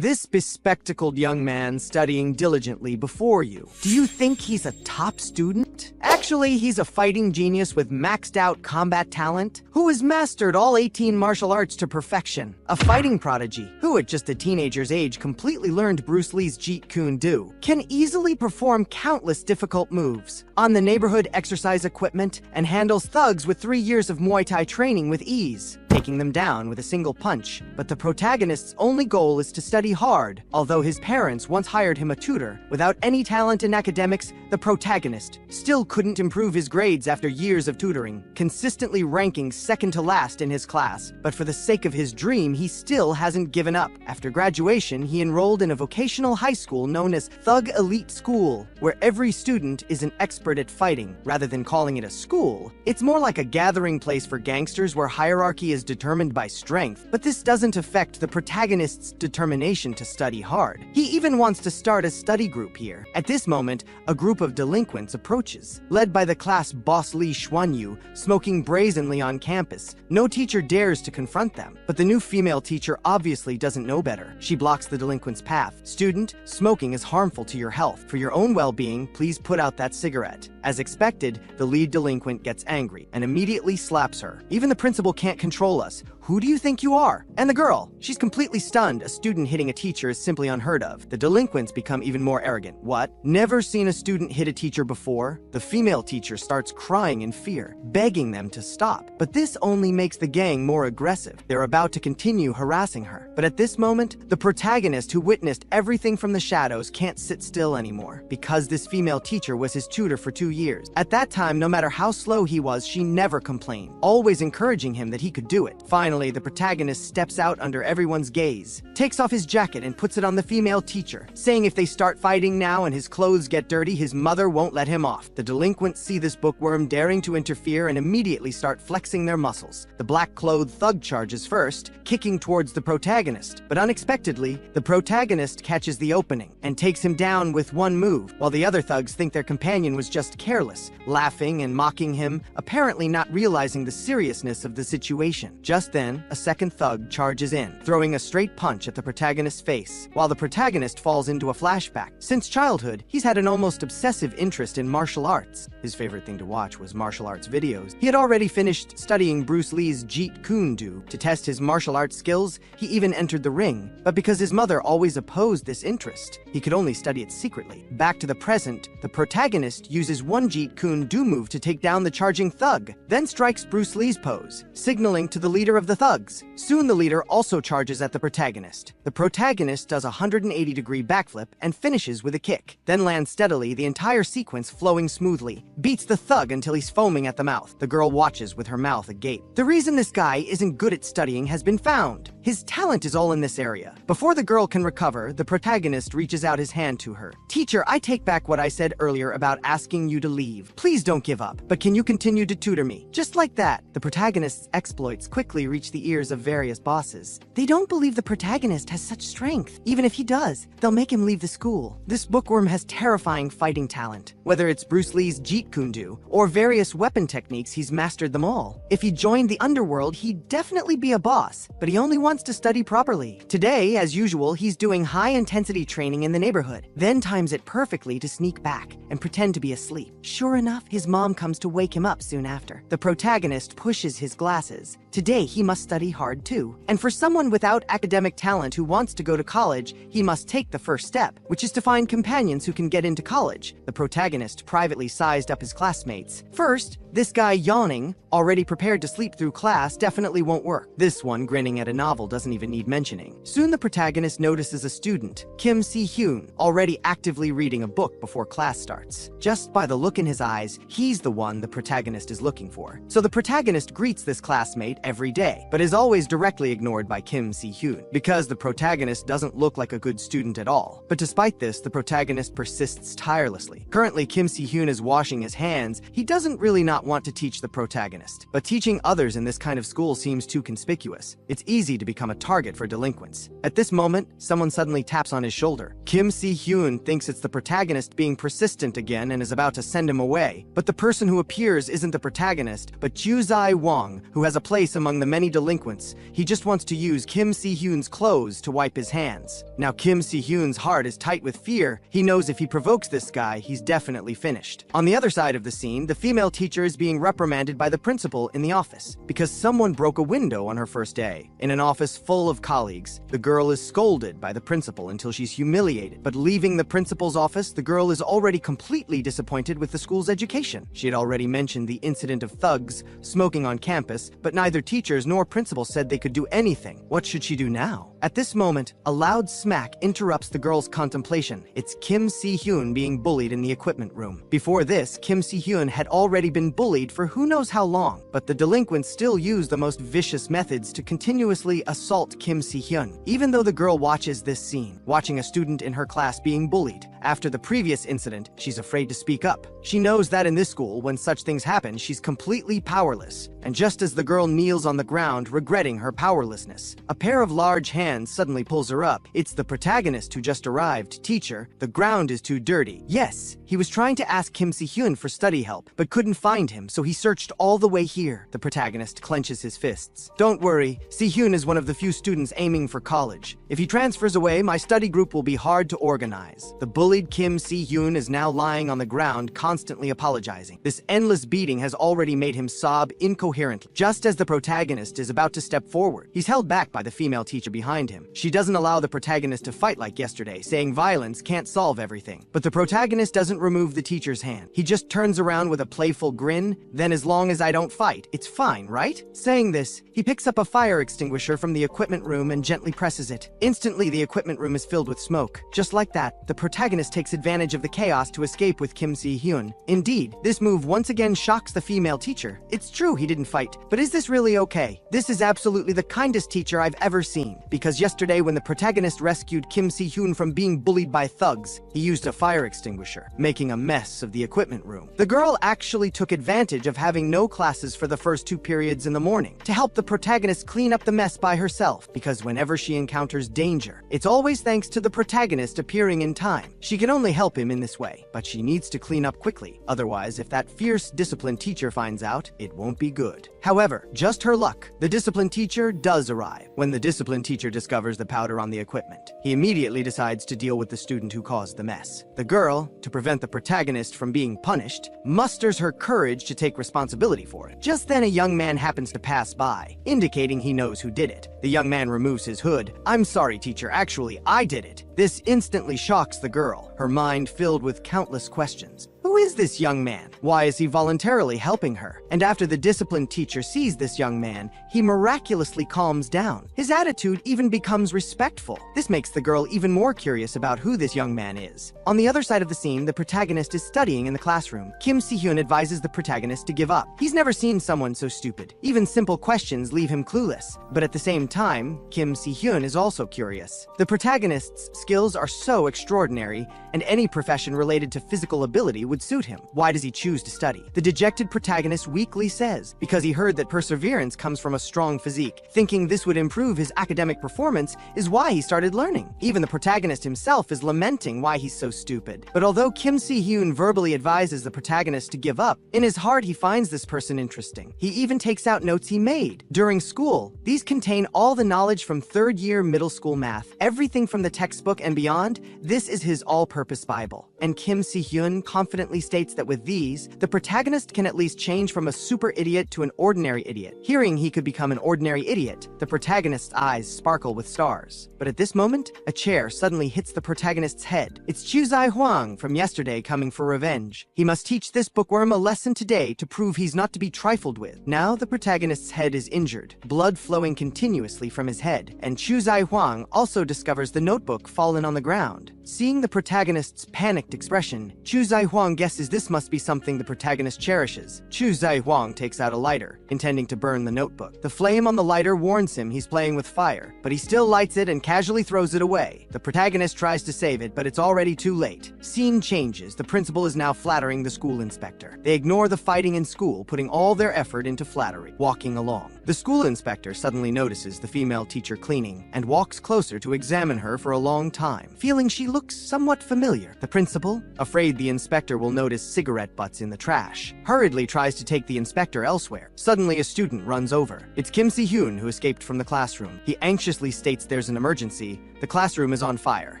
This bespectacled young man studying diligently before you. Do you think he's a top student? Actually, he's a fighting genius with maxed out combat talent who has mastered all 18 martial arts to perfection. A fighting prodigy who at just a teenager's age completely learned Bruce Lee's Jeet Kune Do, can easily perform countless difficult moves on the neighborhood exercise equipment and handles thugs with 3 years of Muay Thai training with ease, taking them down with a single punch. But the protagonist's only goal is to study hard. Although his parents once hired him a tutor, without any talent in academics, the protagonist still couldn't improve his grades after years of tutoring, consistently ranking second to last in his class. But for the sake of his dream, he still hasn't given up. After graduation, he enrolled in a vocational high school known as Thug Elite School, where every student is an expert at fighting. Rather than calling it a school, it's more like a gathering place for gangsters where hierarchy is determined by strength. But this doesn't affect the protagonist's determination to study hard. He even wants to start a study group here. At this moment, a group of delinquents approaches, led by the class boss Li Xuanyu, smoking brazenly on campus. No teacher dares to confront them, but the new female teacher obviously doesn't know better. She blocks the delinquent's path. "Student, smoking is harmful to your health. For your own well-being, please put out that cigarette." As expected, the lead delinquent gets angry and immediately slaps her. "Even the principal can't control us. Who do you think you are?" And the girl, she's completely stunned. A student hitting a teacher is simply unheard of. The delinquents become even more arrogant. "What? Never seen a student hit a teacher before?" The female teacher starts crying in fear, begging them to stop. But this only makes the gang more aggressive. They're about to continue harassing her. But at this moment, the protagonist, who witnessed everything from the shadows, can't sit still anymore, because this female teacher was his tutor for 2 years. At that time, no matter how slow he was, she never complained, always encouraging him that he could do it. Finally, the protagonist steps out under everyone's gaze, takes off his jacket and puts it on the female teacher, saying if they start fighting now and his clothes get dirty, his mother won't let him off. The delinquents see this bookworm daring to interfere and immediately start flexing their muscles. The black-clothed thug charges first, kicking towards the protagonist. But unexpectedly, the protagonist catches the opening and takes him down with one move, while the other thugs think their companion was just careless, laughing and mocking him, apparently not realizing the seriousness of the situation. Just then, a second thug charges in, throwing a straight punch at the protagonist's face, while the protagonist falls into a flashback. Since childhood, he's had an almost obsessive interest in martial arts. His favorite thing to watch was martial arts videos. He had already finished studying Bruce Lee's Jeet Kune Do. To test his martial arts skills, he even entered the ring. But because his mother always opposed this interest, he could only study it secretly. Back to the present, the protagonist uses one Jeet Kune Do move to take down the charging thug, then strikes Bruce Lee's pose, signaling to the leader of the thugs. Soon the leader also charges at the protagonist. The protagonist does a 180-degree backflip and finishes with a kick, then lands steadily, the entire sequence flowing smoothly, beats the thug until he's foaming at the mouth. The girl watches with her mouth agape. The reason this guy isn't good at studying has been found. His talent is all in this area. Before the girl can recover, the protagonist reaches out his hand to her. "Teacher, I take back what I said earlier about asking you to leave. Please don't give up, but can you continue to tutor me?" Just like that, the protagonist's exploits quickly reach the ears of various bosses. They don't believe the protagonist has such strength. Even if he does, they'll make him leave the school. This bookworm has terrifying fighting talent. Whether it's Bruce Lee's Jeet Kune Do or various weapon techniques, he's mastered them all. If he joined the underworld, he'd definitely be a boss, but he only wants to study properly. Today, as usual, he's doing high-intensity training in the neighborhood, then times it perfectly to sneak back and pretend to be asleep. Sure enough, his mom comes to wake him up soon after. The protagonist pushes his glasses. Today, he must study hard too. And for someone without academic talent who wants to go to college, he must take the first step, which is to find companions who can get into college. The protagonist privately sized up his classmates. First, this guy yawning, already prepared to sleep through class, definitely won't work. This one grinning at a novel doesn't even need mentioning. Soon the protagonist notices a student, Kim Si-hyun, already actively reading a book before class starts. Just by the look in his eyes, he's the one the protagonist is looking for. So the protagonist greets this classmate every day, but is always directly ignored by Kim Si-hyun, because the protagonist doesn't look like a good student at all. But despite this, the protagonist persists tirelessly. Currently, Kim Si-hyun is washing his hands. He doesn't really not want to teach the protagonist, but teaching others in this kind of school seems too conspicuous. It's easy to become a target for delinquents. At this moment, someone suddenly taps on his shoulder. Kim Si-hyun thinks it's the protagonist being persistent again and is about to send him away. But the person who appears isn't the protagonist, but Chu Zai Wang, who has a place among the many any delinquents. He just wants to use Kim Si-hyun's clothes to wipe his hands. Now Kim Si-hyun's heart is tight with fear. He knows if he provokes this guy, he's definitely finished. On the other side of the scene, the female teacher is being reprimanded by the principal in the office because someone broke a window on her first day. In an office full of colleagues, the girl is scolded by the principal until she's humiliated. But leaving the principal's office, the girl is already completely disappointed with the school's education. She had already mentioned the incident of thugs smoking on campus, but neither teachers nor principal said they could do anything. What should she do now? At this moment, a loud smack interrupts the girl's contemplation. It's Kim Si-hyun being bullied in the equipment room. Before this, Kim Si-hyun had already been bullied for who knows how long, but the delinquents still use the most vicious methods to continuously assault Kim Si-hyun. Even though the girl watches this scene, watching a student in her class being bullied, after the previous incident, she's afraid to speak up. She knows that in this school, when such things happen, she's completely powerless. And just as the girl kneels on the ground, regretting her powerlessness, a pair of large hands suddenly pulls her up. It's the protagonist who just arrived. Teacher, the ground is too dirty. Yes, he was trying to ask Kim Si-hyun for study help, but couldn't find him, so he searched all the way here. The protagonist clenches his fists. Don't worry, Si-hyun is one of the few students aiming for college. If he transfers away, my study group will be hard to organize. The bullied Kim Si-hyun is now lying on the ground, constantly apologizing. This endless beating has already made him sob incoherently. Just as the protagonist is about to step forward, he's held back by the female teacher behind him. She doesn't allow the protagonist to fight like yesterday, saying violence can't solve everything. But the protagonist doesn't remove the teacher's hand. He just turns around with a playful grin. Then as long as I don't fight, it's fine, right? Saying this, he picks up a fire extinguisher from the equipment room and gently presses it. Instantly, the equipment room is filled with smoke. Just like that, the protagonist takes advantage of the chaos to escape with Kim Si-hyun. Indeed, this move once again shocks the female teacher. It's true he didn't fight, but is this really okay? This is absolutely the kindest teacher I've ever seen, because yesterday when the protagonist rescued Kim Si-hyun from being bullied by thugs, he used a fire extinguisher, making a mess of the equipment room. The girl actually took advantage of having no classes for the first 2 periods in the morning to help the protagonist clean up the mess by herself, because whenever she encounters danger, it's always thanks to the protagonist appearing in time. She can only help him in this way, but she needs to clean up quickly. Otherwise, if that fierce disciplined teacher finds out, it won't be good. However, just her luck, the disciplined teacher does arrive. When the disciplined teacher discovers the powder on the equipment, he immediately decides to deal with the student who caused the mess. The girl, to prevent the protagonist from being punished, musters her courage to take responsibility for it. Just then a young man happens to pass by, indicating he knows who did it. The young man removes his hood. I'm sorry, teacher, actually, I did it. This instantly shocks the girl, her mind filled with countless questions. Who is this young man? Why is he voluntarily helping her? And after the disciplined teacher sees this young man, he miraculously calms down. His attitude even becomes respectful. This makes the girl even more curious about who this young man is. On the other side of the scene, the protagonist is studying in the classroom. Kim Si-hyun advises the protagonist to give up. He's never seen someone so stupid. Even simple questions leave him clueless. But at the same time, Kim Si-hyun is also curious. The protagonist's skills are so extraordinary, and any profession related to physical ability would suit him. Why does he choose to study? The dejected protagonist weakly says, because he heard that perseverance comes from a strong physique. Thinking this would improve his academic performance is why he started learning. Even the protagonist himself is lamenting why he's so stupid. But although Kim Si-hyun verbally advises the protagonist to give up, in his heart he finds this person interesting. He even takes out notes he made during school. These contain all the knowledge from third-year middle school math, everything from the textbook and beyond. This is his all-purpose Bible. And Kim Si-hyun confidently states that with these, the protagonist can at least change from a super idiot to an ordinary idiot. Hearing he could become an ordinary idiot, the protagonist's eyes sparkle with stars. But at this moment, a chair suddenly hits the protagonist's head. It's Chuzai Huang from yesterday coming for revenge. He must teach this bookworm a lesson today to prove he's not to be trifled with. Now the protagonist's head is injured, blood flowing continuously from his head, and Chuzai Huang also discovers the notebook fallen on the ground. Seeing the protagonist's panicked expression, Chuzai Huang guesses this must be something the protagonist cherishes. Chuzai Huang takes out a lighter, intending to burn the notebook. The flame on the lighter warns him he's playing with fire, but he still lights it and casually throws it away. The protagonist tries to save it, but it's already too late. Scene changes. The principal is now flattering the school inspector. They ignore the fighting in school, putting all their effort into flattery. Walking along, the school inspector suddenly notices the female teacher cleaning and walks closer to examine her for a long time, feeling she looks somewhat familiar. The principal, afraid the inspector will will notice cigarette butts in the trash. Hurriedly tries to take the inspector elsewhere. Suddenly, a student runs over. It's Kim Si-hyun, who escaped from the classroom. He anxiously states there's an emergency. The classroom is on fire.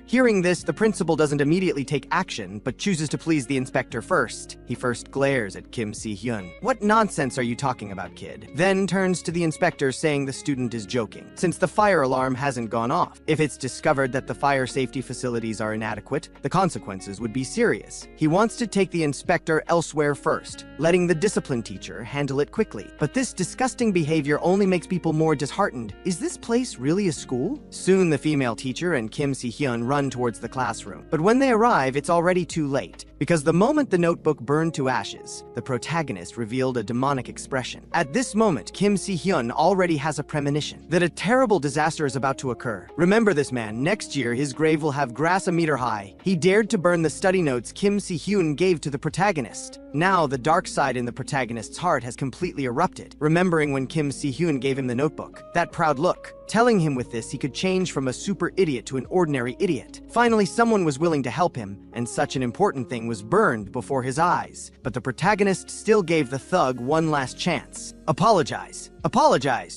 Hearing this, the principal doesn't immediately take action, but chooses to please the inspector first. He first glares at Kim Si-hyun. "What nonsense are you talking about, kid?" Then turns to the inspector, saying the student is joking, since the fire alarm hasn't gone off. If it's discovered that the fire safety facilities are inadequate, the consequences would be serious. He wants to take the inspector elsewhere first, letting the discipline teacher handle it quickly. But this disgusting behavior only makes people more disheartened. Is this place really a school? Soon the female teacher and Kim Si-hyun run towards the classroom. But when they arrive, it's already too late, because the moment the notebook burned to ashes, the protagonist revealed a demonic expression. At this moment, Kim Si-hyun already has a premonition that a terrible disaster is about to occur. Remember this man, next year his grave will have grass a meter high. He dared to burn the study notes Kim Si-hyun gave to the protagonist. Now the dark side in the protagonist's heart has completely erupted, remembering when Kim Si-hyun gave him the notebook. That proud look, telling him with this he could change from a super idiot to an ordinary idiot. Finally, someone was willing to help him, and such an important thing was burned before his eyes. But the protagonist still gave the thug one last chance. Apologize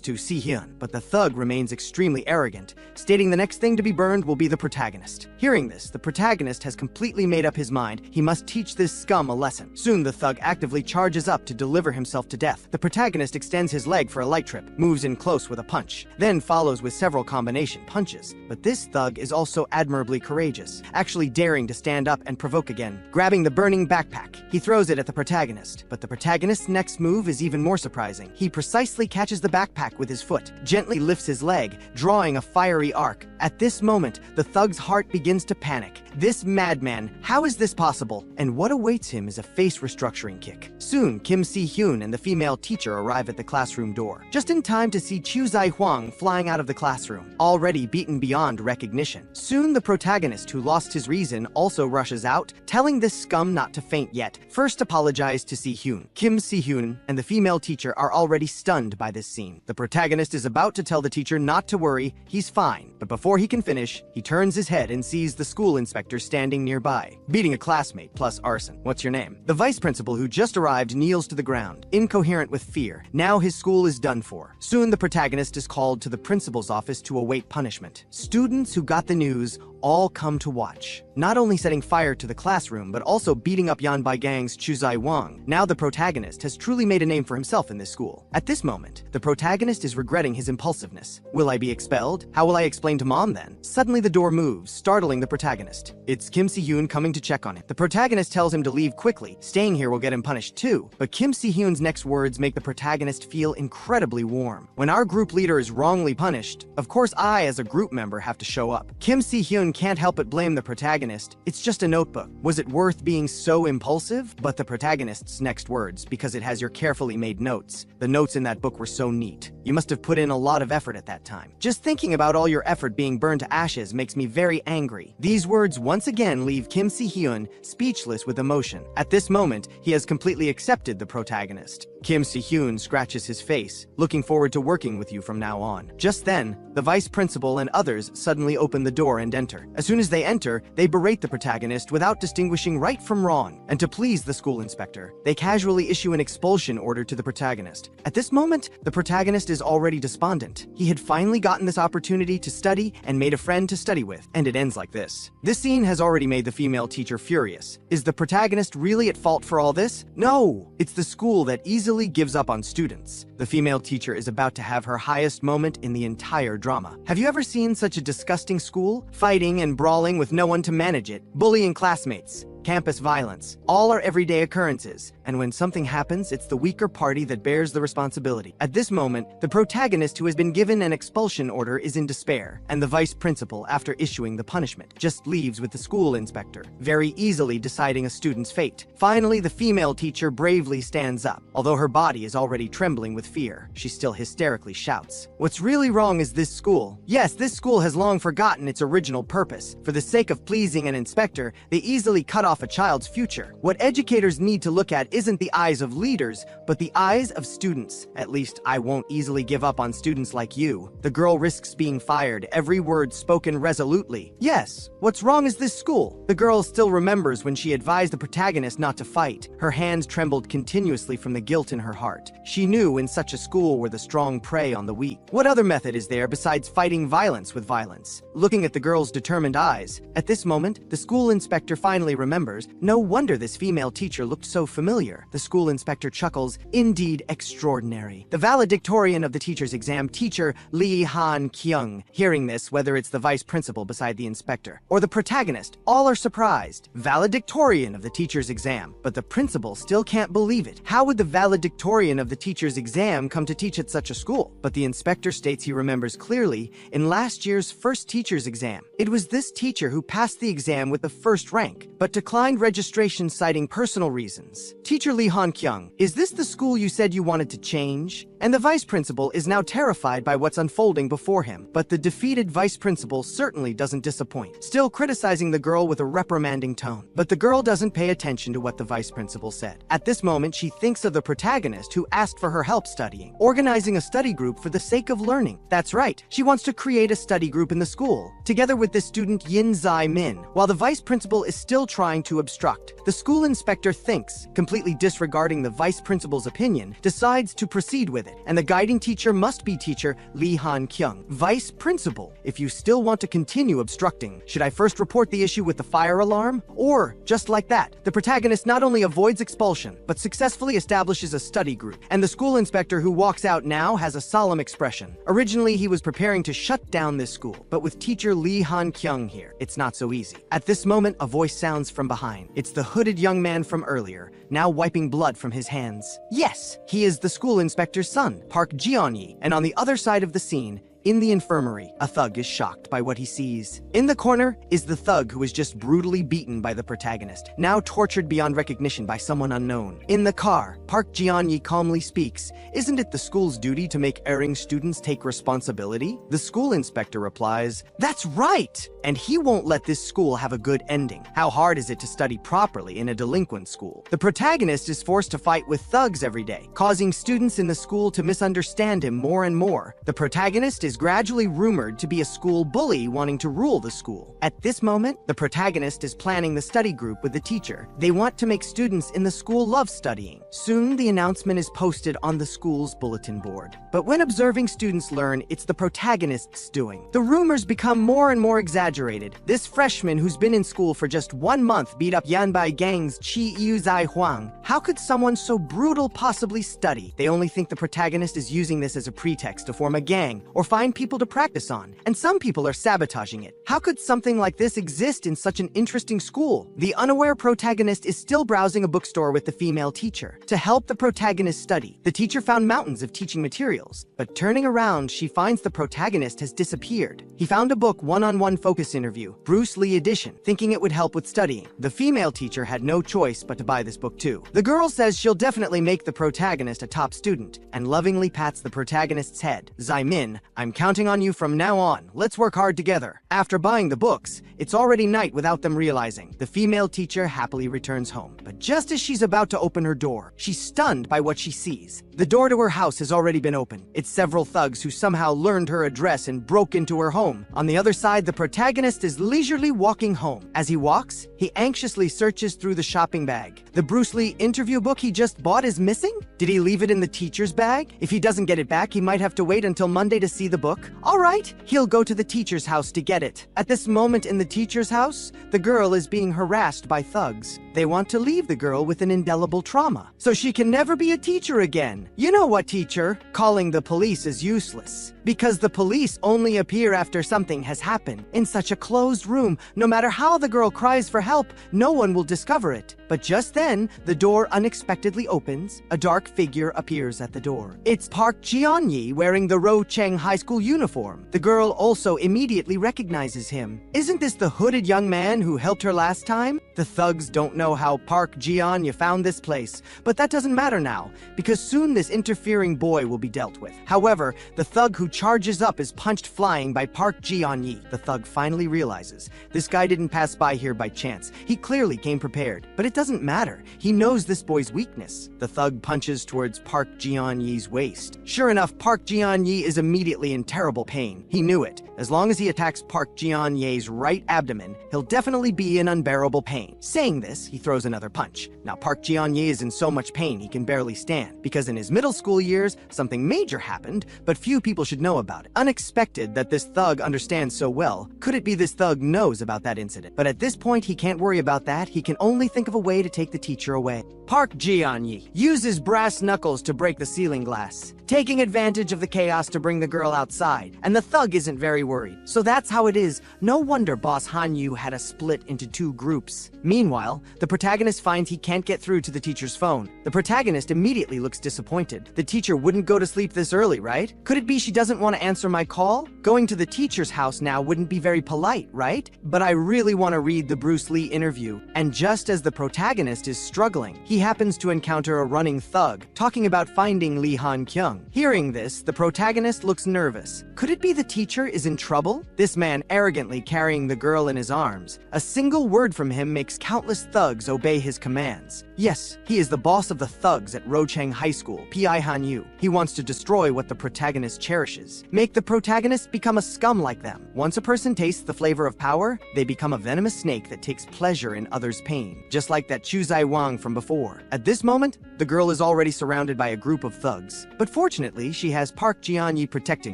to Si-hyun, but the thug remains extremely arrogant, stating the next thing to be burned will be the protagonist. Hearing this, the protagonist has completely made up his mind. He must teach this scum a lesson. Soon the thug actively charges up to deliver himself to death. The protagonist extends his leg for a light trip, moves in close with a punch, then follows with several combination punches. But this thug is also admirably courageous, actually daring to stand up and provoke again. Grabbing the burning backpack, he throws it at the protagonist. But the protagonist's next move is even more surprising. He precisely catches the backpack with his foot, gently lifts his leg, drawing a fiery arc. At this moment, the thug's heart begins to panic. This madman, how is this possible? And what awaits him is a face restructuring kick. Soon, Kim Si-hyun and the female teacher arrive at the classroom door, just in time to see Chu Zai-hwang flying out of the classroom, already beaten beyond recognition. Soon, the protagonist, who lost his reason, also rushes out, telling this scum not to faint yet. First apologize to Si-hyun. Kim Si-hyun and the female teacher are already stunned by this scene. The protagonist is about to tell the teacher not to worry, he's fine. But before he can finish, he turns his head and sees the school inspector standing nearby, beating a classmate plus arson. What's your name? The vice principal, who just arrived, kneels to the ground, incoherent with fear. Now his school is done for. Soon the protagonist is called to the principal's office to await punishment. Students who got the news all come to watch, not only setting fire to the classroom, but also beating up Yanbai Gang's Chu Zai-hwang. Now the protagonist has truly made a name for himself in this school. At this moment, the protagonist is regretting his impulsiveness. Will I be expelled? How will I explain to mom then? Suddenly the door moves, startling the protagonist. It's Kim Si-hyun coming to check on him. The protagonist tells him to leave quickly. Staying here will get him punished too. But Kim Si-hyun's next words make the protagonist feel incredibly warm. When our group leader is wrongly punished, of course I, as a group member, have to show up. Kim Si-hyun can't help but blame the protagonist. It's just a notebook. Was it worth being so impulsive? But the protagonist's next words, because it has your carefully made notes. The notes in that book were so neat. You must have put in a lot of effort at that time. Just thinking about all your effort being burned to ashes makes me very angry. These words once again leave Kim Si-hyun speechless with emotion. At this moment, he has completely accepted the protagonist. Kim Si-hyun scratches his face, looking forward to working with you from now on. Just then, the vice principal and others suddenly open the door and enter. As soon as they enter, they berate the protagonist without distinguishing right from wrong. And to please the school inspector, they casually issue an expulsion order to the protagonist. At this moment, the protagonist is already despondent. He had finally gotten this opportunity to study and made a friend to study with, and it ends like this. This scene has already made the female teacher furious. Is the protagonist really at fault for all this? No! It's the school that easily gives up on students. The female teacher is about to have her highest moment in the entire drama. Have you ever seen such a disgusting school? Fighting and brawling with no one to manage it, bullying classmates, campus violence, all are everyday occurrences, and when something happens, it's the weaker party that bears the responsibility. At this moment, the protagonist, who has been given an expulsion order, is in despair, and the vice principal, after issuing the punishment, just leaves with the school inspector, very easily deciding a student's fate. Finally, the female teacher bravely stands up. Although her body is already trembling with fear, she still hysterically shouts, "What's really wrong is this school. Yes, this school has long forgotten its original purpose. For the sake of pleasing an inspector, they easily cut off a child's future. What educators need to look at isn't the eyes of leaders, but the eyes of students. At least I won't easily give up on students like you. The girl risks being fired, every word spoken resolutely. Yes, what's wrong is this school. The girl still remembers when she advised the protagonist not to fight. Her hands trembled continuously from the guilt in her heart. She knew in such a school where the strong prey on the weak. What other method is there besides fighting violence with violence? Looking at the girl's determined eyes, at this moment, the school inspector finally remembers. No wonder this female teacher looked so familiar. The school inspector chuckles, indeed extraordinary. The valedictorian of the teacher's exam, teacher Lee Han Kyung. Hearing this, whether it's the vice principal beside the inspector or the protagonist, all are surprised. Valedictorian of the teacher's exam, but the principal still can't believe it. How would the valedictorian of the teacher's exam come to teach at such a school? But the inspector states he remembers clearly in last year's first teacher's exam. It was this teacher who passed the exam with the first rank, but declined registration citing personal reasons. Teacher Lee Han Kyung, is this the school you said you wanted to change? And the vice principal is now terrified by what's unfolding before him. But the defeated vice principal certainly doesn't disappoint, still criticizing the girl with a reprimanding tone. But the girl doesn't pay attention to what the vice principal said. At this moment, she thinks of the protagonist who asked for her help studying, organizing a study group for the sake of learning. That's right, she wants to create a study group in the school, together with this student Yin Zai Min. While the vice principal is still trying to obstruct, the school inspector thinks, completely disregarding the vice principal's opinion, decides to proceed with it. And the guiding teacher must be teacher Lee Han Kyung. Vice principal, if you still want to continue obstructing, should I first report the issue with the fire alarm? Or, just like that, the protagonist not only avoids expulsion, but successfully establishes a study group. And the school inspector who walks out now has a solemn expression. Originally, he was preparing to shut down this school, but with teacher Lee Han Kyung here, it's not so easy. At this moment, a voice sounds from behind. It's the hooded young man from earlier, now wiping blood from his hands. Yes, he is the school inspector's son, Park Ji-on-yi, and on the other side of the scene, in the infirmary, a thug is shocked by what he sees. In the corner is the thug who was just brutally beaten by the protagonist, now tortured beyond recognition by someone unknown. In the car, Park Ji-on-yi calmly speaks, isn't it the school's duty to make erring students take responsibility? The school inspector replies, that's right! And he won't let this school have a good ending. How hard is it to study properly in a delinquent school? The protagonist is forced to fight with thugs every day, causing students in the school to misunderstand him more and more. The protagonist is gradually rumored to be a school bully wanting to rule the school. At this moment, the protagonist is planning the study group with the teacher. They want to make students in the school love studying. Soon, the announcement is posted on the school's bulletin board. But when observing students learn it's the protagonist's doing, the rumors become more and more exaggerated. This freshman who's been in school for just 1 month beat up Yanbai Gang's Chi Yu Zai Huang. How could someone so brutal possibly study? They only think the protagonist is using this as a pretext to form a gang or find people to practice on, and some people are sabotaging it. How could something like this exist in such an interesting school? The unaware protagonist is still browsing a bookstore with the female teacher. To help the protagonist study, the teacher found mountains of teaching materials, but turning around, she finds the protagonist has disappeared. He found a book, One-on-One Focus Interview, Bruce Lee edition, thinking it would help with studying. The female teacher had no choice but to buy this book too. The girl says she'll definitely make the protagonist a top student, and lovingly pats the protagonist's head. Zai Min, I'm counting on you from now on. Let's work hard together. After buying the books, it's already night without them realizing. The female teacher happily returns home. But just as she's about to open her door, she's stunned by what she sees. The door to her house has already been opened. It's several thugs who somehow learned her address and broke into her home. On the other side, the protagonist is leisurely walking home. As he walks, he anxiously searches through the shopping bag. The Bruce Lee interview book he just bought is missing? Did he leave it in the teacher's bag? If he doesn't get it back, he might have to wait until Monday to see the book. All right, he'll go to the teacher's house to get it. At this moment in the teacher's house, the girl is being harassed by thugs. They want to leave the girl with an indelible trauma, so she can never be a teacher again. You know what, teacher? Calling the police is useless, because the police only appear after something has happened. In such a closed room, no matter how the girl cries for help, no one will discover it. But just then, the door unexpectedly opens. A dark figure appears at the door. It's Park Ji-on-yi wearing the Rocheng High School uniform. The girl also immediately recognizes him. Isn't this the hooded young man who helped her last time? The thugs don't know how Park Ji-on-yi found this place, but that doesn't matter now, because soon this interfering boy will be dealt with. However, the thug who charges up is punched flying by Park Ji-on-yi. The thug finally realizes this guy didn't pass by here by chance. He clearly came prepared, but it doesn't matter. He knows this boy's weakness. The thug punches towards Park Ji-on-yi's waist. Sure enough, Park Ji-on-yi is immediately in terrible pain. He knew it. As long as he attacks Park Ji-on-yi's right abdomen, he'll definitely be in unbearable pain. Saying this, he throws another punch. Now Park Ji-on-yi is in so much pain he can barely stand, because in his middle school years, something major happened, but few people should know about it. Unexpected that this thug understands so well. Could it be this thug knows about that incident? But at this point, he can't worry about that. He can only think of a way to take the teacher away. Park Ji-on-yi uses brass knuckles to break the ceiling glass, taking advantage of the chaos to bring the girl outside, and the thug isn't very worried. So that's how it is. No wonder Boss Hanyu had a split into two groups. Meanwhile, the protagonist finds he can't get through to the teacher's phone. The protagonist immediately looks disappointed. The teacher wouldn't go to sleep this early, right? Could it be she doesn't want to answer my call? Going to the teacher's house now wouldn't be very polite, right? But I really want to read the Bruce Lee interview. And just as the protagonist is struggling, he happens to encounter a running thug, talking about finding Lee Han-kyung. Hearing this, the protagonist looks nervous. Could it be the teacher is in trouble? This man arrogantly carrying the girl in his arms. A single word from him makes countless thugs obey his commands. Yes, he is the boss of the thugs at Rochang High School, Pi Hanyu. He wants to destroy what the protagonist cherishes. Make the protagonist become a scum like them. Once a person tastes the flavor of power, they become a venomous snake that takes pleasure in others' pain. Just like that Chu Zai Wang from before. At this moment, the girl is already surrounded by a group of thugs. But fortunately, she has Park Ji-on-yi protecting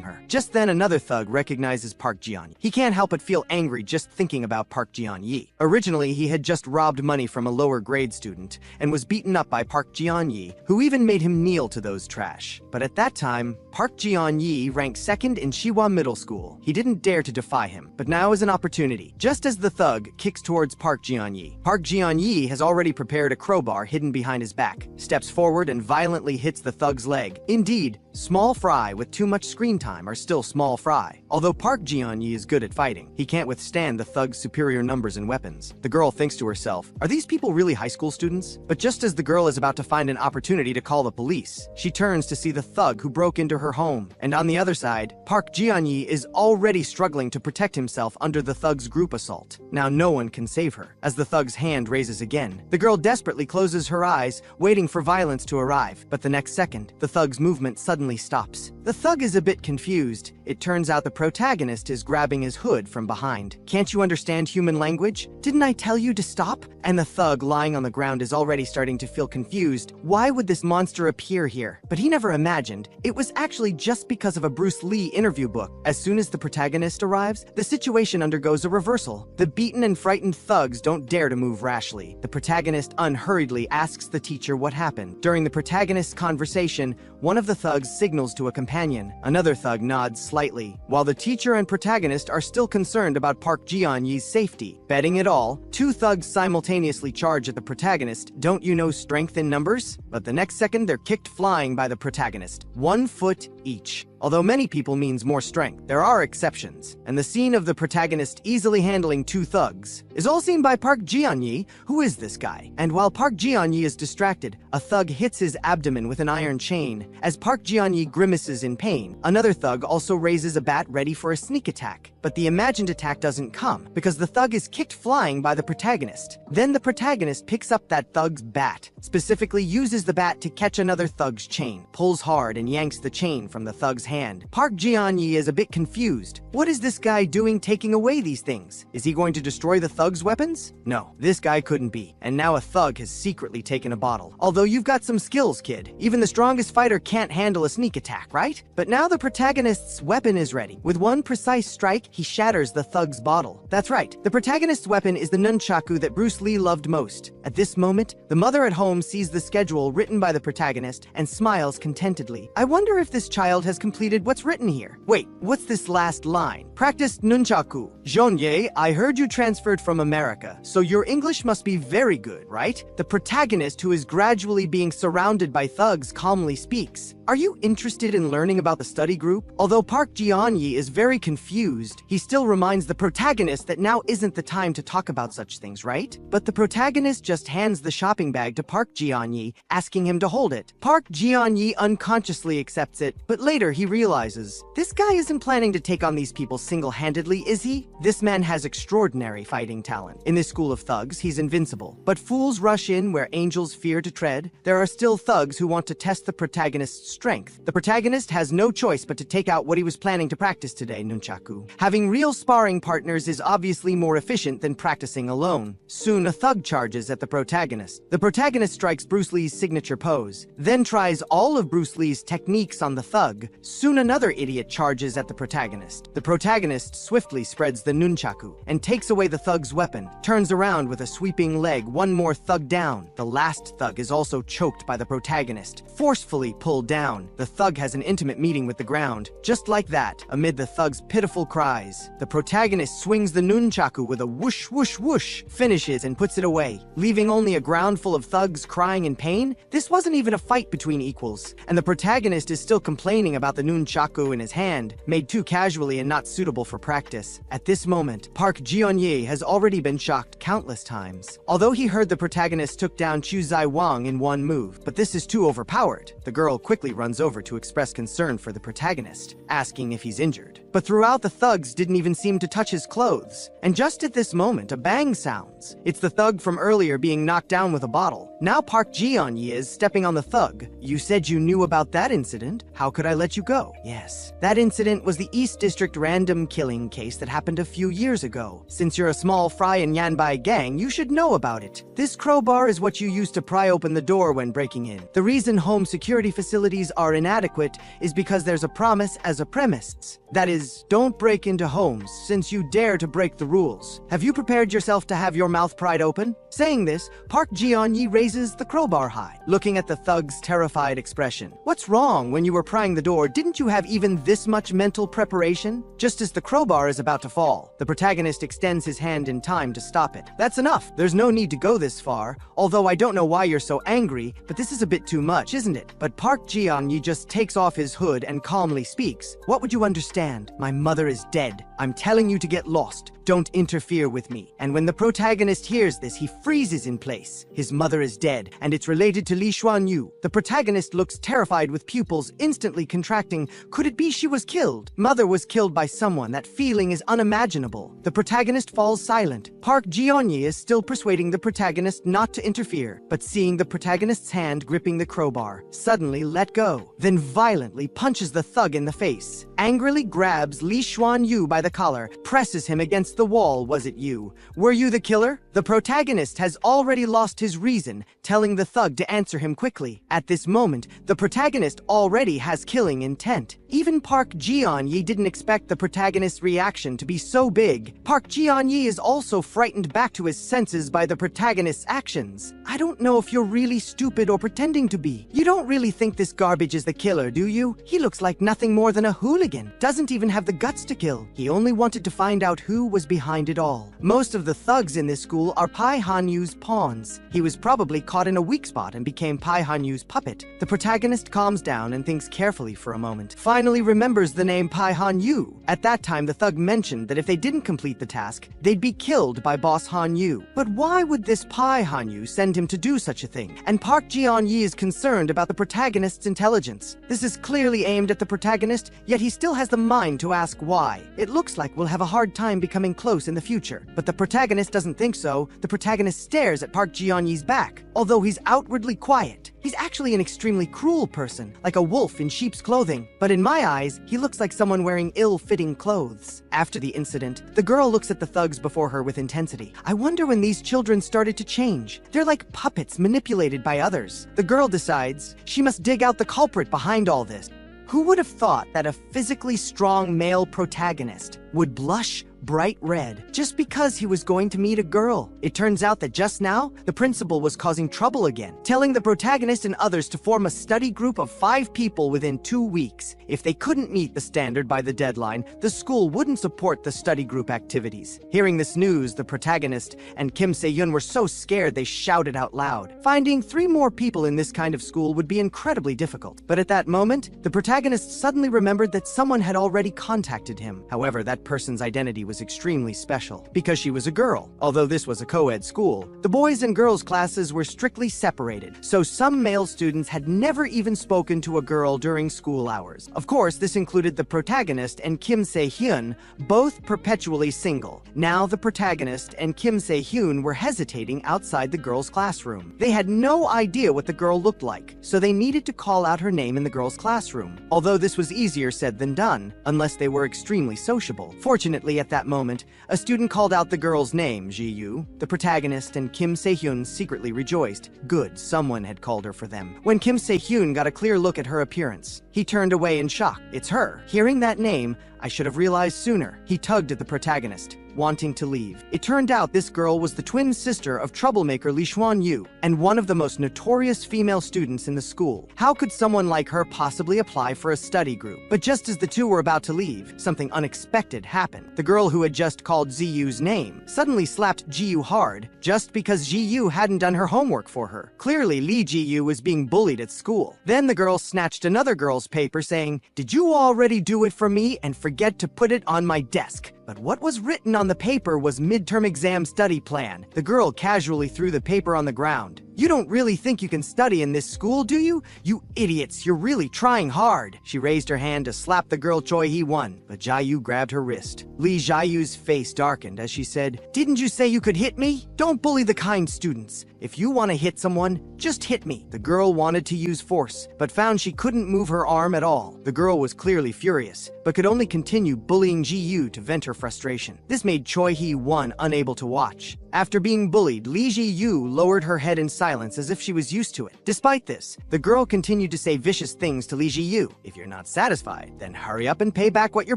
her. Just then, another thug recognizes Park Ji-on-yi. He can't help but feel angry just thinking about Park Ji-on-yi. Originally, he had just robbed money from a lower grade student and was beaten up by Park Ji-on-yi, who even made him kneel to those trash. But at that time, Park Ji-on-yi ranked second in Shiwa Middle School. He didn't dare to defy him, but now is an opportunity. Just as the thug kicks towards Park Ji-on-yi, Park Ji-on-yi has already prepared a crowbar hidden behind his back, steps forward and violently hits the thug's leg. Indeed, small fry with too much screen time are still small fry. Although Park Ji-on-yi is good at fighting, he can't withstand the thug's superior numbers and weapons. The girl thinks to herself, are these people really high school students? But just as the girl is about to find an opportunity to call the police, she turns to see the thug who broke into her home. And on the other side, Park Ji-on-yi is already struggling to protect himself under the thug's group assault. Now no one can save her. As the thug's hand raises again, the girl desperately closes her eyes, waiting for violence to arrive. But the next second, the thug's movement suddenly stops. The thug is a bit confused. It turns out the protagonist is grabbing his hood from behind. Can't you understand human language? Didn't I tell you to stop? And the thug lying on the ground is already starting to feel confused. Why would this monster appear here? But he never imagined it was actually just because of a Bruce Lee interview book. As soon as the protagonist arrives, the situation undergoes a reversal. The beaten and frightened thugs don't dare to move rashly. The protagonist unhurriedly asks the teacher what happened. During the protagonist's conversation, one of the thugs signals to a companion. Another thug nods slightly. While the teacher and protagonist are still concerned about Park Ji-on-yi's safety. Betting it all, two thugs simultaneously charge at the protagonist. Don't you know strength in numbers? But the next second, they're kicked flying by the protagonist. 1 foot each. Although many people means more strength, there are exceptions, and the scene of the protagonist easily handling two thugs is all seen by Park Ji-on-yi. Who is this guy? And while Park Ji-on-yi is distracted, a thug hits his abdomen with an iron chain. As Park Ji-on-yi grimaces in pain, another thug also raises a bat ready for a sneak attack. But the imagined attack doesn't come, because the thug is kicked flying by the protagonist. Then the protagonist picks up that thug's bat, specifically uses the bat to catch another thug's chain, pulls hard and yanks the chain from the thug's hand. Park Ji-on-yi is a bit confused. What is this guy doing taking away these things? Is he going to destroy the thug's weapons? No, this guy couldn't be. And now a thug has secretly taken a bottle. Although you've got some skills, kid. Even the strongest fighter can't handle a sneak attack, right? But now the protagonist's weapon is ready. With one precise strike, he shatters the thug's bottle. That's right. The protagonist's weapon is the nunchaku that Bruce Lee loved most. At this moment, the mother at home sees the schedule written by the protagonist and smiles contentedly. I wonder if this child has completed what's written here. Wait, what's this last line? Practiced nunchaku. Jeonye, I heard you transferred from America, so your English must be very good, right? The protagonist, who is gradually being surrounded by thugs, calmly speaks. Are you interested in learning about the study group? Although Park Ji-on-yi is very confused, he still reminds the protagonist that now isn't the time to talk about such things, right? But the protagonist just hands the shopping bag to Park Ji-on-yi, asking him to hold it. Park Ji-on-yi unconsciously accepts it, but later he realizes, this guy isn't planning to take on these people single-handedly, is he? This man has extraordinary fighting talent. In this school of thugs, he's invincible. But fools rush in where angels fear to tread. There are still thugs who want to test the protagonist's strength. The protagonist has no choice but to take out what he was planning to practice today, nunchaku. Having real sparring partners is obviously more efficient than practicing alone. Soon a thug charges at the protagonist. The protagonist strikes Bruce Lee's signature pose, then tries all of Bruce Lee's techniques on the thug. Soon another idiot charges at the protagonist. The protagonist swiftly spreads the nunchaku and takes away the thug's weapon, turns around with a sweeping leg, one more thug down. The last thug is also choked by the protagonist, forcefully pulled down. The thug has an intimate meeting with the ground. Just like that, amid the thug's pitiful cries, the protagonist swings the nunchaku with a whoosh whoosh whoosh, finishes and puts it away, leaving only a ground full of thugs crying in pain. This wasn't even a fight between equals, and the protagonist is still complaining about the nunchaku in his hand, made too casually and not suitable for practice. At this moment, Park Ji-on-ye has already been shocked countless times. Although he heard the protagonist took down Chu Zai-wang in one move, but this is too overpowered. The girl quickly runs over to express concern for the protagonist, asking if he's injured. But throughout, the thugs didn't even seem to touch his clothes. And just at this moment, a bang sounds. It's the thug from earlier being knocked down with a bottle. Now Park Ji-on-ye is stepping on the thug. You said you knew about that incident. How could I let you go? Yes, that incident was the East District random killing case that happened a few years ago. Since you're a small fry in Yanbai gang, you should know about it. This crowbar is what you use to pry open the door when breaking in. The reason home security facilities are inadequate is because there's a promise as a premise. That is, don't break into homes, since you dare to break the rules. Have you prepared yourself to have your mouth pried open? Saying this, Park Ji-on-ye raises the crowbar high, looking at the thug's terrified expression. What's wrong? When you were prying the door, didn't you have even this much mental preparation? Just as the crowbar is about to fall, the protagonist extends his hand in time to stop it. That's enough. There's no need to go this far, although I don't know why you're so angry, but this is a bit too much, isn't it? But Park Ji-on-ye just takes off his hood and calmly speaks. What would you understand? My mother is dead. I'm telling you to get lost. Don't interfere with me. And when the protagonist hears this, he freezes in place. His mother is dead, and it's related to Li Xuanyu. The protagonist looks terrified with pupils instantly contracting. Could it be she was killed? Mother was killed by someone. That feeling is unimaginable. The protagonist falls silent. Park Ji-on-ye is still persuading the protagonist not to interfere, but seeing the protagonist's hand gripping the crowbar, suddenly let go, then violently punches the thug in the face. Angrily grabs Li Xuanyu by the collar, presses him against the wall. Was it you? Were you the killer? The protagonist has already lost his reason, telling the thug to answer him quickly. At this moment, the protagonist already has killing intent. Even Park Ji-on-ye didn't expect the protagonist's reaction to be so big. Park Ji-on-ye is also frightened back to his senses by the protagonist's actions. I don't know if you're really stupid or pretending to be. You don't really think this garbage is the killer, do you? He looks like nothing more than a hooligan. Doesn't even have the guts to kill. He only wanted to find out who was behind it all. Most of the thugs in this school are Pai Hanyu's pawns. He was probably caught in a weak spot and became Pai Hanyu's puppet. The protagonist calms down and thinks carefully for a moment. Finally remembers the name Pai Hanyu. At that time, the thug mentioned that if they didn't complete the task, they'd be killed by boss Hanyu. But why would this Pai Hanyu send him to do such a thing? And Park Ji-on-ye is concerned about the protagonist's intelligence. This is clearly aimed at the protagonist, yet he still has the mind to ask why. It looks like we'll have a hard time becoming close in the future. But the protagonist doesn't think so. The protagonist stares at Park Ji-on-ye's back. Although he's outwardly quiet, he's actually an extremely cruel person, like a wolf in sheep's clothing. But in my eyes, he looks like someone wearing ill-fitting clothes. After the incident, the girl looks at the thugs before her with intensity. I wonder when these children started to change. They're like puppets manipulated by others. The girl decides she must dig out the culprit behind all this. Who would have thought that a physically strong male protagonist would blush bright red just because he was going to meet a girl? It turns out that just now, the principal was causing trouble again, telling the protagonist and others to form a study group of 5 people within 2 weeks. If they couldn't meet the standard by the deadline, the school wouldn't support the study group activities. Hearing this news, the protagonist and Kim Se-yun were so scared they shouted out loud. Finding 3 more people in this kind of school would be incredibly difficult. But at that moment, the protagonist suddenly remembered that someone had already contacted him. However, that person's identity was extremely special because she was a girl. Although this was a co-ed school, the boys and girls classes were strictly separated, so some male students had never even spoken to a girl during school hours. Of course, this included the protagonist and Kim Se-hyun, both perpetually single. Now the protagonist and Kim Se-hyun were hesitating outside the girls' classroom. They had no idea what the girl looked like, so they needed to call out her name in the girls' classroom. Although this was easier said than done, unless they were extremely sociable. Fortunately, at that moment, a student called out the girl's name, Ji-yu. The protagonist and Kim Se-hyun secretly rejoiced. Good, someone had called her for them. When Kim Se-hyun got a clear look at her appearance, he turned away in shock. It's her. Hearing that name, I should have realized sooner. He tugged at the protagonist, wanting to leave. It turned out this girl was the twin sister of troublemaker Lee Xuan-yu, and one of the most notorious female students in the school. How could someone like her possibly apply for a study group? But just as the two were about to leave, something unexpected happened. The girl who had just called Ziyu's name suddenly slapped Ji-yu hard just because Ji-yu hadn't done her homework for her. Clearly, Lee Ji-yu was being bullied at school. Then the girl snatched another girl's paper saying, "Did you already do it for me and forget to put it on my desk?" But what was written on the paper was midterm exam study plan. The girl casually threw the paper on the ground. "You don't really think you can study in this school, do you? You idiots, you're really trying hard." She raised her hand to slap the girl Choi Hee-won, but Ji-yu grabbed her wrist. Lee Ji-yu's face darkened as she said, "Didn't you say you could hit me? Don't bully the kind students. If you want to hit someone, just hit me." The girl wanted to use force, but found she couldn't move her arm at all. The girl was clearly furious, but could only continue bullying Ji-yu to vent her frustration. This made Choi Hee-won unable to watch. After being bullied, Lee Ji-yu lowered her head in silence as if she was used to it. Despite this, the girl continued to say vicious things to Lee Ji-yu. "If you're not satisfied, then hurry up and pay back what your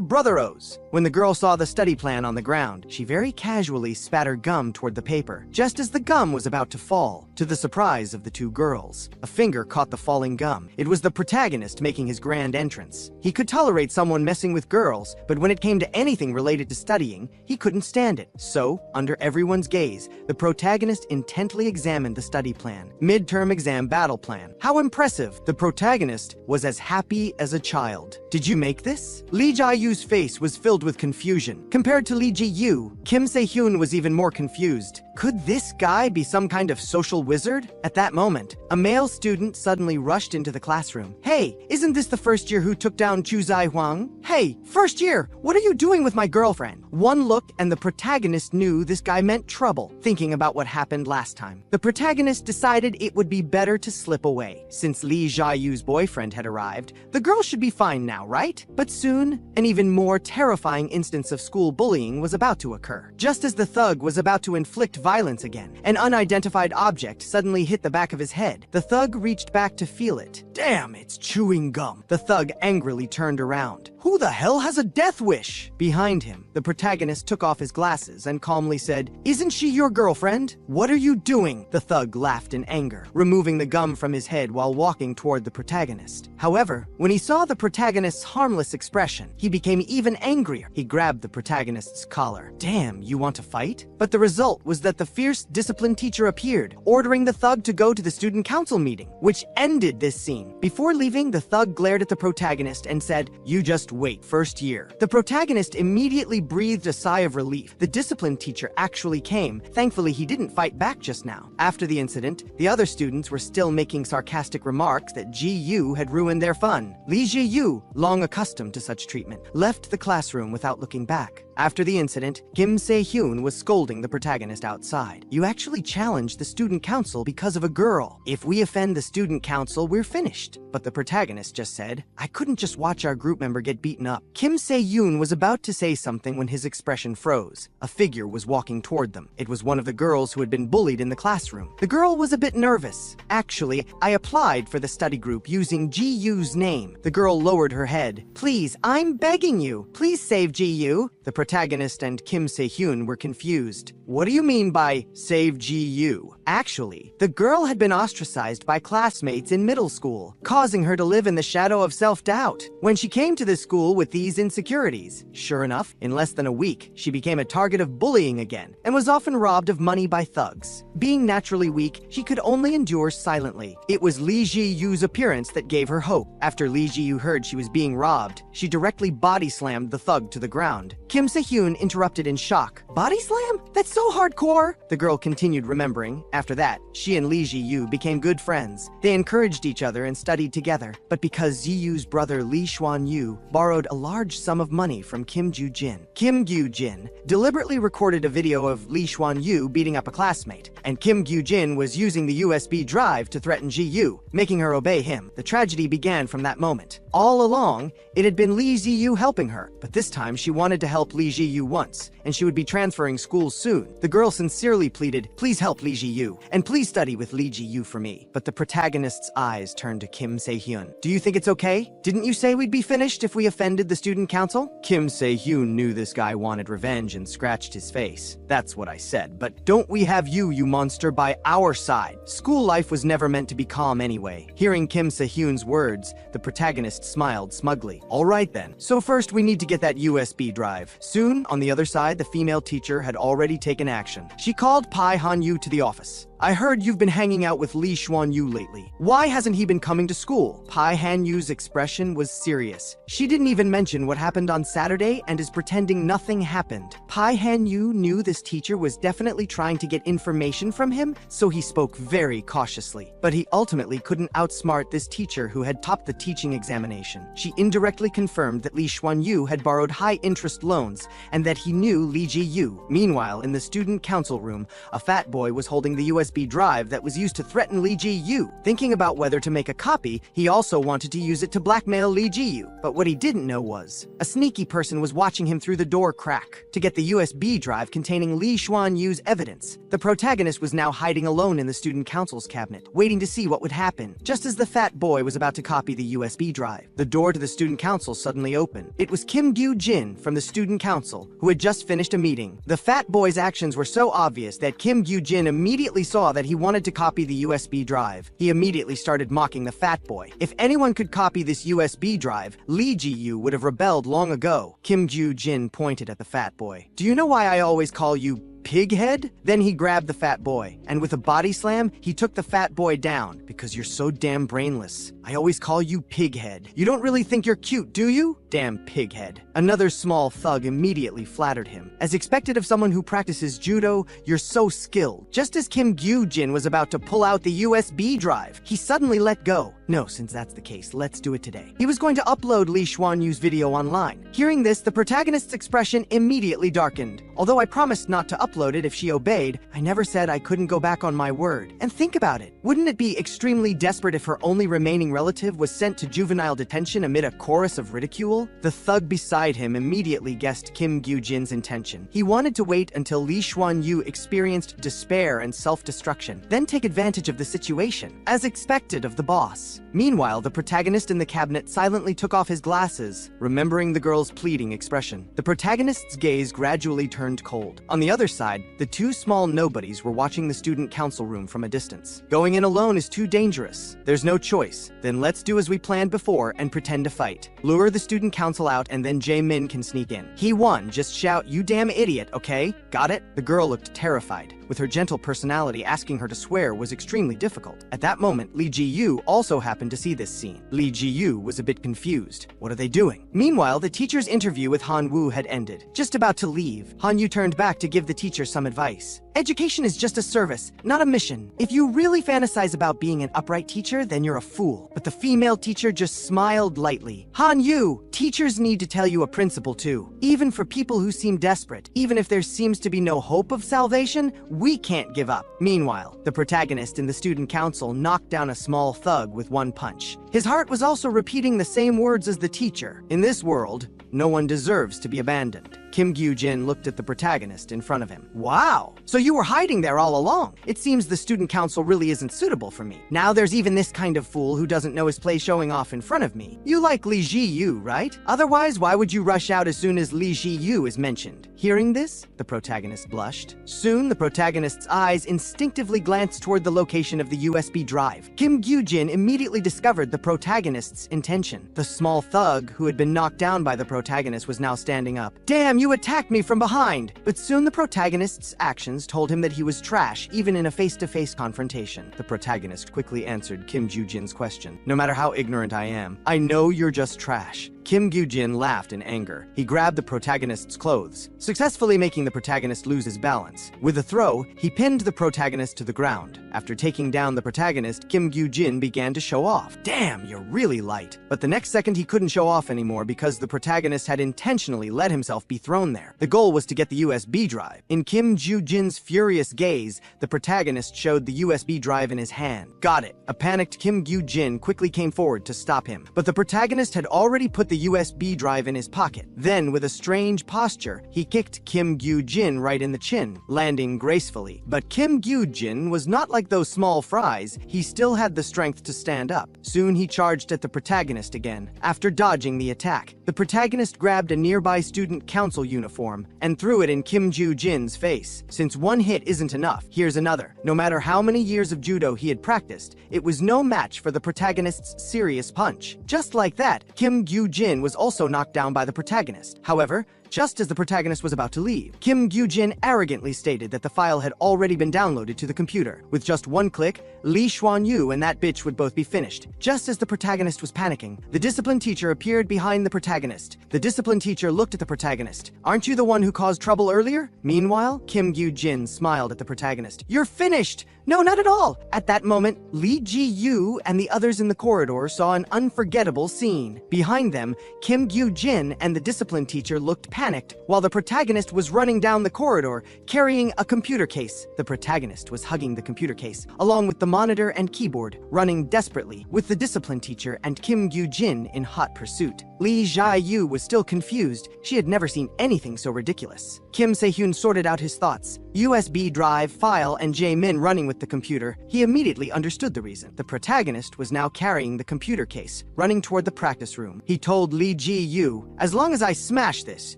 brother owes." When the girl saw the study plan on the ground, she very casually spat her gum toward the paper, just as the gum was about to fall. To the surprise of the two girls, a finger caught the falling gum. It was the protagonist making his grand entrance. He could tolerate someone messing with girls, but when it came to anything related to studying, he couldn't stand it. So, under everyone's gaze, the protagonist intently examined the study plan. Midterm exam battle plan. How impressive! The protagonist was as happy as a child. "Did you make this?" Lee Ji-yu's face was filled with confusion. Compared to Lee Ji-yu, Kim Se-hyun was even more confused. Could this guy be some kind of social wizard? At that moment, a male student suddenly rushed into the classroom. "Hey, isn't this the first year who took down Chu Zai-hwang? Hey, first year, what are you doing with my girlfriend?" One look and the protagonist knew this guy meant trouble, thinking about what happened last time. The protagonist decided it would be better to slip away. Since Lee Ji-yu's boyfriend had arrived, the girl should be fine now, right? But soon, an even more terrifying instance of school bullying was about to occur. Just as the thug was about to inflict violence again, an unidentified object suddenly hit the back of his head. The thug reached back to feel it. "Damn, it's chewing gum." The thug angrily turned around. "Who the hell has a death wish?" Behind him, the protagonist took off his glasses and calmly said, "Isn't she your girlfriend? What are you doing?" The thug laughed in anger, removing the gum from his head while walking toward the protagonist. However, when he saw the protagonist's harmless expression, he became even angrier. He grabbed the protagonist's collar. "Damn, you want to fight?" But the result was that the fierce discipline teacher appeared, ordering the thug to go to the student council meeting, which ended this scene. Before leaving, the thug glared at the protagonist and said, "You just wait, first year." The protagonist immediately breathed a sigh of relief. The discipline teacher actually came. Thankfully, he didn't fight back just now. After the incident, the other students were still making sarcastic remarks that Ji-yu had ruined their fun. Lee Ji-yu, long accustomed to such treatment, left the classroom without looking back. After the incident, Kim Se-hyun was scolding the protagonist outside. "You actually challenged the student council because of a girl. If we offend the student council, we're finished." But the protagonist just said, "I couldn't just watch our group member get beaten up." Kim Se-hyun was about to say something when his expression froze. A figure was walking toward them. It was one of the girls who had been bullied in the classroom. The girl was a bit nervous. "Actually, I applied for the study group using Ji-yu's name." The girl lowered her head. "Please, I'm begging you. Please save Ji-yu." The protagonist and Kim Se-hyun were confused. "What do you mean by save Ji-yu?" Actually, the girl had been ostracized by classmates in middle school, causing her to live in the shadow of self-doubt. When she came to the school with these insecurities, sure enough, in less than a week, she became a target of bullying again and was often robbed of money by thugs. Being naturally weak, she could only endure silently. It was Lee Ji-yu's appearance that gave her hope. After Lee Ji-yu heard she was being robbed, she directly body-slammed the thug to the ground. Kim Se-hyun interrupted in shock. Body slam? That's so hardcore! The girl continued remembering. After that, she and Lee Ji-yu became good friends. They encouraged each other and studied together. But because Ji-yu's brother Lee Xuan-yu borrowed a large sum of money from Kim Ju-jin, Kim Gyu-jin deliberately recorded a video of Lee Xuan-yu beating up a classmate, and Kim Gyu-jin was using the USB drive to threaten Ji-yu, making her obey him. The tragedy began from that moment. All along, it had been Lee Ji-yu helping her, but this time she wanted to help Lee Ji-yu once, and she would be transferring schools soon. The girl sincerely pleaded, "Please help Lee Ji-yu, and please study with Lee Ji-yu for me." But the protagonist's eyes turned to Kim Se-hyun. "Do you think it's okay? Didn't you say we'd be finished if we offended the student council?" Kim Se-hyun knew this guy wanted revenge and scratched his face. "That's what I said, but don't we have you monster, by our side? School life was never meant to be calm anyway." Hearing Kim Se-hyun's words, the protagonist smiled smugly. "All right then. So first we need to get that USB drive." Soon, on the other side, the female teacher had already taken action. She called Pai Han-yu to the office. "I heard you've been hanging out with Lee Xuan-yu lately. Why hasn't he been coming to school?" Pai Han-yu's expression was serious. She didn't even mention what happened on Saturday and is pretending nothing happened. Pai Han-yu knew this teacher was definitely trying to get information from him, so he spoke very cautiously. But he ultimately couldn't outsmart this teacher who had topped the teaching examination. She indirectly confirmed that Lee Xuan-yu had borrowed high-interest loans and that he knew Lee Ji-yu. Meanwhile, in the student council room, a fat boy was holding the USB drive that was used to threaten Lee Ji-yu. Thinking about whether to make a copy, he also wanted to use it to blackmail Lee Ji-yu. But what he didn't know was, a sneaky person was watching him through the door crack to get the USB drive containing Lee Xuan-yu's evidence. The protagonist was now hiding alone in the student council's cabinet, waiting to see what would happen. Just as the fat boy was about to copy the USB drive, the door to the student council suddenly opened. It was Kim Gyu-jin from the student council, who had just finished a meeting. The fat boy's actions were so obvious that Kim Gyu-jin immediately saw that he wanted to copy the USB drive. He immediately started mocking the fat boy. If anyone could copy this USB drive, Lee Ji-yu would have rebelled long ago. Kim Gyu-jin pointed at the fat boy. "Do you know why I always call you pighead?" Then he grabbed the fat boy, and with a body slam, he took the fat boy down. "Because you're so damn brainless. I always call you pighead. You don't really think you're cute, do you? Damn pighead." Another small thug immediately flattered him. As expected of someone who practices judo, "You're so skilled." Just as Kim Gyu-jin was about to pull out the USB drive, he suddenly let go. "No, since that's the case, let's do it today." He was going to upload Lee Xuan-yu's video online. Hearing this, the protagonist's expression immediately darkened. "Although I promised not to upload it if she obeyed, I never said I couldn't go back on my word." And think about it. Wouldn't it be extremely desperate if her only remaining relative was sent to juvenile detention amid a chorus of ridicule? The thug beside him immediately guessed Kim Gyu-jin's intention. He wanted to wait until Lee Xuan-yu experienced despair and self-destruction, then take advantage of the situation, as expected of the boss. Meanwhile, the protagonist in the cabinet silently took off his glasses, remembering the girl's pleading expression. The protagonist's gaze gradually turned cold. On the other side, the two small nobodies were watching the student council room from a distance. "Going in alone is too dangerous. There's no choice. Then let's do as we planned before and pretend to fight. Lure the student council out and then Jae-min can sneak in. He won. Just shout, 'You damn idiot,' okay? Got it?" The girl looked terrified. With her gentle personality, asking her to swear was extremely difficult. At that moment, Lee Ji-yu also happened to see this scene. Lee Ji-yu was a bit confused. What are they doing? Meanwhile, the teacher's interview with Han-woo had ended. Just about to leave, Han-yu turned back to give the teacher some advice. "Education is just a service, not a mission. If you really fantasize about being an upright teacher, then you're a fool." But the female teacher just smiled lightly. "Han-yu, teachers need to tell you a principle too. Even for people who seem desperate, even if there seems to be no hope of salvation, we can't give up." Meanwhile, the protagonist in the student council knocked down a small thug with one punch. His heart was also repeating the same words as the teacher. In this world, no one deserves to be abandoned. Kim Gyu-jin looked at the protagonist in front of him. "Wow, so you were hiding there all along. It seems the student council really isn't suitable for me. Now there's even this kind of fool who doesn't know his place showing off in front of me. You like Lee Ji-yu, right? Otherwise, why would you rush out as soon as Lee Ji-yu is mentioned? Hearing this, the protagonist blushed. Soon, the protagonist's eyes instinctively glanced toward the location of the USB drive. Kim Gyu-jin immediately discovered the protagonist's intention. The small thug who had been knocked down by the protagonist was now standing up. "Damn, you attacked me from behind!" But soon the protagonist's actions told him that he was trash, even in a face-to-face confrontation. The protagonist quickly answered Kim Gyu-jin's question. "No matter how ignorant I am, I know you're just trash." Kim Gyu-jin laughed in anger. He grabbed the protagonist's clothes, successfully making the protagonist lose his balance. With a throw, he pinned the protagonist to the ground. After taking down the protagonist, Kim Gyu-jin began to show off. "Damn, you're really light." But the next second he couldn't show off anymore because the protagonist had intentionally let himself be thrown there. The goal was to get the USB drive. In Kim Gyu-jin's furious gaze, the protagonist showed the USB drive in his hand. "Got it." A panicked Kim Gyu-jin quickly came forward to stop him, but the protagonist had already put the USB drive in his pocket. Then, with a strange posture, he kicked Kim Gyu-jin right in the chin, landing gracefully. But Kim Gyu-jin was not like those small fries. He still had the strength to stand up. Soon he charged at the protagonist again. After dodging the attack, the protagonist grabbed a nearby student council uniform and threw it in Kim Gyu-jin's face. Since one hit isn't enough, here's another. No matter how many years of judo he had practiced, it was no match for the protagonist's serious punch. Just like that, Kim Gyu-jin was also knocked down by the protagonist. However, just as the protagonist was about to leave, Kim Gyu-jin arrogantly stated that the file had already been downloaded to the computer. With just one click, Lee Xuan-yu and that bitch would both be finished. Just as the protagonist was panicking, the discipline teacher appeared behind the protagonist. The discipline teacher looked at the protagonist. "Aren't you the one who caused trouble earlier?" Meanwhile, Kim Gyu-jin smiled at the protagonist. "You're finished!" "No, not at all!" At that moment, Lee Ji-yu and the others in the corridor saw an unforgettable scene. Behind them, Kim Gyu-jin and the discipline teacher looked panicked, while the protagonist was running down the corridor, carrying a computer case. The protagonist was hugging the computer case, along with the monitor and keyboard, running desperately, with the discipline teacher and Kim Gyu-jin in hot pursuit. Lee Ji-yu was still confused. She had never seen anything so ridiculous. Kim Se-hyun sorted out his thoughts. USB drive, file, and Jae-min running with the computer. He immediately understood the reason. The protagonist was now carrying the computer case, running toward the practice room. He told Lee Ji-yu, "As long as I smash this,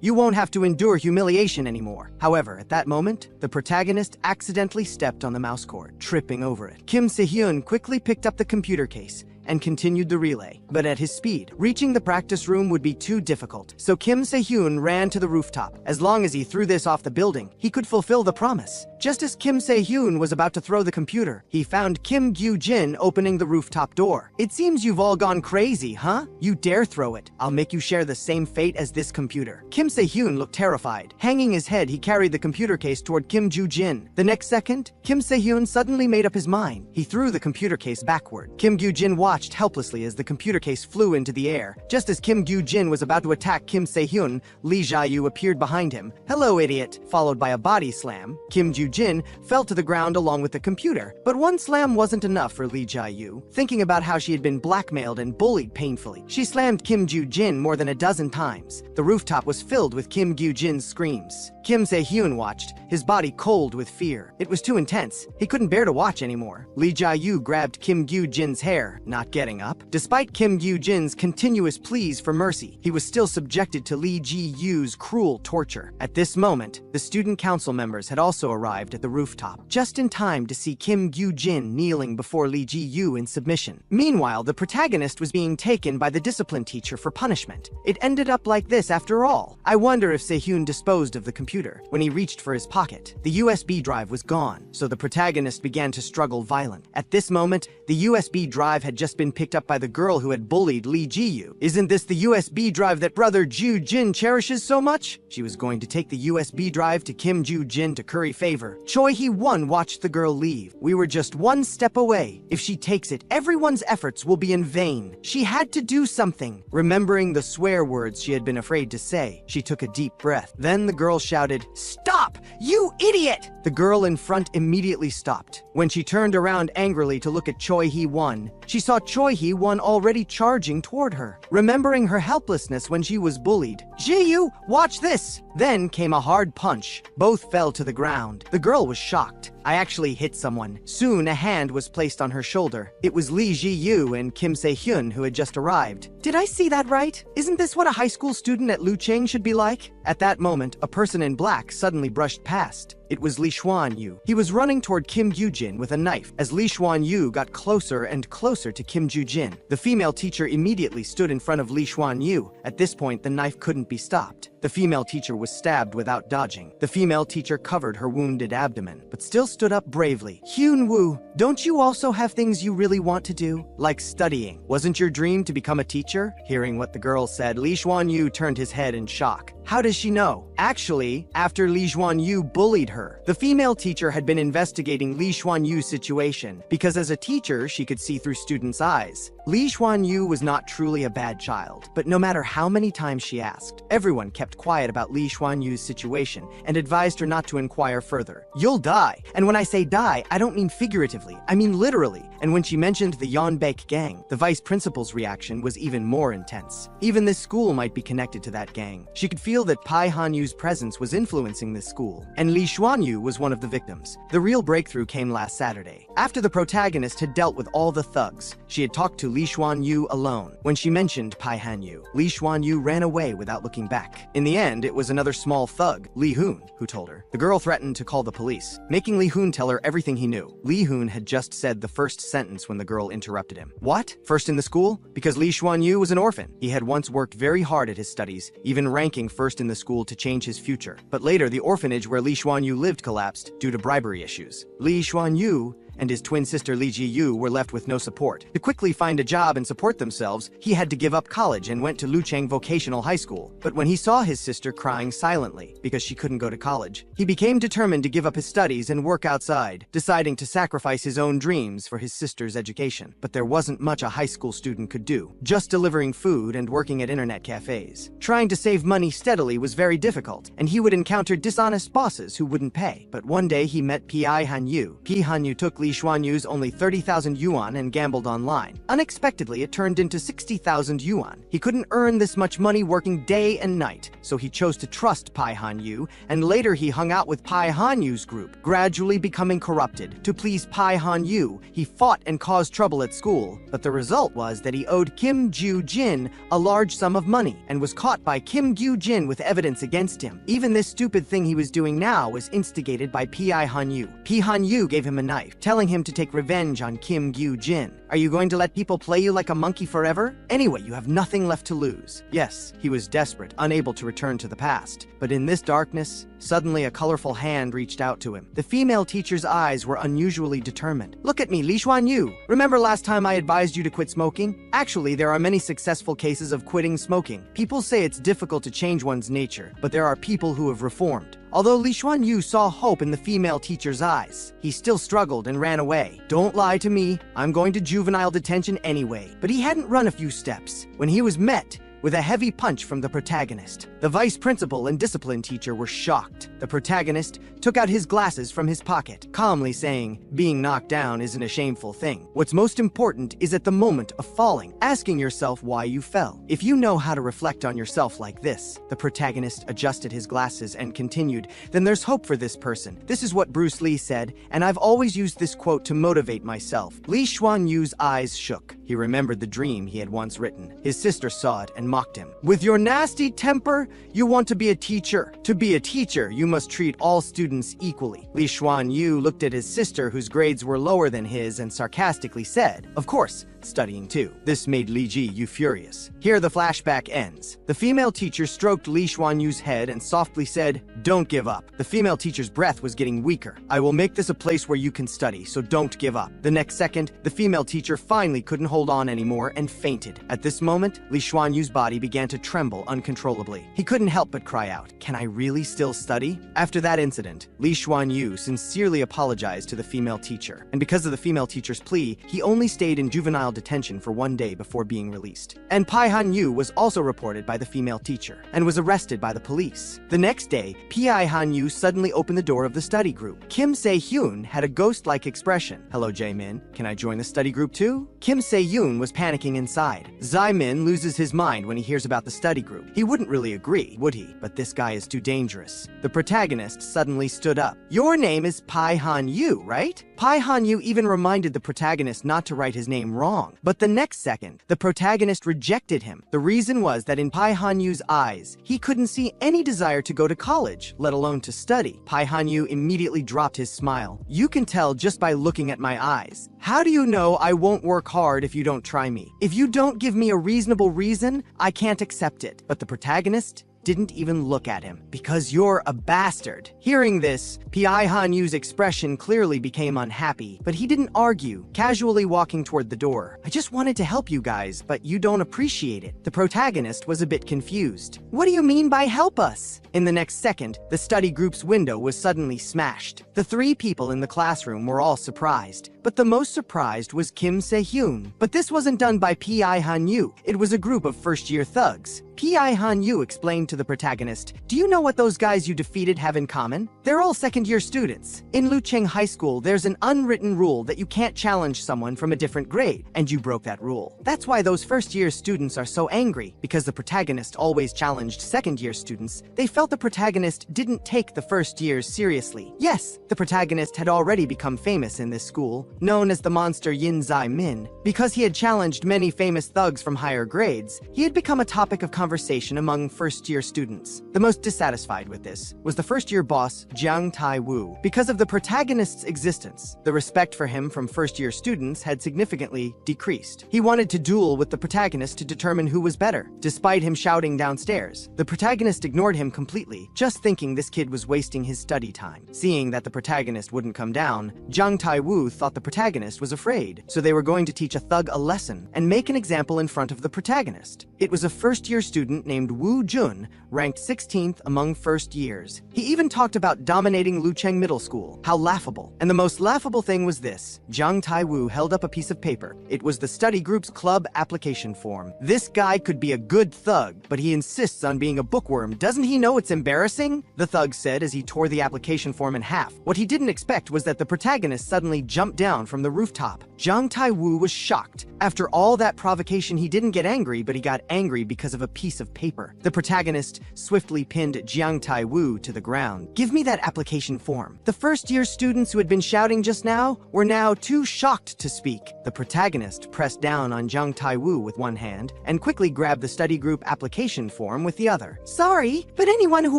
you won't have to endure humiliation anymore." However, at that moment, the protagonist accidentally stepped on the mouse cord, tripping over it. Kim Se-hyun quickly picked up the computer case and continued the relay. But at his speed, reaching the practice room would be too difficult. So Kim Se-hyun ran to the rooftop. As long as he threw this off the building, he could fulfill the promise. Just as Kim Se-hyun was about to throw the computer, he found Kim Gyu-jin opening the rooftop door. "It seems you've all gone crazy, huh? You dare throw it. I'll make you share the same fate as this computer." Kim Se-hyun looked terrified. Hanging his head, he carried the computer case toward Kim Gyu-jin. The next second, Kim Se-hyun suddenly made up his mind. He threw the computer case backward. Kim Gyu-jin watched helplessly as the computer case flew into the air. Just as Kim Gyu-jin was about to attack Kim Se-hyun, Lee Ji-yu appeared behind him. "Hello, idiot," followed by a body slam. Kim Gyu-jin fell to the ground along with the computer. But one slam wasn't enough for Lee Ji-yu. Thinking about how she had been blackmailed and bullied painfully, she slammed Kim Gyu-jin more than a dozen times. The rooftop was filled with Kim Gyu-jin's screams. Kim Se-hyun watched, his body cold with fear. It was too intense. He couldn't bear to watch anymore. Lee Ji-yu grabbed Kim Gyu-jin's hair, not getting up. Despite Kim Gyu-jin's continuous pleas for mercy, he was still subjected to Lee Ji-yu's cruel torture. At this moment, the student council members had also arrived at the rooftop, just in time to see Kim Gyu-jin kneeling before Lee Ji-yu in submission. Meanwhile, the protagonist was being taken by the discipline teacher for punishment. It ended up like this after all. I wonder if Se-hyun disposed of the computer. When he reached for his pocket, the USB drive was gone, so the protagonist began to struggle violently. At this moment, the USB drive had just been picked up by the girl who had bullied Lee Ji-yu. "Isn't this the USB drive that brother Ju-jin cherishes so much?" She was going to take the USB drive to Kim Ju-jin to curry favor. Choi Hee-won watched the girl leave. "We were just one step away. If she takes it, everyone's efforts will be in vain. She had to do something." Remembering the swear words she had been afraid to say, she took a deep breath. Then the girl shouted, "Stop! You idiot!" The girl in front immediately stopped. When she turned around angrily to look at Choi Hee-won, she saw Choi Hee-won already charging toward her. Remembering her helplessness when she was bullied, "Ji-yu, watch this!" Then came a hard punch. Both fell to the ground. The girl was shocked. I actually hit someone. Soon, a hand was placed on her shoulder. It was Lee Ji-yu and Kim Se-hyun who had just arrived. Did I see that right? Isn't this what a high school student at Lucheng should be like? At that moment, a person in black suddenly brushed past. It was Lee Xuan-yu. He was running toward Kim Gyu-jin with a knife. As Lee Xuan-yu got closer and closer to Kim Gyu-jin, the female teacher immediately stood in front of Lee Xuan-yu. At this point, the knife couldn't be stopped. The female teacher was stabbed without dodging. The female teacher covered her wounded abdomen, but still stood up bravely. Hyun-woo, don't you also have things you really want to do? Like studying. Wasn't your dream to become a teacher? Hearing what the girl said, Lee Xuan-yu turned his head in shock. How does she know? Actually, after Lee Xuan-yu bullied her, the female teacher had been investigating Lee Xuan-yu's situation because as a teacher, she could see through students' eyes. Lee Xuan-yu was not truly a bad child, but no matter how many times she asked, everyone kept quiet about Lee Xuan-yu's situation and advised her not to inquire further. You'll die. And when I say die, I don't mean figuratively, I mean literally. And when she mentioned the Yeonbaek gang, the vice principal's reaction was even more intense. Even this school might be connected to that gang. She could feel that Pai Han-yu's presence was influencing this school, and Lee Xuan-yu was one of the victims. The real breakthrough came last Saturday. After the protagonist had dealt with all the thugs, she had talked to Lee Xuan-yu alone. When she mentioned Pai Han-yu, Lee Xuan-yu ran away without looking back. In the end, it was another small thug, Lee Hoon, who told her. The girl threatened to call the police, making Lee Hoon tell her everything he knew. Lee Hoon had just said the first sentence when the girl interrupted him. What? First in the school? Because Lee Xuan-yu was an orphan. He had once worked very hard at his studies, even ranking first in the school to change his future. But later, the orphanage where Lee Xuan-yu lived collapsed due to bribery issues. Lee Xuan-yu and his twin sister Lee Ji-yu were left with no support. To quickly find a job and support themselves, he had to give up college and went to Lucheng Vocational High School. But when he saw his sister crying silently because she couldn't go to college, he became determined to give up his studies and work outside, deciding to sacrifice his own dreams for his sister's education. But there wasn't much a high school student could do, just delivering food and working at internet cafes. Trying to save money steadily was very difficult, and he would encounter dishonest bosses who wouldn't pay. But one day he met Pai Han-yu. Pai Han-yu took Lee Xuan-yu's only 30,000 yuan and gambled online. Unexpectedly, it turned into 60,000 yuan. He couldn't earn this much money working day and night, so he chose to trust Pai Han-yu, and later he hung out with Pai Han-yu's group, gradually becoming corrupted. To please Pai Han-yu, he fought and caused trouble at school, but the result was that he owed Kim Gyu-jin a large sum of money and was caught by Kim Gyu-jin with evidence against him. Even this stupid thing he was doing now was instigated by Pai Han-yu. Pai Han-yu gave him a knife, telling him to take revenge on Kim Gyu-jin. Are you going to let people play you like a monkey forever? Anyway, you have nothing left to lose. Yes, he was desperate, unable to return to the past. But in this darkness, suddenly a colorful hand reached out to him. The female teacher's eyes were unusually determined. Look at me, Lee Xuan-yu. Remember last time I advised you to quit smoking? Actually, there are many successful cases of quitting smoking. People say it's difficult to change one's nature, but there are people who have reformed. Although Lee Xuan-yu saw hope in the female teacher's eyes, he still struggled and ran away. Don't lie to me, I'm going to juvenile detention anyway. But he hadn't run a few steps when he was met with a heavy punch from the protagonist. The vice principal and discipline teacher were shocked. The protagonist took out his glasses from his pocket, calmly saying, being knocked down isn't a shameful thing. What's most important is at the moment of falling, asking yourself why you fell. If you know how to reflect on yourself like this, the protagonist adjusted his glasses and continued, then there's hope for this person. This is what Bruce Lee said, and I've always used this quote to motivate myself. Lee Xuan-yu's eyes shook. He remembered the dream he had once written. His sister saw it and mocked him. With your nasty temper, you want to be a teacher. To be a teacher, you must treat all students equally. Lee Xuan-yu looked at his sister, whose grades were lower than his, and sarcastically said, of course, studying too. This made Lee Ji-yu furious. Here the flashback ends. The female teacher stroked Lee Xuan-yu's head and softly said, don't give up. The female teacher's breath was getting weaker. I will make this a place where you can study, so don't give up. The next second, the female teacher finally couldn't hold on anymore and fainted. At this moment, Lee Xuan-yu's body began to tremble uncontrollably. He couldn't help but cry out, can I really still study? After that incident, Lee Xuan-yu sincerely apologized to the female teacher, and because of the female teacher's plea, he only stayed in juvenile detention for one day before being released. And Pai Han-yu was also reported by the female teacher and was arrested by the police. The next day, Pai Han-yu suddenly opened the door of the study group. Kim Se-hyun had a ghost-like expression. Hello, Jae-min. Can I join the study group too? Kim Se Se-yoon was panicking inside. Zai-min loses his mind when he hears about the study group. He wouldn't really agree, would he? But this guy is too dangerous. The protagonist suddenly stood up. Your name is Pai Han-yu, right? Pai Han-yu even reminded the protagonist not to write his name wrong. But the next second, the protagonist rejected him. The reason was that in Pai Han-yu's eyes, he couldn't see any desire to go to college, let alone to study. Pai Han-yu immediately dropped his smile. You can tell just by looking at my eyes. How do you know I won't work hard if you don't try me? If you don't give me a reasonable reason, I can't accept it. But the protagonist didn't even look at him. Because you're a bastard. Hearing this, Pai Han-yu's expression clearly became unhappy, but he didn't argue, casually walking toward the door. I just wanted to help you guys, but you don't appreciate it. The protagonist was a bit confused. What do you mean by help us? In the next second, the study group's window was suddenly smashed. The three people in the classroom were all surprised, but the most surprised was Kim Se-hyun. But this wasn't done by Pai Han-yu. It was a group of first-year thugs. Pai Han-yu explained to the protagonist, do you know what those guys you defeated have in common? They're all second-year students. In Lucheng High School, there's an unwritten rule that you can't challenge someone from a different grade, and you broke that rule. That's why those first-year students are so angry, because the protagonist always challenged second-year students. They felt the protagonist didn't take the first years seriously. Yes, the protagonist had already become famous in this school, known as the monster Yin Zai-min. Because he had challenged many famous thugs from higher grades, he had become a topic of conversation among first-year students. The most dissatisfied with this was the first-year boss, Jiang Tai-woo. Because of the protagonist's existence, the respect for him from first-year students had significantly decreased. He wanted to duel with the protagonist to determine who was better. Despite him shouting downstairs, the protagonist ignored him completely, just thinking this kid was wasting his study time. Seeing that the protagonist wouldn't come down, Jiang Tai-woo thought the protagonist was afraid, so they were going to teach a thug a lesson and make an example in front of the protagonist. It was a first-year student named Woo Jun, ranked 16th among first years. He even talked about dominating Lucheng Middle School. How laughable. And the most laughable thing was this. Jiang Tai-woo held up a piece of paper. It was the study group's club application form. This guy could be a good thug, but he insists on being a bookworm. Doesn't he know it's embarrassing? The thug said as he tore the application form in half. What he didn't expect was that the protagonist suddenly jumped down from the rooftop. Jiang Tai-woo was shocked. After all that provocation, he didn't get angry, but he got angry because of a piece of paper. The protagonist swiftly pinned Jiang Tai-woo to the ground. Give me that application form. The first-year students who had been shouting just now were now too shocked to speak. The protagonist pressed down on Jiang Tai-woo with one hand and quickly grabbed the study group application form with the other. Sorry, but anyone who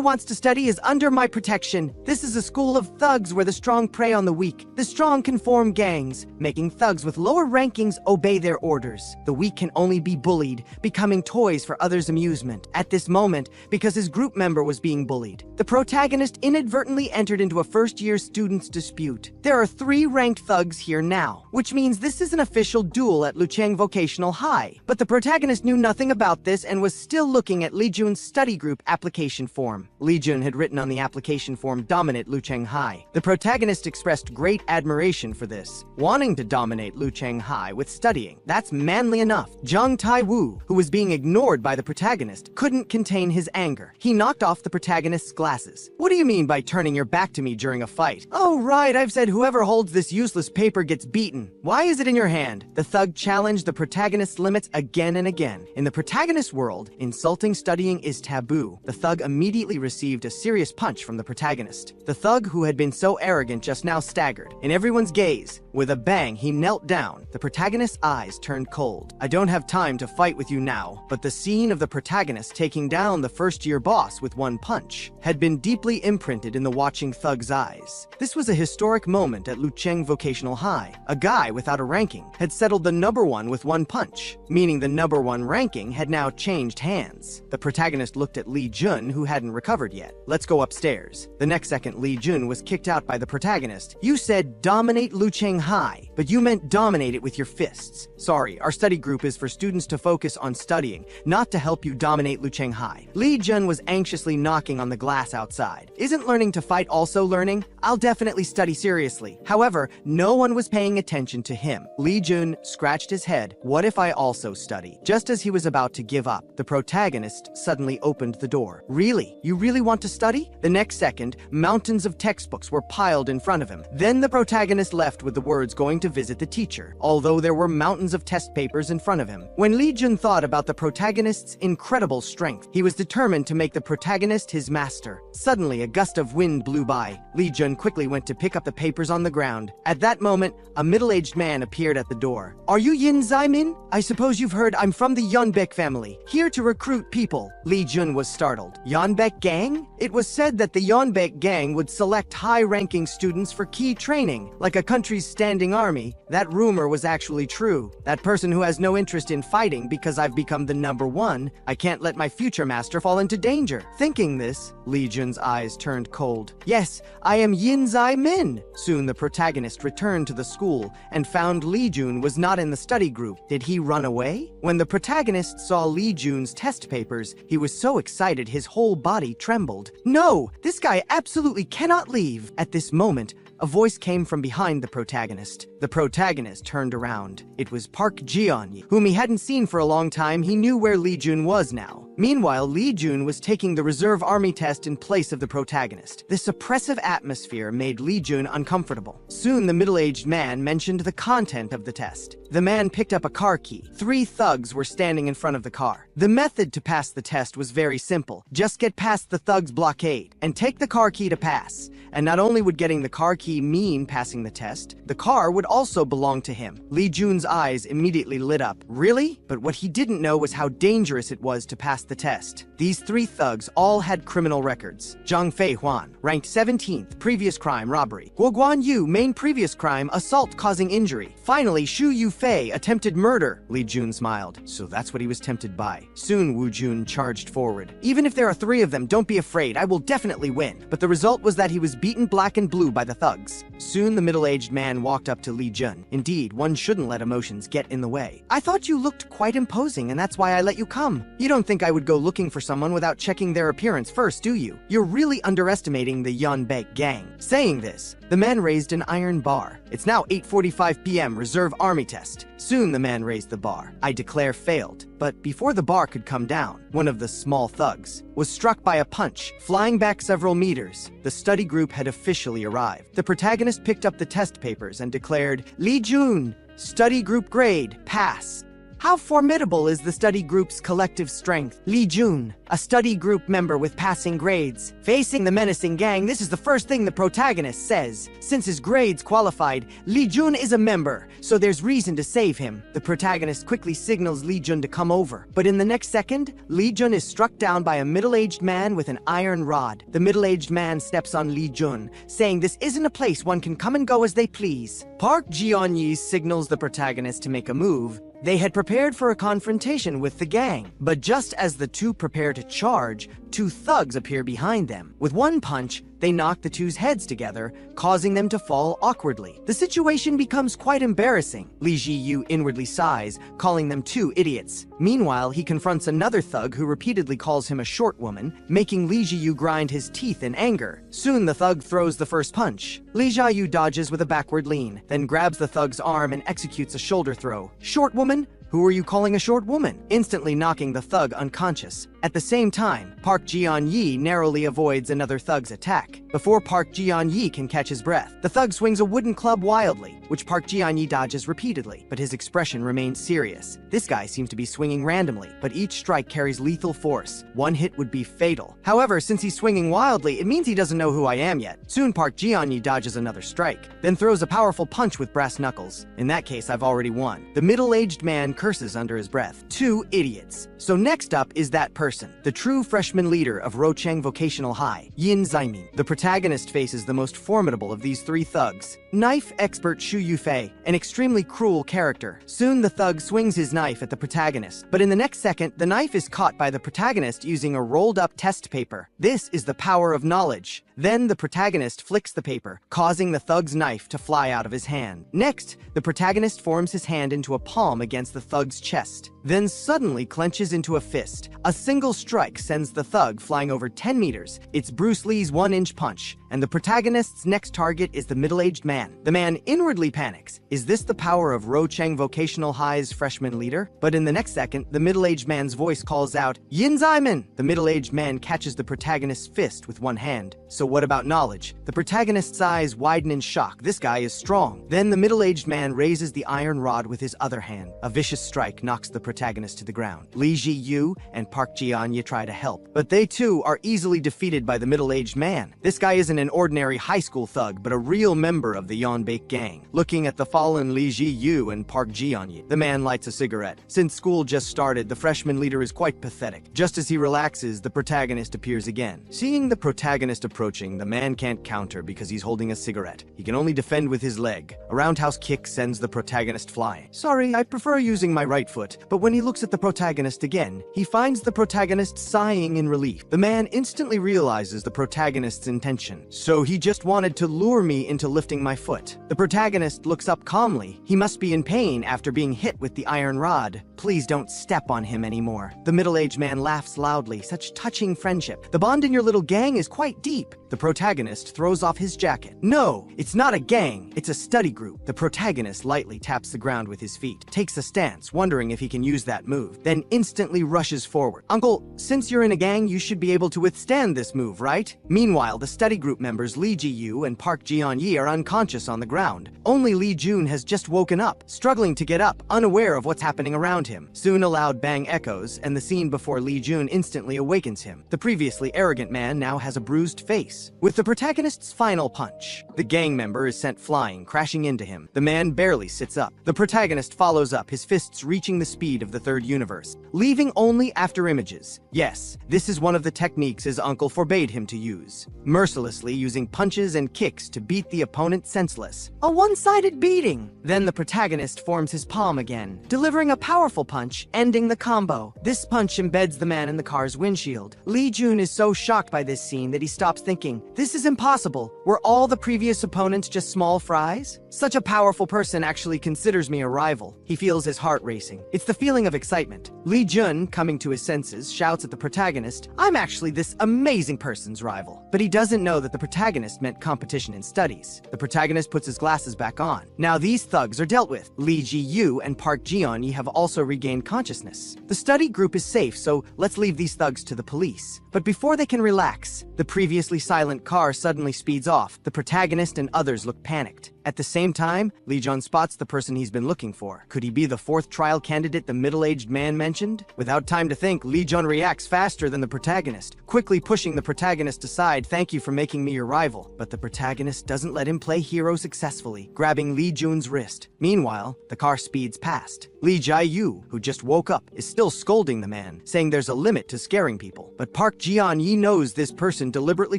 wants to study is under my protection. This is a school of thugs where the strong prey on the weak. The strong can form gangs, making thugs with lower rankings obey their orders. The weak can only be bullied, becoming toys for others' amusement. At this moment, because his group member was being bullied, the protagonist inadvertently entered into a first-year student's dispute. There are 3 ranked thugs here now, which means this is an official duel at Lucheng Vocational High. But the protagonist knew nothing about this and was still looking at Lee Jun's study group application form. Lee Jun had written on the application form, "Dominate Lucheng High." The protagonist expressed great admiration for this, wanting to dominate Lucheng High with studying. That's manly enough. Jiang Tai-woo, who was being ignored by the protagonist, couldn't contain his anger. He knocked off the protagonist's glasses. What do you mean by turning your back to me during a fight? Oh right, I've said whoever holds this useless paper gets beaten. Why is it in your hand? The thug challenged the protagonist's limits again and again. In the protagonist's world, insulting studying is taboo. The thug immediately received a serious punch from the protagonist. The thug who had been so arrogant just now staggered. In everyone's gaze, with a bang, he knelt down. The protagonist's eyes turned cold. I don't have time to fight with you now, but the scene of the protagonist taking down the first-year boss with one punch had been deeply imprinted in the watching thug's eyes. This was a historic moment at Lucheng Vocational High. A guy without a ranking had settled the number 1 with one punch, meaning the number 1 ranking had now changed hands. The protagonist looked at Lee Jun, who hadn't recovered yet. Let's go upstairs. The next second, Lee Jun was kicked out by the protagonist. You said dominate Lucheng High, but you meant dominate it with your fists. Sorry, our study group is for students to focus on studying, not to help you dominate Lucheng High. Lee Jun was anxiously knocking on the glass outside. Isn't learning to fight also learning? I'll definitely study seriously. However, no one was paying attention to him. Lee Jun scratched his head. What if I also study? Just as he was about to give up, the protagonist suddenly opened the door. Really? You really want to study? The next second, mountains of textbooks were piled in front of him. Then the protagonist left with the words, going to to visit the teacher, although there were mountains of test papers in front of him. When Lee Jun thought about the protagonist's incredible strength, he was determined to make the protagonist his master. Suddenly, a gust of wind blew by. Lee Jun quickly went to pick up the papers on the ground. At that moment, a middle-aged man appeared at the door. "Are you Yin Zai-min? I suppose you've heard I'm from the Yeonbaek family, here to recruit people." Lee Jun was startled. Yeonbaek gang? It was said that the Yeonbaek gang would select high-ranking students for key training, like a country's standing army. That rumor was actually true. That person who has no interest in fighting because I've become the #1, I can't let my future master fall into danger. Thinking this, Lee Jun's eyes turned cold. "Yes, I am Yin Zai-min." Soon the protagonist returned to the school and found Lee Jun was not in the study group. Did he run away? When the protagonist saw Lee Jun's test papers, he was so excited his whole body trembled. "No, this guy absolutely cannot leave." At this moment, a voice came from behind the protagonist. The protagonist turned around. It was Park Ji-yeon, whom he hadn't seen for a long time. He knew where Lee Jun was now. Meanwhile, Lee Jun was taking the reserve army test in place of the protagonist. This oppressive atmosphere made Lee Jun uncomfortable. Soon, the middle-aged man mentioned the content of the test. The man picked up a car key. 3 thugs were standing in front of the car. The method to pass the test was very simple. Just get past the thugs' blockade and take the car key to pass. And not only would getting the car key mean passing the test, the car would also belong to him. Lee Jun's eyes immediately lit up. Really? But what he didn't know was how dangerous it was to pass the test. These 3 thugs all had criminal records. Zhang Fei Huan, ranked 17th, previous crime robbery. Guo Guan Yu, main previous crime assault causing injury. Finally, Xu Yufei, attempted murder. Lee Jun smiled. So that's what he was tempted by. Soon Wu Jun charged forward. "Even if there are 3 of them, don't be afraid. I will definitely win." But the result was that he was beaten black and blue by the thugs. Soon the middle-aged man walked up to Lee Jun. Indeed, one shouldn't let emotions get in the way. "I thought you looked quite imposing, and that's why I let you come. You don't think I would go looking for someone without checking their appearance first, do you? You're really underestimating the Yeonbaek gang." Saying this, the man raised an iron bar. "It's now 8:45 p.m. reserve army test." Soon the man raised the bar. "I declare failed." But before the bar could come down, one of the small thugs was struck by a punch, flying back several meters. The study group had officially arrived. The protagonist picked up the test papers and declared, "Lee Jun, study group grade, pass." How formidable is the study group's collective strength? Lee Jun, a study group member with passing grades. Facing the menacing gang, this is the first thing the protagonist says. Since his grades qualified, Lee Jun is a member, so there's reason to save him. The protagonist quickly signals Lee Jun to come over. But in the next second, Lee Jun is struck down by a middle-aged man with an iron rod. The middle-aged man steps on Lee Jun, saying this isn't a place one can come and go as they please. Park Ji-yeon signals the protagonist to make a move. They had prepared for a confrontation with the gang, but just as the two prepare to charge, 2 thugs appear behind them. With one punch, they knock the 2's heads together, causing them to fall awkwardly. The situation becomes quite embarrassing. Lee Ji-yu inwardly sighs, calling them 2 idiots. Meanwhile, he confronts another thug who repeatedly calls him a short woman, making Lee Ji-yu grind his teeth in anger. Soon the thug throws the first punch. Lee Ji-yu dodges with a backward lean, then grabs the thug's arm and executes a shoulder throw. "Short woman? Who are you calling a short woman?" Instantly knocking the thug unconscious. At the same time, Park Ji-yeon narrowly avoids another thug's attack. Before Park Ji-yeon can catch his breath, the thug swings a wooden club wildly, which Park Ji-yeon dodges repeatedly, but his expression remains serious. This guy seems to be swinging randomly, but each strike carries lethal force. One hit would be fatal. However, since he's swinging wildly, it means he doesn't know who I am yet. Soon Park Ji-yeon dodges another strike, then throws a powerful punch with brass knuckles. In that case, I've already won. The middle-aged man curses under his breath. 2 idiots. So next up is that person, the true freshman leader of Rocheng Vocational High, Yin Zai-min. The protagonist faces the most formidable of these 3 thugs. Knife expert Xu Yufei, an extremely cruel character. Soon the thug swings his knife at the protagonist, but in the next second, the knife is caught by the protagonist using a rolled-up test paper. This is the power of knowledge. Then the protagonist flicks the paper, causing the thug's knife to fly out of his hand. Next, the protagonist forms his hand into a palm against the thug's chest, then suddenly clenches into a fist. A single strike sends the thug flying over 10 meters. It's Bruce Lee's 1-inch punch, and the protagonist's next target is the middle-aged man. The man inwardly panics. Is this the power of Rocheng Vocational High's freshman leader? But in the next second, the middle-aged man's voice calls out, Yin Zaiman! The middle-aged man catches the protagonist's fist with one hand. So what about knowledge? The protagonist's eyes widen in shock. This guy is strong. Then the middle-aged man raises the iron rod with his other hand. A vicious strike knocks the protagonist to the ground. Li Ji-yu and Park Ji-anya try to help, but they too are easily defeated by the middle-aged man. This guy isn't an ordinary high school thug, but a real member of the Yeonbaek gang. Looking at the fallen Li Ji-yu and Park Ji-anya, the man lights a cigarette. Since school just started, the freshman leader is quite pathetic. Just as he relaxes, the protagonist appears again. Seeing the protagonist approaching, the man can't counter because he's holding a cigarette. He can only defend with his leg. A roundhouse kick sends the protagonist flying. Sorry, I prefer using my right foot. But when he looks at the protagonist again, he finds the protagonist sighing in relief. The man instantly realizes the protagonist's intention. So he just wanted to lure me into lifting my foot. The protagonist looks up calmly. He must be in pain after being hit with the iron rod. Please don't step on him anymore. The middle-aged man laughs loudly. Such touching friendship. The bond in your little gang is quite deep. The protagonist throws off his jacket. No, it's not a gang. It's a study group. The protagonist lightly taps the ground with his feet, takes a stance, wondering if he can use that move, then instantly rushes forward. Uncle, since you're in a gang, you should be able to withstand this move, right? Meanwhile, the study group members Li Ji-yu and Park Ji-on-yi are unconscious on the ground. Only Lee Jun has just woken up, struggling to get up, unaware of what's happening around him. Soon a loud bang echoes, and the scene before Lee Jun instantly awakens him. The previously arrogant man now has a bruised face. With the protagonist's final punch, the gang member is sent flying, crashing into him. The man barely sits up. The protagonist follows up, his fists reaching the speed of the third universe, leaving only after images. Yes, this is one of the techniques his uncle forbade him to use, mercilessly using punches and kicks to beat the opponent senseless. A one-sided beating. Then the protagonist forms his palm again, delivering a powerful punch, ending the combo. This punch embeds the man in the car's windshield. Lee Jun is so shocked by this scene that he stops thinking, this is impossible. Were all the previous opponents just small fries? Such a powerful person actually considers me a rival. He feels his heart racing. It's the feeling of excitement. Lee Jun, coming to his senses, shouts at the protagonist, I'm actually this amazing person's rival. But he doesn't know that the protagonist meant competition in studies. The protagonist puts his glasses back on. Now these thugs are dealt with. Lee Ji-yu and Park Ji-on-yi have also regained consciousness. The study group is safe, so let's leave these thugs to the police. But before they can relax, the previously silent car suddenly speeds off. The protagonist and others look panicked. At the same time, Lee Jun spots the person he's been looking for. Could he be the fourth trial candidate the middle-aged man mentioned? Without time to think, Lee Jun reacts faster than the protagonist, quickly pushing the protagonist aside. Thank you for making me your rival. But the protagonist doesn't let him play hero successfully, grabbing Lee Jun's wrist. Meanwhile, the car speeds past. Lee Jae-yu, who just woke up, is still scolding the man, saying there's a limit to scaring people. But Park Ji-on-yi knows this person deliberately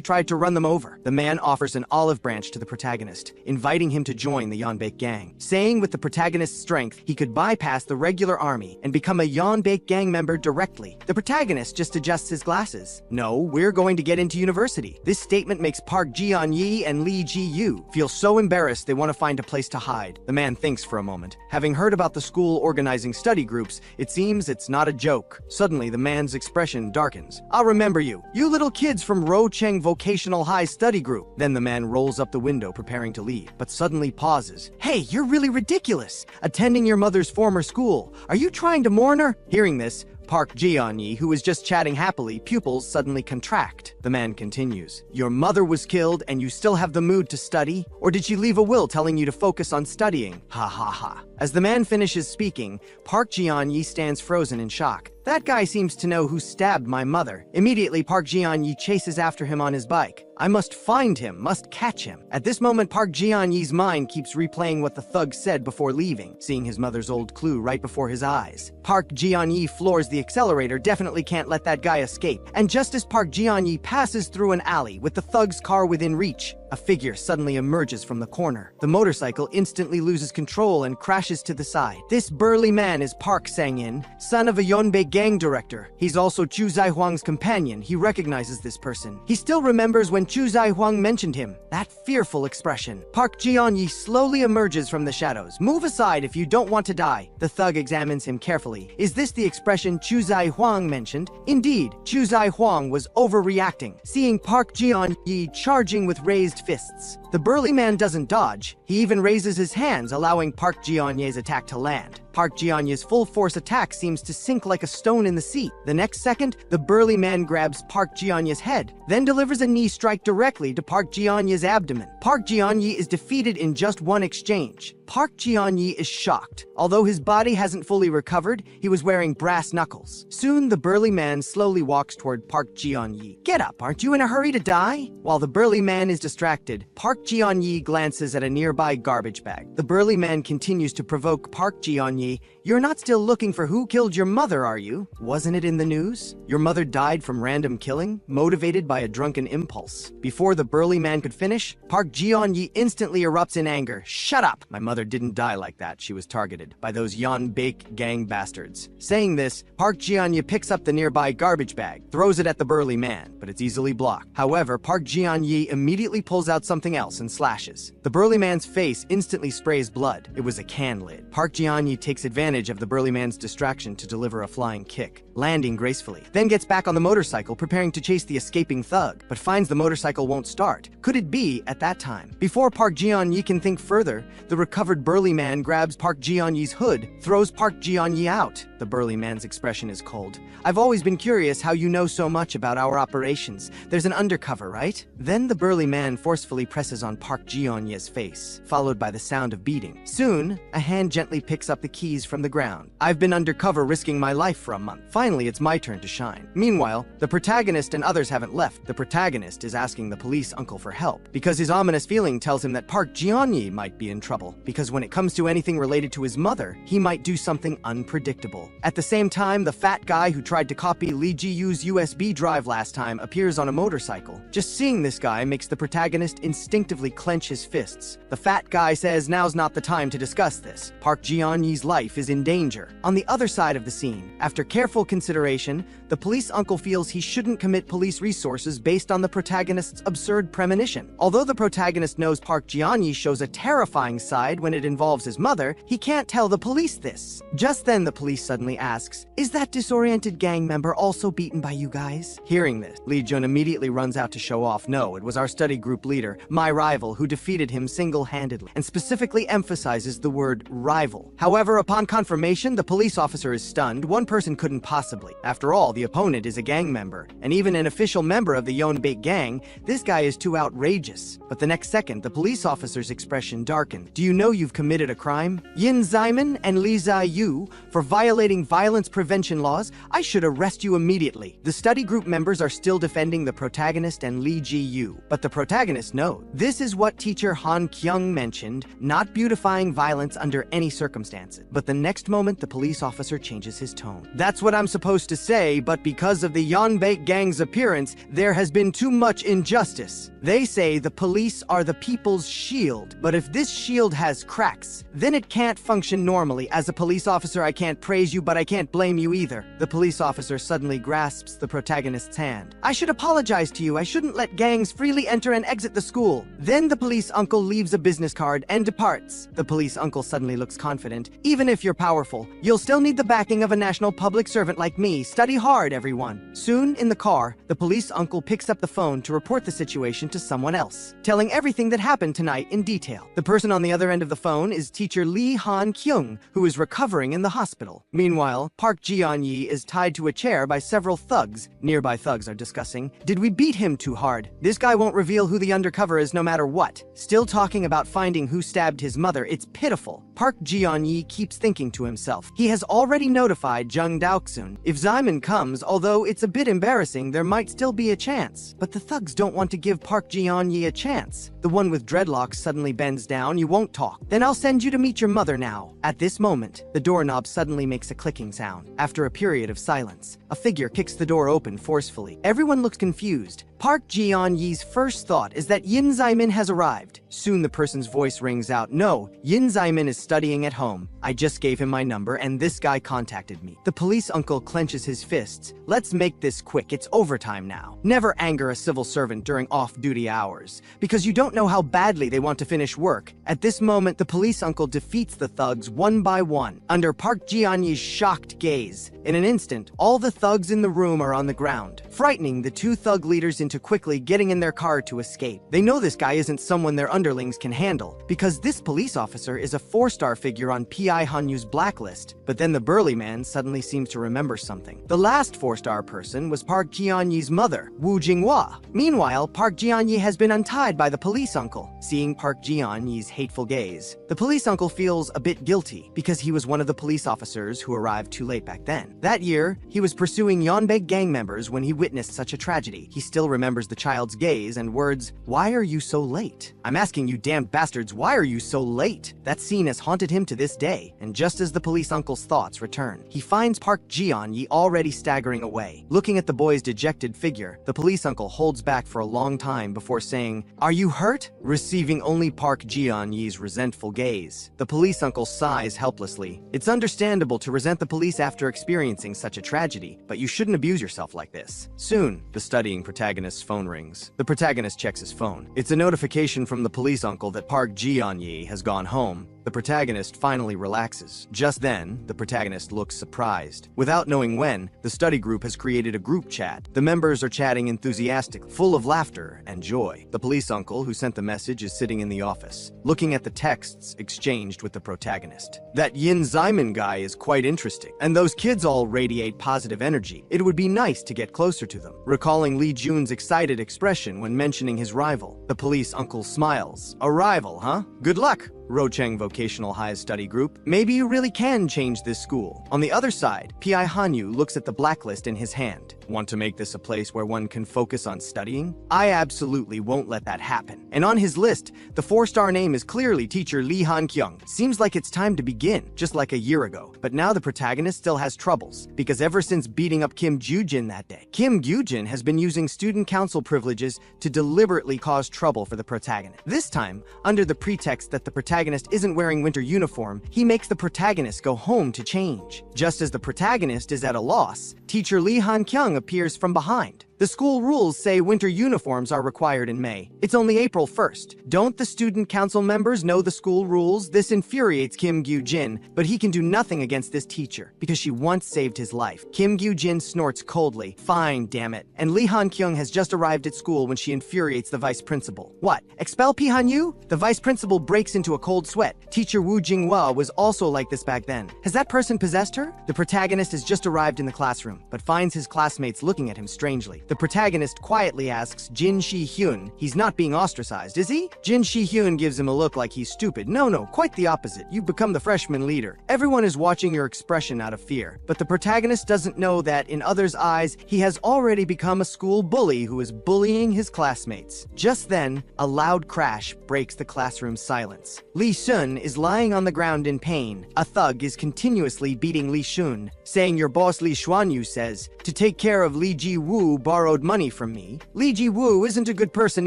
tried to run them over. The man offers an olive branch to the protagonist, inviting him to join the Yeonbaek gang, saying with the protagonist's strength, he could bypass the regular army and become a Yeonbaek gang member directly. The protagonist just adjusts his glasses. No, we're going to get into university. This statement makes Park Ji-on-yi and Lee Ji-yu feel so embarrassed they want to find a place to hide. The man thinks for a moment. Having heard about the school organizing study groups, it seems it's not a joke. Suddenly, the man's expression darkens. I'll remember you. You little kids from Rocheng Vocational High Study Group. Then the man rolls up the window preparing to leave, but suddenly pauses. Hey, you're really ridiculous. Attending your mother's former school. Are you trying to mourn her? Hearing this, Park Ji-on-yi, who was just chatting happily, pupils suddenly contract. The man continues. Your mother was killed and you still have the mood to study? Or did she leave a will telling you to focus on studying? Ha ha ha. As the man finishes speaking, Park Ji-on-yi stands frozen in shock. That guy seems to know who stabbed my mother. Immediately, Park Ji-on-yi chases after him on his bike. I must find him, must catch him. At this moment, Park Ji-on-yi's mind keeps replaying what the thug said before leaving, seeing his mother's old clue right before his eyes. Park Ji-on-yi floors the accelerator, definitely can't let that guy escape. And just as Park Ji-on-yi passes through an alley with the thug's car within reach, a figure suddenly emerges from the corner. The motorcycle instantly loses control and crashes to the side. This burly man is Park Sang-in, son of a Yonbei gang director. He's also Chu Zai-Huang's companion. He recognizes this person. He still remembers when Chu Zai-Huang mentioned him. That fearful expression. Park Ji-on-yi slowly emerges from the shadows. Move aside if you don't want to die. The thug examines him carefully. Is this the expression Chu Zai-Huang mentioned? Indeed, Chu Zai-Huang was overreacting, seeing Park Ji-on-yi charging with raised fists. The burly man doesn't dodge. He even raises his hands, allowing Park Ji-on-ye's attack to land. Park Ji-on-ye's full-force attack seems to sink like a stone in the sea. The next second, the burly man grabs Park Ji-on-ye's head, then delivers a knee strike directly to Park Ji-on-ye's abdomen. Park Ji-on-ye is defeated in just one exchange. Park Ji-on-ye is shocked. Although his body hasn't fully recovered, he was wearing brass knuckles. Soon, the burly man slowly walks toward Park Ji-on-ye. Get up, aren't you in a hurry to die? While the burly man is distracted, Park Ji-on-ye glances at a nearby garbage bag. The burly man continues to provoke Park Ji-on-ye. You're not still looking for who killed your mother, are you? Wasn't it in the news? Your mother died from random killing, motivated by a drunken impulse. Before the burly man could finish, Park Ji-on-ye instantly erupts in anger. Shut up! My mother didn't die like that. She was targeted by those Yonbei gang bastards. Saying this, Park Ji-on-ye picks up the nearby garbage bag, throws it at the burly man, but it's easily blocked. However, Park Ji-on-ye immediately pulls out something else and slashes. The burly man's face instantly sprays blood. It was a can lid. Park Ji-on-ye takes advantage of the burly man's distraction to deliver a flying kick, landing gracefully, then gets back on the motorcycle preparing to chase the escaping thug, but finds the motorcycle won't start. Could it be at that time? Before Park Ji-on-ye can think further, the recovered burly man grabs Park Ji-on-ye's hood, throws Park Ji-on-ye out. The burly man's expression is cold. I've always been curious how you know so much about our operations. There's an undercover, right? Then the burly man forcefully presses on Park Ji-on-ye's face, followed by the sound of beating. Soon, a hand gently picks up the keys from the ground. I've been undercover risking my life for a month. Finally, it's my turn to shine. Meanwhile, the protagonist and others haven't left. The protagonist is asking the police uncle for help, because his ominous feeling tells him that Park Ji-on-ye might be in trouble, because when it comes to anything related to his mother, he might do something unpredictable. At the same time, the fat guy who tried to copy Lee Ji-yu's USB drive last time appears on a motorcycle. Just seeing this guy makes the protagonist instinctively clench his fists. The fat guy says now's not the time to discuss this. Park Ji-on-ye's life is in danger. On the other side of the scene, after careful consideration, the police uncle feels he shouldn't commit police resources based on the protagonist's absurd premonition. Although the protagonist knows Park Ji-on-ye shows a terrifying side when it involves his mother, he can't tell the police this. Just then, the police suddenly asks, "Is that disoriented gang member also beaten by you guys?" Hearing this, Lee Jun immediately runs out to show off. No, it was our study group leader, my rival, who defeated him single-handedly, and specifically emphasizes the word rival. However, upon confirmation, the police officer is stunned. One person couldn't possibly. After all, the opponent is a gang member, and even an official member of the Yonbei gang. This guy is too outrageous. But the next second, the police officer's expression darkened. Do you know you've committed a crime? Yin Ximan and Li Ziyu, for violating violence prevention laws, I should arrest you immediately. The study group members are still defending the protagonist and Li Ji-yu, but the protagonist knows. This is what teacher Han Kyung mentioned, not beautifying violence under any circumstances. But the next moment, the police officer changes his tone. That's what I'm supposed to say, but because of the Yonbei gang's appearance, there has been too much injustice. They say the police are the people's shield, but if this shield has cracks, then it can't function normally. As a police officer, I can't praise you, but I can't blame you either. The police officer suddenly grasps the protagonist's hand. I should apologize to you. I shouldn't let gangs freely enter and exit the school. Then the police uncle leaves a business card and departs. The police uncle suddenly looks confident. Even if you're powerful, you'll still need the backing of a national public servant like me. Study hard, everyone. Soon, in the car, the police uncle picks up the phone to report the situation to someone else, telling everything that happened tonight in detail. The person on the other end of the phone is teacher Lee Han Kyung, who is recovering in the hospital. Meanwhile, Park Ji-on-ye is tied to a chair by several thugs. Nearby thugs are discussing, did we beat him too hard? This guy won't reveal who the undercover is no matter what. Still talking about finding who stabbed his mother, it's pitiful. Park Ji-on-ye keeps thinking to himself. He has already notified Jung Daoksun. If Ximan comes, although it's a bit embarrassing, there might still be a chance. But the thugs don't want to give Park Ji-on-ye a chance. The one with dreadlocks suddenly bends down. You won't talk. Then I'll send you to meet your mother now. At this moment, the doorknob suddenly makes a clicking sound. After a period of silence, a figure kicks the door open forcefully. Everyone looks confused. Park Ji-yeon's first thought is that Yin Zaimin has arrived. Soon the person's voice rings out, "No, Yin Zaimin is studying at home. I just gave him my number and this guy contacted me." The police uncle clenches his fists. "Let's make this quick, it's overtime now." Never anger a civil servant during off-duty hours, because you don't know how badly they want to finish work. At this moment, the police uncle defeats the thugs one by one, under Park Ji-yeon's shocked gaze. In an instant, all the thugs in the room are on the ground, frightening the two thug leaders into quickly getting in their car to escape. They know this guy isn't someone their underlings can handle, because this police officer is a 4-star figure on Pi Hanyu's blacklist. But then the burly man suddenly seems to remember something. The last 4-star person was Park Ji-yeon's mother, Woo Jinghwa. Meanwhile, Park Ji-yeon has been untied by the police uncle. Seeing Park Ji-yeon's hateful gaze, the police uncle feels a bit guilty, because he was one of the police officers who arrived too late back then. That year, he was pursuing Yeonbaek gang members when he witnessed such a tragedy. He still remembers the child's gaze and words, "Why are you so late? I'm asking you damned bastards, why are you so late?" That scene has haunted him to this day, and just as the police uncle's thoughts return, he finds Park Ji-yeon already staggering away. Looking at the boy's dejected figure, the police uncle holds back for a long time before saying, "Are you hurt?" Receiving only Park Ji-yeon's resentful gaze, the police uncle sighs helplessly. It's understandable to resent the police after experiencing such a tragedy, but you shouldn't abuse yourself like this. Soon, the studying protagonist's phone rings. The protagonist checks his phone. It's a notification from the police uncle that Park Ji-yeon has gone home. The protagonist finally relaxes. Just then, the protagonist looks surprised. Without knowing when, the study group has created a group chat. The members are chatting enthusiastically, full of laughter and joy. The police uncle who sent the message is sitting in the office, looking at the texts exchanged with the protagonist. "That Yin Zaimin guy is quite interesting, and those kids all radiate positive energy. It would be nice to get closer to them." Recalling Lee Jun's excited expression when mentioning his rival, the police uncle smiles. "A rival, huh? Good luck, Rocheng Vocational High Study Group. Maybe you really can change this school." On the other side, Pi Hanyu looks at the blacklist in his hand. "Want to make this a place where one can focus on studying? I absolutely won't let that happen." And on his list, the 4-star name is clearly teacher Lee Han-kyung. Seems like it's time to begin, just like a year ago. But now the protagonist still has troubles, because ever since beating up Kim Gyujin that day, Kim Gyujin has been using student council privileges to deliberately cause trouble for the protagonist. This time, under the pretext that the protagonist isn't wearing winter uniform, he makes the protagonist go home to change. Just as the protagonist is at a loss, teacher Lee Han-kyung appears from behind. The school rules say winter uniforms are required in May. It's only April 1st. Don't the student council members know the school rules? This infuriates Kim Gyujin, but he can do nothing against this teacher, because she once saved his life. Kim Gyujin snorts coldly. "Fine, damn it." And Lee Han-kyung has just arrived at school when she infuriates the vice principal. "What? Expel Pi Han-yu?" The vice principal breaks into a cold sweat. Teacher Woo Jinghwa was also like this back then. Has that person possessed her? The protagonist has just arrived in the classroom, but finds his classmates looking at him strangely. The protagonist quietly asks Jin Shi-hyun, "He's not being ostracized, is he?" Jin Shi-hyun gives him a look like he's stupid. No, quite the opposite. You've become the freshman leader. Everyone is watching your expression out of fear. But the protagonist doesn't know that, in others' eyes, he has already become a school bully who is bullying his classmates. Just then, a loud crash breaks the classroom silence. Lee Shun is lying on the ground in pain. A thug is continuously beating Lee Shun, saying, "Your boss Lee Xuanyu says to take care of Lee Ji-woo borrowed money from me." Lee Ji-woo isn't a good person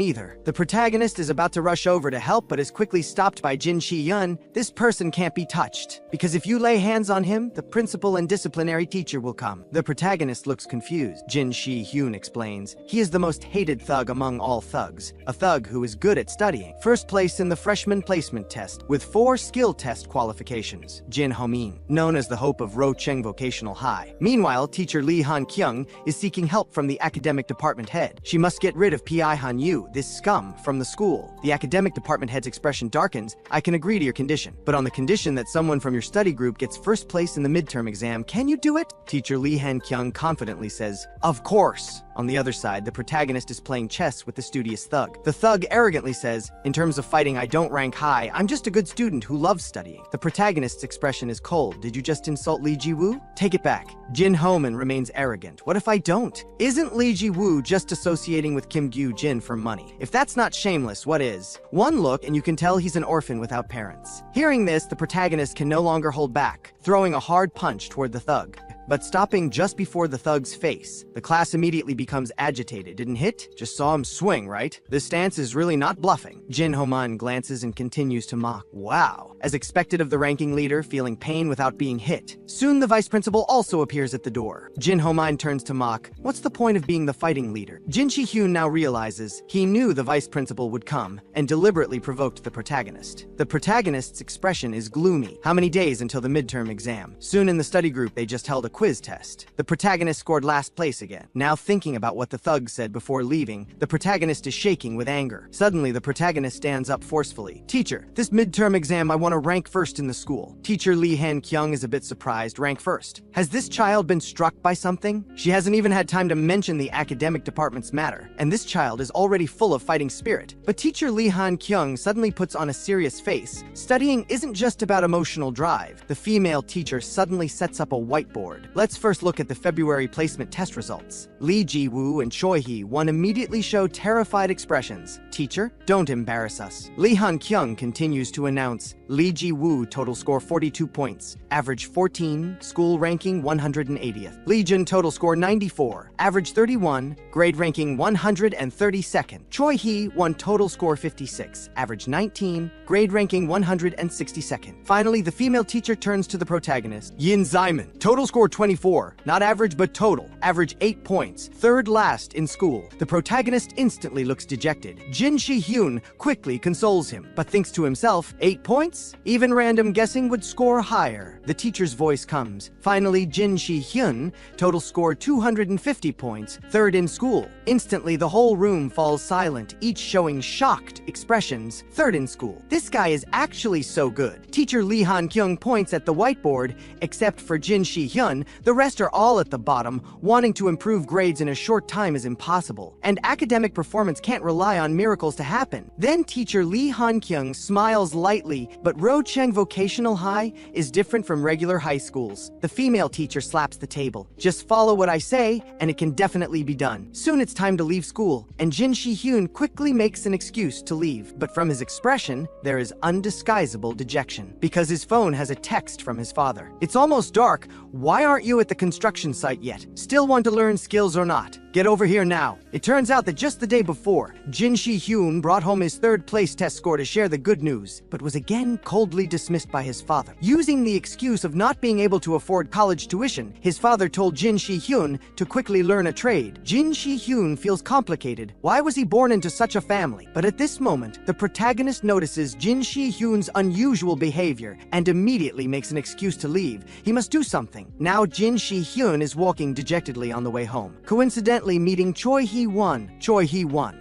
either. The protagonist is about to rush over to help but is quickly stopped by Jin Shi-hyun. "This person can't be touched, because if you lay hands on him, the principal and disciplinary teacher will come." The protagonist looks confused. Jin Shi-hyun explains, "He is the most hated thug among all thugs. A thug who is good at studying. First place in the freshman placement test, with 4 skill test qualifications. Jin Ho-min, known as the hope of Rocheng Vocational High." Meanwhile, teacher Lee Han-kyung is seeking help from the academic department head. She must get rid of Pi Han-yu, this scum, from the school. The academic department head's expression darkens. "I can agree to your condition, but on the condition that someone from your study group gets first place in the midterm exam. Can you do it?" Teacher Lee Han-kyung confidently says, "Of course." On the other side, the protagonist is playing chess with the studious thug. The thug arrogantly says, "In terms of fighting, I don't rank high. I'm just a good student who loves studying." The protagonist's expression is cold. "Did you just insult Lee Ji-woo? Take it back." Jin Ho-min remains arrogant. "What if I don't? Isn't Lee Ji-woo just associating with Kim Gyu-jin for money? If that's not shameless, what is?" One look and you can tell he's an orphan without parents. Hearing this, the protagonist can no longer hold back, throwing a hard punch toward the thug. but stopping just before the thug's face. The class immediately becomes agitated. Didn't hit? Just saw him swing, right? This stance is really not bluffing. Jin Homan glances and continues to mock. Wow. As expected of the ranking leader, feeling pain without being hit. Soon the vice principal also appears at the door. Jin Homan turns to mock. What's the point of being the fighting leader? Jin Shi-hyun now realizes he knew the vice principal would come and deliberately provoked the protagonist. The protagonist's expression is gloomy. How many days until the midterm exam? Soon in the study group they just held a quiz test. The protagonist scored last place again. Now thinking about what the thug said before leaving, the protagonist is shaking with anger. Suddenly the protagonist stands up forcefully. Teacher, this midterm exam I want to rank first in the school. Teacher Lee Han-kyung is a bit surprised. Rank first. Has this child been struck by something? She hasn't even had time to mention the academic department's matter, and this child is already full of fighting spirit. But teacher Lee Han-kyung suddenly puts on a serious face. Studying isn't just about emotional drive. The female teacher suddenly sets up a whiteboard. Let's first look at the February placement test results. Lee Ji-woo and Choi Hee-won immediately show terrified expressions. Teacher, don't embarrass us. Lee Han-kyung continues to announce. Lee Ji-woo total score 42 points, average 14, school ranking 180th. Lee Jin total score 94, average 31, grade ranking 132nd. Choi Hee-won total score 56, average 19, grade ranking 162nd. Finally, the female teacher turns to the protagonist. Yin Zyman, total score 24, not average but total, average 8 points, third last in school. The protagonist instantly looks dejected. Jin Shi-hyun quickly consoles him, but thinks to himself, 8 points? Even random guessing would score higher. The teacher's voice comes. Finally, Jin Shi-hyun total scored 250 points, third in school. Instantly, the whole room falls silent, each showing shocked expressions. Third in school. This guy is actually so good. Teacher Lee Han-kyung points at the whiteboard. Except for Jin Shi-hyun, the rest are all at the bottom. Wanting to improve grades in a short time is impossible, and academic performance can't rely on miracles to happen. Then teacher Lee Han-kyung smiles lightly, but Rocheng Vocational High is different from regular high schools. The female teacher slaps the table. Just follow what I say, and it can definitely be done. Soon it's time to leave school, and Jin Shi-hyun quickly makes an excuse to leave. But from his expression, there is undisguisable dejection, because his phone has a text from his father. It's almost dark. Why aren't you at the construction site yet? Still want to learn skills or not? Get over here now. It turns out that just the day before, Jin Shi-hyun brought home his third place test score to share the good news, but was again coldly dismissed by his father. Using the excuse of not being able to afford college tuition, his father told Jin Shi-hyun to quickly learn a trade. Jin Shi-hyun feels complicated. Why was he born into such a family? But at this moment, the protagonist notices Jin Shi-hyun's unusual behavior and immediately makes an excuse to leave. He must do something. Now Jin Shi-hyun is walking dejectedly on the way home, coincidentally meeting Choi Hee-won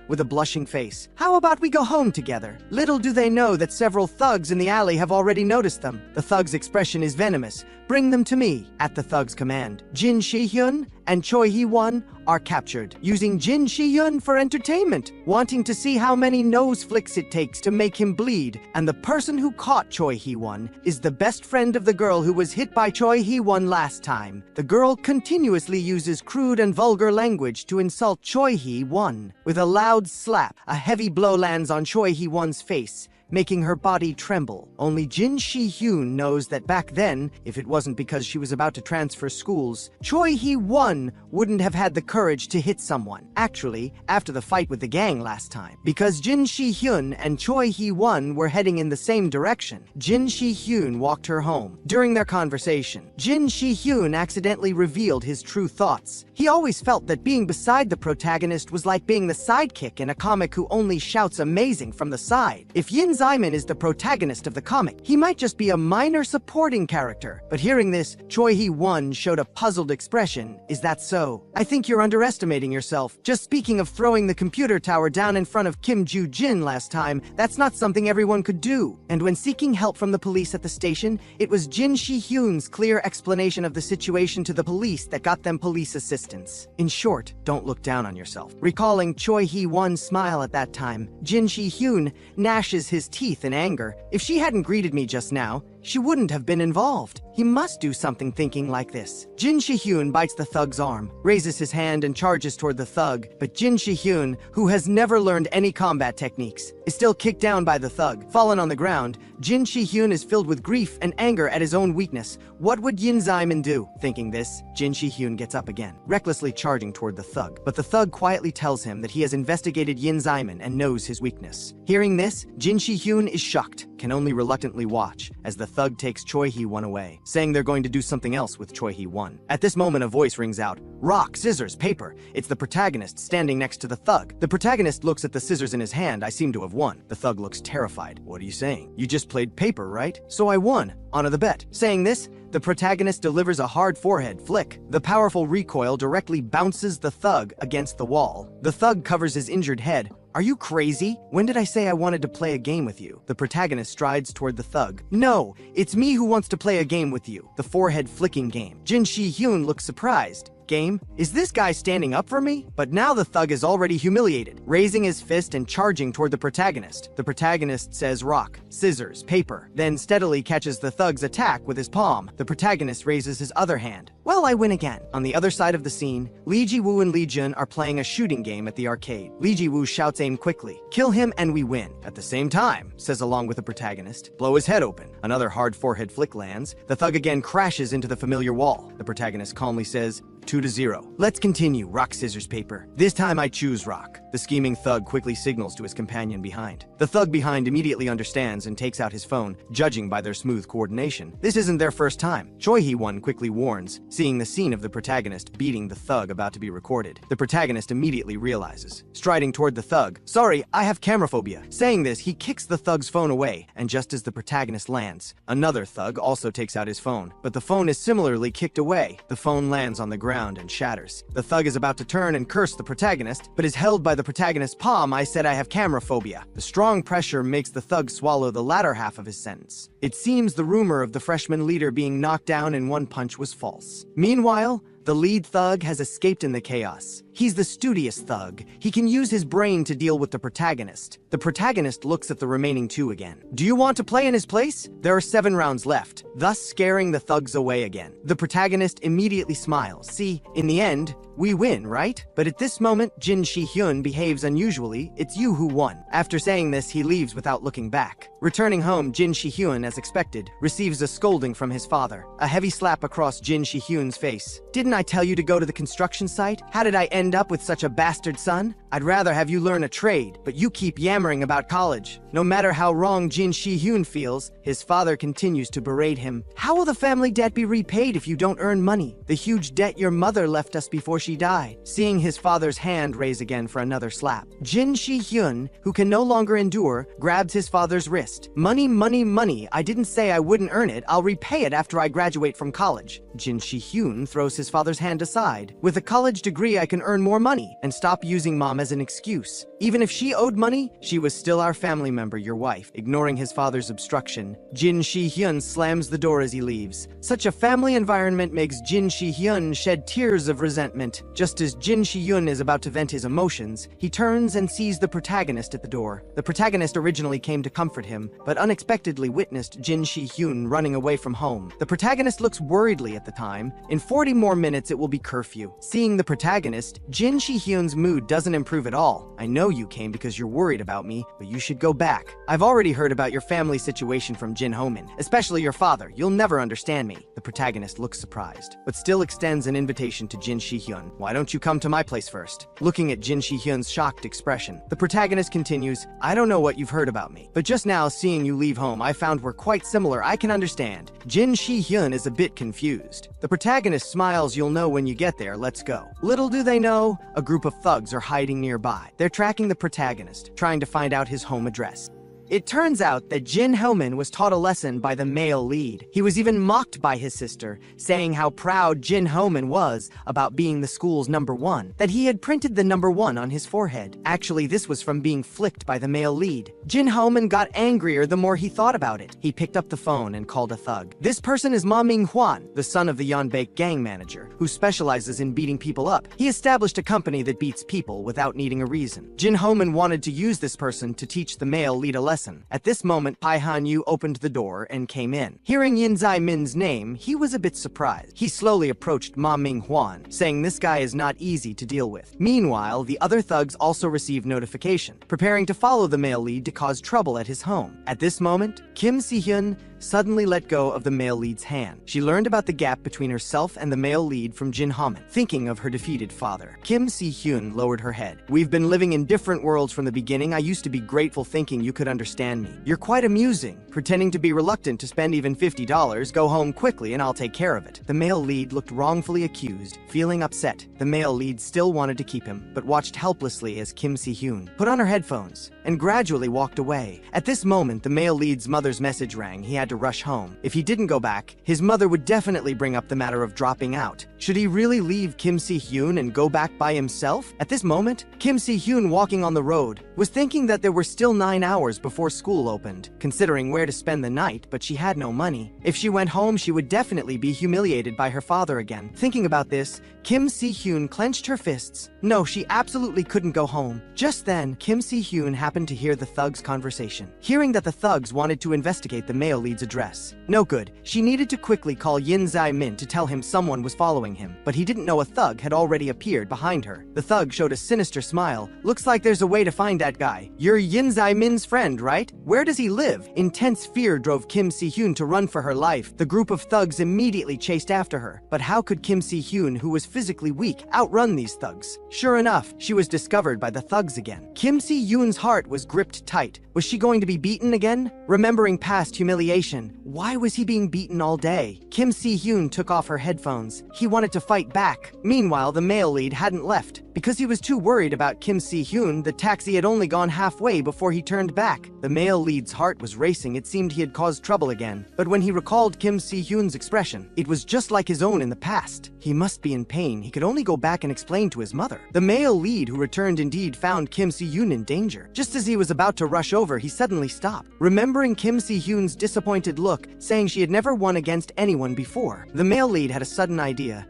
with a blushing face. How about we go home together? Little do they know that several thugs in the alley have already noticed them. The thug's expression is venomous. Bring them to me. At the thug's command, Jin Shi-hyun and Choi Hee-won are captured, using Jin Shi-hyun for entertainment, wanting to see how many nose flicks it takes to make him bleed. And the person who caught Choi Hee-won is the best friend of the girl who was hit by Choi Hee-won last time. The girl continuously uses crude and vulgar language to insult Choi Hee-won. With a loud slap, a heavy blow lands on Choi Hee-won's face, making her body tremble. Only Jin Shi-hyun knows that back then, if it wasn't because she was about to transfer schools, Choi Hee-won wouldn't have had the courage to hit someone. Actually, after the fight with the gang last time, because Jin Shi-hyun and Choi Hee-won were heading in the same direction, Jin Shi-hyun walked her home. During their conversation, Jin Shi-hyun accidentally revealed his true thoughts. He always felt that being beside the protagonist was like being the sidekick in a comic who only shouts amazing from the side. If Yin Zyman is the protagonist of the comic, he might just be a minor supporting character. But hearing this, Choi Hee-won showed a puzzled expression. Is that so? I think you're underestimating yourself. Just speaking of throwing the computer tower down in front of Kim Joo-jin last time, that's not something everyone could do. And when seeking help from the police at the station, it was Jin Shi-hyun's clear explanation of the situation to the police that got them police assistance. In short, don't look down on yourself. Recalling Choi Hee-won's smile at that time, Jin Shi-hyun gnashes his teeth in anger. If she hadn't greeted me just now, she wouldn't have been involved. He must do something thinking like this. Jin Shi-hyun bites the thug's arm, raises his hand and charges toward the thug, but Jin Shi-hyun, who has never learned any combat techniques, is still kicked down by the thug. Fallen on the ground, Jin Shi-hyun is filled with grief and anger at his own weakness. What would Yin Zaiman do? Thinking this, Jin Shi-hyun gets up again, recklessly charging toward the thug, but the thug quietly tells him that he has investigated Yin Zaiman and knows his weakness. Hearing this, Jin Shi-hyun is shocked, can only reluctantly watch as the thug takes Choi Hee-won away, saying they're going to do something else with Choi Hee-won. At this moment, a voice rings out, "Rock, scissors, paper." It's the protagonist standing next to the thug. The protagonist looks at the scissors in his hand. "I seem to have won." The thug looks terrified. "What are you saying? You just played paper, right?" "So I won. Honor the bet." Saying this, the protagonist delivers a hard forehead flick. The powerful recoil directly bounces the thug against the wall. The thug covers his injured head. "Are you crazy? When did I say I wanted to play a game with you?" The protagonist strides toward the thug. "No, it's me who wants to play a game with you." The forehead flicking game. Jin Shi-hyun looks surprised. "Game? Is this guy standing up for me?" But now the thug is already humiliated, raising his fist and charging toward the protagonist. The protagonist says rock, scissors, paper, then steadily catches the thug's attack with his palm. The protagonist raises his other hand. "Well, I win again." On the other side of the scene, Lee Ji-woo and Lee Jun are playing a shooting game at the arcade. Lee Ji-woo shouts, "Aim quickly. Kill him and we win." At the same time, says along with the protagonist, "Blow his head open." Another hard forehead flick lands. The thug again crashes into the familiar wall. The protagonist calmly says, 2-0. "Let's continue. Rock, scissors, paper. This time I choose rock." The scheming thug quickly signals to his companion behind. The thug behind immediately understands and takes out his phone, judging by their smooth coordination. This isn't their first time. Choi Hee-won quickly warns, seeing the scene of the protagonist beating the thug about to be recorded. The protagonist immediately realizes, striding toward the thug, "Sorry, I have camera phobia." Saying this, he kicks the thug's phone away, and just as the protagonist lands, another thug also takes out his phone, but the phone is similarly kicked away. The phone lands on the ground and shatters. The thug is about to turn and curse the protagonist, but is held by the protagonist's palm. "I said I have camera phobia." The strong pressure makes the thug swallow the latter half of his sentence. It seems the rumor of the freshman leader being knocked down in one punch was false. Meanwhile, the lead thug has escaped in the chaos. He's the studious thug. He can use his brain to deal with the protagonist. The protagonist looks at the remaining two again. "Do you want to play in his place?" There are 7 rounds left, thus scaring the thugs away again. The protagonist immediately smiles. "See, in the end, we win, right?" But at this moment, Jin Shi-hyun behaves unusually. "It's you who won." After saying this, he leaves without looking back. Returning home, Jin Shi-hyun, as expected, receives a scolding from his father. A heavy slap across Jin Shi-hyun's face. "Didn't I tell you to go to the construction site? How did I end up with such a bastard son? I'd rather have you learn a trade, but you keep yammering about college." No matter how wrong Jin Shi-hyun feels, his father continues to berate him. "How will the family debt be repaid if you don't earn money? The huge debt your mother left us before she died." Seeing his father's hand raise again for another slap, Jin Shi-hyun, who can no longer endure, grabs his father's wrist. "Money, money, money. I didn't say I wouldn't earn it. I'll repay it after I graduate from college." Jin Shi-hyun throws his father's hand aside. "With a college degree, I can earn more money and stop using mom as an excuse. Even if she owed money, she was still our family member, your wife." Ignoring his father's obstruction, Jin Shi-hyun slams the door as he leaves. Such a family environment makes Jin Shi-hyun shed tears of resentment. Just as Jin Shi-hyun is about to vent his emotions, he turns and sees the protagonist at the door. The protagonist originally came to comfort him, but unexpectedly witnessed Jin Shi-hyun running away from home. The protagonist looks worriedly at the time. In 40 more minutes, it will be curfew. Seeing the protagonist, Jin Shi-hyun's mood doesn't improve at all. "I know you came because you're worried about me, but you should go back. I've already heard about your family situation from Jin Ho-min, especially your father. You'll never understand me." The protagonist looks surprised, but still extends an invitation to Jin Shi-hyun. "Why don't you come to my place first?" Looking at Jin Shi-hyun's shocked expression, the protagonist continues, "I don't know what you've heard about me, but just now seeing you leave home, I found we're quite similar. I can understand." Jin Shi-hyun is a bit confused. The protagonist smiles. "You'll know when you get there. Let's go." Little do they know, a group of thugs are hiding nearby. They're tracking the protagonist, trying to find out his home address. It turns out that Jin Ho-min was taught a lesson by the male lead. He was even mocked by his sister, saying how proud Jin Ho-min was about being the school's #1, that he had printed the #1 on his forehead. Actually, this was from being flicked by the male lead. Jin Ho-min got angrier the more he thought about it. He picked up the phone and called a thug. This person is Ma Ming-hwan, the son of the Yeonbaek gang manager, who specializes in beating people up. He established a company that beats people without needing a reason. Jin Ho-min wanted to use this person to teach the male lead a lesson lesson. At this moment, Pai Han-yu opened the door and came in. Hearing Yin Zai-min's name, he was a bit surprised. He slowly approached Ma Ming-hwan, saying this guy is not easy to deal with. Meanwhile, the other thugs also received notification, preparing to follow the male lead to cause trouble at his home. At this moment, Kim Si-hyun suddenly let go of the male lead's hand. She learned about the gap between herself and the male lead from Jin Haman, thinking of her defeated father. Kim Si-hyun lowered her head. We've been living in different worlds from the beginning. I used to be grateful thinking you could understand me. You're quite amusing, pretending to be reluctant to spend even $50. Go home quickly and I'll take care of it. The male lead looked wrongfully accused, feeling upset. The male lead still wanted to keep him, but watched helplessly as Kim Si-hyun put on her headphones and gradually walked away. At this moment, the male lead's mother's message rang. He had to rush home. If he didn't go back, his mother would definitely bring up the matter of dropping out. Should he really leave Kim Si-hyun and go back by himself? At this moment, Kim Si-hyun, walking on the road, was thinking that there were still 9 hours before school opened, considering where to spend the night, but she had no money. If she went home, she would definitely be humiliated by her father again. Thinking about this, Kim Si-hyun clenched her fists. No, she absolutely couldn't go home. Just then, Kim Si-hyun happened to hear the thugs' conversation. Hearing that the thugs wanted to investigate the male lead's address. No good. She needed to quickly call Yin Zai-min to tell him someone was following him, but he didn't know a thug had already appeared behind her. The thug showed a sinister smile. Looks like there's a way to find that guy. You're Yin Zai-min's friend, right? Where does he live? Intense fear drove Kim Si-hyun to run for her life. The group of thugs immediately chased after her. But how could Kim Si-hyun, who was physically weak, outrun these thugs? Sure enough, she was discovered by the thugs again. Kim Si-hyun's heart was gripped tight. Was she going to be beaten again? Remembering past humiliation, why was he being beaten all day? Kim Si-hyun took off her headphones. He wanted to fight back. Meanwhile, the male lead hadn't left. Because he was too worried about Kim Si-hyun, the taxi had only gone halfway before he turned back. The male lead's heart was racing. It seemed he had caused trouble again. But when he recalled Kim Si-hyun's expression, it was just like his own in the past. He must be in pain. He could only go back and explain to his mother. The male lead who returned indeed found Kim Si-hyun in danger. Just as he was about to rush over, he suddenly stopped. Remembering Kim Si-hyun's disappointed look, saying she had never won against anyone before, the male lead had a sudden idea.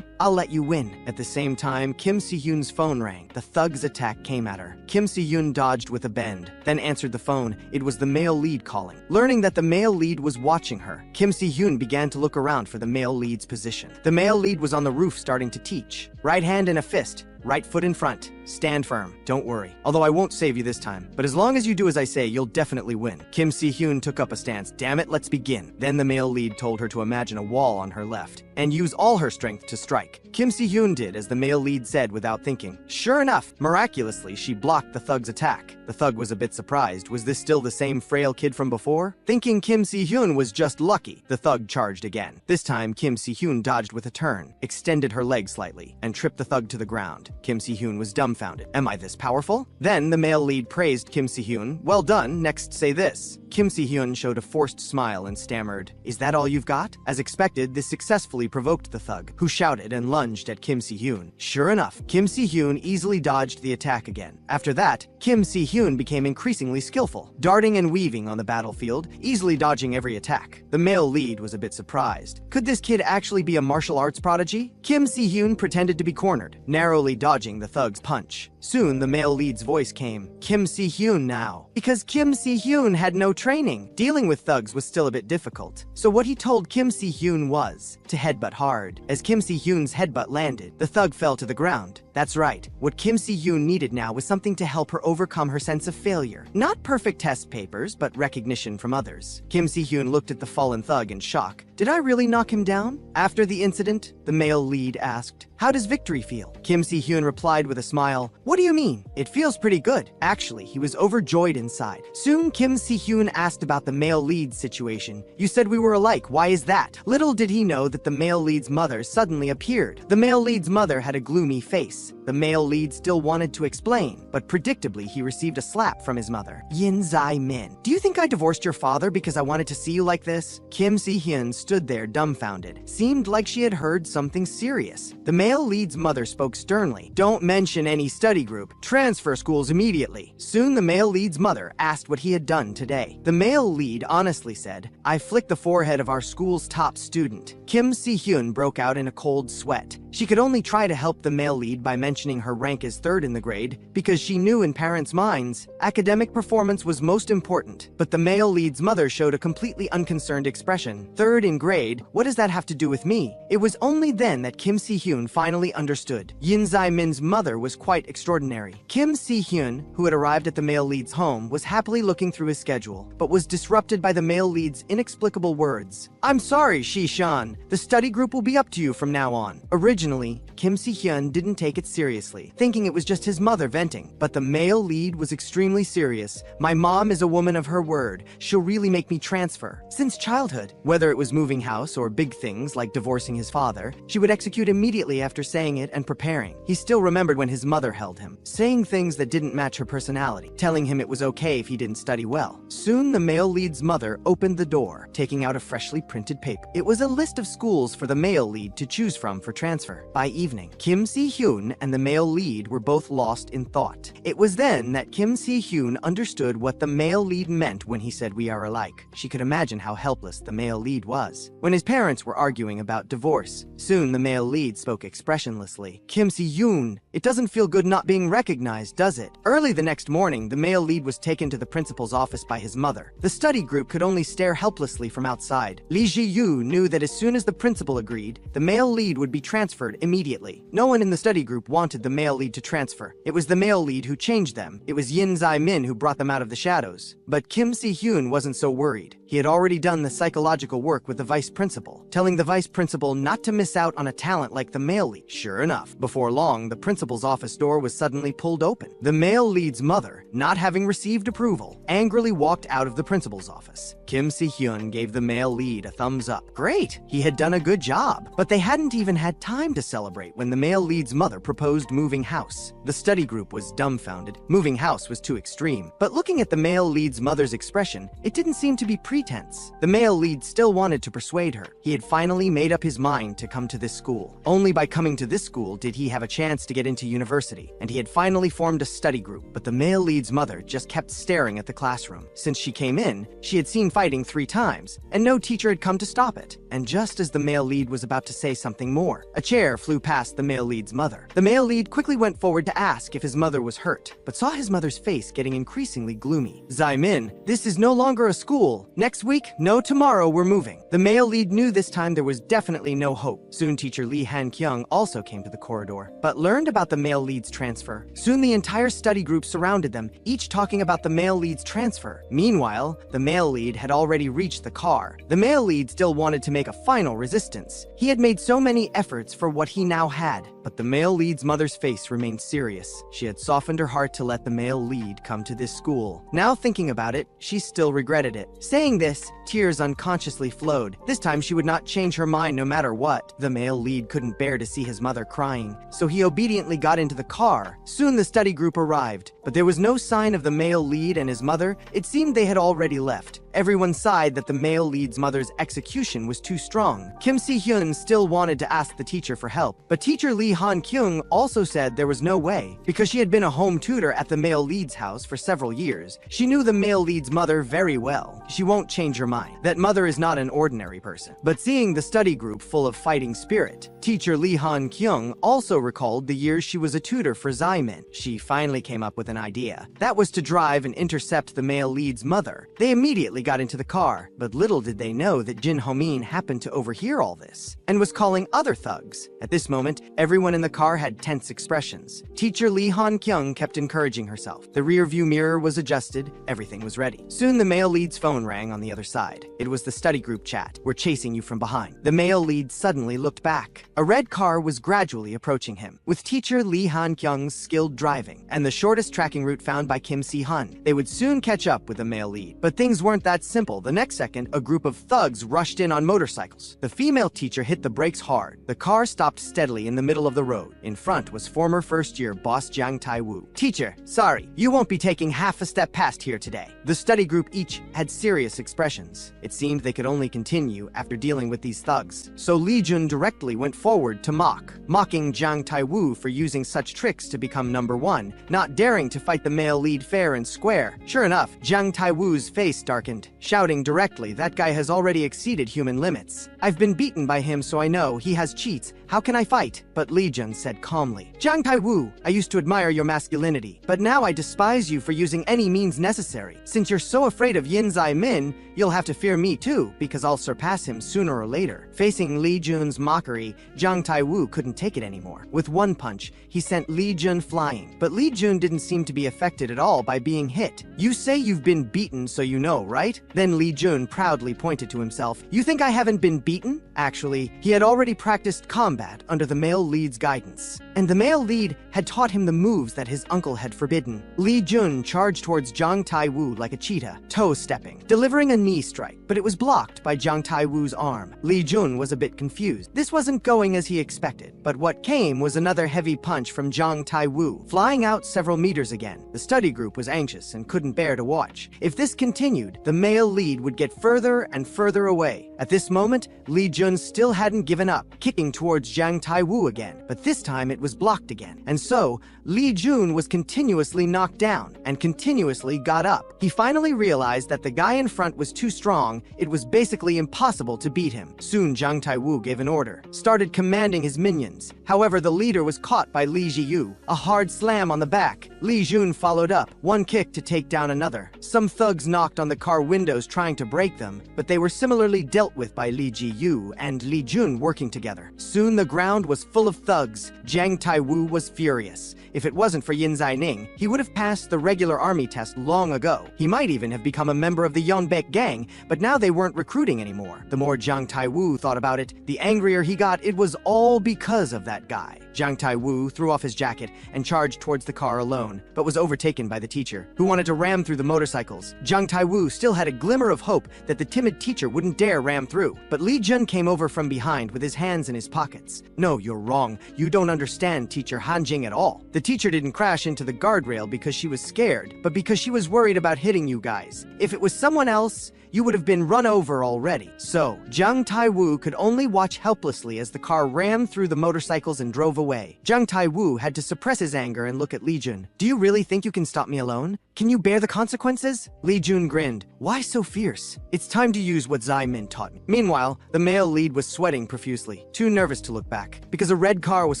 I'll let you win. At the same time, Kim Si-hyun's phone rang. The thug's attack came at her. Kim Si-hyun dodged with a bend, then answered the phone. It was the male lead calling. Learning that the male lead was watching her, Kim Si-hyun began to look around for the male lead's position. The male lead was on the roof starting to teach. Right hand in a fist. Right foot in front. Stand firm. Don't worry. Although I won't save you this time. But as long as you do as I say, you'll definitely win. Kim Si-hyun took up a stance. Damn it, let's begin. Then the male lead told her to imagine a wall on her left and use all her strength to strike. Kim Si-hyun did as the male lead said without thinking. Sure enough, miraculously, she blocked the thug's attack. The thug was a bit surprised. Was this still the same frail kid from before? Thinking Kim Si-hyun was just lucky, the thug charged again. This time, Kim Si-hyun dodged with a turn, extended her leg slightly, and tripped the thug to the ground. Kim Si-hyun was dumbfounded. Am I this powerful? Then the male lead praised Kim Si-hyun. Well done, next say this. Kim Si-hyun showed a forced smile and stammered, is that all you've got? As expected, this successfully provoked the thug, who shouted and lunged at Kim Si-hyun. Sure enough, Kim Si-hyun easily dodged the attack again. After that, Kim Si-hyun became increasingly skillful, darting and weaving on the battlefield, easily dodging every attack. The male lead was a bit surprised. Could this kid actually be a martial arts prodigy? Kim Si-hyun pretended to be cornered, narrowly dodging the thug's punch. Soon, the male lead's voice came. Kim Si-hyun now. Because Kim Si-hyun had no training, dealing with thugs was still a bit difficult. So what he told Kim Si-hyun was to headbutt hard. As Kim Si-hyun's headbutt landed, the thug fell to the ground. That's right. What Kim Si-hyun needed now was something to help her overcome her sense of failure. Not perfect test papers, but recognition from others. Kim Si-hyun looked at the fallen thug in shock. Did I really knock him down? After the incident, the male lead asked, how does victory feel? Kim Si-hyun replied with a smile, what do you mean? It feels pretty good. Actually, he was overjoyed inside. Soon, Kim Si-hyun asked about the male lead's situation. You said we were alike. Why is that? Little did he know that the male lead's mother suddenly appeared. The male lead's mother had a gloomy face. The male lead still wanted to explain, but predictably he received a slap from his mother. Yin Zai-min, do you think I divorced your father because I wanted to see you like this? Kim Si-hyun stood there dumbfounded. Seemed like she had heard something serious. The male lead's mother spoke sternly. Don't mention any study group, transfer schools immediately. Soon the male lead's mother asked what he had done today. The male lead honestly said, I flicked the forehead of our school's top student. Kim Si-hyun broke out in a cold sweat. She could only try to help the male lead by mentioning her rank as third in the grade, because she knew in parents' minds, academic performance was most important. But the male lead's mother showed a completely unconcerned expression. Third in grade? What does that have to do with me? It was only then that Kim Si-hyun finally understood. Yin Zae-min's mother was quite extraordinary. Kim Si-hyun, who had arrived at the male lead's home, was happily looking through his schedule, but was disrupted by the male lead's inexplicable words. I'm sorry, Shi-shan. The study group will be up to you from now on. Originally, Kim Si-hyun didn't take it seriously, thinking it was just his mother venting. But the male lead was extremely serious. My mom is a woman of her word. She'll really make me transfer. Since childhood, whether it was moving house or big things like divorcing his father, she would execute immediately after saying it and preparing. He still remembered when his mother held him, saying things that didn't match her personality, telling him it was okay if he didn't study well. Soon the male lead's mother opened the door, taking out a freshly printed paper. It was a list of schools for the male lead to choose from for transfer. By evening, Kim Si-hyun and the male lead were both lost in thought. It was then that Kim Si-hyun understood what the male lead meant when he said we are alike. She could imagine how helpless the male lead was when his parents were arguing about divorce. Soon the male lead spoke expressionlessly. Kim Si-hyun, it doesn't feel good not being recognized, does it? Early the next morning, the male lead was taken to the principal's office by his mother. The study group could only stare helplessly from outside. Lee Ji-yu knew that as soon as the principal agreed, the male lead would be transferred immediately. No one in the study group wanted the male lead to transfer. It was the male lead who changed them. It was Yin Zae-min who brought them out of the shadows. But Kim Si-hyun wasn't so worried. He had already done the psychological work with the vice principal, telling the vice principal not to miss out on a talent like the male lead. Sure enough, before long, the principal's office door was suddenly pulled open. The male lead's mother, not having received approval, angrily walked out of the principal's office. Kim Si-hyun gave the male lead a thumbs up. Great! He had done a good job. But they hadn't even had time to celebrate when the male lead's mother proposed moving house. The study group was dumbfounded. Moving house was too extreme. But looking at the male lead's mother's expression, it didn't seem to be pretense. The male lead still wanted to persuade her. He had finally made up his mind to come to this school. Only by coming to this school did he have a chance to get into university, and he had finally formed a study group. But the male lead's mother just kept staring at the classroom. Since she came in, she had seen fighting 3 times, and no teacher had come to stop it. And just as the male lead was about to say something more, a chair flew past the male lead's mother. The male lead quickly went forward to ask if his mother was hurt, but saw his mother's face getting increasingly gloomy. Zae-min, this is no longer a school. Next week? No, tomorrow we're moving. The male lead knew this time there was definitely no hope. Soon teacher Lee Han-kyung also came to the corridor, but learned about the male lead's transfer. Soon the entire study group surrounded them, each talking about the male lead's transfer. Meanwhile, the male lead had already reached the car. The male lead still wanted to make a final resistance. He had made so many efforts for what he now had, but the male lead's mother's face remained serious. She had softened her heart to let the male lead come to this school. Now thinking about it, she still regretted it. Saying this, tears unconsciously flowed. This time she would not change her mind no matter what. The male lead couldn't bear to see his mother crying, so he obediently got into the car. Soon the study group arrived, but there was no sign of the male lead and his mother. It seemed they had already left. Everyone sighed that the male lead's mother's execution was too strong. Kim Si-hyun still wanted to ask the teacher for help, but teacher Lee Han-kyung also said there was no way. Because she had been a home tutor at the male lead's house for several years, she knew the male lead's mother very well. She won't change her mind. That mother is not an ordinary person. But seeing the study group full of fighting spirit, teacher Lee Han-kyung also recalled the years she was a tutor for Zae-min. She finally came up with an idea. That was to drive and intercept the male lead's mother. They immediately got into the car, but little did they know that Jin Ho-min happened to overhear all this and was calling other thugs. At this moment, everyone in the car had tense expressions. Teacher Lee Han-kyung kept encouraging herself. The rear view mirror was adjusted. Everything was ready. Soon the male lead's phone rang on the other side. It was the study group chat. We're chasing you from behind. The male lead suddenly looked back. A red car was gradually approaching him, with teacher Lee Han-kyung's skilled driving and the shortest tracking route found by Kim Si-hyun. They would soon catch up with the male lead, but things weren't that that simple. The next second, a group of thugs rushed in on motorcycles. The female teacher hit the brakes hard. The car stopped steadily in the middle of the road. In front was former first-year boss Jiang Tai-woo. "Teacher, sorry, you won't be taking half a step past here today." The study group each had serious expressions. It seemed they could only continue after dealing with these thugs. So Lee Jun directly went forward to mocking Jiang Tai-woo for using such tricks to become number one, not daring to fight the male lead fair and square. Sure enough, Jiang Tai-woo's face darkened, shouting directly, "That guy has already exceeded human limits. I've been beaten by him, so I know he has cheats. How can I fight?" But Lee Jun said calmly, "Jiang Tai-woo, I used to admire your masculinity, but now I despise you for using any means necessary. Since you're so afraid of Yin Zai Min, you'll have to fear me too, because I'll surpass him sooner or later." Facing Lee Jun's mockery, Jiang Tai-woo couldn't take it anymore. With one punch, he sent Lee Jun flying, but Lee Jun didn't seem to be affected at all by being hit. "You say you've been beaten, so you know, right?" Then Lee Jun proudly pointed to himself. "You think I haven't been beaten?" Actually, he had already practiced combat under the male lead's guidance, and the male lead had taught him the moves that his uncle had forbidden. Lee Jun charged towards Jiang Tai-woo like a cheetah, toe-stepping, delivering a knee strike, but it was blocked by Jiang Tai-woo's arm. Lee Jun was a bit confused. This wasn't going as he expected, but what came was another heavy punch from Jiang Tai-woo, flying out several meters again. The study group was anxious and couldn't bear to watch. If this continued, the male lead would get further and further away. At this moment, Lee Jun still hadn't given up, kicking towards Jiang Tai-woo again, but this time it was blocked again. And so, Lee Jun was continuously knocked down and continuously got up. He finally realized that the guy in front was too strong. It was basically impossible to beat him. Soon Jiang Tai-woo gave an order, started commanding his minions. However, the leader was caught by Li Jiyu. A hard slam on the back. Li Jun followed up, one kick to take down another. Some thugs knocked on the car windows trying to break them, but they were similarly dealt with by Li Jiyu and Li Jun working together. Soon the ground was full of thugs. Jiang Tai-woo was furious. If it wasn't for Yin Zai-ning, he would have passed the regular army test long ago. He might even have become a member of the Yeonbaek gang, but now they weren't recruiting anymore. The more Jiang Tai-woo thought about it, the angrier he got. It was all because of that guy. Jiang Tai-woo threw off his jacket and charged towards the car alone, but was overtaken by the teacher, who wanted to ram through the motorcycles. Jiang Tai-woo still had a glimmer of hope that the timid teacher wouldn't dare ram through, but Li Jun came over from behind with his hands in his pockets. "No, you're wrong. You don't understand Teacher Hanjing at all. The teacher didn't crash into the guardrail because she was scared, but because she was worried about hitting you guys. If it was someone else, you would have been run over already." So, Jiang Tai-woo could only watch helplessly as the car rammed through the motorcycles and drove away. Jiang Tai-woo had to suppress his anger and look at Li Jun. "Do you really think you can stop me alone? Can you bear the consequences?" Li Jun grinned. "Why so fierce? It's time to use what Zai Min taught me." Meanwhile, the male lead was sweating profusely, too nervous to look back, because a red car was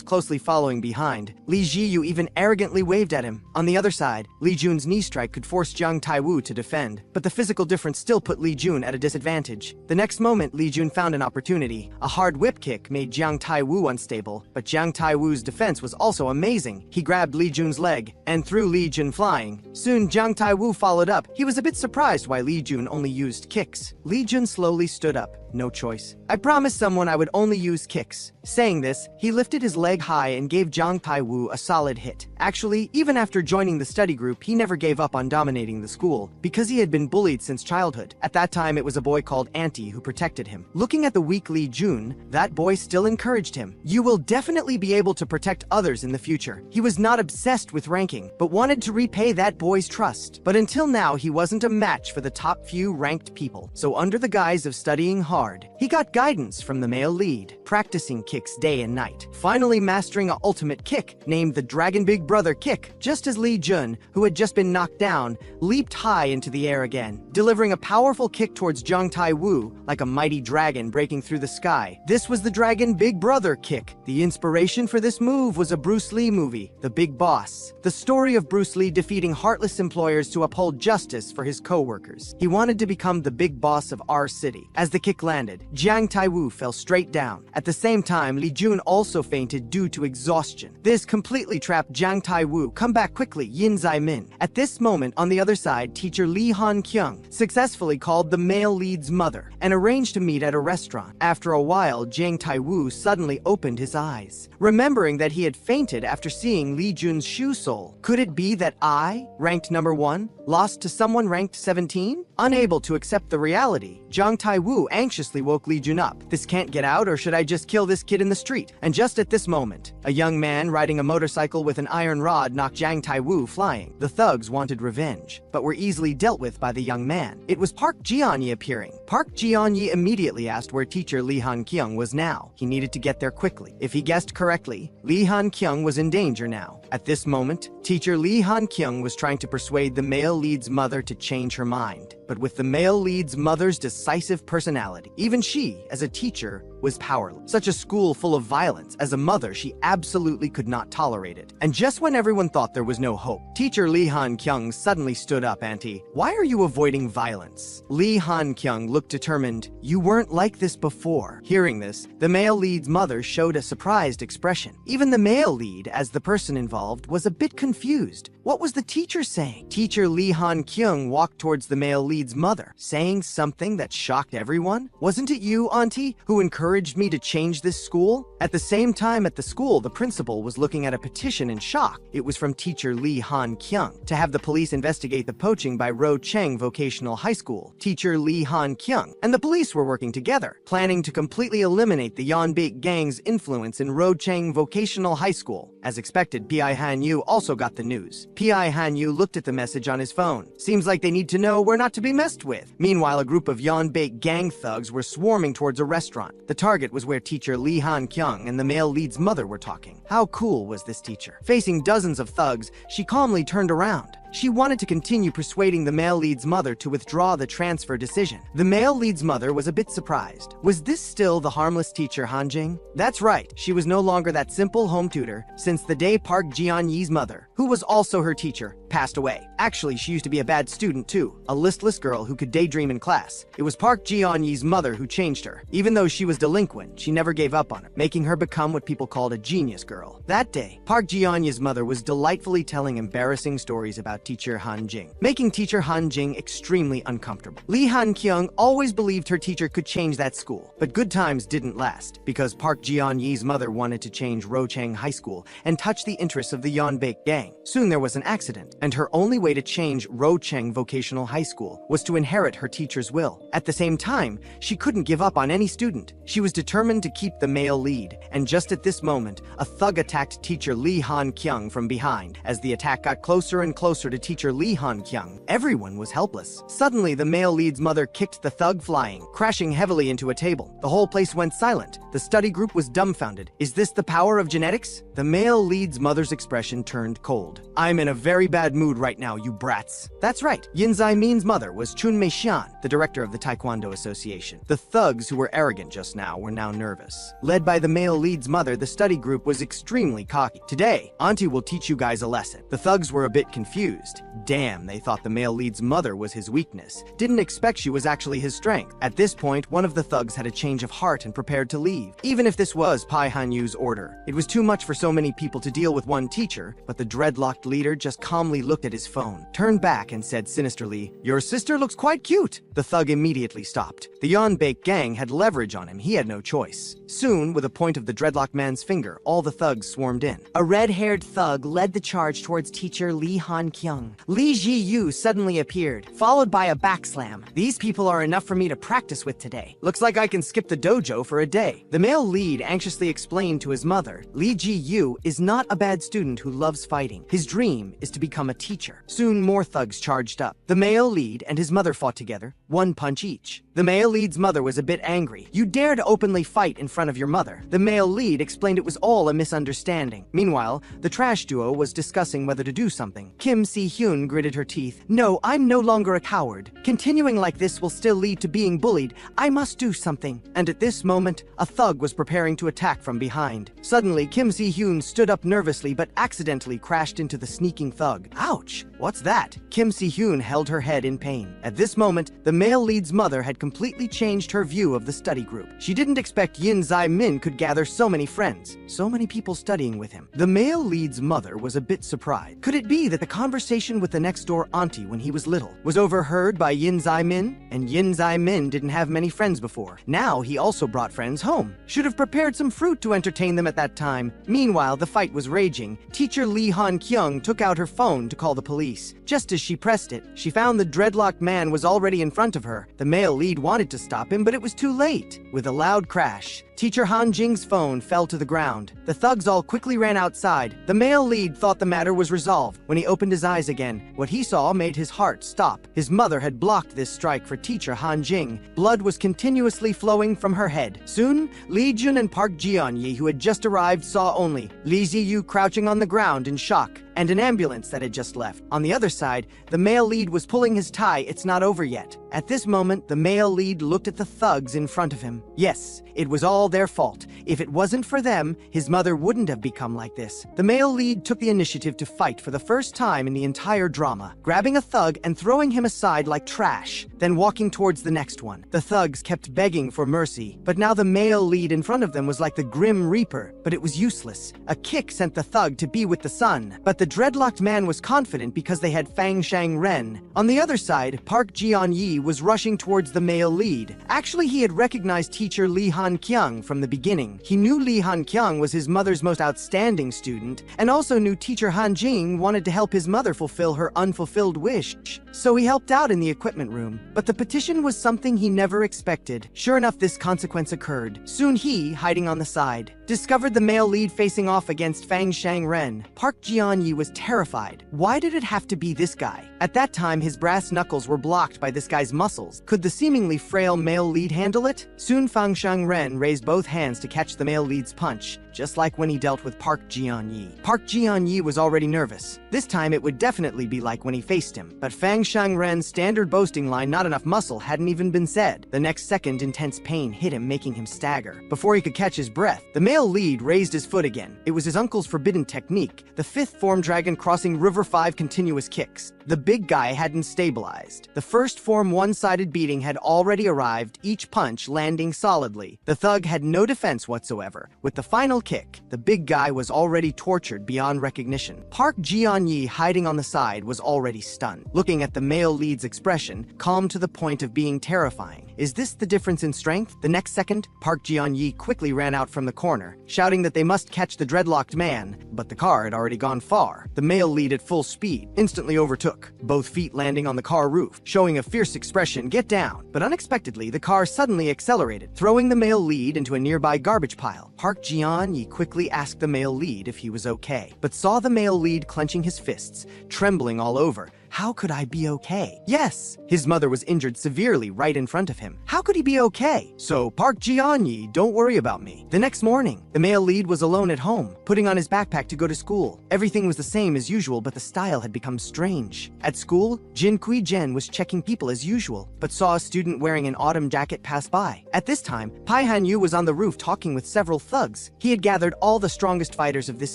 closely following behind. Li Jiyu even arrogantly waved at him. On the other side, Li Jun's knee strike could force Jiang Tai-woo to defend, but the physical difference still put Li Jun at a disadvantage. The next moment, Li Jun found an opportunity. A hard whip kick made Jiang Tai-woo unstable, but Jiang Tai-woo's defense was also amazing. He grabbed Li Jun's leg and threw Li Jun flying. Soon, Jiang Tai-woo followed up. He was a bit surprised why Li Jun only used kicks. Li Jun slowly stood up. No choice. "I promised someone I would only use kicks." Saying this, he lifted his leg high and gave Jiang Tai-woo a solid hit. Actually, even after joining the study group, he never gave up on dominating the school, because he had been bullied since childhood. At that time, it was a boy called Auntie who protected him. Looking at the weak Li Jun, that boy still encouraged him. "You will definitely be able to protect others in the future." He was not obsessed with ranking, but wanted to repay that boy's trust. But until now, he wasn't a match for the top few ranked people. So under the guise of studying hard, he got guidance from the male lead, practicing kicks day and night, finally mastering an ultimate kick named the Dragon Big Brother kick, just as Li Jun, who had just been knocked down, leaped high into the air again, delivering a powerful kick towards Jiang Tai-woo like a mighty dragon breaking through the sky. This was the Dragon Big Brother kick. The inspiration for this move was a Bruce Lee movie, The Big Boss, the story of Bruce Lee defeating heartless employers to uphold justice for his co-workers. He wanted to become the big boss of our city. As the kick landed, Jiang Tai-woo fell straight down. At the same time, Li Jun also fainted due to exhaustion. This completely trapped Jiang Tai-woo. "Come back quickly, Yin Zai-min." At this moment, on the other side, teacher Lee Han-kyung successfully called the male lead's mother and arranged to meet at a restaurant. After a while, Jiang Tai-woo suddenly opened his eyes, remembering that he had fainted after seeing Li Jun's shoe sole. Could it be that I ranked number 1? Lost to someone ranked 17? Unable to accept the reality, Zhang Taiwu anxiously woke Li Jun up. This can't get out, or should I just kill this kid in the street? And just at this moment, a young man riding a motorcycle with an iron rod knocked Zhang Taiwu flying. The thugs wanted revenge, but were easily dealt with by the young man. It was Park Jianyi appearing. Park Jianyi immediately asked where teacher Li Han-kyung was now. He needed to get there quickly. If he guessed correctly, Li Han-kyung was in danger now. At this moment, teacher Li Han-kyung was trying to persuade the male lead's mother to change her mind. But with the male lead's mother's decisive personality, even she, as a teacher, was powerless. Such a school full of violence, as a mother, she absolutely could not tolerate it. And just when everyone thought there was no hope, teacher Li Han-kyung suddenly stood up. Auntie, why are you avoiding violence? Li Han-kyung looked determined. You weren't like this before. Hearing this, the male lead's mother showed a surprised expression. Even the male lead, as the person involved, was a bit confused. What was the teacher saying? Teacher Li Han-kyung walked towards the male lead's mother, saying something that shocked everyone. Wasn't it you, Auntie, who encouraged me to change this school? At the same time at the school, the principal was looking at a petition in shock. It was from teacher Li Han-kyung to have the police investigate the poaching by Rocheng Vocational High School. Teacher Li Han-kyung and the police were working together, planning to completely eliminate the Yeonbaek gang's influence in Rocheng Vocational High School. As expected, Pi Han-yu also got the news. Pi Han-yu looked at the message on his phone. Seems like they need to know we're not to be messed with. Meanwhile, a group of Yeonbaek gang thugs were swarming towards a restaurant. The target was where teacher Li Han-kyung and the male lead's mother were talking. How cool was this teacher? Facing dozens of thugs, she calmly turned around. She wanted to continue persuading the male lead's mother to withdraw the transfer decision. The male lead's mother was a bit surprised. Was this still the harmless teacher Hanjing? That's right, she was no longer that simple home tutor since the day Park Jianyi's mother, who was also her teacher, passed away. Actually, she used to be a bad student too, a listless girl who could daydream in class. It was Park Jianyi's mother who changed her. Even though she was delinquent, she never gave up on her, making her become what people called a genius girl. That day, Park Jianyi's mother was delightfully telling embarrassing stories about teacher Han-jing, making teacher Han-jing extremely uncomfortable. Li Han-kyung always believed her teacher could change that school, but good times didn't last, because Park Jianyi's mother wanted to change Rocheng High School and touch the interests of the Yeonbaek gang. Soon there was an accident, and her only way to change Rocheng Vocational High School was to inherit her teacher's will. At the same time, she couldn't give up on any student. She was determined to keep the male lead, and just at this moment, a thug attacked teacher Li Han-kyung from behind. As the attack got closer and closer to teacher Li Han-kyung, everyone was helpless. Suddenly, the male lead's mother kicked the thug flying, crashing heavily into a table. The whole place went silent. The study group was dumbfounded. Is this the power of genetics? The male lead's mother's expression turned cold. I'm in a very bad mood right now, you brats. That's right. Yin Zai-min's mother was Chun Mei-xian, the director of the Taekwondo Association. The thugs who were arrogant just now were now nervous. Led by the male lead's mother, the study group was extremely cocky. Today, Auntie will teach you guys a lesson. The thugs were a bit confused. Damn, they thought the male lead's mother was his weakness. Didn't expect she was actually his strength. At this point, one of the thugs had a change of heart and prepared to leave. Even if this was Pi Han-yu's order, it was too much for so many people to deal with one teacher, but the dreadlocked leader just calmly looked at his phone, turned back and said sinisterly, "Your sister looks quite cute." The thug immediately stopped. The Yeonbaek gang had leverage on him. He had no choice. Soon, with a point of the dreadlocked man's finger, all the thugs swarmed in. A red-haired thug led the charge towards teacher Li Han-kyung. Li Ji-yu suddenly appeared, followed by a backslam. These people are enough for me to practice with today. Looks like I can skip the dojo for a day. The male lead anxiously explained to his mother, Li Ji-yu is not a bad student who loves fighting. His dream is to become a teacher. Soon more thugs charged up. The male lead and his mother fought together, one punch each. The male lead's mother was a bit angry. You dare to openly fight in front of your mother. The male lead explained it was all a misunderstanding. Meanwhile, the trash duo was discussing whether to do something. Kim Si-hyun gritted her teeth. No, I'm no longer a coward. Continuing like this will still lead to being bullied. I must do something. And at this moment, a thug was preparing to attack from behind. Suddenly, Kim Si-hyun stood up nervously but accidentally crashed into the sneaking thug. Ouch! What's that? Kim Si-hyun held her head in pain. At this moment, the male lead's mother had completely changed her view of the study group. She didn't expect Yin Zai-min could gather so many friends, so many people studying with him. The male lead's mother was a bit surprised. Could it be that the conversation with the next-door auntie when he was little was overheard by Yin Zai-min? And Yin Zai-min didn't have many friends before. Now he also brought friends home. Should have prepared some fruit to entertain them at that time. Meanwhile, the fight was raging. Teacher Li Han-kyung took out her phone to call the police. police. Just as she pressed it, she found the dreadlocked man was already in front of her. The male lead wanted to stop him, but it was too late. With a loud crash, Teacher Han Jing's phone fell to the ground. The thugs all quickly ran outside. The male lead thought the matter was resolved. When he opened his eyes again, what he saw made his heart stop. His mother had blocked this strike for Teacher Han Jing. Blood was continuously flowing from her head. Soon, Li Jun and Park Jianyi, who had just arrived, saw only Li Ziyu crouching on the ground in shock, and an ambulance that had just left. On the other side, the male lead was pulling his tie. It's not over yet. At this moment, the male lead looked at the thugs in front of him. Yes, it was all their fault. If it wasn't for them, his mother wouldn't have become like this. The male lead took the initiative to fight for the first time in the entire drama, grabbing a thug and throwing him aside like trash, then walking towards the next one. The thugs kept begging for mercy, but now the male lead in front of them was like the Grim Reaper, but it was useless. A kick sent the thug to be with the sun, but the dreadlocked man was confident because they had Fang Shang Ren. On the other side, Park Jian-yi was rushing towards the male lead. Actually, he had recognized teacher Li Han Kyung from the beginning. He knew Li Han Kyung was his mother's most outstanding student, and also knew teacher Han Jing wanted to help his mother fulfill her unfulfilled wish. So he helped out in the equipment room. But the petition was something he never expected. Sure enough, this consequence occurred. Soon he, hiding on the side, discovered the male lead facing off against Fang Shang Ren. Park Jian-yi was terrified. Why did it have to be this guy? At that time, his brass knuckles were blocked by this guy's muscles. Could the seemingly frail male lead handle it? Soon Fang Shang Ren raised both hands to catch the male lead's punch, just like when he dealt with Park Jian-yi. Park Jian-yi was already nervous. This time it would definitely be like when he faced him. But Fang Shang Ren's standard boasting line, "not enough muscle," hadn't even been said. The next second, intense pain hit him, making him stagger. Before he could catch his breath, the male lead raised his foot again. It was his uncle's forbidden technique, the fifth form dragon crossing river 5 continuous kicks. The big guy hadn't stabilized. The first form one-sided beating had already arrived, each punch landing solidly. The thug had no defense whatsoever. With the final kick, the big guy was already tortured beyond recognition. Park Jian-yi, hiding on the side, was already stunned. Looking at the male lead's expression, calm to the point of being terrifying. Is this the difference in strength? The next second, Park Jian-yi quickly ran out from the corner, shouting that they must catch the dreadlocked man, but the car had already gone far. The male lead at full speed instantly overtook, both feet landing on the car roof, showing a fierce expression, "Get down." But unexpectedly, the car suddenly accelerated, throwing the male lead into a nearby garbage pile. Park Jian-yi quickly asked the male lead if he was okay, but saw the male lead clenching his fists, trembling all over. How could I be okay? Yes, his mother was injured severely right in front of him. How could he be okay? So, Park Jian-yi, don't worry about me. The next morning, the male lead was alone at home, putting on his backpack to go to school. Everything was the same as usual, but the style had become strange. At school, Jin Kui Jen was checking people as usual, but saw a student wearing an autumn jacket pass by. At this time, Pai Han-yu was on the roof talking with several thugs. He had gathered all the strongest fighters of this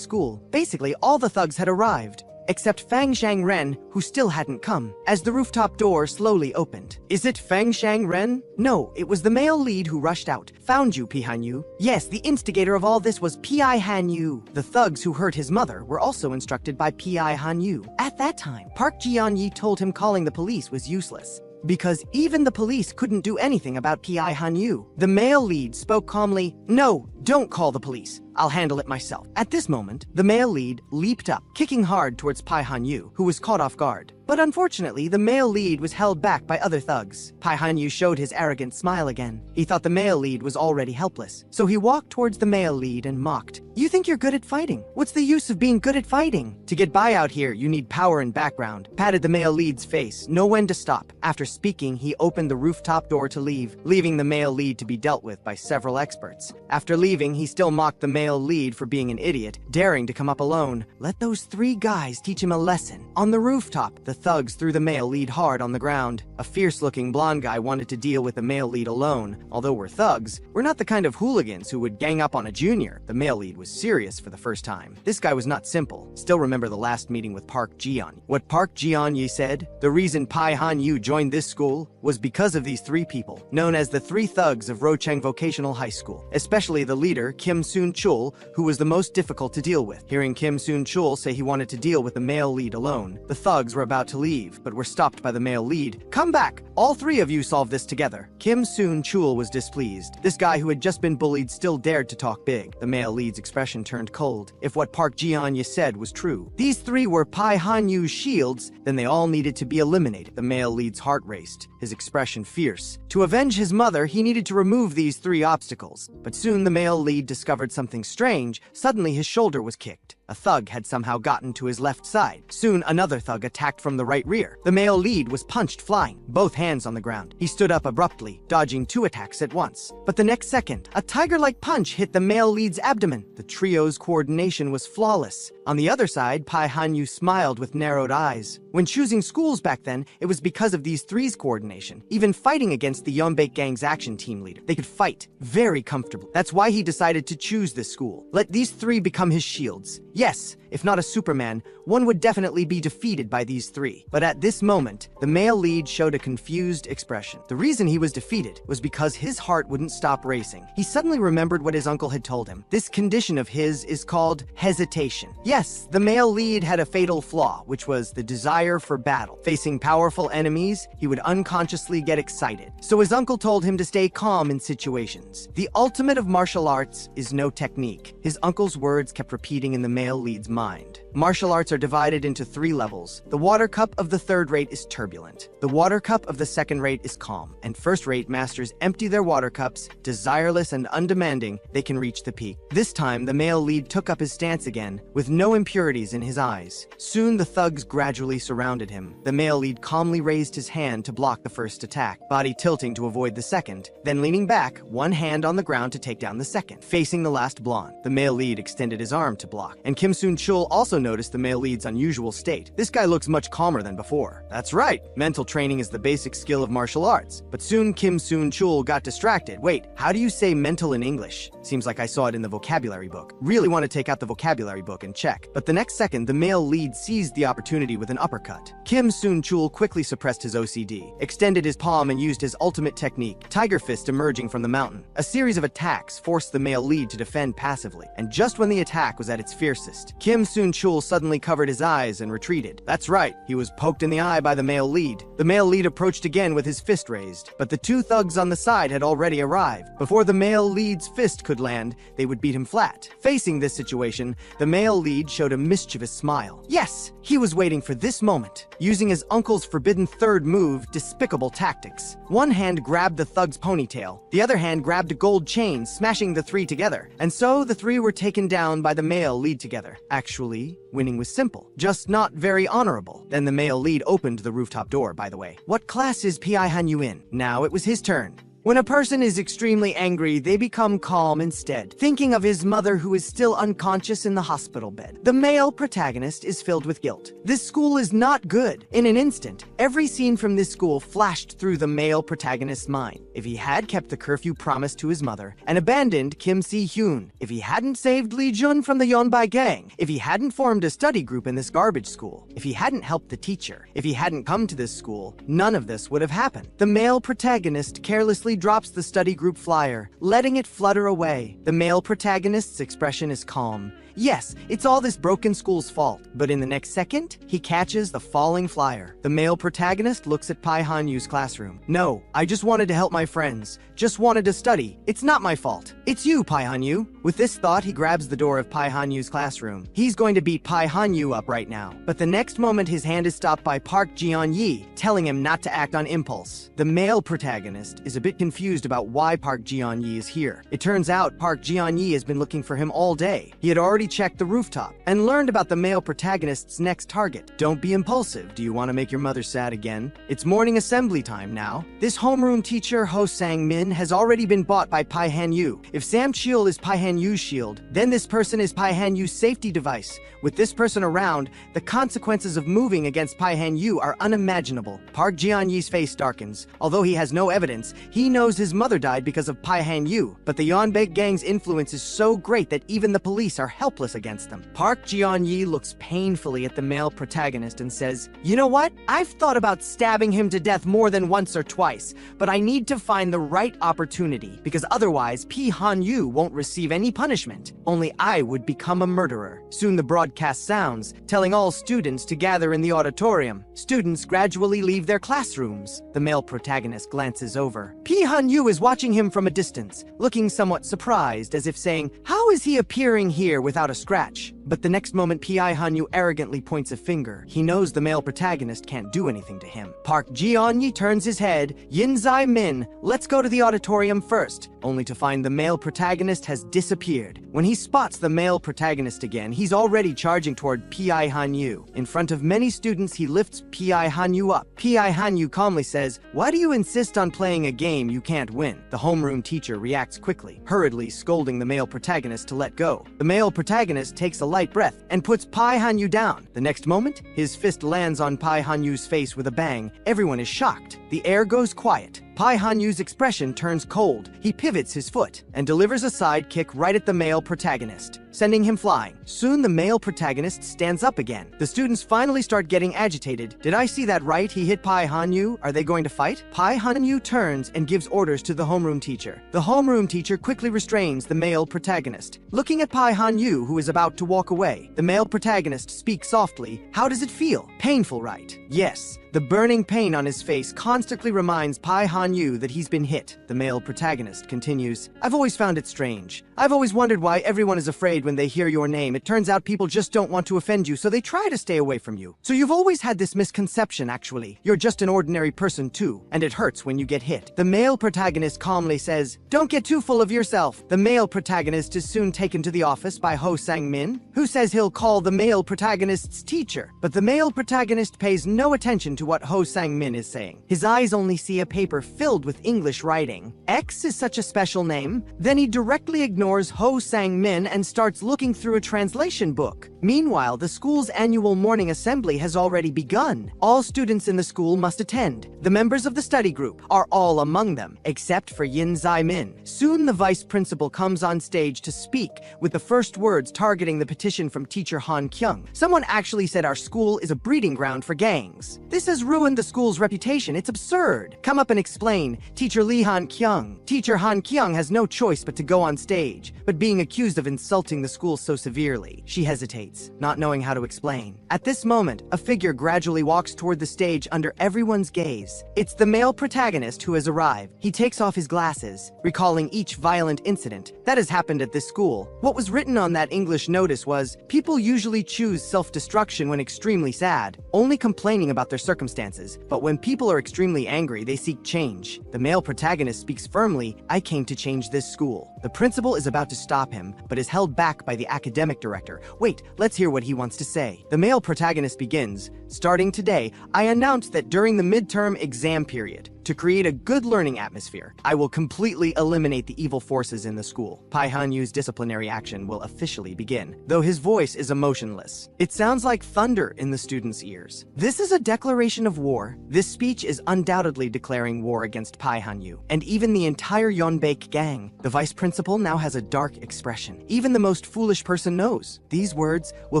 school. Basically, all the thugs had arrived, except Fang Shang Ren, who still hadn't come. As the rooftop door slowly opened. Is it Fang Shang Ren? No, it was the male lead who rushed out. Found you, Pi Han-yu. Yes, the instigator of all this was Pi Han-yu. The thugs who hurt his mother were also instructed by Pi Han-yu. At that time, Park Jian-yi told him calling the police was useless, because even the police couldn't do anything about Pi Han-yu. The male lead spoke calmly, "No, don't call the police. I'll handle it myself." At this moment, the male lead leaped up, kicking hard towards Pai Han-yu, who was caught off guard. But unfortunately, the male lead was held back by other thugs. Pai Han-yu showed his arrogant smile again. He thought the male lead was already helpless, so he walked towards the male lead and mocked. "You think you're good at fighting? What's the use of being good at fighting? To get by out here, you need power and background." Patted the male lead's face, know when to stop. After speaking, he opened the rooftop door to leave, leaving the male lead to be dealt with by several experts. After leaving, he still mocked the male lead for being an idiot, daring to come up alone. Let those 3 guys teach him a lesson. On the rooftop, the thugs threw the male lead hard on the ground. A fierce-looking blonde guy wanted to deal with the male lead alone. Although we're thugs, we're not the kind of hooligans who would gang up on a junior. The male lead was serious for the first time. This guy was not simple. Still remember the last meeting with Park Jian. What Park Jian-yi said? The reason Pai Han-yu joined this school was because of these 3 people, known as the 3 thugs of Rocheng Vocational High School, especially the leader, Kim Soon-chul, who was the most difficult to deal with. Hearing Kim Soon-chul say he wanted to deal with the male lead alone, the thugs were about to leave, but were stopped by the male lead. "Come back! All three of you solve this together." Kim Soon-chul was displeased. This guy who had just been bullied still dared to talk big. The male lead's expression turned cold. If what Park Ji-on said was true, these three were Pai Han-yu's shields, then they all needed to be eliminated. The male lead's heart raced, his expression fierce. To avenge his mother, he needed to remove these three obstacles. But soon the male lead discovered something strange. Suddenly his shoulder was kicked. A thug had somehow gotten to his left side. Soon another thug attacked from the right rear. The male lead was punched flying, both hands on the ground. He stood up abruptly, dodging two attacks at once. But the next second, a tiger-like punch hit the male lead's abdomen. The trio's coordination was flawless. On the other side, Pai Han-yu smiled with narrowed eyes. When choosing schools back then, it was because of these three's coordination. Even fighting against the Yeonbaek gang's action team leader, they could fight very comfortably. That's why he decided to choose this school. Let these three become his shields. Yes, if not a Superman, one would definitely be defeated by these three. But at this moment, the male lead showed a confused expression. The reason he was defeated was because his heart wouldn't stop racing. He suddenly remembered what his uncle had told him. This condition of his is called hesitation. Yes, the male lead had a fatal flaw, which was the desire for battle. Facing powerful enemies, he would unconsciously get excited. So his uncle told him to stay calm in situations. The ultimate of martial arts is no technique. His uncle's words kept repeating in the male lead's mind. Martial arts are divided into three levels. The water cup of the third rate is turbulent. The water cup of the second rate is calm. And first rate masters empty their water cups, desireless and undemanding, they can reach the peak. This time, the male lead took up his stance again, with no impurities in his eyes. Soon the thugs gradually surrounded him. The male lead calmly raised his hand to block the first attack, body tilting to avoid the second, then leaning back, one hand on the ground to take down the second. Facing the last blonde, the male lead extended his arm to block, and Kim Soon-chul also noticed the male lead's unusual state. This guy looks much calmer than before. That's right, mental training is the basic skill of martial arts. But soon Kim Soon-chul got distracted. Wait, how do you say mental in English? Seems like I saw it in the vocabulary book. Really want to take out the vocabulary book and check. But the next second, the male lead seized the opportunity with an uppercut. Kim Soon-chul quickly suppressed his OCD, extended his palm and used his ultimate technique, Tiger Fist emerging from the mountain. A series of attacks forced the male lead to defend passively, and just when the attack was at its fiercest, Kim Soon-chul suddenly covered his eyes and retreated. That's right, he was poked in the eye by the male lead. The male lead approached again with his fist raised, but the two thugs on the side had already arrived. Before the male lead's fist could land, they would beat him flat. Facing this situation, the male lead showed a mischievous smile. Yes, he was waiting for this moment. Using his uncle's forbidden third move, despicable tactics. One hand grabbed the thug's ponytail, the other hand grabbed a gold chain, smashing the three together. And so the three were taken down by the male lead together. Actually, winning was simple, just not very honorable. Then the male lead opened the rooftop door, by the way. What class is Pai Han-yu in? Now it was his turn. When a person is extremely angry, they become calm instead, thinking of his mother who is still unconscious in the hospital bed. The male protagonist is filled with guilt. This school is not good. In an instant, every scene from this school flashed through the male protagonist's mind. If he had kept the curfew promise to his mother and abandoned Kim Si-hyun, if he hadn't saved Lee Jun from the Yeonbaek gang, if he hadn't formed a study group in this garbage school, if he hadn't helped the teacher, if he hadn't come to this school, none of this would have happened. The male protagonist carelessly drops the study group flyer, letting it flutter away. The male protagonist's expression is calm. Yes, it's all this broken school's fault. But in the next second, he catches the falling flyer. The male protagonist looks at Pai Han-yu's classroom. No, I just wanted to help my friends. Just wanted to study. It's not my fault. It's you, Pai Han-yu. With this thought, he grabs the door of Pai Han-yu's classroom. He's going to beat Pai Han-yu up right now. But the next moment, his hand is stopped by Park Ji-on, telling him not to act on impulse. The male protagonist is a bit confused about why Park Ji-on is here. It turns out Park Ji-on has been looking for him all day. He had already checked the rooftop and learned about the male protagonist's next target. Don't be impulsive. Do you want to make your mother sad again? It's morning assembly time now. This homeroom teacher, Ho Sang-min, has already been bought by Pai Han-yu. If Sam Chiul is Pai Han-yu's shield, then this person is Pai Han-yu's safety device. With this person around, the consequences of moving against Pai Han-yu are unimaginable. Park Ji-on-ye's face darkens. Although he has no evidence, he knows his mother died because of Pai Han-yu. But the Yeonbaek gang's influence is so great that even the police are helpless helpless against them. Park Ji-on-yi looks painfully at the male protagonist and says, "You know what? I've thought about stabbing him to death more than once or twice, but I need to find the right opportunity, because otherwise Pi Han-yu won't receive any punishment. Only I would become a murderer." Soon the broadcast sounds, telling all students to gather in the auditorium. Students gradually leave their classrooms. The male protagonist glances over. Pi Han-yu is watching him from a distance, looking somewhat surprised, as if saying, "How is he appearing here without a scratch?" But the next moment, Pi Han-yu arrogantly points a finger. He knows the male protagonist can't do anything to him. Park Ji-on-yi turns his head. "Yin Zai-min, let's go to the auditorium first," only to find the male protagonist has disappeared. When he spots the male protagonist again, he's already charging toward Pi Han-yu. In front of many students, he lifts Pi Han-yu up. Pi Han-yu calmly says, "Why do you insist on playing a game you can't win?" The homeroom teacher reacts quickly, hurriedly scolding the male protagonist to let go. The male protagonist takes a light breath and puts Pi Han-yu down. The next moment, his fist lands on Pi Han-yu's face with a bang. Everyone is shocked. The air goes quiet. Pi Han-yu's expression turns cold. He pivots his foot and delivers a side kick right at the male protagonist, sending him flying. Soon the male protagonist stands up again. The students finally start getting agitated. "Did I see that right? He hit Pi Han-yu. Are they going to fight?" Pi Han-yu turns and gives orders to the homeroom teacher. The homeroom teacher quickly restrains the male protagonist. Looking at Pi Han-yu, who is about to walk away, the male protagonist speaks softly. "How does it feel? Painful, right?" "Yes." The burning pain on his face constantly reminds Pi Han-yu that he's been hit. The male protagonist continues, "I've always found it strange. I've always wondered why everyone is afraid when they hear your name. It turns out people just don't want to offend you, so they try to stay away from you. So you've always had this misconception, actually. You're just an ordinary person too, and it hurts when you get hit." The male protagonist calmly says, "Don't get too full of yourself." The male protagonist is soon taken to the office by Ho Sang-min, who says he'll call the male protagonist's teacher. But the male protagonist pays no attention to what Ho Sang-min is saying. His eyes only see a paper filled with English writing. X is such a special name. Then he directly ignores Ho Sang-min and starts looking through a translation book. Meanwhile, the school's annual morning assembly has already begun. All students in the school must attend. The members of the study group are all among them, except for Yin Zai-min. Soon the vice principal comes on stage to speak, with the first words targeting the petition from teacher Han Kyung. "Someone actually said our school is a breeding ground for gangs. This has ruined the school's reputation. It's absurd. Come up and explain, Teacher Lee Han Kyung." Teacher Han Kyung has no choice but to go on stage, but being accused of insulting the school so severely, she hesitates, not knowing how to explain. At this moment, a figure gradually walks toward the stage under everyone's gaze. It's the male protagonist who has arrived. He takes off his glasses, recalling each violent incident that has happened at this school. What was written on that English notice was, "People usually choose self-destruction when extremely sad, only complaining about their circumstances. But when people are extremely angry, they seek change." The male protagonist speaks firmly, "I came to change this school." The principal is about to stop him, but is held back by the academic director. "Wait, let's hear what he wants to say." The male protagonist begins, "Starting today, I announce that during the midterm exam period, to create a good learning atmosphere, I will completely eliminate the evil forces in the school. Pi Han-yu's disciplinary action will officially begin," though his voice is emotionless. It sounds like thunder in the students' ears. This is a declaration of war. This speech is undoubtedly declaring war against Pi Han-yu, and even the entire Yeonbaek gang. The vice principal now has a dark expression. Even the most foolish person knows. These words will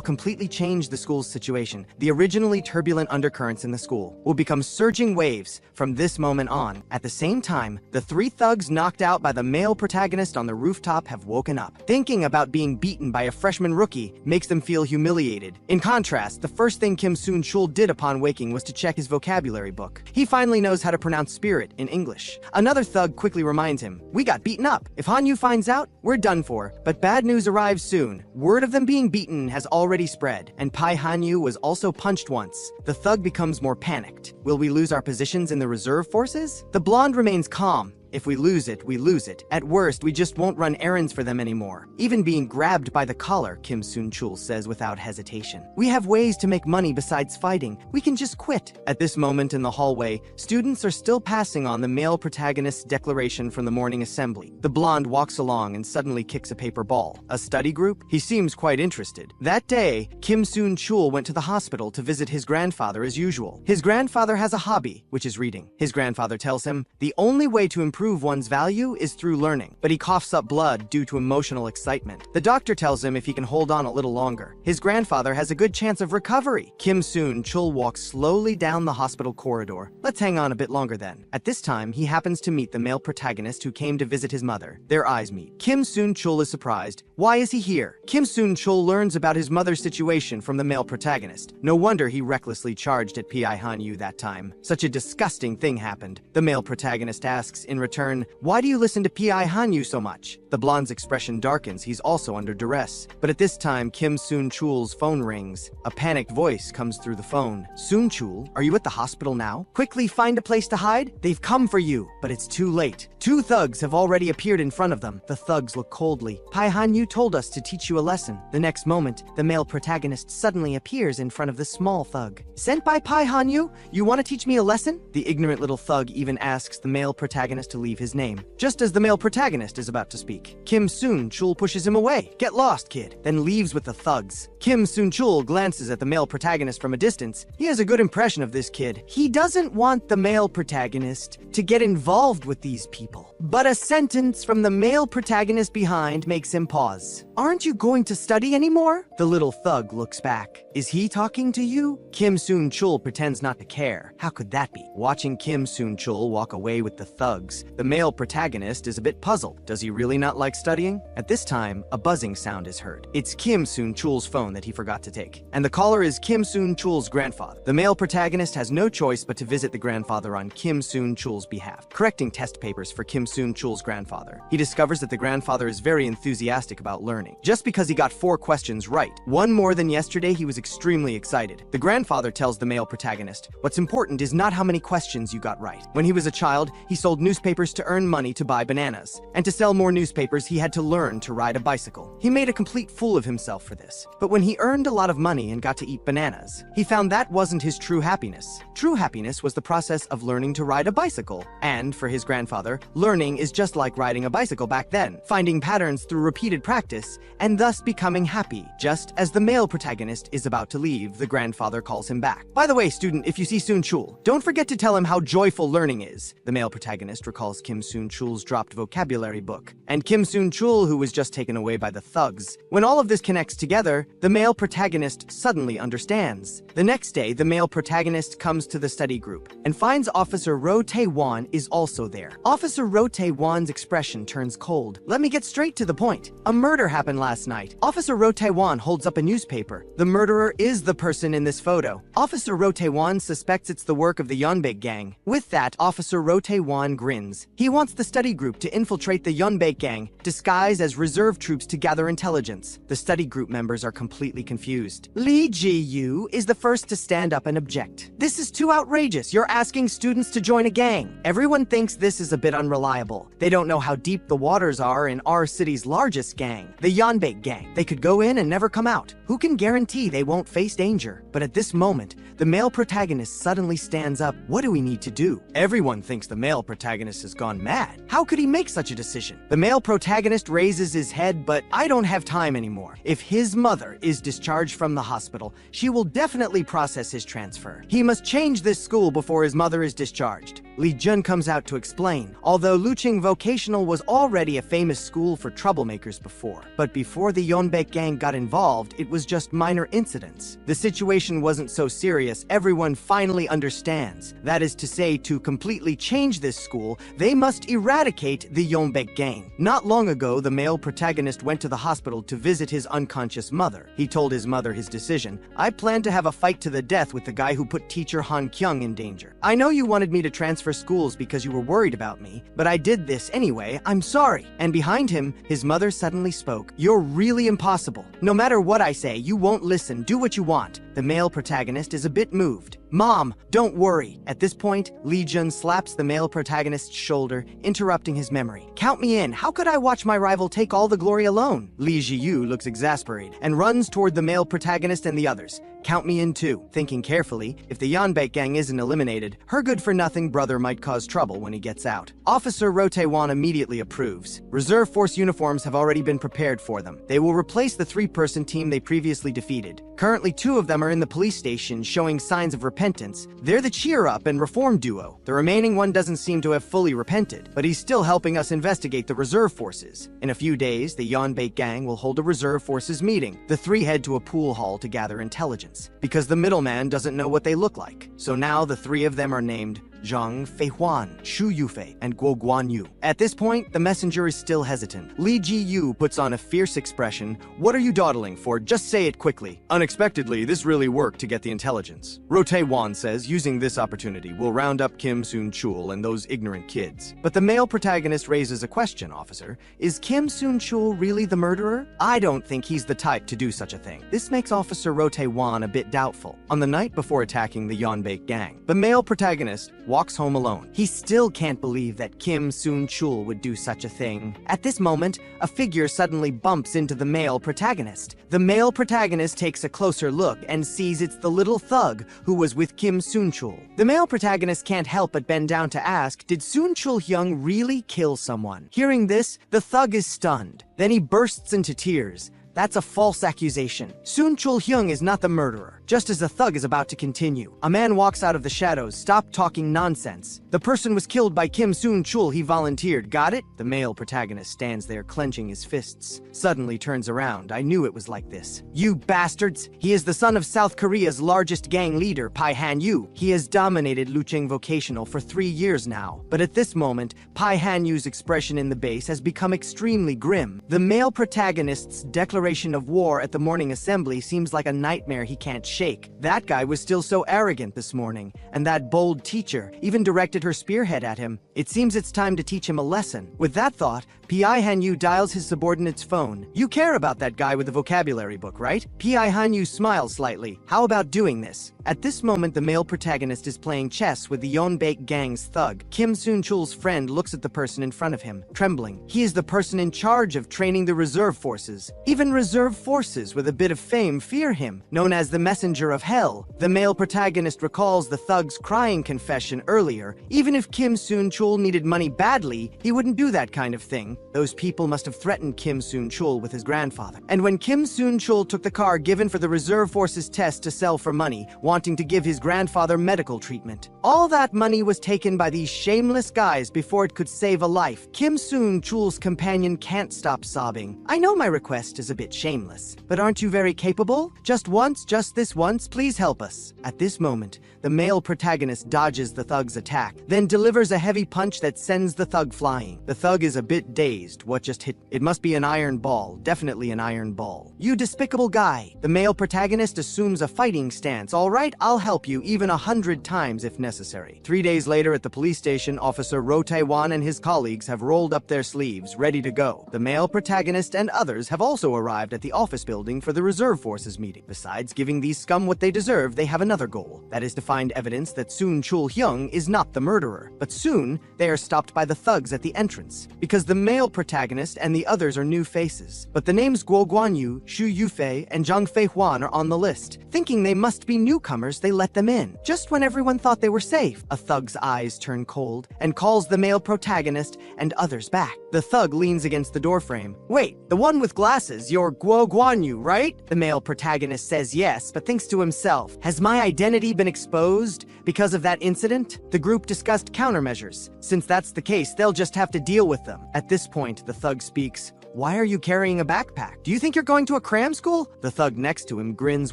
completely change the school's situation. The originally turbulent undercurrents in the school will become surging waves from this moment on. At the same time, the three thugs knocked out by the male protagonist on the rooftop have woken up. Thinking about being beaten by a freshman rookie makes them feel humiliated. In contrast, the first thing Kim Soon-chul did upon waking was to check his vocabulary book. He finally knows how to pronounce spirit in English. Another thug quickly reminds him, "We got beaten up. If Han-yu finds out, we're done for." But bad news arrives soon. Word of them being beaten has already spread, and Pi Han-yu was also punched once. The thug becomes more panicked. Will we lose our positions in the reserve forces? The blonde remains calm. If we lose it, we lose it. At worst, we just won't run errands for them anymore. Even being grabbed by the collar, Kim Soon-chul says without hesitation. We have ways to make money besides fighting. We can just quit. At this moment in the hallway, students are still passing on the male protagonist's declaration from the morning assembly. The blonde walks along and suddenly kicks a paper ball. A study group? He seems quite interested. That day, Kim Soon-chul went to the hospital to visit his grandfather as usual. His grandfather has a hobby, which is reading. His grandfather tells him, the only way to improve prove one's value is through learning, but he coughs up blood due to emotional excitement. The doctor tells him if he can hold on a little longer, his grandfather has a good chance of recovery. Kim Soon-chul walks slowly down the hospital corridor. Let's hang on a bit longer then. At this time, he happens to meet the male protagonist who came to visit his mother. Their eyes meet. Kim Soon-chul is surprised. Why is he here? Kim Soon-chul learns about his mother's situation from the male protagonist. No wonder he recklessly charged at Pi Han-yu that time. Such a disgusting thing happened. The male protagonist asks in return, why do you listen to Pi Han-yu so much? The blonde's expression darkens. He's also under duress. But at this time, Kim Soon-chul's phone rings. A panicked voice comes through the phone. Soon-chul, are you at the hospital now? Quickly find a place to hide. They've come for you, but it's too late. 2 thugs have already appeared in front of them. The thugs look coldly. Pi Han-yu told us to teach you a lesson. The next moment, the male protagonist suddenly appears in front of the small thug. Sent by Pi Han-yu? You want to teach me a lesson? The ignorant little thug even asks the male protagonist to leave his name. Just as the male protagonist is about to speak, Kim Soon-chul pushes him away. Get lost, kid, then leaves with the thugs. Kim Soon-chul glances at the male protagonist from a distance. He has a good impression of this kid. He doesn't want the male protagonist to get involved with these people. But a sentence from the male protagonist behind makes him pause. Aren't you going to study anymore? The little thug looks back. Is he talking to you? Kim Soon-chul pretends not to care. How could that be? Watching Kim Soon-chul walk away with the thugs, the male protagonist is a bit puzzled. Does he really not like studying? At this time, a buzzing sound is heard. It's Kim Soon-chul's phone that he forgot to take. And the caller is Kim Soon-chul's grandfather. The male protagonist has no choice but to visit the grandfather on Kim Soon-chul's behalf, correcting test papers for Kim Soon-chul's grandfather. He discovers that the grandfather is very enthusiastic about learning. Just because he got 4 questions right, 1 more than yesterday, he was extremely excited. The grandfather tells the male protagonist, what's important is not how many questions you got right. When he was a child, he sold newspapers to earn money to buy bananas. And to sell more newspapers, he had to learn to ride a bicycle. He made a complete fool of himself for this. But when he earned a lot of money and got to eat bananas, he found that wasn't his true happiness. True happiness was the process of learning to ride a bicycle. And for his grandfather, learning is just like riding a bicycle back then, finding patterns through repeated practice, and thus becoming happy. Just as the male protagonist is about to leave, the grandfather calls him back. By the way, student, if you see Soon-chul, don't forget to tell him how joyful learning is. The male protagonist recalls Kim Soon-chul's dropped vocabulary book, and Kim Soon-chul, who was just taken away by the thugs. When all of this connects together, the male protagonist suddenly understands. The next day, the male protagonist comes to the study group and finds Officer Ro Tae-won is also there. Officer Ro Tae-won's expression turns cold. Let me get straight to the point. A murder happened last night. Officer Ro Tae-won holds up a newspaper. The murderer is the person in this photo. Officer Ro Tae-won suspects it's the work of the Yeonbaek gang. With that, Officer Ro Tae-won grins. He wants the study group to infiltrate the Yeonbaek gang, disguised as reserve troops to gather intelligence. The study group members are completely confused. Lee Ji-yu is the first to stand up and object. This is too outrageous. You're asking students to join a gang. Everyone thinks this is a bit unreliable. They don't know how deep the waters are in our city's largest gang, the Yeonbaek gang. They could go in and never come out. Who can guarantee they won't face danger? But at this moment, the male protagonist suddenly stands up. What do we need to do? Everyone thinks the male protagonist has gone mad. How could he make such a decision? The male protagonist raises his head, but I don't have time anymore. If his mother is discharged from the hospital, she will definitely process his transfer. He must change this school before his mother is discharged. Lee Jun comes out to explain. Although Luching Vocational was already a famous school for troublemakers before, but before the Yeonbaek gang got involved, it was just minor incidents. The situation wasn't so serious. Everyone finally understands. That is to say, to completely change this school, they must eradicate the Yeonbaek gang. Not long ago, the male protagonist went to the hospital to visit his unconscious mother. He told his mother his decision. I plan to have a fight to the death with the guy who put teacher Han Kyung in danger. I know you wanted me to transfer schools because you were worried about me, but I did this anyway. I'm sorry. And behind him, his mother suddenly spoke. You're really impossible. No matter what I say, you won't listen. Do what you want. The male protagonist is a bit moved. Mom, don't worry. At this point, Lee Jun slaps the male protagonist's shoulder, interrupting his memory. Count me in. How could I watch my rival take all the glory alone? Lee Ji-yu looks exasperated and runs toward the male protagonist and the others. Count me in too. Thinking carefully, if the Yeonbaek gang isn't eliminated, her good-for-nothing brother might cause trouble when he gets out. Officer Ro Tae-won immediately approves. Reserve Force uniforms have already been prepared for them. They will replace the 3-person team they previously defeated. Currently, 2 of them newcomer in the police station showing signs of repentance. They're the cheer-up and reform duo. The remaining one doesn't seem to have fully repented, but he's still helping us investigate the reserve forces. In a few days, the Yeonbaek gang will hold a reserve forces meeting. The three head to a pool hall to gather intelligence, because the middleman doesn't know what they look like. So now the three of them are named Zhang Feihuan, Shu Yufei, and Guo Guanyu. At this point, the messenger is still hesitant. Li Ji-yu puts on a fierce expression. What are you dawdling for? Just say it quickly. Unexpectedly, this really worked to get the intelligence. Rotae-wan says, using this opportunity, we'll round up Kim Soon-chul and those ignorant kids. But the male protagonist raises a question, officer. Is Kim Soon-chul really the murderer? I don't think he's the type to do such a thing. This makes Officer Rotae-wan a bit doubtful. On the night before attacking the Yeonbaek gang, the male protagonist walks home alone. He still can't believe that Kim Soon-chul would do such a thing. At this moment, a figure suddenly bumps into the male protagonist. The male protagonist takes a closer look and sees it's the little thug who was with Kim Soon-chul. The male protagonist can't help but bend down to ask, did Soon-chul-hyung really kill someone? Hearing this, the thug is stunned. Then he bursts into tears. That's a false accusation. Soon-chul-hyung is not the murderer. Just as the thug is about to continue, a man walks out of the shadows. Stop talking nonsense. The person was killed by Kim Soon-chul, he volunteered. Got it? The male protagonist stands there clenching his fists. Suddenly turns around. I knew it was like this. You bastards! He is the son of South Korea's largest gang leader, Pai Han-yu. He has dominated Lucheng Vocational for 3 years now. But at this moment, Pai Han-yu's expression in the base has become extremely grim. The male protagonist's declaration of war at the morning assembly seems like a nightmare he can't shake. That guy was still so arrogant this morning, and that bold teacher even directed her spearhead at him. It seems it's time to teach him a lesson. With that thought, Pai Han-yu dials his subordinate's phone. You care about that guy with the vocabulary book, right? Pai Han-yu smiles slightly. How about doing this? At this moment, the male protagonist is playing chess with the Yeonbaek gang's thug. Kim Soon-chul's friend looks at the person in front of him, trembling. He is the person in charge of training the reserve forces. Even reserve forces with a bit of fame fear him, known as the messenger of hell. The male protagonist recalls the thug's crying confession earlier. Even if Kim Soon-chul needed money badly, he wouldn't do that kind of thing. Those people must have threatened Kim Soon-chul with his grandfather. And when Kim Soon-chul took the car given for the reserve forces test to sell for money, wanting to give his grandfather medical treatment, all that money was taken by these shameless guys before it could save a life. Kim Soon-chul's companion can't stop sobbing. I know my request is a bit shameless, but aren't you very capable? Just once, just this once, please help us. At this moment, the male protagonist dodges the thug's attack, then delivers a heavy punch that sends the thug flying. The thug is a bit dazed. What just hit? It must be an iron ball. Definitely an iron ball. You despicable guy. The male protagonist assumes a fighting stance. All right, I'll help you even 100 times if necessary. 3 days later at the police station, Officer Rotae-wan and his colleagues have rolled up their sleeves, ready to go. The male protagonist and others have also arrived at the office building for the reserve forces meeting. Besides giving these scum what they deserve, they have another goal. That is to find evidence that Soon-chul-hyung is not the murderer. But soon, they are stopped by the thugs at the entrance, because the male protagonist and the others are new faces. But the names Guo Guanyu, Shu Yufei, and Zhang Feihuan are on the list. Thinking they must be newcomers, they let them in. Just when everyone thought they were safe, a thug's eyes turn cold and calls the male protagonist and others back. The thug leans against the doorframe. Wait, the one with glasses, you're Guo Guanyu, right? The male protagonist says yes, but thinks to himself, has my identity been exposed because of that incident? The group discussed countermeasures. Since that's the case, they'll just have to deal with them. At this point, the thug speaks. Why are you carrying a backpack? Do you think you're going to a cram school? The thug next to him grins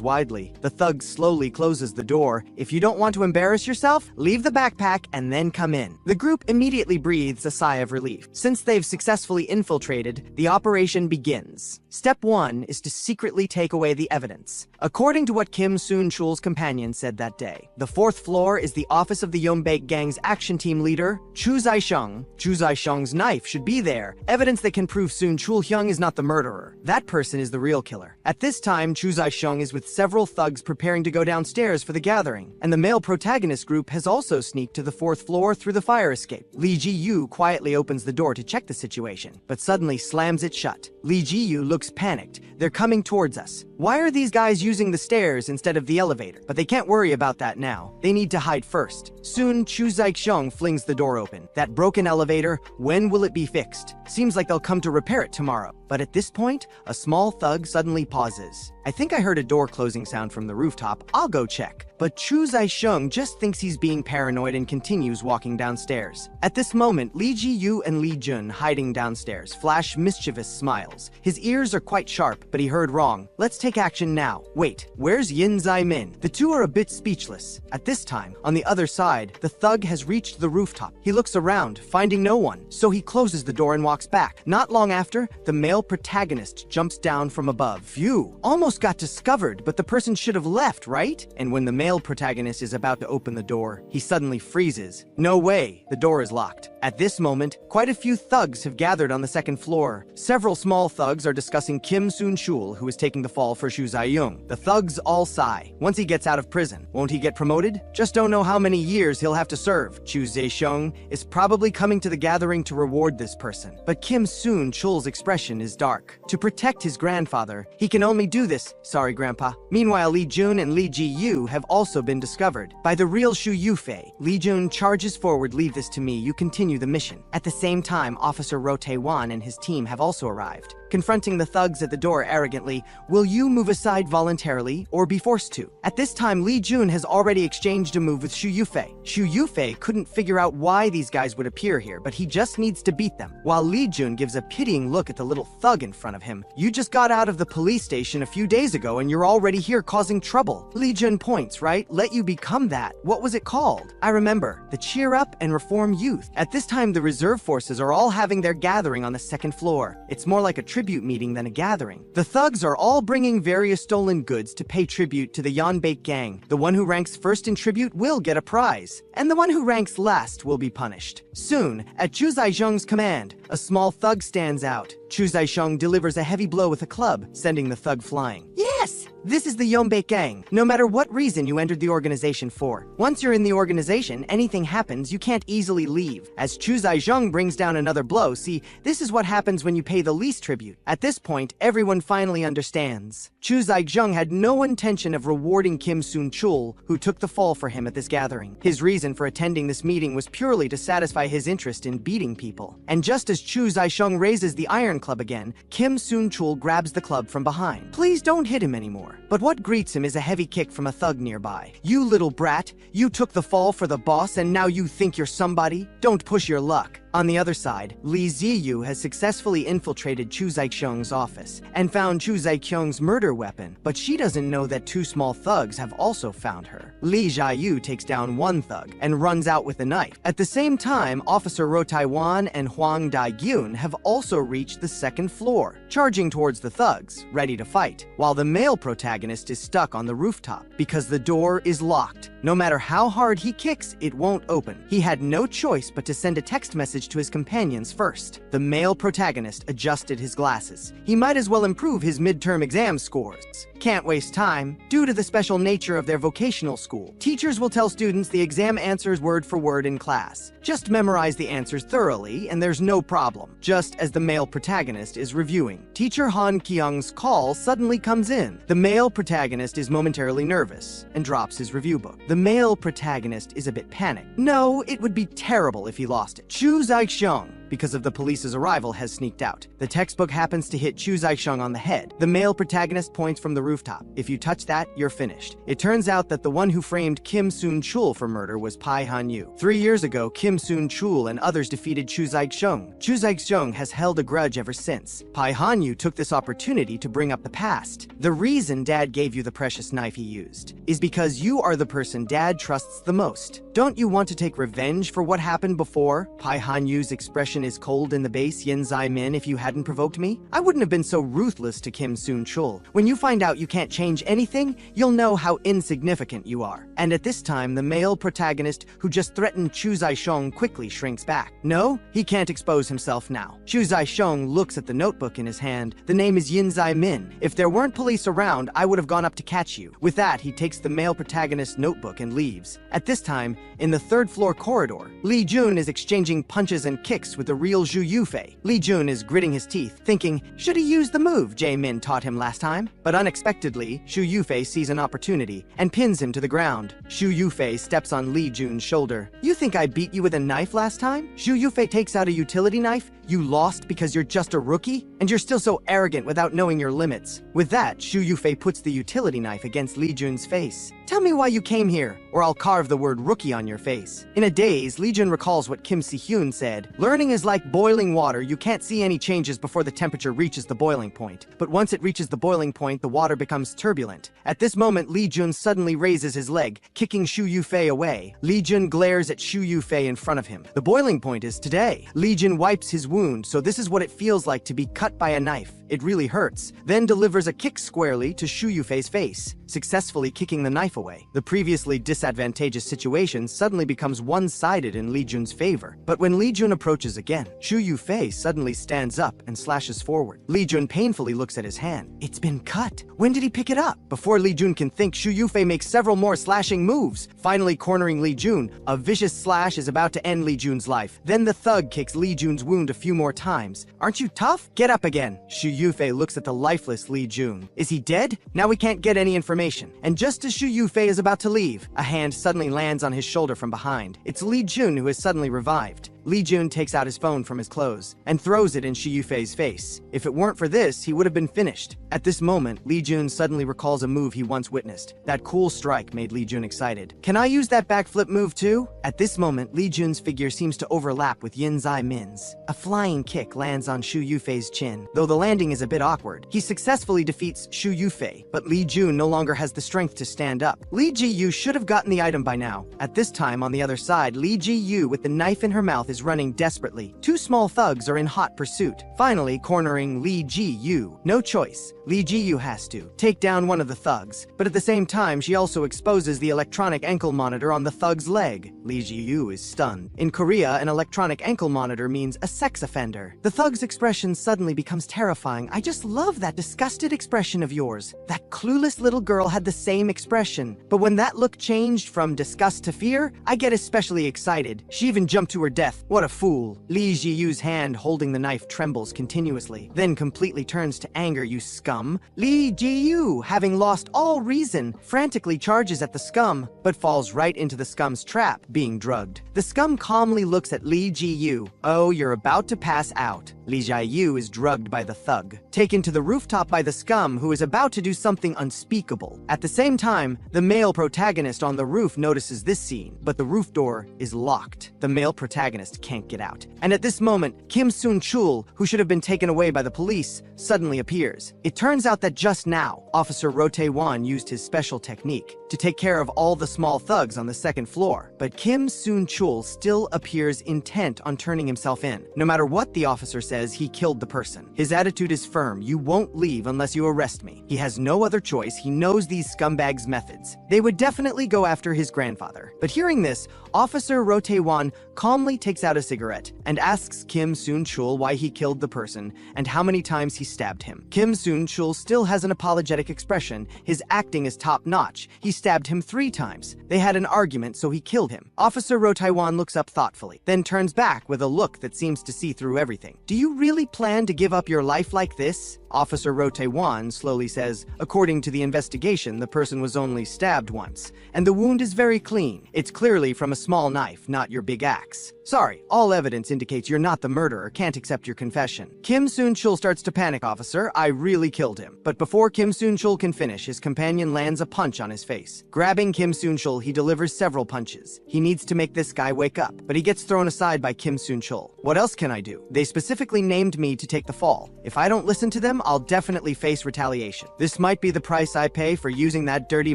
widely. The thug slowly closes the door. If you don't want to embarrass yourself, leave the backpack and then come in. The group immediately breathes a sigh of relief. Since they've successfully infiltrated, the operation begins. Step 1 is to secretly take away the evidence. According to what Kim Soon-chul's companion said that day, the 4th floor is the office of the Yeonbaek gang's action team leader, Chu Zai-sheng. Chu Zai-sheng's knife should be there, evidence that can prove Soon-chul-hyung is not the murderer. That person is the real killer. At this time, Chu Zai-sheng is with several thugs preparing to go downstairs for the gathering, and the male protagonist group has also sneaked to the 4th floor through the fire escape. Li Ji-yu quietly opens the door to check the situation, but suddenly slams it shut. Li Ji-yu looks panicked. They're coming towards us. Why are these guys using the stairs instead of the elevator? But they can't worry about that now. They need to hide first. Soon, Chu Zai-sheng flings the door open. That broken elevator, when will it be fixed? Seems like they'll come to repair it tomorrow. But at this point, a small thug suddenly pauses. I think I heard a door closing sound from the rooftop. I'll go check. But Chu Zai-sheng just thinks he's being paranoid and continues walking downstairs. At this moment, Li Ji-yu and Li Jun, hiding downstairs, flash mischievous smiles. His ears are quite sharp, but he heard wrong. Let's take action now. Wait, where's Yin Zai-min? The two are a bit speechless. At this time, on the other side, the thug has reached the rooftop. He looks around, finding no one, so he closes the door and walks back. Not long after, the male protagonist jumps down from above. Phew, almost got discovered, but the person should have left, right? And when the male protagonist is about to open the door, he suddenly freezes. No way, the door is locked. At this moment, quite a few thugs have gathered on the second floor. Several small thugs are discussing Kim Soon-chul, who is taking the fall for Chu Zai-young. The thugs all sigh. Once he gets out of prison, won't he get promoted? Just don't know how many years he'll have to serve. Chu Zai-sheng is probably coming to the gathering to reward this person. But Kim Soon-chul's expression is dark. To protect his grandfather, he can only do this. Sorry, Grandpa. Meanwhile, Li Jun and Li Ji-yu have also been discovered by the real Shu Yufei. Li Jun charges forward. Leave this to me. You continue the mission. At the same time, Officer Ro Tae-wan and his team have also arrived. Confronting the thugs at the door arrogantly, will you move aside voluntarily or be forced to? At this time, Li Jun has already exchanged a move with Shu Yufei. Shu Yufei couldn't figure out why these guys would appear here, but he just needs to beat them. While Li Jun gives a pitying look at the little thug in front of him. You just got out of the police station a few days ago and you're already here causing trouble. Li Jun points, right? Let you become that. What was it called? I remember. The Cheer Up and Reform Youth. At this time, the reserve forces are all having their gathering on the second floor. It's more like a tribute meeting than a gathering. The thugs are all bringing various stolen goods to pay tribute to the Yeonbaek gang. The one who ranks first in tribute will get a prize, and the one who ranks last will be punished. Soon, at Chu Zai-sheng's command, a small thug stands out. Chu Zai-sheng delivers a heavy blow with a club, sending the thug flying. Yes! This is the Yeonbaek gang. No matter what reason you entered the organization for. Once you're in the organization, anything happens, you can't easily leave. As Chu Zai-sheng brings down another blow, see, this is what happens when you pay the least tribute. At this point, everyone finally understands. Chu Zai-sheng had no intention of rewarding Kim Soon-chul, who took the fall for him at this gathering. His reason for attending this meeting was purely to satisfy his interest in beating people. And just as Chu Zai-sheng raises the iron club again, Kim Soon-chul grabs the club from behind. Please don't hit him anymore. But what greets him is a heavy kick from a thug nearby. You little brat, you took the fall for the boss and now you think you're somebody? Don't push your luck. On the other side, Li Ziyu has successfully infiltrated Chu Zai-kyung's office and found Chu Zai-kyung's murder weapon, but she doesn't know that two small thugs have also found her. Li Jiayu takes down one thug and runs out with a knife. At the same time, Officer Ro Taiwan and Huang Dai-gyun have also reached the second floor, charging towards the thugs, ready to fight, while the male protagonist is stuck on the rooftop because the door is locked. No matter how hard he kicks, it won't open. He had no choice but to send a text message to his companions first. The male protagonist adjusted his glasses. He might as well improve his midterm exam scores. Can't waste time. Due to the special nature of their vocational school, teachers will tell students the exam answers word for word in class. Just memorize the answers thoroughly and there's no problem. Just as the male protagonist is reviewing, Teacher Han Kyung's call suddenly comes in. The male protagonist is momentarily nervous and drops his review book. The male protagonist is a bit panicked. No, it would be terrible if he lost it. Chu Zai-kyung, because of the police's arrival, has sneaked out. The textbook happens to hit Chu Zai-kyung on the head. The male protagonist points from the rooftop. If you touch that, you're finished. It turns out that the one who framed Kim Soon-chul for murder was Pai Han-yu. 3 years ago, Kim Soon-chul and others defeated Chu Zai-kyung. Chu Zai-kyung has held a grudge ever since. Pai Han-yu took this opportunity to bring up the past. The reason Dad gave you the precious knife he used is because you are the person Dad trusts the most. Don't you want to take revenge for what happened before? Pai Han-yu's expression is cold in the base. Yin Zai-min, if you hadn't provoked me, I wouldn't have been so ruthless to Kim Soon-chul. When you find out you can't change anything, you'll know how insignificant you are. And at this time, the male protagonist who just threatened Chu Zai-sheng quickly shrinks back. No, he can't expose himself now. Chu Zai-sheng looks at the notebook in his hand. The name is Yin Zai-min. If there weren't police around, I would have gone up to catch you. With that, he takes the male protagonist's notebook and leaves. At this time, in the third-floor corridor, Li Jun is exchanging punches and kicks with the real Zhu Yufei. Li Jun is gritting his teeth, thinking, should he use the move Jae-min taught him last time? But unexpectedly, Zhu Yufei sees an opportunity and pins him to the ground. Zhu Yufei steps on Li Jun's shoulder. You think I beat you with a knife last time? Zhu Yufei takes out a utility knife. You lost because you're just a rookie? And you're still so arrogant without knowing your limits. With that, Shu Yufei puts the utility knife against Li Jun's face. Tell me why you came here, or I'll carve the word rookie on your face. In a daze, Li Jun recalls what Kim Si-hyun said. Learning is like boiling water. You can't see any changes before the temperature reaches the boiling point. But once it reaches the boiling point, the water becomes turbulent. At this moment, Li Jun suddenly raises his leg, kicking Shu Yufei away. Li Jun glares at Shu Yufei in front of him. The boiling point is today. Li Jun wipes his wound, so this is what it feels like to be cut by a knife. It really hurts. Then delivers a kick squarely to Shu Yufei's face, successfully kicking the knife away. The previously disadvantageous situation suddenly becomes one-sided in Li Jun's favor. But when Li Jun approaches again, Shu Yufei suddenly stands up and slashes forward. Li Jun painfully looks at his hand. It's been cut. When did he pick it up? Before Li Jun can think, Shu Yufei makes several more slashing moves, finally cornering Li Jun. A vicious slash is about to end Li Jun's life. Then the thug kicks Li Jun's wound a few more times. Aren't you tough? Get up again. Shu Yufei looks at the lifeless Li Jun. Is he dead? Now we can't get any information. And just as Shu Yufei is about to leave, a hand suddenly lands on his shoulder from behind. It's Li Jun who is suddenly revived. Li Jun takes out his phone from his clothes and throws it in Shu Yufei's face. If it weren't for this, he would have been finished. At this moment, Li Jun suddenly recalls a move he once witnessed. That cool strike made Li Jun excited. Can I use that backflip move too? At this moment, Li Jun's figure seems to overlap with Yin Zai Min's. A flying kick lands on Shu Yufei's chin. Though the landing is a bit awkward, he successfully defeats Shu Yufei, but Li Jun no longer has the strength to stand up. Li Ji-yu should have gotten the item by now. At this time, on the other side, Li Ji-yu with the knife in her mouth is running desperately. Two small thugs are in hot pursuit, finally cornering Li Ji-yu. No choice. Li Ji-yu has to take down one of the thugs, but at the same time, she also exposes the electronic ankle monitor on the thug's leg. Li Ji-yu is stunned. In Korea, an electronic ankle monitor means a sex offender. The thug's expression suddenly becomes terrifying. I just love that disgusted expression of yours. That clueless little girl had the same expression, but when that look changed from disgust to fear, I get especially excited. She even jumped to her death. What a fool. Li Ji-yu's hand holding the knife trembles continuously, then completely turns to anger. You scum. Li Ji-yu, having lost all reason, frantically charges at the scum, but falls right into the scum's trap, being drugged. The scum calmly looks at Li Ji-yu. Oh, you're about to pass out. Li Ji-yu is drugged by the thug, taken to the rooftop by the scum, who is about to do something unspeakable. At the same time, the male protagonist on the roof notices this scene, but the roof door is locked. The male protagonist can't get out. And at this moment, Kim Soon-chul, who should have been taken away by the police, suddenly appears. It turns out that just now, Officer Ro Tae-won used his special technique to take care of all the small thugs on the second floor. But Kim Soon-chul still appears intent on turning himself in. No matter what the officer says, he killed the person. His attitude is firm. You won't leave unless you arrest me. He has no other choice. He knows these scumbags' methods. They would definitely go after his grandfather. But hearing this, Officer Ro Tae-won calmly takes out a cigarette and asks Kim Soon-chul why he killed the person and how many times he stabbed him. Kim Soon-chul still has an apologetic expression. His acting is top-notch. He stabbed him 3 times. They had an argument, so he killed him. Officer Ro Tae-won looks up thoughtfully, then turns back with a look that seems to see through everything. Do you really plan to give up your life like this? Officer Ro Tae-won slowly says, according to the investigation, the person was only stabbed once, and the wound is very clean. It's clearly from a small knife, not your big axe. Sorry, all evidence indicates you're not the murderer. Can't accept your confession. Kim Soon-chul starts to panic, officer. I really killed him. But before Kim Soon-chul can finish, his companion lands a punch on his face. Grabbing Kim Soon-chul, he delivers several punches. He needs to make this guy wake up, but he gets thrown aside by Kim Soon-chul. What else can I do? They specifically named me to take the fall. If I don't listen to them, I'll definitely face retaliation. This might be the price I pay for using that dirty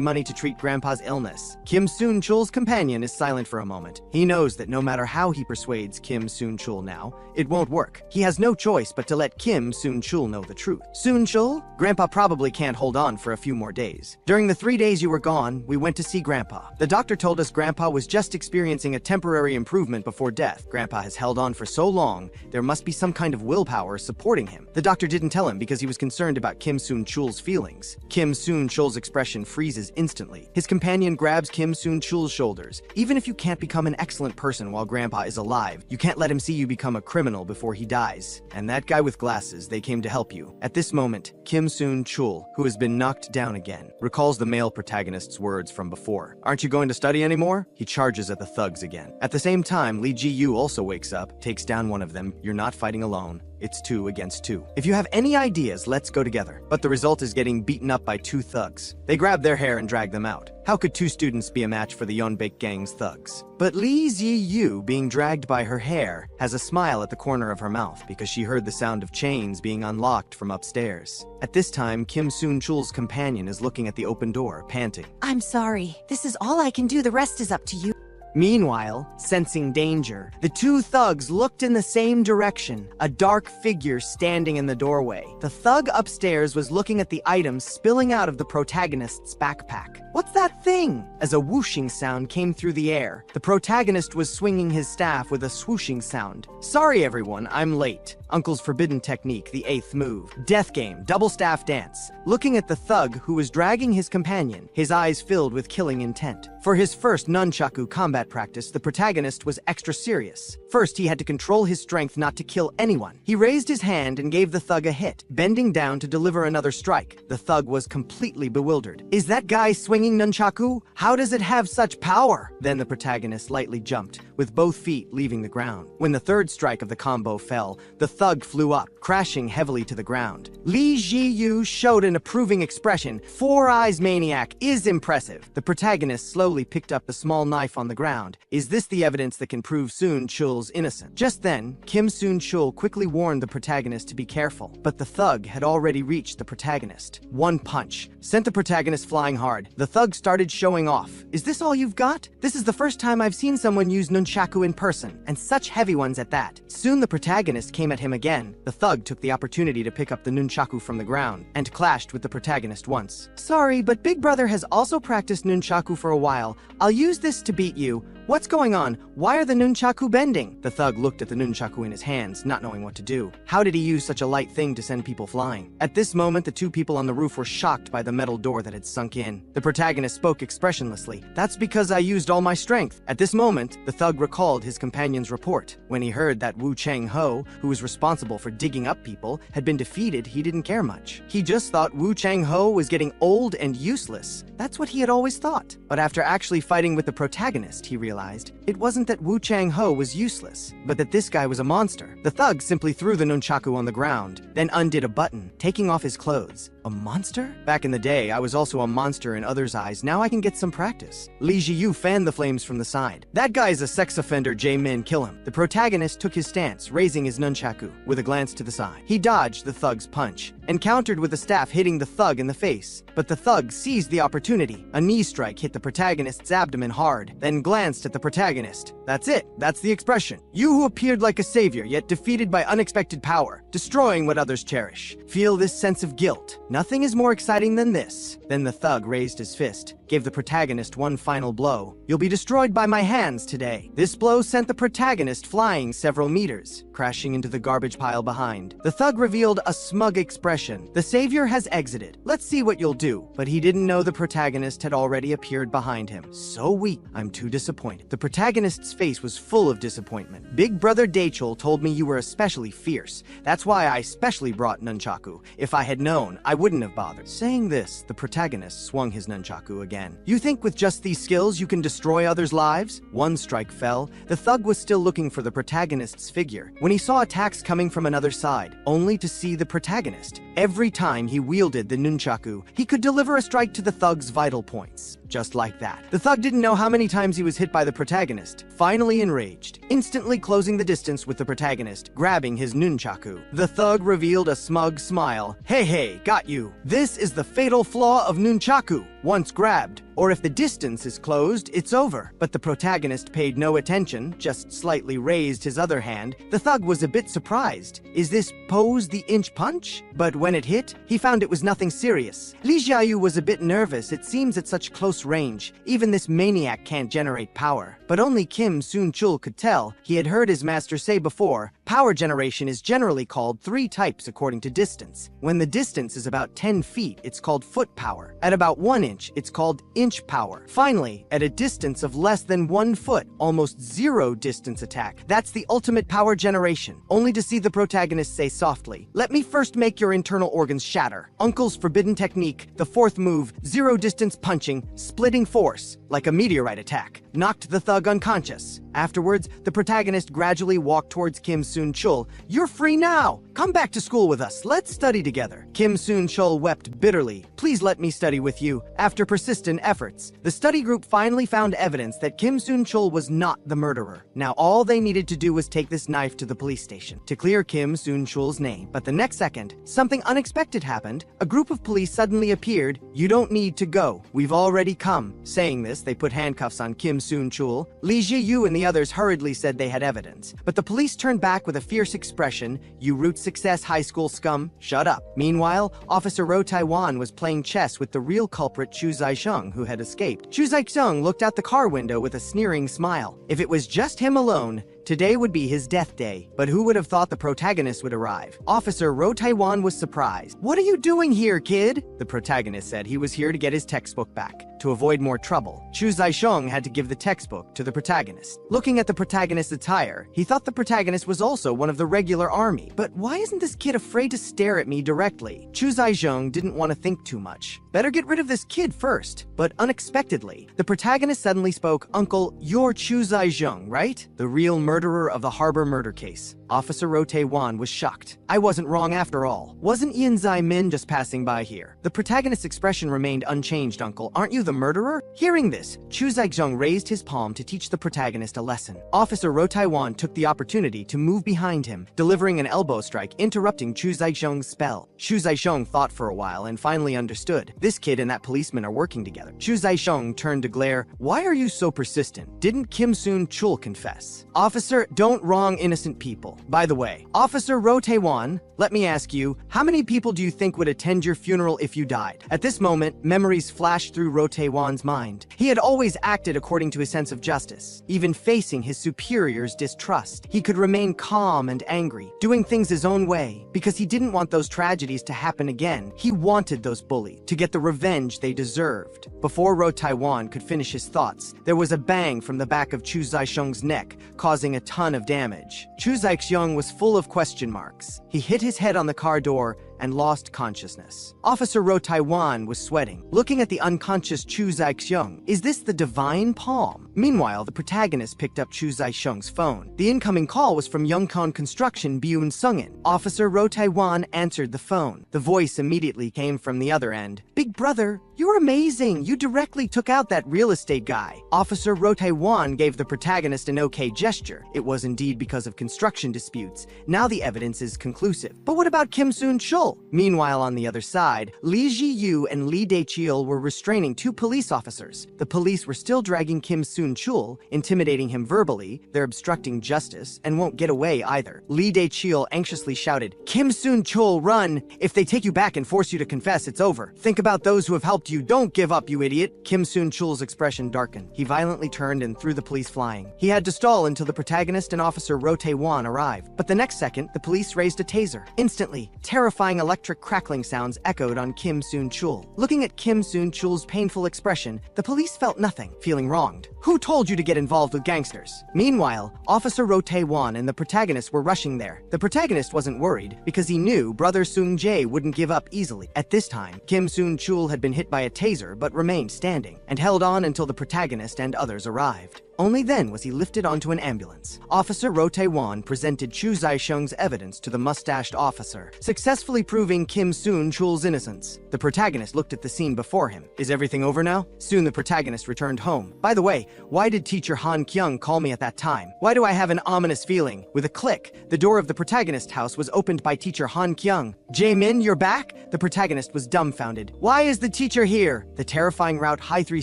money to treat Grandpa's illness. Kim Soon-chul's companion is silent for a moment. He knows that no matter how he persuades Kim Soon-chul now, it won't work. He has no choice but to let Kim Soon-chul know the truth. Soon-chul, Grandpa probably can't hold on for a few more days. During the 3 days you were gone, we went to see Grandpa. The doctor told us Grandpa was just experiencing a temporary improvement before death. Grandpa has held on for so long, there must be some kind of willpower supporting him. The doctor didn't tell him because because he was concerned about Kim Soon-chul's feelings. Kim Soon-chul's expression freezes instantly. His companion grabs Kim Soon-chul's shoulders. Even if you can't become an excellent person while Grandpa is alive, you can't let him see you become a criminal before he dies. And that guy with glasses, they came to help you. At this moment, Kim Soon-chul, who has been knocked down again, recalls the male protagonist's words from before. Aren't you going to study anymore? He charges at the thugs again. At the same time, Lee Ji-yu also wakes up, takes down one of them. You're not fighting alone. It's 2 against 2. If you have any ideas, let's go together. But the result is getting beaten up by 2 thugs. They grab their hair and drag them out. How could 2 students be a match for the Yeonbaek gang's thugs? But Lee Ji-yu, being dragged by her hair, has a smile at the corner of her mouth because she heard the sound of chains being unlocked from upstairs. At this time, Kim Soon-chul's companion is looking at the open door, panting. I'm sorry. This is all I can do. The rest is up to you. Meanwhile, sensing danger, the 2 thugs looked in the same direction, a dark figure standing in the doorway. The thug upstairs was looking at the items spilling out of the protagonist's backpack. What's that thing? As a whooshing sound came through the air, the protagonist was swinging his staff with a swooshing sound. Sorry everyone, I'm late. Uncle's forbidden technique, the 8th move. Death game, double staff dance. Looking at the thug who was dragging his companion, his eyes filled with killing intent. For his first nunchaku combat practice, the protagonist was extra serious. First, he had to control his strength not to kill anyone. He raised his hand and gave the thug a hit, bending down to deliver another strike. The thug was completely bewildered. Is that guy swinging nunchaku? How does it have such power? Then the protagonist lightly jumped, with both feet leaving the ground. When the 3rd strike of the combo fell, the thug flew up, crashing heavily to the ground. Lee Ji-yu showed an approving expression. 4 eyes maniac is impressive. The protagonist slowly picked up the small knife on the ground. Is this the evidence that can prove Soon-chul's innocent? Just then, Kim Soon-chul quickly warned the protagonist to be careful, but the thug had already reached the protagonist. One punch sent the protagonist flying hard. The thug started showing off. Is this all you've got? This is the first time I've seen someone use nunchaku in person, and such heavy ones at that. Soon the protagonist came at him again. The thug took the opportunity to pick up the nunchaku from the ground and clashed with the protagonist once. Sorry, but Big Brother has also practiced nunchaku for a while. I'll use this to beat you. What's going on? Why are the nunchaku bending? The thug looked at the nunchaku in his hands, not knowing what to do. How did he use such a light thing to send people flying? At this moment, the 2 people on the roof were shocked by the metal door that had sunk in. The protagonist spoke expressionlessly. That's because I used all my strength. At this moment, the thug recalled his companion's report. When he heard that Woo Chang-ho, who was responsible for digging up people, had been defeated, he didn't care much. He just thought Woo Chang-ho was getting old and useless. That's what he had always thought. But after actually fighting with the protagonist, he realized it wasn't that Woo Chang-ho was useless, but that this guy was a monster. The thug simply threw the nunchaku on the ground, then undid a button, taking off his clothes. A monster? Back in the day, I was also a monster in others' eyes. Now I can get some practice. Lee Ji-yu fanned the flames from the side. That guy's a sex offender, Jae-min, kill him. The protagonist took his stance, raising his nunchaku, with a glance to the side. He dodged the thug's punch, and countered with the staff hitting the thug in the face. But the thug seized the opportunity. A knee strike hit the protagonist's abdomen hard, then glanced at the protagonist. That's it. That's the expression. You who appeared like a savior, yet defeated by unexpected power, destroying what others cherish. Feel this sense of guilt. Nothing is more exciting than this. Then the thug raised his fist, gave the protagonist one final blow. You'll be destroyed by my hands today. This blow sent the protagonist flying several meters, crashing into the garbage pile behind. The thug revealed a smug expression. The savior has exited. Let's see what you'll do. But he didn't know the protagonist had already appeared behind him. So weak. I'm too disappointed. The protagonist's face was full of disappointment. Big Brother Daechul told me you were especially fierce. That's why I specially brought nunchaku. If I had known, I wouldn't have bothered. Saying this, the protagonist swung his nunchaku again. You think with just these skills you can destroy others' lives? One strike fell. The thug was still looking for the protagonist's figure when he saw attacks coming from another side, only to see the protagonist. Every time he wielded the nunchaku, he could deliver a strike to the thug's vital points. Just like that. The thug didn't know how many times he was hit by the protagonist, finally enraged, instantly closing the distance with the protagonist, grabbing his nunchaku. The thug revealed a smug smile. Hey, got you. This is the fatal flaw of nunchaku. Once grabbed, or if the distance is closed, it's over. But the protagonist paid no attention, just slightly raised his other hand. The thug was a bit surprised. Is this pose the inch punch? But when it hit, he found it was nothing serious. Lee Ji-yu was a bit nervous. It seems at such close range, even this maniac can't generate power. But only Kim Soon-chul could tell. He had heard his master say before, Power generation is generally called 3 types according to distance. When the distance is about 10 feet, it's called foot power. At about 1 inch, it's called inch power. Finally, at a distance of less than 1 foot, almost zero distance attack. That's the ultimate power generation. Only to see the protagonist say softly, "Let me first make your internal organs shatter." Uncle's forbidden technique, the 4th move, zero distance punching, splitting force, like a meteorite attack, knocked the thug unconscious. Afterwards, the protagonist gradually walked towards Kim Soon-chul. "You're free now! Come back to school with us. Let's study together." Kim Soon-chul wept bitterly. "Please let me study with you." After persistent efforts, the study group finally found evidence that Kim Soon-chul was not the murderer. Now all they needed to do was take this knife to the police station to clear Kim Soon-chul's name. But the next second, something unexpected happened. A group of police suddenly appeared. "You don't need to go. We've already come." Saying this, they put handcuffs on Kim Soon-chul. Lee Ji-yu and the others hurriedly said they had evidence. But the police turned back with a fierce expression. "You root success, high school scum. Shut up." Meanwhile, Officer Ro Taiwan was playing chess with the real culprit Chu Zai-sheng, who had escaped. Chu Zai-sheng looked out the car window with a sneering smile. If it was just him alone, today would be his death day. But who would have thought the protagonist would arrive? Officer Ro Taiwan was surprised. "What are you doing here, kid?" The protagonist said he was here to get his textbook back. To avoid more trouble, Chu Zai-sheng had to give the textbook to the protagonist. Looking at the protagonist's attire, he thought the protagonist was also one of the regular army. But why isn't this kid afraid to stare at me directly? Chu Zai-sheng didn't want to think too much. Better get rid of this kid first. But unexpectedly, the protagonist suddenly spoke. "Uncle, you're Chu Zai-sheng, right? The real murderer of the Harbor murder case." Officer Ro Tae-wan was shocked. "I wasn't wrong after all. Wasn't Ian Zai-min just passing by here?" The protagonist's expression remained unchanged. "Uncle, aren't you the murderer?" Hearing this, Chu Zai-sheng raised his palm to teach the protagonist a lesson. Officer Ro Tae-wan took the opportunity to move behind him, delivering an elbow strike, interrupting Chu Zai-sheng's spell. Chu Zai-sheng thought for a while and finally understood. This kid and that policeman are working together. Chu Zai-sheng turned to glare. "Why are you so persistent? Didn't Kim Soon-chul confess?" "Officer, don't wrong innocent people. By the way, Officer Ro Tae-wan, let me ask you, how many people do you think would attend your funeral if you died?" At this moment, memories flashed through Ro Tae-wan's mind. He had always acted according to his sense of justice. Even facing his superiors' distrust, he could remain calm and angry, doing things his own way, because he didn't want those tragedies to happen again. He wanted those bullies to get the revenge they deserved. Before Ro Tae-wan could finish his thoughts, there was a bang from the back of Chu Zai-sheng's neck, causing a ton of damage. Chu Zai-sheng was full of question marks. He hit his head on the car door and lost consciousness. Officer Ro Tae-wan was sweating, looking at the unconscious Chu Zai-sheng. Is this the divine palm? Meanwhile, the protagonist picked up Chu Zai-sheng's phone. The incoming call was from Youngkon Construction Byun Sungin. Officer Ro Tae-wan answered the phone. The voice immediately came from the other end. "Big brother, you're amazing. You directly took out that real estate guy." Officer Ro Tae-wan gave the protagonist an okay gesture. It was indeed because of construction disputes. Now the evidence is conclusive. But what about Kim Soon-chul? Meanwhile, on the other side, Lee Ji-yu and Lee Dae-cheol were restraining 2 police officers. The police were still dragging Kim Soon-chul, intimidating him verbally. They're obstructing justice and won't get away either. Lee Dae-cheol anxiously shouted, "Kim Soon-chul, run! If they take you back and force you to confess, it's over. Think about those who have helped you. Don't give up, you idiot." Kim Soon-chul's expression darkened. He violently turned and threw the police flying. He had to stall until the protagonist and Officer Ro Tae-wan arrived. But the next second, the police raised a taser. Instantly, terrifying electric crackling sounds echoed on Kim Soon-chul. Looking at Kim Soon-chul's painful expression, the police felt nothing, feeling wronged. "Who told you to get involved with gangsters?" Meanwhile, Officer Ro Tae-wan and the protagonist were rushing there. The protagonist wasn't worried because he knew brother Soon-jae wouldn't give up easily. At this time, Kim Soon-chul had been hit by a taser but remained standing and held on until the protagonist and others arrived. Only then was he lifted onto an ambulance. Officer Ro Tae-wan presented Chu Zai-sheng's evidence to the mustached officer, successfully proving Kim Soon-chul's innocence. The protagonist looked at the scene before him. "Is everything over now?" Soon the protagonist returned home. "By the way, why did teacher Han Kyung call me at that time? Why do I have an ominous feeling?" With a click, the door of the protagonist's house was opened by teacher Han Kyung. "Jae-min, you're back?" The protagonist was dumbfounded. "Why is the teacher here?" The terrifying Route High 3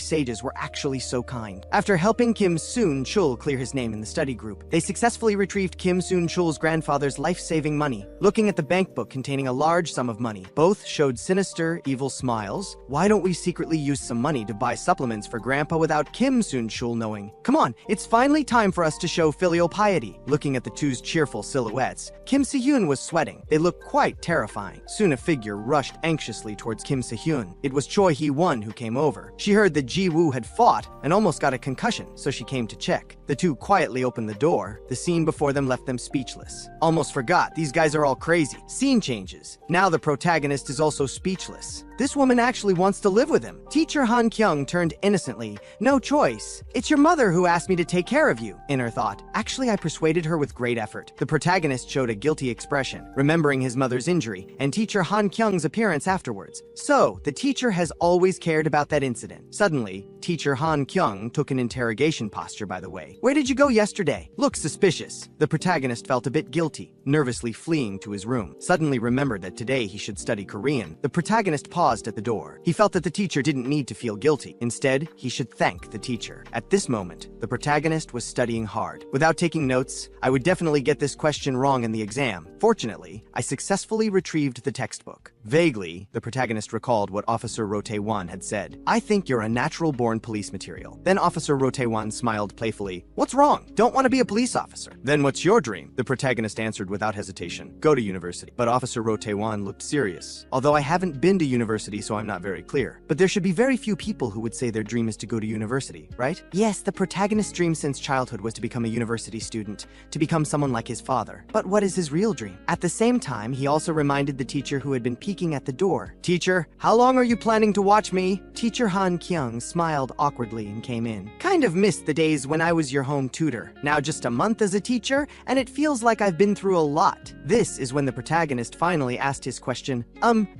sages were actually so kind. After helping Kim Soon Chul clear his name in the study group. They successfully retrieved Kim Soon Chul's grandfather's life-saving money. Looking at the bank book containing a large sum of money, both showed sinister, evil smiles. Why don't we secretly use some money to buy supplements for Grandpa without Kim Soon Chul knowing? Come on, it's finally time for us to show filial piety. Looking at the two's cheerful silhouettes, Kim Se-hyun was sweating. They looked quite terrifying. Soon a figure rushed anxiously towards Kim Se-hyun. It was Choi Hee-won who came over. She heard that Ji-woo had fought and almost got a concussion, so she came to check. The two quietly opened the door. The scene before them left them speechless. Almost forgot, these guys are all crazy. Scene changes. Now the protagonist is also speechless. This woman actually wants to live with him. Teacher Han Kyung turned innocently. No choice. It's your mother who asked me to take care of you, Inner thought. Actually, I persuaded her with great effort. The protagonist showed a guilty expression, remembering his mother's injury and teacher Han Kyung's appearance afterwards. So, the teacher has always cared about that incident. Suddenly, teacher Han Kyung took an interrogation posture, by the way. Where did you go yesterday? Looks suspicious. The protagonist felt a bit guilty, nervously fleeing to his room. Suddenly remembered that today he should study Korean. The protagonist paused at the door. He felt that the teacher didn't need to feel guilty. Instead, he should thank the teacher. At this moment, the protagonist was studying hard. Without taking notes, I would definitely get this question wrong in the exam. Fortunately, I successfully retrieved the textbook. Vaguely, the protagonist recalled what Officer Rotae-wan had said. I think you're a natural-born police material. Then Officer Rotae-wan smiled playfully. What's wrong? Don't want to be a police officer. Then what's your dream? The protagonist answered without hesitation. Go to university. But Officer Rotae-wan looked serious. Although I haven't been to university, so I'm not very clear. But there should be very few people who would say their dream is to go to university, right? Yes, the protagonist's dream since childhood was to become a university student, to become someone like his father. But what is his real dream? At the same time, he also reminded the teacher who had been peeking at the door. Teacher, how long are you planning to watch me? Teacher Han Kyung smiled awkwardly and came in. Kind of missed the days when I was your home tutor. Now just a month as a teacher, and it feels like I've been through a lot. This is when the protagonist finally asked his question.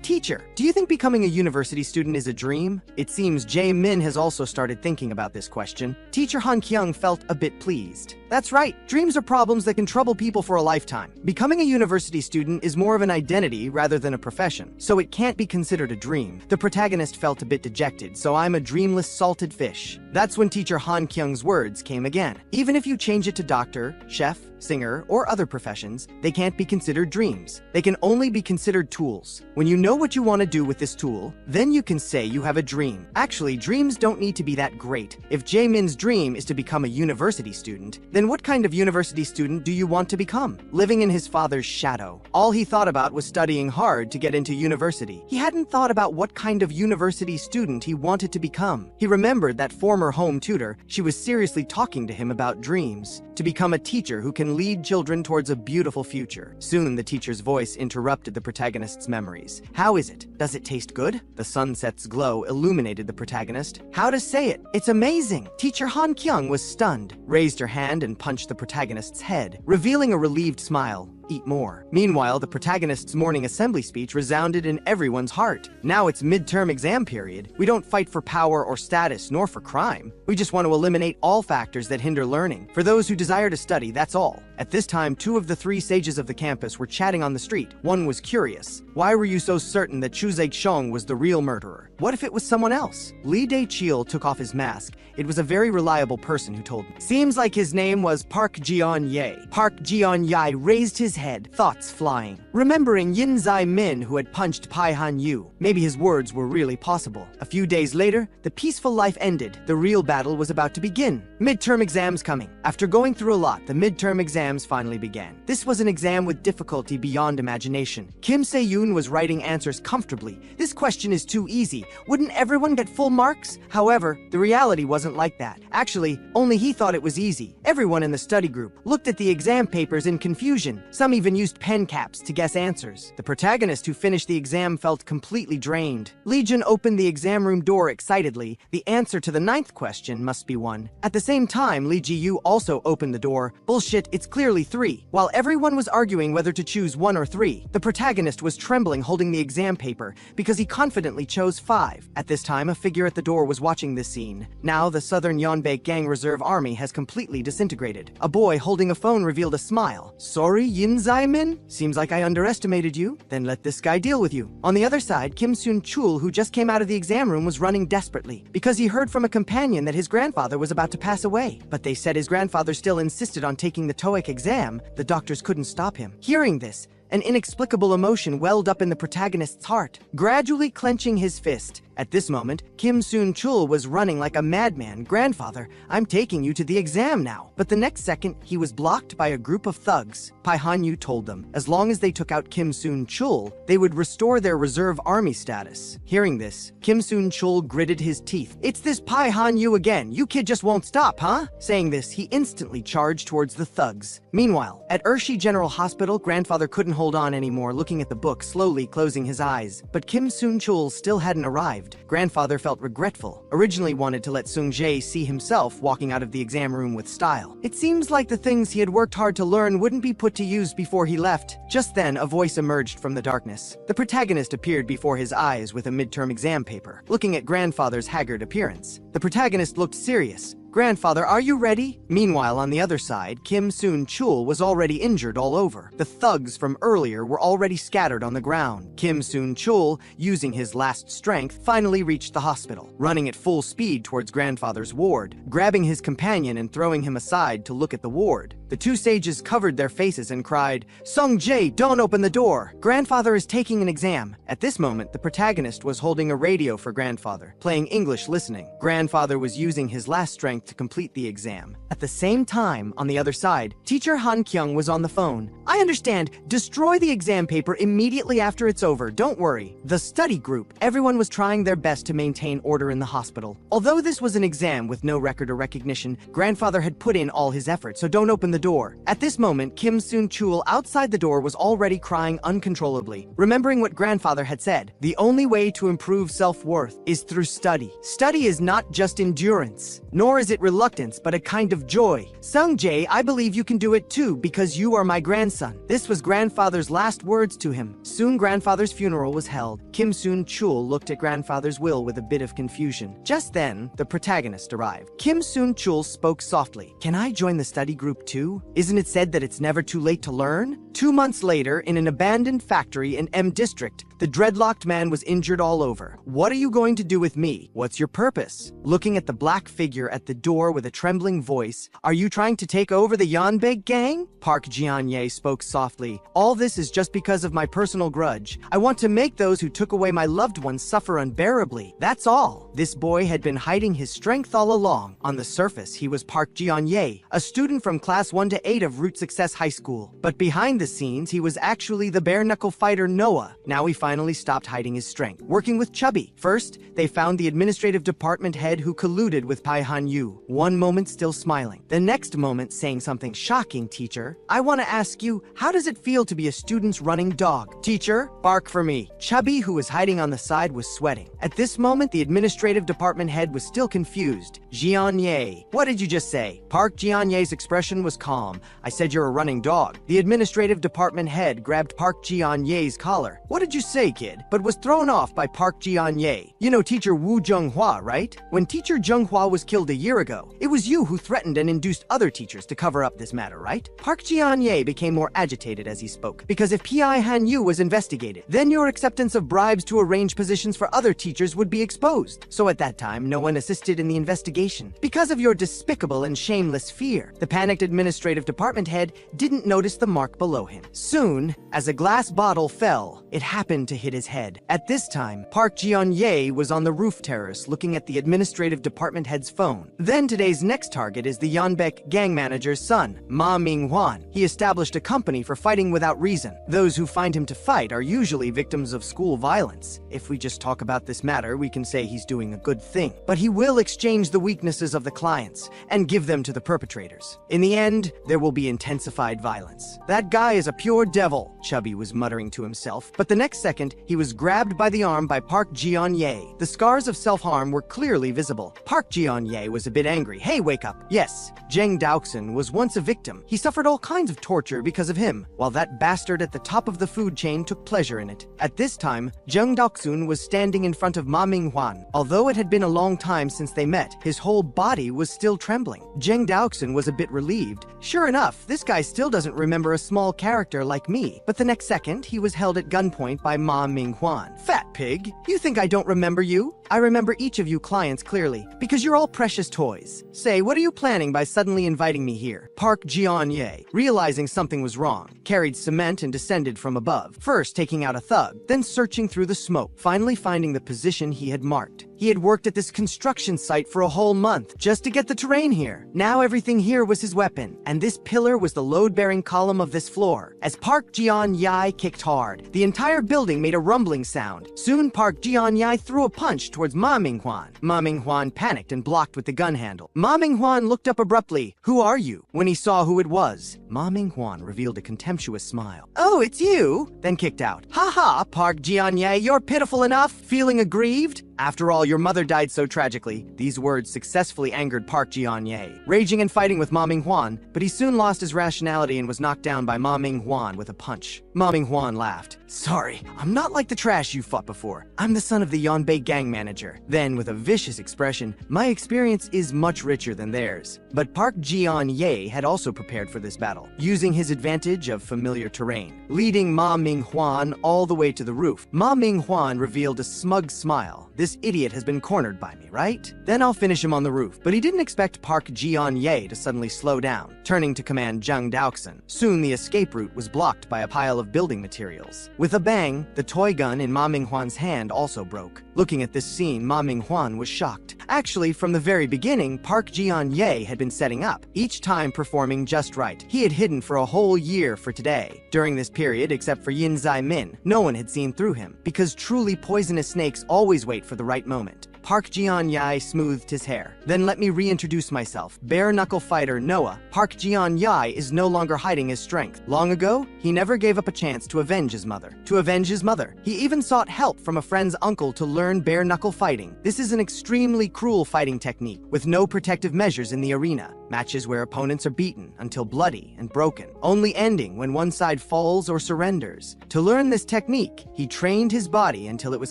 Teacher, do you think becoming a university student is a dream? It seems Jae-min has also started thinking about this question. Teacher Han Kyung felt a bit pleased. That's right, dreams are problems that can trouble people for a lifetime. Becoming a university student is more of an identity rather than a profession, so it can't be considered a dream. The protagonist felt a bit dejected, so I'm a dreamless salted fish. That's when teacher Han Kyung's words came again. Even if you change it to doctor, chef, singer, or other professions, they can't be considered dreams. They can only be considered tools. When you know what you want to do with this tool, then you can say you have a dream. Actually, dreams don't need to be that great. If Jae-min's dream is to become a university student, then what kind of university student do you want to become? Living in his father's shadow. All he thought about was studying hard to get into university. He hadn't thought about what kind of university student he wanted to become. He remembered that former home tutor. She was seriously talking to him about dreams. To become a teacher who can lead children towards a beautiful future. Soon, the teacher's voice interrupted the protagonist's memories. How is it? Does it taste good? The sunset's glow illuminated the protagonist. How to say it? It's amazing! Teacher Han Kyung was stunned, raised her hand and punched the protagonist's head, revealing a relieved smile. Eat more. Meanwhile, the protagonist's morning assembly speech resounded in everyone's heart. Now it's midterm exam period. We don't fight for power or status, nor for crime. We just want to eliminate all factors that hinder learning. For those who desire to study, that's all. At this time, 2 of the 3 sages of the campus were chatting on the street. One was curious. Why were you so certain that Chu Zae-chong was the real murderer? What if it was someone else? Lee Dae-cheol took off his mask. It was a very reliable person who told me. Seems like his name was Park Jeon-ye. Park Jeon-ye raised his head, thoughts flying. Remembering Yin Zae-min who had punched Pai Han-yu. Maybe his words were really possible. A few days later, the peaceful life ended. The real battle was about to begin. Midterm exams coming. After going through a lot, the midterm exams finally began. This was an exam with difficulty beyond imagination. Kim Se-yoon was writing answers comfortably. This question is too easy. Wouldn't everyone get full marks? However, the reality wasn't like that. Actually, only he thought it was easy. Everyone in the study group looked at the exam papers in confusion. Some even used pen caps to guess answers. The protagonist who finished the exam felt completely drained. Legion opened the exam room door excitedly. The answer to the 9th question must be 1. At the same time, Lee Ji-yu also opened the door. Bullshit, it's clearly 3. While everyone was arguing whether to choose 1 or 3, the protagonist was trembling holding the exam paper because he confidently chose 5. At this time, a figure at the door was watching this scene. Now, the Southern Yeonbaek Gang Reserve Army has completely disintegrated. A boy holding a phone revealed a smile. Sorry, Yin Jae-min? Seems like I underestimated you. Then let this guy deal with you. On the other side, Kim Soon-chul, who just came out of the exam room, was running desperately because he heard from a companion that his grandfather was about to pass away. But they said his grandfather still insisted on taking the TOEIC exam. The doctors couldn't stop him. Hearing this, an inexplicable emotion welled up in the protagonist's heart, gradually clenching his fist. At this moment, Kim Soon-chul was running like a madman. Grandfather, I'm taking you to the exam now. But the next second, he was blocked by a group of thugs. Pai Han-yu told them, as long as they took out Kim Soon-chul, they would restore their reserve army status. Hearing this, Kim Soon-chul gritted his teeth. It's this Pai Han-yu again. You kid just won't stop, huh? Saying this, he instantly charged towards the thugs. Meanwhile, at Urshi General Hospital, grandfather couldn't hold on anymore, looking at the book, slowly closing his eyes. But Kim Soon-chul still hadn't arrived. Grandfather felt regretful, originally wanted to let Sung-jae see himself walking out of the exam room with style. It seems like the things he had worked hard to learn wouldn't be put to use before he left. Just then, a voice emerged from the darkness. The protagonist appeared before his eyes with a midterm exam paper, looking at grandfather's haggard appearance. The protagonist looked serious. Grandfather, are you ready? Meanwhile, on the other side, Kim Soon-chul was already injured all over. The thugs from earlier were already scattered on the ground. Kim Soon-chul, using his last strength, finally reached the hospital, running at full speed towards grandfather's ward, grabbing his companion and throwing him aside to look at the ward. The two sages covered their faces and cried, "Sung-jae, don't open the door! Grandfather is taking an exam." At this moment, the protagonist was holding a radio for grandfather, playing English listening. Grandfather was using his last strength to complete the exam. At the same time, on the other side, teacher Han Kyung was on the phone. I understand. Destroy the exam paper immediately after it's over. Don't worry. The study group. Everyone was trying their best to maintain order in the hospital. Although this was an exam with no record or recognition, grandfather had put in all his effort, so don't open the door. At this moment, Kim Soon-chul outside the door was already crying uncontrollably, remembering what grandfather had said. The only way to improve self-worth is through study. Study is not just endurance, nor is it reluctance, but a kind of joy. Sung-jae, I believe you can do it too, because you are my grandson. This was grandfather's last words to him. Soon grandfather's funeral was held. Kim Soon-chul looked at grandfather's will with a bit of confusion. Just then, the protagonist arrived. Kim Soon-chul spoke softly. Can I join the study group too? Isn't it said that it's never too late to learn? 2 months later, in an abandoned factory in M District, the dreadlocked man was injured all over. What are you going to do with me? What's your purpose? Looking at the black figure at the door with a trembling voice, are you trying to take over the Yeonbaek gang? Park Ji-ye spoke softly. All this is just because of my personal grudge. I want to make those who took away my loved ones suffer unbearably. That's all. This boy had been hiding his strength all along. On the surface, he was Park Ji-ye, a student from class 1 to 8 of Root Success High School. But behind the scenes, he was actually the bare-knuckle fighter Noah. Now he finally stopped hiding his strength, working with Chubby. First, they found the administrative department head who colluded with Pai Han-yu. One moment still smiling, the next moment saying something shocking. Teacher, I want to ask you, how does it feel to be a student's running dog? Teacher, bark for me. Chubby, who was hiding on the side, was sweating. At this moment, the administrative department head was still confused. Ji-ye, what did you just say? Park Ji-ye's expression was calm. I said you're a running dog. The administrative department head grabbed Park Ji-ye's collar. What did you say, kid? But was thrown off by Park Ji-ye. You know teacher Woo Jung-hwa, right? When teacher Jung-hwa was killed a year ago, it was you who threatened and induced other teachers to cover up this matter, right? Park Ji-ye became more agitated as he spoke, because if Pai Han-yu was investigated, then your acceptance of bribes to arrange positions for other teachers would be exposed. So at that time, no one assisted in the investigation. Because of your despicable and shameless fear, the panicked administrative department head didn't notice the mark below him. Soon, as a glass bottle fell, it happened to hit his head. At this time, Park Ji-ye was on the roof terrace looking at the administrative department head's phone. Then today's next target is the Yeonbaek gang manager's son, Ma Ming-hwan. He established a company for fighting without reason. Those who find him to fight are usually victims of school violence. If we just talk about this matter, we can say he's doing a good thing. But he will exchange the weaknesses of the clients and give them to the perpetrators. In the end, there will be intensified violence. That guy is a pure devil, Chubby was muttering to himself, but the next second, he was grabbed by the arm by Park Ji-ye. The scars of self-harm were clearly visible. Park Ji-ye was a bit angry. Hey, wake up. Yes, Jang Daoksun was once a victim. He suffered all kinds of torture because of him, while that bastard at the top of the food chain took pleasure in it. At this time, Jang Daoksun was standing in front of Ma Ming-hwan. Although it had been a long time since they met, his whole body was still trembling. Jang Daoksun was a bit relieved. Sure enough, this guy still doesn't remember a small character like me, but the next second, he was held at gunpoint by Ma Ming-hwan. Fat pig, you think I don't remember you? I remember each of you clients clearly, because you're all precious toys. Say, what are you planning by suddenly inviting me here? Park Ji-on-ye, realizing something was wrong, carried cement and descended from above, first taking out a thug, then searching through the smoke, finally finding the position he had marked. He had worked at this construction site for a whole month, just to get the terrain here. Now everything here was his weapon, and this pillar was the load-bearing column of this floor. As Park Ji-on-ye kicked hard, the entire building made a rumbling sound. Soon Park Ji-on-ye threw a punch towards Ma Ming-hwan. Ma Ming-hwan panicked and blocked with the gun handle. Ma Ming-hwan looked up abruptly. "Who are you?" When he saw who it was, Ma Ming-hwan revealed a contemptuous smile. "Oh, it's you?" Then kicked out. "Ha ha, Park Ji-on-ye, you're pitiful enough? Feeling aggrieved? After all, your mother died so tragically." These words successfully angered Park Ji-on-ye, raging and fighting with Ma Ming-hwan, but he soon lost his rationality and was knocked down by Ma Ming-hwan with a punch. Ma Ming-hwan laughed. "Sorry, I'm not like the trash you fought before. I'm the son of the Yonbei gang manager." Then, with a vicious expression, "My experience is much richer than theirs." But Park Ji-on-ye had also prepared for this battle, using his advantage of familiar terrain. Leading Ma Ming-hwan all the way to the roof, Ma Ming-hwan revealed a smug smile. "This idiot has been cornered by me, right? Then I'll finish him on the roof." But he didn't expect Park Ji-on-ye to suddenly slow down, turning to command Jung Daoksun. Soon the escape route was blocked by a pile of building materials. With a bang, the toy gun in Ma Ming-hwan's hand also broke. Looking at this scene, Ma Ming-hwan was shocked. Actually, from the very beginning, Park Ji-on-ye had been setting up, each time performing just right. He had hidden for a whole year for today. During this period, except for Yin Zai-min, no one had seen through him, because truly poisonous snakes always wait for the right moment. Park Ji-on-ye smoothed his hair. "Then let me reintroduce myself. Bare-knuckle fighter Noah. Park Ji-on-ye is no longer hiding his strength. Long ago, he never gave up a chance to avenge his mother. He even sought help from a friend's uncle to learn bare-knuckle fighting. This is an extremely cruel fighting technique, with no protective measures in the arena. Matches where opponents are beaten until bloody and broken, only ending when one side falls or surrenders. To learn this technique, he trained his body until it was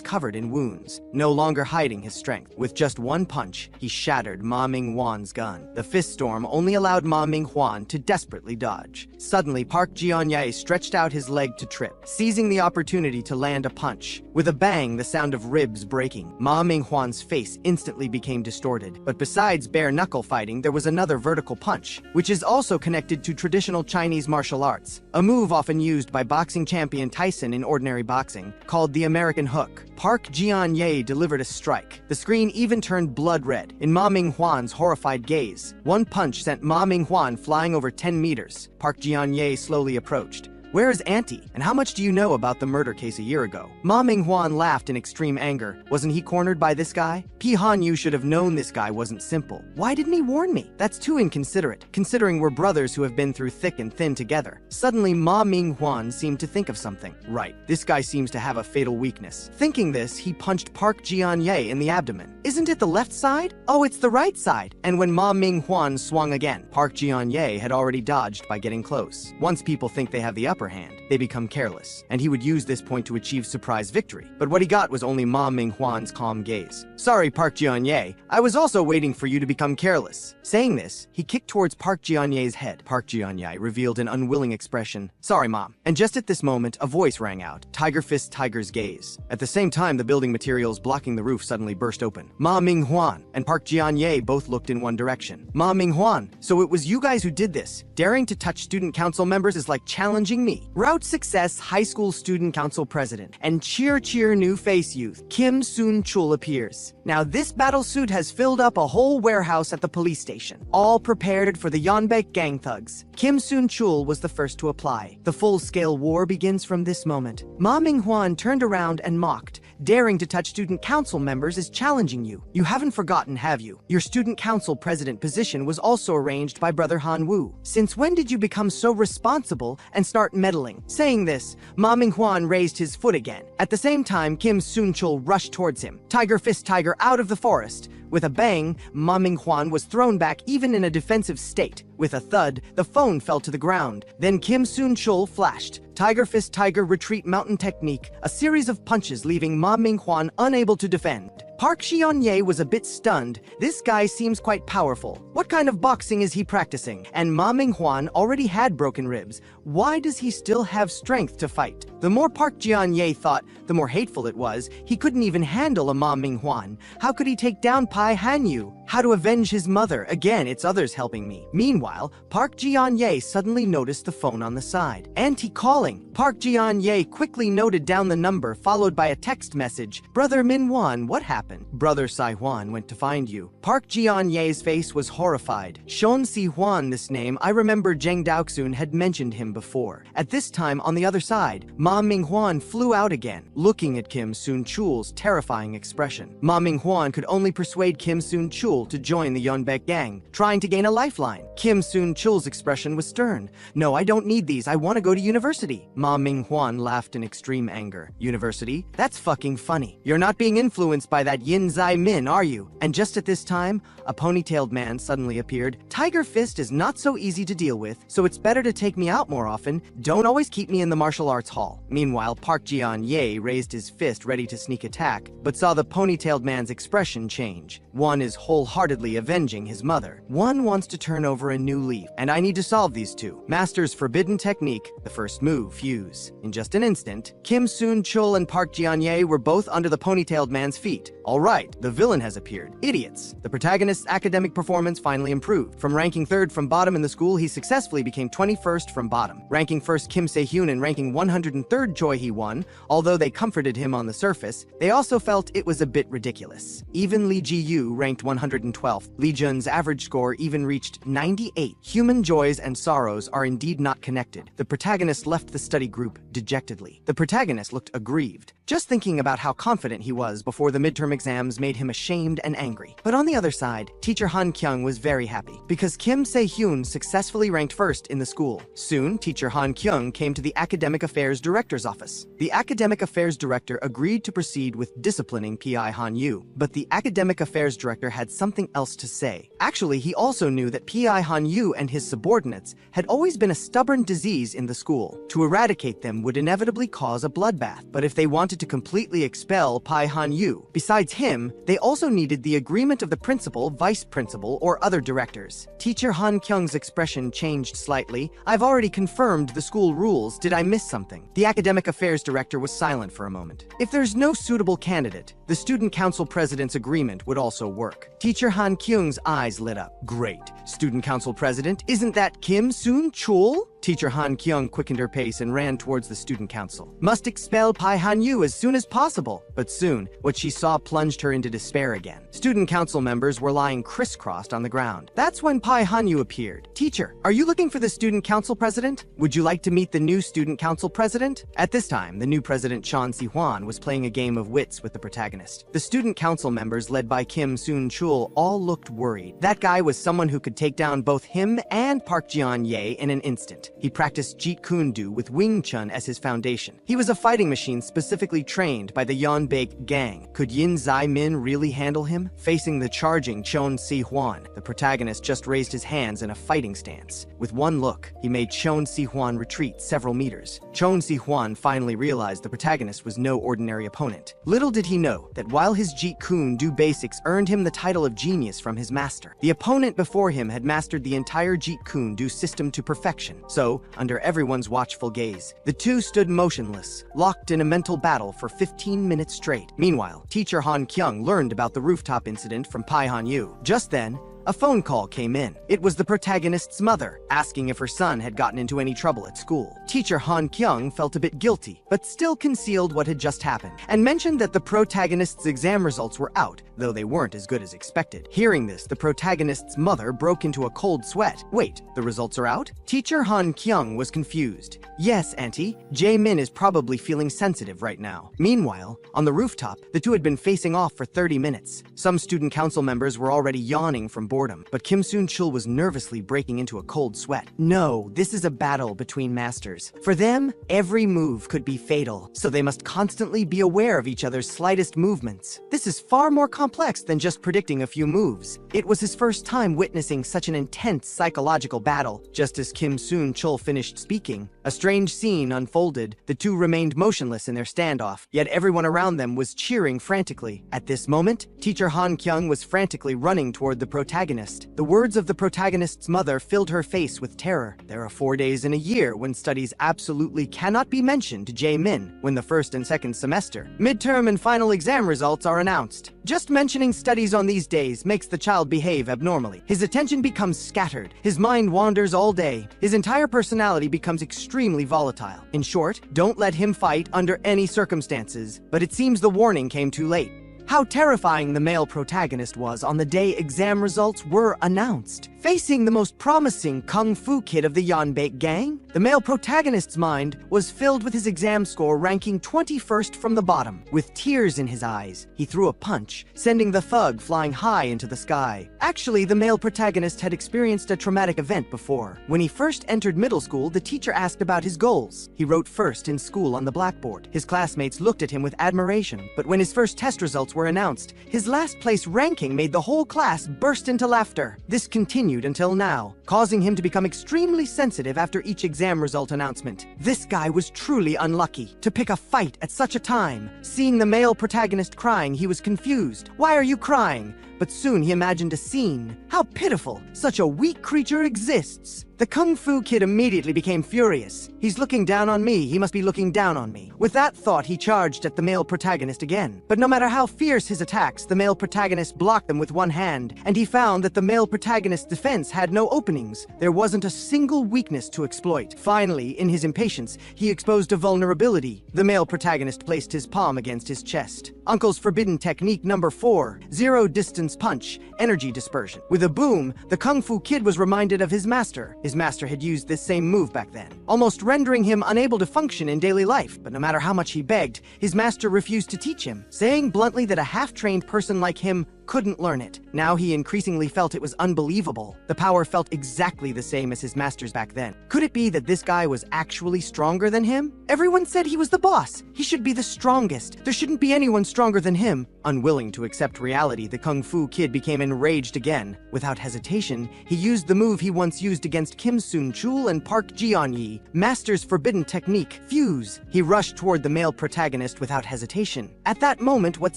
covered in wounds, no longer hiding his strength. With just one punch, he shattered Ma Ming-hwan's gun. The fist storm only allowed Ma Ming-hwan to desperately dodge. Suddenly, Park Ji-on-ye stretched out his leg to trip, seizing the opportunity to land a punch. With a bang, the sound of ribs breaking, Ma Ming-hwan's face instantly became distorted. But besides bare-knuckle fighting, there was another vertical punch, which is also connected to traditional Chinese martial arts, a move often used by boxing champion Tyson in ordinary boxing, called the American hook. Park Ji-on-ye delivered a strike. The screen even turned blood red in Ma Ming-hwan's horrified gaze. One punch sent Ma Ming-hwan flying over 10 meters. Park Ji-on-ye slowly approached. "Where is Auntie? And how much do you know about the murder case a year ago?" Ma Ming-hwan laughed in extreme anger. Wasn't he cornered by this guy? Pi Han-yu should have known this guy wasn't simple. Why didn't he warn me? That's too inconsiderate, considering we're brothers who have been through thick and thin together. Suddenly, Ma Ming-hwan seemed to think of something. Right, this guy seems to have a fatal weakness. Thinking this, he punched Park Ji-on-ye in the abdomen. "Isn't it the left side? Oh, it's the right side." And when Ma Ming-hwan swung again, Park Ji-on-ye had already dodged by getting close. Once people think they have the upper hand, they become careless, and he would use this point to achieve surprise victory. But what he got was only Ma Ming-hwan's calm gaze. "Sorry, Park Ji-on-ye, I was also waiting for you to become careless." Saying this, he kicked towards Park Ji-on-ye's head. Park Ji-on-ye revealed an unwilling expression. "Sorry, Mom." And just at this moment, a voice rang out. "Tiger fist, tiger's gaze." At the same time, the building materials blocking the roof suddenly burst open. Ma Ming-hwan and Park Ji-on-ye both looked in one direction. "Ma Ming-hwan, so it was you guys who did this? Daring to touch student council members is like challenging me." Route Success High School Student Council President and cheer new face youth, Kim Soon-chul appears. Now this battle suit has filled up a whole warehouse at the police station, all prepared for the Yonbei gang thugs. Kim Soon-chul was the first to apply. The full-scale war begins from this moment. Ma Ming-hwan turned around and mocked. "Daring to touch student council members is challenging you. You haven't forgotten, have you? Your student council president position was also arranged by Brother Han Woo. Since when did you become so responsible and start meddling?" Saying this, Ma Ming-hwan raised his foot again. At the same time, Kim Soon-chul rushed towards him. Tiger fist tiger out of the forest. With a bang, Ma Ming-hwan was thrown back even in a defensive state. With a thud, the phone fell to the ground. Then Kim Soon-chul flashed. Tiger fist tiger retreat mountain technique, a series of punches leaving Ma Ming-hwan unable to defend. Park Ji-ye was a bit stunned. This guy seems quite powerful. What kind of boxing is he practicing? And Ma Minghuan already had broken ribs. Why does he still have strength to fight? The more Park Ji-ye thought, the more hateful it was. He couldn't even handle a Ma Minghuan. How could he take down Pai Hanyu? How to avenge his mother? Again, it's others helping me. Meanwhile, Park Ji-ye suddenly noticed the phone on the side. Auntie calling. Park Ji-ye quickly noted down the number, followed by a text message. Brother Minwan, what happened? Brother Sai-hwan went to find you. Park Ji-ye's face was horrified. Shon Si-hwan, this name, I remember Zheng Daoxun had mentioned him before. At this time, on the other side, Ma Minghuan flew out again, looking at Kim Soon-chul's terrifying expression. Ma Minghuan could only persuade Kim Soon-chul to join the Yeonbaek gang, trying to gain a lifeline. Kim Soon-chul's expression was stern. No, I don't need these. I want to go to university. Ma Minghuan laughed in extreme anger. University? That's fucking funny. You're not being influenced by that Yin Zai Min, are you? And just at this time, a ponytailed man suddenly appeared. Tiger Fist is not so easy to deal with, so it's better to take me out more often. Don't always keep me in the martial arts hall. Meanwhile, Park Ji-ye raised his fist ready to sneak attack, but saw the ponytailed man's expression change. One is wholeheartedly avenging his mother. One wants to turn over a new leaf, and I need to solve these two. Master's forbidden technique, the first move, fuse. In just an instant, Kim Soon-chul and Park Ji-ye were both under the ponytailed man's feet. All right, the villain has appeared. Idiots. The protagonist's academic performance finally improved. From ranking 3rd from bottom in the school, he successfully became 21st from bottom. Ranking 1st Kim Se-hyun and ranking 103rd Choi Hee-won, although they comforted him on the surface, they also felt it was a bit ridiculous. Even Lee Ji-yu ranked 112th. Lee Jun's average score even reached 98. Human joys and sorrows are indeed not connected. The protagonist left the study group dejectedly. The protagonist looked aggrieved. Just thinking about how confident he was before the midterm exams made him ashamed and angry. But on the other side, teacher Han Kyung was very happy, because Kim Se-hyun successfully ranked 1st in the school. Soon, teacher Han Kyung came to the Academic Affairs Director's office. The Academic Affairs Director agreed to proceed with disciplining Pi Han Yu, but the Academic Affairs Director had something else to say. Actually, he also knew that Pi Han Yu and his subordinates had always been a stubborn disease in the school. To eradicate them would inevitably cause a bloodbath, but if they wanted to completely expel Pi Han Yu, besides him, they also needed the agreement of the principal, vice principal, or other directors. Teacher Han Kyung's expression changed slightly. I've already confirmed the school rules. Did I miss something? The academic affairs director was silent for a moment. If there's no suitable candidate, the student council president's agreement would also work. Teacher Han Kyung's eyes lit up. Great. Student council president, isn't that Kim Soon-chul? Teacher Han Kyung quickened her pace and ran towards the student council. Must expel Pai Han Yu as soon as possible. But soon, what she saw plunged her into despair again. Student council members were lying crisscrossed on the ground. That's when Pai Han Yu appeared. Teacher, are you looking for the student council president? Would you like to meet the new student council president? At this time, the new president Chon Si-hwan was playing a game of wits with the protagonist. The student council members led by Kim Soon-chul all looked worried. That guy was someone who could take down both him and Park Ji-ye in an instant. He practiced Jeet Kune Do with Wing Chun as his foundation. He was a fighting machine specifically trained by the Yeonbaek gang. Could Yin Zai Min really handle him? Facing the charging Chon Si-hwan, the protagonist just raised his hands in a fighting stance. With one look, he made Chon Si-hwan retreat several meters. Chon Si-hwan finally realized the protagonist was no ordinary opponent. Little did he know that while his Jeet Kune Do basics earned him the title of genius from his master, the opponent before him had mastered the entire Jeet Kune Do system to perfection. So, under everyone's watchful gaze, the two stood motionless, locked in a mental battle for 15 minutes straight. Meanwhile, teacher Han Kyung learned about the rooftop incident from Pai Han Yu. Just then, a phone call came in. It was the protagonist's mother, asking if her son had gotten into any trouble at school. Teacher Han Kyung felt a bit guilty, but still concealed what had just happened, and mentioned that the protagonist's exam results were out, though they weren't as good as expected. Hearing this, the protagonist's mother broke into a cold sweat. Wait, the results are out? Teacher Han Kyung was confused. Yes, Auntie, Jae-min is probably feeling sensitive right now. Meanwhile, on the rooftop, the two had been facing off for 30 minutes. Some student council members were already yawning from boredom, but Kim Soon-chul was nervously breaking into a cold sweat. No, this is a battle between masters. For them, every move could be fatal, so they must constantly be aware of each other's slightest movements. This is far more complex than just predicting a few moves. It was his first time witnessing such an intense psychological battle. Just as Kim Soon-chul finished speaking, a strange scene unfolded. The two remained motionless in their standoff, yet everyone around them was cheering frantically. At this moment, teacher Han Kyung was frantically running toward the protagonist. The words of the protagonist's mother filled her face with terror. There are 4 days in a year when studies absolutely cannot be mentioned to Jae-min when the first and second semester, midterm and final exam results are announced. Just mentioning studies on these days makes the child behave abnormally. His attention becomes scattered, his mind wanders all day, his entire personality becomes extremely volatile. In short, don't let him fight under any circumstances. But it seems the warning came too late. How terrifying the male protagonist was on the day exam results were announced. Facing the most promising kung fu kid of the Yeonbaek gang, the male protagonist's mind was filled with his exam score ranking 21st from the bottom. With tears in his eyes, he threw a punch, sending the thug flying high into the sky. Actually, the male protagonist had experienced a traumatic event before. When he first entered middle school, the teacher asked about his goals. He wrote first in school on the blackboard. His classmates looked at him with admiration, but when his first test results were announced, his last place ranking made the whole class burst into laughter. This continued until now, causing him to become extremely sensitive after each exam result announcement. This guy was truly unlucky to pick a fight at such a time. Seeing the male protagonist crying, he was confused. Why are you crying? But soon he imagined a scene. How pitiful! Such a weak creature exists. The Kung Fu Kid immediately became furious. He's looking down on me, he must be looking down on me. With that thought, he charged at the male protagonist again. But no matter how fierce his attacks, the male protagonist blocked them with one hand, and he found that the male protagonist's defense had no openings. There wasn't a single weakness to exploit. Finally, in his impatience, he exposed a vulnerability. The male protagonist placed his palm against his chest. Uncle's forbidden technique number 4, zero distance punch, energy dispersion. With a boom, the Kung Fu Kid was reminded of his master. His master had used this same move back then, almost rendering him unable to function in daily life. But no matter how much he begged, his master refused to teach him, saying bluntly that a half-trained person like him couldn't learn it. Now he increasingly felt it was unbelievable. The power felt exactly the same as his master's back then. Could it be that this guy was actually stronger than him? Everyone said he was the boss. He should be the strongest. There shouldn't be anyone stronger than him. Unwilling to accept reality, the Kung Fu Kid became enraged again. Without hesitation, he used the move he once used against Kim Soon-chul and Park Ji-on-yi, Master's forbidden technique, Fuse. He rushed toward the male protagonist without hesitation. At that moment, what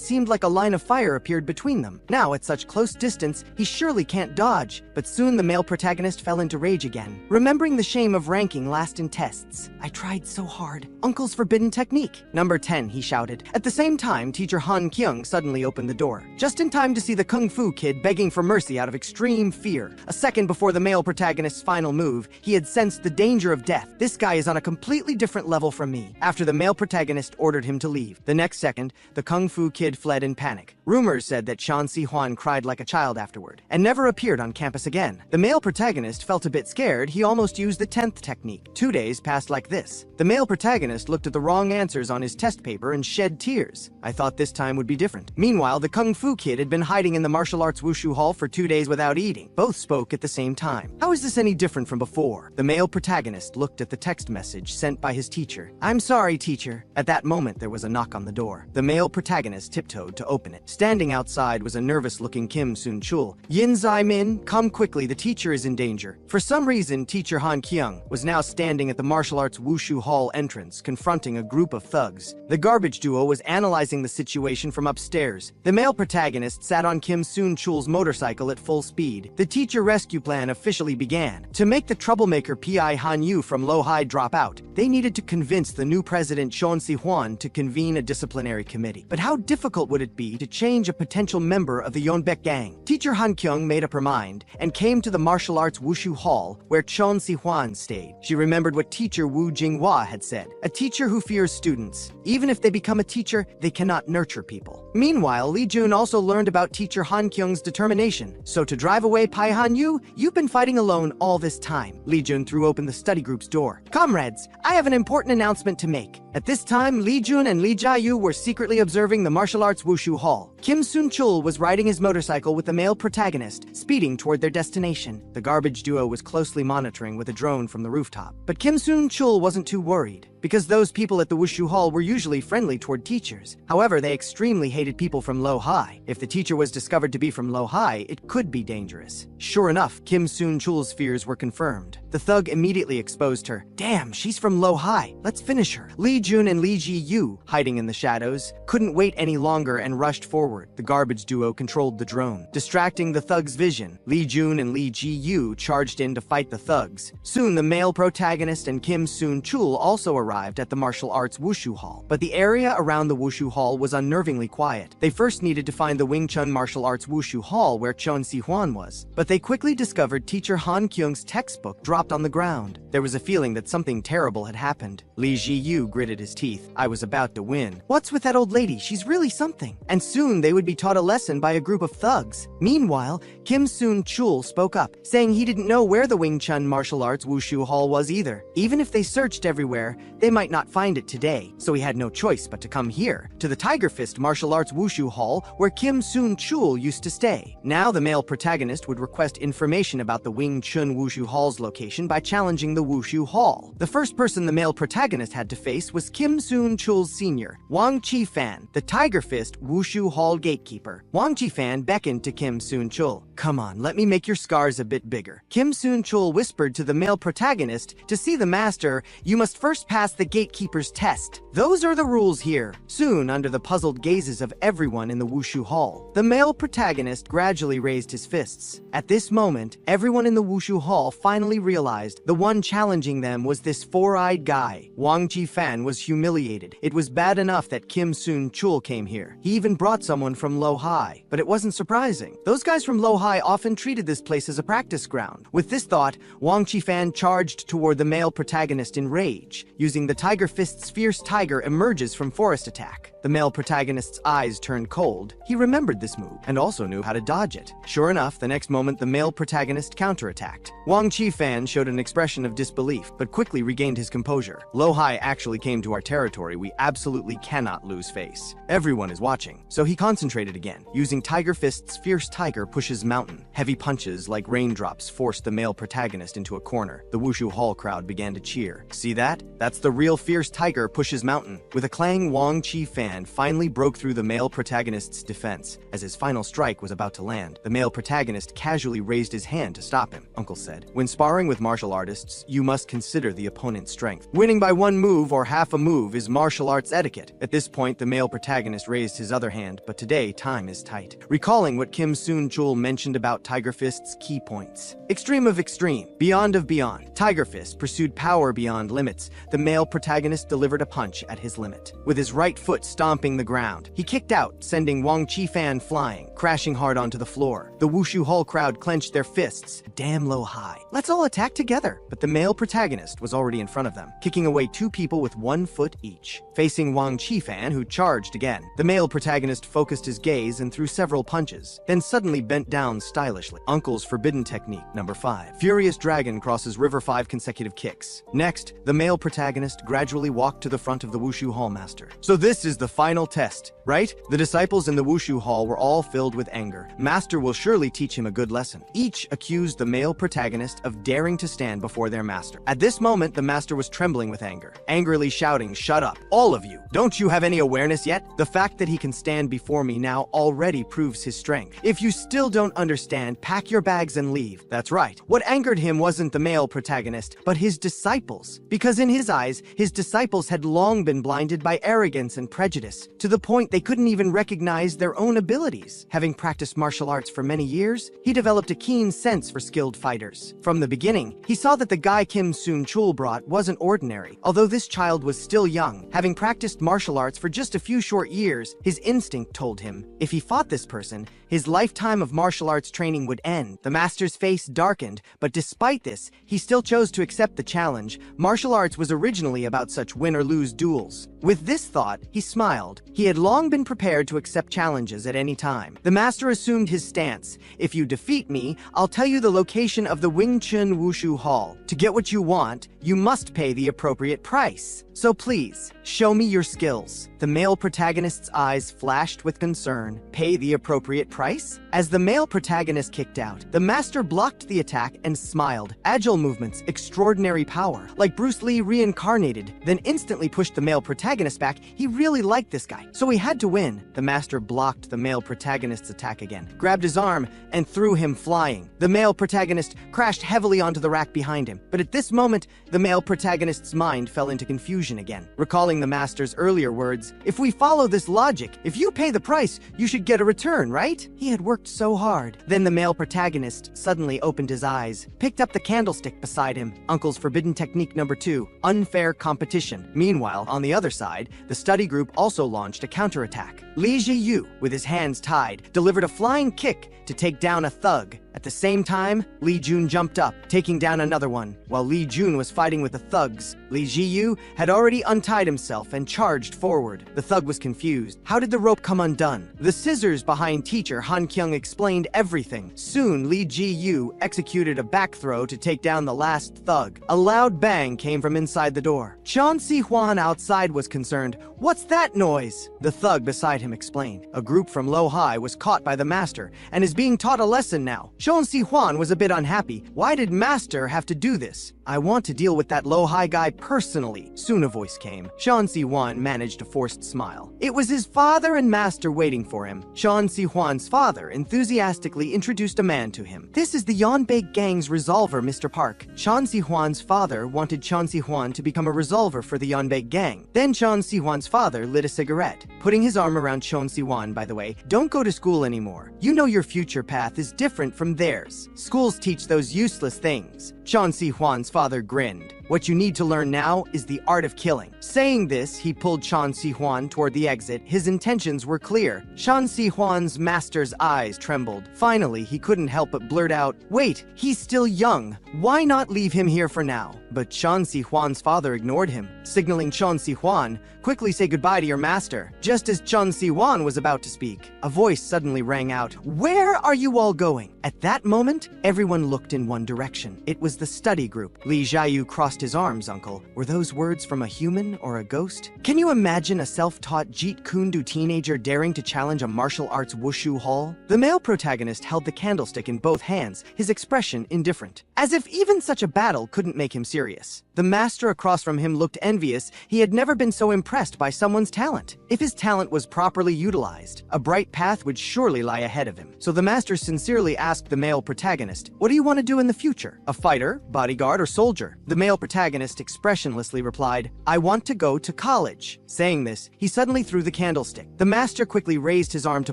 seemed like a line of fire appeared between them. Now, at such close distance, he surely can't dodge. But soon the male protagonist fell into rage again, remembering the shame of ranking last in tests. I tried so hard. Uncle's forbidden technique. Number 10, he shouted. At the same time, teacher Han Kyung suddenly opened the door, just in time to see the Kung Fu Kid begging for mercy out of extreme fear. A second before the male protagonist's final move, he had sensed the danger of death. This guy is on a completely different level from me. After the male protagonist ordered him to leave, the next second, the Kung Fu Kid fled in panic. Rumors said that Chan Si-hwan cried like a child afterward, and never appeared on campus again. The male protagonist felt a bit scared. He almost used the 10th technique. 2 days passed like this. The male protagonist looked at the wrong answers on his test paper and shed tears. I thought this time would be different. Meanwhile, the Kung Fu Kid had been hiding in the martial arts wushu hall for 2 days without eating. Both spoke at the same time. How is this any different from before? The male protagonist looked at the text message sent by his teacher. I'm sorry, teacher. At that moment, there was a knock on the door. The male protagonist tiptoed to open it. Standing outside was a nervous-looking Kim Soon-chul. Yin Zai-min, come quickly, the teacher is in danger. For some reason, teacher Han Kyung was now standing at the martial arts wushu hall entrance, confronting a group of thugs. The garbage duo was analyzing the situation from upstairs. The male protagonist sat on Kim Soon-chul's motorcycle at full speed. The teacher rescue plan officially began. To make the troublemaker Pi Han-yu from Lo-hai drop out, they needed to convince the new president Chon Si-hwan to convene a disciplinary committee. But how difficult would it be to change a potential member of the Yeonbaek gang? Teacher Han Kyung made up her mind and came to the martial arts wushu hall where Chon Si-hwan stayed. She remembered what teacher Woo Jing-hwa had said. A teacher who fears students. Even if they become a teacher, they cannot nurture people. Meanwhile, Lee Jun also learned about teacher Han Kyung's determination. So to drive away Pai Han-yu, you've been fighting alone all this time. Lee Jun threw open the study group's door. Comrades, I have an important announcement to make. At this time, Lee Jun and Lee Jae-yu were secretly observing the martial arts wushu hall. Kim Soon-chul was riding his motorcycle with the male protagonist, speeding toward their destination. The garbage duo was closely monitoring with a drone from the rooftop. But Kim Soon-chul wasn't too worried, because those people at the wushu hall were usually friendly toward teachers. However, they extremely hated people from low-high. If the teacher was discovered to be from low-high, it could be dangerous. Sure enough, Kim Soon-chul's fears were confirmed. The thug immediately exposed her. Damn, she's from low-high. Let's finish her. Lee Jun and Lee Ji-yu, hiding in the shadows, couldn't wait any longer and rushed forward. The garbage duo controlled the drone. Distracting the thug's vision, Lee Jun and Lee Ji-yu charged in to fight the thugs. Soon, the male protagonist and Kim Soon-chul also arrived at the martial arts wushu hall. But the area around the wushu hall was unnervingly quiet. They first needed to find the Wing Chun martial arts wushu hall where Chon Si-hwan was. But they quickly discovered teacher Han Kyung's textbook dropped on the ground. There was a feeling that something terrible had happened. Lee Ji-yu gritted his teeth. I was about to win. What's with that old lady? She's really something. And soon they would be taught a lesson by a group of thugs. Meanwhile, Kim Soon-chul spoke up, saying he didn't know where the Wing Chun martial arts wushu hall was either. Even if they searched everywhere, they might not find it today, so he had no choice but to come here, to the Tiger Fist martial arts wushu hall where Kim Soon-chul used to stay. Now the male protagonist would request information about the Wing Chun wushu hall's location by challenging the wushu hall. The first person the male protagonist had to face was Kim Soon-chul's senior, Wang Chi-fan, the Tiger Fist wushu hall gatekeeper. Wang Chi-fan beckoned to Kim Soon-chul. Come on, let me make your scars a bit bigger. Kim Soon-chul whispered to the male protagonist, to see the master, you must first pass the gatekeeper's test. Those are the rules here. Soon, under the puzzled gazes of everyone in the wushu hall, the male protagonist gradually raised his fists. At this moment, everyone in the wushu hall finally realized the one challenging them was this four-eyed guy. Wang Chi-fan was humiliated. It was bad enough that Kim Soon-chul came here. He even brought someone from low-high. But it wasn't surprising. Those guys from low-high often treated this place as a practice ground. With this thought, Wang Chi-fan charged toward the male protagonist in rage. Using the Tiger Fist's fierce tiger emerges from forest attack. The male protagonist's eyes turned cold. He remembered this move, and also knew how to dodge it. Sure enough, the next moment the male protagonist counterattacked. Wang Chi-fan showed an expression of disbelief, but quickly regained his composure. Low-high actually came to our territory. We absolutely cannot lose face. Everyone is watching, so he concentrated again. Using Tiger Fist's fierce tiger pushes mountain. Heavy punches like raindrops forced the male protagonist into a corner. The wushu hall crowd began to cheer. See that? That's the real fierce tiger pushes mountain. With a clang, Wang Chi-fan finally broke through the male protagonist's defense. As his final strike was about to land, the male protagonist casually raised his hand to stop him. Uncle said, when sparring with martial artists, you must consider the opponent's strength. Winning by one move or half a move is martial arts etiquette. At this point, the male protagonist raised his other hand, but today time is tight. Recalling what Kim Soon-chul mentioned about Tiger Fist's key points. Extreme of extreme, beyond of beyond. Tiger Fist pursued power beyond limits. The male protagonist delivered a punch at his limit. With his right foot stomping the ground, he kicked out, sending Wang Chi-fan flying, crashing hard onto the floor. The wushu hall crowd clenched their fists. Damn low-high. Let's all attack together. But the male protagonist was already in front of them, kicking away two people with 1 foot each. Facing Wang Chi-fan, who charged again, the male protagonist focused his gaze and threw several punches, then suddenly bent down stylishly. Uncle's forbidden technique, number 5. Furious Dragon crosses river 5 consecutive kicks. Next, the male protagonist gradually walked to the front of the wushu hall master. So this is the final test, right? The disciples in the wushu hall were all filled with anger. Master will surely teach him a good lesson. Each accused the male protagonist of daring to stand before their master. At this moment, the master was trembling with anger, angrily shouting, "Shut up, all of you! Don't you have any awareness yet? The fact that he can stand before me now already proves his strength. If you still don't understand, pack your bags and leave." That's right. What angered him wasn't the male protagonist, but his disciples. Because in his eyes, his disciples had long been blinded by arrogance and prejudice, to the point they couldn't even recognize their own abilities. Having practiced martial arts for many years, he developed a keen sense for skilled fighters. From the beginning, he saw that the guy Kim Soon-chul brought wasn't ordinary. Although this child was still young, having practiced martial arts for just a few short years, his instinct told him, if he fought this person, his lifetime of martial arts training would end. The master's face darkened, but despite this, he still chose to accept the challenge. Martial arts was originally about such win or lose duels. With this thought, he smiled. He had long been prepared to accept challenges at any time. The master assumed his stance. If you defeat me, I'll tell you the location of the Wing Chun Wushu Hall. To get what you want, you must pay the appropriate price. So please, show me your skills. The male protagonist's eyes flashed with concern. Pay the appropriate price? As the male protagonist kicked out, the master blocked the attack and smiled. Agile movements, extraordinary power, like Bruce Lee reincarnated, then instantly pushed the male protagonist back. He really liked this guy, so he had to win. The master blocked the male protagonist's attack again, grabbed his arm, and threw him flying. The male protagonist crashed heavily onto the rack behind him, but at this moment, the male protagonist's mind fell into confusion again, recalling the master's earlier words, "If we follow this logic, if you pay the price, you should get a return, right?" He had worked so hard. Then the male protagonist suddenly opened his eyes, picked up the candlestick beside him. Uncle's forbidden technique number 2, unfair competition. Meanwhile, on the other side, the study group also launched a counterattack. Li Jiyu, with his hands tied, delivered a flying kick to take down a thug. At the same time, Li Jun jumped up, taking down another one. While Li Jun was fighting with the thugs, Li Jiyu had already untied himself and charged forward. The thug was confused. How did the rope come undone? The scissors behind teacher Han Kyung explained everything. Soon, Li Jiyu executed a back throw to take down the last thug. A loud bang came from inside the door. Chan Si Huan outside was concerned. "What's that noise?" The thug beside him explained. A group from Low High was caught by the master and is being taught a lesson now. Chan Si Huan was a bit unhappy. Why did master have to do this? "I want to deal with that Low High guy personally." Soon a voice came. Chan Si Huan managed a forced smile. It was his father and master waiting for him. Chan Si Huan's father enthusiastically introduced a man to him. "This is the Yanbei gang's resolver, Mr. Park." Chan Si Huan's father wanted Chan Si Huan to become a resolver for the Yanbei gang. Then Chan Si Huan's father lit a cigarette, putting his arm around Chan Si Huan. "By the way, don't go to school anymore. You know your future path is different from theirs. Schools teach those useless things." Chan Si Huan's father grinned. "What you need to learn now is the art of killing." Saying this, he pulled Chan Si Huan toward the exit. His intentions were clear. Chan Si Huan's master's eyes trembled. Finally, he couldn't help but blurt out, "Wait, he's still young. Why not leave him here for now?" But Chan Si Huan's father ignored him, signaling Chan Si Huan, "Quickly say goodbye to your master." Just as Chan Si Huan was about to speak, a voice suddenly rang out, "Where are you all going?" At that moment, everyone looked in one direction. It was the study group. Li Jiayu crossed his arms. "Uncle, were those words from a human or a ghost? Can you imagine a self-taught Jeet Kune Do teenager daring to challenge a martial arts wushu hall?" The male protagonist held the candlestick in both hands, his expression indifferent, as if even such a battle couldn't make him serious. The master across from him looked envious. He had never been so impressed by someone's talent. If his talent was properly utilized, a bright path would surely lie ahead of him. So the master sincerely asked the male protagonist, "What do you want to do in the future? A fighter, bodyguard, or soldier?" The male protagonist expressionlessly replied, "I want to go to college." Saying this, he suddenly threw the candlestick. The master quickly raised his arm to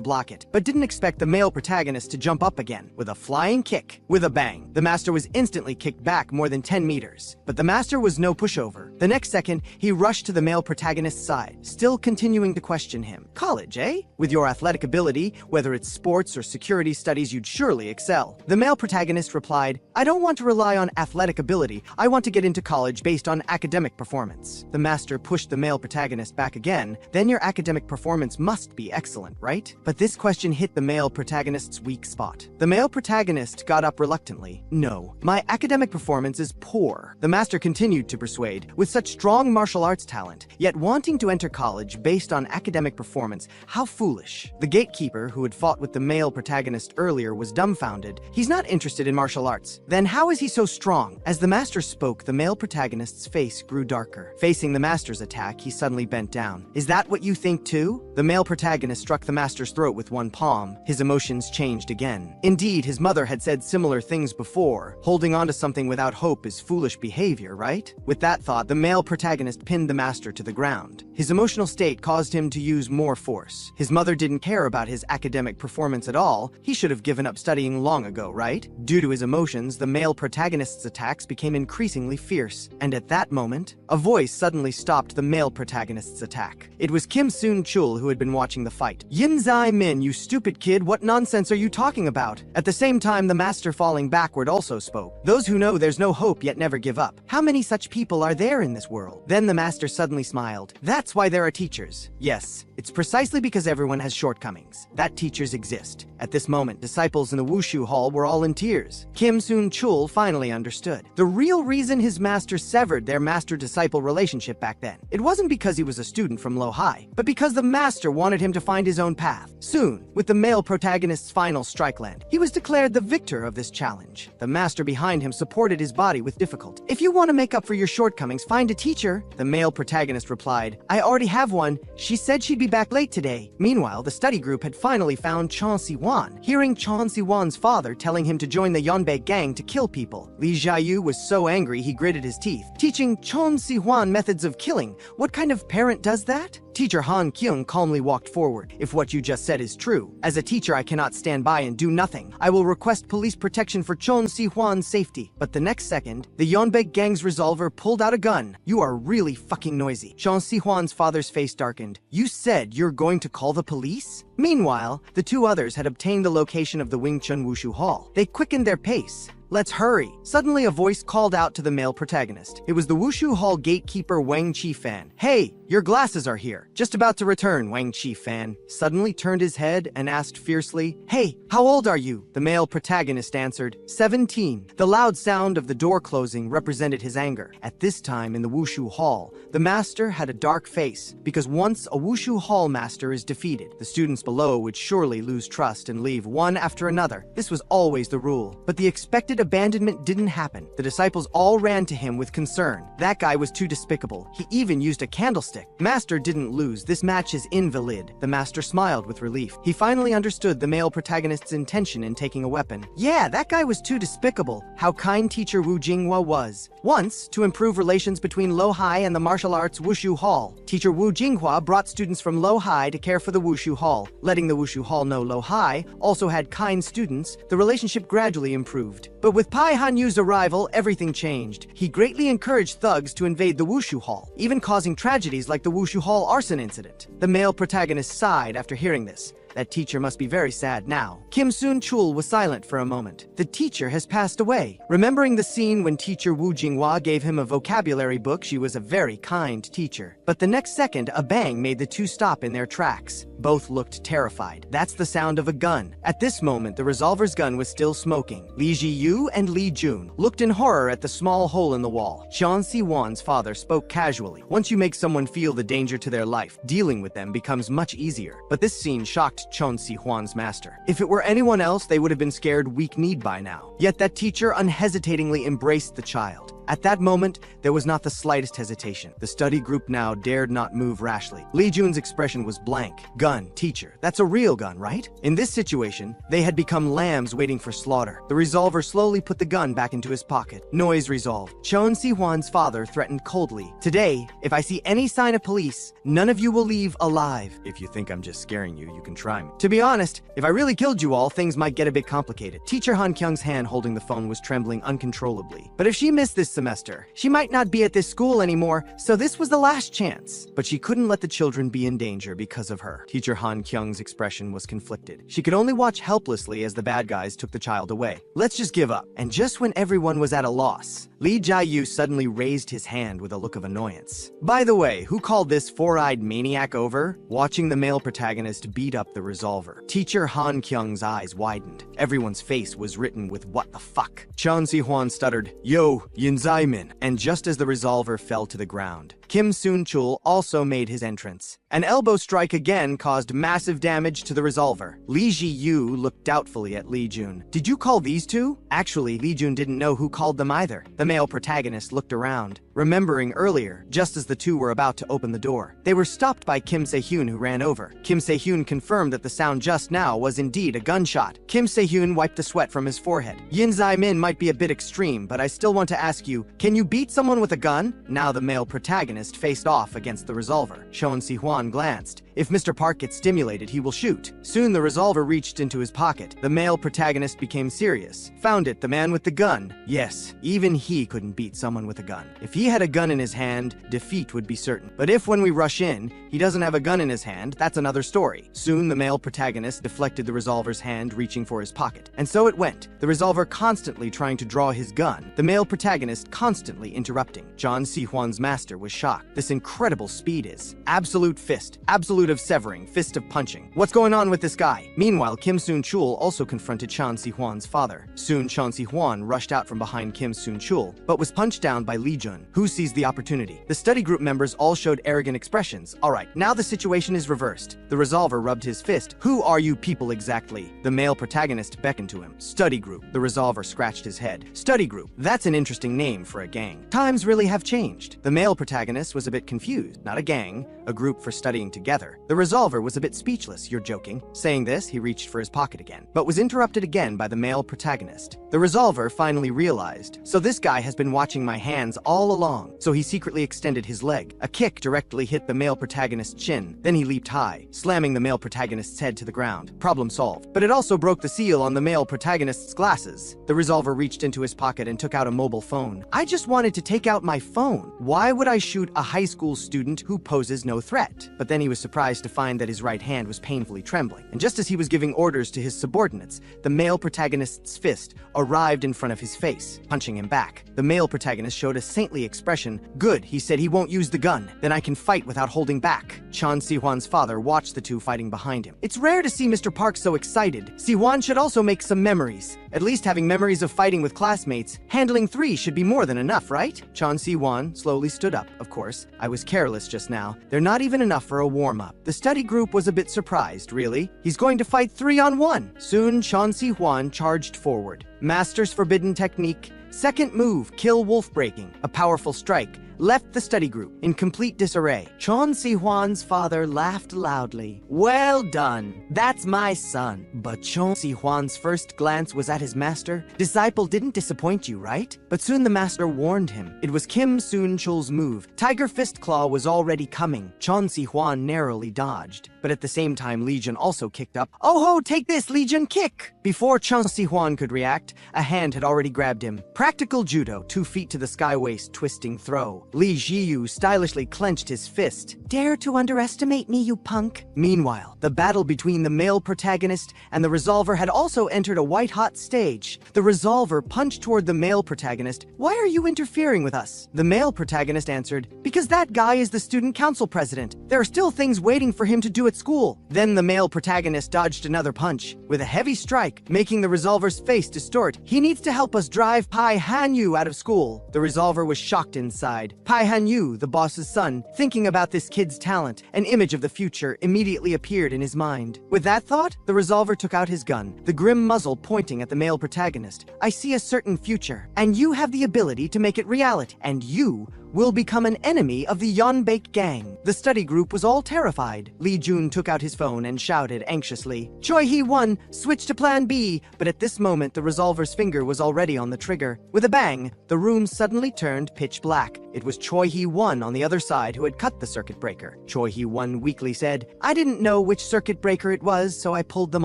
block it, but didn't expect the male protagonist to jump up again. With a flying kick, with a bang, the master was instantly kicked back more than 10 meters. But the master was no pushover. The next second, he rushed to the male protagonist's side, still continuing to question him. "College, eh? With your athletic ability, whether it's sports or security studies, you'd surely excel." The male protagonist replied, "I don't want to rely on athletic ability. I want to get into college based on academic performance." The master pushed the male protagonist back again. "Then your academic performance must be excellent, right?" But this question hit the male protagonist's weak spot. The male protagonist got up reluctantly. "No, my academic performance is poor." The master continued to persuade. With such strong martial arts talent, yet wanting to enter college based on academic performance, how foolish. The gatekeeper, who had fought with the male protagonist earlier, was dumbfounded. He's not interested in martial arts. Then how is he so strong? As the master spoke, the male protagonist's face grew darker. Facing the master's attack, he suddenly bent down. "Is that what you think too?" The male protagonist struck the master's throat with one palm. His emotions changed again. Indeed, his mother had said similar things before. Holding on to something without hope is foolish behavior, right? With that thought, the male protagonist pinned the master to the ground. His emotional state caused him to use more force. His mother didn't care about his academic performance at all. He should have given up studying long ago, right? Due to his emotions, the male protagonist's attacks became increasingly fierce. And at that moment, a voice suddenly stopped the male protagonist's attack. It was Kim Soon-chul, who had been watching the fight. "Yin Zai Min, you stupid kid, what nonsense are you talking about?" At the same time, the master falling backward also spoke. "Those who know there's no hope yet never give up. How many many such people are there in this world? Then the master suddenly smiled. That's why there are teachers. Yes, it's precisely because everyone has shortcomings that teachers exist. At this moment, disciples in the Wushu Hall were all in tears. Kim Soon-chul finally understood. The real reason his master severed their master-disciple relationship back then. It wasn't because he was a student from low high, but because the master wanted him to find his own path. Soon, with the male protagonist's final strike land, he was declared the victor of this challenge. The master behind him supported his body with difficulty. If you want to make up for your shortcomings, find a teacher. The male protagonist replied, I already have one. She said she'd be back late today. Meanwhile, the study group had finally found Chon Si-hwan. Hearing Chon Si-hwan's father telling him to join the Yeonbae gang to kill people, Lee Jia-yu was so angry he gritted his teeth. Teaching Chon Si-hwan methods of killing, what kind of parent does that? Teacher Han Kyung calmly walked forward. If what you just said is true, as a teacher I cannot stand by and do nothing. I will request police protection for Chon Si-hwan's safety. But the next second, the Yeonbae gang's resolver pulled out a gun. You are really fucking noisy. Chon Si-hwan's father's face darkened. You said you're going to call the police? Meanwhile, the two others had obtained the location of the Wingchun Wushu Hall. They quickened their pace. Let's hurry. Suddenly a voice called out to the male protagonist. It was the Wushu Hall gatekeeper Wang Chi-fan. Hey, your glasses are here. Just about to return, Wang Chi-fan suddenly turned his head and asked fiercely, Hey, how old are you? The male protagonist answered, 17. The loud sound of the door closing represented his anger. At this time in the Wushu Hall, the master had a dark face, because once a Wushu Hall master is defeated, the students below would surely lose trust and leave one after another. This was always the rule. But the expected abandonment didn't happen. The disciples all ran to him with concern. That guy was too despicable. He even used a candlestick. Master didn't lose. This match is invalid. The master smiled with relief. He finally understood the male protagonist's intention in taking a weapon. Yeah, that guy was too despicable. How kind teacher Wu Jinghua was. Once, to improve relations between Low High and the martial arts Wushu Hall, teacher Wu Jinghua brought students from Low High to care for the Wushu Hall. Letting the Wushu Hall know Low High also had kind students, the relationship gradually improved. But with Pai Hanyu's arrival, everything changed. He greatly encouraged thugs to invade the Wushu Hall, even causing tragedies like the Wushu Hall arson incident. The male protagonist sighed after hearing this. That teacher must be very sad now. Kim Soon-chul was silent for a moment. The teacher has passed away. Remembering the scene when teacher Wu Jinghua gave him a vocabulary book, she was a very kind teacher. But the next second, a bang made the two stop in their tracks. Both looked terrified. That's the sound of a gun. At this moment, the resolver's gun was still smoking. Lee Ji-yu and Lee Jun looked in horror at the small hole in the wall. Chon Si-hwan's father spoke casually. Once you make someone feel the danger to their life, dealing with them becomes much easier. But this scene shocked Chon Si-hwan's master. If it were anyone else, they would have been scared weak-kneed by now. Yet that teacher unhesitatingly embraced the child. At that moment, there was not the slightest hesitation. The study group now dared not move rashly. Lee Jun's expression was blank. Gun, teacher, that's a real gun, right? In this situation, they had become lambs waiting for slaughter. The resolver slowly put the gun back into his pocket. Noise resolved. Chon Si-hwan's father threatened coldly. Today, if I see any sign of police, none of you will leave alive. If you think I'm just scaring you, you can try me. To be honest, if I really killed you all, things might get a bit complicated. Teacher Han Kyung's hand holding the phone was trembling uncontrollably. But if she missed this semester, she might not be at this school anymore, so this was the last chance. But she couldn't let the children be in danger because of her. Teacher Han Kyung's expression was conflicted. She could only watch helplessly as the bad guys took the child away. Let's just give up. And just when everyone was at a loss, Lee Jia-yu suddenly raised his hand with a look of annoyance. By the way, who called this four-eyed maniac over? Watching the male protagonist beat up the resolver, Teacher Han Kyung's eyes widened. Everyone's face was written with what the fuck. Chon Si-hwan stuttered, Yo, Yinzai-min. And just as the resolver fell to the ground, Kim Soon-chul also made his entrance. An elbow strike again caused massive damage to the resolver. Lee Ji-yu looked doubtfully at Lee Jun. Did you call these two? Actually, Lee Jun didn't know who called them either. The male protagonist looked around, remembering earlier, just as the two were about to open the door. They were stopped by Kim Se-hyun, who ran over. Kim Se-hyun confirmed that the sound just now was indeed a gunshot. Kim Se-hyun wiped the sweat from his forehead. Yin Zai-min might be a bit extreme, but I still want to ask you, can you beat someone with a gun? Now the male protagonist faced off against the resolver. Chon Si-hwan glanced. If Mr. Park gets stimulated, he will shoot. Soon the revolver reached into his pocket. The male protagonist became serious. Found it, the man with the gun. Yes, even he couldn't beat someone with a gun. If he had a gun in his hand, defeat would be certain. But if when we rush in, he doesn't have a gun in his hand, that's another story. Soon the male protagonist deflected the revolver's hand, reaching for his pocket. And so it went. The revolver constantly trying to draw his gun. The male protagonist constantly interrupting. John C. Hwan's master was shocked. This incredible speed is absolute fist, absolute of severing, fist of punching. What's going on with this guy? Meanwhile, Kim Soon-chul also confronted Chan Si-hwan's father. Soon, Chan Si-hwan rushed out from behind Kim Soon-chul, but was punched down by Lee Jun, who seized the opportunity. The study group members all showed arrogant expressions. Alright, now the situation is reversed. The revolver rubbed his fist. Who are you people exactly? The male protagonist beckoned to him. Study group. The revolver scratched his head. Study group. That's an interesting name for a gang. Times really have changed. The male protagonist was a bit confused. Not a gang, a group for studying together. The revolver was a bit speechless. You're joking. Saying this, he reached for his pocket again, but was interrupted again by the male protagonist. The revolver finally realized, so this guy has been watching my hands all along. So he secretly extended his leg. A kick directly hit the male protagonist's chin. Then he leaped high, slamming the male protagonist's head to the ground. Problem solved. But it also broke the seal on the male protagonist's glasses. The revolver reached into his pocket and took out a mobile phone. I just wanted to take out my phone. Why would I shoot a high school student who poses no threat? But then he was surprised to find that his right hand was painfully trembling. And just as he was giving orders to his subordinates, the male protagonist's fist arrived in front of his face, punching him back. The male protagonist showed a saintly expression. Good, he said, he won't use the gun. Then I can fight without holding back. Chan Si-hwan's father watched the two fighting behind him. It's rare to see Mr. Park so excited. Si-hwan should also make some memories. At least having memories of fighting with classmates. Handling 3 should be more than enough, right? Chan Si-hwan slowly stood up. Of course, I was careless just now. They're not even enough for a warm-up. The study group was a bit surprised, really. He's going to fight 3-on-1. Soon, Chan Si-hwan charged forward. Master's forbidden technique. Second move, kill wolf breaking. A powerful strike. Left the study group in complete disarray. Chan Si-hwan's father laughed loudly. Well done. That's my son. But Chan Si-hwan's first glance was at his master. Disciple didn't disappoint you, right? But soon the master warned him. It was Kim Soon-chul's move. Tiger Fist Claw was already coming. Chan Si-hwan narrowly dodged. But at the same time, Lee Jun also kicked up. Oh ho, take this, Lee Jun, kick! Before Chan Si-hwan could react, a hand had already grabbed him. Practical judo, 2 feet to the sky waist, twisting throw. Li Jiyu stylishly clenched his fist. Dare to underestimate me, you punk? Meanwhile, the battle between the male protagonist and the revolver had also entered a white-hot stage. The revolver punched toward the male protagonist. Why are you interfering with us? The male protagonist answered, because that guy is the student council president. There are still things waiting for him to do at school. Then the male protagonist dodged another punch with a heavy strike, making the revolver's face distort. He needs to help us drive Pai Hanyu out of school. The revolver was shocked inside. Pai Hanyu, the boss's son, thinking about this kid's talent, an image of the future immediately appeared in his mind. With that thought, the revolver took out his gun, the grim muzzle pointing at the male protagonist. I see a certain future, and you have the ability to make it reality, and you will become an enemy of the Yeonbaek gang. The study group was all terrified. Lee Jun took out his phone and shouted anxiously, Choi Hee-won, switch to plan B. But at this moment, the revolver's finger was already on the trigger. With a bang, the room suddenly turned pitch black. It was Choi Hee-won on the other side who had cut the circuit breaker. Choi Hee-won weakly said, I didn't know which circuit breaker it was, so I pulled them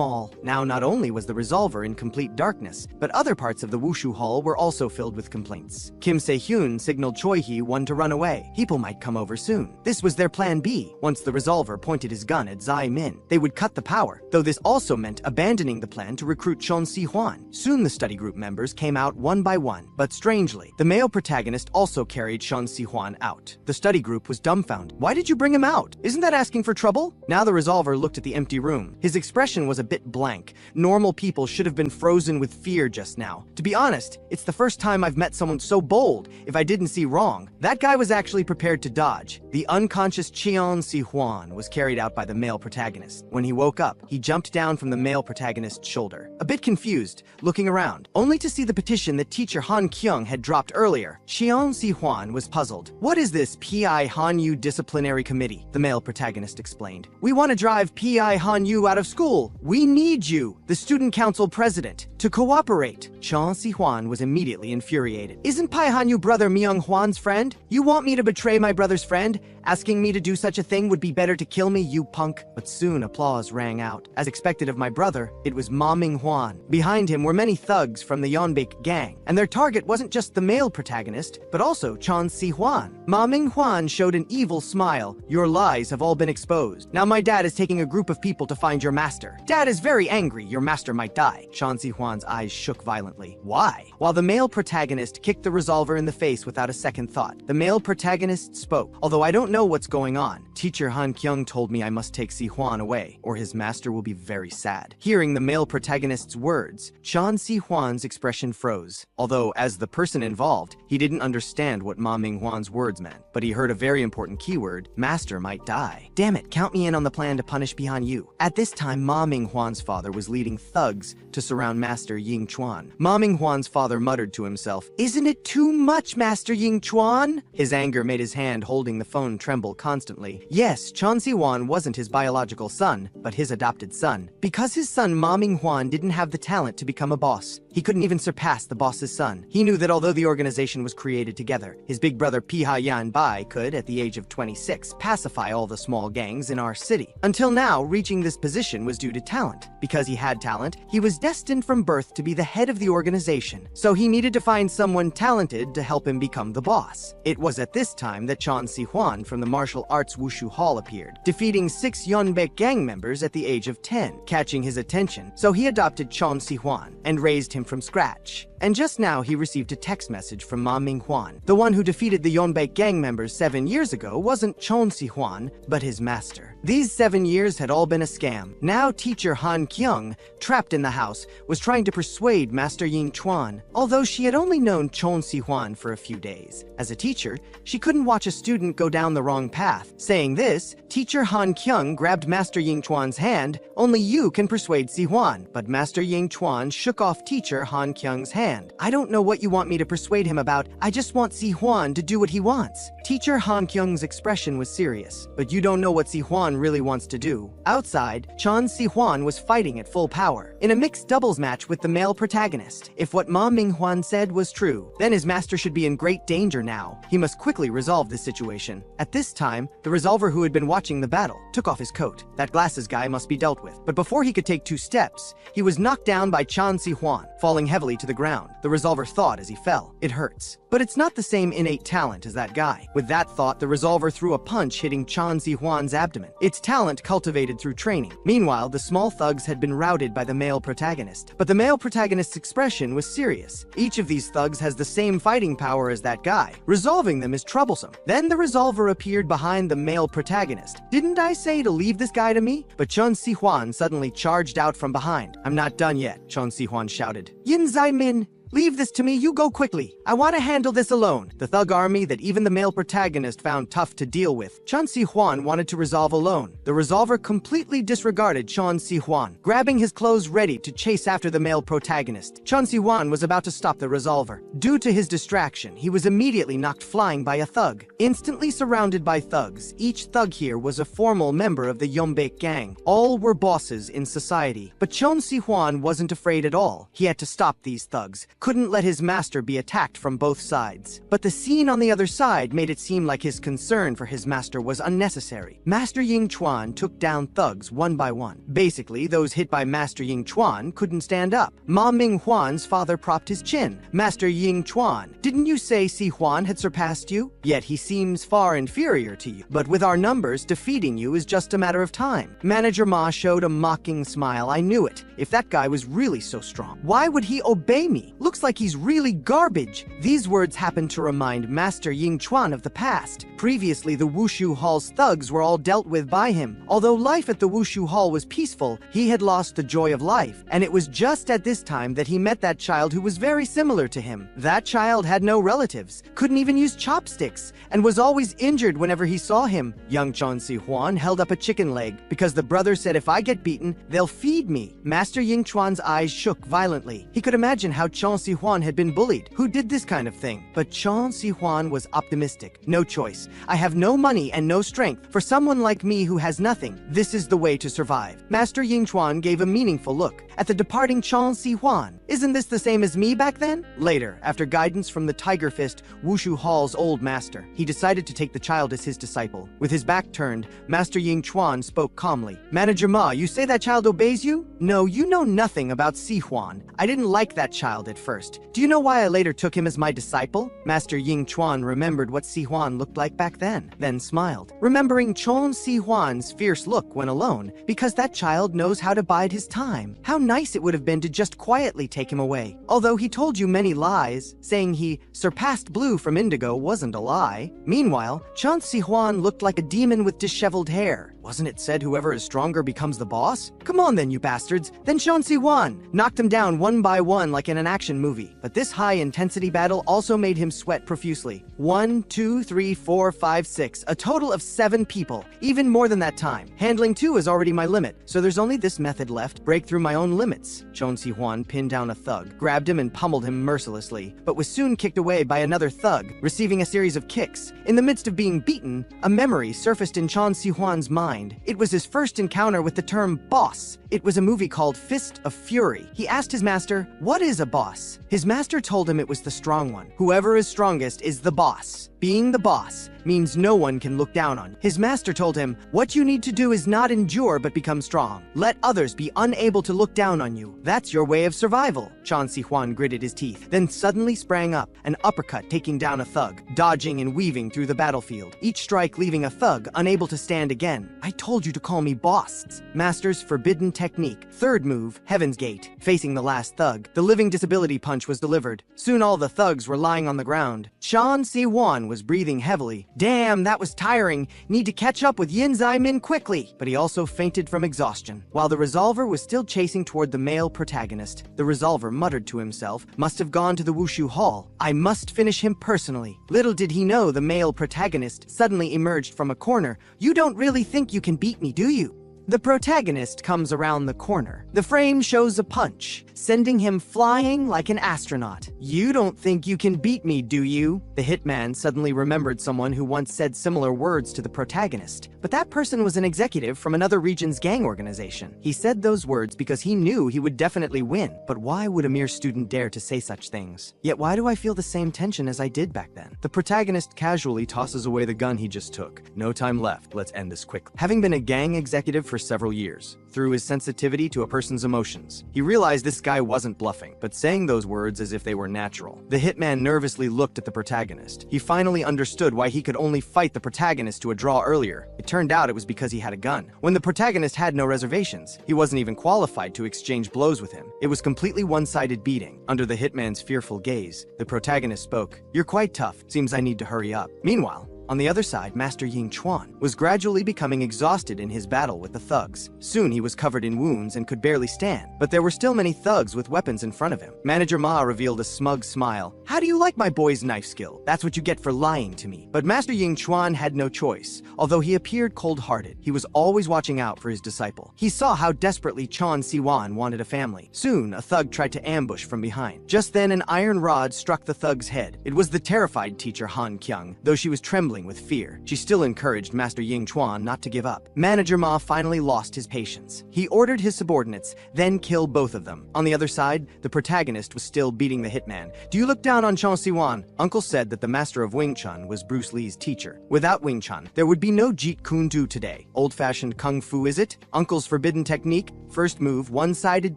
all. Now not only was the revolver in complete darkness, but other parts of the Wushu Hall were also filled with complaints. Kim Se-hyun signaled Choi Hee-won to run away. People might come over soon. This was their plan B. Once the revolver pointed his gun at Zai Min, they would cut the power, though this also meant abandoning the plan to recruit Chan Si-hwan. Soon the study group members came out one by one, but strangely, the male protagonist also carried Chan Si-hwan out. The study group was dumbfounded. Why did you bring him out? Isn't that asking for trouble? Now the revolver looked at the empty room. His expression was a bit blank. Normal people should have been frozen with fear just now. To be honest, it's the first time I've met someone so bold. If I didn't see wrong, that guy was actually prepared to dodge. The unconscious Chan Si-hwan was carried out by the male protagonist. When he woke up, he jumped down from the male protagonist's shoulder, a bit confused, looking around, only to see the petition that teacher Han Kyung had dropped earlier. Chan Si-hwan was puzzled. What is this Pi Hanyu disciplinary committee? The male protagonist explained. We want to drive Pi Hanyu out of school. We need you, the student council president, to cooperate. Chan Si-hwan was immediately infuriated. Isn't Pi Hanyu brother Myung-hwan's friend? friend? You want me to betray my brother's friend? Asking me to do such a thing would be better to kill me, you punk. But soon applause rang out. As expected of my brother, it was Ma Ming-hwan. Behind him were many thugs from the Yeonbaek gang, and their target wasn't just the male protagonist, but also Chon Si-hwan. Ma Ming-hwan showed an evil smile. Your lies have all been exposed. Now my dad is taking a group of people to find your master. Dad is very angry. Your master might die. Chon Si-hwan's eyes shook violently. Why? While the male protagonist kicked the resolver in the face without a second thought, the male protagonist spoke. Although I don't know what's going on, teacher Han Kyung told me I must take Si-hwan away, or his master will be very sad. Hearing the male protagonist's words, Chon Si-hwan's expression froze. Although, as the person involved, he didn't understand what Ma Ming-hwan's words meant. But he heard a very important keyword: master might die. Damn it, count me in on the plan to punish Bihan Yu. At this time, Ma Ming-hwan's father was leading thugs to surround Master Ying Chuan. Ma Ming-hwan's father muttered to himself, "Isn't it too much, Master Ying Chuan?" His anger made his hand holding the phone tremble constantly. Yes, Chon Si-hwan wasn't his biological son, but his adopted son. Because his son Ma Ming-hwan didn't have the talent to become a boss, he couldn't even surpass the boss's son. He knew that although the organization was created together, his big brother Piha Yan Bai could, at the age of 26, pacify all the small gangs in our city. Until now, reaching this position was due to talent. Because he had talent, he was destined from birth to be the head of the organization. So he needed to find someone talented to help him become the boss. It was at this time that Chon Si-hwan from the martial arts Wushu Hall appeared, defeating 6 Yeonbaek gang members at the age of 10, catching his attention. So he adopted Chon Si-hwan and raised him from scratch. And just now he received a text message from Ma Ming-hwan. The one who defeated the Yeonbaek gang members 7 years ago wasn't Chon Si-hwan, but his master. These 7 years had all been a scam. Now teacher Han Kyung, trapped in the house, was trying to persuade Master Ying Chuan, although she had only known Chon Si-hwan for a few days. As a teacher, she couldn't watch a student go down the wrong path. Saying this, teacher Han Kyung grabbed Master Ying Chuan's hand. Only you can persuade Si-hwan. But Master Ying Chuan shook off teacher Han Kyung's hand. I don't know what you want me to persuade him about. I just want Si-hwan to do what he wants. Teacher Han Kyung's expression was serious. But you don't know what Si-hwan really wants to do. Outside, Chon Si-hwan was fighting at full power in a mixed doubles match with the male protagonist. If what Ma Ming-hwan said was true, then his master should be in great danger now. He must quickly resolve this situation. At this time, the resolver who had been watching the battle took off his coat. That glasses guy must be dealt with. But before he could take 2 steps, he was knocked down by Chon Si-hwan, falling heavily to the ground. The resolver thought as he fell, "It hurts." But it's not the same innate talent as that guy. With that thought, the resolver threw a punch hitting Chon Si-hwan's abdomen. Its talent cultivated through training. Meanwhile, the small thugs had been routed by the male protagonist. But the male protagonist's expression was serious. Each of these thugs has the same fighting power as that guy. Resolving them is troublesome. Then the resolver appeared behind the male protagonist. Didn't I say to leave this guy to me? But Chon Si-hwan suddenly charged out from behind. "I'm not done yet," Chon Si-hwan shouted. "Yin Zai-min, leave this to me, you go quickly. I want to handle this alone." The thug army that even the male protagonist found tough to deal with, Chon Si-hwan wanted to resolve alone. The resolver completely disregarded Chon Si-hwan, grabbing his clothes ready to chase after the male protagonist. Chon Si-hwan was about to stop the resolver. Due to his distraction, he was immediately knocked flying by a thug. Instantly surrounded by thugs, each thug here was a formal member of the Yeonbaek gang. All were bosses in society. But Chon Si-hwan wasn't afraid at all. He had to stop these thugs. Couldn't let his master be attacked from both sides. But the scene on the other side made it seem like his concern for his master was unnecessary. Master Ying Chuan took down thugs one by one. Basically, those hit by Master Ying Chuan couldn't stand up. Ma Ming-hwan's father propped his chin. "Master Ying Chuan, didn't you say Si-hwan had surpassed you? Yet he seems far inferior to you. But with our numbers, defeating you is just a matter of time." Manager Ma showed a mocking smile. "I knew it. If that guy was really so strong, why would he obey me? Looks like he's really garbage." These words happened to remind Master Ying Chuan of the past. Previously, the Wushu Hall's thugs were all dealt with by him. Although life at the Wushu Hall was peaceful, he had lost the joy of life. And it was just at this time that he met that child who was very similar to him. That child had no relatives, couldn't even use chopsticks, and was always injured whenever he saw him. Young Chon Si-hwan held up a chicken leg because the brother said, "If I get beaten, they'll feed me." Master Ying Chuan's eyes shook violently. He could imagine how Chon Si-hwan had been bullied. Who did this kind of thing? But Si-hwan was optimistic. No choice. I have no money and no strength. For someone like me who has nothing, this is the way to survive. Master Yingchuan gave a meaningful look at the departing Si-hwan. Isn't this the same as me back then? Later, after guidance from the Tiger Fist, Wushu Hall's old master, he decided to take the child as his disciple. With his back turned, Master Yingchuan spoke calmly. Manager Ma, you say that child obeys you? No, you know nothing about Si-hwan. I didn't like that child at first. Do you know why I later took him as my disciple? Master Yingchuan remembered what Si-hwan looked like back then smiled, remembering Si-hwan's fierce look when alone, because that child knows how to bide his time. How nice it would have been to just quietly take him away. Although he told you many lies, saying he surpassed blue from indigo wasn't a lie. Meanwhile, Si-hwan looked like a demon with disheveled hair. Wasn't it said whoever is stronger becomes the boss? Come on then, you bastards. Then Si-hwan knocked him down one by one like in an action movie. But this high-intensity battle also made him sweat profusely. 1, 2, 3, 4, 5, 6. A total of 7 people. Even more than that time. Handling 2 is already my limit, so there's only this method left. Break through my own limits. Si-hwan pinned down a thug, grabbed him and pummeled him mercilessly, but was soon kicked away by another thug, receiving a series of kicks. In the midst of being beaten, a memory surfaced in Si-hwan's mind. It was his first encounter with the term boss. It was a movie called Fist of Fury. He asked his master, "What is a boss?" His master told him it was the strong one. Whoever is strongest is the boss. Being the boss means no one can look down on you. His master told him, "What you need to do is not endure but become strong. Let others be unable to look down on you. That's your way of survival." Si-hwan gritted his teeth, then suddenly sprang up, an uppercut taking down a thug, dodging and weaving through the battlefield, each strike leaving a thug unable to stand again. "I told you to call me boss." Master's forbidden technique. Third move, Heaven's Gate. Facing the last thug, the living disability punch was delivered. Soon all the thugs were lying on the ground. Si-hwan was breathing heavily. Damn, that was tiring. Need to catch up with Yin Zai-min quickly. But he also fainted from exhaustion. While the Resolver was still chasing toward the male protagonist, the Resolver muttered to himself, must have gone to the Wushu Hall. I must finish him personally. Little did he know the male protagonist suddenly emerged from a corner. You don't really think you can beat me, do you? The protagonist comes around the corner. The frame shows a punch, sending him flying like an astronaut. You don't think you can beat me, do you? The hitman suddenly remembered someone who once said similar words to the protagonist, but that person was an executive from another region's gang organization. He said those words because he knew he would definitely win, but why would a mere student dare to say such things? Yet why do I feel the same tension as I did back then? The protagonist casually tosses away the gun he just took. No time left, let's end this quickly. Having been a gang executive for several years, through his sensitivity to a person's emotions, he realized this guy wasn't bluffing, but saying those words as if they were natural. The hitman nervously looked at the protagonist. He finally understood why he could only fight the protagonist to a draw earlier. It turned out it was because he had a gun. When the protagonist had no reservations, he wasn't even qualified to exchange blows with him. It was completely one-sided beating. Under the hitman's fearful gaze, the protagonist spoke, "You're quite tough. Seems I need to hurry up." Meanwhile, on the other side, Master Yingchuan was gradually becoming exhausted in his battle with the thugs. Soon he was covered in wounds and could barely stand, but there were still many thugs with weapons in front of him. Manager Ma revealed a smug smile. "How do you like my boy's knife skill? That's what you get for lying to me." But Master Yingchuan had no choice. Although he appeared cold-hearted, he was always watching out for his disciple. He saw how desperately Si-hwan wanted a family. Soon, a thug tried to ambush from behind. Just then, an iron rod struck the thug's head. It was the terrified teacher Han Kyung. Though she was trembling with fear, she still encouraged Master Yingchuan not to give up. Manager Ma finally lost his patience. He ordered his subordinates, then kill both of them. On the other side, the protagonist was still beating the hitman. "Do you look down on Si-hwan?" Uncle said that the master of Wing Chun was Bruce Lee's teacher. Without Wing Chun, there would be no Jeet Kune Do today. Old-fashioned kung fu, is it? Uncle's forbidden technique? First move, one-sided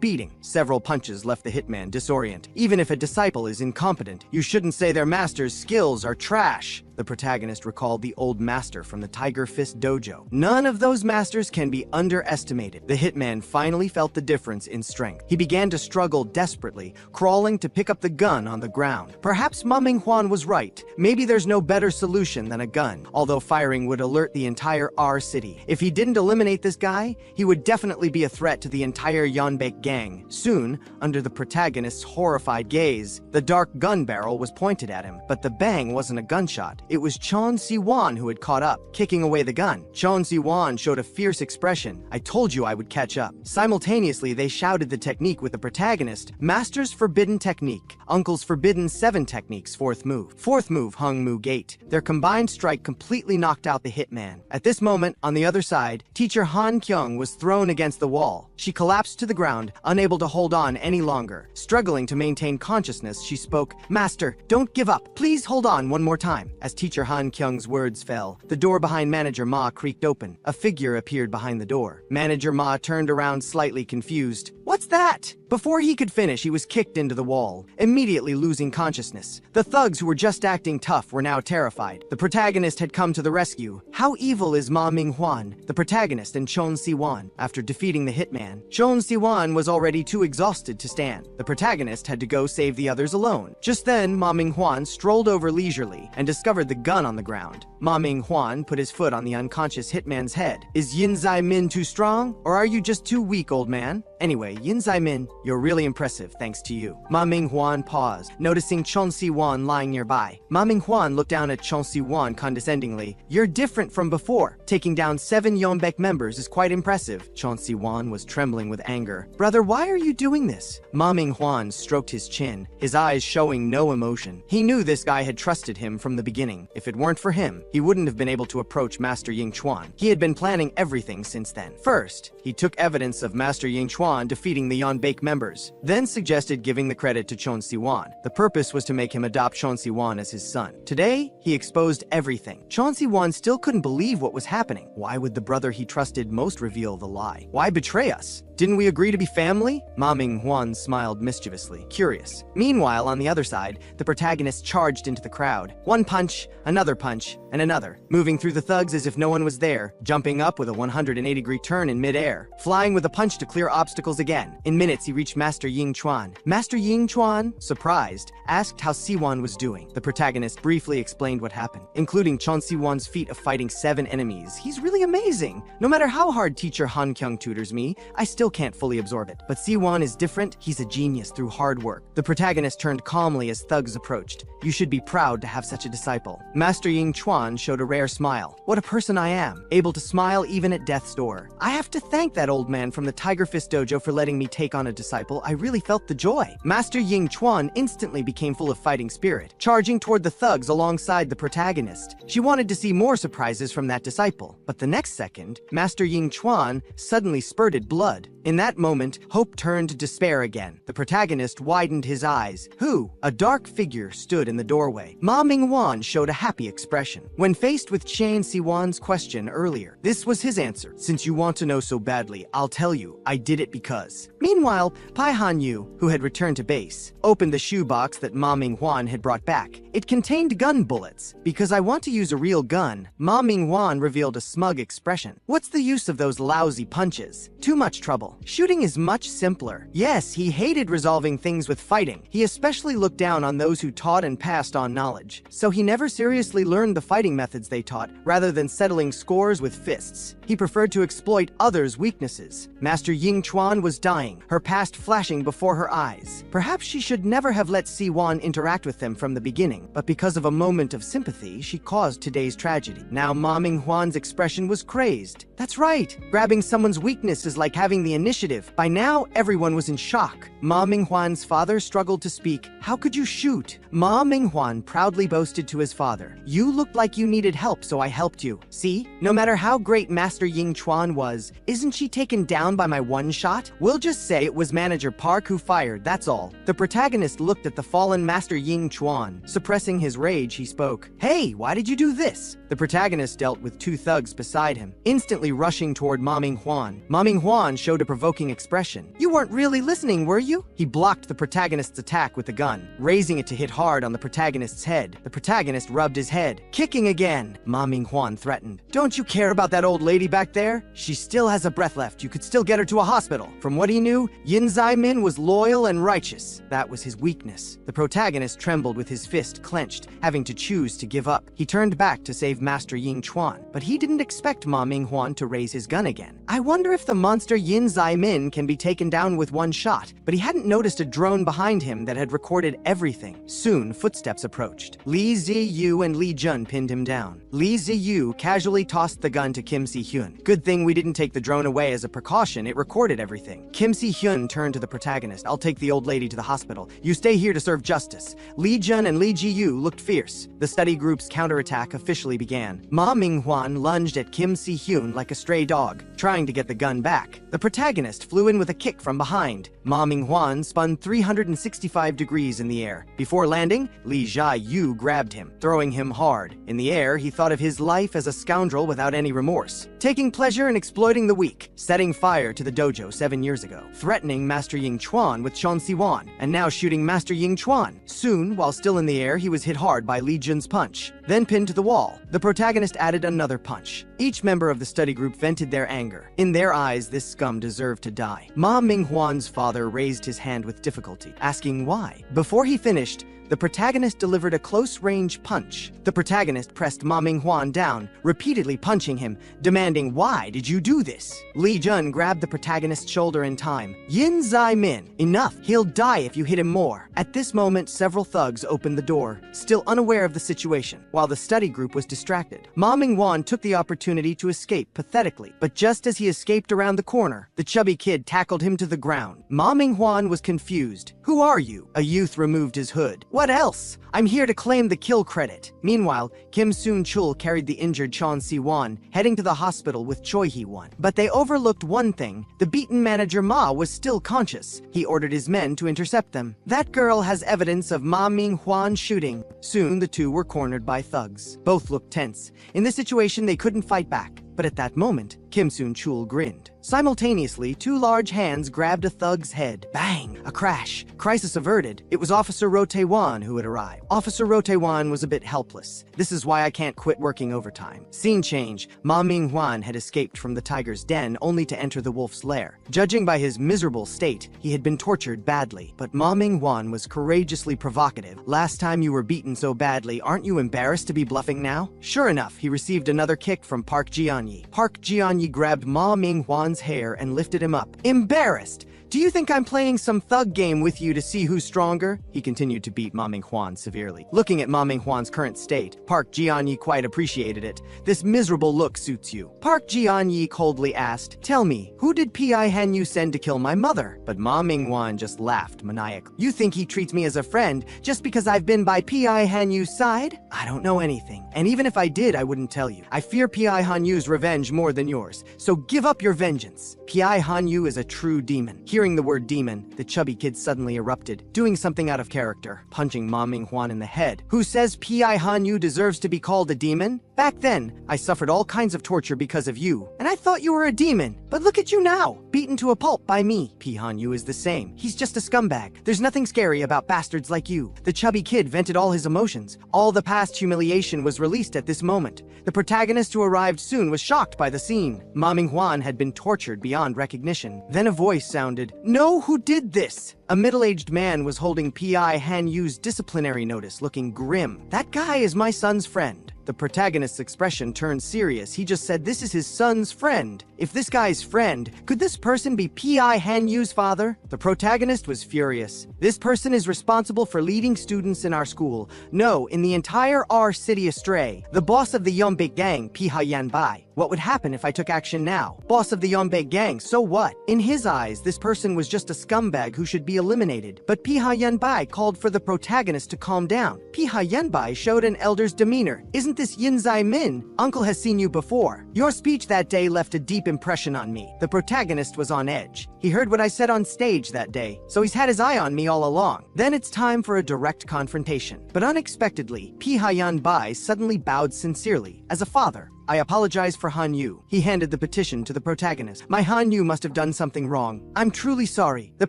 beating. Several punches left the hitman disoriented. Even if a disciple is incompetent, you shouldn't say their master's skills are trash. The protagonist recalled the old master from the Tiger Fist dojo. None of those masters can be underestimated. The hitman finally felt the difference in strength. He began to struggle desperately, crawling to pick up the gun on the ground. Perhaps Ma Minghuan was right. Maybe there's no better solution than a gun, although firing would alert the entire R city. If he didn't eliminate this guy, he would definitely be a threat to the entire Yeonbaek gang. Soon, under the protagonist's horrified gaze, the dark gun barrel was pointed at him, but the bang wasn't a gunshot. it was Chon Si-won who had caught up, kicking away the gun. Chon Si-won showed a fierce expression. I told you I would catch up. Simultaneously, they shouted the technique with the protagonist, Master's Forbidden Technique, Uncle's Forbidden 7 Techniques, fourth move. Fourth move, Hung Mu Gate. Their combined strike completely knocked out the hitman. At this moment, on the other side, teacher Han Kyung was thrown against the wall. She collapsed to the ground, unable to hold on any longer. Struggling to maintain consciousness, she spoke, Master, don't give up. Please hold on one more time. As teacher Han Kyung's words fell, the door behind Manager Ma creaked open. A figure appeared behind the door. Manager Ma turned around slightly confused. What's that? Before he could finish, he was kicked into the wall, immediately losing consciousness. The thugs who were just acting tough were now terrified. The protagonist had come to the rescue. How evil is Ma Ming-hwan, the protagonist, and Chon Si-won? After defeating the hitman, Chon Si-won was already too exhausted to stand. The protagonist had to go save the others alone. Just then, Ma Ming-hwan strolled over leisurely and discovered the gun on the ground. Ma Ming-hwan put his foot on the unconscious hitman's head. Is Yin Zai-min too strong, or are you just too weak, old man? Anyway, Yin Zai-min, you're really impressive thanks to you. Ma Ming-hwan paused, noticing Chon Si-won lying nearby. Ma Ming-hwan looked down at Chon Si-won condescendingly. You're different from before. Taking down 7 Yeonbaek members is quite impressive. Chon Si-won was trembling with anger. Brother, why are you doing this? Ma Ming-hwan stroked his chin, his eyes showing no emotion. He knew this guy had trusted him from the beginning. If it weren't for him, he wouldn't have been able to approach Master Ying Chuan. He had been planning everything since then. First, he took evidence of Master Ying Chuan defeating the Yeonbaek members, then suggested giving the credit to Chon Si-won. The purpose was to make him adopt Chon Si-won as his son. Today, he exposed everything. Chon Si-won still couldn't believe what was happening. Why would the brother he trusted most reveal the lie? Why betray us? Didn't we agree to be family? Ma Ming-hwan smiled mischievously, curious. Meanwhile, on the other side, the protagonist charged into the crowd. One punch, and another, moving through the thugs as if no one was there, jumping up with a 180-degree turn in midair, flying with a punch to clear obstacles again. In minutes, he reached Master Ying Chuan. Master Ying Chuan, surprised, asked how Si-won was doing. The protagonist briefly explained what happened, including Chon Si-won's feat of fighting 7 enemies. He's really amazing. No matter how hard teacher Han Kyung tutors me, I still can't fully absorb it. But Si-won is different. He's a genius through hard work. The protagonist turned calmly as thugs approached. You should be proud to have such a disciple. Master Ying Chuan showed a rare smile. What a person I am, able to smile even at death's door. I have to thank that old man from the Tiger Fist Dojo for letting me take on a disciple. I really felt the joy. Master Ying Chuan instantly became full of fighting spirit, charging toward the thugs alongside the protagonist. She wanted to see more surprises from that disciple. But the next second, Master Ying Chuan suddenly spurted blood. In that moment, hope turned to despair again. The protagonist widened his eyes. Who? A dark figure stood in the doorway. Ma Ming-hwan showed a happy expression. When faced with Chang Si-won's question earlier, this was his answer. Since you want to know so badly, I'll tell you. I did it because. Meanwhile, Pai Han-yu, who had returned to base, opened the shoebox that Ma Ming-hwan had brought back. It contained gun bullets. Because I want to use a real gun, Ma Ming-hwan revealed a smug expression. What's the use of those lousy punches? Too much trouble. Shooting is much simpler. Yes, he hated resolving things with fighting. He especially looked down on those who taught and passed on knowledge. So he never seriously learned the fighting methods they taught, rather than settling scores with fists. He preferred to exploit others' weaknesses. Master Ying Chuan was dying, her past flashing before her eyes. Perhaps she should never have let Si-won interact with them from the beginning, but because of a moment of sympathy, she caused today's tragedy. Now Ma Ming-hwan's expression was crazed. That's right, grabbing someone's weakness is like having the initiative. By now, everyone was in shock. Ma Ming-hwan's father struggled to speak. How could you shoot? Ma Ming-hwan proudly boasted to his father. You looked like you needed help, so I helped you. See, no matter how great Master Ying Chuan was, isn't she taken down by my one shot? We'll just say it was Manager Park who fired, that's all. The protagonist looked at the fallen Master Ying Chuan. Suppressing his rage, he spoke. Hey, why did you do this? The protagonist dealt with 2 thugs beside him, instantly rushing toward Ma Ming-hwan. Ma Ming-hwan showed a provoking expression. You weren't really listening, were you? He blocked the protagonist's attack with the gun, raising it to hit hard on the protagonist's head. The protagonist rubbed his head. Kicking again, Ma Ming-hwan threatened. Don't you care about that old lady back there? She still has a breath left. You could still get her to a hospital. From what he knew, Yin Zai-min was loyal and righteous. That was his weakness. The protagonist trembled with his fist clenched, having to choose to give up. He turned back to save Master Ying Chuan, but he didn't expect Ma Ming-hwan to raise his gun again. I wonder if the monster Yin Zai-min can be taken down with one shot, but he hadn't noticed a drone behind him that had recorded everything. Soon, footsteps approached. Lee Ziyu and Lee Jun pinned him down. Lee Ziyu casually tossed the gun to Kim Si-hyun. Good thing we didn't take the drone away as a precaution, it recorded everything. Kim Si-hyun turned to the protagonist. I'll take the old lady to the hospital. You stay here to serve justice. Lee Jun and Lee Ji-yu looked fierce. The study group's counterattack officially began. Ma Ming-hwan lunged at Kim Si-hyun like a stray dog, trying to get the gun back. The protagonist flew in with a kick from behind. Ma Ming-hwan spun 365 degrees in the air. Before landing, Lee Jia-yu grabbed him, throwing him hard. In the air, he thought of his life as a scoundrel without any remorse, taking pleasure in exploiting the weak, setting fire to the dojo 7 years ago, threatening Master Ying Chuan with Chon Si-wan, and now shooting Master Ying Chuan. Soon, while still in the air, he was hit hard by Lee Jun's punch. Then pinned to the wall, the protagonist added another punch. Each member of the study group vented their anger. In their eyes, this scum deserved to die. Ma Ming-hwan's father raised his hand with difficulty, asking why. Before he finished, the protagonist delivered a close-range punch. The protagonist pressed Ma Ming-hwan down, repeatedly punching him, demanding, "Why did you do this?" Lee Jun grabbed the protagonist's shoulder in time. "Yin Zai-min, enough! He'll die if you hit him more." At this moment, several thugs opened the door, still unaware of the situation, while the study group was distracted. Ma Ming-hwan took the opportunity to escape pathetically, but just as he escaped around the corner, the chubby kid tackled him to the ground. Ma Ming-hwan was confused. "Who are you?" A youth removed his hood. "What else? I'm here to claim the kill credit." Meanwhile, Kim Soon-chul carried the injured Chon Si-wan, heading to the hospital with Choi Hee-won. But they overlooked one thing. The beaten manager Ma was still conscious. He ordered his men to intercept them. "That girl has evidence of Ma Ming-hwan shooting." Soon, the two were cornered by thugs. Both looked tense. In this situation, they couldn't fight back. But at that moment, Kim Soon-chul grinned. Simultaneously, two large hands grabbed a thug's head. Bang! A crash. Crisis averted. It was Officer Rotae-wan who had arrived. Officer Rotae-wan was a bit helpless. "This is why I can't quit working overtime." Scene change. Ma Ming-hwan had escaped from the tiger's den only to enter the wolf's lair. Judging by his miserable state, he had been tortured badly. But Ma Ming-hwan was courageously provocative. "Last time you were beaten so badly, aren't you embarrassed to be bluffing now?" Sure enough, he received another kick from Park Ji-an-yi. Park Ji-an-yi grabbed Ma Ming-hwan's hair and lifted him up. "Embarrassed? Do you think I'm playing some thug game with you to see who's stronger?" He continued to beat Ma Ming-hwan severely. Looking at Ma Ming-hwan's current state, Park Ji-an-yi quite appreciated it. "This miserable look suits you." Park Ji-an-yi coldly asked, "Tell me, who did Pi Han-yu send to kill my mother?" But Ma Ming-hwan just laughed maniacally. "You think he treats me as a friend just because I've been by Pi Han-yu's side? I don't know anything. And even if I did, I wouldn't tell you. I fear Pi Han-yu's revenge more than yours. So give up your vengeance. Pi Han-yu is a true demon." Hearing the word demon, the chubby kid suddenly erupted, doing something out of character, punching Ma Ming-hwan in the head. "Who says Pi Han-yu deserves to be called a demon? Back then, I suffered all kinds of torture because of you, and I thought you were a demon. But look at you now, beaten to a pulp by me. Pi Han-yu is the same. He's just a scumbag. There's nothing scary about bastards like you." The chubby kid vented all his emotions. All the past humiliation was released at this moment. The protagonist who arrived soon was shocked by the scene. Ma Ming-hwan had been tortured beyond recognition. Then a voice sounded, "Know who did this?" A middle-aged man was holding Pi Han-yu's disciplinary notice, looking grim. "That guy is my son's friend." The protagonist's expression turned serious. He just said, "This is his son's friend. If this guy's friend, could this person be Pi Han-yu's father?" The protagonist was furious. "This person is responsible for leading students in our school. No, in the entire R city astray. The boss of the Yeonbaek gang, Pi Yan-bai. What would happen if I took action now? Boss of the Yeonbaek gang, so what?" In his eyes, this person was just a scumbag who should be eliminated. But Pi Yan-bai called for the protagonist to calm down. Pi Yan-bai showed an elder's demeanor. "Isn't this Yin Zai-min? Uncle has seen you before. Your speech that day left a deep impression on me." The protagonist was on edge. He heard what I said on stage that day, so he's had his eye on me all along. Then it's time for a direct confrontation. But unexpectedly, Pi Yan-bai suddenly bowed sincerely. "As a father, I apologize for Han-yu." He handed the petition to the protagonist. "My Han-yu must have done something wrong. I'm truly sorry." The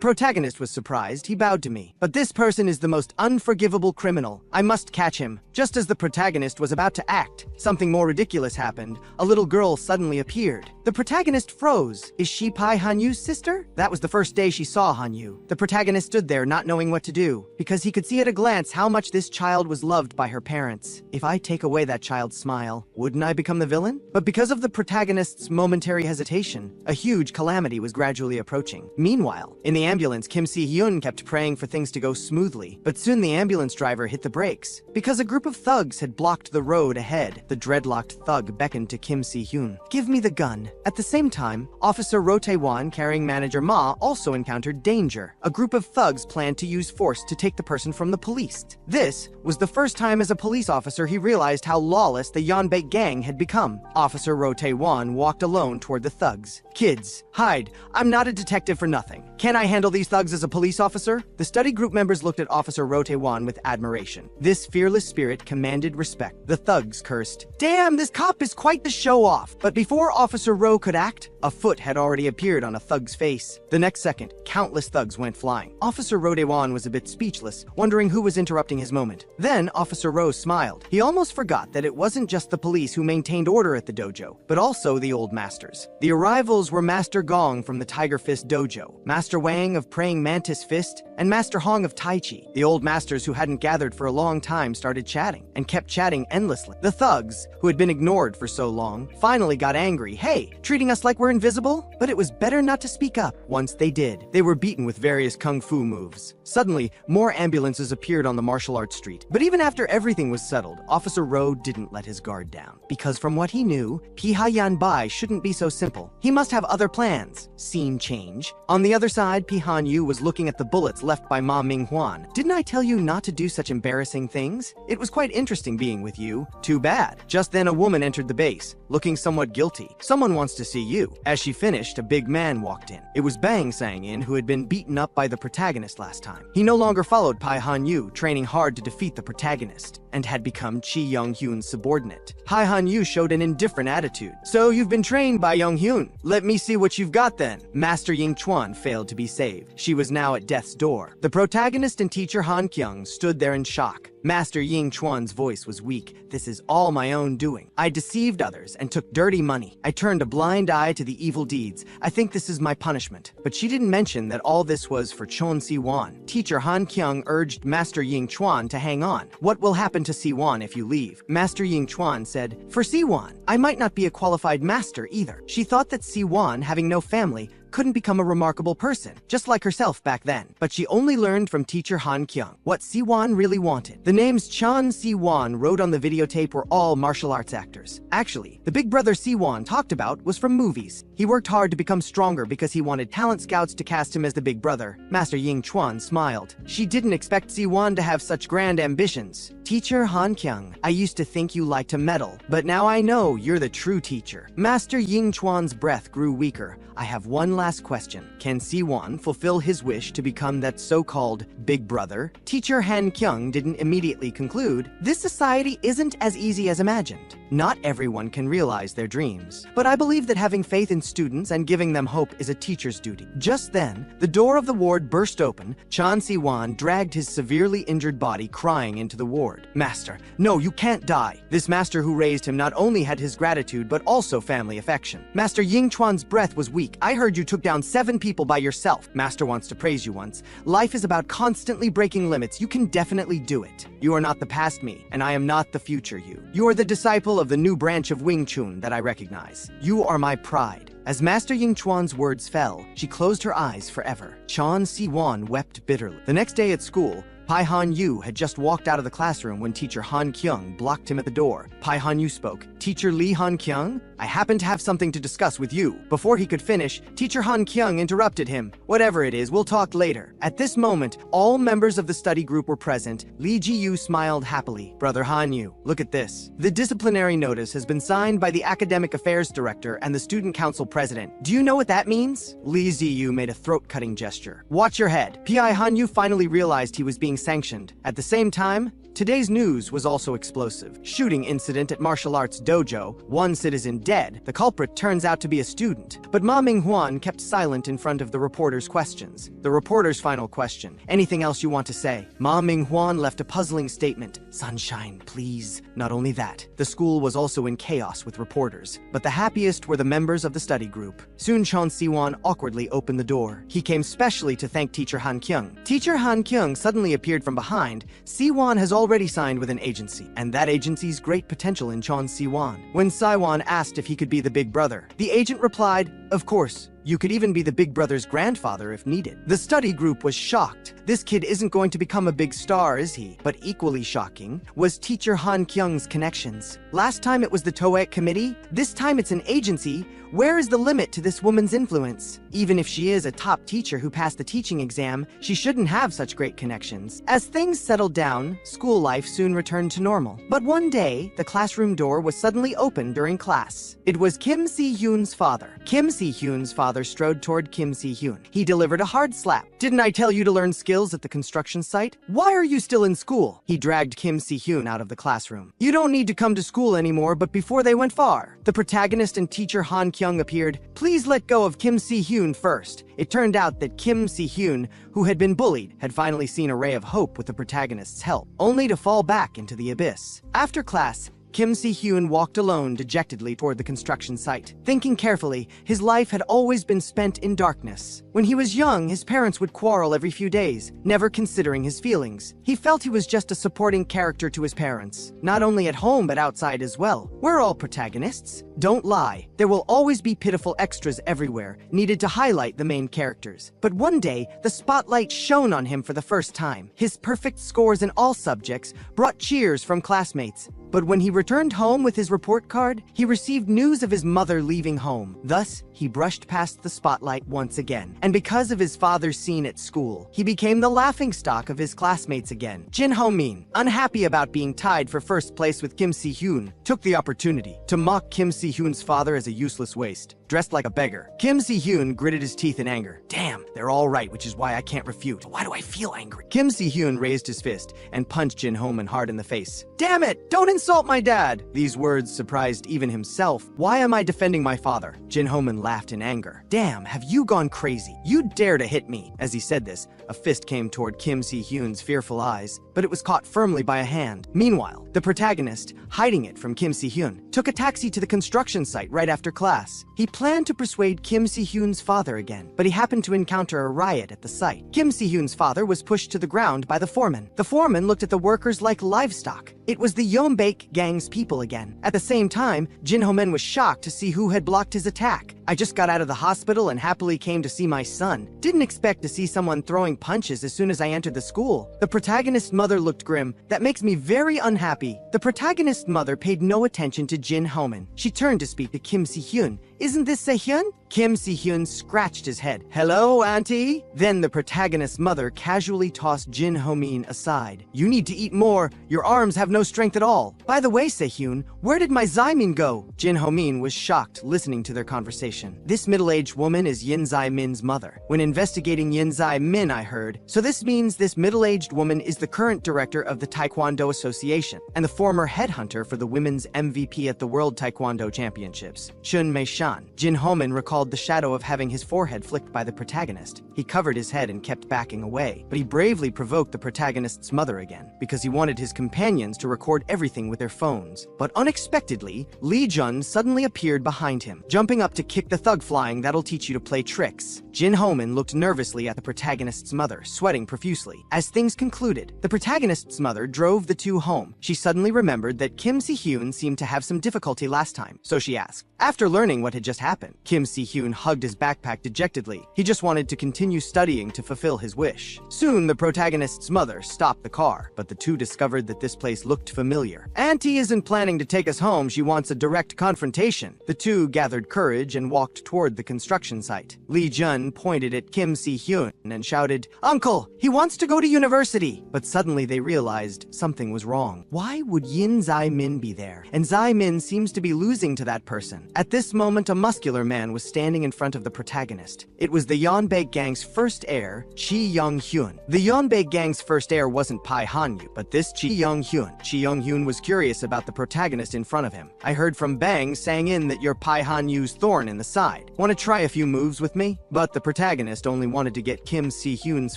protagonist was surprised. He bowed to me. "But this person is the most unforgivable criminal. I must catch him." Just as the protagonist was about to act, something more ridiculous happened. A little girl suddenly appeared. The protagonist froze. Is she Pi Han-yu's sister? That was the first day she saw Han-yu. The protagonist stood there not knowing what to do, because he could see at a glance how much this child was loved by her parents. If I take away that child's smile, wouldn't I become the villain? But because of the protagonist's momentary hesitation, a huge calamity was gradually approaching. Meanwhile, in the ambulance, Kim Si-hyun kept praying for things to go smoothly, but soon the ambulance driver hit the brakes. Because a group of thugs had blocked the road ahead, the dreadlocked thug beckoned to Kim Si-hyun. "Give me the gun." At the same time, Officer Ro Tae-won carrying Manager Ma also encountered danger. A group of thugs planned to use force to take the person from the police. This was the first time as a police officer he realized how lawless the Yeonbaek gang had become. Officer Ro Tae-won walked alone toward the thugs. "Kids, hide. I'm not a detective for nothing. Can I handle these thugs as a police officer?" The study group members looked at Officer Ro Tae-won with admiration. This fearless spirit commanded respect. The thugs cursed, "Damn, this cop is quite the show-off." But before Officer Ro could act, a foot had already appeared on a thug's face. The next second, countless thugs went flying. Officer Ro Tae-won was a bit speechless, wondering who was interrupting his moment. Then Officer Ro smiled. He almost forgot that it wasn't just the police who maintained order at the dojo, but also the old masters. The arrivals were Master Gong from the Tiger Fist Dojo, Master Wang of Praying Mantis Fist, and Master Hong of Tai Chi. The old masters who hadn't gathered for a long time started chatting, and kept chatting endlessly. The thugs, who had been ignored for so long, finally got angry. "Hey, treating us like we're invisible?" But it was better not to speak up. Once they did, they were beaten with various kung fu moves. Suddenly, more ambulances appeared on the martial arts street. But even after everything was settled, Officer Ro didn't let his guard down. Because from what he knew, Pi-ha-yan Bai shouldn't be so simple. He must have other plans. Scene change. On the other side, Pi-han-yu was looking at the bullets left by Ma Ming-hwan. "Didn't I tell you not to do such embarrassing things? It was quite interesting being with you." "Too bad." Just then a woman entered the base, looking somewhat guilty. "Someone wants to see you." As she finished, a big man walked in. It was Bang Sang-in, who had been beaten up by the protagonist last time. He no longer followed Pi-han-yu, training hard to defeat the protagonist, and had become Chi Young-hyun's subordinate. Pi-han-yu showed an indifferent attitude. "So you've been trained by Young-hyun. Let me see what you've got then." Master Ying-chuan failed to be saved. She was now at death's door. The protagonist and teacher Han Kyung stood there in shock. Master Ying-chuan's voice was weak. "This is all my own doing. I deceived others and took dirty money. I turned a blind eye to the evil deeds. I think this is my punishment." But she didn't mention that all this was for Chon Si-won. Teacher Han Kyung urged Master Ying-chuan to hang on. "What will happen to Si-won if you leave?" Master Ying-chuan said, "For Si-won, I might not be a qualified master either." She thought that Si-won, having no family, couldn't become a remarkable person, just like herself back then. But she only learned from teacher Han Kyung what Si-won really wanted. The names Chon Si-won wrote on the videotape were all martial arts actors. Actually, the big brother Si-won talked about was from movies. He worked hard to become stronger because he wanted talent scouts to cast him as the big brother. Master Ying-chuan smiled. She didn't expect Si-won to have such grand ambitions. "Teacher Han Kyung, I used to think you liked to meddle, but now I know you're the true teacher." Master Ying-chuan's breath grew weaker. "I have one last question. Can Si-won fulfill his wish to become that so-called big brother?" Teacher Han Kyung didn't immediately conclude. "This society isn't as easy as imagined. Not everyone can realize their dreams. But I believe that having faith in students and giving them hope is a teacher's duty." Just then, the door of the ward burst open. Chon Si-won dragged his severely injured body crying into the ward. "Master, no, you can't die." This master who raised him not only had his gratitude but also family affection. Master Ying-chuan's breath was weak. "I heard you took down 7 people by yourself." Master wants to praise you once. "Life is about constantly breaking limits. You can definitely do it. You are not the past me, and I am not the future you. You are the disciple of the new branch of Wing Chun that I recognize. You are my pride." As Master Ying-chuan's words fell, she closed her eyes forever. Chon Si-won wept bitterly. The next day at school, Pi-han-yu had just walked out of the classroom when teacher Han Kyung blocked him at the door. Pi-han-yu spoke. "Teacher Lee Han Kyung, I happen to have something to discuss with you." Before he could finish, teacher Han Kyung interrupted him. "Whatever it is, we'll talk later." At this moment, all members of the study group were present. Lee Ji-yu smiled happily. "Brother Han-yu, look at this. The disciplinary notice has been signed by the academic affairs director and the student council president. Do you know what that means?" Lee Ji-yu made a throat-cutting gesture. "Watch your head." Pi Han-yu finally realized he was being sanctioned. At the same time, today's news was also explosive. Shooting incident at martial arts dojo, 1 citizen dead. The culprit turns out to be a student. But Ma Ming-hwan kept silent in front of the reporter's questions. The reporter's final question. "Anything else you want to say?" Ma Ming-hwan left a puzzling statement. "Sunshine, please." Not only that, the school was also in chaos with reporters. But the happiest were the members of the study group. Soon Chon Si-won awkwardly opened the door. He came specially to thank teacher Han Kyung. Teacher Han Kyung suddenly appeared from behind. "Si-won has already signed with an agency, and that agency's great potential in Chon Siwon. When Siwon asked if he could be the big brother, the agent replied, "Of course. You could even be the big brother's grandfather if needed." The study group was shocked. This kid isn't going to become a big star, is he? But equally shocking was teacher Han Kyung's connections. Last time it was the TOEIC committee, this time it's an agency. Where is the limit to this woman's influence? Even if she is a top teacher who passed the teaching exam, she shouldn't have such great connections. As things settled down, school life soon returned to normal. But one day, the classroom door was suddenly opened during class. It was Kim Si-hyun's father. Kim Si-hyun's father strode toward Kim Si-hyun. He delivered a hard slap. "Didn't I tell you to learn skills at the construction site? Why are you still in school?" He dragged Kim Si-hyun out of the classroom. "You don't need to come to school anymore," but before they went far, the protagonist and teacher Han Kyung appeared. "Please let go of Kim Si-hyun first." It turned out that Kim Si-hyun, who had been bullied, had finally seen a ray of hope with the protagonist's help, only to fall back into the abyss. After class, Kim Si-hyun walked alone dejectedly toward the construction site. Thinking carefully, his life had always been spent in darkness. When he was young, his parents would quarrel every few days, never considering his feelings. He felt he was just a supporting character to his parents, not only at home but outside as well. We're all protagonists. Don't lie. There will always be pitiful extras everywhere, needed to highlight the main characters. But one day, the spotlight shone on him for the first time. His perfect scores in all subjects brought cheers from classmates. But when he returned home with his report card, he received news of his mother leaving home. Thus, he brushed past the spotlight once again. And because of his father's scene at school, he became the laughingstock of his classmates again. Jin Ho-min, unhappy about being tied for first place with Kim Si-hyun, took the opportunity to mock Kim Si-hyun's father as a useless waste, dressed like a beggar. Kim Si-hyun gritted his teeth in anger. "Damn, they're all right, which is why I can't refute. Why do I feel angry?" Kim Si-hyun raised his fist and punched Jin Ho-min hard in the face. "Damn it, don't insult my dad!" These words surprised even himself. "Why am I defending my father?" Jin Ho-min laughed in anger. "Damn, have you gone crazy? You dare to hit me!" As he said this, a fist came toward Kim Si-hyun's fearful eyes, but it was caught firmly by a hand. Meanwhile, the protagonist, hiding it from Kim Si-hyun, took a taxi to the construction site right after class. He planned to persuade Kim Si-hyun's father again, but he happened to encounter a riot at the site. Kim Si-hyun's father was pushed to the ground by the foreman. The foreman looked at the workers like livestock. It was the Yeonbaek gang's people again. At the same time, Jin Ho-min was shocked to see who had blocked his attack. "I just got out of the hospital and happily came to see my son. Didn't expect to see someone throwing punches as soon as I entered the school." The protagonist's mother looked grim. "That makes me very unhappy." The protagonist's mother paid no attention to Jin Ho-min. She turned to speak to Kim Si-hyun. "Isn't this Se-hyun?" Kim Si-hyun scratched his head. "Hello, auntie?" Then the protagonist's mother casually tossed Jin Ho-min aside. "You need to eat more. Your arms have no strength at all. By the way, Se-hyun, where did my Zaimin go?" Jin Ho-min was shocked listening to their conversation. This middle-aged woman is Yin Zai-min's mother. When investigating Yin Zai-min, I heard. So this means this middle-aged woman is the current director of the Taekwondo Association and the former headhunter for the women's MVP at the World Taekwondo Championships. Chun Mei-shan. Jin Ho-min recalled the shadow of having his forehead flicked by the protagonist. He covered his head and kept backing away, but he bravely provoked the protagonist's mother again, because he wanted his companions to record everything with their phones. But unexpectedly, Lee Jun suddenly appeared behind him, jumping up to kick the thug flying that'll teach you to play tricks. Jin Ho-min looked nervously at the protagonist's mother, sweating profusely. As things concluded, the protagonist's mother drove the two home. She suddenly remembered that Kim Si-hyun seemed to have some difficulty last time, so she asked. After learning what had just happened, Kim Si-hyun hugged his backpack dejectedly. He just wanted to continue studying to fulfill his wish. Soon, the protagonist's mother stopped the car, but the two discovered that this place looked familiar. "Auntie isn't planning to take us home, she wants a direct confrontation." The two gathered courage and walked toward the construction site. Lee Jun pointed at Kim Si-hyun and shouted, "Uncle, he wants to go to university!" But suddenly they realized something was wrong. Why would Yin Zai-min be there? And Zai-min seems to be losing to that person. At this moment, a muscular man was standing in front of the protagonist. It was the Yeonbaek gang's first heir, Chi Young-hyun. The Yeonbaek gang's first heir wasn't Pai Han-yu, but this Chi Young-hyun. Chi Young-hyun was curious about the protagonist in front of him. "I heard from Bang sang in that you're Pai Han-yu's thorn in the side. Want to try a few moves with me?" But the protagonist only wanted to get Kim Si-hyun's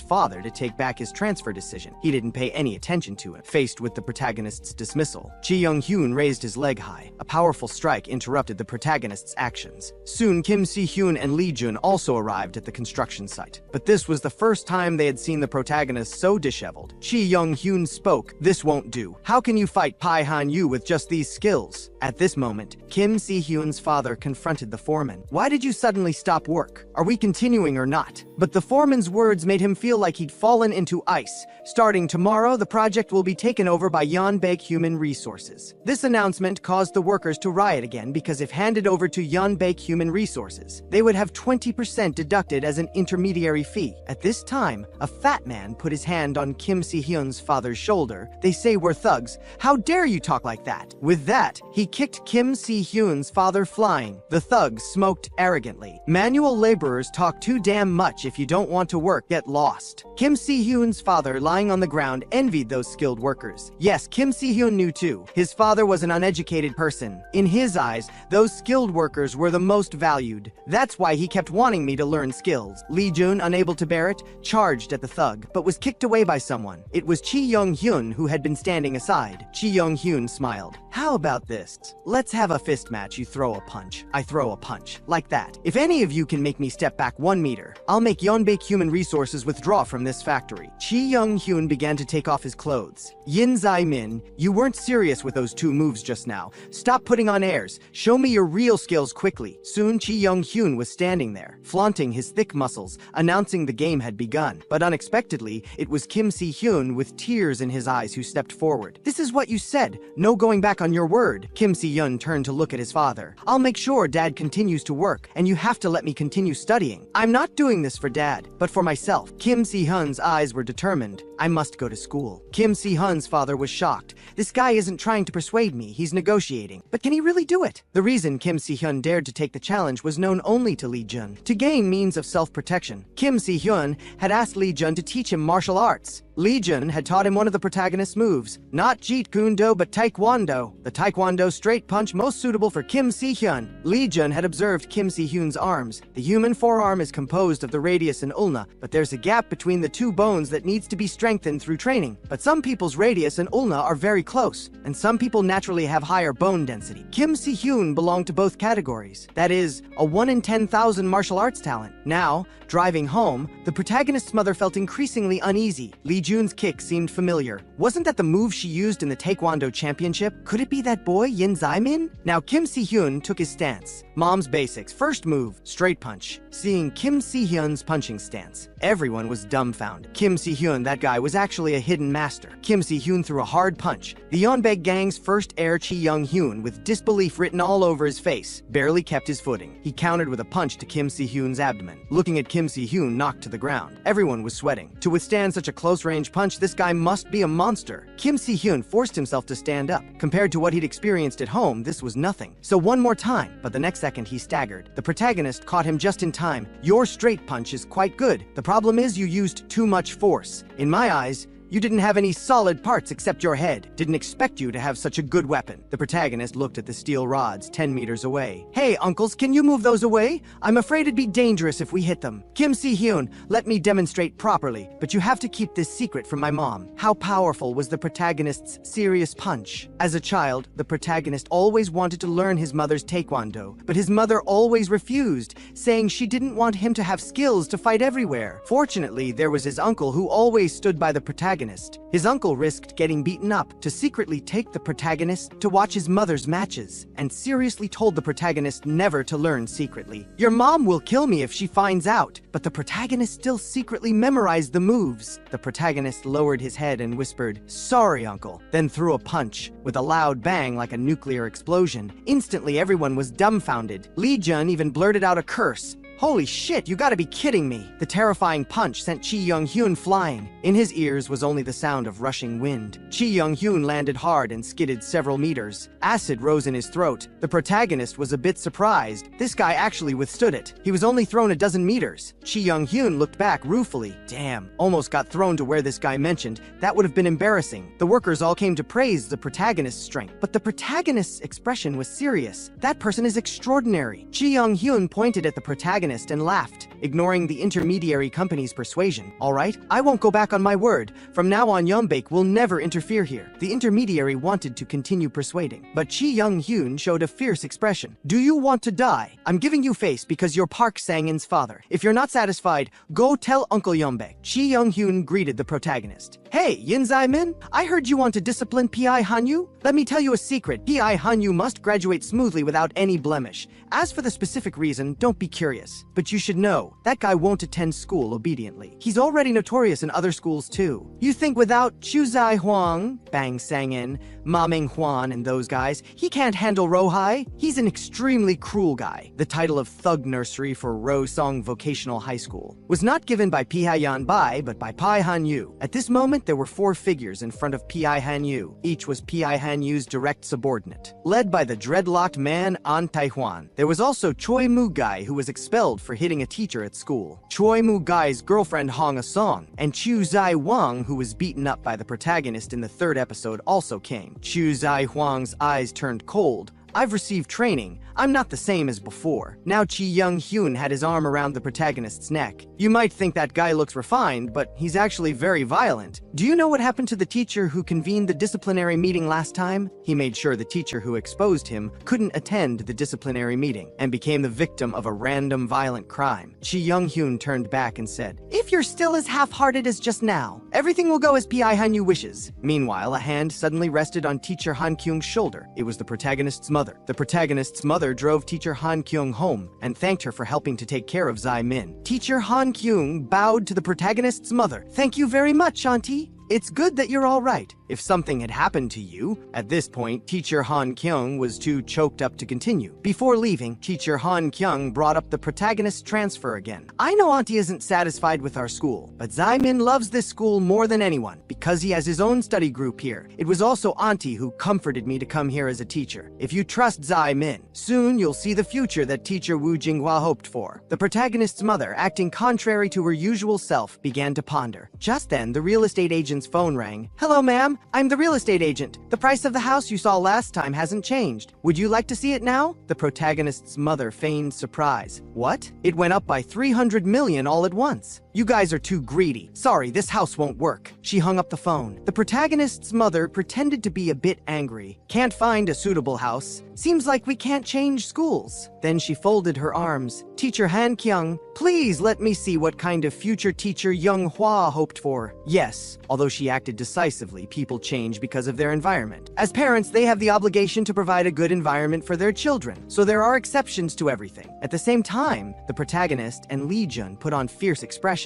father to take back his transfer decision. He didn't pay any attention to him. Faced with the protagonist's dismissal, Chi Young-hyun raised his leg high. A powerful strike interrupted the protagonist's actions. Soon, Kim Si-hyun and Lee Jun also arrived at the construction site. But this was the first time they had seen the protagonist so disheveled. Chi Young-hyun spoke, "This won't do. How can you fight Pai Han-yu with just these skills?" At this moment, Kim Si-hyun's father confronted the foreman. "Why did you suddenly stop work? Are we continuing or not?" But the foreman's words made him feel like he'd fallen into ice. Starting tomorrow, the project will be taken over by Yeonbaek Human Resources. This announcement caused the workers to riot again because if handed over to Yeonbaek Human Resources, they would have 20% deducted as an intermediary fee. At this time, a fat man put his hand on Kim Si-hyun's father's shoulder. "They say we're thugs. How dare you talk like that?" With that, he kicked Kim Si-hyun's father flying. The thugs smoked arrogantly. "Manual laborers talk too damn much. If you don't want to work, get lost." Kim Si-hyun's father, lying on the ground, envied those skilled workers. Yes, Kim Si-hyun knew too. His father was an uneducated person. In his eyes, those skilled workers were the most valued. That's why he kept wanting me to learn skills. Lee Jun, unable to bear it, charged at the thug, but was kicked away by someone. It was Chi Young-hyun who had been standing aside. Chi Young-hyun smiled. "How about this? Let's have a fist match. You throw a punch, I throw a punch. Like that. If any of you can make me step back 1 meter, I'll make Yeonbaek Human Resources withdraw from this factory." Chi Young-hyun began to take off his clothes. "Yin Zai-min, you weren't serious with those 2 moves just now. Stop putting on airs. Show me your real skills quickly." Soon Chi Young-hyun was standing there, flaunting his thick muscles, announcing the game had begun. But unexpectedly, it was Kim Si-hyun with tears in his eyes who stepped forward. "This is what you said. No going back on your word." Kim Si-hyun turned to look at his father. "I'll make sure Dad continues to work, and you have to let me continue studying. I'm not doing this for Dad, but for myself." Kim Si-hyun's eyes were determined. "I must go to school." Kim Si-hyun's father was shocked. "This guy isn't trying to persuade me, he's negotiating. But can he really do it?" The reason Kim Si-hyun dared to take the challenge was known only to Lee Jun. To gain means of self-protection, Kim Si-hyun had asked Lee Jun to teach him martial arts. Lee Jun had taught him one of the protagonist's moves, not Jeet Kune Do but Taekwondo, the Taekwondo straight punch most suitable for Kim Si-hyun. Lee Jun had observed Kim Si-hyun's arms. The human forearm is composed of the radius and ulna, but there's a gap between the 2 bones that needs to be strengthened through training. But some people's radius and ulna are very close, and some people naturally have higher bone density. Kim Si-hyun belonged to both categories. That is, a 1 in 10,000 martial arts talent. Now, driving home, the protagonist's mother felt increasingly uneasy. Lee Jun's kick seemed familiar. Wasn't that the move she used in the Taekwondo championship? Could it be that boy, Yin Zai-min? Now Kim Si-hyun took his stance. Mom's basics. First move, straight punch. Seeing Kim Si-hyun's punching stance, everyone was dumbfounded. Kim Si-hyun, that guy, was actually a hidden master. Kim Si-hyun threw a hard punch. The Yeonbaek gang's first heir, Chi Young-hyun, with disbelief written all over his face, barely kept his footing. He countered with a punch to Kim Si-hyun's abdomen. Looking at Kim Si-hyun knocked to the ground, everyone was sweating. To withstand such a close-range punch, this guy must be a monster. Kim Si-hyun forced himself to stand up. Compared to what he'd experienced at home, this was nothing. So one more time, but the next second he staggered. The protagonist caught him just in time. "Your straight punch is quite good. The problem is you used too much force. In my eyes, you didn't have any solid parts except your head. Didn't expect you to have such a good weapon." The protagonist looked at the steel rods 10 meters away. "Hey, uncles, can you move those away? I'm afraid it'd be dangerous if we hit them." "Kim Si-hyun, let me demonstrate properly, but you have to keep this secret from my mom." How powerful was the protagonist's serious punch? As a child, the protagonist always wanted to learn his mother's Taekwondo, but his mother always refused, saying she didn't want him to have skills to fight everywhere. Fortunately, there was his uncle who always stood by the protagonist. His uncle risked getting beaten up to secretly take the protagonist to watch his mother's matches, and seriously told the protagonist never to learn secretly. "Your mom will kill me if she finds out." But the protagonist still secretly memorized the moves. The protagonist lowered his head and whispered, "Sorry, uncle," then threw a punch. With a loud bang like a nuclear explosion, instantly everyone was dumbfounded. Lee Jun even blurted out a curse. "Holy shit, you gotta be kidding me." The terrifying punch sent Chi Young-hyun flying. In his ears was only the sound of rushing wind. Chi Young-hyun landed hard and skidded several meters. Acid rose in his throat. The protagonist was a bit surprised. This guy actually withstood it. He was only thrown a dozen meters. Chi Young-hyun looked back ruefully. Damn, almost got thrown to where this guy mentioned. That would have been embarrassing. The workers all came to praise the protagonist's strength. But the protagonist's expression was serious. "That person is extraordinary." Chi Young-hyun pointed at the protagonist protagonist and laughed, ignoring the intermediary company's persuasion. All right, I won't go back on my word. From now on, Yeonbaek will never interfere here. The intermediary wanted to continue persuading, but Chi Young-hyun showed a fierce expression. Do you want to die? I'm giving you face because you're Park Sang-in's father. If you're not satisfied, go tell Uncle Yeonbaek. Chi Young-hyun greeted the protagonist. Hey, Yin Zai-min, I heard you want to discipline P.I. Hanyu? Let me tell you a secret. P.I. Hanyu must graduate smoothly without any blemish. As for the specific reason, don't be curious. But you should know, that guy won't attend school obediently. He's already notorious in other schools too. You think without Chu Zai Huang, Bang Sang-in, Ma Ming Hwan and those guys, he can't handle Rohai? He's an extremely cruel guy. The title of Thug Nursery for Ro Song Vocational High School was not given by P.I. Yan Bai, but by Pai Hanyu. At this moment, there were 4 figures in front of P.I. Hanyu. Each was P.I. Hanyu's direct subordinate, led by the dreadlocked man An Tai-hwan. There was also Choi Mu-gai, who was expelled for hitting a teacher at school. Choi Mu-gai's girlfriend Hong A-song, and Chu Zai-wang, who was beaten up by the protagonist in the 3rd episode, also came. Chu Zai-hwang's eyes turned cold. I've received training. I'm not the same as before. Now Chi Young-hyun had his arm around the protagonist's neck. You might think that guy looks refined, but he's actually very violent. Do you know what happened to the teacher who convened the disciplinary meeting last time? He made sure the teacher who exposed him couldn't attend the disciplinary meeting and became the victim of a random violent crime. Chi Young-hyun turned back and said, If you're still as half-hearted as just now, everything will go as P.I. Hanyu wishes. Meanwhile, a hand suddenly rested on teacher Han Kyung's shoulder. It was the protagonist's mother. The protagonist's mother drove teacher Han Kyung home and thanked her for helping to take care of Zai Min. Teacher Han Kyung bowed to the protagonist's mother. Thank you very much, Auntie. It's good that you're all right. If something had happened to you, at this point, teacher Han Kyung was too choked up to continue. Before leaving, teacher Han Kyung brought up the protagonist's transfer again. I know Auntie isn't satisfied with our school, but Zai Min loves this school more than anyone because he has his own study group here. It was also Auntie who comforted me to come here as a teacher. If you trust Zai Min, soon you'll see the future that teacher Wu Jinghua hoped for. The protagonist's mother, acting contrary to her usual self, began to ponder. Just then, the real estate agent's phone rang. Hello, ma'am. I'm the real estate agent. The price of the house you saw last time hasn't changed. Would you like to see it now? The protagonist's mother feigned surprise. What? It went up by 300 million all at once. You guys are too greedy. Sorry, this house won't work. She hung up the phone. The protagonist's mother pretended to be a bit angry. Can't find a suitable house. Seems like we can't change schools. Then she folded her arms. Teacher Han Kyung, please let me see what kind of future teacher Young Hwa hoped for. Yes, although she acted decisively, people change because of their environment. As parents, they have the obligation to provide a good environment for their children, so there are exceptions to everything. At the same time, the protagonist and Lee Jun put on fierce expressions.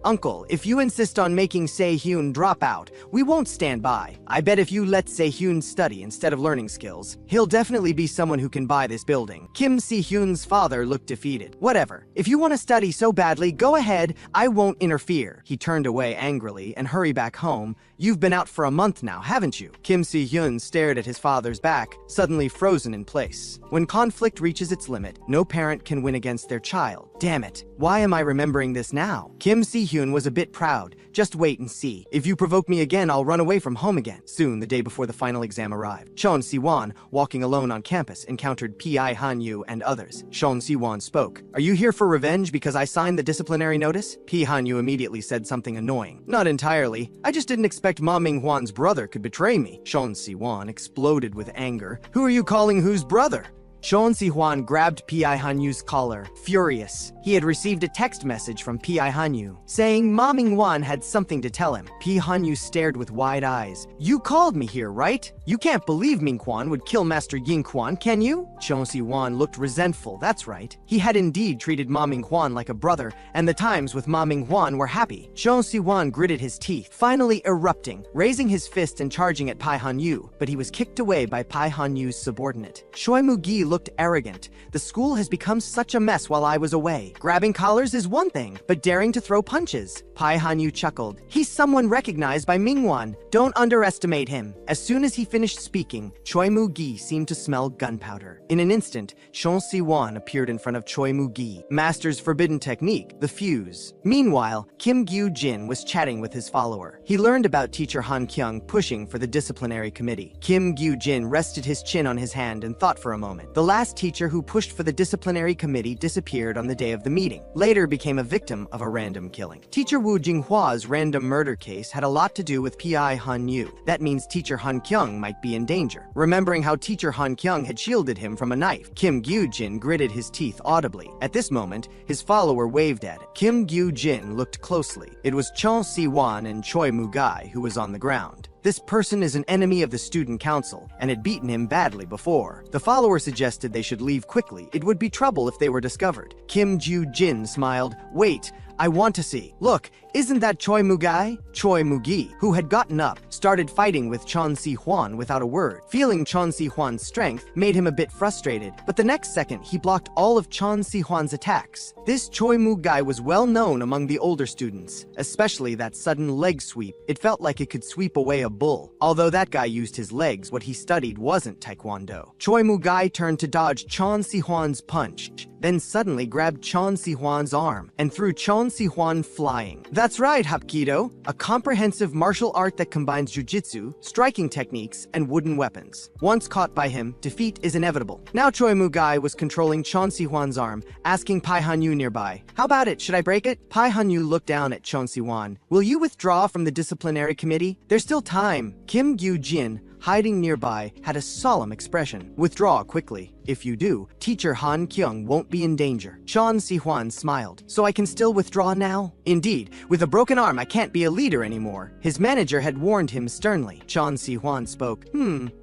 Uncle, if you insist on making Se-hyun drop out, we won't stand by. I bet if you let Se-hyun study instead of learning skills, he'll definitely be someone who can buy this building. Kim Se-hyun's father looked defeated. Whatever. If you want to study so badly, go ahead. I won't interfere. He turned away angrily and hurried back home. You've been out for a month now, haven't you? Kim Se-hyun stared at his father's back, suddenly frozen in place. When conflict reaches its limit, no parent can win against their child. Damn it. Why am I remembering this now? Kim Se-hyun was a bit proud. Just wait and see. If you provoke me again, I'll run away from home again. Soon, the day before the final exam arrived, Chon Si-won, walking alone on campus, encountered P.I. Hanyu and others. Chon Si-won spoke. Are you here for revenge because I signed the disciplinary notice? P. Hanyu immediately said something annoying. Not entirely. I just didn't expect Ma Ming-hwan's brother could betray me. Chon Si-won exploded with anger. Who are you calling whose brother? Chon Si-hwan grabbed P.I. Hanyu's collar, furious. He had received a text message from P.I. Hanyu, saying Ma Ming-hwan had something to tell him. P. Hanyu stared with wide eyes. You called me here, right? You can't believe Ming-hwan would kill Master Ying-hwan, can you? Chon Si-hwan looked resentful, that's right. He had indeed treated Ma Ming-hwan like a brother, and the times with Ma Ming-hwan were happy. Chon Si-hwan gritted his teeth, finally erupting, raising his fist and charging at Pai Hanyu, but he was kicked away by Pai Hanyu's subordinate. Choi Mu-gi looked arrogant. The school has become such a mess while I was away. Grabbing collars is one thing, but daring to throw punches. Pai Hanyu chuckled. He's someone recognized by Ming-hwan. Don't underestimate him. As soon as he finished speaking, Choi Mu-gi seemed to smell gunpowder. In an instant, Chon Si-won appeared in front of Choi Mu-gi, master's forbidden technique, the fuse. Meanwhile, Kim Gyu-jin was chatting with his follower. He learned about teacher Han Kyung pushing for the disciplinary committee. Kim Gyu-jin rested his chin on his hand and thought for a moment. The The last teacher who pushed for the disciplinary committee disappeared on the day of the meeting, later became a victim of a random killing. Teacher Wu Jinghua's random murder case had a lot to do with PI Han Yu. That means teacher Han Kyung might be in danger. Remembering how teacher Han Kyung had shielded him from a knife, Kim Gyu-jin gritted his teeth audibly. At this moment, his follower waved at it. Kim Gyu-jin looked closely. It was Chon Si-wan and Choi Mu-gai who was on the ground. This person is an enemy of the student council and had beaten him badly before. The follower suggested they should leave quickly. It would be trouble if they were discovered. Kim Ju-jin smiled. Wait, I want to see. Look, isn't that Choi Mu-gai? Choi Mu-gi, who had gotten up, started fighting with Chon Si-hwan without a word. Feeling Chon Si-hwan's strength made him a bit frustrated, but the next second he blocked all of Chon Si-hwan's attacks. This Choi Mu-gai was well known among the older students, especially that sudden leg sweep. It felt like it could sweep away a bull. Although that guy used his legs, what he studied wasn't taekwondo. Choi Mu-gai turned to dodge Chon Si-hwan's punch, then suddenly grabbed Chon Si-hwan's arm and threw Chon Si-hwan flying. That's right, Hapkido, a comprehensive martial art that combines jujitsu, striking techniques, and wooden weapons. Once caught by him, defeat is inevitable. Now Choi Mu-gai was controlling Chon Si-hwan's arm, asking Pai Han-yu nearby, "How about it? Should I break it?" Pai Han-yu looked down at Chon Si-hwan. "Will you withdraw from the disciplinary committee? There's still time." Kim Gyu-jin, hiding nearby, had a solemn expression. "Withdraw quickly. If you do, teacher Han Kyung won't be in danger." Chon Si-hwan smiled. "So I can still withdraw now?" "Indeed. With a broken arm, I can't be a leader anymore." His manager had warned him sternly. Chon Si-hwan spoke.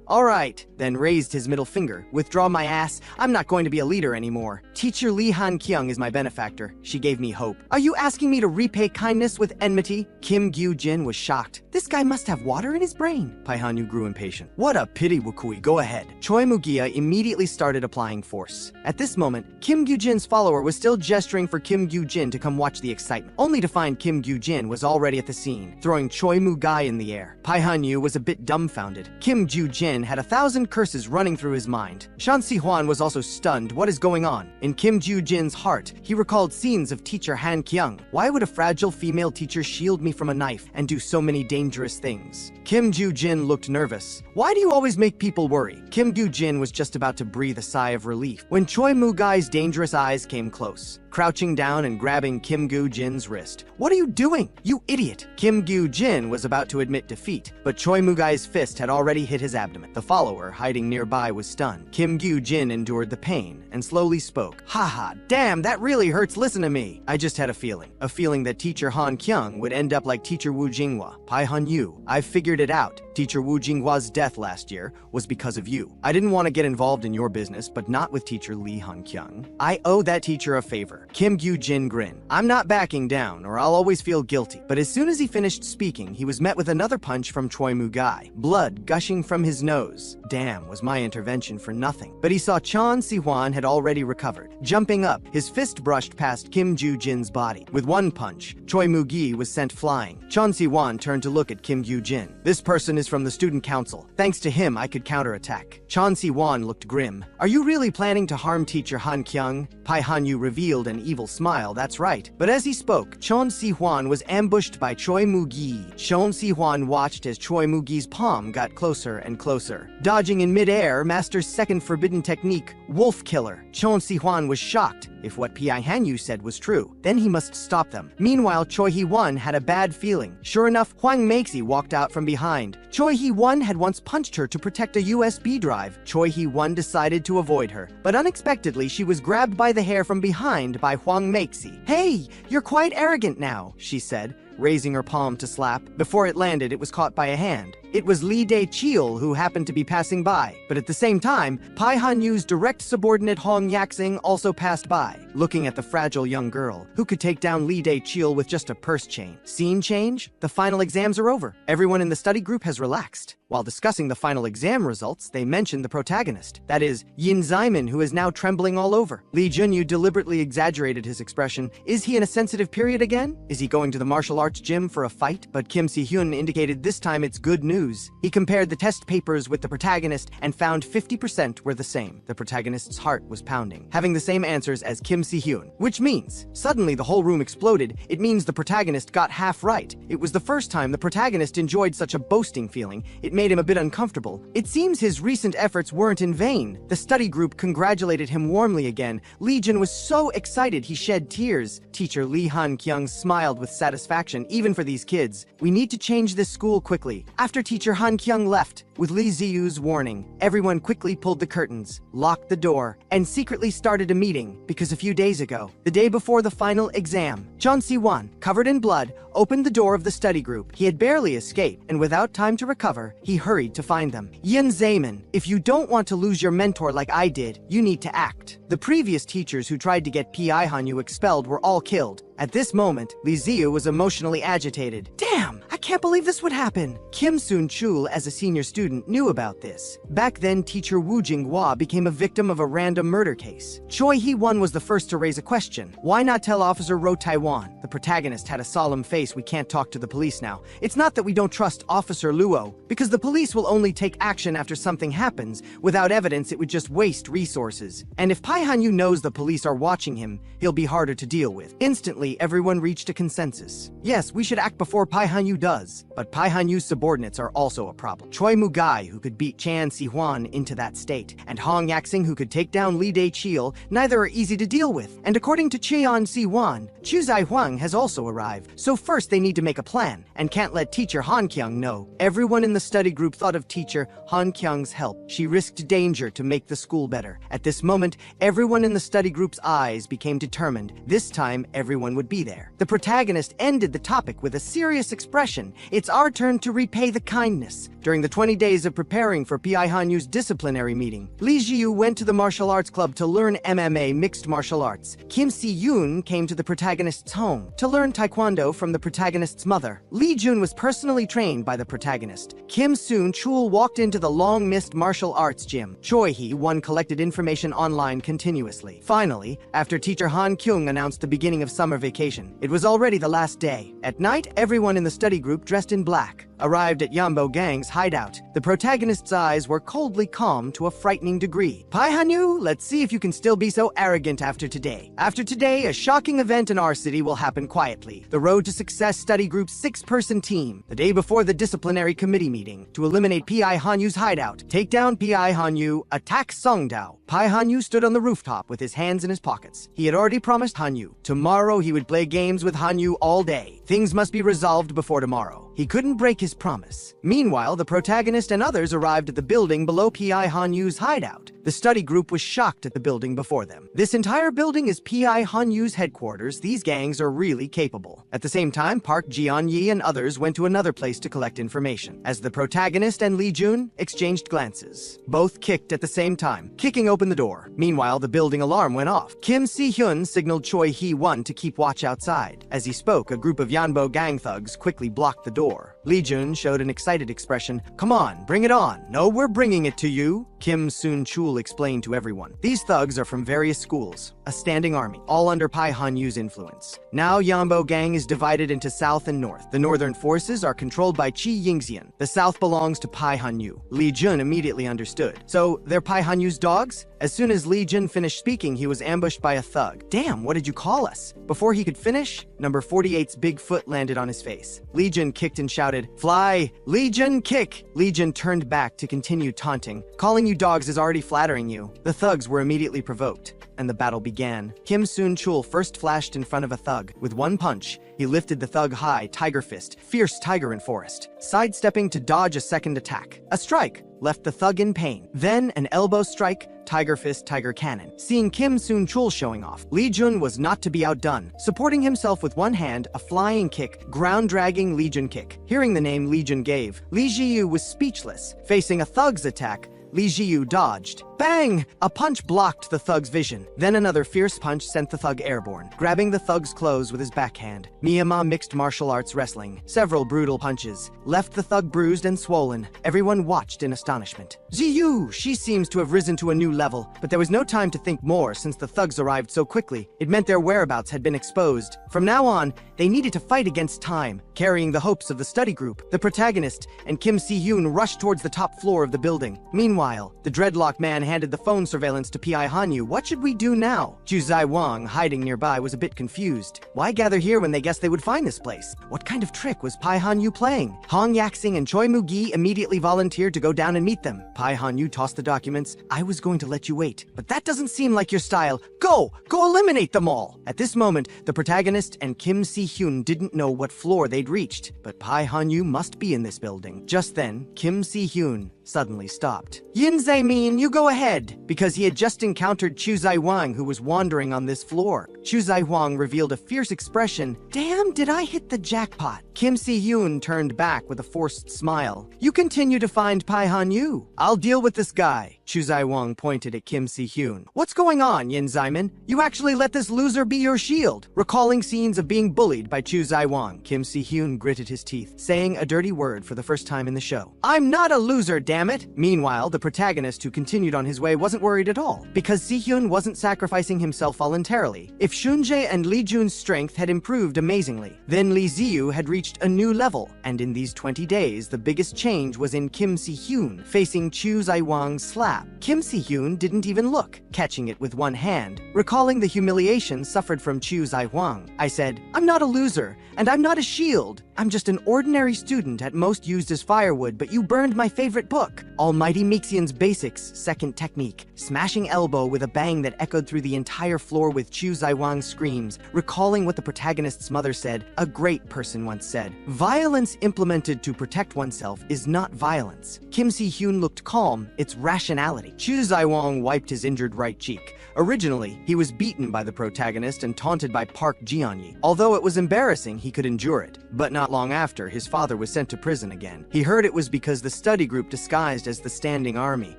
All right," then raised his middle finger. "Withdraw my ass. I'm not going to be a leader anymore. Teacher Lee Han Kyung is my benefactor. She gave me hope." "Are you asking me to repay kindness with enmity?" Kim Gyu-jin was shocked. "This guy must have water in his brain." Pai Han-yu grew impatient. "What a pity, Wukui. Go ahead." Choi Mu-gia immediately started applying force. At this moment, Kim Gyu-jin's follower was still gesturing for Kim Gyu-jin to come watch the excitement, only to find Kim Gyu-jin was already at the scene, throwing Choi Mu-gai in the air. Pai Han-yu was a bit dumbfounded. Kim Gyu-jin had 1,000 curses running through his mind. Chon Si-hwan was also stunned. What is going on? In Kim Gyu-jin's heart, he recalled scenes of teacher Han Kyung. Why would a fragile female teacher shield me from a knife and do so many dangerous things? Kim Gyu-jin looked nervous. "Why do you always make people worry?" Kim Gyu-jin was just about to breathe a sigh of relief when Choi Mu-gai's dangerous eyes came close, crouching down and grabbing Kim Gyu-jin's wrist. "What are you doing? You idiot!" Kim Gyu-jin was about to admit defeat, but Choi Mu-gai's fist had already hit his abdomen. The follower, hiding nearby, was stunned. Kim Gyu-jin endured the pain and slowly spoke. "Haha, damn, that really hurts. Listen to me. I just had a feeling that teacher Han Kyung would end up like teacher Wu Jinghua. Pai Han-yu, I've figured it out. Teacher Wu Jinghua's death last year was because of you. I didn't want to get involved in your business, but not with teacher Lee Han Kyung. I owe that teacher a favor." Kim Gyu-jin grinned. "I'm not backing down, or I'll always feel guilty." But as soon as he finished speaking, he was met with another punch from Choi Mu-gai, blood gushing from his nose. Damn, was my intervention for nothing. But he saw Chon Si-hwan had already recovered. Jumping up, his fist brushed past Kim Gyu-jin's body. With one punch, Choi Mu-gi was sent flying. Chon Si-hwan turned to look at Kim Gyu-jin. "This person is from the student council. Thanks to him, I could counterattack." Chon Si-hwan looked grim. "Are you really planning to harm teacher Han Kyung?" Pai Han-yu revealed an evil smile. "That's right." But as he spoke, Chon Si-hwan was ambushed by Choi Mu-gi. Chon Si-hwan watched as Choi Mu-gi's palm got closer and closer. Dodging in midair, master's second forbidden technique, Wolf Killer. Chon Si-hwan was shocked. If what Pai Han-yu said was true, then he must stop them. Meanwhile, Choi Hee-won had a bad feeling. Sure enough, Hwang Maxi walked out from behind. Choi Hee-won had once punched her to protect a USB drive. Choi Hee-won decided to avoid her, but unexpectedly she was grabbed by the hair from behind by Hwang Maxi. "Hey, you're quite arrogant now," she said, raising her palm to slap. Before it landed, it was caught by a hand. It was Lee Dae-cheol who happened to be passing by, but at the same time, Pai Han-yu's direct subordinate Hong Yak-sing also passed by, looking at the fragile young girl, who could take down Lee Dae-cheol with just a purse chain. Scene change? The final exams are over. Everyone in the study group has relaxed. While discussing the final exam results, they mentioned the protagonist, that is, Yin Zaimin, who is now trembling all over. Lee Junyu deliberately exaggerated his expression. Is he in a sensitive period again? Is he going to the martial arts gym for a fight, but Kim Si-hyun indicated this time it's good news. He compared the test papers with the protagonist and found 50% were the same. The protagonist's heart was pounding, having the same answers as Kim Si-hyun, which means suddenly the whole room exploded. It means the protagonist got half right. It was the first time the protagonist enjoyed such a boasting feeling. It made him a bit uncomfortable. It seems his recent efforts weren't in vain. The study group congratulated him warmly again. Lee Jun was so excited he shed tears. Teacher Lee Han-kyung smiled with satisfaction. Even for these kids, we need to change this school quickly. After teacher Han-kyung left, with Lee Ziyu's warning, everyone quickly pulled the curtains, locked the door, and secretly started a meeting because a few days ago, the day before the final exam, Jeon Si-won, covered in blood, opened the door of the study group. He had barely escaped, and without time to recover, he hurried to find them. Yin Zayman, if you don't want to lose your mentor like I did, you need to act. The previous teachers who tried to get Pi Hanyu expelled were all killed. At this moment, Lee Ziyu was emotionally agitated. Damn, I can't believe this would happen. Kim Soon-chul, as a senior student, knew about this. Back then, teacher Woo Jing-hwa became a victim of a random murder case. Choi Hee-won was the first to raise a question. Why not tell Officer Ro Taiwan? The protagonist had a solemn face. We can't talk to the police now. It's not that we don't trust Officer Luo, because the police will only take action after something happens. Without evidence, it would just waste resources. And if Pi Hanyu knows the police are watching him, he'll be harder to deal with. Instantly, everyone reached a consensus. Yes, we should act before Pi Hanyu does. But Pi Hanyu's subordinates are also a problem. Choi Mugai, who could beat Chan Si-hwan into that state, and Hong Yaxing, who could take down Lee Dae-cheol, neither are easy to deal with. And according to Cheon Si-hwan, Chu Zai-hwang has also arrived. So first they need to make a plan, and can't let teacher Han Kyung know. Everyone in the study group thought of teacher Han Kyung's help. She risked danger to make the school better. At this moment, everyone in the study group's eyes became determined. This time, everyone would be there. The protagonist ended the topic with a serious expression. It's our turn to repay the kindness. During the 20 days of preparing for Pi Hanyu's disciplinary meeting, Lee Jiyu went to the martial arts club to learn MMA mixed martial arts. Kim Si-yoon came to the protagonist's home to learn taekwondo from the protagonist's mother. Lee Jun was personally trained by the protagonist. Kim Soon-chul walked into the long-missed martial arts gym. Choi Hee-won collected information online continuously. Finally, after teacher Han Kyung announced the beginning of summer vacation, it was already the last day. At night, everyone in the study group dressed in black arrived at Yambo Gang's hideout. The protagonist's eyes were coldly calm to a frightening degree. Pi Hanyu, let's see if you can still be so arrogant after today. After today, a shocking event in our city will happen quietly. The Road to Success Study Group's 6-person team, the day before the disciplinary committee meeting, to eliminate Pi Hanyu's hideout, take down Pi Hanyu, attack Songdao. Pi Hanyu stood on the rooftop with his hands in his pockets. He had already promised Hanyu. Tomorrow he would play games with Hanyu all day. Things must be resolved before tomorrow. He couldn't break his promise. Meanwhile, the protagonist and others arrived at the building below Pi Hanyu's hideout. The study group was shocked at the building before them. This entire building is Pi Hanyu's headquarters. These gangs are really capable. At the same time, Park Ji-on-yi and others went to another place to collect information. As the protagonist and Lee Jun exchanged glances, both kicked at the same time, kicking open the door. Meanwhile, the building alarm went off. Kim Si-hyun signaled Choi Hee-won to keep watch outside. As he spoke, a group of Yanbo gang thugs quickly blocked the door. Lee Jun showed an excited expression. Come on, bring it on. No, we're bringing it to you, Kim Soon-chul explained to everyone. These thugs are from various schools, a standing army, all under Pi Hanyu's influence. Now Yambo Gang is divided into South and North. The northern forces are controlled by Chi Yingxian. The South belongs to Pi Hanyu. Lee Jun immediately understood. So, they're Pi Hanyu's dogs? As soon as Lee Jun finished speaking, he was ambushed by a thug. Damn, what did you call us? Before he could finish, number 48's big foot landed on his face. Lee Jun kicked and shouted, "Fly! Lee Jun kick!" Lee Jun turned back to continue taunting. Calling you dogs is already flattering you. The thugs were immediately provoked, and the battle began. Kim Soon-chul first flashed in front of a thug. With one punch, he lifted the thug high, tiger fist, fierce tiger in forest, sidestepping to dodge a second attack. A strike left the thug in pain. Then an elbow strike, tiger fist, tiger cannon. Seeing Kim Soon-chul showing off, Lee Jun was not to be outdone. Supporting himself with one hand, a flying kick, ground-dragging Lee Jun kick. Hearing the name Lee Jun gave, Lee Jiyu was speechless. Facing a thug's attack, Li Jiyu dodged. Bang! A punch blocked the thug's vision. Then another fierce punch sent the thug airborne, grabbing the thug's clothes with his backhand. Miyama mixed martial arts wrestling. Several brutal punches left the thug bruised and swollen. Everyone watched in astonishment. Jiyu! She seems to have risen to a new level, but there was no time to think more since the thugs arrived so quickly. It meant their whereabouts had been exposed. From now on, they needed to fight against time, carrying the hopes of the study group. The protagonist and Kim Si-hyun rushed towards the top floor of the building. Meanwhile, the dreadlock man handed the phone surveillance to Pi Hanyu. What should we do now? Chu Zai Wang, hiding nearby, was a bit confused. Why gather here when they guessed they would find this place? What kind of trick was Pi Hanyu playing? Hong Yaxing and Choi Mu-gi immediately volunteered to go down and meet them. Pi Hanyu tossed the documents. I was going to let you wait, but that doesn't seem like your style. Go eliminate them all! At this moment, the protagonist and Kim Si-hyun didn't know what floor they'd reached, but Pi Hanyu must be in this building. Just then, Kim Si-hyun suddenly stopped. Yin Zae-min, you go ahead, because he had just encountered Chu Zai-wang, who was wandering on this floor. Chu Zai-wang revealed a fierce expression. Damn, did I hit the jackpot? Kim Si-hyun turned back with a forced smile. You continue to find Pi Hanyu. I'll deal with this guy. Chu Zai-wang pointed at Kim Si-hyun. What's going on, Yin Zae-min? You actually let this loser be your shield. Recalling scenes of being bullied by Chu Zai-wang, Kim Si-hyun gritted his teeth, saying a dirty word for the first time in the show. I'm not a loser, damn it! Meanwhile, the protagonist who continued on his way wasn't worried at all, because Si-hyun wasn't sacrificing himself voluntarily. If Shunjae and Li Jun's strength had improved amazingly, then Li Ziyu had reached a new level, and in these 20 days, the biggest change was in Kim Si-hyun facing Chu Zai-wang's slap. Kim Si-hyun didn't even look, catching it with one hand. Recalling the humiliation suffered from Chu Zai-wang, I said, I'm not a loser, and I'm not a shield. I'm just an ordinary student at most used as firewood, but you burned my favorite book. Almighty Mixian's Basics, second technique. Smashing elbow with a bang that echoed through the entire floor with Chu Zai-wang's screams. Recalling what the protagonist's mother said, a great person once said, violence implemented to protect oneself is not violence. Kim Si-hyun looked calm, it's rationality. Chu Zai-wang wiped his injured right cheek. Originally, he was beaten by the protagonist and taunted by Park Ji-on-yi. Although it was embarrassing, he could endure it. But not long after, his father was sent to prison again. He heard it was because the study group disguised as the standing army.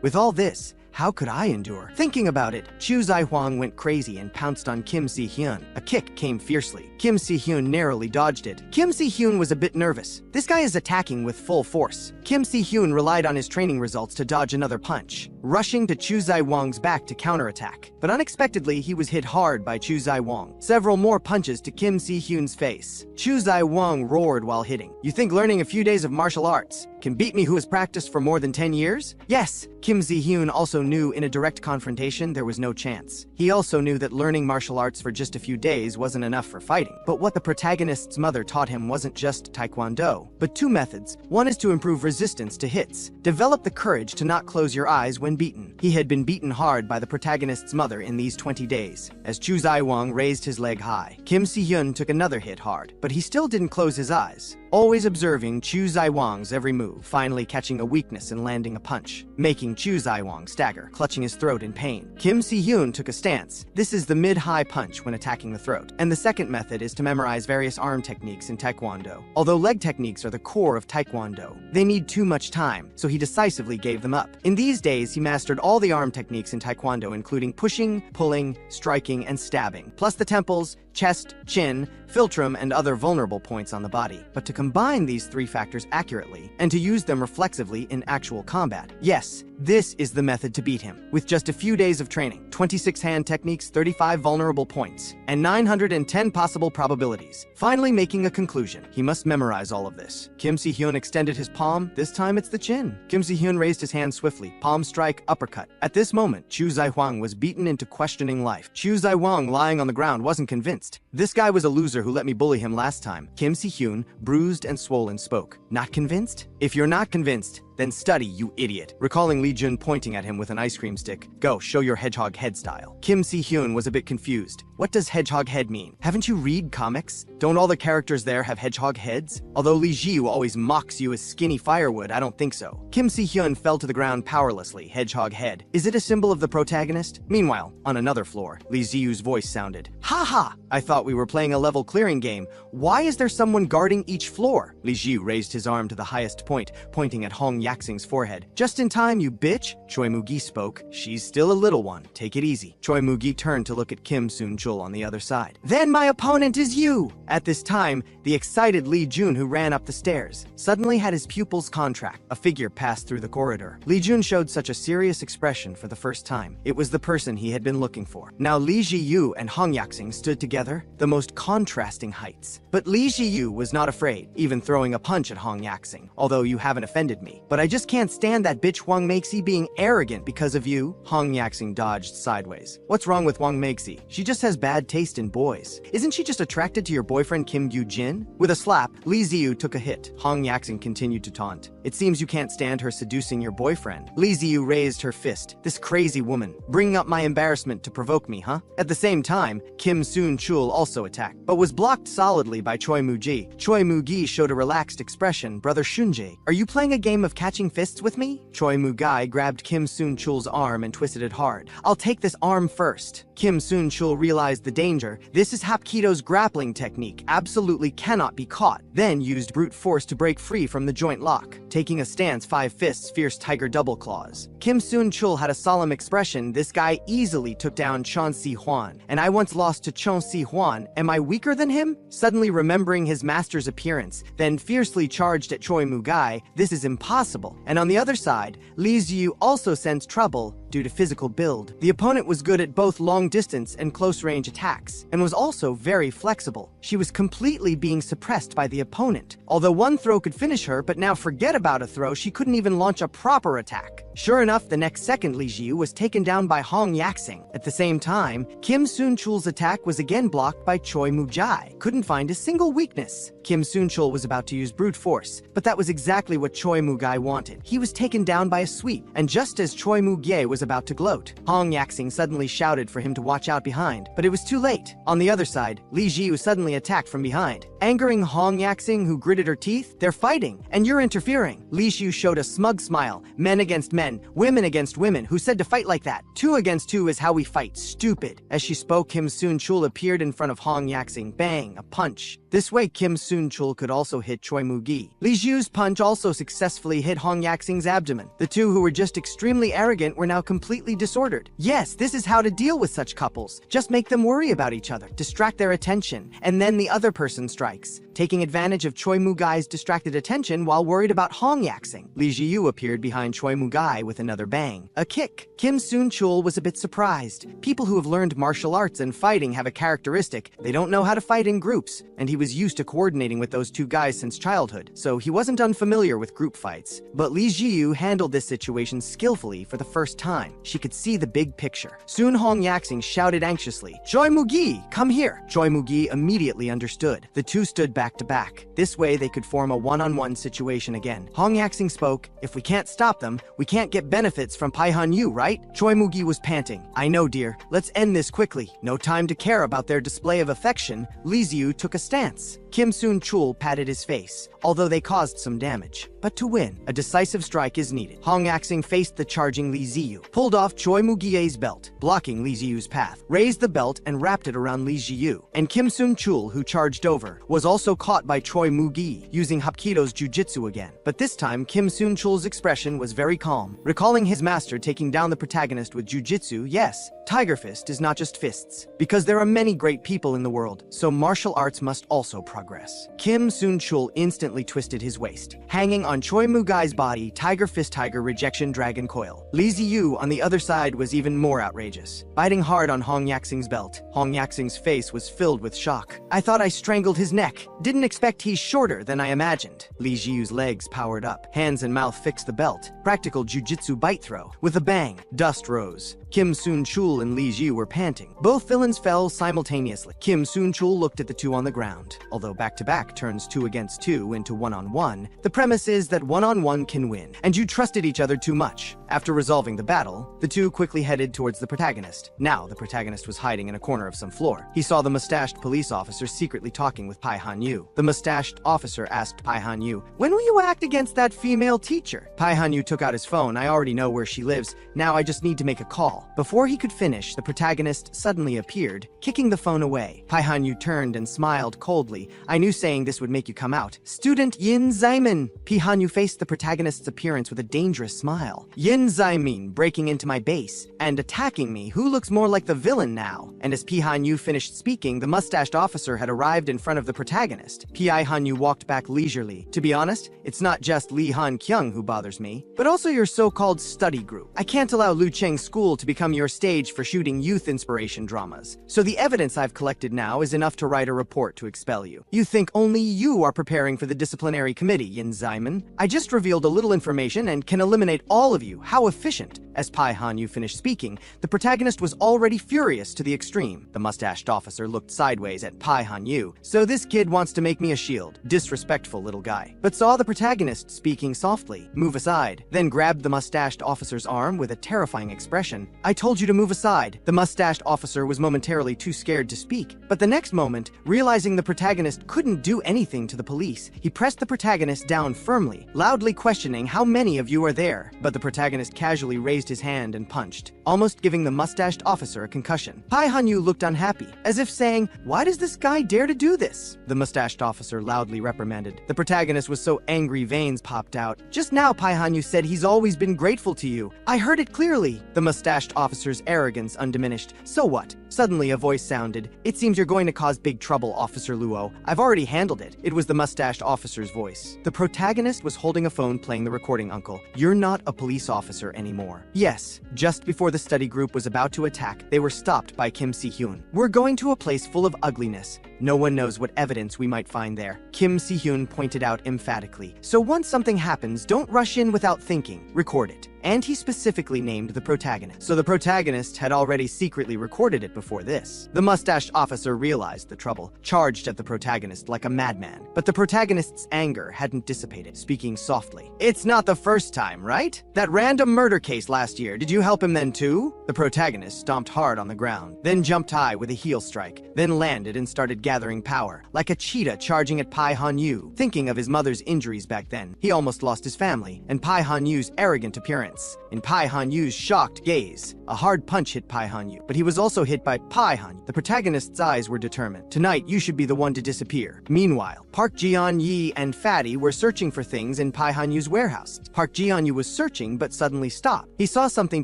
With all this, how could I endure? Thinking about it, Chu Zai-wang went crazy and pounced on Kim Si-hyun. A kick came fiercely. Kim Si-hyun narrowly dodged it. Kim Si-hyun was a bit nervous. This guy is attacking with full force. Kim Si-hyun relied on his training results to dodge another punch, rushing to Chu Zai-wang's back to counterattack. But unexpectedly, he was hit hard by Chu Zai-wang. Several more punches to Kim Si-hyun's face. Chu Zai-wang roared while hitting. You think learning a few days of martial arts can beat me who has practiced for more than 10 years? Yes, Kim Si-hyun also knew in a direct confrontation there was no chance. He also knew that learning martial arts for just a few days wasn't enough for fighting. But what the protagonist's mother taught him wasn't just taekwondo, but two methods. One is to improve resistance to hits. Develop the courage to not close your eyes when beaten. He had been beaten hard by the protagonist's mother in these 20 days. As Chu Zai-wang raised his leg high, Kim Si-hyun took another hit hard, but he still didn't close his eyes, always observing Chu Zai-wang's every move, finally catching a weakness and landing a punch, making Chu Zai-wang stagger, clutching his throat in pain. Kim Si-hyun took a stance. This is the mid-high punch when attacking the throat. And the second method is to memorize various arm techniques in taekwondo. Although leg techniques are the core of taekwondo, they need too much time, so he decisively gave them up. In these days, he mastered all the arm techniques in taekwondo, including pushing, pulling, striking, and stabbing, plus the temples, chest, chin, philtrum, and other vulnerable points on the body. But to combine these three factors accurately, and to use them reflexively in actual combat, yes, this is the method to beat him. With just a few days of training, 26 hand techniques, 35 vulnerable points, and 910 possible probabilities. Finally making a conclusion, he must memorize all of this. Kim Si-hyun extended his palm. This time it's the chin. Kim Si-hyun raised his hand swiftly. Palm strike, uppercut. At this moment, Chu Zai-wang was beaten into questioning life. Chu Zai-wang, lying on the ground, wasn't convinced. This guy was a loser who let me bully him last time. Kim Si-hyun, bruised and swollen, spoke. Not convinced? If you're not convinced, then study, you idiot. Recalling Li Jun pointing at him with an ice cream stick. Go, show your hedgehog head style. Kim Si-hyun was a bit confused. What does hedgehog head mean? Haven't you read comics? Don't all the characters there have hedgehog heads? Although Li Jiyu always mocks you as skinny firewood, I don't think so. Kim Si-hyun fell to the ground powerlessly. Hedgehog head. Is it a symbol of the protagonist? Meanwhile, on another floor, Li Ziyu's voice sounded. Ha ha! I thought thought we were playing a level clearing game. Why is there someone guarding each floor? Li Jiu raised his arm to the highest point, pointing at Hong Yaxing's forehead. Just in time, you bitch, Choi Mugi spoke. She's still a little one. Take it easy. Choi Mugi turned to look at Kim Soon-chul on the other side. Then my opponent is you! At this time, the excited Lee Jun, who ran up the stairs, suddenly had his pupils contract. A figure passed through the corridor. Lee Jun showed such a serious expression for the first time. It was the person he had been looking for. Now Li Jiu and Hong Yaxing stood together, the most contrasting heights. But Li Jiu was not afraid, even throwing a punch at Hong Yaxing. Although you haven't offended me. But I just can't stand that bitch Wang Meixi being arrogant because of you. Hong Yaxing dodged sideways. What's wrong with Wang Meixi? She just has bad taste in boys. Isn't she just attracted to your boyfriend Kim Gyu-jin? With a slap, Li Ziyu took a hit. Hong Yaxing continued to taunt. It seems you can't stand her seducing your boyfriend. Li Ziyu raised her fist. This crazy woman, bringing up my embarrassment to provoke me, huh? At the same time, Kim Soon-chul also attacked, but was blocked solidly by Choi Mugi. Choi Mugi showed a relaxed expression. Brother Shunjae, are you playing a game of catching fists with me? Choi Mugi grabbed Kim Soon-chul's arm and twisted it hard. I'll take this arm first. Kim Soon-chul realized the danger. This is Hapkido's grappling technique, absolutely cannot be caught. Then used brute force to break free from the joint lock. Taking a stance, 5 fists, fierce tiger double claws. Kim Soon-chul had a solemn expression. This guy easily took down Chon Si-hwan, and I once lost to Chon Si-hwan. Am I weaker than him? Suddenly remembering his master's appearance, then fiercely charged at Choi Mugi. This is impossible. And on the other side, Li Ziyu also sensed trouble due to physical build. The opponent was good at both long-distance and close-range attacks, and was also very flexible. She was completely being suppressed by the opponent. Although one throw could finish her, but now forget about a throw, she couldn't even launch a proper attack. Sure enough, the next second Li Jiu was taken down by Hong Yaxing. At the same time, Kim Soon-chul's attack was again blocked by Choi Mugi. Couldn't find a single weakness. Kim Soon-chul was about to use brute force, but that was exactly what Choi Mugi wanted. He was taken down by a sweep, and just as Choi Mugi was about to gloat, Hong Yaxing suddenly shouted for him to watch out behind, but it was too late. On the other side, Li Jiu suddenly attacked from behind. Angering Hong Yaxing, who gritted her teeth, they're fighting, and you're interfering. Li Jiu showed a smug smile. Men against men, women against women, who said to fight like that? 2 against 2 is how we fight, stupid. As she spoke, Kim Soon-chul appeared in front of Hong Yaxing. Bang, a punch. This way, Kim Soon-chul could also hit Choi Mugi. Li Jiu's punch also successfully hit Hong Yaxing's abdomen. The two who were just extremely arrogant were now completely disordered. Yes, this is how to deal with such couples. Just make them worry about each other, distract their attention, and then the other person strikes. Taking advantage of Choi Mugi's distracted attention while worried about Hong Yaxing, Li Jiu appeared behind Choi Mugi with another bang. A kick. Kim Soon-chul was a bit surprised. People who have learned martial arts and fighting have a characteristic. They don't know how to fight in groups, and he was used to coordinating with those 2 guys since childhood, so he wasn't unfamiliar with group fights. But Li Jiu handled this situation skillfully for the first time. She could see the big picture. Soon Hong Yaxing shouted anxiously, Choi Mugi, come here! Choi Mugi immediately understood. The two stood back to back. This way they could form a one-on-one situation again. Hong Yaxing spoke, if we can't stop them, we can't get benefits from Pai Han Yu, right? Choi Mugi was panting. I know, dear. Let's end this quickly. No time to care about their display of affection. Li Ziyu took a stance. Kim Soon-chul patted his face, although they caused some damage. But to win, a decisive strike is needed. Hong Yaxing faced the charging Li Ziyu, pulled off Choi Mugie's belt, blocking Li Ziyu's path, raised the belt and wrapped it around Li Ziyu. And Kim Soon-chul, who charged over, was also caught by Choi Mugi, using Hapkido's jujitsu again. But this time, Kim Soon-chul's expression was very calm, recalling his master taking down the protagonist with jujitsu. Yes, Tiger Fist is not just fists, because there are many great people in the world, so martial arts must also progress. Kim Soon-chul instantly twisted his waist, hanging on Choi Mugi's body, Tiger Fist Tiger Rejection Dragon Coil. Li Ziyu on the other side was even more outrageous, biting hard on Hong Yaxing's belt. Hong Yaxing's face was filled with shock. I thought I strangled his neck. Didn't expect he's shorter than I imagined. Li Ziyu's legs powered up, hands and mouth fixed the belt. Practical jujitsu bite throw. With a bang, dust rose. Kim Soon-chul and Li Jiu were panting. Both villains fell simultaneously. Kim Soon-chul looked at the two on the ground. Although back-to-back turns 2 against 2 into 1-on-1, the premise is that 1-on-1 can win, and you trusted each other too much. After resolving the battle, the two quickly headed towards the protagonist. Now, the protagonist was hiding in a corner of some floor. He saw the mustached police officer secretly talking with Pai Han-yu. The mustached officer asked Pai Han-yu, "When will you act against that female teacher?" Pai Han-yu took out his phone. "I already know where she lives. Now I just need to make a call." Before he could finish, the protagonist suddenly appeared, kicking the phone away. Pai Han-yu turned and smiled coldly. "I knew saying this would make you come out. Student Yin Zaimin." Pai Han-yu faced the protagonist's appearance with a dangerous smile. "Yin Zaimin breaking into my base and attacking me. Who looks more like the villain now?" And as Pai Han-yu finished speaking, the mustached officer had arrived in front of the protagonist. Pai Han-yu walked back leisurely. "To be honest, it's not just Lee Han-kyung who bothers me, but also your so-called study group. I can't allow Lu Cheng's school to become your stage for shooting youth inspiration dramas. So the evidence I've collected now is enough to write a report to expel you. You think only you are preparing for the disciplinary committee, Yin Zaimin. I just revealed a little information and can eliminate all of you. How efficient." As Pai Han-yu finished speaking, the protagonist was already furious to the extreme. The mustached officer looked sideways at Pai Han-yu. "So this kid wants to make me a shield. Disrespectful little guy." But saw the protagonist speaking softly. "Move aside," then grabbed the mustached officer's arm with a terrifying expression. "I told you to move aside." The mustached officer was momentarily too scared to speak, but the next moment, realizing the protagonist couldn't do anything to the police, he pressed the protagonist down firmly, loudly questioning, "How many of you are there?" But the protagonist casually raised his hand and punched, almost giving the mustached officer a concussion. Pai Han-yu looked unhappy, as if saying, "Why does this guy dare to do this?" The mustached officer loudly reprimanded. The protagonist was so angry veins popped out. "Just now Pai Han-yu said he's always been grateful to you. I heard it clearly." The mustached officer's arrogance undiminished. "So what?" Suddenly a voice sounded. "It seems you're going to cause big trouble, Officer Luo. I've already handled it." It was the mustached officer's voice. The protagonist was holding a phone playing the recording. "Uncle, you're not a police officer anymore." Yes, just before the study group was about to attack, they were stopped by Kim Si-hyun. "We're going to a place full of ugliness. No one knows what evidence we might find there," Kim Si-hyun pointed out emphatically. "So once something happens, don't rush in without thinking. Record it." And he specifically named the protagonist. So the protagonist had already secretly recorded it before this. The mustached officer realized the trouble, charged at the protagonist like a madman. But the protagonist's anger hadn't dissipated, speaking softly. "It's not the first time, right? That random murder case last year, did you help him then too?" The protagonist stomped hard on the ground, then jumped high with a heel strike, then landed and started gathering power, like a cheetah charging at Pai Han-yu. Thinking of his mother's injuries back then, he almost lost his family, and Pai Han-yu's arrogant appearance. In Pai Han-yu's shocked gaze, a hard punch hit Pai Han-yu, but he was also hit by Pai Han-yu. The protagonist's eyes were determined. "Tonight, you should be the one to disappear." Meanwhile, Park Ji-yeon-yi and Fatty were searching for things in Pai Han-yu's warehouse. Park Ji-yeon-yi was searching but suddenly stopped. He saw something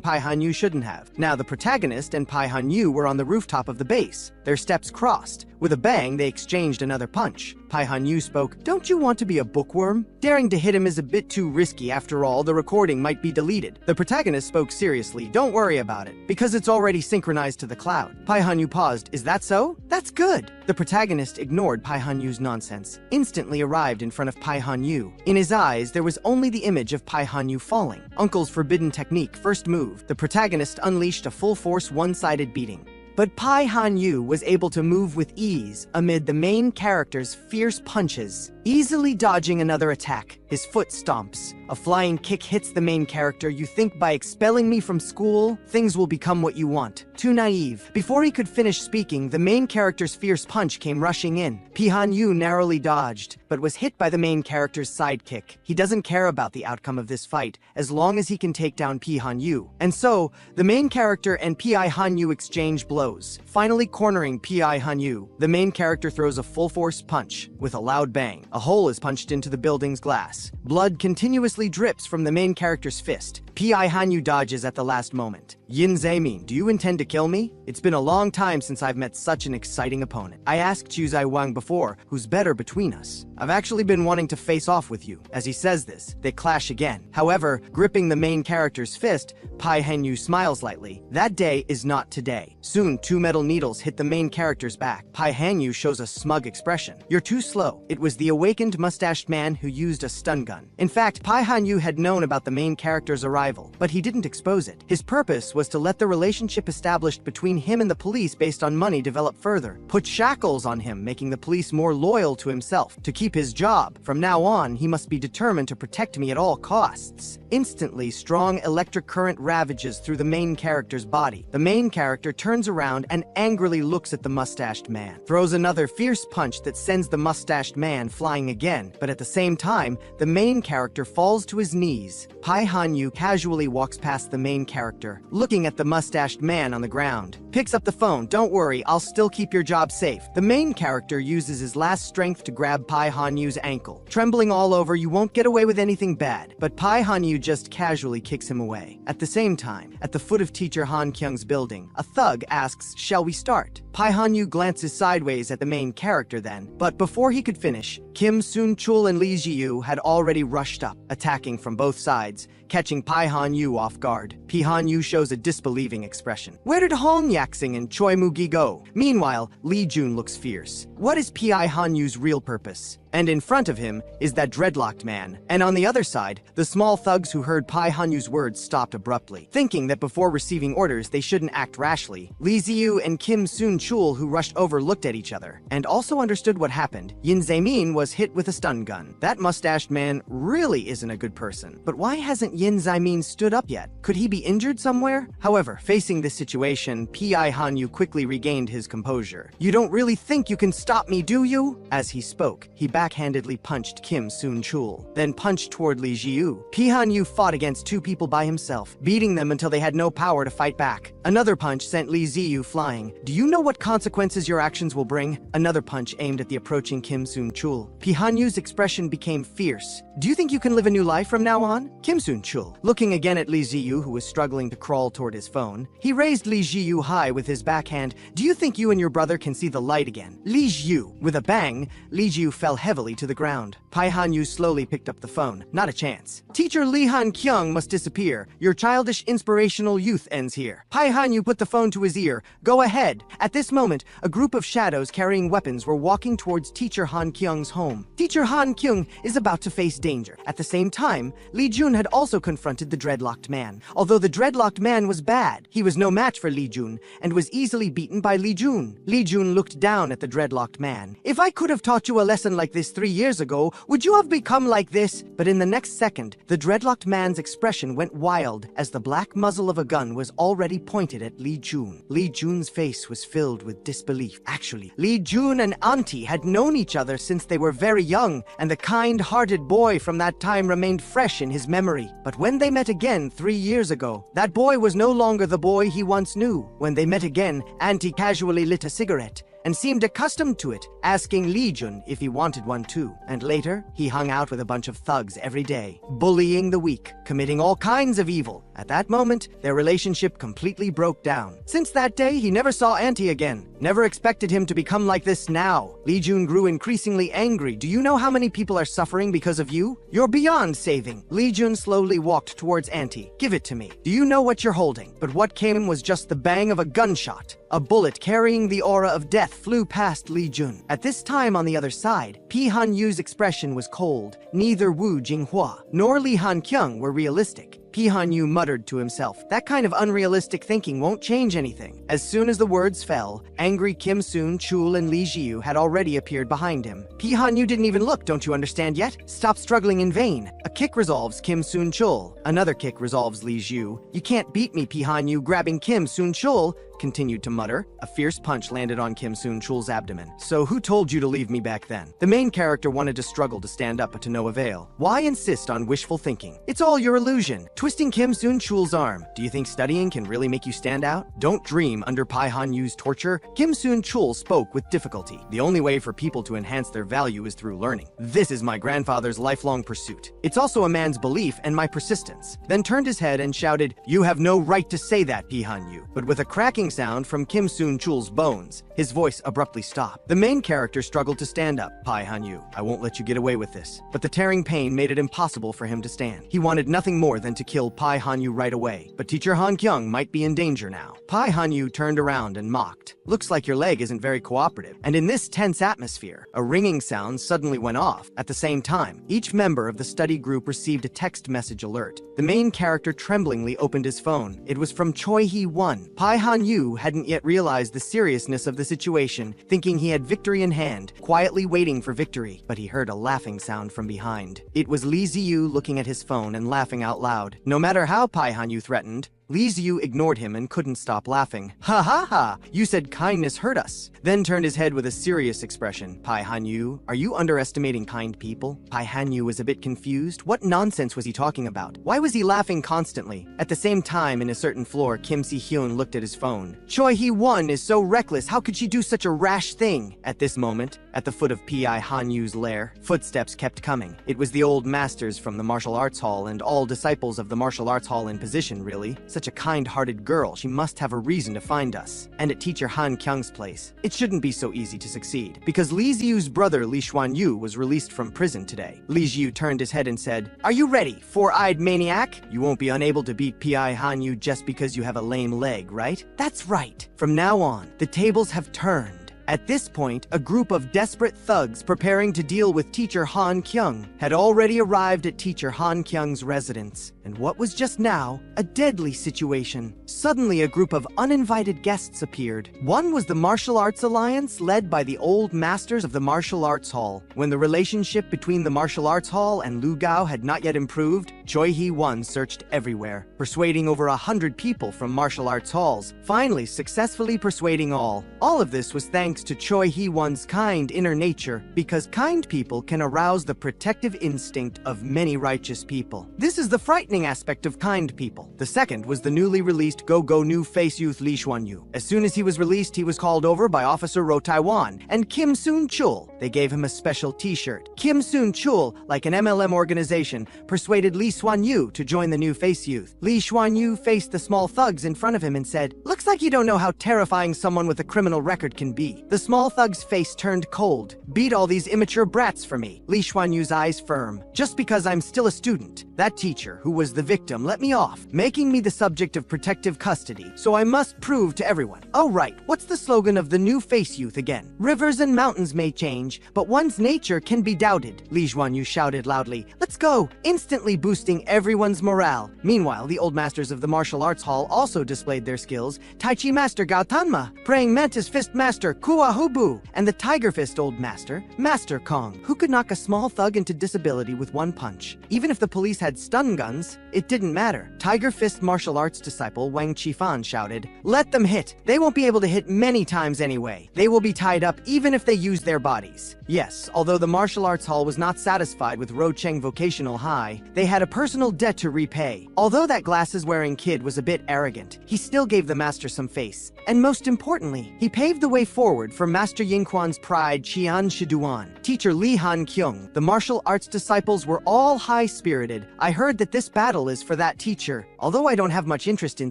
Pai Han-yu shouldn't have. Now the protagonist and Pai Han-yu were on the rooftop of the base. Their steps crossed. With a bang, they exchanged another punch. Pai Han-yu spoke, "Don't you want to be a bookworm? Daring to hit him is a bit too risky. After all, the recording might be deleted." The protagonist spoke seriously, "Don't worry about it, because it's already synchronized to the cloud." Pai Han-yu paused. "Is that so? That's good." The protagonist ignored Pai Han-yu's nonsense, instantly arrived in front of Pai Han-yu. In his eyes, there was only the image of Pai Han-yu falling. Uncle's forbidden technique, first move. The protagonist unleashed a full-force one-sided beating. But Pai Han-yu was able to move with ease amid the main character's fierce punches, easily dodging another attack. His foot stomps. A flying kick hits the main character. "You think by expelling me from school, things will become what you want? Too naive." Before he could finish speaking, the main character's fierce punch came rushing in. Pai Han-yu narrowly dodged, but was hit by the main character's sidekick. He doesn't care about the outcome of this fight, as long as he can take down Pai Han-yu. And so, the main character and Pai Han-yu exchange blows, finally cornering Pai Han-yu. The main character throws a full-force punch. With a loud bang, a hole is punched into the building's glass. Blood continuously drips from the main character's fist. Pai Han-yu dodges at the last moment. "Yin Zaimin, do you intend to kill me? It's been a long time since I've met such an exciting opponent. I asked Chu Zai Wang before, who's better between us? I've actually been wanting to face off with you." As he says this, they clash again. However, gripping the main character's fist, Pai Han-yu smiles lightly. That day is not today. Soon, two metal needles hit the main character's back. Pai Han-yu shows a smug expression. "You're too slow." It was the awakened mustached man who used a stun gun. In fact, Pai Han-yu had known about the main character's arrival, but he didn't expose it. His purpose was to let the relationship established between him and the police based on money develop further, put shackles on him, making the police more loyal to himself. To keep keep his job. From now on, he must be determined to protect me at all costs. Instantly, strong electric current ravages through the main character's body. The main character turns around and angrily looks at the mustached man, throws another fierce punch that sends the mustached man flying again, but at the same time, the main character falls to his knees. Pai Hanyu casually walks past the main character, looking at the mustached man on the ground. Picks up the phone. Don't worry, I'll still keep your job safe. The main character uses his last strength to grab Pai Hanyu's ankle. Trembling all over, you won't get away with anything bad. But Pai Hanyu just casually kicks him away. At the same time, at the foot of teacher Han Kyung's building, a thug asks, "Shall we start?" Pai Hanyu glances sideways at the main character then, but before he could finish, Kim Soon-chul and Lee Ji-yu had already rushed up, attacking from both sides, catching Pai Hanyu off guard. Pai Hanyu shows a disbelieving expression. Where did Hong Yaksing and Choi Mugi go? Meanwhile, Lee Jun looks fierce. What is Pai Hanyu's real purpose? And in front of him is that dreadlocked man. And on the other side, the small thugs who heard Pai Hanyu's words stopped abruptly, thinking that before receiving orders they shouldn't act rashly. Lee Ziyu and Kim Soon-chul, who rushed over, looked at each other, and also understood what happened. Yin Zaemin was hit with a stun gun. That mustached man really isn't a good person. But why hasn't Yin Zaemin stood up yet? Could he be injured somewhere? However, facing this situation, Pai Hanyu quickly regained his composure. "You don't really think you can stop me, do you?" As he spoke, he backhandedly punched Kim Soon-chul, then punched toward Lee Ji-yu. Pai Hanyu fought against two people by himself, beating them until they had no power to fight back. Another punch sent Lee Ji-yu flying. "Do you know what consequences your actions will bring?" Another punch aimed at the approaching Kim Soon-chul. Pai Hanyu's expression became fierce. "Do you think you can live a new life from now on?" Kim Soon-chul, looking again at Lee Ji-yu, who was struggling to crawl toward his phone, he raised Lee Ji-yu high with his backhand. "Do you think you and your brother can see the light again?" Lee Ji-yu, with a bang, Lee Ji-yu fell heavily to the ground. Pai Hanyu slowly picked up the phone. Not a chance. "Teacher Lee Han Kyung must disappear. Your childish inspirational youth ends here." Pai Hanyu put the phone to his ear. "Go ahead." At this moment, a group of shadows carrying weapons were walking towards teacher Han Kyung's home. Teacher Han Kyung is about to face danger. At the same time, Lee Jun had also confronted the dreadlocked man. Although the dreadlocked man was bad, he was no match for Lee Jun and was easily beaten by Lee Jun. Lee Jun looked down at the dreadlocked man. "If I could have taught you a lesson like this 3 years ago, would you have become like this?" But in the next second, the dreadlocked man's expression went wild as the black muzzle of a gun was already pointed at Lee Jun. Lee Jun's face was filled with disbelief. Actually, Lee Jun and Auntie had known each other since they were very young, and the kind-hearted boy from that time remained fresh in his memory. But when they met again 3 years ago, that boy was no longer the boy he once knew. When they met again, Auntie casually lit a cigarette and seemed accustomed to it, asking Lee Jun if he wanted one too. And later, he hung out with a bunch of thugs every day, bullying the weak, committing all kinds of evil. At that moment, their relationship completely broke down. Since that day, he never saw Auntie again. Never expected him to become like this now. Lee Jun grew increasingly angry. "Do you know how many people are suffering because of you? You're beyond saving." Lee Jun slowly walked towards Auntie. "Give it to me. Do you know what you're holding?" But what came was just the bang of a gunshot. A bullet carrying the aura of death flew past Lee Jun. At this time on the other side, Pai Hanyu's expression was cold. Neither Wu Jinghua nor Lee Han Kyung were realistic. Pai Hanyu muttered to himself, "That kind of unrealistic thinking won't change anything." As soon as the words fell, angry Kim Soon-chul and Lee Ji-yu had already appeared behind him. Pai Hanyu didn't even look. "Don't you understand yet? Stop struggling in vain." A kick resolves Kim Soon-chul. Another kick resolves Lee Ji-yu. "You can't beat me," Pai Hanyu, grabbing Kim Soon-chul, continued to mutter. A fierce punch landed on Kim Soon-chul's abdomen. "So who told you to leave me back then?" The main character wanted to struggle to stand up, but to no avail. Why insist on wishful thinking? It's all your illusion. Twisting Kim Soon-chul's arm. "Do you think studying can really make you stand out? Don't dream under Pai Hanyu's torture." Kim Soon-chul spoke with difficulty. "The only way for people to enhance their value is through learning. This is my grandfather's lifelong pursuit. It's also a man's belief and my persistence." Then turned his head and shouted, "You have no right to say that, Pai Hanyu." But with a cracking sound from Kim Soon-chul's bones, his voice abruptly stopped. The main character struggled to stand up. "Pai Hanyu, I won't let you get away with this." But the tearing pain made it impossible for him to stand. He wanted nothing more than to kill Pai Hanyu right away. But teacher Han Kyung might be in danger now. Pai Hanyu turned around and mocked. "Looks like your leg isn't very cooperative." And in this tense atmosphere, a ringing sound suddenly went off. At the same time, each member of the study group received a text message alert. The main character tremblingly opened his phone. It was from Choi Hee-won. Pai Hanyu Yu hadn't yet realized the seriousness of the situation, thinking he had victory in hand, quietly waiting for victory, but he heard a laughing sound from behind. It was Li Ziyu looking at his phone and laughing out loud. No matter how Pai Hanyu threatened, Li Ziyu ignored him and couldn't stop laughing. Ha ha ha! You said kindness hurt us. Then turned his head with a serious expression. Pai Hanyu, are you underestimating kind people? Pai Hanyu was a bit confused. What nonsense was he talking about? Why was he laughing constantly? At the same time, in a certain floor, Kim Si-hyun looked at his phone. Choi Hee-won is so reckless. How could she do such a rash thing? At this moment, at the foot of Pai Hanyu's lair, footsteps kept coming. It was the old masters from the martial arts hall and all disciples of the martial arts hall in position, really. Such a kind-hearted girl, she must have a reason to find us. And at teacher Han Kyung's place, it shouldn't be so easy to succeed, because Li Ziyu's brother Li Xuanyu was released from prison today. Li Ziyu turned his head and said, "Are you ready, four-eyed maniac? You won't be unable to beat Pai Hanyu just because you have a lame leg, right?" "That's right. From now on, the tables have turned." At this point, a group of desperate thugs preparing to deal with teacher Han Kyung had already arrived at teacher Han Kyung's residence. And what was just now a deadly situation. Suddenly, a group of uninvited guests appeared. One was the Martial Arts Alliance, led by the old masters of the Martial Arts Hall. When the relationship between the Martial Arts Hall and Lu Gao had not yet improved, Choi Hee-won searched everywhere, persuading over 100 people from martial arts halls, finally successfully persuading all. All of this was thanks to Choi Hee-won's kind inner nature, because kind people can arouse the protective instinct of many righteous people. This is the frightening aspect of kind people. The second was the newly released Go-Go New Face youth Li Xuanyu. As soon as he was released, he was called over by Officer Ro Taiwan and Kim Soon-chul. They gave him a special t-shirt. Kim Soon-chul, like an MLM organization, persuaded Li Xuanyu to join the New Face youth. Li Xuanyu faced the small thugs in front of him and said, "Looks like you don't know how terrifying someone with a criminal record can be." The small thug's face turned cold. "Beat all these immature brats for me." Li Xuanyu's eyes firm. "Just because I'm still a student. That teacher, who was the victim, let me off, making me the subject of protective custody, so I must prove to everyone." "Oh right, what's the slogan of the New Face youth again?" "Rivers and mountains may change, but one's nature can be doubted," Li Xuanyu shouted loudly. "Let's go," instantly boosting everyone's morale. Meanwhile, the old masters of the martial arts hall also displayed their skills. Tai Chi Master Gao Tanma, Praying Mantis Fist Master Kua Hubu, and the Tiger Fist Old Master, Master Kong, who could knock a small thug into disability with one punch. Even if the police had stun guns, it didn't matter. Tiger Fist martial arts disciple Wang Qifan shouted, "Let them hit. They won't be able to hit many times anyway. They will be tied up even if they use their bodies." Yes, although the martial arts hall was not satisfied with Rocheng Vocational High, they had a personal debt to repay. Although that glasses-wearing kid was a bit arrogant, he still gave the master some face. And most importantly, he paved the way forward for Master Yingquan's pride, Qian Shiduan. Teacher Li Han Kyung, the martial arts disciples were all high-spirited. "I heard that this battle is for that teacher. Although I don't have much interest in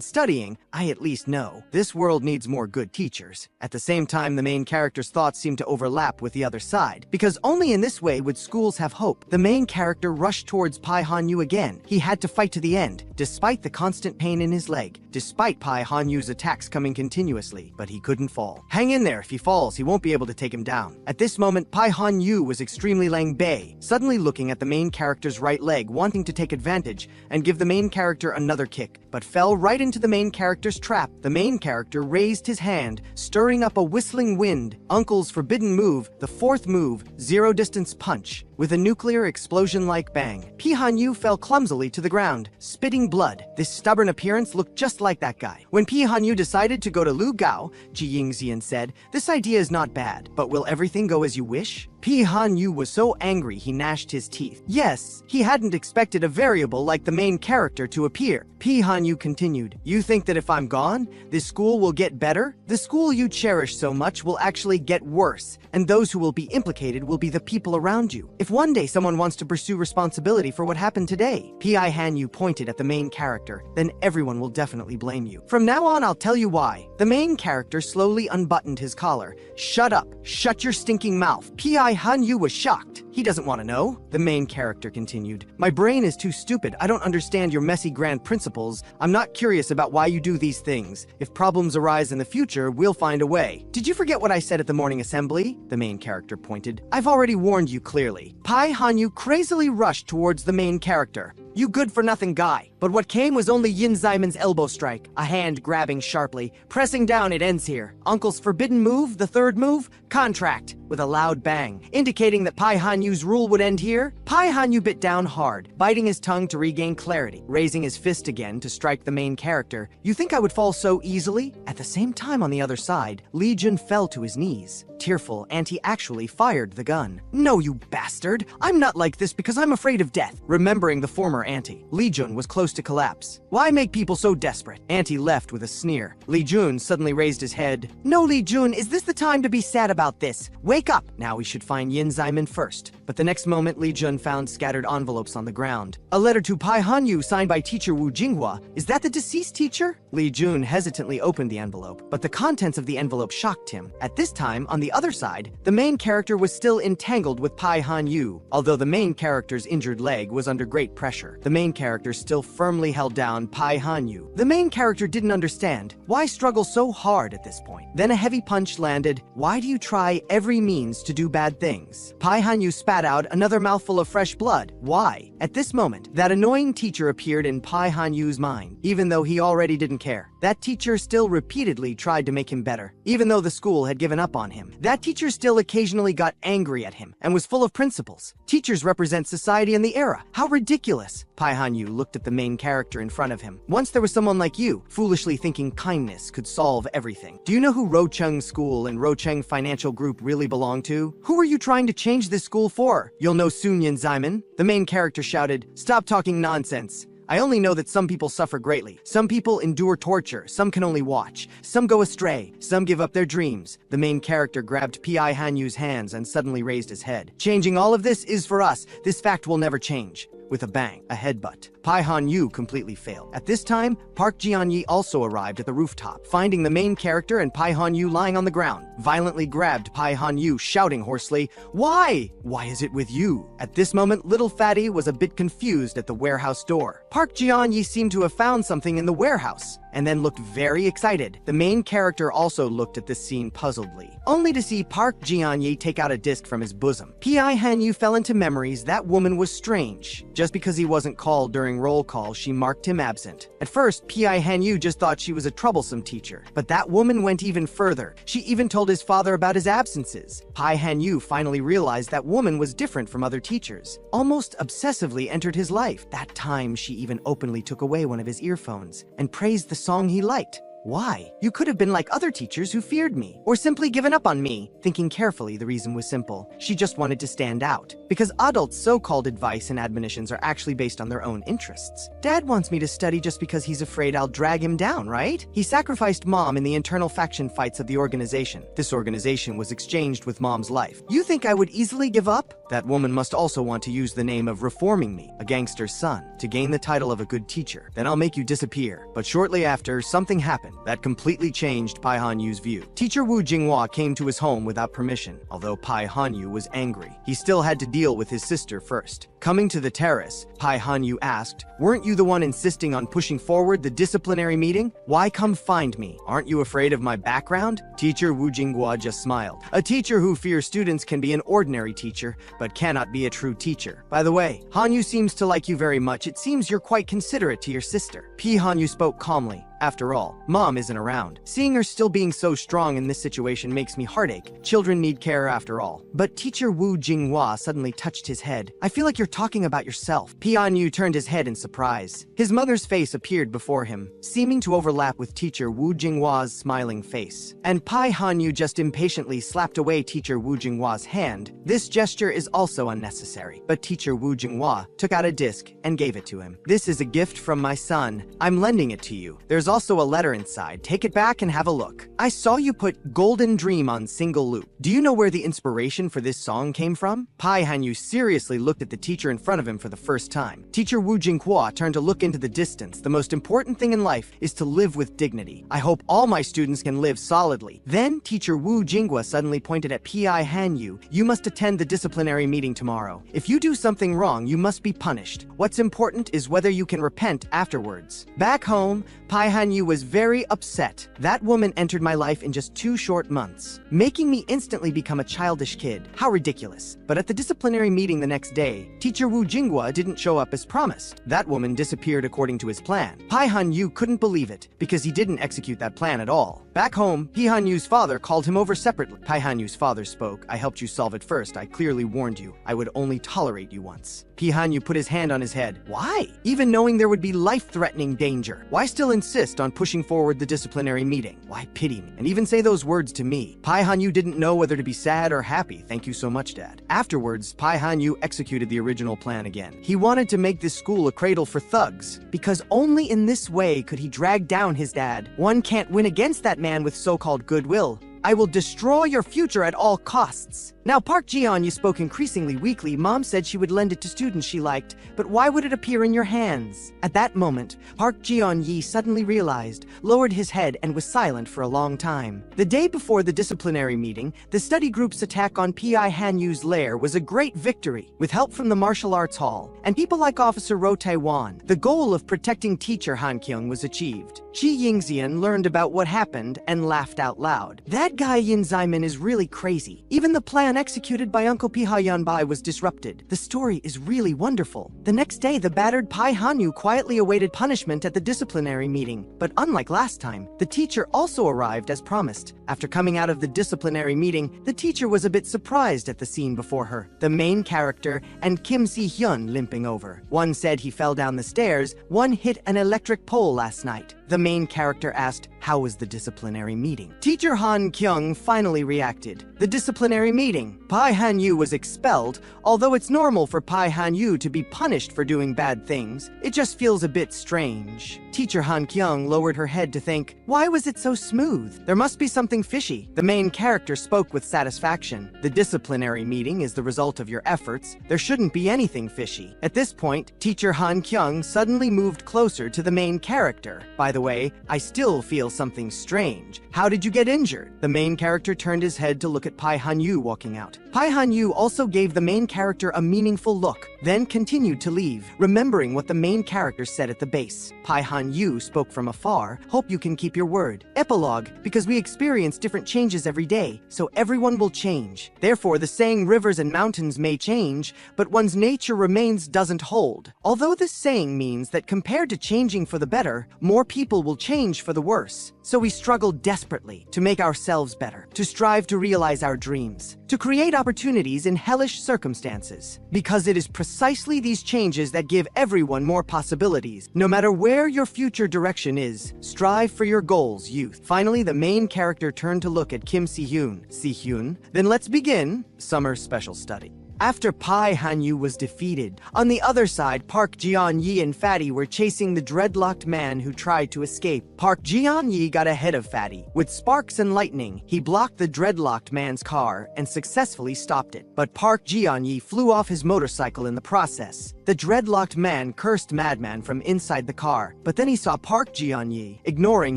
studying, I at least know this world needs more good teachers." At the same time, the main character's thoughts seemed to overlap with the other side, because only in this way would schools have hope. The main character rushed towards Pai Hanyu again. He had to fight to the end, despite the constant pain in his leg, despite Pai Hanyu's attacks coming continuously, but he couldn't fall. Hang in there, if he falls, he won't be able to take him down. At this moment, Pai Hanyu was extremely Lang Bei, suddenly looking at the main character's right leg, wanting to take advantage and give the main character another kick, but fell right into the main character's trap. The main character raised his hand, stirring up a whistling wind. Uncle's forbidden move, the fourth move, zero-distance punch. With a nuclear explosion-like bang, Pai Hanyu fell clumsily to the ground, spitting blood. This stubborn appearance looked just like that guy. When Pai Hanyu decided to go to Lu Gao, Ji Yingxian said, "This idea is not bad, but will everything go as you wish?" Pai Hanyu was so angry he gnashed his teeth. Yes, he hadn't expected a variable like the main character to appear. Pai Hanyu continued, "You think that if I'm gone, this school will get better? The school you cherish so much will actually get worse, and those who will be implicated will be the people around you. If one day someone wants to pursue responsibility for what happened today," Pai Hanyu pointed at the main character, "then everyone will definitely blame you. From now on, I'll tell you why." The main character slowly unbuttoned his collar. "Shut up. Shut your stinking mouth." Pai Hanyu was shocked. "He doesn't want to know." The main character continued, "My brain is too stupid. I don't understand your messy grand principles. I'm not curious about why you do these things. If problems arise in the future, we'll find a way." "Did you forget what I said at the morning assembly?" The main character pointed. "I've already warned you clearly." Pai Hanyu crazily rushed towards the main character. You good-for-nothing guy. But what came was only Yin Zaiman's elbow strike, a hand grabbing sharply. Pressing down, it ends here. Uncle's forbidden move, the third move, contract, with a loud bang, indicating that Pai Hanyu's rule would end here. Pai Hanyu bit down hard, biting his tongue to regain clarity, raising his fist again to strike the main character. You think I would fall so easily? At the same time on the other side, Li Jun fell to his knees. Tearful, Auntie actually fired the gun. No, you bastard! I'm not like this because I'm afraid of death. Remembering the former Auntie, Li Jun was close to collapse. Why make people so desperate? Auntie left with a sneer. Li Jun suddenly raised his head. No, Li Jun, is this the time to be sad about this? Wake up! Now we should find Yin Zaiman first. But the next moment, Li Jun found scattered envelopes on the ground. A letter to Pai Hanyu signed by teacher Wu Jinghua. Is that the deceased teacher? Li Jun hesitantly opened the envelope, but the contents of the envelope shocked him. At this time, on the other side, the main character was still entangled with Pai Hanyu. Although the main character's injured leg was under great pressure, the main character still firmly held down Pai Hanyu. The main character didn't understand. Why struggle so hard at this point? Then a heavy punch landed. Why do you try every means to do bad things? Pai Hanyu spat out another mouthful of fresh blood. Why? At this moment, that annoying teacher appeared in Pai Hanyu's mind, even though he already didn't care. That teacher still repeatedly tried to make him better, even though the school had given up on him. That teacher still occasionally got angry at him and was full of principles. Teachers represent society in the era. How ridiculous! Pai Hanyu looked at the main character in front of him. Once there was someone like you, foolishly thinking kindness could solve everything. Do you know who Rocheng School and Rocheng Financial Group really belong to? Who are you trying to change this school for? You'll know soon, Yin Zaiman. The main character shouted, "Stop talking nonsense. I only know that some people suffer greatly. Some people endure torture. Some can only watch. Some go astray. Some give up their dreams." The main character grabbed Pai Hanyu's hands and suddenly raised his head. "Changing all of this is for us. This fact will never change." With a bang, a headbutt. Pai Hanyu completely failed. At this time, Park Jianyi also arrived at the rooftop, finding the main character and Pai Hanyu lying on the ground. Violently grabbed Pai Hanyu, shouting hoarsely, "Why? Why is it with you?" At this moment, little Fatty was a bit confused at the warehouse door. Park Jianyi seemed to have found something in the warehouse, and then looked very excited. The main character also looked at this scene puzzledly, only to see Park Jianyi take out a disc from his bosom. Pai Hanyu fell into memories. That woman was strange. Just because he wasn't called during roll call, she marked him absent. At first, Pai Hanyu just thought she was a troublesome teacher, but that woman went even further. She even told his father about his absences. Pai Hanyu finally realized that woman was different from other teachers, almost obsessively entered his life. That time, she even openly took away one of his earphones and praised the song he liked. Why? You could have been like other teachers who feared me, or simply given up on me. Thinking carefully, the reason was simple. She just wanted to stand out. Because adults' so-called advice and admonitions are actually based on their own interests. Dad wants me to study just because he's afraid I'll drag him down, right? He sacrificed Mom in the internal faction fights of the organization. This organization was exchanged with Mom's life. You think I would easily give up? That woman must also want to use the name of reforming me, a gangster's son, to gain the title of a good teacher. Then I'll make you disappear. But shortly after, something happened that completely changed Pai Hanyu's view. Teacher Wu Jinghua came to his home without permission. Although Pai Hanyu was angry, he still had to deal with his sister first. Coming to the terrace, Pai Hanyu asked, "Weren't you the one insisting on pushing forward the disciplinary meeting? Why come find me? Aren't you afraid of my background?" Teacher Wu Jinghua just smiled. A teacher who fears students can be an ordinary teacher, but cannot be a true teacher. By the way, Hanyu seems to like you very much. It seems you're quite considerate to your sister. Pai Hanyu spoke calmly. After all, Mom isn't around. Seeing her still being so strong in this situation makes me heartache. Children need care after all. But teacher Wu Jinghua suddenly touched his head. "I feel like you're talking about yourself." Pai Hanyu turned his head in surprise. His mother's face appeared before him, seeming to overlap with teacher Wu Jinghua's smiling face. And Pai Hanyu just impatiently slapped away teacher Wu Jinghua's hand. This gesture is also unnecessary. But teacher Wu Jinghua took out a disc and gave it to him. "This is a gift from my son. I'm lending it to you. There's also a letter inside. Take it back and have a look. I saw you put Golden Dream on single loop. Do you know where the inspiration for this song came from?" Pai Hanyu seriously looked at the teacher in front of him for the first time. Teacher Wu Jinghua turned to look into the distance. "The most important thing in life is to live with dignity. I hope all my students can live solidly." Then teacher Wu Jinghua suddenly pointed at Pai Hanyu. "You must attend the disciplinary meeting tomorrow. If you do something wrong, you must be punished. What's important is whether you can repent afterwards." Back home, Pai Han-yu was very upset. That woman entered my life in just 2 short months, making me instantly become a childish kid. How ridiculous. But at the disciplinary meeting the next day, teacher Wu Jinghua didn't show up as promised. That woman disappeared according to his plan. Pai Han-yu couldn't believe it, because he didn't execute that plan at all. Back home, Pai Han-yu's father called him over separately. Pai Han-yu's father spoke. I helped you solve it first. I clearly warned you. I would only tolerate you once. Pai Han-yu put his hand on his head. Why? Even knowing there would be life-threatening danger. Why still insist on pushing forward the disciplinary meeting? Why pity me? And even say those words to me? Pai Han-yu didn't know whether to be sad or happy. Thank you so much, Dad. Afterwards, Pai Han-yu executed the original plan again. He wanted to make this school a cradle for thugs, because only in this way could he drag down his dad. One can't win against that man with so-called goodwill. I will destroy your future at all costs. Now, Park Ji-yeon spoke increasingly weakly. Mom said she would lend it to students she liked, but why would it appear in your hands? At that moment, Park Ji-yeon suddenly realized, lowered his head, and was silent for a long time. The day before the disciplinary meeting, the study group's attack on Pai Han-yu's lair was a great victory. With help from the martial arts hall, and people like Officer Ro Tae-won, the goal of protecting teacher Han Kyung was achieved. Chi Yingxian learned about what happened and laughed out loud. That guy Yin Zaiman is really crazy. Even the plan executed by Uncle Pi Yanbai was disrupted. The story is really wonderful. The next day, the battered Pai Han-yu quietly awaited punishment at the disciplinary meeting. But unlike last time, the teacher also arrived as promised. After coming out of the disciplinary meeting, the teacher was a bit surprised at the scene before her. The main character and Kim Si-hyun limping over. One said he fell down the stairs, one hit an electric pole last night. The main character asked, how was the disciplinary meeting? Teacher Han Kyung finally reacted. The disciplinary meeting. Pai Han-yu was expelled. Although it's normal for Pai Han-yu to be punished for doing bad things, it just feels a bit strange. Teacher Han Kyung lowered her head to think, why was it so smooth? There must be something fishy. The main character spoke with satisfaction. The disciplinary meeting is the result of your efforts. There shouldn't be anything fishy. At this point, Teacher Han Kyung suddenly moved closer to the main character. By the way, I still feel something strange. How did you get injured? The main character turned his head to look at Pai Han-yu walking out. Pai Han-yu also gave the main character a meaningful look, then continued to leave, remembering what the main character said at the base. Pai Han-yu spoke from afar, hope you can keep your word. Epilogue, because we experience different changes every day, so everyone will change. Therefore, the saying rivers and mountains may change, but one's nature remains doesn't hold. Although this saying means that compared to changing for the better, more people will change for the worse. So we struggle desperately to make ourselves better, to strive to realize our dreams, to create opportunities in hellish circumstances. Because it is precisely these changes that give everyone more possibilities. No matter where your future direction is, strive for your goals, youth. Finally, the main character turned to look at Kim Si-hyun. Si-hyun, then let's begin summer special study. After Pai Han-yu was defeated, on the other side, Park Ji-yeon and Fatty were chasing the dreadlocked man who tried to escape. Park Ji-yeon got ahead of Fatty. With sparks and lightning, he blocked the dreadlocked man's car and successfully stopped it. But Park Ji-yeon flew off his motorcycle in the process. The dreadlocked man cursed Madman from inside the car, but then he saw Park Ji-yeon, ignoring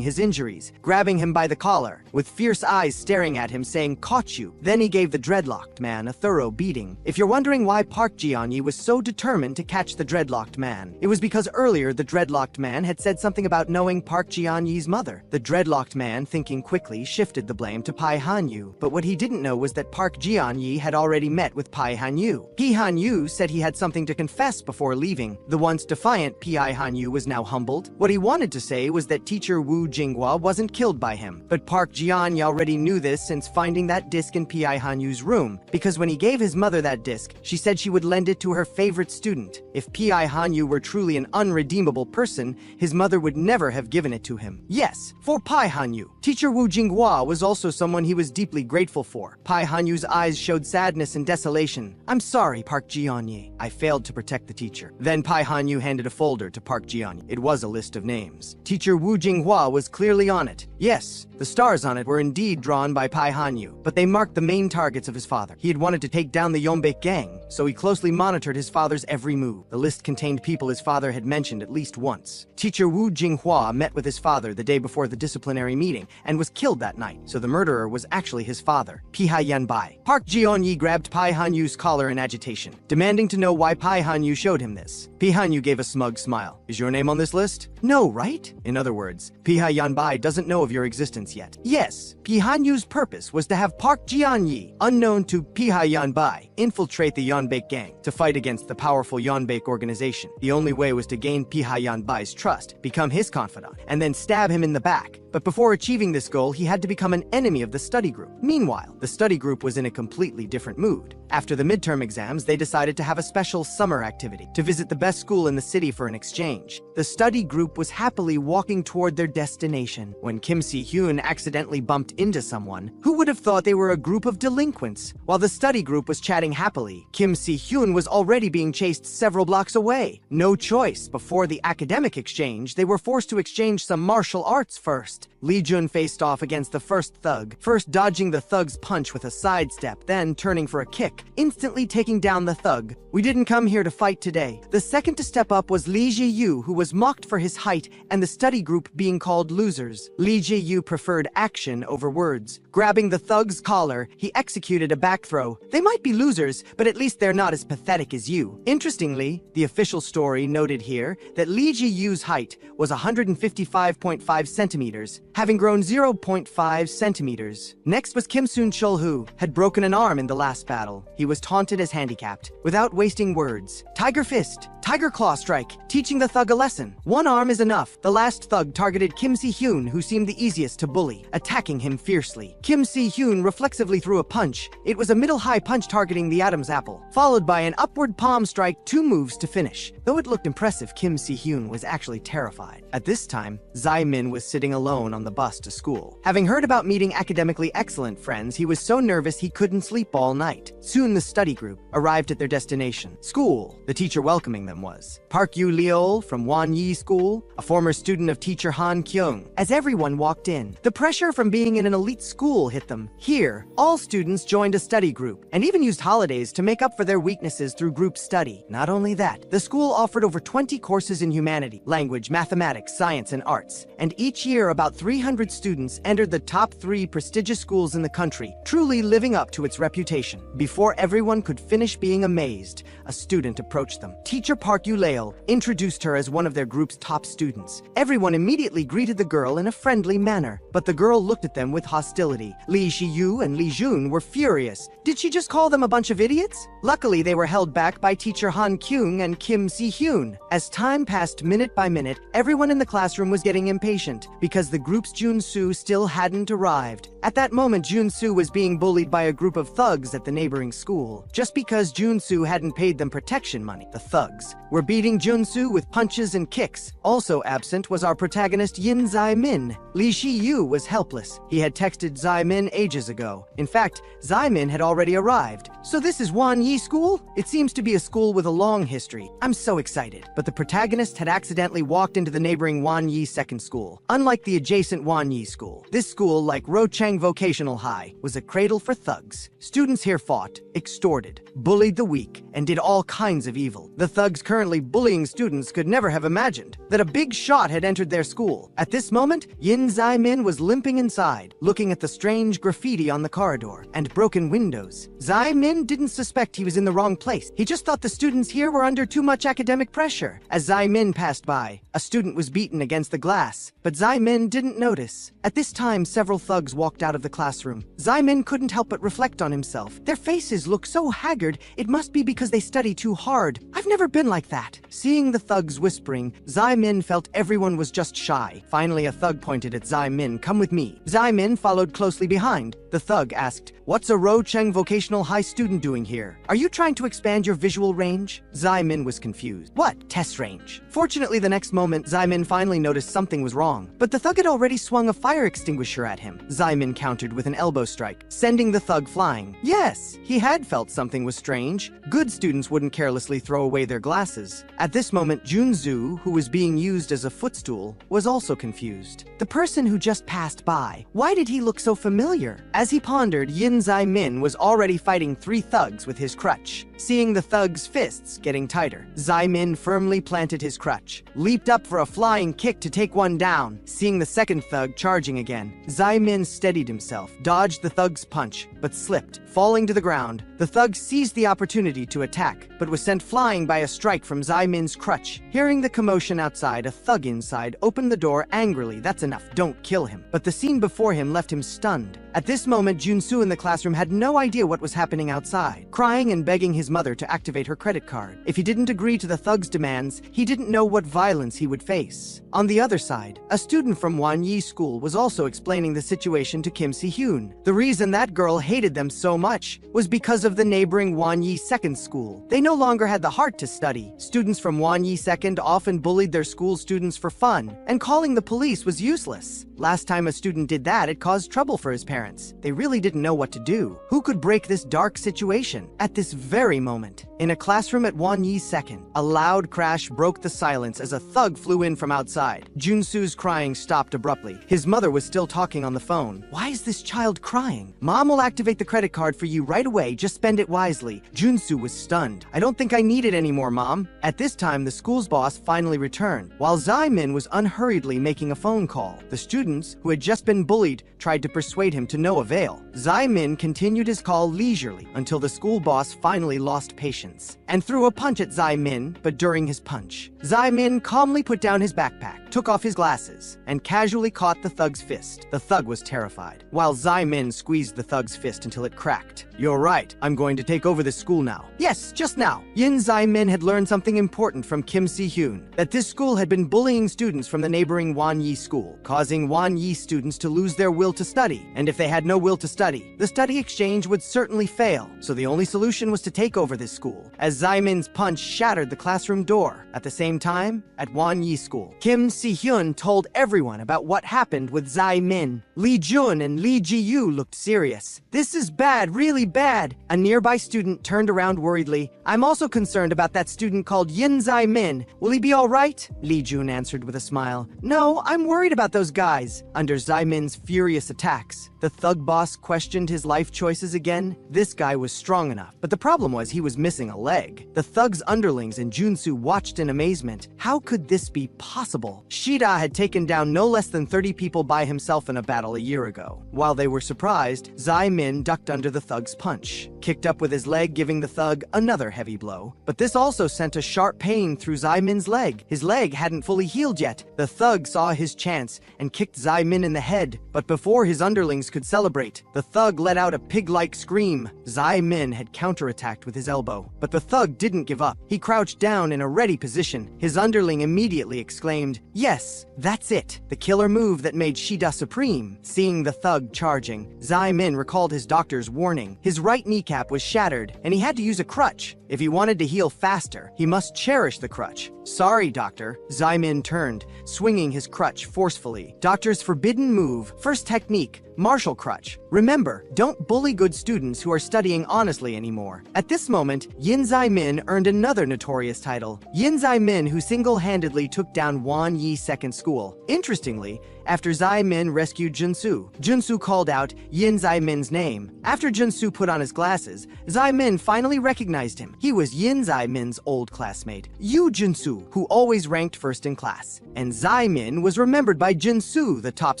his injuries, grabbing him by the collar, with fierce eyes staring at him saying, "Caught you." Then he gave the dreadlocked man a thorough beating. If you're wondering why Park Ji-yeon was so determined to catch the dreadlocked man, it was because earlier the dreadlocked man had said something about knowing Park Ji-yeon's mother. The dreadlocked man, thinking quickly, shifted the blame to Pai Han-yu, but what he didn't know was that Park Ji-yeon had already met with Pai Han-yu. Pai Han-yu said he had something to confess before leaving. The once defiant Pai Han-yu was now humbled. What he wanted to say was that teacher Wu Jinghua wasn't killed by him, but Park Ji-yeon already knew this since finding that disc in Pai Han-yu's room, because when he gave his mother that disc, she said she would lend it to her favorite student. If Pai Han-yu were truly an unredeemable person, his mother would never have given it to him. Yes, for Pai Han-yu, teacher Wu Jinghua was also someone he was deeply grateful for. Pai Han-yu's eyes showed sadness and desolation. "I'm sorry, Park Ji-yeon. I failed to protect the teacher." Then Pai Han-yu handed a folder to Park Ji-yeon. It was a list of names. Teacher Wu Jinghua was clearly on it. Yes, the stars on it were indeed drawn by Pai Hanyu, but they marked the main targets of his father. He had wanted to take down the Yonbek gang, so he closely monitored his father's every move. The list contained people his father had mentioned at least once. Teacher Wu Jinghua met with his father the day before the disciplinary meeting and was killed that night, so the murderer was actually his father, Pihai Yanbai. Park Ji-on-yi grabbed Pai Hanyu's collar in agitation, demanding to know why Pai Hanyu showed him this. Pai Hanyu gave a smug smile. Is your name on this list? No, right? In other words, Pihai Yanbai doesn't know of your existence yet. Yes, Pai Hanyu's purpose was to have Park Ji-on-yi, unknown to Pihai Yanbai, infiltrate the Yonbek gang to fight against the powerful Yonbek organization. The only way was to gain Pihai Yanbai's trust, become his confidant, and then stab him in the back. But before achieving this goal, he had to become an enemy of the study group. Meanwhile, the study group was in a completely different mood. After the midterm exams, they decided to have a special summer activity to visit the best school in the city for an exchange. The study group was happily walking toward their destination when Kim Si-hyun accidentally bumped into someone. Who would have thought they were a group of delinquents? While the study group was chatting happily, Kim Si-hyun was already being chased several blocks away. No choice. Before the academic exchange, they were forced to exchange some martial arts first. Lee Jun faced off against the first thug, first dodging the thug's punch with a sidestep, then turning for a kick, instantly taking down the thug. We didn't come here to fight today. The second to step up was Lee Ji-yu, who was mocked for his height and the study group being called losers. Lee Ji-yu preferred action over words. Grabbing the thug's collar, he executed a back throw. They might be losers, but at least they're not as pathetic as you. Interestingly, the official story noted here that Lee Ji-yu's height was 155.5 centimeters, having grown 0.5 centimeters. Next was Kim Soon-chul, who had broken an arm in the last battle. He was taunted as handicapped. Without wasting words, Tiger Fist, Tiger Claw Strike, teaching the thug a lesson. One arm is enough. The last thug targeted Kim Si-hyun, who seemed the easiest to bully, attacking him fiercely. Kim Si-hyun reflexively threw a punch. It was a middle-high punch targeting the Adam's apple, followed by an upward palm strike, 2 moves to finish. Though it looked impressive, Kim Si-hyun was actually terrified. At this time, Zai-min was sitting alone on the bus to school. Having heard about meeting academically excellent friends, he was so nervous he couldn't sleep all night. Soon the study group arrived at their destination, school. The teacher welcoming them was Park Yu-leol from Wan-yi School, a former student of teacher Han Kyung. As everyone walked in, the pressure from being in an elite school hit them. Here, all students joined a study group and even used holidays to make up for their weaknesses through group study. Not only that, the school offered over 20 courses in humanity, language, mathematics, science, and arts. And each year, about 300 students entered the top 3 prestigious schools in the country, truly living up to its reputation. Before everyone could finish being amazed, a student approached them. Teacher Park Yu-leol introduced her as one of their group's top students. Everyone immediately greeted the girl in a friendly manner, but the girl looked at them with hostility. Lee Shi-yu and Lee Jun were furious. Did she just call them a bunch of idiots? Luckily, they were held back by teacher Han Kyung and Kim Si-hyun. As time passed minute by minute, everyone in the classroom was getting impatient because the group's Jun-soo still hadn't arrived. At that moment, Jun-soo was being bullied by a group of thugs at the neighboring school. Just because Jun-soo hadn't paid them protection money, the thugs were beating Jun-soo with punches and kicks. Also absent was our protagonist Yin Zai-min. Lee Shi-yu was helpless. He had texted Zai-min ages ago. In fact, Zai-min had already arrived. So this is Wan-yi School? It seems to be a school with a long history. I'm so excited. But the protagonist had accidentally walked into the neighboring Wan-yi second school. Unlike the adjacent Wan-yi School, this school, like Rochang Vocational High, was a cradle for thugs. Students here fought, extorted, bullied the weak, and did all kinds of evil. The thugs currently bullying students could never have imagined that a big shot had entered their school. At this moment, Yin Zai-min was limping inside, looking at the strange graffiti on the corridor and broken windows. Zai-min didn't suspect he was in the wrong place. He just thought the students here were under too much academic pressure. As Zai-min passed by, a student was beaten against the glass, but Zai-min didn't notice. At this time, several thugs walked out of the classroom. Zai-min couldn't help but reflect on himself. Their faces look so haggard, it must be because they study too hard. I've never been like that. Seeing the thugs whispering, Zai-min felt everyone was just shy. Finally, a thug pointed at Zai-min. Come with me. Zai-min followed closely behind. The thug asked, what's a Rocheng Vocational High student doing here? Are you trying to expand your visual range? Zai-min was confused. What? Test range. Fortunately, the next moment, Zai-min Min finally noticed something was wrong, but the thug had already swung a fire extinguisher at him. Zai Min countered with an elbow strike, sending the thug flying. Yes, he had felt something was strange. Good students wouldn't carelessly throw away their glasses. At this moment, Junzu, who was being used as a footstool, was also confused. The person who just passed by, why did he look so familiar? As he pondered, Yin Zai Min was already fighting 3 thugs with his crutch. Seeing the thug's fists getting tighter, Zai Min firmly planted his crutch, leaped up for a flying kick to take one down. Seeing the second thug charging again, Zai Min steadied himself, dodged the thug's punch, but slipped, falling to the ground. The thug seized the opportunity to attack, but was sent flying by a strike from Zai Min's crutch. Hearing the commotion outside, a thug inside opened the door angrily. That's enough, don't kill him. But the scene before him left him stunned. At this moment, Junsu in the classroom had no idea what was happening outside, crying and begging his mother to activate her credit card. If he didn't agree to the thug's demands, he didn't know what violence he would face. On the other side, a student from Wanyi School was also explaining the situation to Kim Si-hyun. The reason that girl hated them so much was because of the neighboring Wanyi Second School. They no longer had the heart to study. Students from Wanyi Second often bullied their school students for fun, and calling the police was useless. Last time a student did that, it caused trouble for his parents. They really didn't know what to do. Who could break this dark situation? At this very moment, in a classroom at Wanyi Second, a loud crash broke the silence as a thug flew in from outside. Junsu's crying stopped abruptly. His mother was still talking on the phone. Why is this child crying? Mom will activate the credit card for you right away. Just spend it wisely. Junsu was stunned. I don't think I need it anymore, Mom. At this time, the school's boss finally returned, while Zai Min was unhurriedly making a phone call. The students, who had just been bullied, tried to persuade him to no avail. Zai Min continued his call leisurely until the school boss finally lost patience and threw a punch at Zai Min, but during his punch, Zai Min calmly put down his backpack, took off his glasses, and casually caught the thug's fist. The thug was terrified, while Zai Min squeezed the thug's fist until it cracked. You're right, I'm going to take over this school now. Yes, just now. Yin Zai Min had learned something important from Kim Si-hyun, that this school had been bullying students from the neighboring Wanyi School, causing Wanyi students to lose their will to study. And if they had no will to study, the study exchange would certainly fail. So the only solution was to take over this school, as Zai Min's punch shattered the classroom door. At the same time, at Wanyi School, Kim Si-hyun told everyone about what happened with Zai Min. Lee Jun and Lee Ji-yu looked serious. This is bad, really bad. A nearby student turned around worriedly. I'm also concerned about that student called Yin Zai Min. Will he be all right? Lee Jun answered with a smile. No, I'm worried about those guys. Under Zai Min's furious attacks, the thug boss questioned his life choices again. This guy was strong enough, but the problem was he was missing a leg. The thug's underlings and Junsu watched in amazement. How could this be possible? Shida had taken down no less than 30 people by himself in a battle a year ago. While they were surprised, Zai Min ducked under the thug's punch, kicked up with his leg, giving the thug another heavy blow. But this also sent a sharp pain through Zai Min's leg. His leg hadn't fully healed yet. The thug saw his chance and kicked Zai Min in the head, but before his underlings could celebrate, the thug let out a pig-like scream. Zai Min had counterattacked with his elbow, but the thug didn't give up. He crouched down in a ready position. His underling immediately exclaimed, "Yes, that's it, the killer move that made Shida supreme." Seeing the thug charging, Zai Min recalled his doctor's warning. His right kneecap was shattered, and he had to use a crutch. If he wanted to heal faster, he must cherish the crutch. Sorry, doctor. Zai Min turned, swinging his crutch forcefully. Doctor's forbidden move, first technique, martial crutch. Remember, don't bully good students who are studying honestly anymore. At this moment, Yin Zai Min earned another notorious title. Yin Zai Min, who single-handedly took down Wanyi Second School. Interestingly, after Zai Min rescued Junsu, Junsu called out Yin Zai Min's name. After Junsu put on his glasses, Zai Min finally recognized him. He was Yin Zai Min's old classmate, Yu Junsu, who always ranked first in class. And Zai Min was remembered by Junsu, the top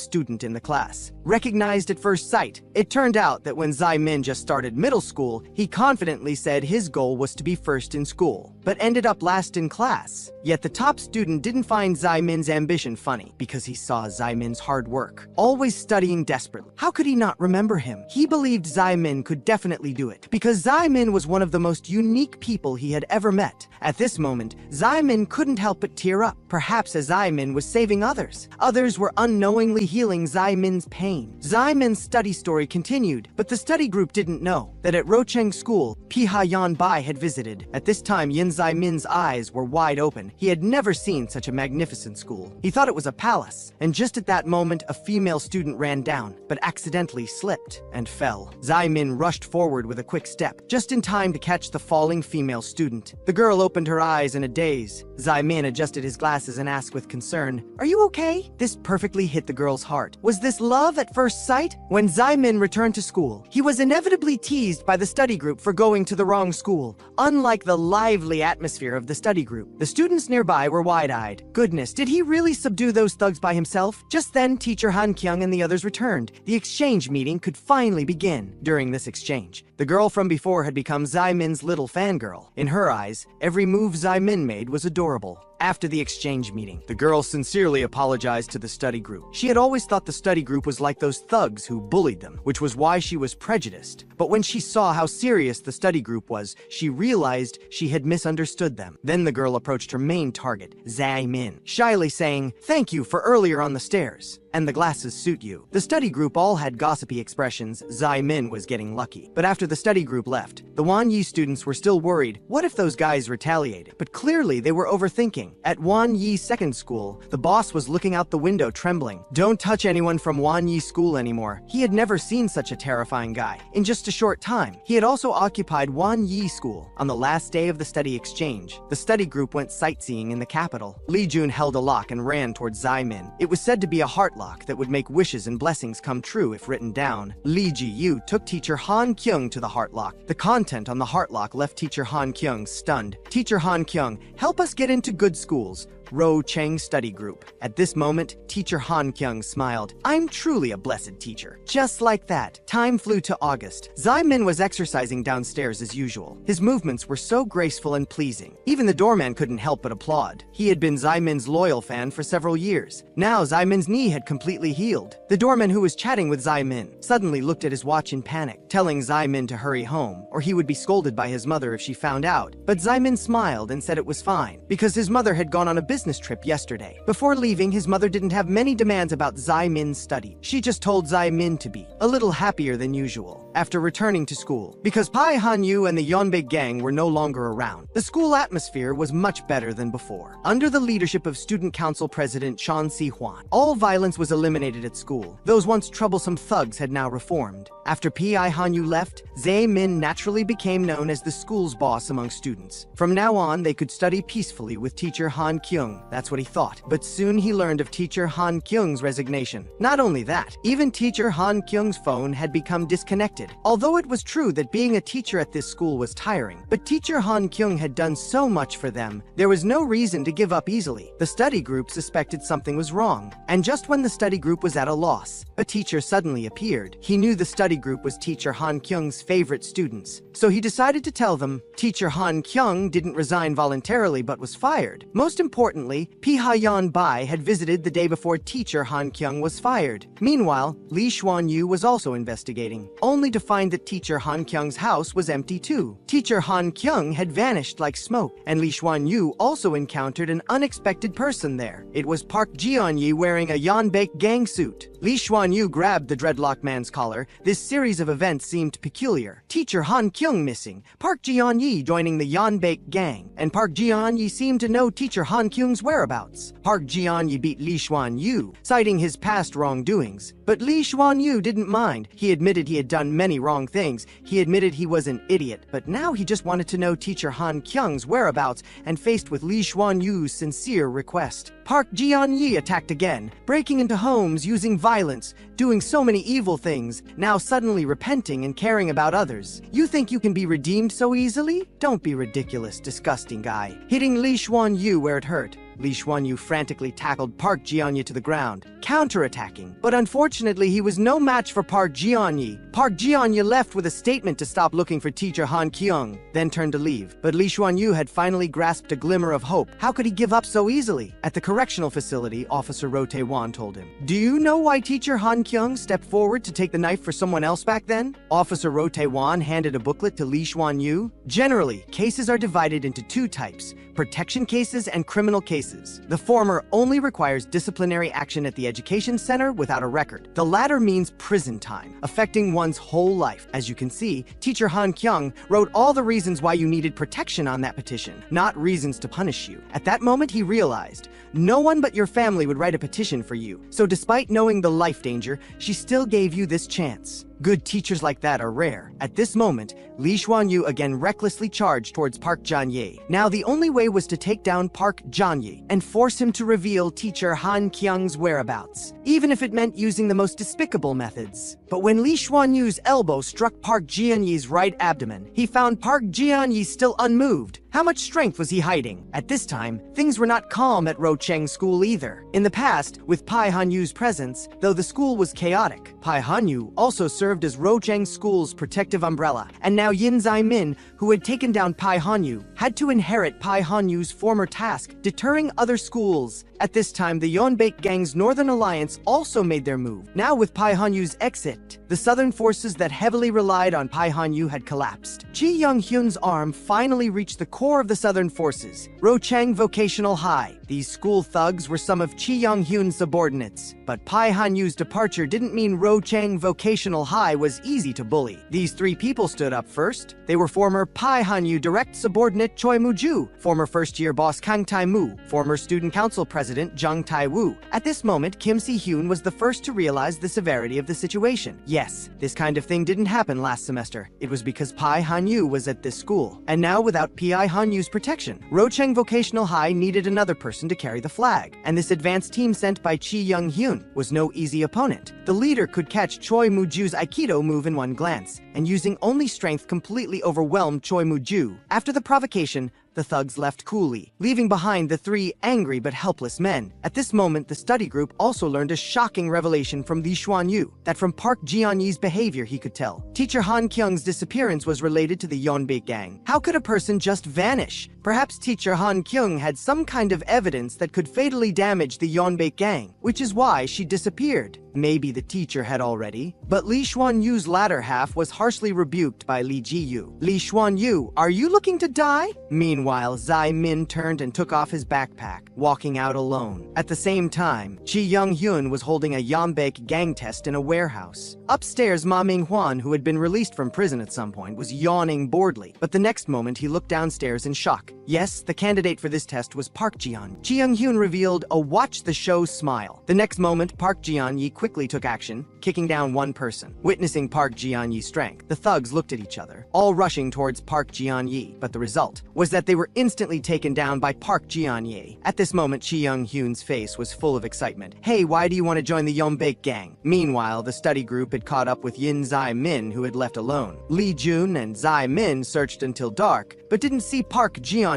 student in the class. Recognized at first sight, it turned out that when Zai Min just started middle school, he confidently said his goal was to be first in school, but ended up last in class. Yet the top student didn't find Zai Min's ambition funny, because he saw Zai Min's hard work, always studying desperately. How could he not remember him? He believed Zai Min could definitely do it, because Zai Min was one of the most unique people he had ever met. At this moment, Zai Min couldn't help but tear up, perhaps as Zai Min was saving others. Others were unknowingly healing Zai Min's pain. Zai Min's study story continued, but the study group didn't know that at Rocheng School, Piha Yan Bai had visited. At this time, Yin Zai Min's eyes were wide open. He had never seen such a magnificent school. He thought it was a palace, and just at that moment, a female student ran down, but accidentally slipped and fell. Min rushed forward with a quick step, just in time to catch the falling female student. The girl opened her eyes in a daze. Min adjusted his glasses and asked with concern, "Are you okay?" This perfectly hit the girl's heart. Was this love at first sight? When Min returned to school, he was inevitably teased by the study group for going to the wrong school. Unlike the lively atmosphere of the study group, the students nearby were wide-eyed. Goodness, did he really subdue those thugs by himself? Just then, teacher Han Kyung and the others returned. The exchange meeting could finally begin. During this exchange, the girl from before had become Min's little fangirl. In her eyes, every move Min made was adorable. After the exchange meeting, the girl sincerely apologized to the study group. She had always thought the study group was like those thugs who bullied them, which was why she was prejudiced. But when she saw how serious the study group was, she realized she had misunderstood them. Then the girl approached her main target, Min, shyly saying, "Thank you for earlier on the stairs. And the glasses suit you." The study group all had gossipy expressions. Min was getting lucky. But after the study group left, the Wan Yi students were still worried. What if those guys retaliated? But clearly they were overthinking. At Wan Yi Second School, the boss was looking out the window trembling. Don't touch anyone from Wan Yi School anymore. He had never seen such a terrifying guy. In just a short time, he had also occupied Wan Yi School. On the last day of the study exchange, the study group went sightseeing in the capital. Li Jun held a lock and ran towards Min. It was said to be a heart lock that would make wishes and blessings come true if written down. Li Ji-yu took teacher Han Kyung to the heart lock. The content on the heart lock left teacher Han Kyung stunned. "Teacher Han Kyung, help us get into good schools." Ro Cheng Study Group. At this moment, teacher Han Kyung smiled. "I'm truly a blessed teacher." Just like that, time flew to August. Min was exercising downstairs as usual. His movements were so graceful and pleasing. Even the doorman couldn't help but applaud. He had been Min's loyal fan for several years. Now Min's knee had completely healed. The doorman who was chatting with Min suddenly looked at his watch in panic, telling Min to hurry home, or he would be scolded by his mother if she found out. But Min smiled and said it was fine, because his mother had gone on a business trip yesterday. Before leaving, his mother didn't have many demands about Min's study. She just told Min to be a little happier than usual after returning to school. Because Pai Hanyu and the Yeonbaek gang were no longer around, the school atmosphere was much better than before. Under the leadership of Student Council President Chon Si-hwan, all violence was eliminated at school. Those once troublesome thugs had now reformed. After Pai Hanyu left, Min naturally became known as the school's boss among students. From now on, they could study peacefully with teacher Han Kyung. That's what he thought. But soon he learned of teacher Han Kyung's resignation. Not only that, even teacher Han Kyung's phone had become disconnected. Although it was true that being a teacher at this school was tiring, but teacher Han Kyung had done so much for them, there was no reason to give up easily. The study group suspected something was wrong. And just when the study group was at a loss, a teacher suddenly appeared. He knew the study group was teacher Han Kyung's favorite students, so he decided to tell them. Teacher Han Kyung didn't resign voluntarily but was fired. Most importantly, Pi Ha-yeon Bai had visited the day before teacher Han Kyung was fired. Meanwhile, Lee Xuan-yu was also investigating, only to find that teacher Han Kyung's house was empty too. Teacher Han Kyung had vanished like smoke, and Lee Xuan-yu also encountered an unexpected person there. It was Park Ji-on-yi wearing a Yeonbaek gang suit. Lee Xuan-yu grabbed the dreadlock man's collar. This series of events seemed peculiar. Teacher Han Kyung missing, Park Ji-on-yi joining the Yeonbaek gang, and Park Ji-on-yi seemed to know teacher Han Kyung's whereabouts. Park Ji-on-yi beat Lee Xuan-yu, citing his past wrongdoings. But Lee Xuan-yu didn't mind. He admitted he had done many wrong things. He admitted he was an idiot, but now he just wanted to know teacher Han Kyung's whereabouts, and faced with Lee Xuan-yu's sincere request, Park Ji-on-yi attacked again, breaking into homes using violence, doing so many evil things, now suddenly repenting and caring about others. You think you can be redeemed so easily? Don't be ridiculous, disgusting guy. Hitting Lee Xuan-yu where it hurt, Lee Xuan-yu frantically tackled Park Ji-on-yi to the ground, counterattacking. But unfortunately, he was no match for Park Ji-on-yi. Park Ji-on-yi left with a statement to stop looking for teacher Han Kyung, then turned to leave. But Lee Xuan-yu had finally grasped a glimmer of hope. How could he give up so easily? At the correctional facility, Officer Ro Tae-won told him, "Do you know why teacher Han Kyung stepped forward to take the knife for someone else back then?" Officer Ro Tae-won handed a booklet to Lee Xuan-yu. Generally, cases are divided into two types: protection cases and criminal cases. cases. The former only requires disciplinary action at the education center without a record. The latter means prison time, affecting one's whole life. As you can see, teacher Han Kyung wrote all the reasons why you needed protection on that petition, not reasons to punish you. At that moment, he realized no one but your family would write a petition for you. So despite knowing the life danger, she still gave you this chance. Good teachers like that are rare. At this moment, Lee Xuanyu again recklessly charged towards Park Jianye. Now the only way was to take down Park Jianye and force him to reveal teacher Han Kyung's whereabouts, even if it meant using the most despicable methods. But when Lee Xuanyu's elbow struck Park Jianye's right abdomen, he found Park Jianye still unmoved. How much strength was he hiding? At this time, things were not calm at Rocheng School either. In the past, with Pai Hanyu's presence, though the school was chaotic, Pai Hanyu also served as Rocheng School's protective umbrella, and now Yin Zai-min, who had taken down Pai Hanyu, had to inherit Pai Hanyu's former task, deterring other schools. At this time, the Yeonbaek Gang's Northern Alliance also made their move. Now with Pai Hanyu's exit, the southern forces that heavily relied on Pai Hanyu had collapsed. Chi Young-hyun's arm finally reached the core of the southern forces, Rocheng Vocational High. These school thugs were some of Chi Young-hyun's subordinates, but Pai Hanyu's departure didn't mean Rocheng Vocational High was easy to bully. These three people stood up first. They were former Pai Hanyu direct subordinate Choi Mu-ju, former first-year boss Kang Tai-mu, former student council president Jung Tai-woo. At this moment, Kim Si-hyun was the first to realize the severity of the situation. Yes, this kind of thing didn't happen last semester. It was because Pai Hanyu was at this school. And now, without Pai Hanyu's protection, Rocheng Vocational High needed another person to carry the flag. And this advanced team sent by Chi Young-hyun was no easy opponent. The leader could catch Choi Mu-ju's Aikido move in one glance, and using only strength completely overwhelmed Choi Mu-ju. After the provocation, the thugs left coolly, leaving behind the three angry but helpless men. At this moment, the study group also learned a shocking revelation from Lee Xuanyu, that from Park Jianye's behavior he could tell. Teacher Han Kyung's disappearance was related to the Yeonbaek Gang. How could a person just vanish? Perhaps teacher Han Kyung had some kind of evidence that could fatally damage the Yeonbaek Gang, which is why she disappeared. Maybe the teacher had already. But Lee Xuanyu's latter half was harshly rebuked by Lee Ji-yu. Lee Xuanyu, are you looking to die? Meanwhile, Zai-min turned and took off his backpack, walking out alone. At the same time, Chi Young-hyun was holding a Yeonbaek Gang test in a warehouse. Upstairs, Ma Ming-hwan, who had been released from prison at some point, was yawning boredly. But the next moment, he looked downstairs in shock. Yes, the candidate for this test was Park Ji-yeon. Chi Young-hyun revealed a watch-the-show smile. The next moment, Park Ji-yeon quickly took action, kicking down one person. Witnessing Park Ji-yeon's strength, the thugs looked at each other, all rushing towards Park Ji-yeon, but the result was that they were instantly taken down by Park Ji-yeon. At this moment, Chi Young-hyun's face was full of excitement. Hey, why do you want to join the Yeonbaek Gang? Meanwhile, the study group had caught up with Yin Zai-min, who had left alone. Lee Jun and Zai-min searched until dark, but didn't see Park Ji-yeon.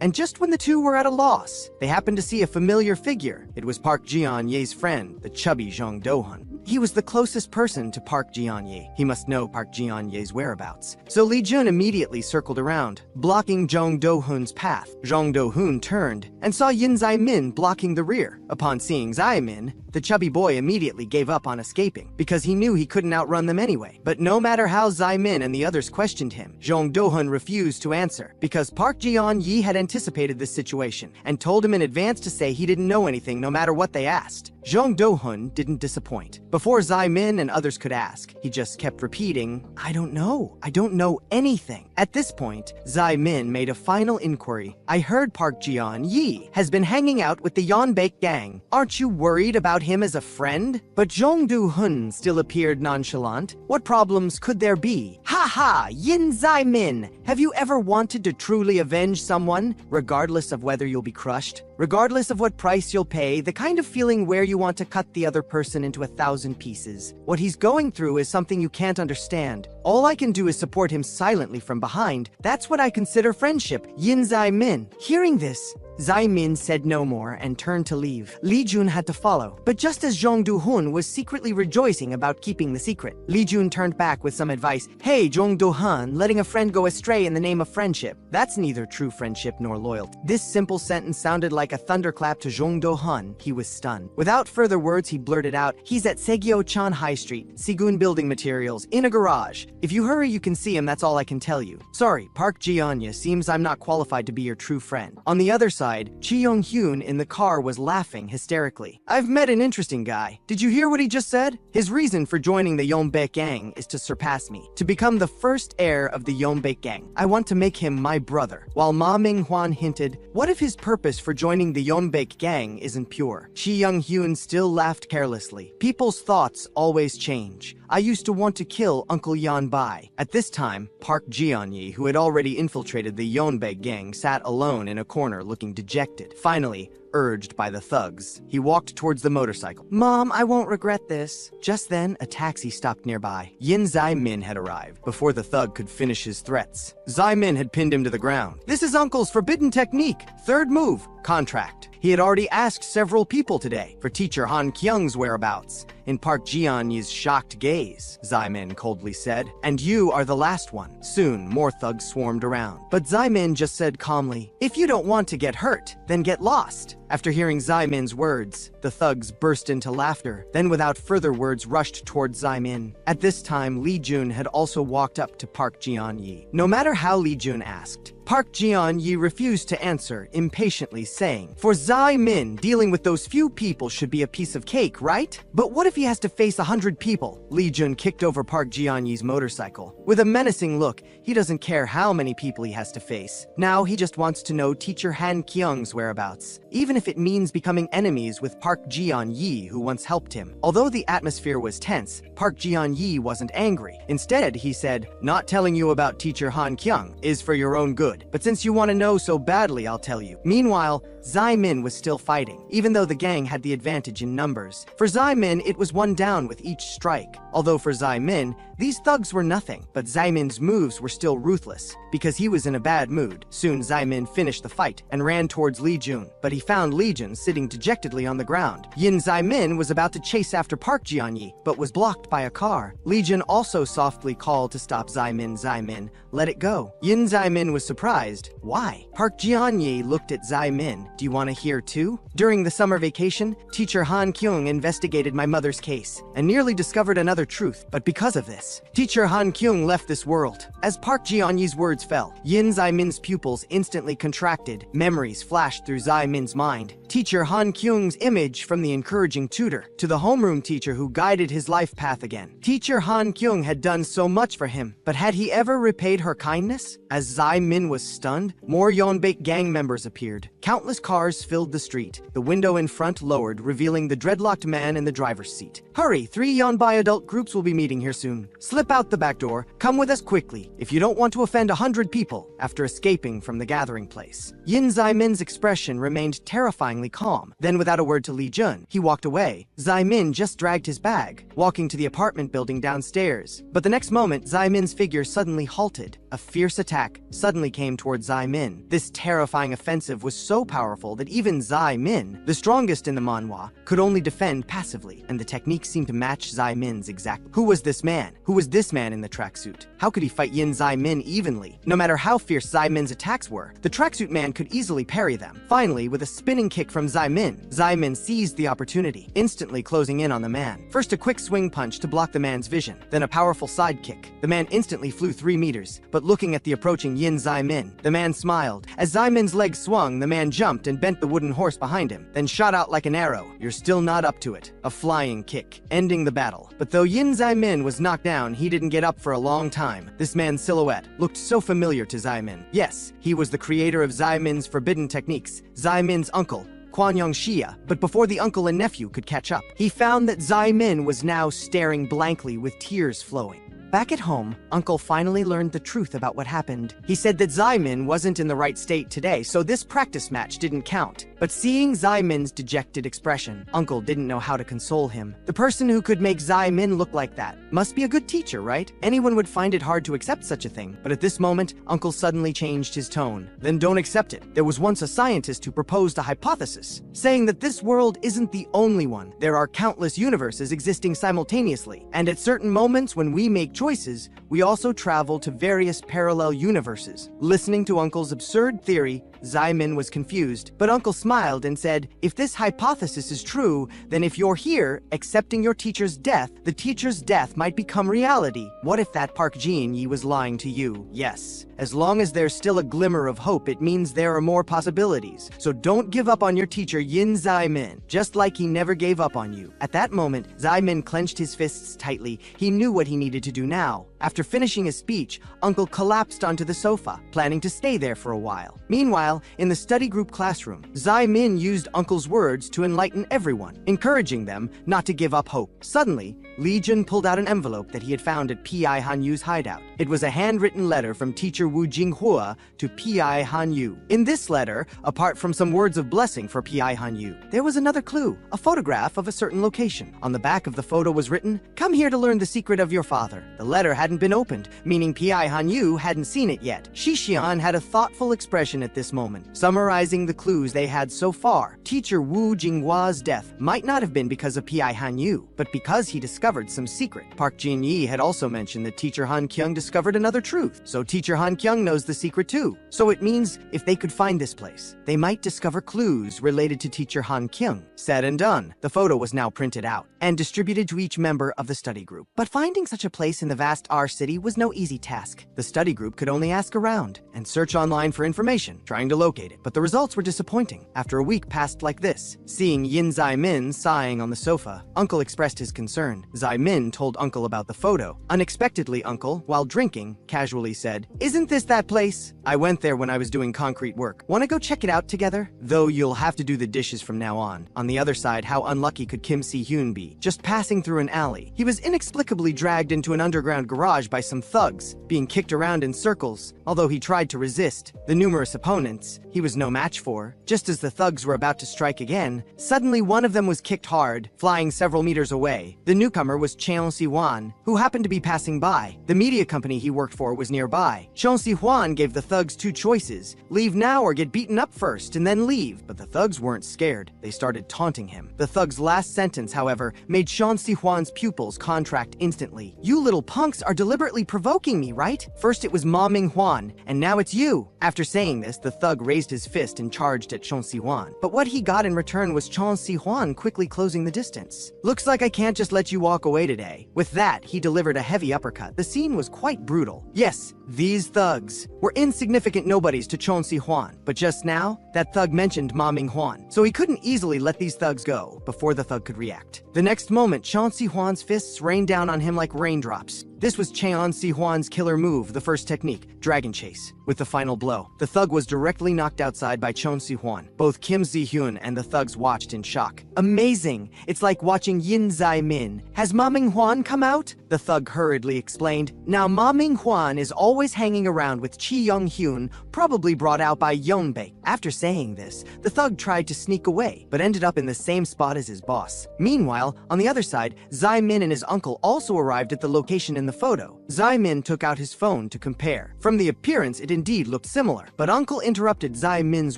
And just when the two were at a loss, they happened to see a familiar figure. It was Park Ji-yeon's friend, the chubby Jong Do-hun. He was the closest person to Park Ji-yeon. He must know Park Ji-yeon's whereabouts. So Lee Jun immediately circled around, blocking Jong Do-hun's path. Jong Do-hun turned and saw Yin Zai-min blocking the rear. Upon seeing Zai-min, the chubby boy immediately gave up on escaping, because he knew he couldn't outrun them anyway. But no matter how Zai-min and the others questioned him, Jong Do-hun refused to answer, because Park Ji-yeon had anticipated this situation, and told him in advance to say he didn't know anything no matter what they asked. Jong Do-hun didn't disappoint. Before Zai-min and others could ask, he just kept repeating, I don't know anything. At this point, Zai-min made a final inquiry. I heard Park Ji-yeon has been hanging out with the Yeonbaek Gang. Aren't you worried about him as a friend? But Jong Do-hun still appeared nonchalant. What problems could there be? Ha ha, Yin Zai-min, have you ever wanted to truly avenge someone, regardless of whether you'll be crushed? Regardless of what price you'll pay, the kind of feeling where you want to cut the other person into 1,000 pieces. What he's going through is something you can't understand. All I can do is support him silently from behind. That's what I consider friendship. Yin Zai-min. Hearing this, Zai-min said no more and turned to leave. Lee Jun had to follow. But just as Jong Do-hun was secretly rejoicing about keeping the secret, Lee Jun turned back with some advice. Hey, Jong Do-hun, letting a friend go astray in the name of friendship. That's neither true friendship nor loyalty. This simple sentence sounded like a thunderclap to Jong Do-hun. He was stunned. Without further words, he blurted out, he's at Segyo-chan High Street, Sigun Building Materials, in a garage. If you hurry, you can see him, that's all I can tell you. Sorry, Park Ji-yeon, seems I'm not qualified to be your true friend. On the other side, Outside, Chi Young-hyun in the car was laughing hysterically. "I've met an interesting guy. Did you hear what he just said? His reason for joining the Yeonbaek gang is to surpass me, to become the first heir of the Yeonbaek gang. I want to make him my brother." While Ma Ming-hwan hinted, what if his purpose for joining the Yeonbaek gang isn't pure? Chi Young-hyun still laughed carelessly. People's thoughts always change. I used to want to kill Uncle Yeonbae. At this time, Park Ji-yeon, who had already infiltrated the Yeonbaek gang, sat alone in a corner looking dejected. Finally, urged by the thugs, he walked towards the motorcycle. Mom, I won't regret this. Just then, a taxi stopped nearby. Yin Zai-min had arrived. Before the thug could finish his threats, Zai-min had pinned him to the ground. "This is Uncle's forbidden technique. Third move, contract." He had already asked several people today for teacher Han Kyung's whereabouts. In Park Ji-yeon's shocked gaze, Zai-min coldly said, "And you are the last one." Soon, more thugs swarmed around. But Zai-min just said calmly, "If you don't want to get hurt, then get lost." After hearing Zai-min's words, the thugs burst into laughter, then without further words rushed towards Zai-min. At this time, Lee Jun had also walked up to Park Ji-yeon. No matter how Lee Jun asked, Park Ji-yeon refused to answer, impatiently saying, "For Zai-min, dealing with those few people should be a piece of cake, right? But what if he has to face 100 people?" Lee Jun kicked over Park Ji-yeon's motorcycle. With a menacing look, he doesn't care how many people he has to face. Now he just wants to know teacher Han Kyung's whereabouts, even if it means becoming enemies with Park Ji-yeon, who once helped him. Although the atmosphere was tense, Park Ji-yeon wasn't angry. Instead, he said, "Not telling you about teacher Han Kyung is for your own good. But since you want to know so badly, I'll tell you." Meanwhile, Zai-min was still fighting, even though the gang had the advantage in numbers. For Zai-min, it was one down with each strike. Although for Zai-min, these thugs were nothing, but Zai-min's moves were still ruthless, because he was in a bad mood. Soon Zai-min finished the fight and ran towards Lee Jun, but he found Lee Jun sitting dejectedly on the ground. Yin Zai-min was about to chase after Park Ji-yeon, but was blocked by a car. Lee Jun also softly called to stop Zai-min. "Zai-min, let it go." Yin Zai-min was surprised. Why? Park Ji-yeon looked at Zai-min. "Do you want to hear too? During the summer vacation, teacher Han Kyung investigated my mother's case and nearly discovered another truth. But because of this, teacher Han Kyung left this world." As Park Ji-yeon's words fell, Yin Zai-min's pupils instantly contracted. Memories flashed through Zai-min's mind. Teacher Han Kyung's image from the encouraging tutor to the homeroom teacher who guided his life path again. Teacher Han Kyung had done so much for him, but had he ever repaid her kindness? As Zai-min was stunned, more Yeonbaek gang members appeared. Countless cars filled the street. The window in front lowered, revealing the dreadlocked man in the driver's seat. "Hurry, 3 Yeonbae adult groups will be meeting here soon. Slip out the back door. Come with us quickly, if you don't want to offend 100 people." After escaping from the gathering place, Yin Zai-min's expression remained terrifyingly calm. Then, without a word to Lee Jun, he walked away. Zai-min just dragged his bag, walking to the apartment building downstairs. But the next moment, Zai-min's figure suddenly halted. A fierce attack suddenly came towards Zai-min. This terrifying offensive was so powerful that even Zai-min, the strongest in the manhwa, could only defend passively, and the technique seemed to match Zai-min's exactly. Who was this man? Who was this man in the tracksuit? How could he fight Yin Zai-min evenly? No matter how fierce Zai-min's attacks were, the tracksuit man could easily parry them. Finally, with a spinning kick from Zai-min, Zai-min seized the opportunity, instantly closing in on the man. First a quick swing punch to block the man's vision, then a powerful side kick. The man instantly flew 3 meters, but looking at the approaching Yin Zai-min, the man smiled. As Zai-min's legs swung, the man jumped and bent the wooden horse behind him, then shot out like an arrow. "You're still not up to it." A flying kick, ending the battle. But though Yin Zai-min was knocked down, he didn't get up for a long time. This man's silhouette looked so familiar to Zai-min. Yes, he was the creator of Zai-min's forbidden techniques, Zai-min's uncle, Kwon Shia. But before the uncle and nephew could catch up, he found that Zai-min was now staring blankly with tears flowing. Back at home, Uncle finally learned the truth about what happened. He said that Zai-min wasn't in the right state today, so this practice match didn't count. But seeing Zai-min's dejected expression, Uncle didn't know how to console him. The person who could make Zai-min look like that must be a good teacher, right? Anyone would find it hard to accept such a thing. But at this moment, Uncle suddenly changed his tone. "Then don't accept it. There was once a scientist who proposed a hypothesis, saying that this world isn't the only one. There are countless universes existing simultaneously, and at certain moments when we make choices, we also travel to various parallel universes." Listening to Uncle's absurd theory Zai Min was confused, but Uncle smiled and said, if this hypothesis is true, then if you're here, accepting your teacher's death, the teacher's death might become reality. What if that Park Jin-yi was lying to you? Yes. As long as there's still a glimmer of hope, it means there are more possibilities. So don't give up on your teacher Yin Zai Min, just like he never gave up on you. At that moment, Zai Min clenched his fists tightly. He knew what he needed to do now. After finishing his speech, Uncle collapsed onto the sofa, planning to stay there for a while. Meanwhile, in the study group classroom, Zai Min used Uncle's words to enlighten everyone, encouraging them not to give up hope. Suddenly, Li Jun pulled out an envelope that he had found at P.I. Hanyu's hideout. It was a handwritten letter from teacher Wu Jinghua to P.I. Hanyu. In this letter, apart from some words of blessing for P.I. Hanyu, there was another clue, a photograph of a certain location. On the back of the photo was written, "Come here to learn the secret of your father." The letter hadn't been opened, meaning P.I. Hanyu hadn't seen it yet. Shi Xian had a thoughtful expression at this moment, summarizing the clues they had so far. Teacher Wu Jinghua's death might not have been because of P.I. Hanyu, but because he discovered some secret. Park Jin-yi had also mentioned that teacher Han Kyung discovered another truth, so teacher Han Kyung knows the secret too. So it means if they could find this place, they might discover clues related to teacher Han Kyung. Said and done, the photo was now printed out and distributed to each member of the study group. But finding such a place in the vast R city was no easy task. The study group could only ask around and search online for information, trying to locate it. But the results were disappointing. After a week passed like this, seeing Yin Zai Min sighing on the sofa, Uncle expressed his concern. Zai Min told Uncle about the photo. Unexpectedly, Uncle, while drinking, casually said, "Isn't this that place? I went there when I was doing concrete work. Wanna go check it out together? Though you'll have to do the dishes from now on." On the other side, how unlucky could Kim Si-hyun be? Just passing through an alley, he was inexplicably dragged into an underground garage by some thugs, being kicked around in circles. Although he tried to resist the numerous opponents he was no match for, just as the thugs were about to strike again, suddenly one of them was kicked hard, flying several meters away. The newcomer was Cheon Si-hwan, who happened to be passing by. The media company he worked for was nearby. Cheon Si-hwan gave the thugs two choices: leave now or get beaten up first and then leave. But the thugs weren't scared. They started taunting him. The thug's last sentence, however, made Cheon Si-hwan's pupils contract instantly. "You little punks are deliberately provoking me, right? First it was Ma Ming-hwan, and now it's you." After saying this, the thug raised his fist and charged at Cheon Si-hwan. But what he got in return was Cheon Si-hwan quickly closing the distance. "Looks like I can't just let you walk away today." With that, he delivered a heavy uppercut. The scene was quite brutal. Yes, these thugs were insignificant nobodies to Cheon Si-hwan, but just now, that thug mentioned Ma Ming-hwan, so he couldn't easily let these thugs go before the thug could react. The next moment, Cheon Si-hwan's fists rained down on him like raindrops. This was Cheon Si-hwan's killer move, the first technique, Dragon Chase. With the final blow, the thug was directly knocked outside by Cheon Si-hwan. Both Kim Si-hyun and the thugs watched in shock. "Amazing! It's like watching Yin Zai Min. Has Ma Ming-hwan come out?" The thug hurriedly explained. "Now Ma Ming-hwan is always hanging around with Chi Young-hyun, probably brought out by Yeonbaek." After saying this, the thug tried to sneak away, but ended up in the same spot as his boss. Meanwhile, on the other side, Zai Min and his uncle also arrived at the location in the photo. Zai Min took out his phone to compare. From the appearance, it indeed looked similar. But Uncle interrupted Zai Min's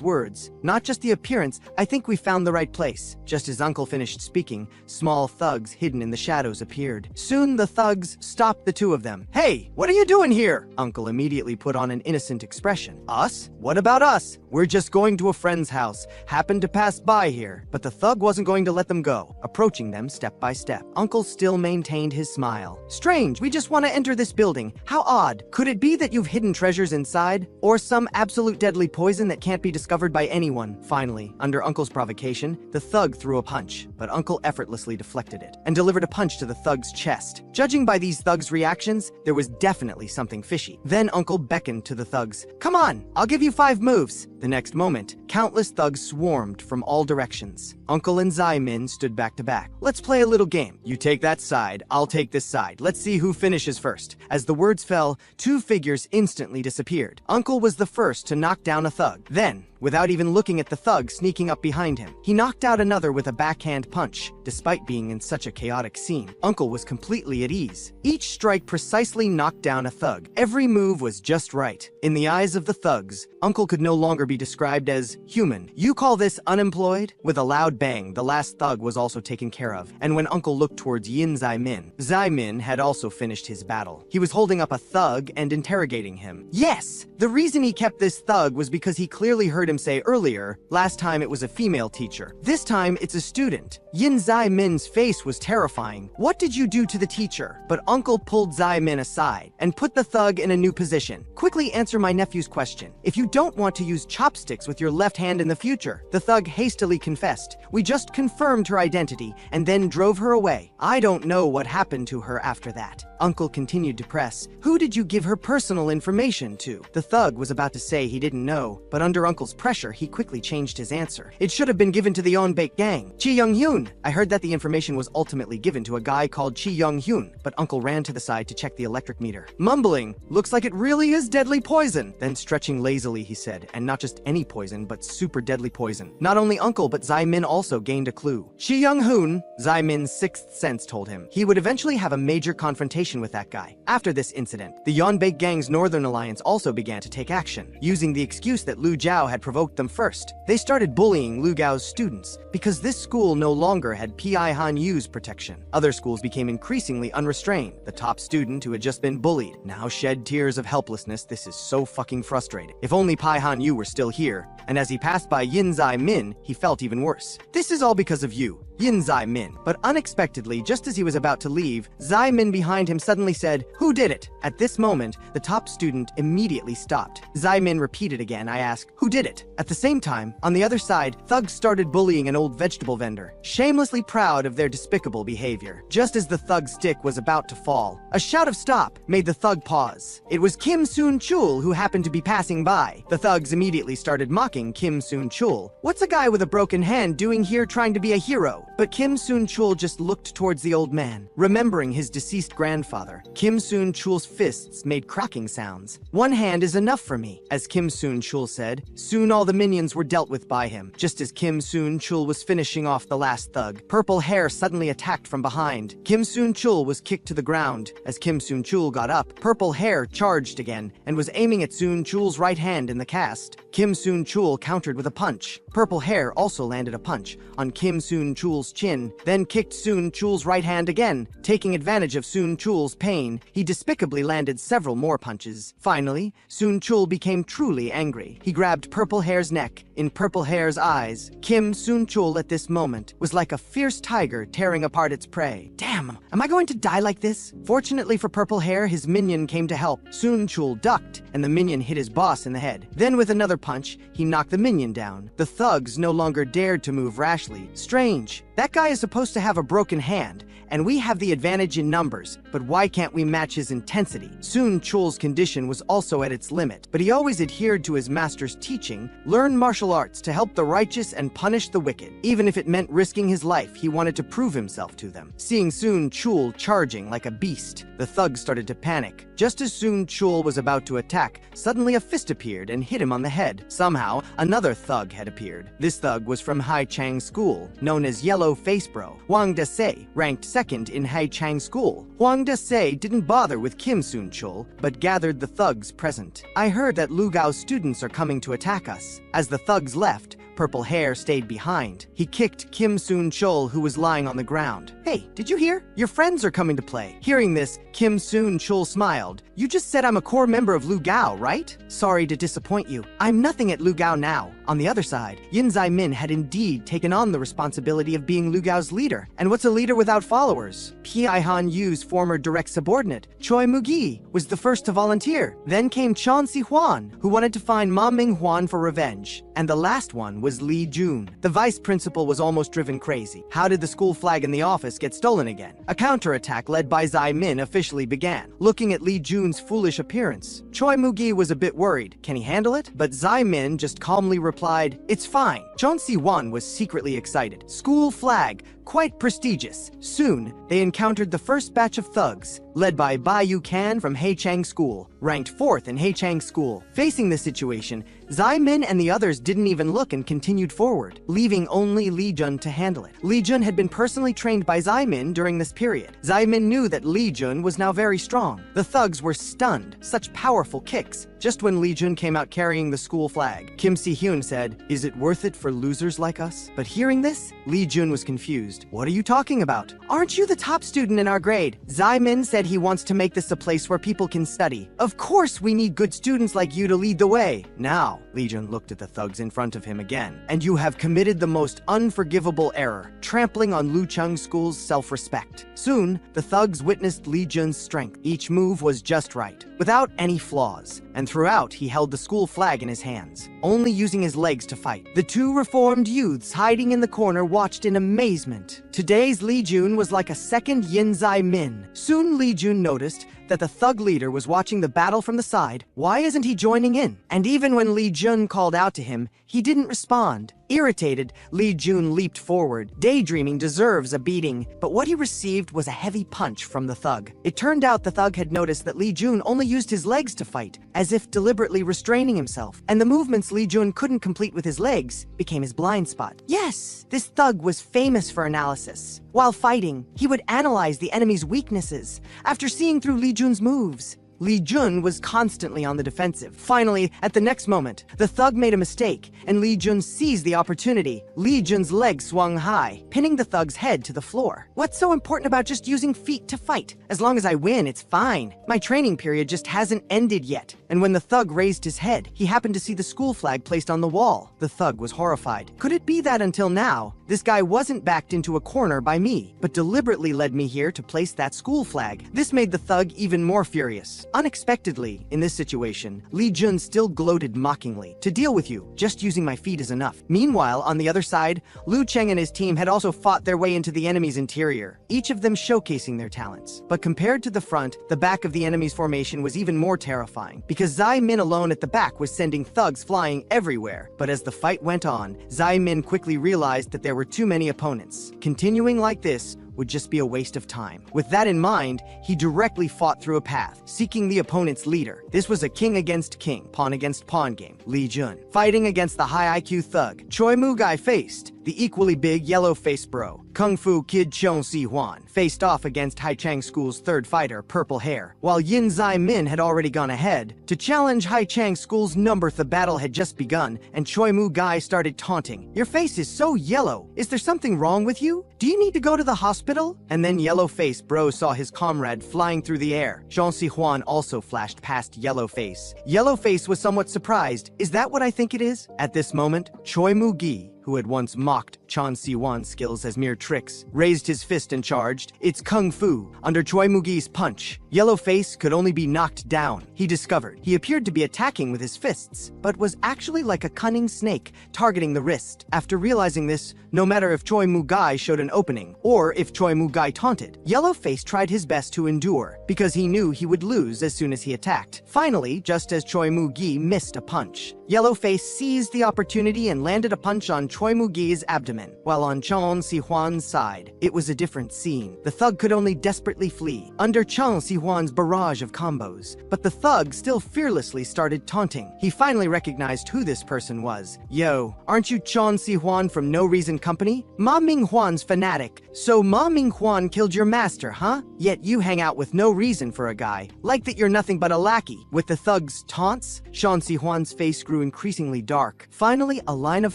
words. "Not just the appearance, I think we found the right place." Just as Uncle finished speaking, small thugs hidden in the shadows appeared. Soon the thugs stopped the two of them. "Hey, what are you doing here?" Uncle immediately put on an innocent expression. "Us? What about us? We're just going to a friend's house. Happened to pass by here." But the thug wasn't going to let them go, approaching them step by step. Uncle still maintained his smile. "Strange, we just want to enter this building. How odd. Could it be that you've hidden treasures inside? Or some absolute deadly poison that can't be discovered by anyone?" Finally, under Uncle's provocation, the thug threw a punch, but Uncle effortlessly deflected it and delivered a punch to the thug's chest. Judging by these thugs' reactions, there was definitely something fishy. Then Uncle beckoned to the thugs. "Come on, I'll give you 5 moves." The next moment, countless thugs swarmed from all directions. Uncle and Zai Min stood back to back. "Let's play a little game. You take that side, I'll take this side. Let's see who finishes first." As the words fell, 2 figures instantly disappeared. Uncle was the first to knock down a thug. Then, without even looking at the thug sneaking up behind him, he knocked out another with a backhand punch. Despite being in such a chaotic scene, Uncle was completely at ease. Each strike precisely knocked down a thug. Every move was just right. In the eyes of the thugs, Uncle could no longer be described as human. "You call this unemployed?" With a loud bang, the last thug was also taken care of, and when Uncle looked towards Yin Zai Min had also finished his battle. He was holding up a thug and interrogating him. Yes! The reason he kept this thug was because he clearly heard him say earlier, last time it was a female teacher. This time it's a student. Yin Zai Min's face was terrifying. What did you do to the teacher? But Uncle pulled Zai Min aside and put the thug in a new position. Quickly answer my nephew's question. If you don't want to use chopsticks with your left hand in the future, the thug hastily confessed. We just confirmed her identity and then drove her away. I don't know what happened to her after that. Uncle continued to press. Who did you give her personal information to? The thug was about to say he didn't know, but under Uncle's pressure, he quickly changed his answer. It should have been given to the Onbaek gang. Chi Young-hyun. I heard that the information was ultimately given to a guy called Chi Young-hyun, but Uncle ran to the side to check the electric meter. Mumbling, looks like it really is deadly poison. Then stretching lazily, he said, and not just any poison, but super deadly poison. Not only Uncle, but Zai Min also gained a clue. Chi Young-hyun, Zai Min's sixth sense told him, he would eventually have a major confrontation with that guy. After this incident, the Yeonbaek gang's Northern Alliance also began to take action, using the excuse that Lu Jiao had provoked them first. They started bullying Lu Gao's students, because this school no longer had Pi Han Yu's protection. Other schools became increasingly unrestrained. The top student who had just been bullied now shed tears of helplessness. This is so fucking frustrating. If only Pi Han Yu were still here. And as he passed by Yin Zai Min, he felt even worse. This is all because of you, Yin Zai Min. But unexpectedly, just as he was about to leave, Zai Min behind him suddenly said, "Who did it?" At this moment, the top student immediately stopped. Zai Min repeated again, I ask, "Who did it?" At the same time, on the other side, thugs started bullying an old vegetable vendor, shamelessly proud of their despicable behavior. Just as the thug's stick was about to fall, a shout of stop made the thug pause. It was Kim Soon-chul who happened to be passing by. The thugs immediately started mocking Kim Soon-chul. What's a guy with a broken hand doing here trying to be a hero? But Kim Soon-chul just looked towards the old man, remembering his deceased grandfather. Kim Soon-chul's fists made cracking sounds. "One hand is enough for me," as Kim Soon-chul said. Soon all the minions were dealt with by him. Just as Kim Soon-chul was finishing off the last thug, Purple Hair suddenly attacked from behind. Kim Soon-chul was kicked to the ground. As Kim Soon-chul got up, Purple Hair charged again and was aiming at Soon-chul's right hand in the cast. Kim Soon-chul countered with a punch. Purple Hair also landed a punch on Kim Soon-chul's chin, then kicked Soon-chul's right hand again. Taking advantage of Soon-chul's pain, he despicably landed several more punches. Finally, Soon-chul became truly angry. He grabbed Purple Hair's neck. In Purple Hair's eyes, Kim Soon-chul at this moment was like a fierce tiger tearing apart its prey. Damn, am I going to die like this? Fortunately for Purple Hair, his minion came to help. Soon-chul ducked, and the minion hit his boss in the head. Then with another punch, he knocked the minion down. The thugs no longer dared to move rashly. Strange. That guy is supposed to have a broken hand, and we have the advantage in numbers, but why can't we match his intensity? Soon-chul's condition was also at its limit, but he always adhered to his master's teaching, learn martial arts to help the righteous and punish the wicked. Even if it meant risking his life, he wanted to prove himself to them. Seeing Soon-chul charging like a beast, the thugs started to panic. Just as Soon-chul was about to attack, suddenly a fist appeared and hit him on the head. Somehow, another thug had appeared. This thug was from Haichang School, known as Yellow Face Bro. Huang Da-se ranked second in Haichang School. Huang Da-se didn't bother with Kim Soon-chul, but gathered the thugs present. I heard that Lu Gao's students are coming to attack us. As the thugs left, Purple Hair stayed behind. He kicked Kim Soon-chul, who was lying on the ground. "Hey, did you hear? Your friends are coming to play." Hearing this, Kim Soon-chul smiled. "You just said I'm a core member of Lu Gao, right? Sorry to disappoint you. I'm nothing at Lu Gao now." On the other side, Yin Zai Min had indeed taken on the responsibility of being Lu Gao's leader. And what's a leader without followers? Pi Han Yu's former direct subordinate, Choi Mugi, was the first to volunteer. Then came Chon Si-hwan, who wanted to find Ma Ming-hwan for revenge. And the last one was Lee Jun. The vice principal was almost driven crazy. How did the school flag in the office get stolen again? A counterattack led by Zai Min officially began. Looking at Lee Jun's foolish appearance, Choi Mugi was a bit worried. Can he handle it? But Zai Min just calmly replied, "It's fine." Chon Si-hwan was secretly excited. School flag, quite prestigious. Soon, they encountered the first batch of thugs, led by Bai Yu-kan from Haichang School, ranked 4th in Haichang School. Facing the situation, Zai Min and the others didn't even look and continued forward, leaving only Lee Jun to handle it. Lee Jun had been personally trained by Zai Min during this period. Zai Min knew that Lee Jun was now very strong. The thugs were stunned. Such powerful kicks. Just when Lee Jun came out carrying the school flag, Kim Si-hyun said, "Is it worth it for losers like us?" But hearing this, Lee Jun was confused. confused. What are you talking about? Aren't you the top student in our grade? Min said he wants to make this a place where people can study. Of course we need good students like you to lead the way. Now, Li Jun looked at the thugs in front of him again. And you have committed the most unforgivable error, trampling on Lucheng School's self-respect. Soon, the thugs witnessed Li Jun's strength. Each move was just right, without any flaws. And throughout, he held the school flag in his hands, only using his legs to fight. The two reformed youths hiding in the corner watched in amazement. Today's Li Jun was like a second Yin Min. Soon Li Jun noticed that the thug leader was watching the battle from the side. Why isn't he joining in? And even when Li Jun called out to him, he didn't respond. Irritated, Li Jun leaped forward. Daydreaming deserves a beating, but what he received was a heavy punch from the thug. It turned out the thug had noticed that Li Jun only used his legs to fight, as if deliberately restraining himself, and the movements Li Jun couldn't complete with his legs became his blind spot. Yes, this thug was famous for analysis. While fighting, he would analyze the enemy's weaknesses. After seeing through Li Jun's moves, Li Jun was constantly on the defensive. Finally, at the next moment, the thug made a mistake, and Li Jun seized the opportunity. Li Jun's leg swung high, pinning the thug's head to the floor. What's so important about just using feet to fight? As long as I win, it's fine. My training period just hasn't ended yet. And when the thug raised his head, he happened to see the school flag placed on the wall. The thug was horrified. Could it be that until now, this guy wasn't backed into a corner by me, but deliberately led me here to place that school flag? This made the thug even more furious. Unexpectedly, in this situation, Li Jun still gloated mockingly. To deal with you, just using my feet is enough. Meanwhile, on the other side, Lu Cheng and his team had also fought their way into the enemy's interior, each of them showcasing their talents. But compared to the front, the back of the enemy's formation was even more terrifying, because Zai Min alone at the back was sending thugs flying everywhere. But as the fight went on, Zai Min quickly realized that there were too many opponents. Continuing like this would just be a waste of time. With that in mind, he directly fought through a path, seeking the opponent's leader. This was a king against king, pawn against pawn game. Li Jun, fighting against the high IQ thug, Choi Mu-gai faced the equally big yellow-faced bro, Kung Fu Kid Chong Si-hwan, faced off against Haichang School's third fighter, Purple Hair. While Yin Zai Min had already gone ahead to challenge Haichang School's number, the battle had just begun, and Choi Mu-gai started taunting. Your face is so yellow. Is there something wrong with you? Do you need to go to the hospital? And then Yellow-Face Bro saw his comrade flying through the air. Zhang Si-hwan also flashed past Yellow-Face. Yellow-Face was somewhat surprised. Is that what I think it is? At this moment, Choi Mu-gi, who had once mocked Chan Si-wan's skills as mere tricks, raised his fist and charged. It's Kung Fu. Under Choi Mu-gi's punch, Yellowface could only be knocked down. He discovered he appeared to be attacking with his fists, but was actually like a cunning snake, targeting the wrist. After realizing this, no matter if Choi Mu-gai showed an opening, or if Choi Mu-gai taunted, Yellowface tried his best to endure, because he knew he would lose as soon as he attacked. Finally, just as Choi Mu-gi missed a punch, Yellowface seized the opportunity and landed a punch on Choi Mu-gi's abdomen, while on Chang Si-hwan's side, it was a different scene. The thug could only desperately flee under Chang Si-hwan's barrage of combos, but the thug still fearlessly started taunting. He finally recognized who this person was. Yo, aren't you Chang Si-hwan from No Reason Company? Ma Ming-hwan's fanatic. So Ma Ming-hwan killed your master, huh? Yet you hang out with no reason for a guy, like that you're nothing but a lackey. With the thug's taunts, Chang Si-hwan's face grew increasingly dark. Finally, a line of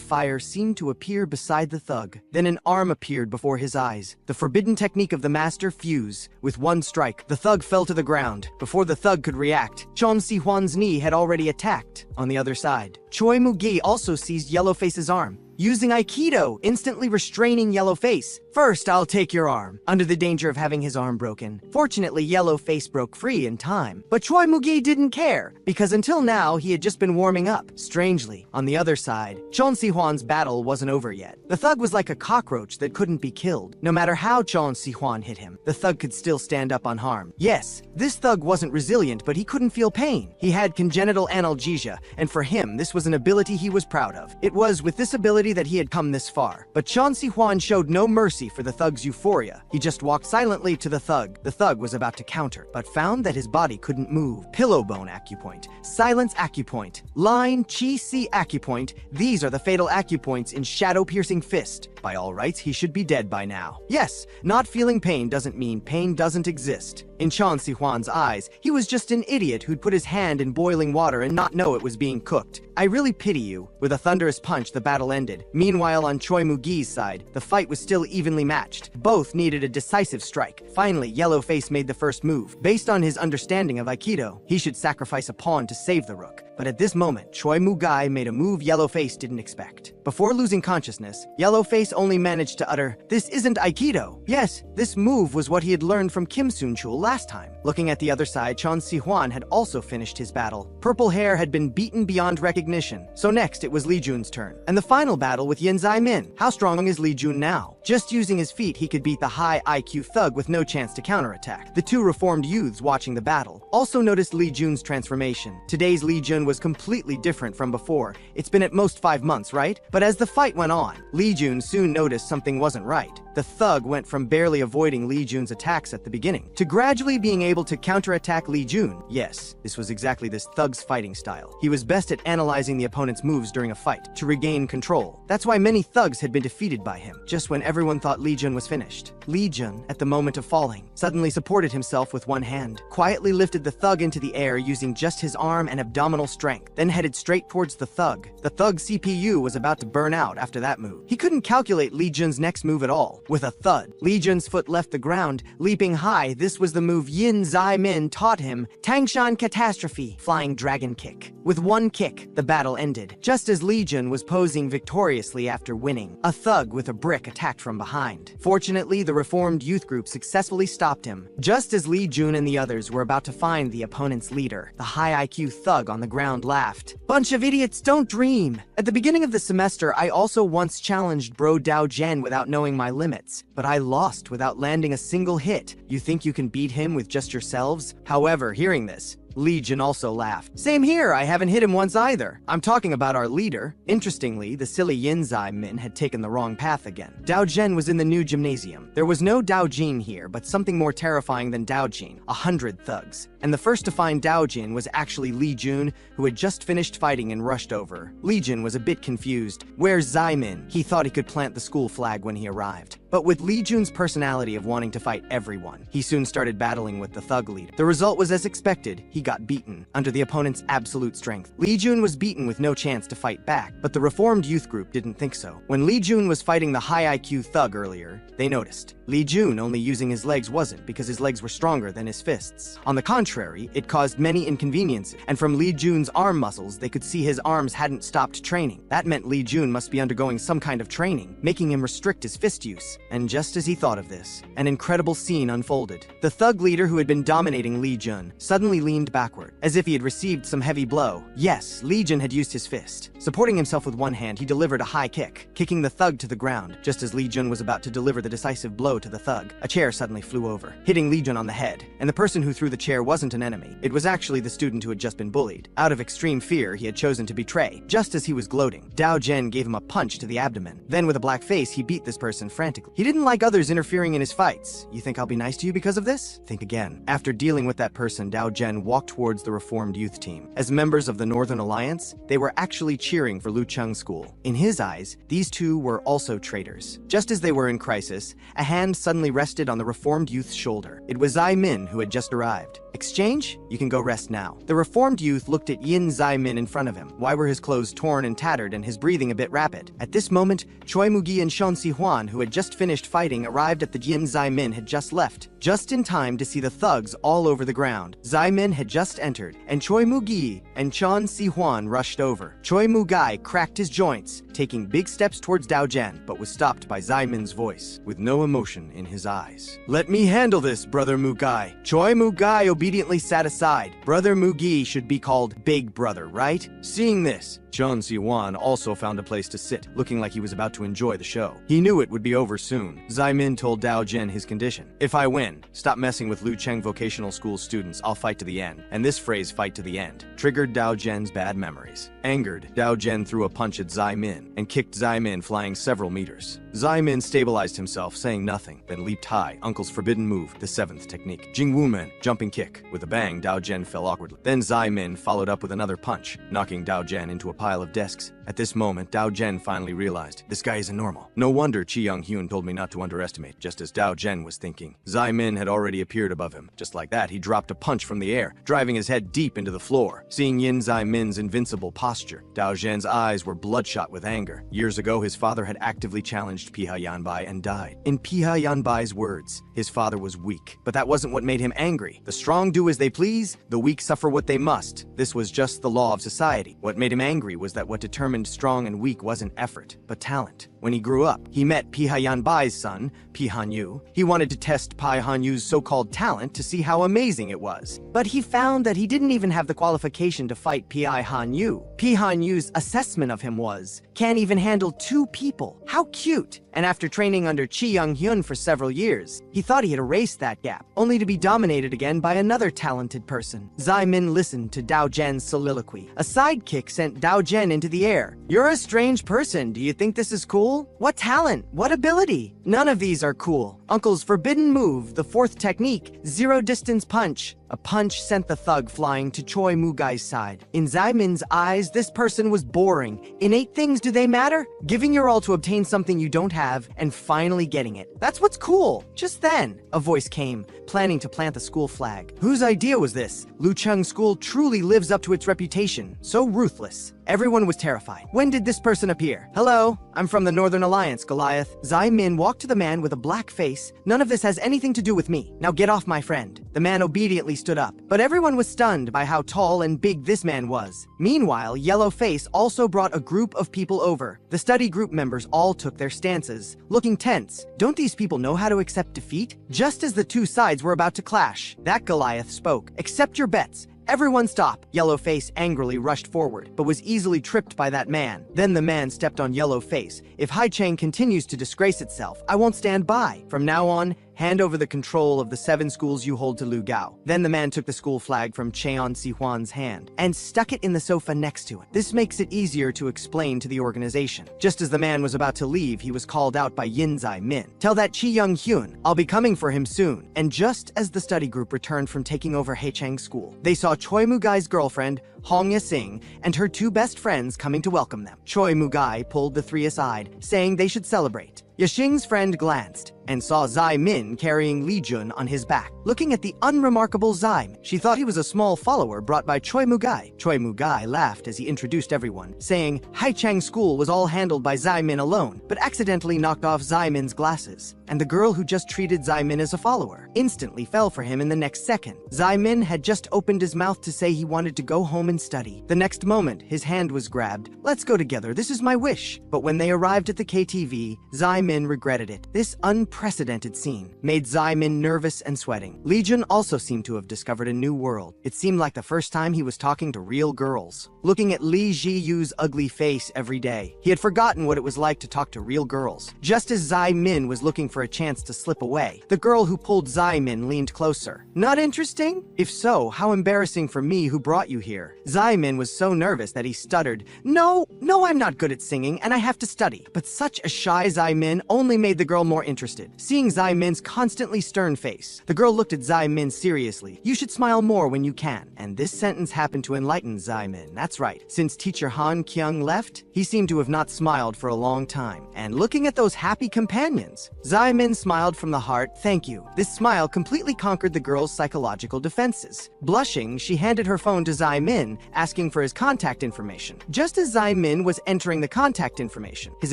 fire seemed to appear beside the thug. Then an arm appeared before his eyes. The forbidden technique of the master, fuse. With one strike, the thug fell to the ground. Before the thug could react, Chon Si-hwan's knee had already attacked. On the other side, Choi Mu-gi also seized Yellowface's arm, using Aikido, instantly restraining Yellowface. First, I'll take your arm, under the danger of having his arm broken. Fortunately, Yellowface broke free in time. But Choi Mu-gi didn't care, because until now, he had just been warming up. Strangely, on the other side, Chon Si-hwan's battle wasn't over yet. The thug was like a cockroach that couldn't be killed. No matter how Chon Si-hwan hit him, the thug could still stand up unharmed. Yes, this thug wasn't resilient, but he couldn't feel pain. He had congenital analgesia, and for him, this was an ability he was proud of. It was with this ability that he had come this far. But Chon Si-hwan showed no mercy for the thug's euphoria. He just walked silently to the thug. The thug was about to counter, but found that his body couldn't move. Pillow bone acupoint, silence acupoint, line chi si acupoint. These are the fatal acupoints in shadow piercing fist. By all rights, he should be dead by now. Yes, not feeling pain doesn't mean pain doesn't exist. In Chan Si-hwan's eyes, he was just an idiot who'd put his hand in boiling water and not know it was being cooked. I really pity you. With a thunderous punch, the battle ended. Meanwhile, on Choi Moo-gi's side, the fight was still evenly matched. Both needed a decisive strike. Finally, Yellowface made the first move. Based on his understanding of Aikido, he should sacrifice a pawn to save the rook. But at this moment, Choi Moo-gi made a move Yellowface didn't expect. Before losing consciousness, Yellowface only managed to utter, "This isn't Aikido." Yes, this move was what he had learned from Kim Soon-chul last time. Looking at the other side, Chan Si-hwan had also finished his battle. Purple Hair had been beaten beyond recognition. So next, it was Lee Jun's turn. And the final battle with Yin Zai-min. How strong is Lee Jun now? Just using his feet, he could beat the high IQ thug with no chance to counterattack. The two reformed youths watching the battle also noticed Lee Jun's transformation. Today's Lee Jun was completely different from before. It's been at most 5 months, right? But as the fight went on, Lee Jun soon noticed something wasn't right. The thug went from barely avoiding Lee Jun's attacks at the beginning to gradually being able to counterattack Lee Jun. Yes, this was exactly this thug's fighting style. He was best at analyzing the opponent's moves during a fight to regain control. That's why many thugs had been defeated by him, just when everyone thought Lee Jun was finished. Lee Jun, at the moment of falling, suddenly supported himself with one hand, quietly lifted the thug into the air using just his arm and abdominal strength, then headed straight towards the thug. The thug's CPU was about to burn out after that move. He couldn't calculate Lee Jun's next move at all. With a thud, Lee Jun's foot left the ground, leaping high. This was the move Yin Zai-min taught him, Tangshan Catastrophe, Flying Dragon Kick. With one kick, the battle ended. Just as Lee Jun was posing victoriously after winning, a thug with a brick attacked from behind. Fortunately, the reformed youth group successfully stopped him. Just as Lee Jun and the others were about to find the opponent's leader, the high IQ thug on the ground laughed. "Bunch of idiots, don't dream." At the beginning of the semester, I also once challenged Bro Dao Jen without knowing my limits, but I lost without landing a single hit. You think you can beat him with just yourselves? However, hearing this, Lee Jun also laughed. "Same here, I haven't hit him once either. I'm talking about our leader." Interestingly, the silly Yin Zai-min had taken the wrong path again. Dao Jen was in the new gymnasium. There was no Dao Jin here, but something more terrifying than Dao Jin, 100 thugs. And the first to find Dao Jin was actually Lee Jun, who had just finished fighting and rushed over. Lee Jun was a bit confused. Where's Zai-min? He thought he could plant the school flag when he arrived. But with Lee Jun's personality of wanting to fight everyone, he soon started battling with the thug leader. The result was as expected. He got beaten under the opponent's absolute strength. Lee Jun was beaten with no chance to fight back, but the reformed youth group didn't think so. When Lee Jun was fighting the high IQ thug earlier, they noticed Lee Jun only using his legs wasn't because his legs were stronger than his fists. On the contrary, it caused many inconveniences, and from Lee Jun's arm muscles, they could see his arms hadn't stopped training. That meant Lee Jun must be undergoing some kind of training, making him restrict his fist use. And just as he thought of this, an incredible scene unfolded. The thug leader who had been dominating Lee Jun suddenly leaned backward, as if he had received some heavy blow. Yes, Lee Jun had used his fist. Supporting himself with one hand, he delivered a high kick, kicking the thug to the ground. Just as Lee Jun was about to deliver the decisive blow to the thug, a chair suddenly flew over, hitting Lee Jun on the head. And the person who threw the chair wasn't an enemy. It was actually the student who had just been bullied. Out of extreme fear, he had chosen to betray. Just as he was gloating, Dao Jen gave him a punch to the abdomen. Then with a black face, he beat this person frantically. He didn't like others interfering in his fights. You think I'll be nice to you because of this? Think again. After dealing with that person, Dao Jen walked towards the reformed youth team. As members of the Northern Alliance, they were actually cheering for Lu Cheng's school. In his eyes, these two were also traitors. Just as they were in crisis, a hand suddenly rested on the reformed youth's shoulder. It was Zai-min who had just arrived. Exchange? You can go rest now. The reformed youth looked at Yin Zai-min in front of him. Why were his clothes torn and tattered and his breathing a bit rapid? At this moment, Choi Moo-gi and Chan Si-hwan, who had just finished fighting, arrived at the Yin Zai-min had just left, just in time to see the thugs all over the ground. Zai-min had just entered, and Choi Moo-gi and Chan Si-hwan rushed over. Choi Moo-gi cracked his joints, taking big steps towards Dao Jen, but was stopped by Zai-min's voice, with no emotion in his eyes. "Let me handle this, Brother Moo-gi." Choi Moo-gi obediently sat aside. Brother Moo-gi should be called Big Brother, right? Seeing this, Chan Si-hwan also found a place to sit, looking like he was about to enjoy the show. He knew it would be over soon. Zai-min told Dao Jen his condition. "If I win, stop messing with Lu Cheng Vocational School students. I'll fight to the end." And this phrase, "fight to the end," triggered Dao Jen's bad memories. Angered, Dao Jen threw a punch at Zai-min and kicked Zai-min flying several meters. Zai-min stabilized himself, saying nothing, then leaped high. Uncle's forbidden move, the 7th technique. Jing Wu-men, jumping kick. With a bang, Dao Jen fell awkwardly. Then Zai-min followed up with another punch, knocking Dao Jen into a pile of desks. At this moment, Dao Zhen finally realized, this guy isn't normal. No wonder Chi Young-hyun told me not to underestimate. Just as Dao Zhen was thinking, Zai Min had already appeared above him. Just like that, he dropped a punch from the air, driving his head deep into the floor. Seeing Yin Zai Min's invincible posture, Dao Zhen's eyes were bloodshot with anger. Years ago, his father had actively challenged Piha Yanbai and died. In Piha Yanbai's words, his father was weak, but that wasn't what made him angry. The strong do as they please, the weak suffer what they must. This was just the law of society. What made him angry was that what determined strong and weak wasn't effort, but talent. When he grew up, he met Piha Yanbai's son, Pi Hanyu. He wanted to test Pi Hanyu's so-called talent to see how amazing it was. But he found that he didn't even have the qualification to fight Pi Hanyu. Pi Hanyu's assessment of him was, can't even handle 2 people. How cute! And after training under Chi Young-hyun for several years, he thought he had erased that gap, only to be dominated again by another talented person. Zai Min listened to Dao Zhen's soliloquy. A sidekick sent Dao Zhen into the air. You're a strange person. Do you think this is cool? What talent? What ability? None of these are cool. Uncle's forbidden move, the 4th technique, zero distance punch. A punch sent the thug flying to Choi Mu-gai's side. In Zai Min's eyes, this person was boring. Innate things, do they matter? Giving your all to obtain something you don't have, and finally getting it. That's what's cool. Just then, a voice came, planning to plant the school flag. Whose idea was this? Lucheng School truly lives up to its reputation. So ruthless. Everyone was terrified. When did this person appear? Hello, I'm from the Northern Alliance, Goliath. Zai Min walked to the man with a black face. None of this has anything to do with me. Now get off my friend. The man obediently stood up, but everyone was stunned by how tall and big this man was. Meanwhile, Yellow Face also brought a group of people over. The study group members all took their stances, looking tense. Don't these people know how to accept defeat? Just as the 2 sides were about to clash, that Goliath spoke. Accept your bets. Everyone stop! Yellowface angrily rushed forward, but was easily tripped by that man. Then the man stepped on Yellowface. If Haichang continues to disgrace itself, I won't stand by. From now on, hand over the control of the 7 schools you hold to Lu Gao. Then the man took the school flag from Cheon Si-hwan's hand and stuck it in the sofa next to it. This makes it easier to explain to the organization. Just as the man was about to leave, he was called out by Yin Zai Min. Tell that Chi Young-hyun, I'll be coming for him soon. And just as the study group returned from taking over Haichang School, they saw Choi Mu-gai's girlfriend, Hong Ya-sing, and her 2 best friends coming to welcome them. Choi Mu-gai pulled the 3 aside, saying they should celebrate. Yashing's friend glanced and saw Zai Min carrying Li Jun on his back. Looking at the unremarkable Zai, she thought he was a small follower brought by Choi Mu-gai. Choi Mu-gai laughed as he introduced everyone, saying Haichang School was all handled by Zai Min alone, but accidentally knocked off Zai Min's glasses. And the girl who just treated Zai Min as a follower instantly fell for him in the next second. Zai Min had just opened his mouth to say he wanted to go home and study. The next moment, his hand was grabbed. Let's go together, this is my wish. But when they arrived at the KTV, Zai Min regretted it. This unprecedented scene made Zai Min nervous and sweating. Li Jun also seemed to have discovered a new world. It seemed like the first time he was talking to real girls. Looking at Li Ji-yu's ugly face every day, he had forgotten what it was like to talk to real girls. Just as Zai Min was looking for a chance to slip away, the girl who pulled Zai Min leaned closer. Not interesting? If so, how embarrassing for me who brought you here. Zai Min was so nervous that he stuttered, No, I'm not good at singing and I have to study. But such a shy Zai Min only made the girl more interested. Seeing Zai Min's constantly stern face, the girl looked at Zai Min seriously. You should smile more when you can. And this sentence happened to enlighten Zai Min. That's right. Since teacher Han Kyung left, he seemed to have not smiled for a long time. And looking at those happy companions, Zai Min smiled from the heart. Thank you. This smile completely conquered the girl's psychological defenses. Blushing, she handed her phone to Zai Min, asking for his contact information. Just as Zai Min was entering the contact information, his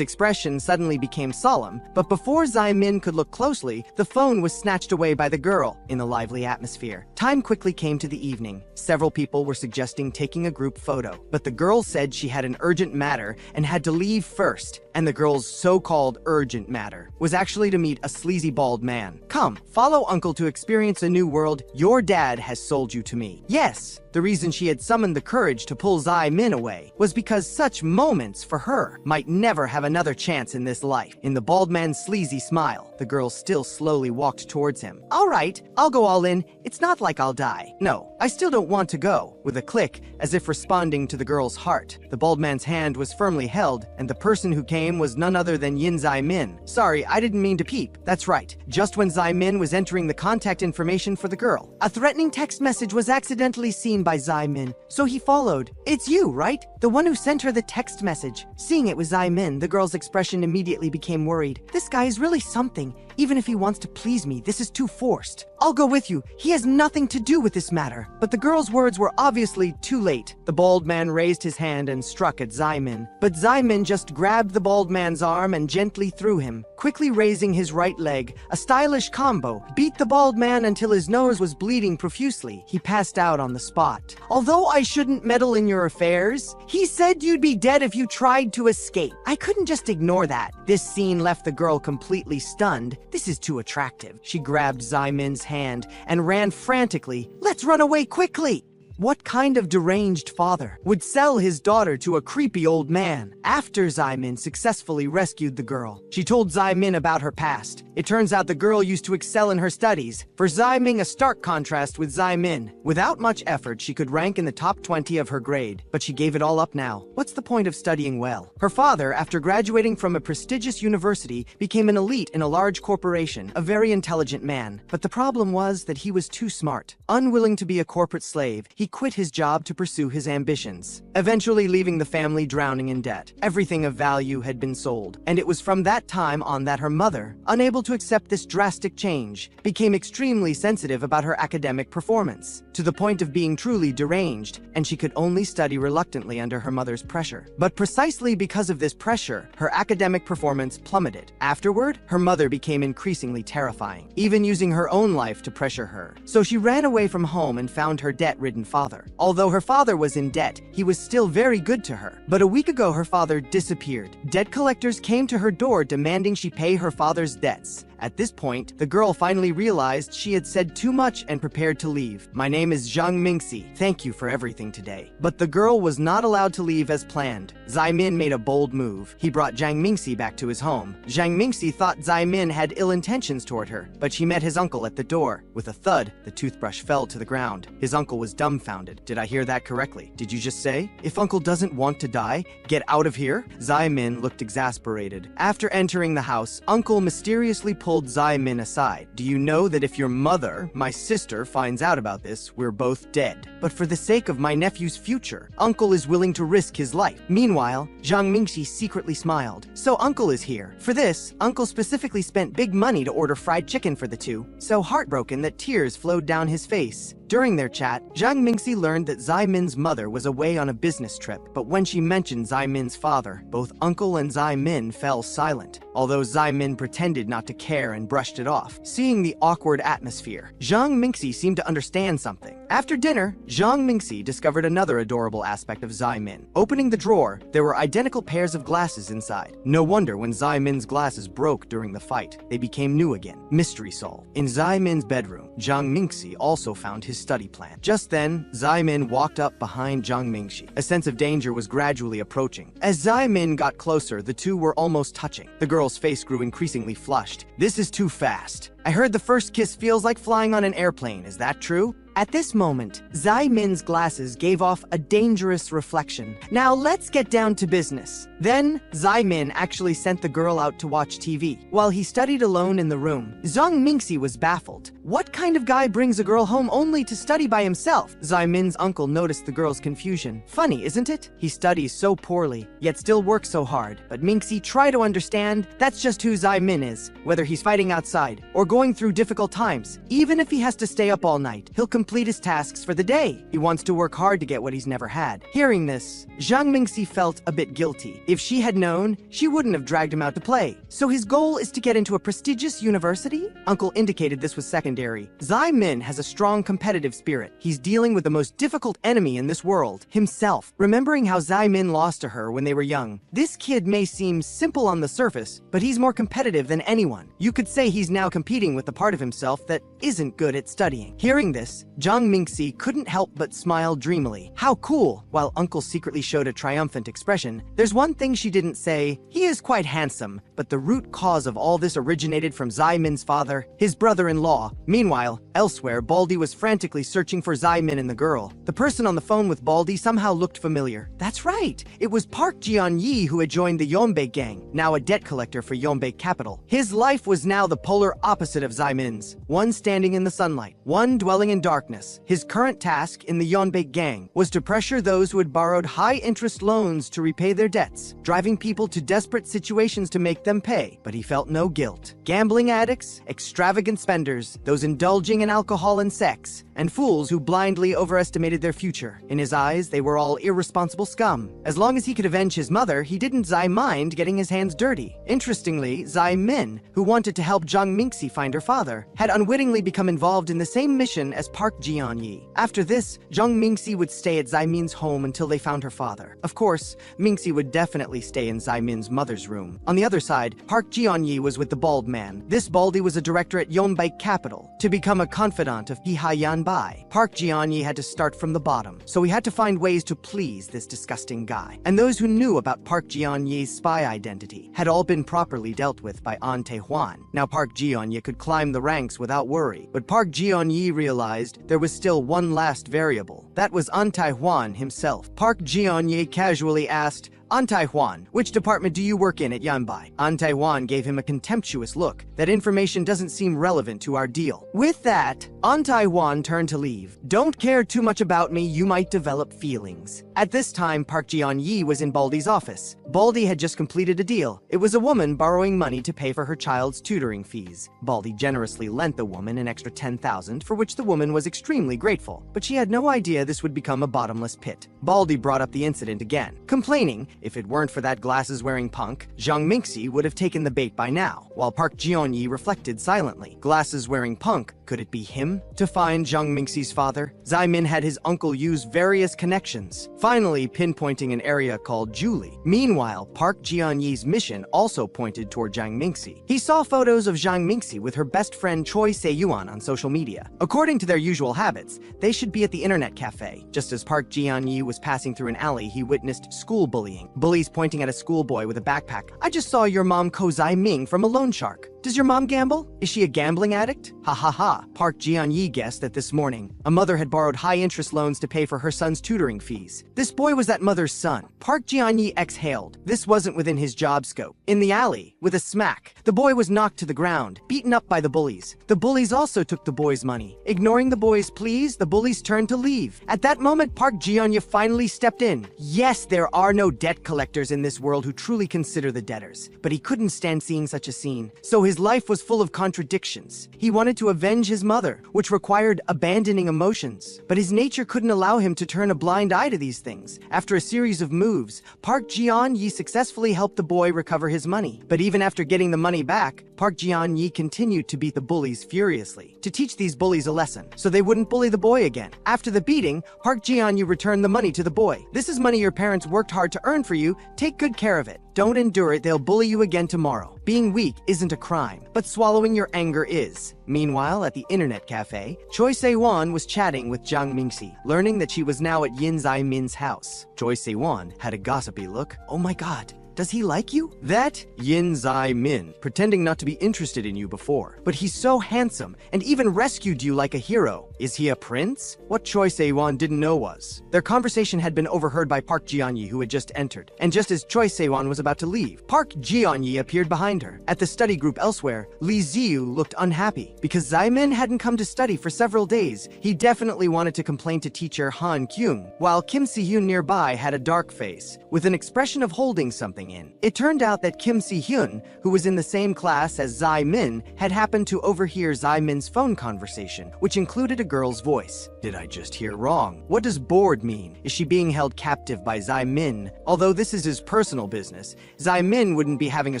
expression suddenly became solemn, but before Zai Min could look closely, the phone was snatched away by the girl. In the lively atmosphere, time quickly came to the evening. Several people were suggesting taking a group photo, but the girl said she had an urgent matter and had to leave first. And the girl's so-called urgent matter was actually to meet a sleazy bald man. Come, follow Uncle to experience a new world. Your dad has sold you to me. Yes, the reason she had summoned the courage to pull Zai Min away was because such moments for her might never have another chance in this life. In the bald man's sleazy smile, The girl still slowly walked towards him. All right, I'll go all in. It's not like I'll die. No, I still don't want to go. With a click, as if responding to the girl's heart, the bald man's hand was firmly held, and the person who came was none other than Yin Zai Min. Sorry, I didn't mean to peep. That's right. Just when Zai Min was entering the contact information for the girl, a threatening text message was accidentally seen by Zai Min, so he followed. It's you, right? The one who sent her the text message. Seeing it was Zai Min, the girl's expression immediately became worried. This guy is really something. Even if he wants to please me, this is too forced. I'll go with you. He has nothing to do with this matter. But the girl's words were obviously too late. The bald man raised his hand and struck at Zai Min. But Zai Min just grabbed the bald man's arm and gently threw him, quickly raising his right leg. A stylish combo beat the bald man until his nose was bleeding profusely. He passed out on the spot. Although I shouldn't meddle in your affairs, he said you'd be dead if you tried to escape. I couldn't just ignore that. This scene left the girl completely stunned. This is too attractive. She grabbed Zai Min's hand and ran frantically. Let's run away quickly! What kind of deranged father would sell his daughter to a creepy old man? After Zai Min successfully rescued the girl, she told Zai Min about her past. It turns out the girl used to excel in her studies. For Zai Min, a stark contrast with Zai Min. Without much effort, she could rank in the top 20 of her grade, but she gave it all up now. What's the point of studying well? Her father, after graduating from a prestigious university, became an elite in a large corporation, a very intelligent man. But the problem was that he was too smart. Unwilling to be a corporate slave, he quit his job to pursue his ambitions, eventually leaving the family drowning in debt. Everything of value had been sold, and it was from that time on that her mother, unable to accept this drastic change, became extremely sensitive about her academic performance, to the point of being truly deranged, and she could only study reluctantly under her mother's pressure. But precisely because of this pressure, her academic performance plummeted. Afterward, her mother became increasingly terrifying, even using her own life to pressure her. So she ran away from home and found her debt-ridden father. Although her father was in debt, he was still very good to her. But a week ago, her father disappeared. Debt collectors came to her door demanding she pay her father's debts. At this point, the girl finally realized she had said too much and prepared to leave. My name is Zhang Mingxi. Thank you for everything today. But the girl was not allowed to leave as planned. Zai Min made a bold move. He brought Zhang Mingxi back to his home. Zhang Mingxi thought Zai Min had ill intentions toward her, but she met his uncle at the door. With a thud, the toothbrush fell to the ground. His uncle was dumbfounded. Did I hear that correctly? Did you just say, if uncle doesn't want to die, get out of here? Zai Min looked exasperated. After entering the house, uncle mysteriously pulled Zai Min aside. Do you know that if your mother, my sister, finds out about this, we're both dead? But for the sake of my nephew's future, uncle is willing to risk his life. Meanwhile, Zhang Mingxi secretly smiled. So uncle is here. For this, uncle specifically spent big money to order fried chicken for the two, so heartbroken that tears flowed down his face. During their chat, Zhang Mingxi learned that Zai Min's mother was away on a business trip, but when she mentioned Zai Min's father, both uncle and Zai Min fell silent, although Zai Min pretended not to care and brushed it off. Seeing the awkward atmosphere, Zhang Mingxi seemed to understand something. After dinner, Zhang Mingxi discovered another adorable aspect of Zai Min. Opening the drawer, there were identical pairs of glasses inside. No wonder when Zai Min's glasses broke during the fight, they became new again. Mystery solved. In Zai Min's bedroom, Zhang Mingxi also found his study plan. Just then, Zai Min walked up behind Zhang Mingxi. A sense of danger was gradually approaching. As Zai Min got closer, the two were almost touching. The girl's face grew increasingly flushed. This is too fast. I heard the first kiss feels like flying on an airplane. Is that true? At this moment, Zai Min's glasses gave off a dangerous reflection. Now let's get down to business. Then, Zai Min actually sent the girl out to watch TV. While he studied alone in the room, Zhang Mingxi was baffled. What kind of guy brings a girl home only to study by himself? Zai Min's uncle noticed the girl's confusion. Funny, isn't it? He studies so poorly, yet still works so hard. But Mingxi, try to understand, that's just who Zai Min is. Whether he's fighting outside or going through difficult times, even if he has to stay up all night, he'll complete his tasks for the day. He wants to work hard to get what he's never had. Hearing this, Zhang Mingxi felt a bit guilty. If she had known, she wouldn't have dragged him out to play. So his goal is to get into a prestigious university? Uncle indicated this was secondary. Zai Min has a strong competitive spirit. He's dealing with the most difficult enemy in this world, himself. Remembering how Zai Min lost to her when they were young, this kid may seem simple on the surface, but he's more competitive than anyone. You could say he's now competing with the part of himself that isn't good at studying. Hearing this, Zhang Mingxi couldn't help but smile dreamily. How cool! While Uncle secretly showed a triumphant expression, there's one thing she didn't say, he is quite handsome, but the root cause of all this originated from Zai Min's father, his brother-in-law. Meanwhile, elsewhere, Baldy was frantically searching for Zai Min and the girl. The person on the phone with Baldy somehow looked familiar. That's right, it was Park Ji-on-yi who had joined the Yeonbae gang, now a debt collector for Yeonbae capital. His life was now the polar opposite of Zai Min's, one standing in the sunlight, one dwelling in darkness. His current task in the Yeonbae gang was to pressure those who had borrowed high-interest loans to repay their debts, driving people to desperate situations to make them pay. But he felt no guilt. Gambling addicts, extravagant spenders, those indulging in alcohol and sex, and fools who blindly overestimated their future. In his eyes, they were all irresponsible scum. As long as he could avenge his mother, he didn't mind getting his hands dirty. Interestingly, Zai Min, who wanted to help Jung Mingxi find her father, had unwittingly become involved in the same mission as Park Ji-on-yi. After this, Jung Mingxi would stay at Zai Min's home until they found her father. Of course, Mingxi would definitely stay in Zai Min's mother's room. On the other side, Park Ji-on-yi was with the bald man. This Baldy was a director at Yeonbae capital. To become a confidant of Piha Yanbai, Park Ji-on-yi had to start from the bottom, so he had to find ways to please this disgusting guy. And those who knew about Park Ji-on-yi's spy identity had all been properly dealt with by An Tae-hwan. Now Park Ji-on-yi could climb the ranks without worry, but Park Ji-on-yi realized there was still one last variable. That was An Tae-hwan himself. Park Ji-on-yi casually asked, An Tae-hwan, which department do you work in at Yanbai? An Tae-hwan gave him a contemptuous look. That information doesn't seem relevant to our deal. With that, An Tae-hwan turned to leave. Don't care too much about me, you might develop feelings. At this time, Park Ji-on-yi was in Baldy's office. Baldy had just completed a deal. It was a woman borrowing money to pay for her child's tutoring fees. Baldy generously lent the woman an extra 10,000, for which the woman was extremely grateful, but she had no idea this would become a bottomless pit. Baldy brought up the incident again, complaining if it weren't for that glasses-wearing punk, Jung Mingxi would have taken the bait by now, while Park Ji-on-yi reflected silently. Glasses-wearing punk, could it be him? To find Jung Mingxi's father, Zai Min had his uncle use various connections, finally pinpointing an area called Julie. Meanwhile, Park Ji-on-yi's mission also pointed toward Jang Mingxi. He saw photos of Jang Mingxi with her best friend Choi Se-yuan on social media. According to their usual habits, they should be at the internet cafe. Just as Park Ji-on-yi was passing through an alley, he witnessed school bullying. Bullies pointing at a schoolboy with a backpack. I just saw your mom Ko Zai-ming from a loan shark. Does your mom gamble? Is she a gambling addict? Ha ha ha. Park Ji-on-yi guessed that this morning, a mother had borrowed high-interest loans to pay for her son's tutoring fees. This boy was that mother's son. Park Ji-on-yi exhaled. This wasn't within his job scope. In the alley, with a smack, the boy was knocked to the ground, beaten up by the bullies. The bullies also took the boy's money. Ignoring the boy's pleas, the bullies turned to leave. At that moment, Park Ji-on-yi finally stepped in. Yes, there are no debt collectors in this world who truly consider the debtors, but he couldn't stand seeing such a scene. So his life was full of contradictions. He wanted to avenge his mother, which required abandoning emotions, but his nature couldn't allow him to turn a blind eye to these things. After a series of moves, Park Ji-on-yi successfully helped the boy recover his money. But even after getting the money back, Park Ji-on-yi continued to beat the bullies furiously, to teach these bullies a lesson, so they wouldn't bully the boy again. After the beating, Park Ji-on-yi returned the money to the boy. This is money your parents worked hard to earn for you. Take good care of it. Don't endure it, they'll bully you again tomorrow. Being weak isn't a crime, but swallowing your anger is. Meanwhile, at the internet cafe, Choi Se-won was chatting with Jang Mingxi, learning that she was now at Yin Zai Min's house. Choi Se-won had a gossipy look. Oh my god. Does he like you? That Yin Zai Min, pretending not to be interested in you before. But he's so handsome and even rescued you like a hero. Is he a prince? What Choi Se-won didn't know was, their conversation had been overheard by Park Ji-on-yi, who had just entered. And just as Choi Se-won was about to leave, Park Ji-on-yi appeared behind her. At the study group elsewhere, Lee Ziyu looked unhappy. Because Zai Min hadn't come to study for several days, he definitely wanted to complain to teacher Han Kyung, while Kim Si-hyun nearby had a dark face, with an expression of holding something in. It turned out that Kim Si-hyun, who was in the same class as Zai Min, had happened to overhear Zai Min's phone conversation, which included a girl's voice. Did I just hear wrong? What does bored mean? Is she being held captive by Zai Min? Although this is his personal business, Zai Min wouldn't be having a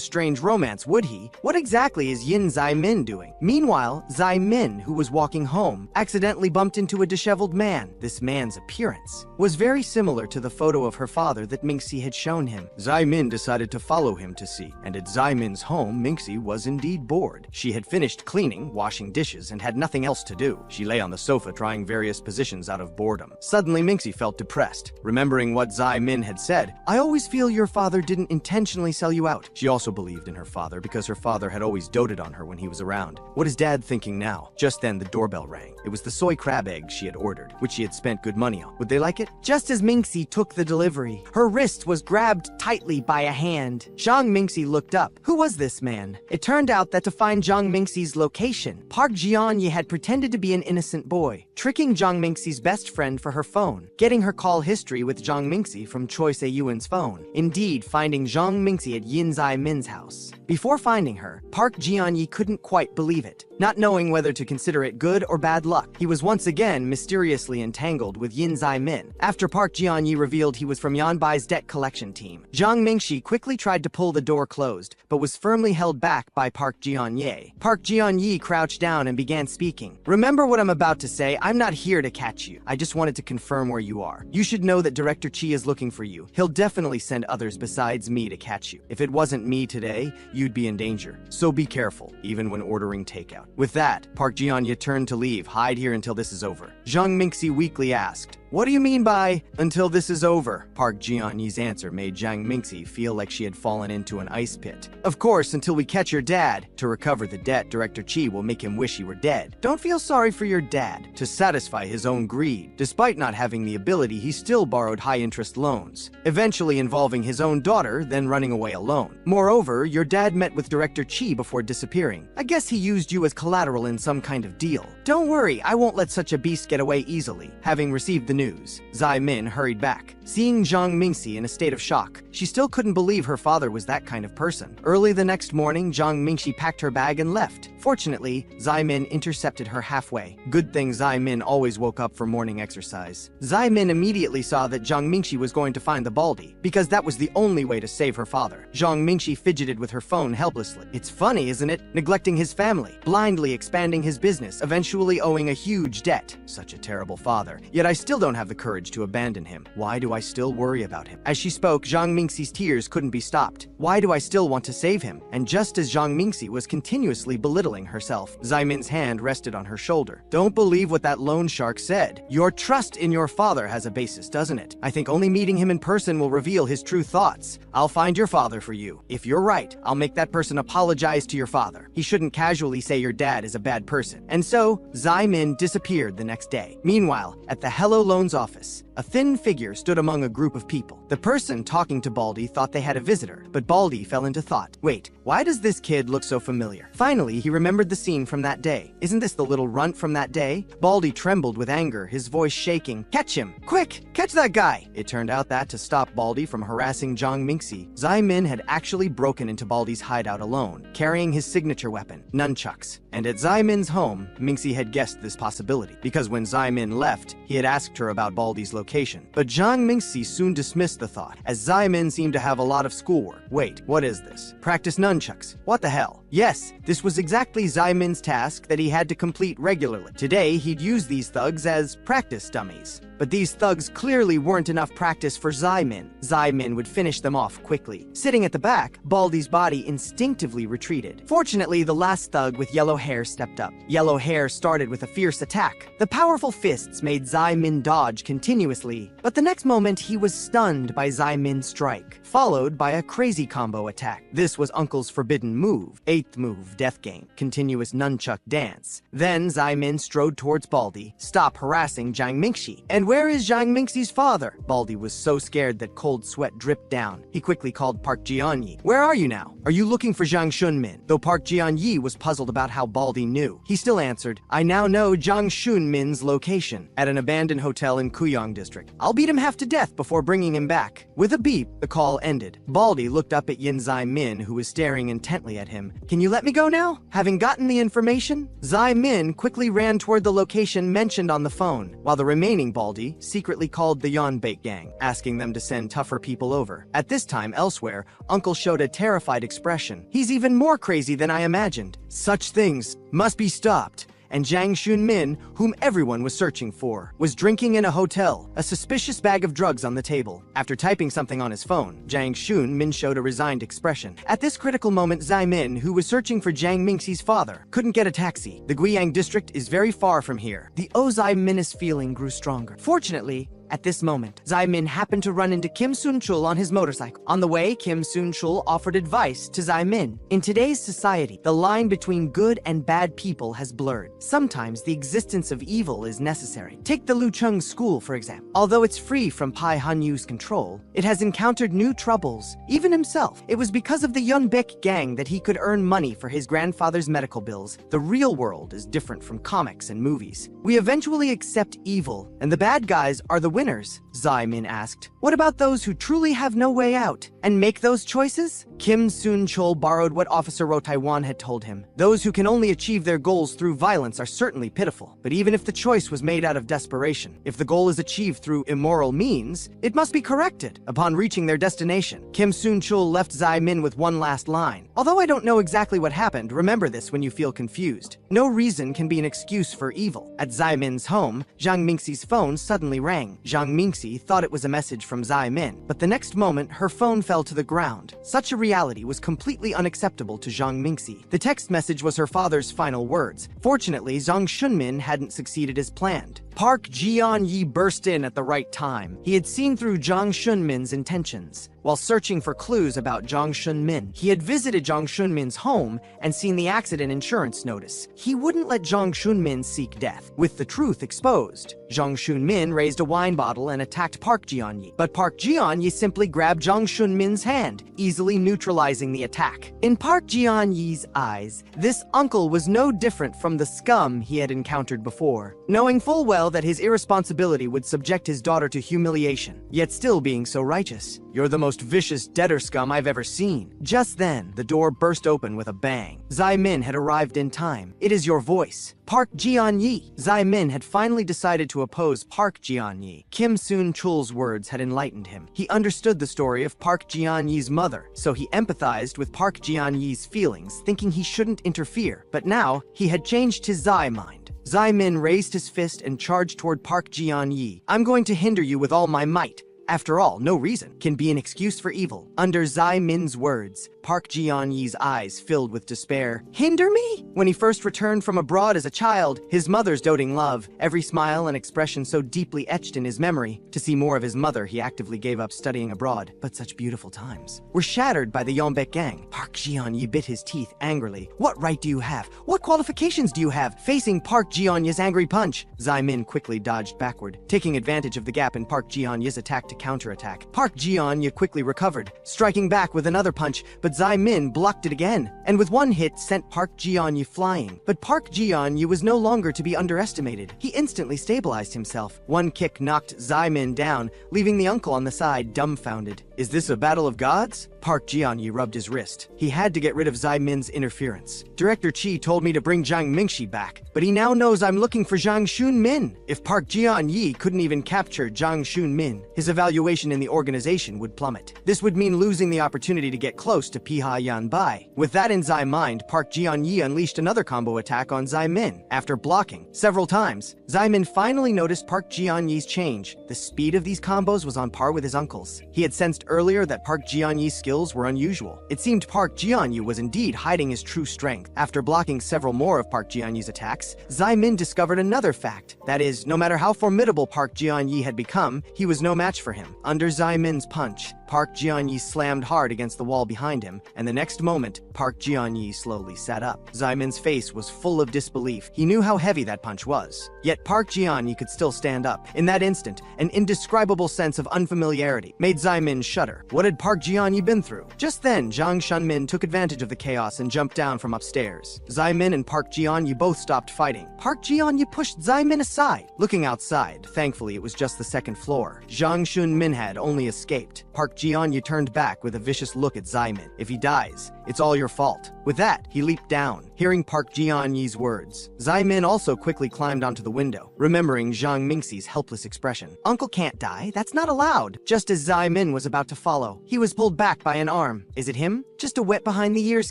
strange romance, would he? What exactly is Yin Zai Min doing? Meanwhile, Zai Min, who was walking home, accidentally bumped into a disheveled man. This man's appearance was very similar to the photo of her father that Mingxi had shown him. Zai Min decided to follow him to see, and at Zymin's home, Minxie was indeed bored. She had finished cleaning, washing dishes, and had nothing else to do. She lay on the sofa trying various positions out of boredom. Suddenly, Minxie felt depressed, remembering what Zymin had said. I always feel your father didn't intentionally sell you out. She also believed in her father because her father had always doted on her when he was around. What is Dad thinking now? Just then, the doorbell rang. It was the soy crab eggs she had ordered, which she had spent good money on. Would they like it? Just as Minxie took the delivery, her wrist was grabbed tightly by a hand. Zhang Minxie looked up. Who was this man? It turned out that to find Zhang Minxie's location, Park Jianyi had pretended to be an innocent boy, tricking Zhang Minxie's best friend for her phone, getting her call history with Zhang Minxie from Choi Se-yuan's phone. Indeed, finding Zhang Minxie at Yin Zai-min's house. Before finding her, Park Jianyi couldn't quite believe it, not knowing whether to consider it good or bad luck. He was once again mysteriously entangled with Yin Zai-min. After Park Jianyi revealed he was from Yanbai's debt collection team, Zhang Minxie quickly tried to pull the door closed, but was firmly held back by Park Jianyi. Park Jianyi crouched down and began speaking. Remember what I'm about to say, I'm not here to catch you. I just wanted to confirm where you are. You should know that Director Chi is looking for you. He'll definitely send others besides me to catch you. If it wasn't me today, you'd be in danger. So be careful, even when ordering takeout. With that, Park Jianyi turned to leave. Hide here until this is over. Zhang Minxie weakly asked, what do you mean by, until this is over? Park Jianyi's answer made Zhang Minxie feel like she had fallen into an ice pit. Of course, until we catch your dad. To recover the debt, Director Chi will make him wish he were dead. Don't feel sorry for your dad. To satisfy his own greed. Despite not having the ability, he still borrowed high-interest loans, eventually involving his own daughter, then running away alone. Moreover, your dad met with Director Chi before disappearing. I guess he used you as collateral in some kind of deal. Don't worry, I won't let such a beast get away easily. Having received the news, Zai Min hurried back. Seeing Zhang Minxie in a state of shock, she still couldn't believe her father was that kind of person. Early the next morning, Zhang Minxie packed her bag and left. Fortunately, Zai Min intercepted her halfway. Good thing Zai Min always woke up for morning exercise. Zai Min immediately saw that Zhang Minxie was going to find the Baldy, because that was the only way to save her father. Zhang Minxie fidgeted with her phone helplessly. It's funny, isn't it? Neglecting his family, blindly expanding his business, eventually owing a huge debt. Such a terrible father. Yet I still don't have the courage to abandon him. Why do I still worry about him? As she spoke, Zhang Minxie's tears couldn't be stopped. Why do I still want to save him? And just as Zhang Minxie was continuously belittling herself, Zai Min's hand rested on her shoulder. Don't believe what that loan shark said. Your trust in your father has a basis, doesn't it? I think only meeting him in person will reveal his true thoughts. I'll find your father for you. If you're right, I'll make that person apologize to your father. He shouldn't casually say your dad is a bad person. And so, Zai Min disappeared the next day. Meanwhile, at the Hello Loans office, a thin figure stood among a group of people. The person talking to Baldy thought they had a visitor, but Baldy fell into thought. Wait, why does this kid look so familiar? Finally, he remembered the scene from that day. Isn't this the little runt from that day? Baldy trembled with anger, his voice shaking. Catch him! Quick! Catch that guy! It turned out that to stop Baldy from harassing Zhang Minxie, Zai Min had actually broken into Baldy's hideout alone, carrying his signature weapon, nunchucks. And at Zai Min's home, Minxie had guessed this possibility, because when Zai Min left, he had asked her about Baldy's location. But Zhang Minxie soon dismissed the thought, as Zai Min seemed to have a lot of schoolwork. Wait, what is this? Practice nunchucks. What the hell? Yes, this was exactly Zai Min's task that he had to complete regularly. Today, he'd use these thugs as practice dummies. But these thugs clearly weren't enough practice for Zai Min. Zai Min would finish them off quickly. Sitting at the back, Baldy's body instinctively retreated. Fortunately, the last thug with yellow hair stepped up. Yellow hair started with a fierce attack. The powerful fists made Zai Min dodge continuously, but the next moment he was stunned by Zai Min's strike, followed by a crazy combo attack. This was Uncle's forbidden move, 8th move, Death Game, continuous nunchuck dance. Then Zai Min strode towards Baldy. Stop harassing Zhang Minxie. And where is Zhang Minxie's father? Baldy was so scared that cold sweat dripped down. He quickly called Park Jianyi. Where are you now? Are you looking for Zhang Shunmin? Though Park Jianyi was puzzled about how Baldy knew, he still answered, I now know Zhang Shunmin's location, at an abandoned hotel in Kuyang district. I'll beat him half to death before bringing him back. With a beep, the call ended. Baldy looked up at Yin Zai Min, who was staring intently at him. Can you let me go now? Having gotten the information, Zai Min quickly ran toward the location mentioned on the phone, while the remaining Baldy secretly called the Yanbait gang, asking them to send tougher people over. At this time elsewhere, Uncle showed a terrified expression. He's even more crazy than I imagined. Such things must be stopped. and Jiang Shunmin, whom everyone was searching for, was drinking in a hotel, a suspicious bag of drugs on the table. After typing something on his phone, Jiang Shunmin showed a resigned expression. At this critical moment, Zai Min, who was searching for Jiang Mingxi's father, couldn't get a taxi. The Guiyang district is very far from here. The Zai Min's feeling grew stronger. Fortunately, at this moment, Zai Min happened to run into Kim Sun-chul on his motorcycle. On the way, Kim Sun-chul offered advice to Zai Min. In today's society, the line between good and bad people has blurred. Sometimes the existence of evil is necessary. Take the Lucheng school, for example. Although it's free from Pai Hanyu's control, it has encountered new troubles, even himself. It was because of the Yunbek gang that he could earn money for his grandfather's medical bills. The real world is different from comics and movies. We eventually accept evil, and the bad guys are the winners, Zai Min asked. What about those who truly have no way out and make those choices? Kim Sun-chul borrowed what Officer Ro Taiwan had told him. Those who can only achieve their goals through violence are certainly pitiful. But even if the choice was made out of desperation, if the goal is achieved through immoral means, it must be corrected. Upon reaching their destination, Kim Sun-chul left Zai Min with one last line. Although I don't know exactly what happened, remember this when you feel confused. No reason can be an excuse for evil. At Zai Min's home, Jiang Mingxi's phone suddenly rang. Jiang Mingxi thought it was a message from Zai Min, but the next moment her phone fell to the ground. Such a reality was completely unacceptable to Jiang Mingxi. The text message was her father's final words. Fortunately, Jiang Shunmin hadn't succeeded as planned. Park Jian-yi burst in at the right time. He had seen through Jiang Shunmin's intentions. While searching for clues about Jiang Shunmin, he had visited Jiang Shunmin's home and seen the accident insurance notice. He wouldn't let Jiang Shunmin seek death. With the truth exposed, Jiang Shunmin raised a wine bottle and attacked Park Jian-yi. But Park Jian-yi simply grabbed Jiang Shunmin's hand, easily neutralizing the attack. In Park Jian-yi's eyes, this uncle was no different from the scum he had encountered before. Knowing full well that his irresponsibility would subject his daughter to humiliation, yet still being so righteous. You're the most vicious debtor scum I've ever seen. Just then, the door burst open with a bang. Zai Min had arrived in time. It is your voice. Park Jian-yi. Zai Min had finally decided to oppose Park Jian-yi. Kim Sun-chul's words had enlightened him. He understood the story of Park Jian-yi's mother, so he empathized with Park Jian-yi's feelings, thinking he shouldn't interfere. But now, he had changed his Zai mind. Zai Min raised his fist and charged toward Park Jian-yi. I'm going to hinder you with all my might. After all, no reason can be an excuse for evil. Under Zai Min's words, Park Jian-yi's eyes filled with despair. Hinder me? When he first returned from abroad as a child, his mother's doting love, every smile and expression so deeply etched in his memory. To see more of his mother, he actively gave up studying abroad. But such beautiful times were shattered by the Yonbek gang. Park Jian-yi bit his teeth angrily. What right do you have? What qualifications do you have? Facing Park Jian-yi's angry punch, Zai Min quickly dodged backward, taking advantage of the gap in Park Jian-yi's attack to counterattack. Park Jian-yi quickly recovered, striking back with another punch, but Zai Min blocked it again, and with one hit sent Park Jian-yi flying. But Park Jian-yi was no longer to be underestimated. He instantly stabilized himself. One kick knocked Zai Min down, leaving the uncle on the side dumbfounded. Is this a battle of gods? Park Jian-yi rubbed his wrist. He had to get rid of Zai Min's interference. Director Chi told me to bring Jiang Mingxi back, but he now knows I'm looking for Jiang Shunmin. If Park Jian-yi couldn't even capture Jiang Shunmin, his evaluation in the organization would plummet. This would mean losing the opportunity to get close to Piha Yanbai. With that in Zai mind, Park Jian-yi unleashed another combo attack on Zai Min. After blocking several times, Zai Min finally noticed Park Jian-yi's change. The speed of these combos was on par with his uncle's. He had sensed earlier that Park Jian-yi's skills were unusual. It seemed Park Jian-yi was indeed hiding his true strength. After blocking several more of Park Jian-yi's attacks, Zai Min discovered another fact. That is, no matter how formidable Park Jian-yi had become, he was no match for him. Under Zai Min's punch, Park Jian-yi slammed hard against the wall behind him, and the next moment, Park Jian-yi slowly sat up. Zai Min's face was full of disbelief. He knew how heavy that punch was. Yet Park Jian-yi could still stand up. In that instant, an indescribable sense of unfamiliarity made Zai Min shudder. What had Park Jian-yi been through? Just then, Jiang Shunmin took advantage of the chaos and jumped down from upstairs. Zai Min and Park Jian-yi both stopped fighting. Park Jian-yi pushed Zai Min aside. Looking outside, thankfully it was just the second floor. Jiang Shunmin had only escaped. Park Ji-on turned back with a vicious look at Zai-min. If he dies, it's all your fault. With that, he leaped down, hearing Park Ji-on's words. Zai-min also quickly climbed onto the window, remembering Zhang Mingxi's helpless expression. Uncle can't die, that's not allowed. Just as Zai-min was about to follow, he was pulled back by an arm. Is it him? Just a wet behind the ears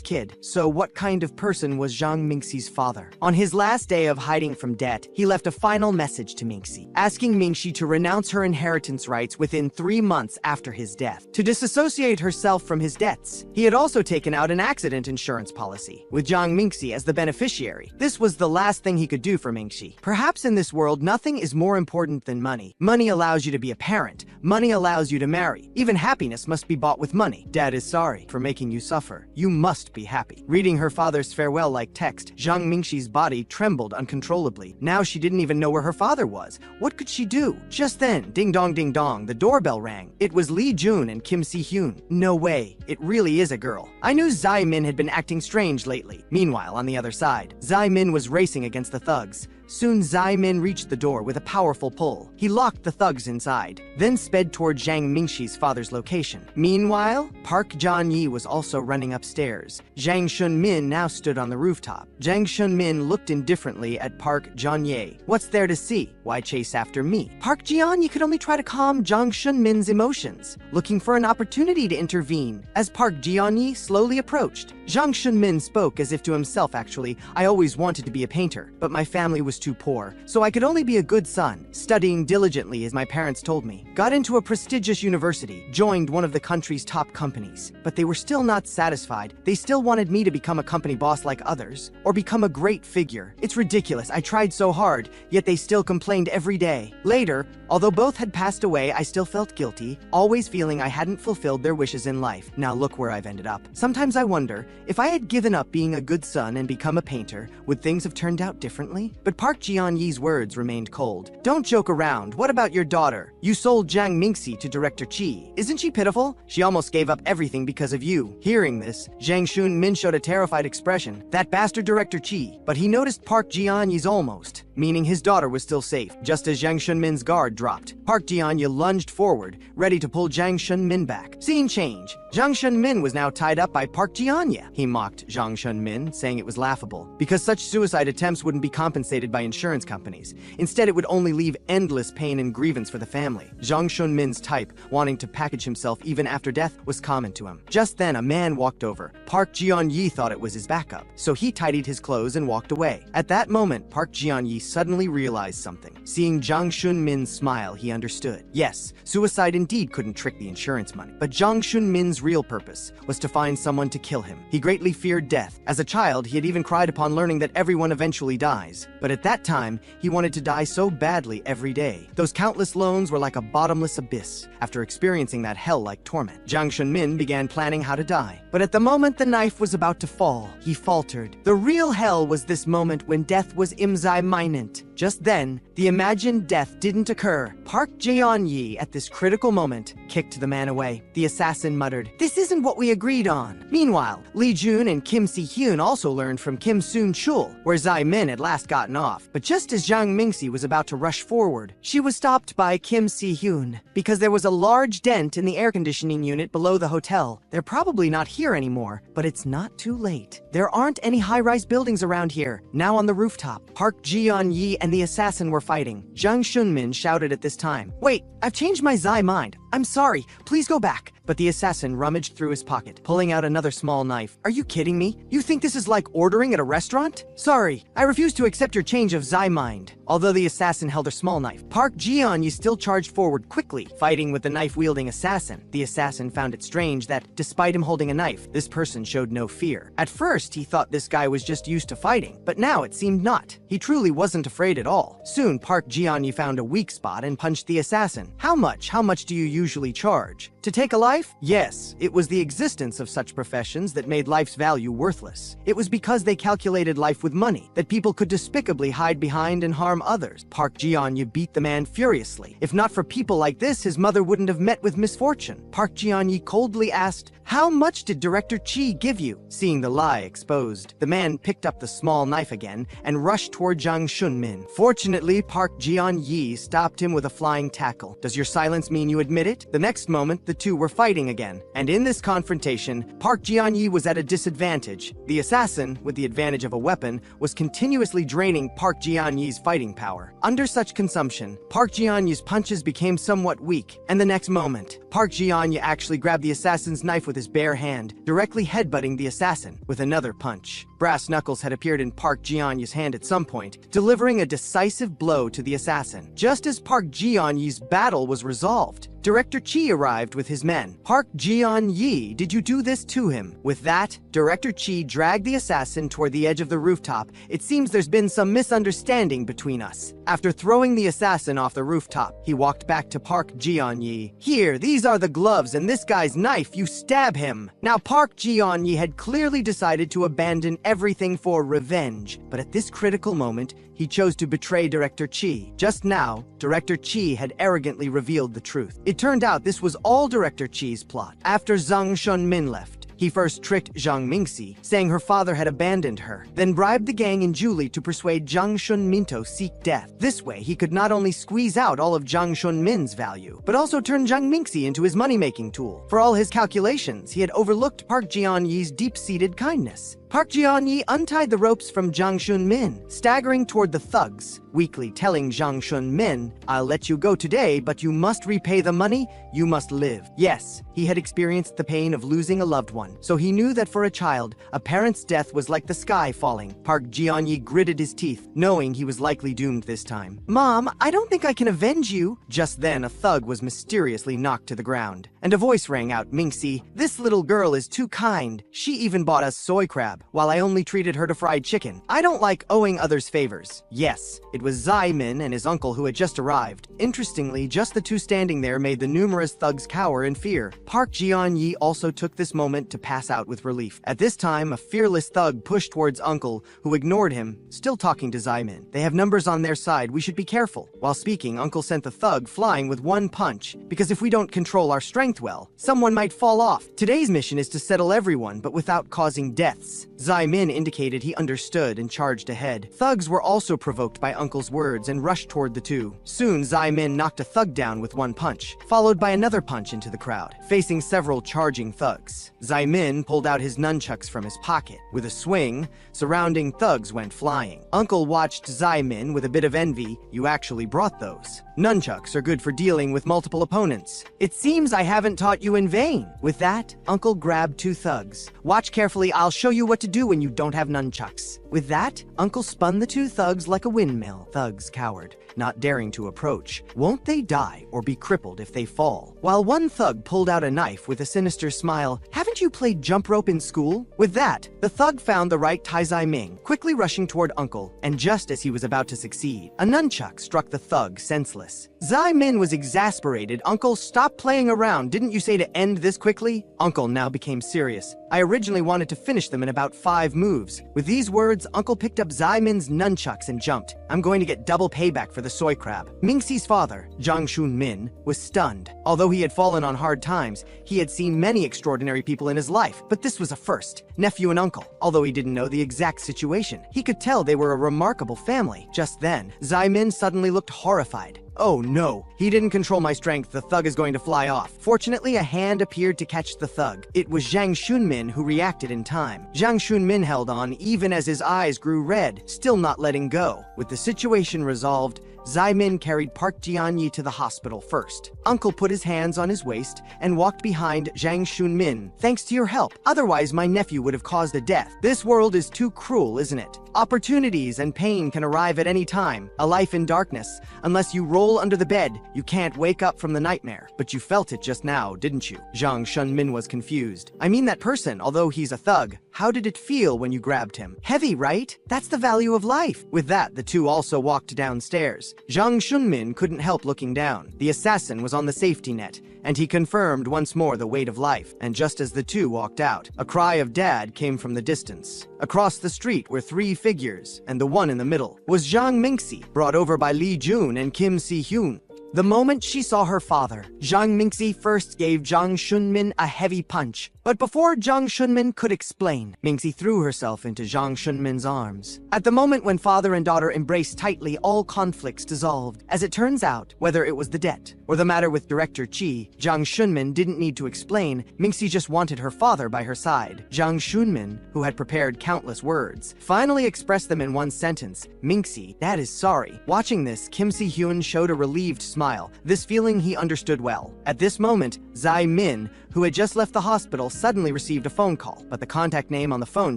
kid. So what kind of person was Zhang Mingxi's father? On his last day of hiding from debt, he left a final message to Mingxi, asking Mingxi to renounce her inheritance rights within 3 months after his death, to disassociate herself from his debts. He had also taken out an accident insurance policy, with Zhang Mingxi as the beneficiary. This was the last thing he could do for Mingxi. Perhaps in this world, nothing is more important than money. Money allows you to be a parent. Money allows you to marry. Even happiness must be bought with money. Dad is sorry for making you suffer. You must be happy. Reading her father's farewell-like text, Zhang Mingxi's body trembled uncontrollably. Now she didn't even know where her father was. What could she do? Just then, ding dong, the doorbell rang. It was Lee Jun and Kim Si-hyun. No way, it really is a girl. I knew Zai-min had been acting strange lately. Meanwhile, on the other side, Zai-min was racing against the thugs. Soon Zai-min reached the door with a powerful pull. He locked the thugs inside, then sped toward Zhang Mingxi's father's location. Meanwhile, Park Jian-yi was also running upstairs. Zhang Shunmin now stood on the rooftop. Zhang Shunmin looked indifferently at Park Jian-yi. What's there to see? Why chase after me? Park Jian-yi could only try to calm Zhang Shunmin's emotions, looking for an opportunity to intervene. As Park Jian-yi slowly approached, Zhang Shunmin spoke as if to himself. Actually, I always wanted to be a painter, but my family was too poor, so I could only be a good son, studying diligently as my parents told me. Got into a prestigious university, joined one of the country's top companies, but they were still not satisfied. They still wanted me to become a company boss like others, or become a great figure. It's ridiculous, I tried so hard, yet they still complained every day. Later, although both had passed away, I still felt guilty, always feeling I hadn't fulfilled their wishes in life. Now look where I've ended up. Sometimes I wonder, if I had given up being a good son and become a painter, would things have turned out differently? But Park Jian-yi's words remained cold. Don't joke around. What about your daughter? You sold Zhang Mingxi to Director Qi. Isn't she pitiful? She almost gave up everything because of you. Hearing this, Zhang Shunmin showed a terrified expression. That bastard Director Qi. But he noticed Park Jian-yi's almost, meaning his daughter was still safe. Just as Zhang Shunmin's guard dropped, Park Jian-yi lunged forward, ready to pull Zhang Shunmin back. Scene change. Zhang Shunmin was now tied up by Park Jian-yi. He mocked Zhang Shunmin, saying it was laughable, because such suicide attempts wouldn't be compensated by insurance companies. Instead, it would only leave endless pain and grievance for the family. Zhang Shunmin's type, wanting to package himself even after death, was common to him. Just then, a man walked over. Park Jian-yi thought it was his backup, so he tidied his clothes and walked away. At that moment, Park Jian-yi suddenly realized something. Seeing Zhang Shunmin's smile, he understood. Yes, suicide indeed couldn't trick the insurance money, but Zhang Shunmin's real purpose was to find someone to kill him. He greatly feared death. As a child, he had even cried upon learning that everyone eventually dies. But at that time, he wanted to die so badly every day. Those countless loans were like a bottomless abyss. After experiencing that hell-like torment, Zhang Shunmin began planning how to die. But at the moment the knife was about to fall, he faltered. The real hell was this moment when death was imminent. Just then, the imagined death didn't occur. Park Jian-yi, at this critical moment, kicked the man away. The assassin muttered, "This isn't what we agreed on." Meanwhile, Lee Jun and Kim Si-hyun also learned from Kim Soon-chul, where Zai-min had last gotten off. But just as Zhang Mingxi was about to rush forward, she was stopped by Kim Si-hyun, because there was a large dent in the air conditioning unit below the hotel. They're probably not here anymore, but it's not too late. There aren't any high-rise buildings around here. Now on the rooftop, Park Jian-yi and the assassin were fighting. Zhang Shunmin shouted at this time, "Wait, I've changed my Zai mind. I'm sorry, please go back." But the assassin rummaged through his pocket, pulling out another small knife. "Are you kidding me? You think this is like ordering at a restaurant?" "Sorry, I refuse to accept your change of Zai mind." Although the assassin held a small knife, Park Jian-yi still charged forward quickly, fighting with the knife-wielding assassin. The assassin found it strange that, despite him holding a knife, this person showed no fear. At first, he thought this guy was just used to fighting, but now it seemed not. He truly wasn't afraid at all. Soon, Park Jian-yi found a weak spot and punched the assassin. How much do you usually charge? To take a life? Yes, it was the existence of such professions that made life's value worthless. It was because they calculated life with money that people could despicably hide behind and harm others. Park Jian-yi beat the man furiously. If not for people like this, his mother wouldn't have met with misfortune. Park Jian-yi coldly asked, "How much did Director Qi give you?" Seeing the lie exposed, the man picked up the small knife again and rushed toward Zhang Shunmin. Fortunately, Park Jian-yi stopped him with a flying tackle. "Does your silence mean you admit it? The next moment, the two were fighting again. And in this confrontation, Park Ji-yeon was at a disadvantage. The assassin, with the advantage of a weapon, was continuously draining Park Ji-yeon's fighting power. Under such consumption, Park Ji-yeon's punches became somewhat weak, and the next moment, Park Ji-yeon actually grabbed the assassin's knife with his bare hand, directly headbutting the assassin with another punch. Brass knuckles had appeared in Park Ji-yeon's hand at some point, delivering a decisive blow to the assassin. Just as Park Ji-yeon's battle was resolved, Director Chi arrived with his men. Park Ji-yeon, did you do this to him? With that, Director Chi dragged the assassin toward the edge of the rooftop. It seems there's been some misunderstanding between us. After throwing the assassin off the rooftop, he walked back to Park Ji-yeon. Here, these are the gloves and this guy's knife, you stab him. Now Park Ji-yeon had clearly decided to abandon everything for revenge, but at this critical moment, he chose to betray Director Chi. Just now, Director Chi had arrogantly revealed the truth. It turned out this was all Director Chi's plot. After Zhang Shunmin left, he first tricked Zhang Mingxi, saying her father had abandoned her, then bribed the gang in Julie to persuade Zhang Shunmin to seek death. This way, he could not only squeeze out all of Zhang Shunmin's value, but also turn Zhang Mingxi into his money-making tool. For all his calculations, he had overlooked Park Ji-yeon's deep-seated kindness. Park Ji-yeon untied the ropes from Zhang Shunmin, staggering toward the thugs, weakly telling Zhang Shunmin, "I'll let you go today, but you must repay the money, you must live." Yes, he had experienced the pain of losing a loved one, so he knew that for a child, a parent's death was like the sky falling. Park Ji-yeon gritted his teeth, knowing he was likely doomed this time. "Mom, I don't think I can avenge you." Just then, a thug was mysteriously knocked to the ground, and a voice rang out, "Mingxi, this little girl is too kind. She even bought us soy crab, while I only treated her to fried chicken. I don't like owing others favors." Yes, it was Zai Min and his uncle who had just arrived. Interestingly, just the two standing there made the numerous thugs cower in fear. Park Ji-yeon also took this moment to pass out with relief. At this time, a fearless thug pushed towards Uncle, who ignored him, still talking to Zai Min. "They have numbers on their side, we should be careful." While speaking, Uncle sent the thug flying with one punch, because if we don't control our strength well, someone might fall off. Today's mission is to settle everyone, but without causing deaths. Zai Min indicated he understood and charged ahead. Thugs were also provoked by Uncle's words and rushed toward the two. Soon, Zai Min knocked a thug down with one punch, followed by another punch into the crowd. Facing several charging thugs, Zai Min pulled out his nunchucks from his pocket. With a swing, surrounding thugs went flying. Uncle watched Zai Min with a bit of envy. "You actually brought those. Nunchucks are good for dealing with multiple opponents. It seems I haven't taught you in vain." With that, Uncle grabbed two thugs. "Watch carefully, I'll show you what to do when you don't have nunchucks." With that, Uncle spun the two thugs like a windmill. Thugs cowered, not daring to approach. Won't they die or be crippled if they fall? While one thug pulled out a knife with a sinister smile, "Haven't you played jump rope in school?" With that, the thug found the right Tai Zai Ming, quickly rushing toward Uncle, and just as he was about to succeed, a nunchuck struck the thug senseless. Zai Min was exasperated. "Uncle, stop playing around. Didn't you say to end this quickly?" Uncle now became serious. "I originally wanted to finish them in about 5 moves. With these words, Uncle picked up Zai Min's nunchucks and jumped. "I'm going to get double payback for the soy crab." Mingxi's father, Zhang Shunmin, was stunned. Although he had fallen on hard times, he had seen many extraordinary people in his life, but this was a first. Nephew and uncle. Although he didn't know the exact situation, he could tell they were a remarkable family. Just then, Zai Min suddenly looked horrified. "Oh no, he didn't control my strength. The thug is going to fly off." Fortunately, a hand appeared to catch the thug. It was Zhang Shunmin who reacted in time. Zhang Shunmin held on even as his eyes grew red, still not letting go. With the situation resolved, Zai Min carried Park Ji-yeon to the hospital first. Uncle put his hands on his waist and walked behind Zhang Shunmin. "Thanks to your help. Otherwise, my nephew would have caused a death. This world is too cruel, isn't it? Opportunities and pain can arrive at any time. A life in darkness. Unless you roll under the bed, you can't wake up from the nightmare. But you felt it just now, didn't you?" Zhang Shunmin was confused. "I mean that person, although he's a thug. How did it feel when you grabbed him? Heavy, right? That's the value of life." With that, the two also walked downstairs. Zhang Shunmin couldn't help looking down. The assassin was on the safety net, and he confirmed once more the weight of life. And just as the two walked out, a cry of "Dad" came from the distance. Across the street were 3 figures, and the one in the middle was Zhang Mingxi, brought over by Li Jun and Kim Si-hyun. The moment she saw her father, Zhang Mingxi first gave Zhang Shunmin a heavy punch. But before Zhang Shunmin could explain, Mingxi threw herself into Zhang Shunmin's arms. At the moment when father and daughter embraced tightly, all conflicts dissolved. As it turns out, whether it was the debt or the matter with Director Qi, Zhang Shunmin didn't need to explain. Mingxi just wanted her father by her side. Zhang Shunmin, who had prepared countless words, finally expressed them in one sentence. Mingxi, Dad is sorry. Watching this, Kim Si-hyun showed a relieved smile. This feeling he understood well. At this moment, Zai Min, who had just left the hospital, suddenly received a phone call, but the contact name on the phone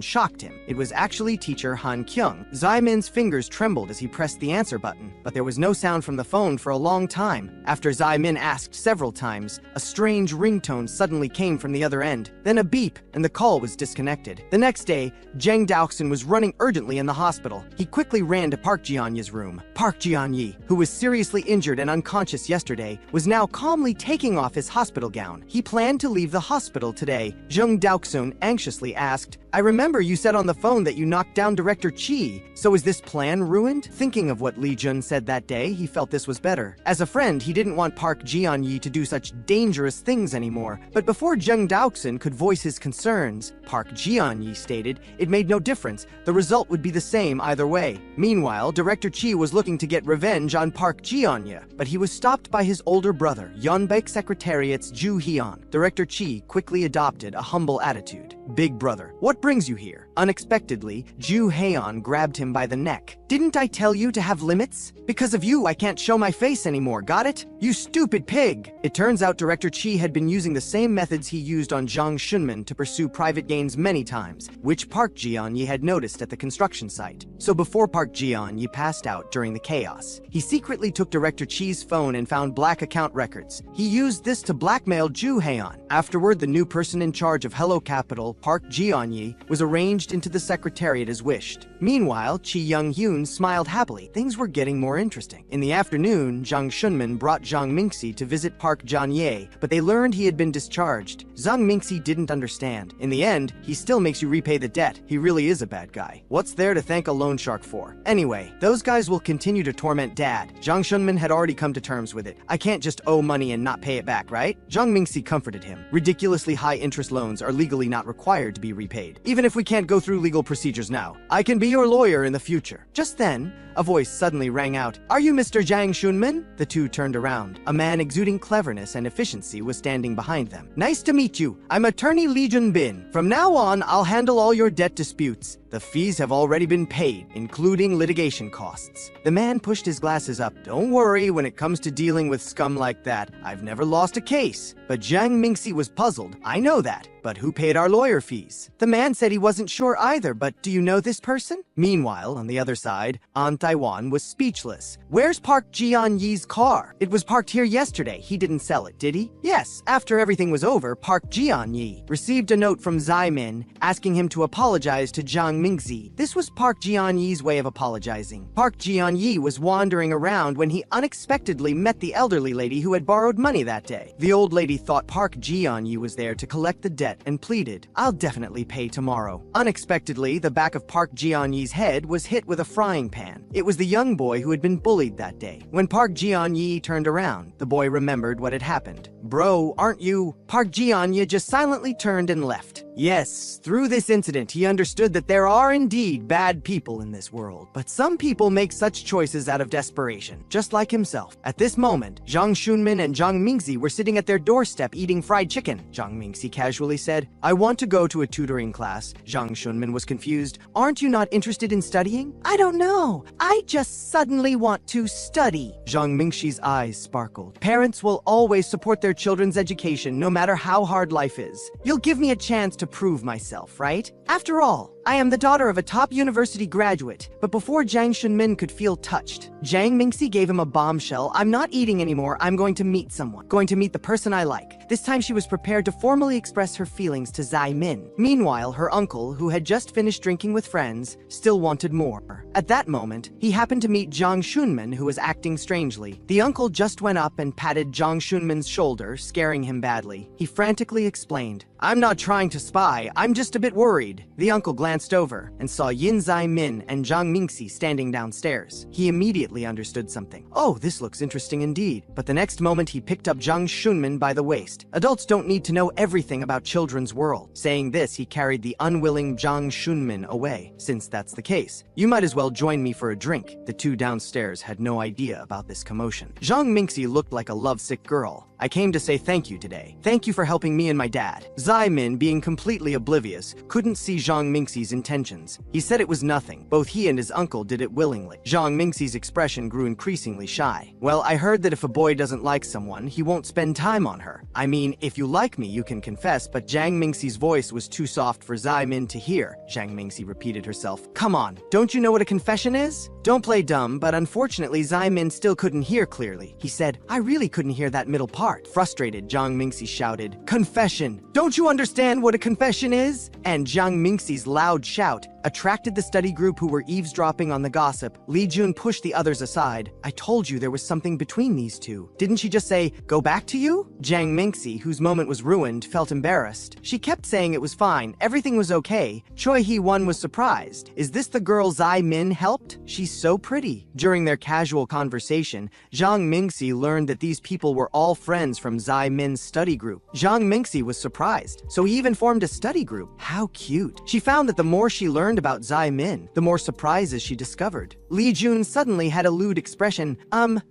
shocked him. It was actually teacher Han Kyung. Zai Min's fingers trembled as he pressed the answer button, but there was no sound from the phone for a long time. After Zai Min asked several times, a strange ringtone suddenly came from the other end, then a beep, and the call was disconnected. The next day, Jang Daoxin was running urgently in the hospital. He quickly ran to Park Jianye's room. Park Jianye, who was seriously injured and unconscious yesterday, was now calmly taking off his hospital gown. He planned to leave the hospital today. Jung Daoxun anxiously asked, I remember you said on the phone that you knocked down Director Qi, so is this plan ruined? Thinking of what Li Jun said that day, he felt this was better. As a friend, he didn't want Park Jianye to do such dangerous things anymore. But before Jung Daoxun could voice his concerns, Park Jianye stated it made no difference. The result would be the same either way. Meanwhile, Director Qi was looking to get revenge on Park Jianye, but he was stopped by his older brother, Yeonbaek Secretariat's Ju Hyun. Director Qi quickly adopted a humble attitude. Big brother, what brings you here? Unexpectedly, Ju Haeon grabbed him by the neck. Didn't I tell you to have limits? Because of you, I can't show my face anymore, got it? You stupid pig! It turns out Director Qi had been using the same methods he used on Zhang Shunmin to pursue private gains many times, which Park Jianye had noticed at the construction site. So before Park Jianye passed out during the chaos, he secretly took Director Qi's phone and found black account records. He used this to blackmail Ju Haeon. Afterward, the new person in charge of Hello Capital, Park Jianye, was arranged into the secretariat as wished. Meanwhile, Chi Young-hyun smiled happily. Things were getting more interesting. In the afternoon, Zhang Shunmin brought Zhang Mingxi to visit Park Jianye, but they learned he had been discharged. Zhang Mingxi didn't understand. In the end, he still makes you repay the debt. He really is a bad guy. What's there to thank a loan shark for? Anyway, those guys will continue to torment Dad. Zhang Shunmin had already come to terms with it. I can't just owe money and not pay it back, right? Zhang Mingxi comforted him. Ridiculously high interest loans are legally not required to be repaid. Even if we can't go through legal procedures now, I can be your lawyer in the future. Just then, a voice suddenly rang out. Are you Mr. Zhang Shunmin? The two turned around. A man exuding cleverness and efficiency was standing behind them. Nice to meet you. I'm attorney Lee Jun-bin. From now on, I'll handle all your debt disputes. The fees have already been paid, including litigation costs. The man pushed his glasses up. Don't worry, when it comes to dealing with scum like that, I've never lost a case. But Zhang Mingxi was puzzled. I know that. But who paid our lawyer fees? The man said he wasn't sure either, but do you know this person? Meanwhile, on the other side, An Taiwan was speechless. Where's Park Jianye's car? It was parked here yesterday. He didn't sell it, did he? Yes. After everything was over, Park Jianye received a note from Zai Min asking him to apologize to Zhang Mingxi. This was Park Jianye's way of apologizing. Park Jianye was wandering around when he unexpectedly met the elderly lady who had borrowed money that day. The old lady thought Park Jianye was there to collect the debt and pleaded, I'll definitely pay tomorrow. Unexpectedly, the back of Park Jianye's head was hit with a frying pan. It was the young boy who had been bullied that day. When Park Jianye turned around, the boy remembered what had happened. Bro, aren't you? Park Jianye just silently turned and left. Yes, through this incident, he understood that there are indeed bad people in this world, but some people make such choices out of desperation, just like himself. At this moment, Zhang Shunmin and Zhang Mingxi were sitting at their doorstep eating fried chicken. Zhang Mingxi casually said, I want to go to a tutoring class. Zhang Shunmin was confused. Aren't you not interested in studying? I don't know. I just suddenly want to study. Zhang Mingxi's eyes sparkled. Parents will always support their children's education no matter how hard life is. You'll give me a chance to prove myself, right? After all, I am the daughter of a top university graduate. But before Zhang Shunmin could feel touched, Zhang Mingxi gave him a bombshell. I'm not eating anymore. I'm going to meet someone. Going to meet the person I like. This time she was prepared to formally express her feelings to Zai Min. Meanwhile, her uncle, who had just finished drinking with friends, still wanted more. At that moment, he happened to meet Zhang Shunmin, who was acting strangely. The uncle just went up and patted Zhang Shunmin's shoulder, scaring him badly. He frantically explained, I'm not trying to spy. I'm just a bit worried. The uncle glanced glanced over and saw Yin Zai-min and Zhang Mingxi standing downstairs. He immediately understood something. Oh, this looks interesting indeed. But the next moment he picked up Zhang Shunmin by the waist. Adults don't need to know everything about children's world. Saying this, he carried the unwilling Zhang Shunmin away. Since that's the case, you might as well join me for a drink. The two downstairs had no idea about this commotion. Zhang Mingxi looked like a lovesick girl. I came to say thank you today. Thank you for helping me and my dad. Zai-min, being completely oblivious, couldn't see Zhang Mingxi's intentions. He said it was nothing. Both he and his uncle did it willingly. Zhang Mingxi's expression grew increasingly shy. Well, I heard that if a boy doesn't like someone, he won't spend time on her. I mean, if you like me, you can confess, but Zhang Mingxi's voice was too soft for Zai-min to hear. Zhang Mingxi repeated herself. Come on, don't you know what a confession is? Don't play dumb, but unfortunately Zai-min still couldn't hear clearly. He said, I really couldn't hear that middle part. Frustrated, Zhang Mingxi shouted, Confession! Don't you understand what a confession is? And Zhang Mingxi's loud shout attracted the study group who were eavesdropping on the gossip. Li Jun pushed the others aside. I told you there was something between these two. Didn't she just say, go back to you? Zhang Mingxi, whose moment was ruined, felt embarrassed. She kept saying it was fine, everything was okay. Choi Hee-won was surprised. Is this the girl Zai-min helped? She's so pretty. During their casual conversation, Zhang Mingxi learned that these people were all friends from Zai-min's study group. Zhang Mingxi was surprised, so he even formed a study group. How cute. She found that the more she learned about Zai-min, the more surprises she discovered. Li Jun suddenly had a lewd expression.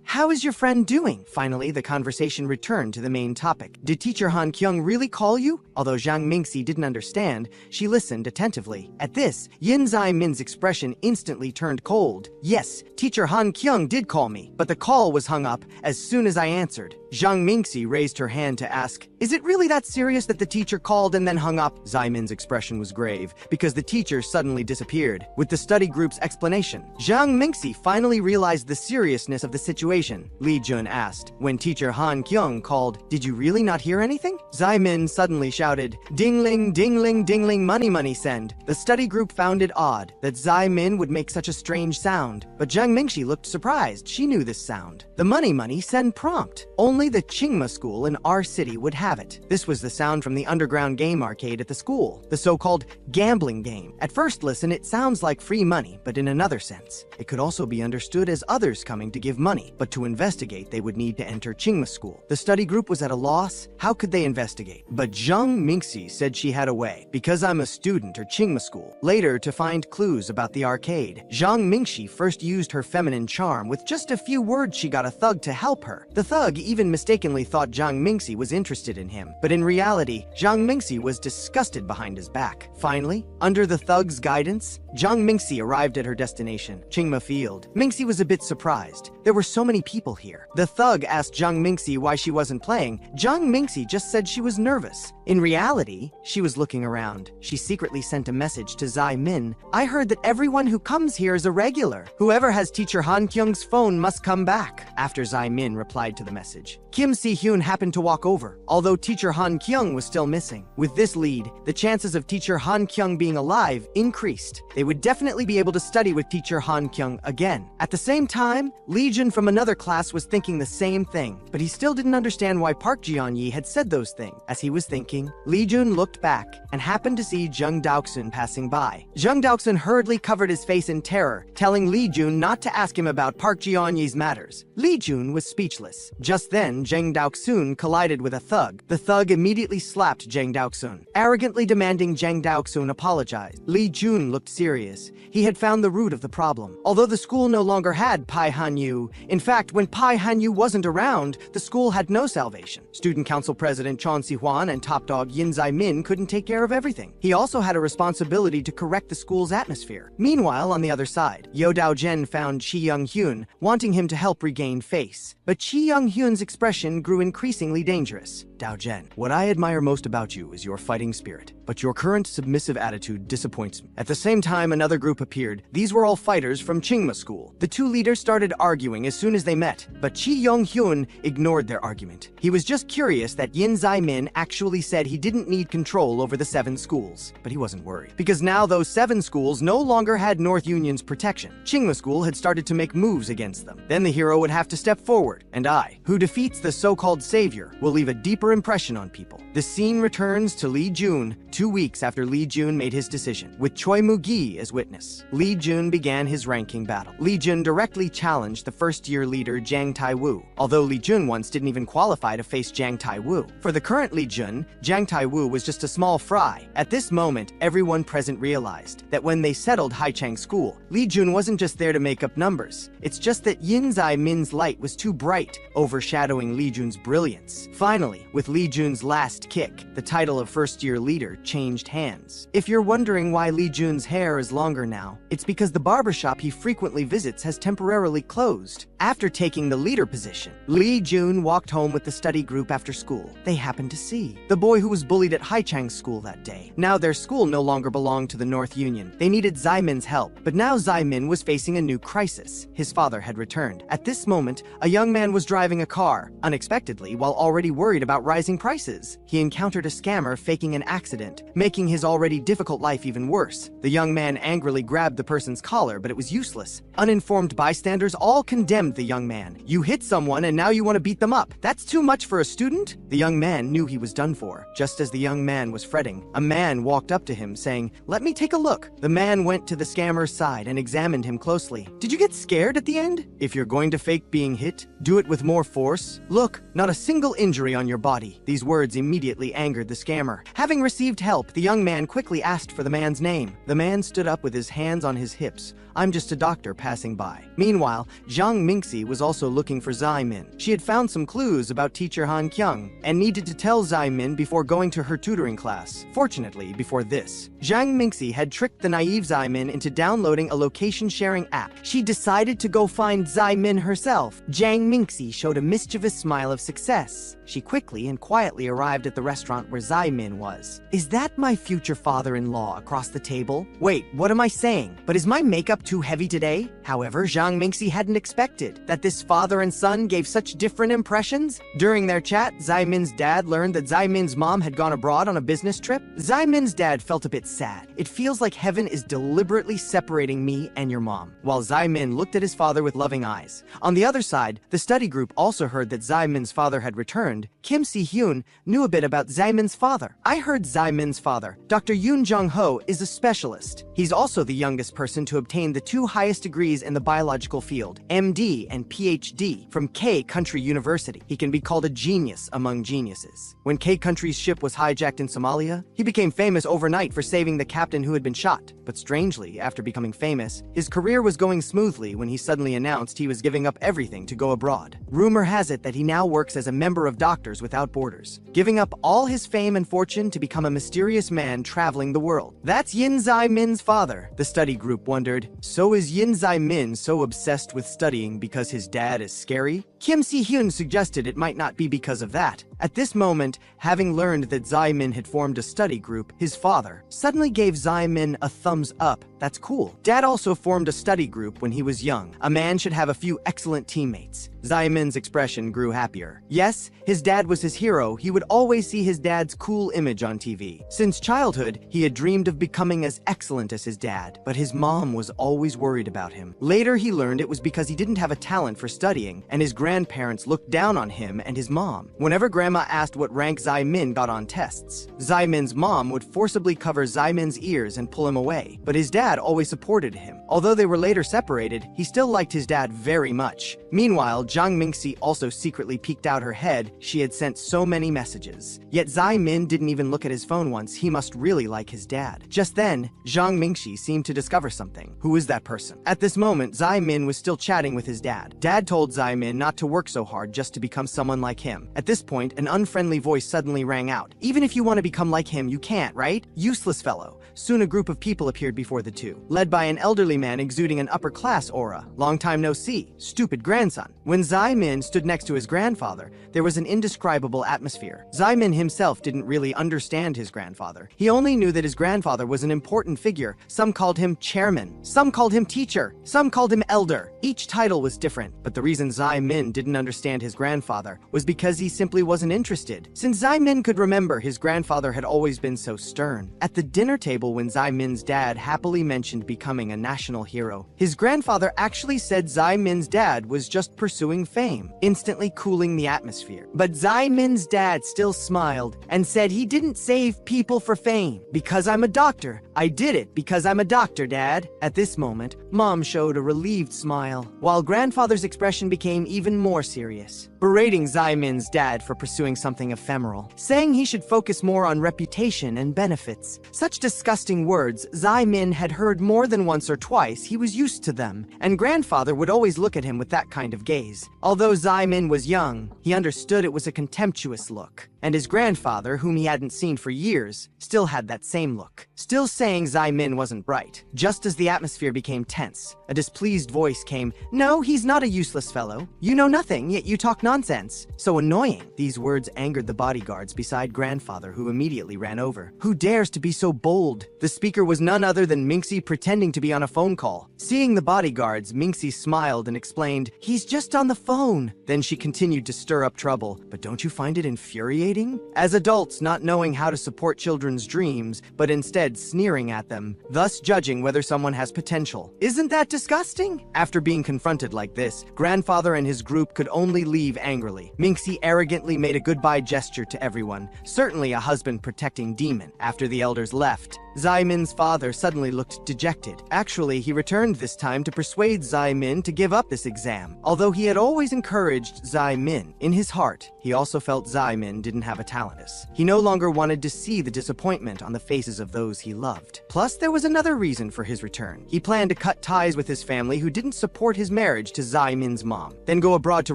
How is your friend doing? Finally, the conversation returned to the main topic. Did teacher Han Kyung really call you? Although Zhang Mingxi didn't understand, she listened attentively. At this, Yin Zai-min's expression instantly turned cold. Yes, teacher Han Kyung did call me, but the call was hung up as soon as I answered. Zhang Mingxi raised her hand to ask, is it really that serious that the teacher called and then hung up? Zai-min's expression was grave, because the teacher suddenly disappeared. With the study group's explanation, Zhang Mingxi finally realized the seriousness of the situation. Li Jun asked, when teacher Han Kyung called, did you really not hear anything? Zai-min suddenly shouted, dingling, dingling, dingling, money, money, send. The study group found it odd that Zai-min would make such a strange sound, but Zhang Mingxi looked surprised. She knew this sound. The money, money, send prompt. Only the Chingma school in our city would have it. This was the sound from the underground game arcade at the school, the so-called gambling game. At first listen, it sounds like free money, but in another sense. It could also be understood as others coming to give money, but to investigate, they would need to enter Chingma school. The study group was at a loss. How could they investigate? But Zhang Mingxi said she had a way. Because I'm a student or Chingma school. Later, to find clues about the arcade, Zhang Mingxi first used her feminine charm. With just a few words, she got a thug to help her. The thug even mistakenly thought Zhang Mingxi was interested in him, but in reality, Zhang Mingxi was disgusted behind his back. Finally, under the thug's guidance, Zhang Mingxi arrived at her destination, Chingma Field. Mingxi was a bit surprised. There were so many people here. The thug asked Zhang Mingxi why she wasn't playing. Zhang Mingxi just said she was nervous. In reality, she was looking around. She secretly sent a message to Zai-min. I heard that everyone who comes here is a regular. Whoever has teacher Han Kyung's phone must come back. After Zai-min replied to the message, Kim Si-hyun happened to walk over, although teacher Han Kyung was still missing. With this lead, the chances of teacher Han Kyung being alive increased. They would definitely be able to study with teacher Han Kyung again. At the same time, Li Jun from another class was thinking the same thing, but he still didn't understand why Park Ji-on-yi had said those things. As he was thinking, Li Jun looked back and happened to see Jung Daoksun passing by. Jung Daoksun hurriedly covered his face in terror, telling Li Jun not to ask him about Park Ji-on-yi's matters. Li Jun was speechless. Just then, Jung Daoksun collided with a thug. The thug immediately slapped Jung Daoksun, arrogantly demanding Jung Daoksun apologize. Li Jun looked serious. He had found the root of the problem. Although the school no longer had Pai Hanyu, in fact, when Pai Hanyu wasn't around, the school had no salvation. Student Council President Chon Si-hwan and top dog Yin Zai-min couldn't take care of everything. He also had a responsibility to correct the school's atmosphere. Meanwhile, on the other side, Yo Dao-jen found Chi Young-hyun, wanting him to help regain face. But Chi Young-hyun's expression grew increasingly dangerous. Dao-jen, what I admire most about you is your fighting spirit, but your current submissive attitude disappoints me. At the same time, time, another group appeared. These were all fighters from Chingma School. The two leaders started arguing as soon as they met, but Chi Young-hyun ignored their argument. He was just curious that Yin Zai-min actually said he didn't need control over the 7 schools. But he wasn't worried, because now those 7 schools no longer had North Union's protection. Chingma School had started to make moves against them. Then the hero would have to step forward, and I, who defeats the so-called savior, will leave a deeper impression on people. The scene returns to Lee Jun 2 weeks after Lee Jun made his decision, with Choi Moo-gi as witness. Lee Jun began his ranking battle. Lee Jun directly challenged the first-year leader Jang Tai-woo, although Lee Jun once didn't even qualify to face Jang Tai-woo. For the current Lee Jun, Jang Tai-woo was just a small fry. At this moment, everyone present realized that when they settled Haichang School, Lee Jun wasn't just there to make up numbers. It's just that Yin Zai-min's light was too bright, overshadowing Lee Jun's brilliance. Finally, with Lee Jun's last kick, the title of first-year leader changed hands. If you're wondering why Lee Jun's hair is longer now, it's because the barbershop he frequently visits has temporarily closed. After taking the leader position, Lee Jun walked home with the study group after school. They happened to see the boy who was bullied at Haichang School that day. Now their school no longer belonged to the North Union. They needed Zai-min's help, but now Zai-min was facing a new crisis. His father had returned. At this moment, a young man was driving a car. Unexpectedly, while already worried about rising prices, he encountered a scammer faking an accident, making his already difficult life even worse. The young man angrily grabbed the person's collar, but it was useless. Uninformed bystanders all condemned the young man. "You hit someone and now you want to beat them up. That's too much for a student?" The young man knew he was done for. Just as the young man was fretting, a man walked up to him saying, "Let me take a look." The man went to the scammer's side and examined him closely. "Did you get scared at the end? If you're going to fake being hit, do it with more force. Look, not a single injury on your body." These words immediately angered the scammer. Having received help, the young man quickly asked for the man's name. The man stood up with his hands on his hips. "I'm just a doctor passing by." Meanwhile, Zhang Mingxi was also looking for Zai-min. She had found some clues about teacher Han Kyung and needed to tell Zai-min before going to her tutoring class. Fortunately, before this, Zhang Mingxi had tricked the naive Zai-min into downloading a location-sharing app. She decided to go find Zai-min herself. Zhang Mingxi showed a mischievous smile of success. She quickly and quietly arrived at the restaurant where Zai-min was. "Is that my future father-in-law across the table? Wait, what am I saying? But is my makeup too heavy today?" However, Zhang Mingxi hadn't expected that this father and son gave such different impressions. During their chat, Zai-min's dad learned that Zai-min's mom had gone abroad on a business trip. Zai-min's dad felt a bit sad. "It feels like heaven is deliberately separating me and your mom," while Zai-min looked at his father with loving eyes. On the other side, the study group also heard that Zai-min's father had returned. Kim Si-hyun knew a bit about Zai-min's father. "I heard Zai-min's father, Dr. Yoon Jung-ho, is a specialist. He's also the youngest person to obtain the 2 highest degrees in the biological field, MD and PhD, from K Country University. He can be called a genius among geniuses. When K Country's ship was hijacked in Somalia, he became famous overnight for saving the captain who had been shot. But strangely, after becoming famous, his career was going smoothly when he suddenly announced he was giving up everything to go abroad. Rumor has it that he now works as a member of Doctors Without Borders, giving up all his fame and fortune to become a mysterious man traveling the world. That's Yin Zai-min's father." The study group wondered, "So is Yin Zai-min so obsessed with studying because his dad is scary?" Kim Si-hyun suggested it might not be because of that. At this moment, having learned that Zai-min had formed a study group, his father suddenly gave Zai-min a thumbs up. "That's cool. Dad also formed a study group when he was young. A man should have a few excellent teammates." Zai-min's expression grew happier. Yes, his dad was his hero. He would always see his dad's cool image on TV. Since childhood, he had dreamed of becoming as excellent as his dad, but his mom was always worried about him. Later, he learned it was because he didn't have a talent for studying, and his grandparents looked down on him and his mom. Whenever Grandma asked what rank Zai-min got on tests, Zai-min's mom would forcibly cover Zai-min's ears and pull him away, but his dad always supported him. Although they were later separated, he still liked his dad very much. Meanwhile, Zhang Mingxi also secretly peeked out her head. She had sent so many messages. Yet Zai-min didn't even look at his phone once. He must really like his dad. Just then, Zhang Mingxi seemed to discover something. Who is that person? At this moment, Zai-min was still chatting with his dad. Dad told Zai-min not to work so hard just to become someone like him. At this point, an unfriendly voice suddenly rang out. Even if you want to become like him, you can't, right? Useless fellow. Soon a group of people appeared before the two, led by an elderly man exuding an upper-class aura. Long time no see. Stupid grandson. When Zai Min stood next to his grandfather, there was an indescribable atmosphere. Zai Min himself didn't really understand his grandfather. He only knew that his grandfather was an important figure. Some called him chairman, some called him teacher, some called him elder. Each title was different, but the reason Zai Min didn't understand his grandfather was because he simply wasn't interested. Since Zai Min could remember, his grandfather had always been so stern. At the dinner table, when Zai Min's dad happily mentioned becoming a national hero, his grandfather actually said Zai Min's dad was just pursuing fame, instantly cooling the atmosphere. But Zai Min's dad still smiled and said he didn't save people for fame. Because I'm a doctor. I did it because I'm a doctor, Dad. At this moment, Mom showed a relieved smile, while grandfather's expression became even more serious, berating Zai Min's dad for pursuing something ephemeral, saying he should focus more on reputation and benefits. Such disgusting words Zai Min had heard more than once or twice. He was used to them, and grandfather would always look at him with that kind of gaze. Although Zai Min was young, he understood it was a contemptuous look, and his grandfather, whom he hadn't seen for years, still had that same look, still saying Zai Min wasn't bright. Just as the atmosphere became tense, a displeased voice came. No, he's not a useless fellow. You know nothing, yet you talk nonsense. So annoying. These words angered the bodyguards beside grandfather, who immediately ran over. Who dares to be so bold? The speaker was none other than Minxie, pretending to be on a phone call. Seeing the bodyguards, Minxie smiled and explained, he's just on the phone. Then she continued to stir up trouble. But don't you find it infuriating? As adults not knowing how to support children's dreams, but instead sneering at them, thus judging whether someone has potential. Isn't that disgusting? After being confronted like this, grandfather and his group could only leave angrily. Minxie arrogantly made a goodbye gesture to everyone, certainly a husband protecting demon. After the elders left, Zai Min's father suddenly looked dejected. Actually, he returned this time to persuade Zai Min to give up this exam. Although he had always encouraged Zai Min, in his heart, he also felt Zai Min didn't have a talentus. He no longer wanted to see the disappointment on the faces of those he loved. Plus, there was another reason for his return. He planned to cut ties with his family who didn't support his marriage to Zai Min's mom, then go abroad to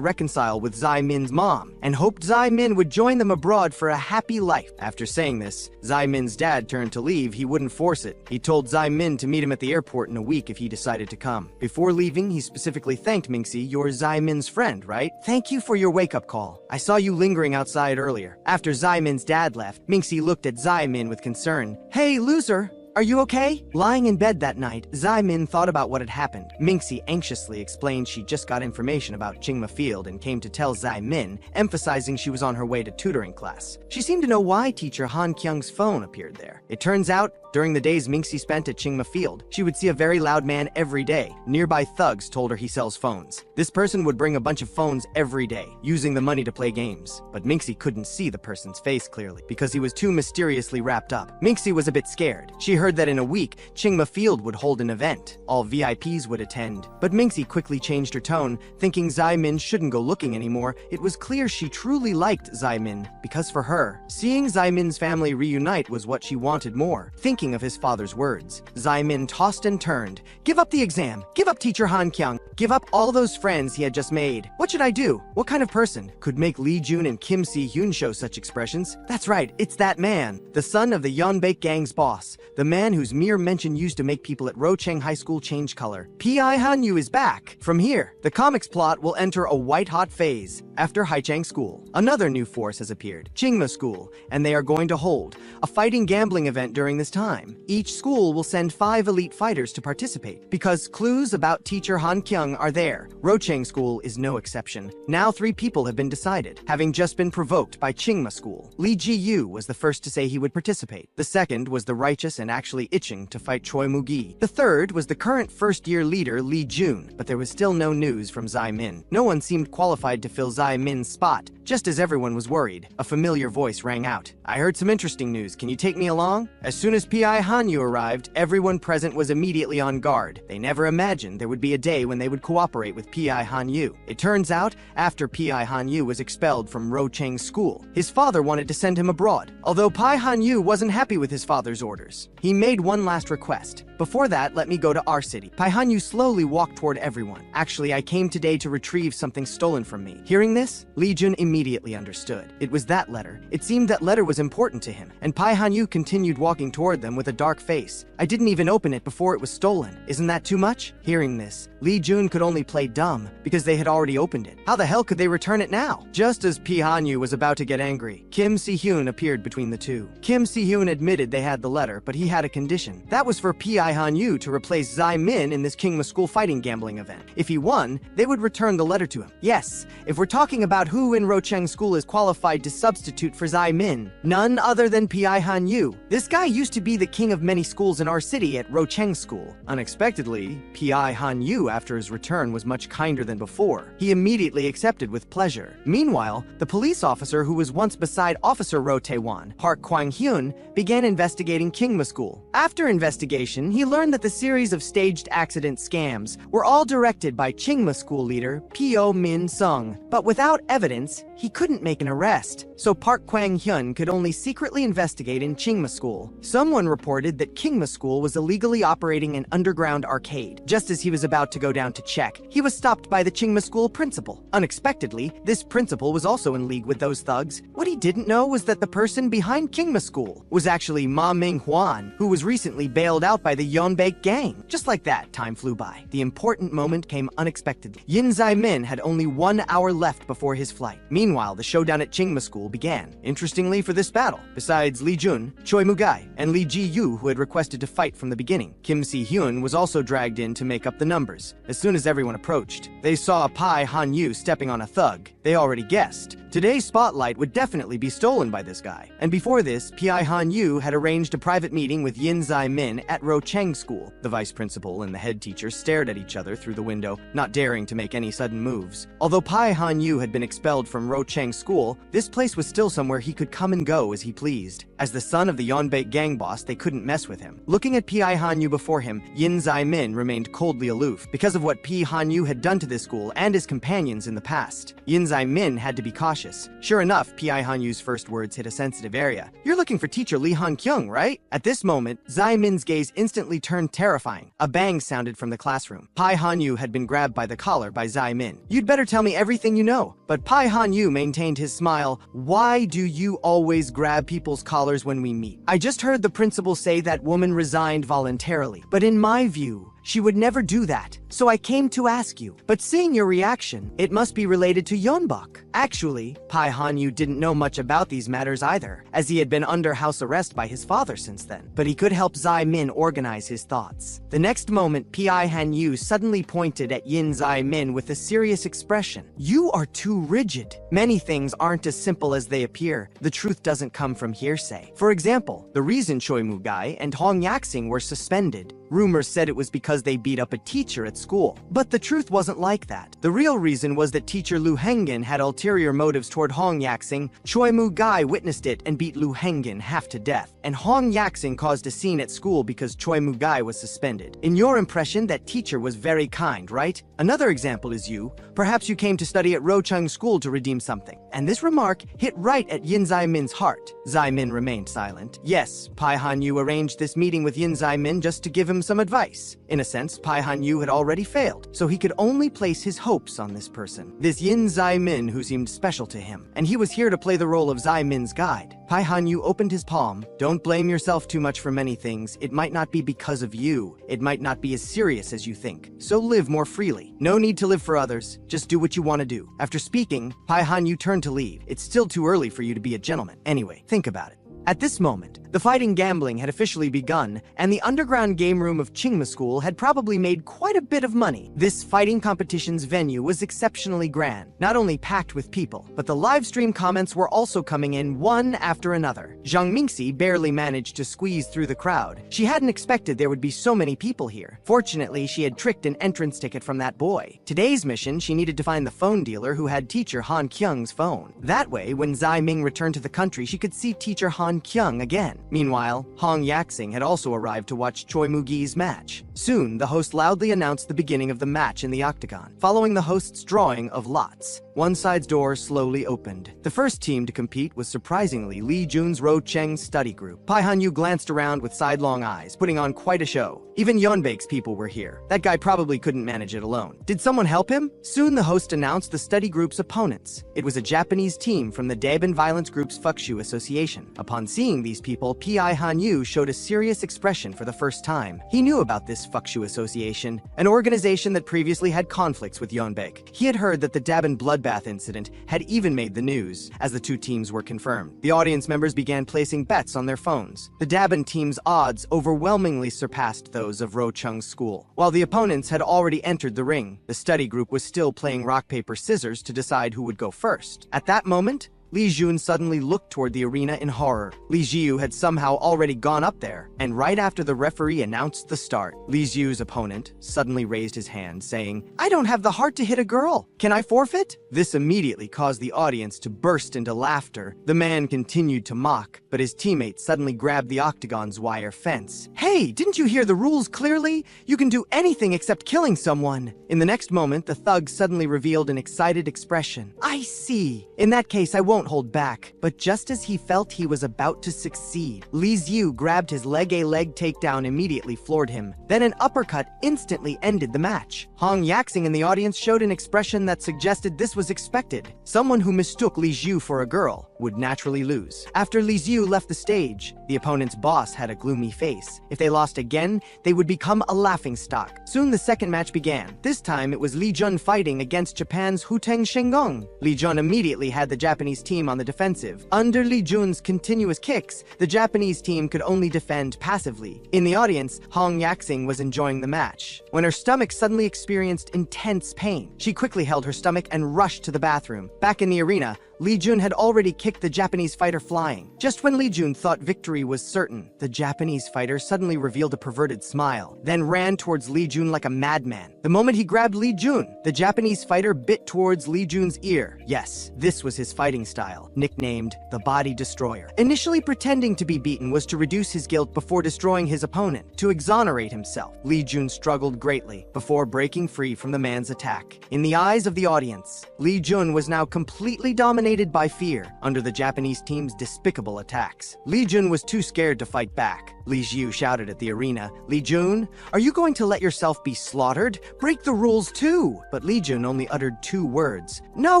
reconcile with Zai Min's mom, and hoped Zai Min would join them abroad for a happy life. After saying this, Zai Min's dad turned to leave. He wouldn't force it. He told Zai Min to meet him at the airport in a week if he decided to come. Before leaving, he specifically thanked Minxie. You're Zai Min's friend, right? Thank you for your wake-up call. I saw you lingering outside earlier. After Zai Min's dad left, Minxie looked at Zai Min with concern. Hey, loser! Are you okay? Lying in bed that night, Zai Min thought about what had happened. Minxie anxiously explained she just got information about Chingma Field and came to tell Zai Min, emphasizing she was on her way to tutoring class. She seemed to know why teacher Han Kyung's phone appeared there. It turns out, during the days Minxie spent at Chingma Field, she would see a very loud man every day. Nearby thugs told her he sells phones. This person would bring a bunch of phones every day, using the money to play games. But Minxie couldn't see the person's face clearly, because he was too mysteriously wrapped up. Minxie was a bit scared. She heard that in a week, Chingma Field would hold an event. All VIPs would attend. But Minxie quickly changed her tone, thinking Zai Min shouldn't go looking anymore. It was clear she truly liked Zai Min, because for her, seeing Zai Min's family reunite was what she wanted more. Thinking of his father's words, Zai Min tossed and turned. Give up the exam. Give up teacher Han Kyung. Give up all those friends he had just made. What should I do? What kind of person could make Lee Jun and Kim Si-hyun show such expressions? That's right, it's that man, the son of the Yeonbaek gang's boss, the man whose mere mention used to make people at Rocheng High School change color. Pi Hanyu is back. From here, the comics plot will enter a white-hot phase. After Haichang School, another new force has appeared, Chingma School, and they are going to hold a fighting gambling event during this time. Each school will send 5 elite fighters to participate, because clues about teacher Han Kyung are there. Rocheng School is no exception. Now 3 people have been decided, having just been provoked by Chingma School. Lee Ji-yu was the first to say he would participate. The second was the righteous and actually itching to fight Choi Moo-gi. The third was the current first-year leader Lee Jun, but there was still no news from Zai Min. No one seemed qualified to fill Zai Min's spot. Just as everyone was worried, a familiar voice rang out. I heard some interesting news. Can you take me along? As soon as P.I. Hanyu arrived, everyone present was immediately on guard. They never imagined there would be a day when they would cooperate with P.I. Hanyu. It turns out, after P.I. Hanyu was expelled from Rocheng's school, his father wanted to send him abroad. Although Pai Hanyu wasn't happy with his father's orders, he made one last request. Before that, let me go to our city. Pai Hanyu slowly walked toward everyone. Actually, I came today to retrieve something stolen from me. Hearing this, Li Jun immediately understood. It was that letter. It seemed that letter was important to him, and Pai Hanyu continued walking toward them with a dark face. I didn't even open it before it was stolen. Isn't that too much? Hearing this, Li Jun could only play dumb because they had already opened it. How the hell could they return it now? Just as Pi Hanyu was about to get angry, Kim Si-hyun appeared between the two. Kim Si-hyun admitted they had the letter, but he had a condition. That was for Pi Hanyu to replace Zai Min in this Kingma School fighting gambling event. If he won, they would return the letter to him. Yes, if we're talking about who in Rocheng School is qualified to substitute for Zai Min, none other than Pi Hanyu. This guy used to be the king of many schools in our city at Rocheng School. Unexpectedly, Pi Hanyu after his return was much kinder than before. He immediately accepted with pleasure. Meanwhile, the police officer who was once beside Officer Ro Tae-won, Park Kwang-hyun, began investigating Kingma School. After investigation, he learned that the series of staged accident scams were all directed by Kingma School leader Pyo Min-sung. But without evidence, he couldn't make an arrest, so Park Kwang-hyun could only secretly investigate in Kingma School. Someone reported that Kingma School was illegally operating an underground arcade. Just as he was about to go down to check, he was stopped by the Kingma School principal. Unexpectedly, this principal was also in league with those thugs. What he didn't know was that the person behind Kingma School was actually Ma Ming-hwan, who was recently bailed out by the Yeonbaek gang. Just like that, time flew by. The important moment came unexpectedly. Yin Zai-min had only 1 hour left before his flight. Meanwhile, the showdown at Kingma School began. Interestingly for this battle, besides Li Jun, Choi Mugai, and Li Ji-yu who had requested to fight from the beginning, Kim Si-hyun was also dragged in to make up the numbers. As soon as everyone approached, they saw Pai Hanyu stepping on a thug. They already guessed. Today's spotlight would definitely be stolen by this guy. And before this, Pi Hanyu had arranged a private meeting with Yin Zai-min at Rocheng School. The vice principal and the head teacher stared at each other through the window, not daring to make any sudden moves. Although Pai Hanyu had been expelled from Rocheng School, this place was still somewhere he could come and go as he pleased. As the son of the Yeonbaek gang boss, they couldn't mess with him. Looking at Pi Hanyu before him, Yin Zai-min remained coldly aloof because of what Pi Hanyu had done to this school and his companions in the past. Yin Zai-min had to be cautious. Sure enough, Pi Hanyu's first words hit a sensitive area. You're looking for teacher Lee Han-kyung, right? At this moment, Zai-min's gaze instantly turned terrifying. A bang sounded from the classroom. Pi Hanyu had been grabbed by the collar by Zai-min. You'd better tell me everything you know. But Pai Hanyu maintained his smile. Why do you always grab people's collars when we meet? I just heard the principal say that woman resigned voluntarily. But in my view, she would never do that, so I came to ask you. But seeing your reaction, it must be related to Yeonbuk. Actually, Pai Hanyu didn't know much about these matters either, as he had been under house arrest by his father since then. But he could help Zai-min organize his thoughts. The next moment, Pi Hanyu suddenly pointed at Yin Zai-min with a serious expression. You are too rigid. Many things aren't as simple as they appear. The truth doesn't come from hearsay. For example, the reason Choi Mugai and Hong Yaksing were suspended, rumors said it was because they beat up a teacher at school. But the truth wasn't like that. The real reason was that teacher Lu Hengen had ulterior motives toward Hong Yaksing. Choi Mugai witnessed it and beat Lu Hengen half to death. And Hong Yaksing caused a scene at school because Choi Mugai was suspended. In your impression, that teacher was very kind, right? Another example is you. Perhaps you came to study at Rocheng School to redeem something. And this remark hit right at Yin Zai-min's heart. Zai-min remained silent. Yes, Pai Hanyu arranged this meeting with Yin Zai-min just to give him some advice. In a sense, Pai Hanyu had already failed, so he could only place his hopes on this person. This Yin Zai-min who seemed special to him. And he was here to play the role of Zai-min's guide. Pai Hanyu opened his palm. Don't blame yourself too much for many things. It might not be because of you. It might not be as serious as you think. So live more freely. No need to live for others. Just do what you want to do. After speaking, Pai Hanyu turned to leave. It's still too early for you to be a gentleman. Anyway, think about it. At this moment, the fighting gambling had officially begun, and the underground game room of Chingma School had probably made quite a bit of money. This fighting competition's venue was exceptionally grand, not only packed with people, but the live stream comments were also coming in one after another. Zhang Mingxi barely managed to squeeze through the crowd. She hadn't expected there would be so many people here. Fortunately, she had tricked an entrance ticket from that boy. Today's mission, she needed to find the phone dealer who had teacher Han Kyung's phone. That way, when Zai Ming returned to the country, she could see teacher Han Kyung again. Meanwhile, Hong Yaxing had also arrived to watch Choi Mugi's match. Soon, the host loudly announced the beginning of the match in the octagon. Following the host's drawing of lots, one side's door slowly opened. The first team to compete was surprisingly Lee Jun's Ro Cheng study group. Pai Hanyu glanced around with sidelong eyes, putting on quite a show. Even Yeonbaek's people were here. That guy probably couldn't manage it alone. Did someone help him? Soon the host announced the study group's opponents. It was a Japanese team from the Daeban Violence Group's Fuckshu Association. Upon seeing these people, Pai Hanyu showed a serious expression for the first time. He knew about this Fuckshu Association, an organization that previously had conflicts with Yeonbaek. He had heard that the Daeban bloodbath incident had even made the news, as the two teams were confirmed. The audience members began placing bets on their phones. The Daeban team's odds overwhelmingly surpassed those of Ro Chung's school. While the opponents had already entered the ring, the study group was still playing rock, paper, scissors to decide who would go first. At that moment, Li Jun suddenly looked toward the arena in horror. Li Jiu had somehow already gone up there, and right after the referee announced the start, Li Jiu's opponent suddenly raised his hand, saying, "I don't have the heart to hit a girl. Can I forfeit?" This immediately caused the audience to burst into laughter. The man continued to mock, but his teammate suddenly grabbed the octagon's wire fence. "Hey, didn't you hear the rules clearly? You can do anything except killing someone." In the next moment, the thug suddenly revealed an excited expression. "I see. In that case, I won't hold back." But just as he felt he was about to succeed, Li Xiu grabbed his leg. A leg takedown immediately floored him. Then an uppercut instantly ended the match. Hong Yaxing in the audience showed an expression that suggested this was expected. Someone who mistook Li Xiu for a girl would naturally lose. After Li Xiu left the stage, the opponent's boss had a gloomy face. If they lost again, they would become a laughingstock. Soon the second match began. This time it was Li Jun fighting against Japan's Huteng Shenggong. Li Jun immediately had the Japanese team on the defensive. Under Li Jun's continuous kicks, the Japanese team could only defend passively. In the audience, Hong Yaxing was enjoying the match when her stomach suddenly experienced intense pain. She quickly held her stomach and rushed to the bathroom. Back in the arena, Li Jun had already kicked the Japanese fighter flying. Just when Li Jun thought victory was certain, the Japanese fighter suddenly revealed a perverted smile, then ran towards Li Jun like a madman. The moment he grabbed Li Jun, the Japanese fighter bit towards Li Jun's ear. Yes, this was his fighting style, nicknamed the Body Destroyer. Initially pretending to be beaten was to reduce his guilt before destroying his opponent. To exonerate himself, Li Jun struggled greatly before breaking free from the man's attack. In the eyes of the audience, Li Jun was now completely dominated by fear under the Japanese team's despicable attacks. Li Jun was too scared to fight back. Li Xiu shouted at the arena, "Li Jun, are you going to let yourself be slaughtered? Break the rules too!" But Li Jun only uttered two words, "No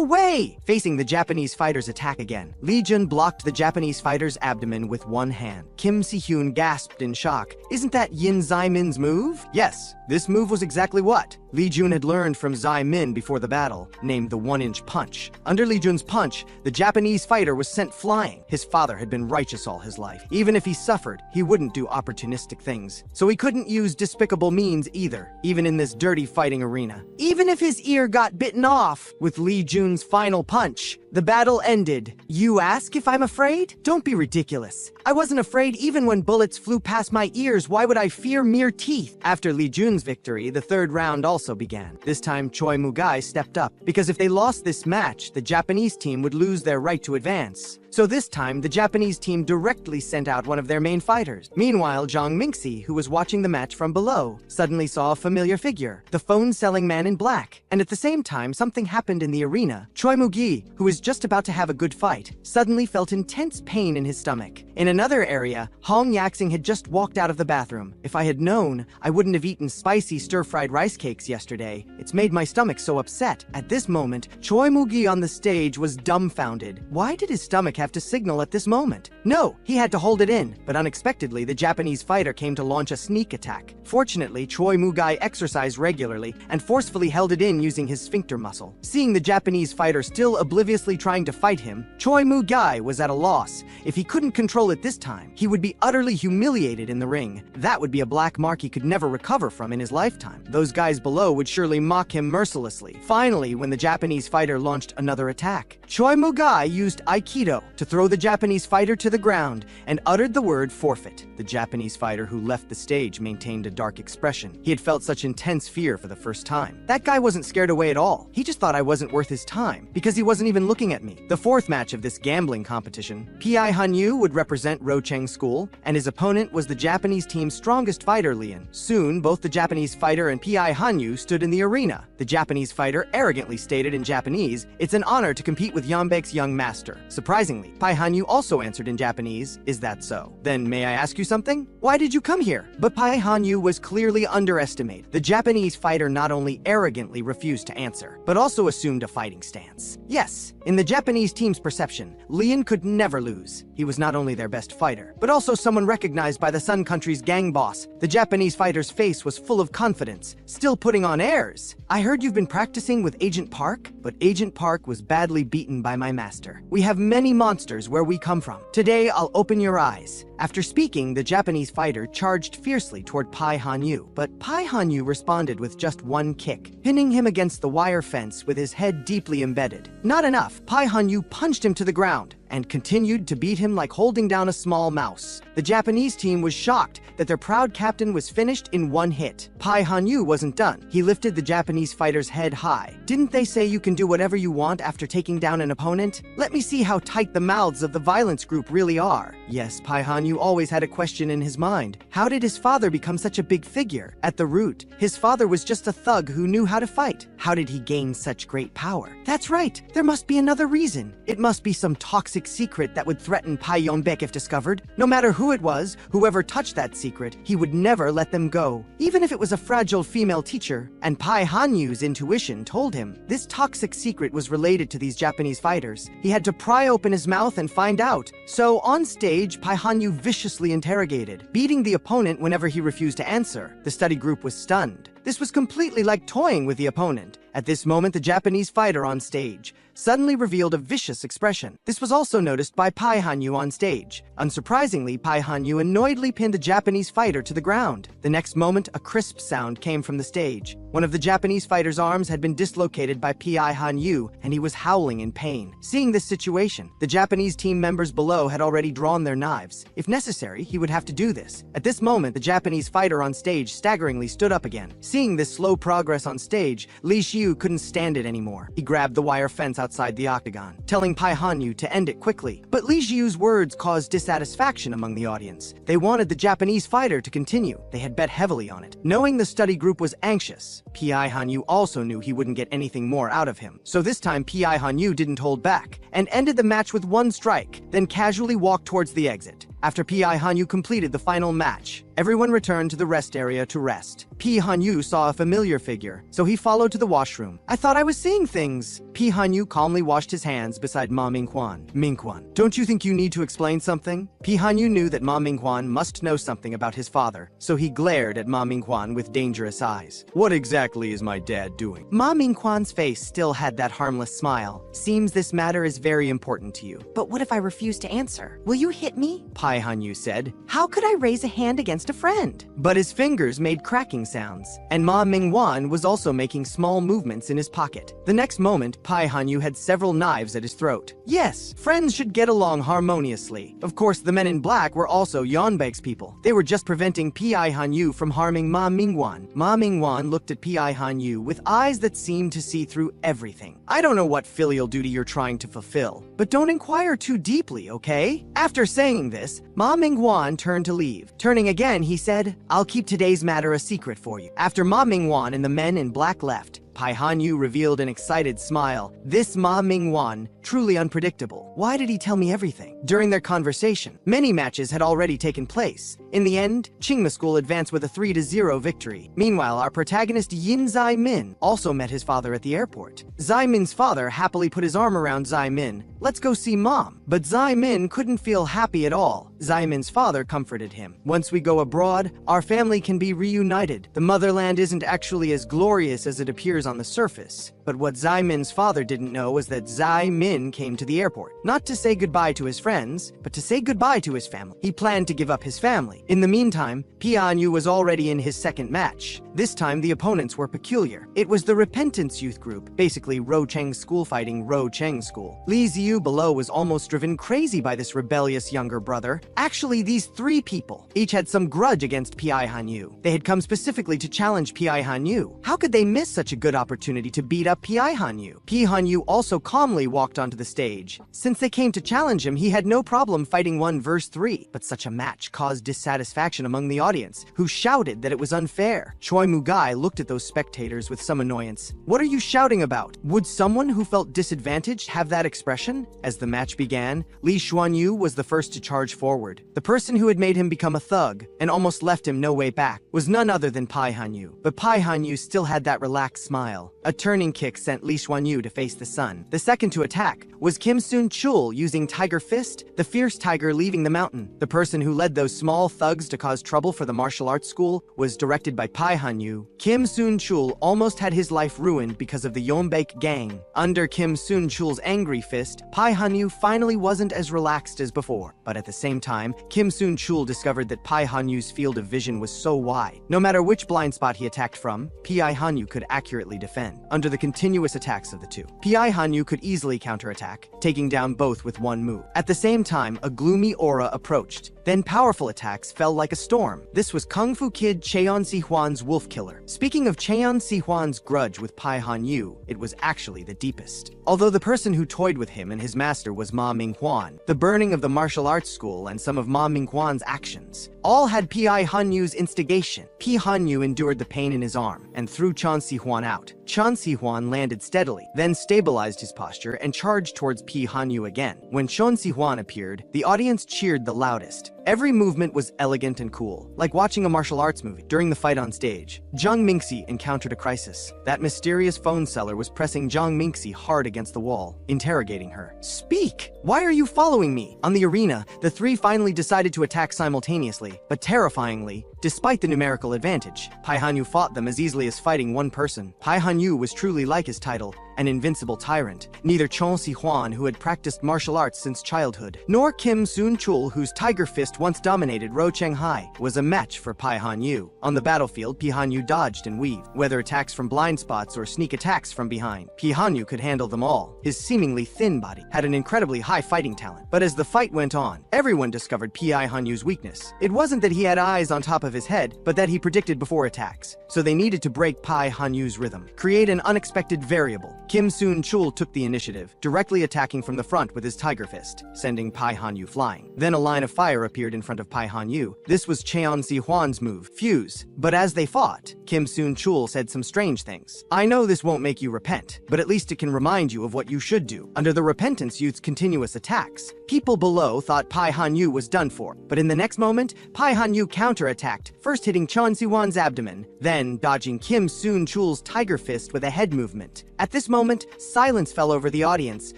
way!" Facing the Japanese fighter's attack again, Li Jun blocked the Japanese fighter's abdomen with one hand. Kim Si-hyun gasped in shock. "Isn't that Yin Zai-min's move?" Yes, this move was exactly what Li Jun had learned from Zai-min before the battle, named the one-inch punch. Under Li Jun's punch, the Japanese fighter was sent flying. His father had been righteous all his life. Even if he suffered, he wouldn't do opportunistic things. So he couldn't use despicable means either, even in this dirty fighting arena. Even if his ear got bitten off with Li Jun's final punch, the battle ended. You ask if I'm afraid? Don't be ridiculous. I wasn't afraid even when bullets flew past my ears. Why would I fear mere teeth? After Li Jun's victory, the third round also began. This time, Choi Mugai stepped up, because if they lost this match, the Japanese team would lose their right to advance. So this time, the Japanese team directly sent out one of their main fighters. Meanwhile, Zhang Mingxi, who was watching the match from below, suddenly saw a familiar figure, the phone-selling man in black. And at the same time, something happened in the arena. Choi Mugi, who was just about to have a good fight, suddenly felt intense pain in his stomach. In another area, Hong Yaxing had just walked out of the bathroom. If I had known, I wouldn't have eaten spicy spicy stir-fried rice cakes yesterday. It's made my stomach so upset. At this moment, Choi Moo-gi on the stage was dumbfounded. Why did his stomach have to signal at this moment? No, he had to hold it in, but unexpectedly, the Japanese fighter came to launch a sneak attack. Fortunately, Choi Moo-gi exercised regularly and forcefully held it in using his sphincter muscle. Seeing the Japanese fighter still obliviously trying to fight him, Choi Moo-gi was at a loss. If he couldn't control it this time, he would be utterly humiliated in the ring. That would be a black mark he could never recover from in his lifetime. Those guys below would surely mock him mercilessly. Finally, when the Japanese fighter launched another attack, Choi Moo-gi used Aikido to throw the Japanese fighter to the ground and uttered the word forfeit. The Japanese fighter who left the stage maintained a dark expression. He had felt such intense fear for the first time. That guy wasn't scared away at all. He just thought I wasn't worth his time because he wasn't even looking at me. The fourth match of this gambling competition, Pi Hanyu would represent Rocheng School, and his opponent was the Japanese team's strongest fighter, Lian. Soon, both the Japanese fighter and Pi Hanyu stood in the arena. The Japanese fighter arrogantly stated in Japanese, "It's an honor to compete with Yanbaek's young master." Surprisingly, Pi Hanyu also answered in Japanese, "Is that so? Then may I ask you something? Why did you come here?" But Pi Hanyu was clearly underestimated. The Japanese fighter not only arrogantly refused to answer, but also assumed a fighting stance. Yes, in the Japanese team's perception, Lian could never lose. He was not only their best fighter, but also someone recognized by the Sun Country's gang boss. The Japanese fighter's face was full of confidence, still putting on airs. "I heard you've been practicing with Agent Park, but Agent Park was badly beaten by my master. We have many monsters where we come from. Today, I'll open your eyes." After speaking, the Japanese fighter charged fiercely toward Pi Hanyu, but Pi Hanyu responded with just one kick, pinning him against the wire fence with his head deeply embedded. Not enough, Pi Hanyu punched him to the ground and continued to beat him like holding down a small mouse. The Japanese team was shocked that their proud captain was finished in one hit. Pi Hanyu wasn't done. He lifted the Japanese fighter's head high. "Didn't they say you can do whatever you want after taking down an opponent? Let me see how tight the mouths of the violence group really are." Yes, Pi Hanyu always had a question in his mind. How did his father become such a big figure? At the root, his father was just a thug who knew how to fight. How did he gain such great power? That's right, there must be another reason. It must be some toxic secret that would threaten Pai Yonbek if discovered. No matter who it was, whoever touched that secret, he would never let them go. Even if it was a fragile female teacher, and Pai Hanyu's intuition told him this toxic secret was related to these Japanese fighters. He had to pry open his mouth and find out. So on stage, Pai Hanyu viciously interrogated, beating the opponent whenever he refused to answer. The study group was stunned. This was completely like toying with the opponent. At this moment, the Japanese fighter on stage suddenly revealed a vicious expression. This was also noticed by Pai Hanyu on stage. Unsurprisingly, Pai Hanyu annoyedly pinned the Japanese fighter to the ground. The next moment, a crisp sound came from the stage. One of the Japanese fighter's arms had been dislocated by Pai Hanyu, and he was howling in pain. Seeing this situation, the Japanese team members below had already drawn their knives. If necessary, he would have to do this. At this moment, the Japanese fighter on stage staggeringly stood up again. Seeing this slow progress on stage, Li Xiu couldn't stand it anymore. He grabbed the wire fence outside the octagon, telling Pai Hanyu to end it quickly. But Li Xiu's words caused dissatisfaction among the audience. They wanted the Japanese fighter to continue. They had bet heavily on it. Knowing the study group was anxious, Pai Hanyu also knew he wouldn't get anything more out of him. So this time, Pai Hanyu didn't hold back and ended the match with one strike, then casually walked towards the exit. After Pai Hanyu completed the final match, everyone returned to the rest area to rest. Pai Hanyu saw a familiar figure, so he followed to the washroom. "I thought I was seeing things." Pai Hanyu calmly washed his hands beside Ma Minghuan. "Minghuan, don't you think you need to explain something?" Pai Hanyu knew that Ma Minghuan must know something about his father, so he glared at Ma Minghuan with dangerous eyes. "What exactly is my dad doing?" Ma Minghuan's face still had that harmless smile. "Seems this matter is very important to you. But what if I refuse to answer? Will you hit me?" Pai Hanyu said. "How could I raise a hand against a friend?" But his fingers made cracking sounds, and Ma Minghuan was also making small movements in his pocket. The next moment, Pai Hanyu had several knives at his throat. Yes, friends should get along harmoniously. Of course, the men in black were also Yanbaek's people. They were just preventing Pai Hanyu from harming Ma Minghuan. Ma Minghuan looked at Pai Hanyu with eyes that seemed to see through everything. "I don't know what filial duty you're trying to fulfill, but don't inquire too deeply, okay?" After saying this, Ma Minghuan turned to leave. Turning again, he said, "I'll keep today's matter a secret for you." After Ma Minghuan and the men in black left, Pai Hanyu revealed an excited smile. This Ma Mingwan, truly unpredictable. Why did he tell me everything? During their conversation, many matches had already taken place. In the end, Qingma School advanced with a 3-0 victory. Meanwhile, our protagonist Yin Zai Min also met his father at the airport. Zai Min's father happily put his arm around Zai Min. Let's go see mom. But Zai Min couldn't feel happy at all. Zai Min's father comforted him. Once we go abroad, our family can be reunited. The motherland isn't actually as glorious as it appears on the surface. But what Zai Min's father didn't know was that Zai Min came to the airport, not to say goodbye to his friends, but to say goodbye to his family. He planned to give up his family. In the meantime, Pianyu was already in his second match. This time, the opponents were peculiar. It was the Repentance Youth Group, basically Ro Cheng's school fighting Ro Cheng School. Li Ziyu below was almost driven crazy by this rebellious younger brother. Actually, these three people each had some grudge against Pi Hanyu. They had come specifically to challenge Pi Hanyu. How could they miss such a good opportunity to beat up Pi Hanyu? Pi Hanyu also calmly walked onto the stage. Since they came to challenge him, he had no problem fighting 1 versus 3. But such a match caused dissatisfaction among the audience, who shouted that it was unfair. Choi Mugai looked at those spectators with some annoyance. What are you shouting about? Would someone who felt disadvantaged have that expression? As the match began, Li Xuanyu was the first to charge forward. The person who had made him become a thug and almost left him no way back was none other than Pai Hanyu. But Pai Hanyu still had that relaxed smile. A turning kick sent Li Xuanyu to face the sun. The second to attack was Kim Soon Chul using Tiger Fist, the fierce tiger leaving the mountain. The person who led those small thugs to cause trouble for the martial arts school was directed by Pai Hanyu. Kim Soon Chul almost had his life ruined because of the Yonbaek gang. Under Kim Soon Chul's angry fist, Pai Hanyu finally wasn't as relaxed as before. But at the same time, Kim Soon Chul discovered that Pai Hanyu's field of vision was so wide. No matter which blind spot he attacked from, Pai Hanyu could accurately defend. Under the continuous attacks of the two, Pai Hanyu could easily counterattack, taking down both with one move. At the same time, a gloomy aura approached. Then powerful attacks fell like a storm. This was Kung Fu Kid Cheon Si-hwan's wolf killer. Speaking of Cheon Si-hwan's grudge with Pai Hanyu, it was actually the deepest. Although the person who toyed with him and his master was Ma Minghwan, the burning of the martial arts school and some of Ma Minghwan's actions all had Pai Hanyu's instigation. Pai Hanyu endured the pain in his arm and threw Chon Si-hwan out. Chon Si-hwan landed steadily, then stabilized his posture and charged towards Pai Hanyu again. When Chon Si-hwan appeared, the audience cheered the loudest. Every movement was elegant and cool, like watching a martial arts movie. During the fight on stage, Zhang Mingxi encountered a crisis. That mysterious phone seller was pressing Zhang Mingxi hard against the wall, interrogating her. Speak! Why are you following me? On the arena, the three finally decided to attack simultaneously, but terrifyingly, despite the numerical advantage, Pai Hanyu fought them as easily as fighting one person. Pai Hanyu was truly like his title, an invincible tyrant. Neither Chon Si-hwan, who had practiced martial arts since childhood, nor Kim Soon Chul, whose tiger fist once dominated Ro Cheng Hai, was a match for Pai Hanyu. On the battlefield, Pai Hanyu dodged and weaved, whether attacks from blind spots or sneak attacks from behind. Pai Hanyu could handle them all. His seemingly thin body had an incredibly high fighting talent. But as the fight went on, everyone discovered Pai Hanyu's weakness. It wasn't that he had eyes on top of his head, but that he predicted before attacks. So they needed to break Pai Hanyu's rhythm, create an unexpected variable. Kim Soon Chul took the initiative, directly attacking from the front with his tiger fist, sending Pai Hanyu flying. Then a line of fire appeared in front of Pai Hanyu. This was Cheon Si-hwan's move, Fuse. But as they fought, Kim Soon Chul said some strange things. I know this won't make you repent, but at least it can remind you of what you should do. Under the Repentance Youth's continuous attacks, people below thought Pai Hanyu was done for. But in the next moment, Pai Hanyu counterattacked, first hitting Chon Si-hwan's abdomen, then dodging Kim Soon Chul's tiger fist with a head movement. At this moment, silence fell over the audience,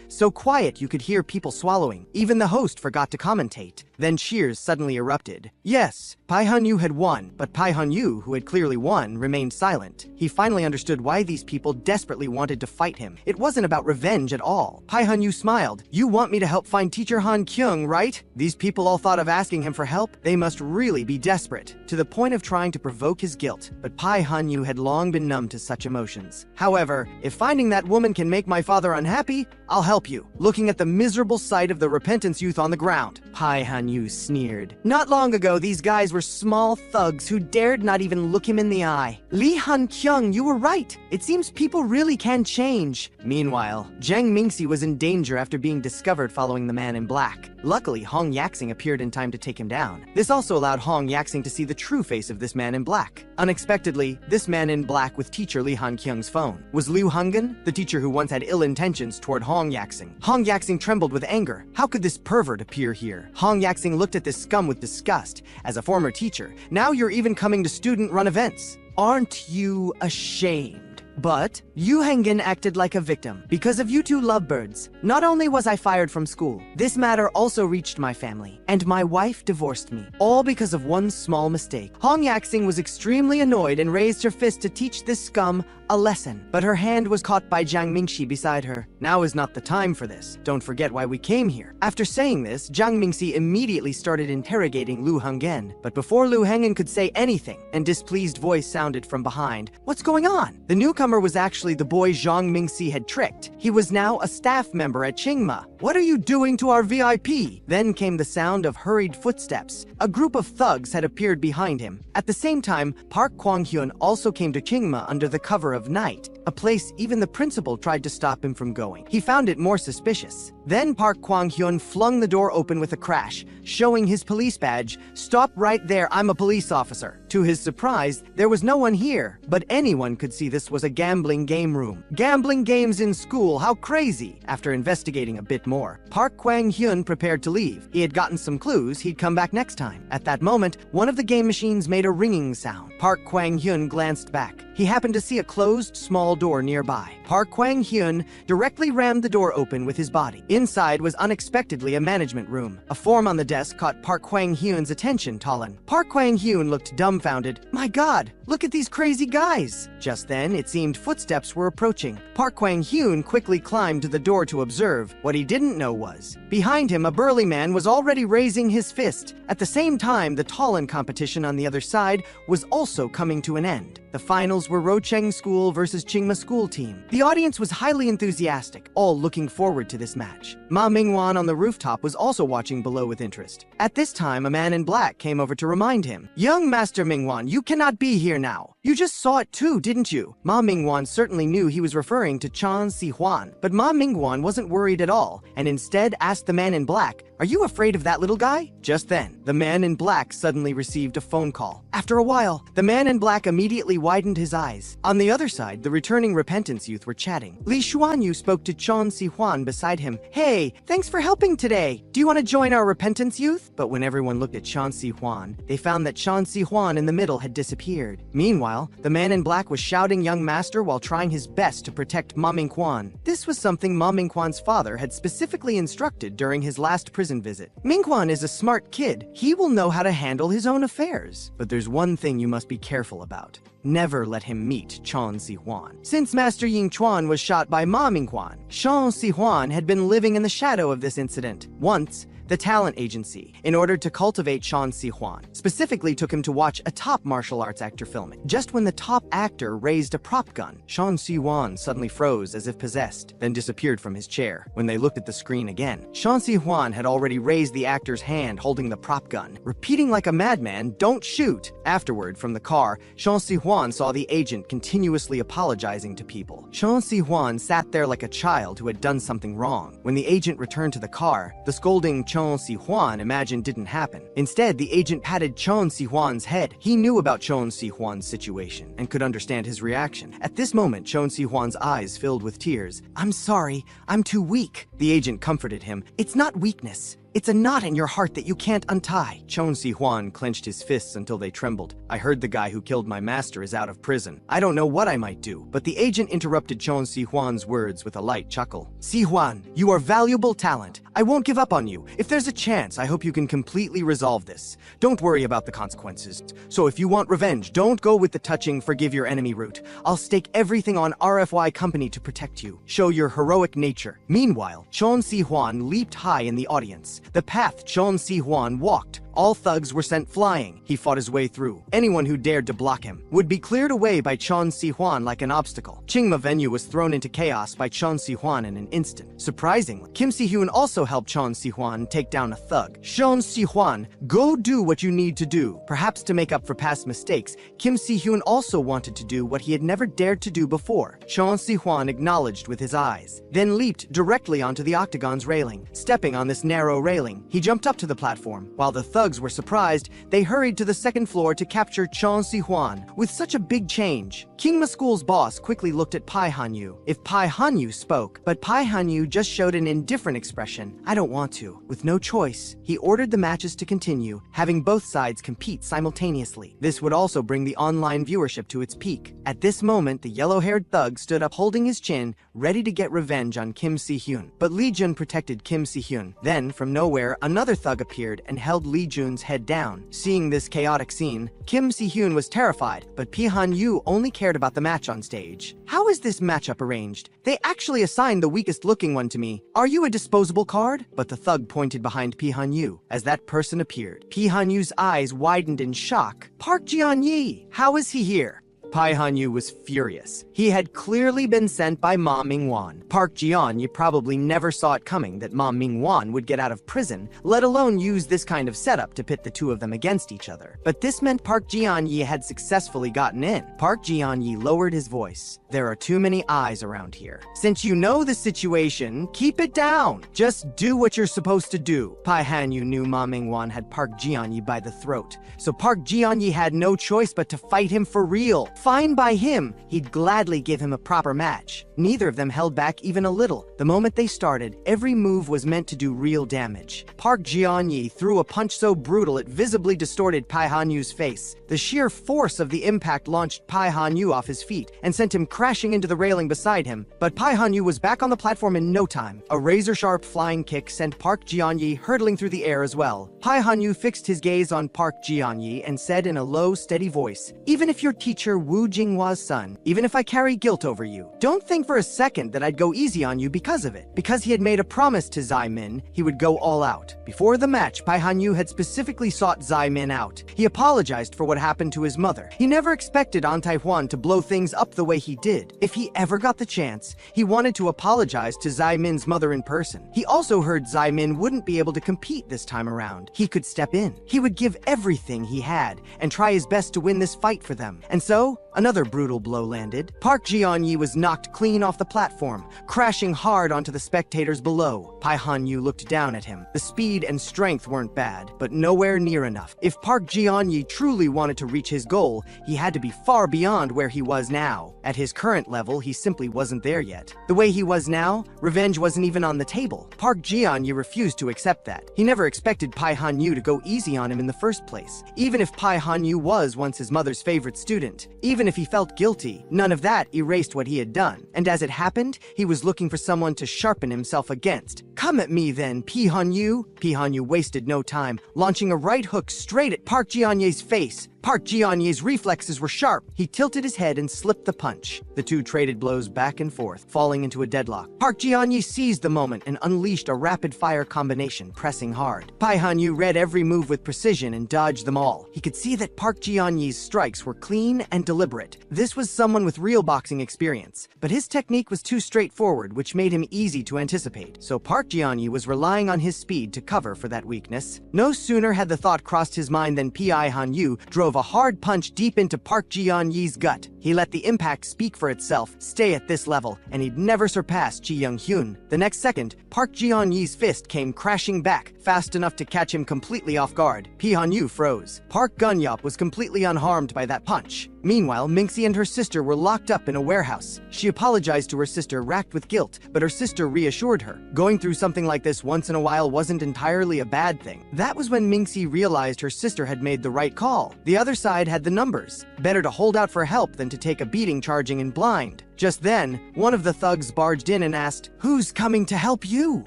so quiet you could hear people swallowing. Even the host forgot to commentate. Then cheers suddenly erupted. Yes, Pai Hanyu had won, but Pai Hanyu, who had clearly won, remained silent. He finally understood why these people desperately wanted to fight him. It wasn't about revenge at all. Pai Hanyu smiled. You want me to help find teacher Han Kyung, right? These people all thought of asking him for help. They must really be desperate, to the point of trying to provoke his guilt. But Pai Hanyu had long been numb to such emotions. However, if finding that woman can make my father unhappy, I'll help you. Looking at the miserable sight of the repentance youth on the ground, Pai Hanyu sneered. Not long ago, these guys were small thugs who dared not even look him in the eye. Li Han Kyung, you were right. It seems people really can change. Meanwhile, Zhang Mingxi was in danger after being discovered following the man in black. Luckily, Hong Yaxing appeared in time to take him down. This also allowed Hong Yaxing to see the true face of this man in black. Unexpectedly, this man in black with teacher Li Han Kyung's phone was Liu Hungan, the teacher who once had ill intentions toward Hong Yaxing. Hong Yaxing trembled with anger. How could this pervert appear here? Hong Yaxing looked at this scum with disgust. As a former teacher, now you're even coming to student-run events. Aren't you ashamed? But Yu Hengen acted like a victim. Because of you two lovebirds, not only was I fired from school, this matter also reached my family, and my wife divorced me, all because of one small mistake. Hong Yaxing was extremely annoyed and raised her fist to teach this scum a lesson, but her hand was caught by Zhang Mingxi beside her. Now is not the time for this. Don't forget why we came here. After saying this, Zhang Mingxi immediately started interrogating Liu Hengen, but before Liu Hengen could say anything, an displeased voice sounded from behind. What's going on? The newcomer was actually the boy Zhang Mingxi had tricked. He was now a staff member at Qingma. What are you doing to our VIP? Then came the sound of hurried footsteps. A group of thugs had appeared behind him. At the same time, Park Kwang-hyun also came to Qingma under the cover of night, a place even the principal tried to stop him from going. He found it more suspicious. Then Park Kwang-hyun flung the door open with a crash, showing his police badge. Stop right there, I'm a police officer. To his surprise, there was no one here, but anyone could see this was a gambling game room. Gambling games in school, how crazy! After investigating a bit more, Park Kwang-hyun prepared to leave. He had gotten some clues, he'd come back next time. At that moment, one of the game machines made a ringing sound. Park Kwang-hyun glanced back. He happened to see a closed small door nearby. Park Kwang-hyun directly rammed the door open with his body. Inside was unexpectedly a management room. A form on the desk caught Park Kwang-hyun's attention, Talon. Park Kwang-hyun looked dumbfounded. My god, look at these crazy guys! Just then, it seemed footsteps were approaching. Park Kwang-hyun quickly climbed to the door to observe. What he didn't know was, behind him a burly man was already raising his fist. At the same time, the Talon competition on the other side was also coming to an end. The finals were Rocheng School versus Qingma School team. The audience was highly enthusiastic, all looking forward to this match. Ma Mingwan on the rooftop was also watching below with interest. At this time, a man in black came over to remind him. Young Master Mingwan, you cannot be here now. You just saw it too, didn't you? Ma Mingwan certainly knew he was referring to Chan Si-hwan, but Ma Mingwan wasn't worried at all, and instead asked the man in black, are you afraid of that little guy? Just then, the man in black suddenly received a phone call. After a while, the man in black immediately widened his eyes. On the other side, the returning repentance youth were chatting. Li Xuanyu spoke to Chan Si-hwan beside him. Hey, thanks for helping today. Do you want to join our repentance youth? But when everyone looked at Chan Si-hwan, they found that Chan Si-hwan in the middle had disappeared. Meanwhile, the man in black was shouting young master while trying his best to protect Ma Mingquan. This was something Ma Mingquan's father had specifically instructed during his last prison visit. Mingquan is a smart kid. He will know how to handle his own affairs. But there's one thing you must be careful about. Never let him meet Chan Si-hwan. Since Master Ying Chuan was shot by Ma Mingquan, Chan Si-hwan had been living in the shadow of this incident. Once, the talent agency, in order to cultivate Chan Si-hwan, specifically took him to watch a top martial arts actor filming. Just when the top actor raised a prop gun, Chan Si-hwan suddenly froze as if possessed, then disappeared from his chair. When they looked at the screen again, Chan Si-hwan had already raised the actor's hand holding the prop gun, repeating like a madman, "Don't shoot!" Afterward, from the car, Chan Si-hwan saw the agent continuously apologizing to people. Chan Si-hwan sat there like a child who had done something wrong. When the agent returned to the car, the scolding Chan Si-hwan imagined didn't happen. Instead, the agent patted Chan Si-hwan's head. He knew about Chan Si-hwan's situation and could understand his reaction. At this moment, Chan Si-hwan's eyes filled with tears. "I'm sorry, I'm too weak." The agent comforted him. "It's not weakness. It's a knot in your heart that you can't untie." Chan Si-hwan clenched his fists until they trembled. "I heard the guy who killed my master is out of prison. I don't know what I might do." But the agent interrupted Chan Si-hwan's words with a light chuckle. "Si-hwan, you are valuable talent. I won't give up on you. If there's a chance, I hope you can completely resolve this. Don't worry about the consequences. So if you want revenge, don't go with the touching forgive your enemy route. I'll stake everything on RFY Company to protect you. Show your heroic nature." Meanwhile, Chan Si-hwan leaped high in the audience. The path Chan Si-hwan walked All thugs were sent flying. He fought his way through. Anyone who dared to block him would be cleared away by Chon Si-hwan like an obstacle. Chingma Venue was thrown into chaos by Chon Si-hwan in an instant. Surprisingly, Kim Si-hyun also helped Chon Si-hwan take down a thug. Chon Si-hwan, go do what you need to do. Perhaps to make up for past mistakes, Kim Si-hyun also wanted to do what he had never dared to do before. Chon Si-hwan acknowledged with his eyes, then leaped directly onto the octagon's railing. Stepping on this narrow railing, he jumped up to the platform. While the thugs were surprised, they hurried to the second floor to capture Chon Si-hwan. With such a big change, Kingma School's boss quickly looked at Pai Hanyu. If Pai Hanyu spoke, but Pai Hanyu just showed an indifferent expression. I don't want to. With no choice, he ordered the matches to continue, having both sides compete simultaneously. This would also bring the online viewership to its peak. At this moment, the yellow-haired thug stood up holding his chin, ready to get revenge on Kim Si-hyun. But Lee Jun protected Kim Si-hyun. Then, from nowhere, another thug appeared and held Lee Jun's head down. Seeing this chaotic scene, Kim Si-hyun was terrified, but Pi Han-yu only cared about the match on stage. How is this matchup arranged? They actually assigned the weakest-looking one to me. Are you a disposable card? But the thug pointed behind Pi Han-yu. As that person appeared, Pi Han-yu's eyes widened in shock. Park Ji-an-yi, how is he here? Pai Hanyu was furious. He had clearly been sent by Ma Ming-wan. Park Ji-an-yi probably never saw it coming that Ma Ming-wan would get out of prison, let alone use this kind of setup to pit the two of them against each other. But this meant Park Ji-an-yi had successfully gotten in. Park Ji-an-yi lowered his voice. There are too many eyes around here. Since you know the situation, keep it down. Just do what you're supposed to do. Pai Hanyu knew Ma Ming-wan had Park Ji-an-yi by the throat, so Park Ji-an-yi had no choice but to fight him for real. Fine by him, he'd gladly give him a proper match. Neither of them held back even a little. The moment they started, every move was meant to do real damage. Park Ji-an-yi threw a punch so brutal it visibly distorted Pai Hanyu's face. The sheer force of the impact launched Pai Hanyu off his feet and sent him crashing into the railing beside him. But Pai Hanyu was back on the platform in no time. A razor-sharp flying kick sent Park Ji-an-yi hurtling through the air as well. Pai Hanyu fixed his gaze on Park Ji-an-yi and said in a low, steady voice, "Even if your teacher Wu Jinghwa's son, even if I carry guilt over you, don't think for a second that I'd go easy on you because of it." Because he had made a promise to Zai Min, he would go all out. Before the match, Pai Hanyu had specifically sought Zai Min out. He apologized for what happened to his mother. He never expected An Tai-hwan to blow things up the way he did. If he ever got the chance, he wanted to apologize to Zai Min's mother in person. He also heard Zai Min wouldn't be able to compete this time around. He could step in. He would give everything he had and try his best to win this fight for them. And so, another brutal blow landed. Park Ji-an-yi was knocked clean off the platform, crashing hard onto the spectators below. Pai Han-yu looked down at him. The speed and strength weren't bad, but nowhere near enough. If Park Ji-an-yi truly wanted to reach his goal, he had to be far beyond where he was now. At his current level, he simply wasn't there yet. The way he was now, revenge wasn't even on the table. Park Ji-an-yi refused to accept that. He never expected Pai Han-yu to go easy on him in the first place. Even if Pai Han-yu was once his mother's favorite student, even if he felt guilty, none of that erased what he had done. And as it happened, he was looking for someone to sharpen himself against. "Come at me then, Pi Han-yu." Pi Han-yu wasted no time, launching a right hook straight at Park Ji-an-yi's face. Park Ji-an-yi's reflexes were sharp. He tilted his head and slipped the punch. The two traded blows back and forth, falling into a deadlock. Park Ji-an-yi seized the moment and unleashed a rapid-fire combination, pressing hard. Pai Han-yu read every move with precision and dodged them all. He could see that Park Ji-an-yi's strikes were clean and deliberate. This was someone with real boxing experience, but his technique was too straightforward, which made him easy to anticipate. So Park Ji-an-yi was relying on his speed to cover for that weakness. No sooner had the thought crossed his mind than Pi Han-yu drove a hard punch deep into Park Ji-an-yi's gut. He let the impact speak for itself, stay at this level, and he'd never surpass Chi Young-hyun. The next second, Park Ji-an-yi's fist came crashing back, fast enough to catch him completely off guard. Pi Han-yu froze. Park Gun-yup was completely unharmed by that punch. Meanwhile, Minxie and her sister were locked up in a warehouse. She apologized to her sister, racked with guilt, but her sister reassured her. Going through something like this once in a while wasn't entirely a bad thing. That was when Minxie realized her sister had made the right call. The other side had the numbers. Better to hold out for help than to take a beating charging in blind. Just then, one of the thugs barged in and asked, "Who's coming to help you?"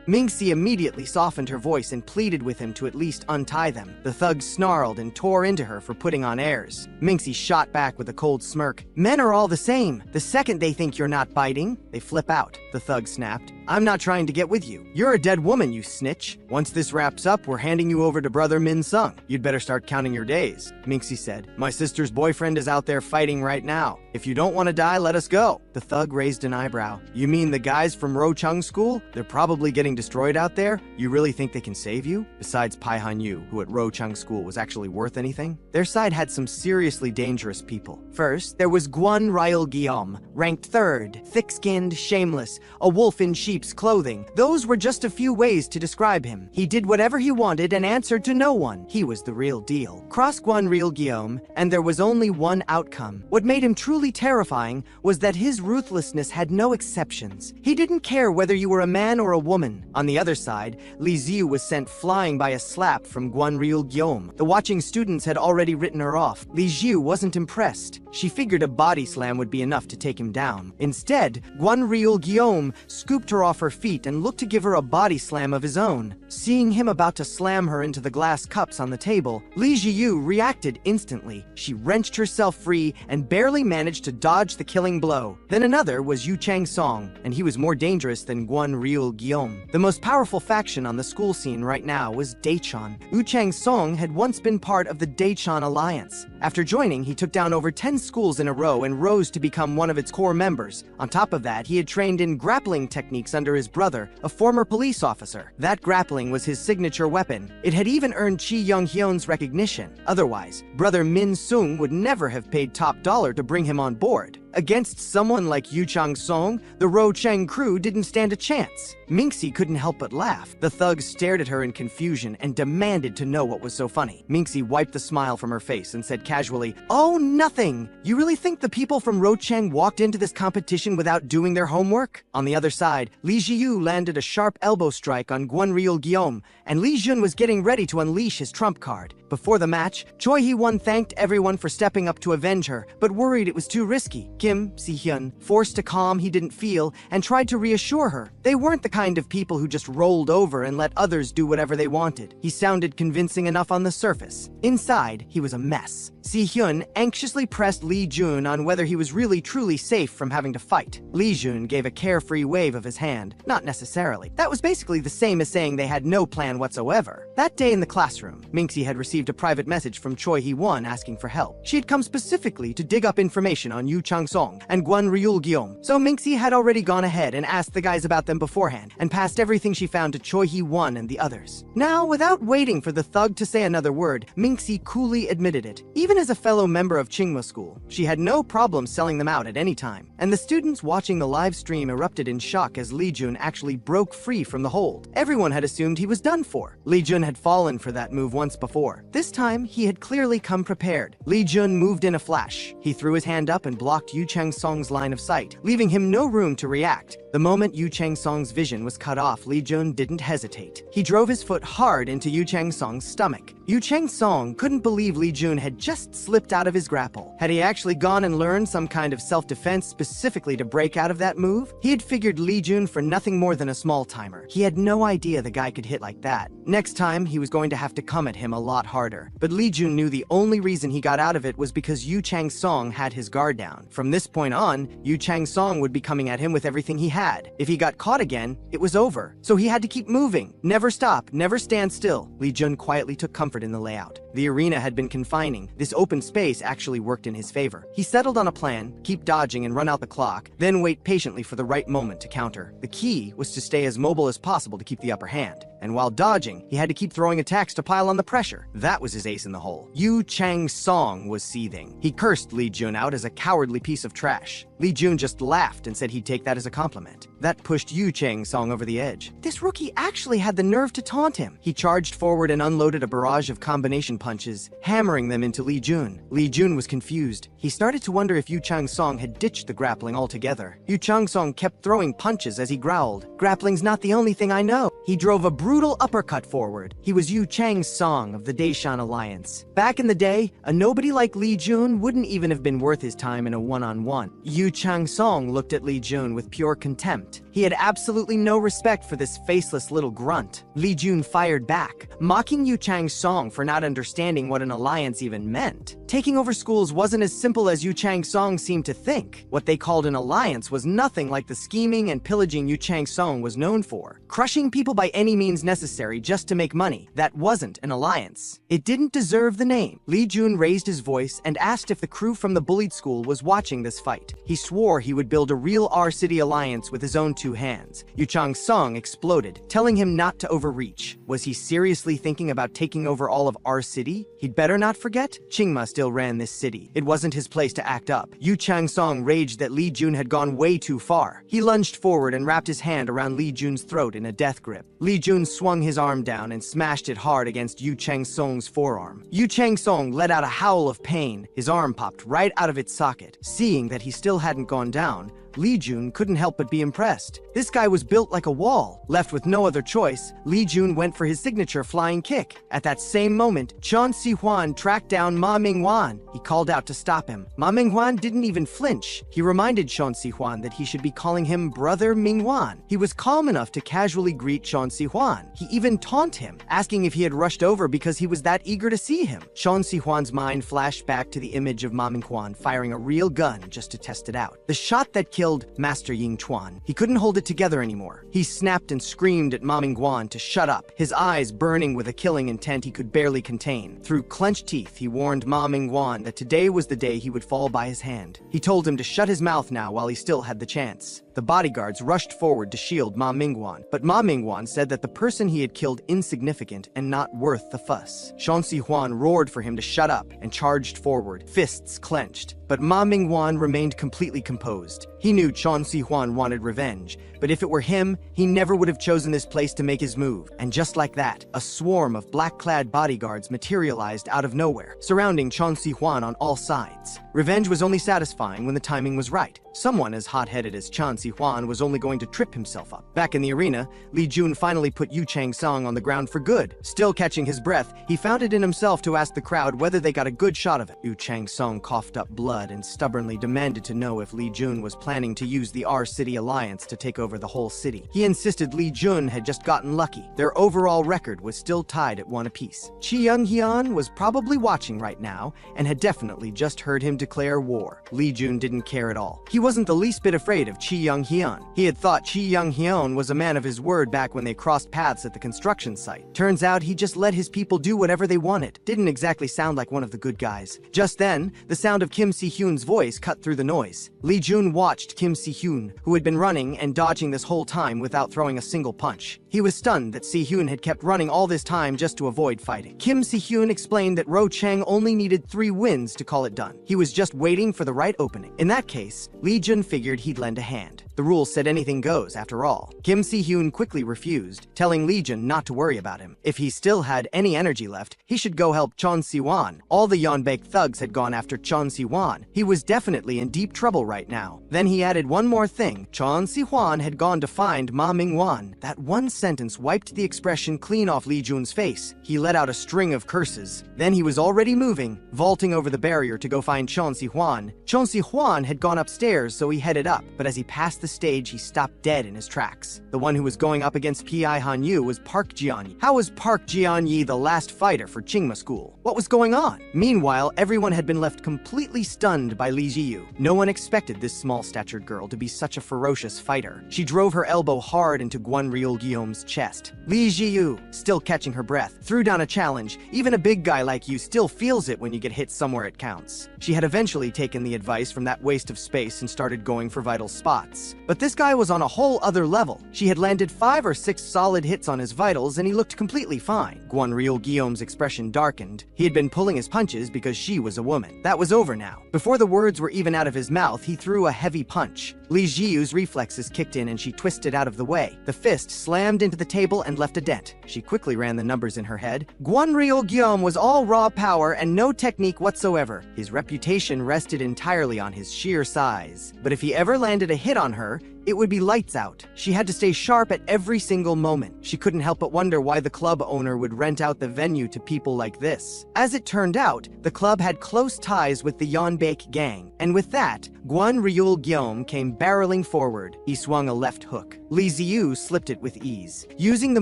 Minxie immediately softened her voice and pleaded with him to at least untie them. The thug snarled and tore into her for putting on airs. Minxie shot back with a cold smirk. "Men are all the same. The second they think you're not biting, they flip out." The thug snapped, "I'm not trying to get with you. You're a dead woman, you snitch. Once this wraps up, we're handing you over to Brother Min Sung. You'd better start counting your days." Minxie said, "My sister's boyfriend is out there fighting right now. If you don't want to die, let us go." The thug raised an eyebrow. "You mean the guys from Rochung School? They're probably getting destroyed out there? You really think they can save you? Besides Pai Han Yu, who at Rochung School was actually worth anything?" Their side had some seriously dangerous people. First, there was Guan Ryul Guillaume, ranked 3rd, thick-skinned, shameless, a wolf in sheep's clothing. Those were just a few ways to describe him. He did whatever he wanted and answered to no one. He was the real deal. Cross Guan Ryul Guillaume, and there was only one outcome. What made him truly terrifying was that his ruthlessness had no exceptions. He didn't care whether you were a man or a woman. On the other side, Li Ziu was sent flying by a slap from Guan Ryul Guillaume. The watching students had already written her off. Li Ziu wasn't impressed. She figured a body slam would be enough to take him down. Instead, Guan Ryul Guillaume scooped her off her feet and looked to give her a body slam of his own. Seeing him about to slam her into the glass cups on the table, Li Ziyu reacted instantly. She wrenched herself free and barely managed to dodge the killing blow. Then another was Yu Chang Song, and he was more dangerous than Guan Ryul Guillaume. The most powerful faction on the school scene right now was Daechan. Yu Chang Song had once been part of the Daechan Alliance. After joining, he took down over 10 schools in a row and rose to become one of its core members. On top of that, he had trained in grappling techniques under his brother, a former police officer. That grappling was his signature weapon. It had even earned Chi Young-hyun's recognition. Otherwise, Brother Min Sung would never have paid top dollar to bring him on board. Against someone like Yu Chang Song, the Ro Chang crew didn't stand a chance. Minxie couldn't help but laugh. The thugs stared at her in confusion and demanded to know what was so funny. Minxie wiped the smile from her face and said casually, "Oh, nothing. You really think the people from Ro Chang walked into this competition without doing their homework?" On the other side, Li Jiyu landed a sharp elbow strike on Guan Ryul Guillaume, and Li Jun was getting ready to unleash his trump card. Before the match, Choi Hee-won thanked everyone for stepping up to avenge her, but worried it was too risky. Kim Si-hyun forced a calm he didn't feel and tried to reassure her. They weren't the kind of people who just rolled over and let others do whatever they wanted. He sounded convincing enough on the surface. Inside, he was a mess. Si-hyun anxiously pressed Lee Jun on whether he was really truly safe from having to fight. Lee Jun gave a carefree wave of his hand. Not necessarily. That was basically the same as saying they had no plan whatsoever. That day in the classroom, Minxie had received a private message from Choi Hee-won asking for help. She had come specifically to dig up information on Yu Chang-song and Guan Ryul Guillaume, so Minxie had already gone ahead and asked the guys about them beforehand and passed everything she found to Choi Hee-won and the others. Now, without waiting for the thug to say another word, Minxie coolly admitted it. Even as a fellow member of Tsinghua School, she had no problem selling them out at any time, and the students watching the live stream erupted in shock as Lee Jun actually broke free from the hold. Everyone had assumed he was done for. Lee Jun had fallen for that move once before. This time, he had clearly come prepared. Lee Jun moved in a flash. He threw his hand up and blocked Yu Chang-song's line of sight, leaving him no room to react. The moment Yu Chang-song's vision was cut off, Lee Jun didn't hesitate. He drove his foot hard into Yu Chang-song's stomach. Yu Chang-song couldn't believe Lee Jun had just slipped out of his grapple. Had he actually gone and learned some kind of self-defense specifically to break out of that move? He had figured Lee Jun for nothing more than a small-timer. He had no idea the guy could hit like that. Next time, he was going to have to come at him a lot harder. But Lee Jun knew the only reason he got out of it was because Yu Chang-song had his guard down. From this point on, Yu Chang-song would be coming at him with everything he had. If he got caught again, it was over. So he had to keep moving. Never stop, never stand still. Lee Jun quietly took comfort in the layout. The arena had been confining. This open space actually worked in his favor. He settled on a plan, keep dodging and run out the clock, then wait patiently for the right moment to counter. The key was to stay as mobile as possible to keep the upper hand. And while dodging, he had to keep throwing attacks to pile on the pressure. That was his ace in the hole. Yu Chang-song was seething. He cursed Lee Jun out as a cowardly piece of trash. Lee Jun just laughed and said he'd take that as a compliment. That pushed Yu Chang-song over the edge. This rookie actually had the nerve to taunt him. He charged forward and unloaded a barrage of combination punches, hammering them into Lee Jun. Lee Jun was confused. He started to wonder if Yu Chang-song had ditched the grappling altogether. Yu Chang-song kept throwing punches as he growled. "Grappling's not the only thing I know." He drove a brutal uppercut forward. He was Yu Chang's Song of the Daishan Alliance. Back in the day, a nobody like Li Jun wouldn't even have been worth his time in a one-on-one. Yu Chang Song looked at Li Jun with pure contempt. He had absolutely no respect for this faceless little grunt. Li Jun fired back, mocking Yu Chang's Song for not understanding what an alliance even meant. Taking over schools wasn't as simple as Yu Chang's Song seemed to think. What they called an alliance was nothing like the scheming and pillaging Yu Chang's Song was known for. Crushing people by any means necessary just to make money. That wasn't an alliance. It didn't deserve the name. Li Jun raised his voice and asked if the crew from the Bullied school was watching this fight. He swore he would build a real R-City alliance with his own two hands. Yu Chang's Song exploded, telling him not to overreach. Was he seriously thinking about taking over all of R-City? He'd better not forget, Qingma still ran this city. It wasn't his place to act up. Yu Chang's Song raged that Li Jun had gone way too far. He lunged forward and wrapped his hand around Li Jun's throat in a death grip. Li Jun swung his arm down and smashed it hard against Yu Chang's Song's forearm. Yu Chang's Song let out a howl of pain. His arm popped right out of its socket. Seeing that he still hadn't gone down, Li Jun couldn't help but be impressed. This guy was built like a wall. Left with no other choice, Li Jun went for his signature flying kick. At that same moment, Chen Sihuan tracked down Ma Minghuan. He called out to stop him. Ma Minghuan didn't even flinch. He reminded Chen Sihuan that he should be calling him Brother Minghuan. He was calm enough to casually greet Chen Sihuan. He even taunted him, asking if he had rushed over because he was that eager to see him. Chen Sihuan's mind flashed back to the image of Ma Minghuan firing a real gun just to test it out. The shot that killed Master Ying Chuan. He couldn't hold it together anymore. He snapped and screamed at Ma Minghuan to shut up, his eyes burning with a killing intent he could barely contain. Through clenched teeth, he warned Ma Minghuan that today was the day he would fall by his hand. He told him to shut his mouth now while he still had the chance. The bodyguards rushed forward to shield Ma Minghuan, but Ma Minghuan said that the person he had killed insignificant and not worth the fuss. Chen Sihuan roared for him to shut up and charged forward, fists clenched. But Ma Minghuan remained completely composed. He knew Chen Sihuan wanted revenge, but if it were him, he never would have chosen this place to make his move. And just like that, a swarm of black-clad bodyguards materialized out of nowhere, surrounding Chen Sihuan on all sides. Revenge was only satisfying when the timing was right. Someone as hot-headed as Chen Sihuan was only going to trip himself up. Back in the arena, Li Jun finally put Yu Chang's Song on the ground for good. Still catching his breath, he found it in himself to ask the crowd whether they got a good shot of it. Yu Chang's Song coughed up blood and stubbornly demanded to know if Li Jun was planning to use the R-City Alliance to take over the whole city. He insisted Li Jun had just gotten lucky. Their overall record was still tied at 1 apiece. Chi Young-hyun was probably watching right now and had definitely just heard him declare war. Li Jun didn't care at all. He wasn't the least bit afraid of Chi Young-hyun. He had thought Chi Young-hyun was a man of his word back when they crossed paths at the construction site. Turns out he just let his people do whatever they wanted. Didn't exactly sound like one of the good guys. Just then, the sound of Kim Si-hyun's voice cut through the noise. Li Jun watched Kim Si-hyun, who had been running and dodging this whole time without throwing a single punch. He was stunned that Si-hyun had kept running all this time just to avoid fighting. Kim Si-hyun explained that Ro Chang only needed 3 wins to call it done. He was just waiting for the right opening. In that case, Li Jun figured he'd lend a hand. The rules said anything goes, after all. Kim Si-hyun quickly refused, telling Li Jun not to worry about him. If he still had any energy left, he should go help Chen Sihuan. All the Yeonbaek thugs had gone after Chen Sihuan. He was definitely in deep trouble right now. Then he added one more thing. Chen Sihuan had gone to find Ma Minghuan. That one sentence wiped the expression clean off Li Jun's face. He let out a string of curses. Then he was already moving, vaulting over the barrier to go find Chen Sihuan. Chen Sihuan had gone upstairs, so he headed up, but as he passed the stage, he stopped dead in his tracks. The one who was going up against Pi Hanyu was Park Jianyi. How was Park Jianyi the last fighter for Qingma School? What was going on? Meanwhile, everyone had been left completely stunned by Li Jiyu. No one expected this small-statured girl to be such a ferocious fighter. She drove her elbow hard into Guanryul Guillaume's chest. Li Jiyu, still catching her breath, threw down a challenge. Even a big guy like you still feels it when you get hit somewhere it counts. She had eventually taken the advice from that waste of space and started going for vital spots. But this guy was on a whole other level. She had landed 5 or 6 solid hits on his vitals and he looked completely fine. Guanryul Guillaume's expression darkened. He had been pulling his punches because she was a woman. That was over now. Before the words were even out of his mouth, he threw a heavy punch. Li Jiyu's reflexes kicked in and she twisted out of the way. The fist slammed into the table and left a dent. She quickly ran the numbers in her head. Guanryul Guillaume was all raw power and no technique whatsoever. His reputation rested entirely on his sheer size. But if he ever landed a hit on her, it would be lights out. She had to stay sharp at every single moment. She couldn't help but wonder why the club owner would rent out the venue to people like this. As it turned out, the club had close ties with the Yeonbaek gang, and with that, Gwon Ryul Gyeom came barreling forward. He swung a left hook. Lee Ziyu slipped it with ease. Using the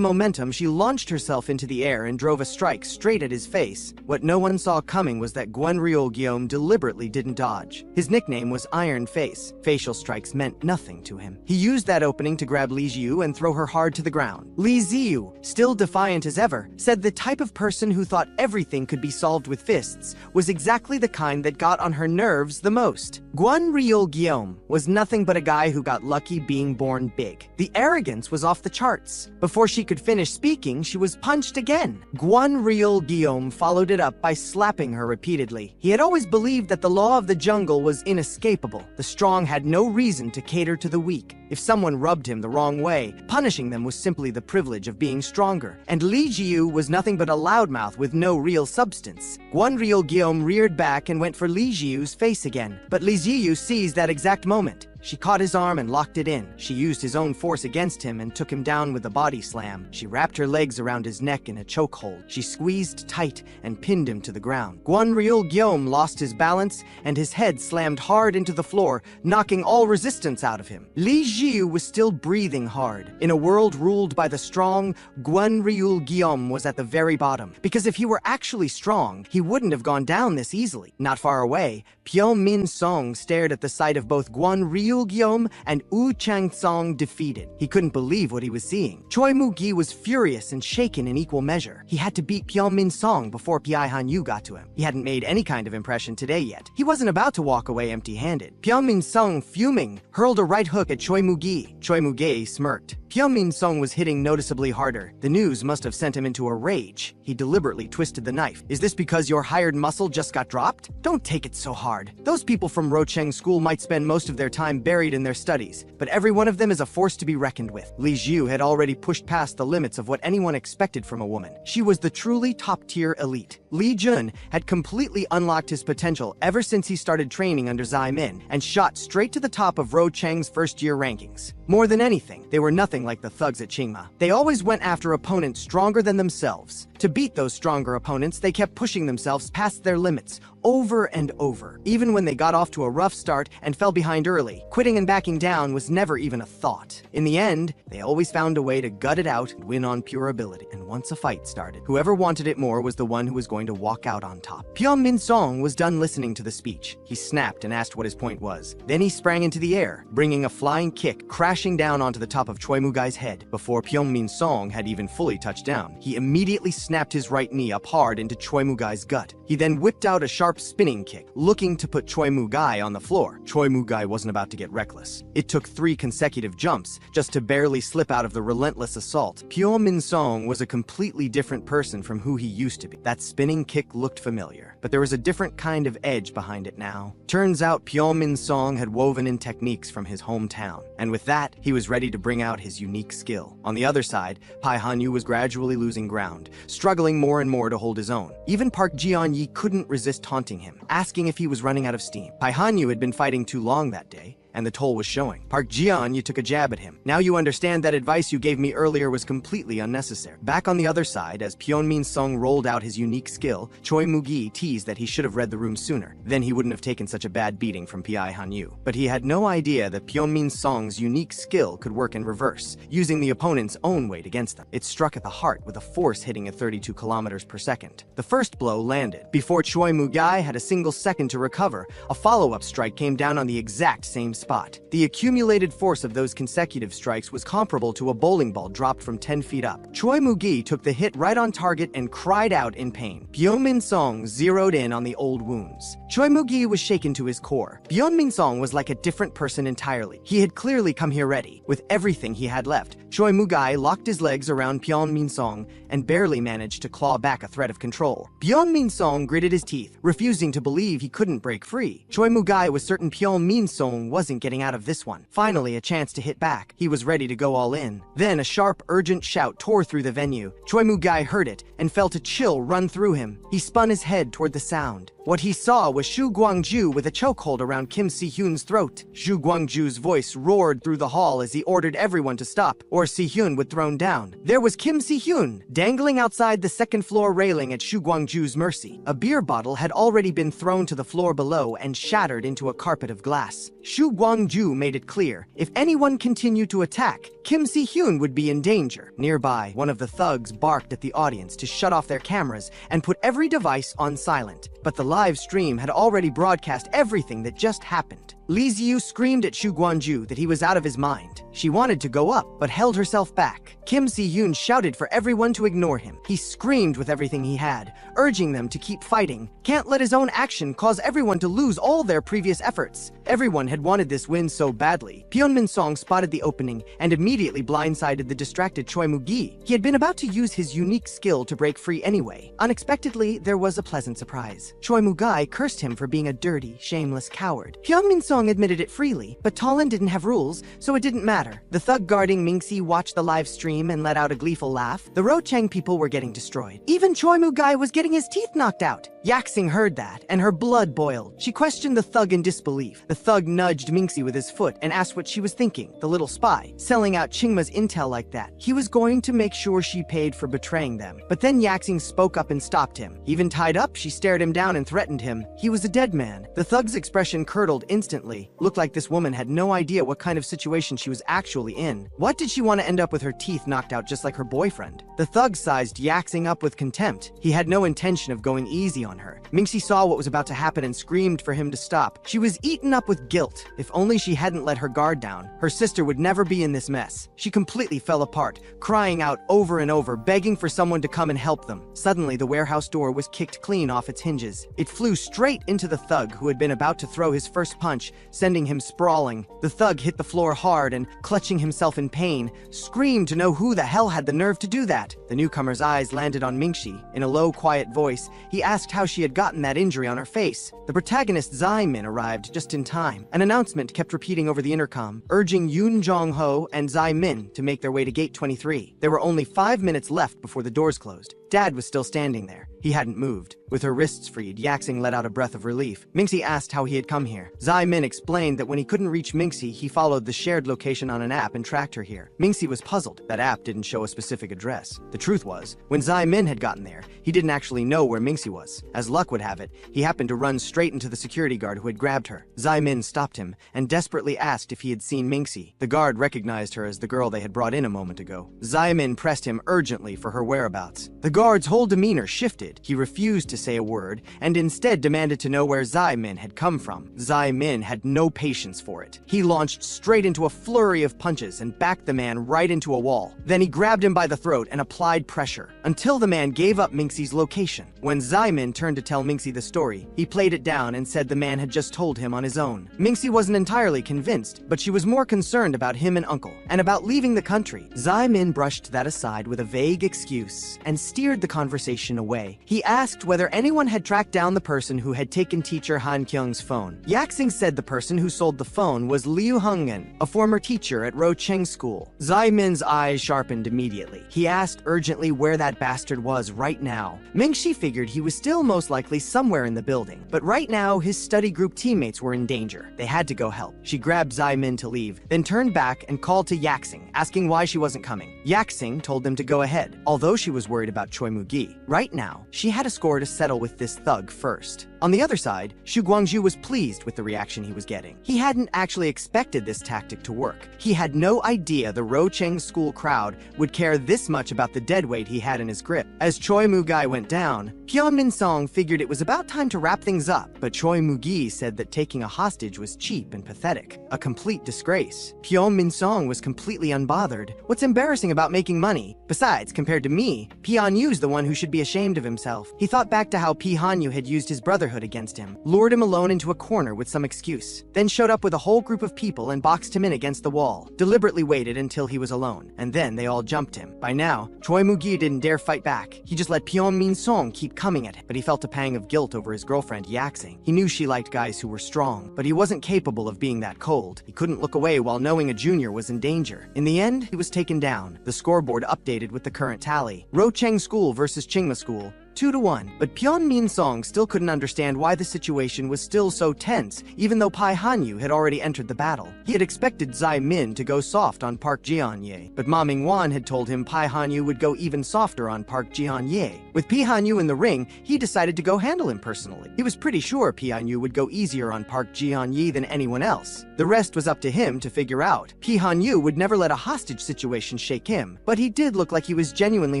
momentum, she launched herself into the air and drove a strike straight at his face. What no one saw coming was that Gwon Ryul Gyeom deliberately didn't dodge. His nickname was Iron Face. Facial strikes meant nothing to him. He used that opening to grab Lee Ziyu and throw her hard to the ground. Lee Ziyu, still defiant as ever, said the type of person who thought everything could be solved with fists was exactly the kind that got on her nerves the most. Gwon Ryul Gyeom was nothing but a guy who got lucky being born big. The arrogance was off the charts. Before she could finish speaking, she was punched again. Gwon Ryul Gyeom followed it up by slapping her repeatedly. He had always believed that the law of the jungle was inescapable. The strong had no reason to cater to the weak. If someone rubbed him the wrong way, punishing them was simply the privilege of being stronger. And Lee Jiu was nothing but a loudmouth with no real substance. Gwon Ryul Gyeom reared back and went for Lee Jiu's face again. But Lee Jiu seized that exact moment. She caught his arm and locked it in. She used his own force against him and took him down with a body slam. She wrapped her legs around his neck in a chokehold. She squeezed tight and pinned him to the ground. Gwon Ryul Gyeom lost his balance and his head slammed hard into the floor, knocking all resistance out of him. Lee Jiu was still breathing hard. In a world ruled by the strong, Gwon Ryul Gyeom was at the very bottom. Because if he were actually strong, he wouldn't have gone down this easily. Not far away, Pyo Min Song stared at the sight of both Gwon Ryul Gyeom and Woo Chang-song defeated. He couldn't believe what he was seeing. Choi Moo-gi was furious and shaken in equal measure. He had to beat Pyo Min Song before Pi Han-yu got to him. He hadn't made any kind of impression today yet. He wasn't about to walk away empty-handed. Pyo Min Song, fuming, hurled a right hook at Choi Moo-gi. Choi Moo-gi smirked. Pyo Min Song was hitting noticeably harder. The news must have sent him into a rage. He deliberately twisted the knife. Is this because your hired muscle just got dropped? Don't take it so hard. Those people from Rocheng School might spend most of their time buried in their studies, but every one of them is a force to be reckoned with. Li Jiu had already pushed past the limits of what anyone expected from a woman. She was the truly top-tier elite. Li Jun had completely unlocked his potential ever since he started training under Zai Min and shot straight to the top of Rocheng's first-year rankings. More than anything, they were nothing like the thugs at Qingma. They always went after opponents stronger than themselves. To beat those stronger opponents, they kept pushing themselves past their limits, over and over. Even when they got off to a rough start and fell behind early, quitting and backing down was never even a thought. In the end, they always found a way to gut it out and win on pure ability. And once a fight started, whoever wanted it more was the one who was going to walk out on top. Pyo Min Song was done listening to the speech. He snapped and asked what his point was. Then he sprang into the air, bringing a flying kick, crashing down onto the top of Choi Moo-gai's head. Before Pyo Min Song had even fully touched down, he immediately snapped his right knee up hard into Choi Moo-gai's gut. He then whipped out a sharp spinning kick, looking to put Choi Moo-gai on the floor. Choi Moo-gai wasn't about to get reckless. It took 3 consecutive jumps just to barely slip out of the relentless assault. Pyo Min Song was a completely different person from who he used to be. That spinning kick looked familiar, but there was a different kind of edge behind it now. Turns out Pyo Min Song had woven in techniques from his hometown, and with that, he was ready to bring out his unique skill. On the other side, Pi Han-yu was gradually losing ground, struggling more and more to hold his own. Even Park Ji-on-yi couldn't resist taunting him, asking if he was running out of steam. Pi Han-yu had been fighting too long that day, and the toll was showing. Park Ji-on, you took a jab at him. Now you understand that advice you gave me earlier was completely unnecessary. Back on the other side, as Pyo Min Song rolled out his unique skill, Choi Moo-gi teased that he should have read the room sooner. Then he wouldn't have taken such a bad beating from Pi Han-yu. But he had no idea that Pyo Min Song's unique skill could work in reverse, using the opponent's own weight against them. It struck at the heart with a force hitting at 32 kilometers per second. The first blow landed. Before Choi Moo-gai had a single second to recover, a follow-up strike came down on the exact same spot. The accumulated force of those consecutive strikes was comparable to a bowling ball dropped from 10 feet up. Choi Moo-gi took the hit right on target and cried out in pain. Pyo Min Song zeroed in on the old wounds. Choi Moo-gi was shaken to his core. Pyo Min Song was like a different person entirely. He had clearly come here ready, with everything he had left. Choi Moo-gai locked his legs around Pyo Min Song and barely managed to claw back a threat of control. Pyo Min Song gritted his teeth, refusing to believe he couldn't break free. Choi Moo-gai was certain Pyo Min Song wasn't isn't getting out of this one. Finally, a chance to hit back. He was ready to go all in. Then a sharp, urgent shout tore through the venue. Choi Mu-gai heard it and felt a chill run through him. He spun his head toward the sound. What he saw was Shu Guangju with a chokehold around Kim Si-hyun's throat. Shu Guangju's voice roared through the hall as he ordered everyone to stop, or Si-hyun would thrown down. There was Kim Si-hyun, dangling outside the second-floor railing at Shu Guangju's mercy. A beer bottle had already been thrown to the floor below and shattered into a carpet of glass. Shu Guangju made it clear, if anyone continued to attack, Kim Si-hyun would be in danger. Nearby, one of the thugs barked at the audience to shut off their cameras and put every device on silent. But the live stream had already broadcast everything that just happened. Li Ziyu screamed at Shu Guangju that he was out of his mind. She wanted to go up, but held herself back. Kim Si-hyun shouted for everyone to ignore him. He screamed with everything he had, urging them to keep fighting. Can't let his own action cause everyone to lose all their previous efforts. Everyone had wanted this win so badly. Pyeonmin Song spotted the opening and immediately blindsided the distracted Choi Mu-gi. He had been about to use his unique skill to break free anyway. Unexpectedly, there was a pleasant surprise. Choi Mu-gai cursed him for being a dirty, shameless coward. Pyeonmin Song admitted it freely, but Talon didn't have rules, so it didn't matter. The thug guarding Mingxi watched the live stream and let out a gleeful laugh. The Rocheng people were getting destroyed. Even Choi Mu-gai was getting his teeth knocked out. Yaxing heard that, and her blood boiled. She questioned the thug in disbelief. The thug nudged Mingxi with his foot and asked what she was thinking. The little spy, selling out Chingma's intel like that. He was going to make sure she paid for betraying them. But then Yaxing spoke up and stopped him. Even tied up, she stared him down and threatened him. He was a dead man. The thug's expression curdled instantly. Looked like this woman had no idea what kind of situation she was actually in. What did she want to end up with her teeth knocked out just like her boyfriend? The thug sized Yaxing up with contempt. He had no intention of going easy on her. Mingxi saw what was about to happen and screamed for him to stop. She was eaten up with guilt. If only she hadn't let her guard down, her sister would never be in this mess. She completely fell apart, crying out over and over, begging for someone to come and help them. Suddenly, the warehouse door was kicked clean off its hinges. It flew straight into the thug who had been about to throw his first punch, sending him sprawling. The thug hit the floor hard and, clutching himself in pain, screamed to know who the hell had the nerve to do that. The newcomer's eyes landed on Mingxi. In a low, quiet voice, he asked how she had gotten that injury on her face. The protagonist Zai Min arrived just in time. An announcement kept repeating over the intercom, urging Yoon Jong-ho and Zai Min to make their way to Gate 23. There were only 5 minutes left before the doors closed. Dad was still standing there. He hadn't moved. With her wrists freed, Yaxing let out a breath of relief. Mingxi asked how he had come here. Zai Min explained that when he couldn't reach Mingxi, he followed the shared location on an app and tracked her here. Mingxi was puzzled. That app didn't show a specific address. The truth was, when Zai Min had gotten there, he didn't actually know where Mingxi was. As luck would have it, he happened to run straight into the security guard who had grabbed her. Zai Min stopped him and desperately asked if he had seen Mingxi. The guard recognized her as the girl they had brought in a moment ago. Zai Min pressed him urgently for her whereabouts. The guard's whole demeanor shifted. He refused to say a word and instead demanded to know where Zai Min had come from. Zai Min had no patience for it. He launched straight into a flurry of punches and backed the man right into a wall. Then he grabbed him by the throat and applied pressure until the man gave up Mingxi's location. When Zai Min turned to tell Mingxi the story, he played it down and said the man had just told him on his own. Mingxi wasn't entirely convinced, but she was more concerned about him and Uncle, and about leaving the country. Zai Min brushed that aside with a vague excuse and steered the conversation away. He asked whether anyone had tracked down the person who had taken teacher Han Kyung's phone. Yaxing said the person who sold the phone was Liu Hongyan, a former teacher at Rocheng School. Zai Min's eyes sharpened immediately. He asked urgently where that bastard was right now. Mingxi figured he was still most likely somewhere in the building, but right now his study group teammates were in danger. They had to go help. She grabbed Zai Min to leave, then turned back and called to Yaxing, asking why she wasn't coming. Yaxing told them to go ahead, although she was worried about Choi Mu-gi. Right now, she had a score to settle with this thug first. On the other side, Shu Guangju was pleased with the reaction he was getting. He hadn't actually expected this tactic to work. He had no idea the Rocheng school crowd would care this much about the deadweight he had in his grip. As Choi Mu-gai went down, Pyeonmin Song figured it was about time to wrap things up, but Choi Mu-gi said that taking a hostage was cheap and pathetic. A complete disgrace. Pyeonmin Song was completely unbothered. What's embarrassing about making money? Besides, compared to me, Pi Hanyu's the one who should be ashamed of himself. He thought back to how Pi Hanyu had used his brotherhood neighborhood against him, lured him alone into a corner with some excuse, then showed up with a whole group of people and boxed him in against the wall, deliberately waited until he was alone, and then they all jumped him. By now, Choi Moo-gi didn't dare fight back. He just let Pyeon Min-song keep coming at him, but he felt a pang of guilt over his girlfriend Yaxing. He knew she liked guys who were strong, but he wasn't capable of being that cold. He couldn't look away while knowing a junior was in danger. In the end, he was taken down. The scoreboard updated with the current tally. Rocheng School versus Chingma School, 2-1. But Pyeon Min-song still couldn't understand why the situation was still so tense, even though Pai Hanyu had already entered the battle. He had expected Zai Min to go soft on Park Ji-on-ye, but Ma Ming-wan had told him Pai Hanyu would go even softer on Park Ji-on-ye. With Pi Hanyu in the ring, he decided to go handle him personally. He was pretty sure Pi Hanyu would go easier on Park Ji-on-ye than anyone else. The rest was up to him to figure out. Pi Hanyu would never let a hostage situation shake him, but he did look like he was genuinely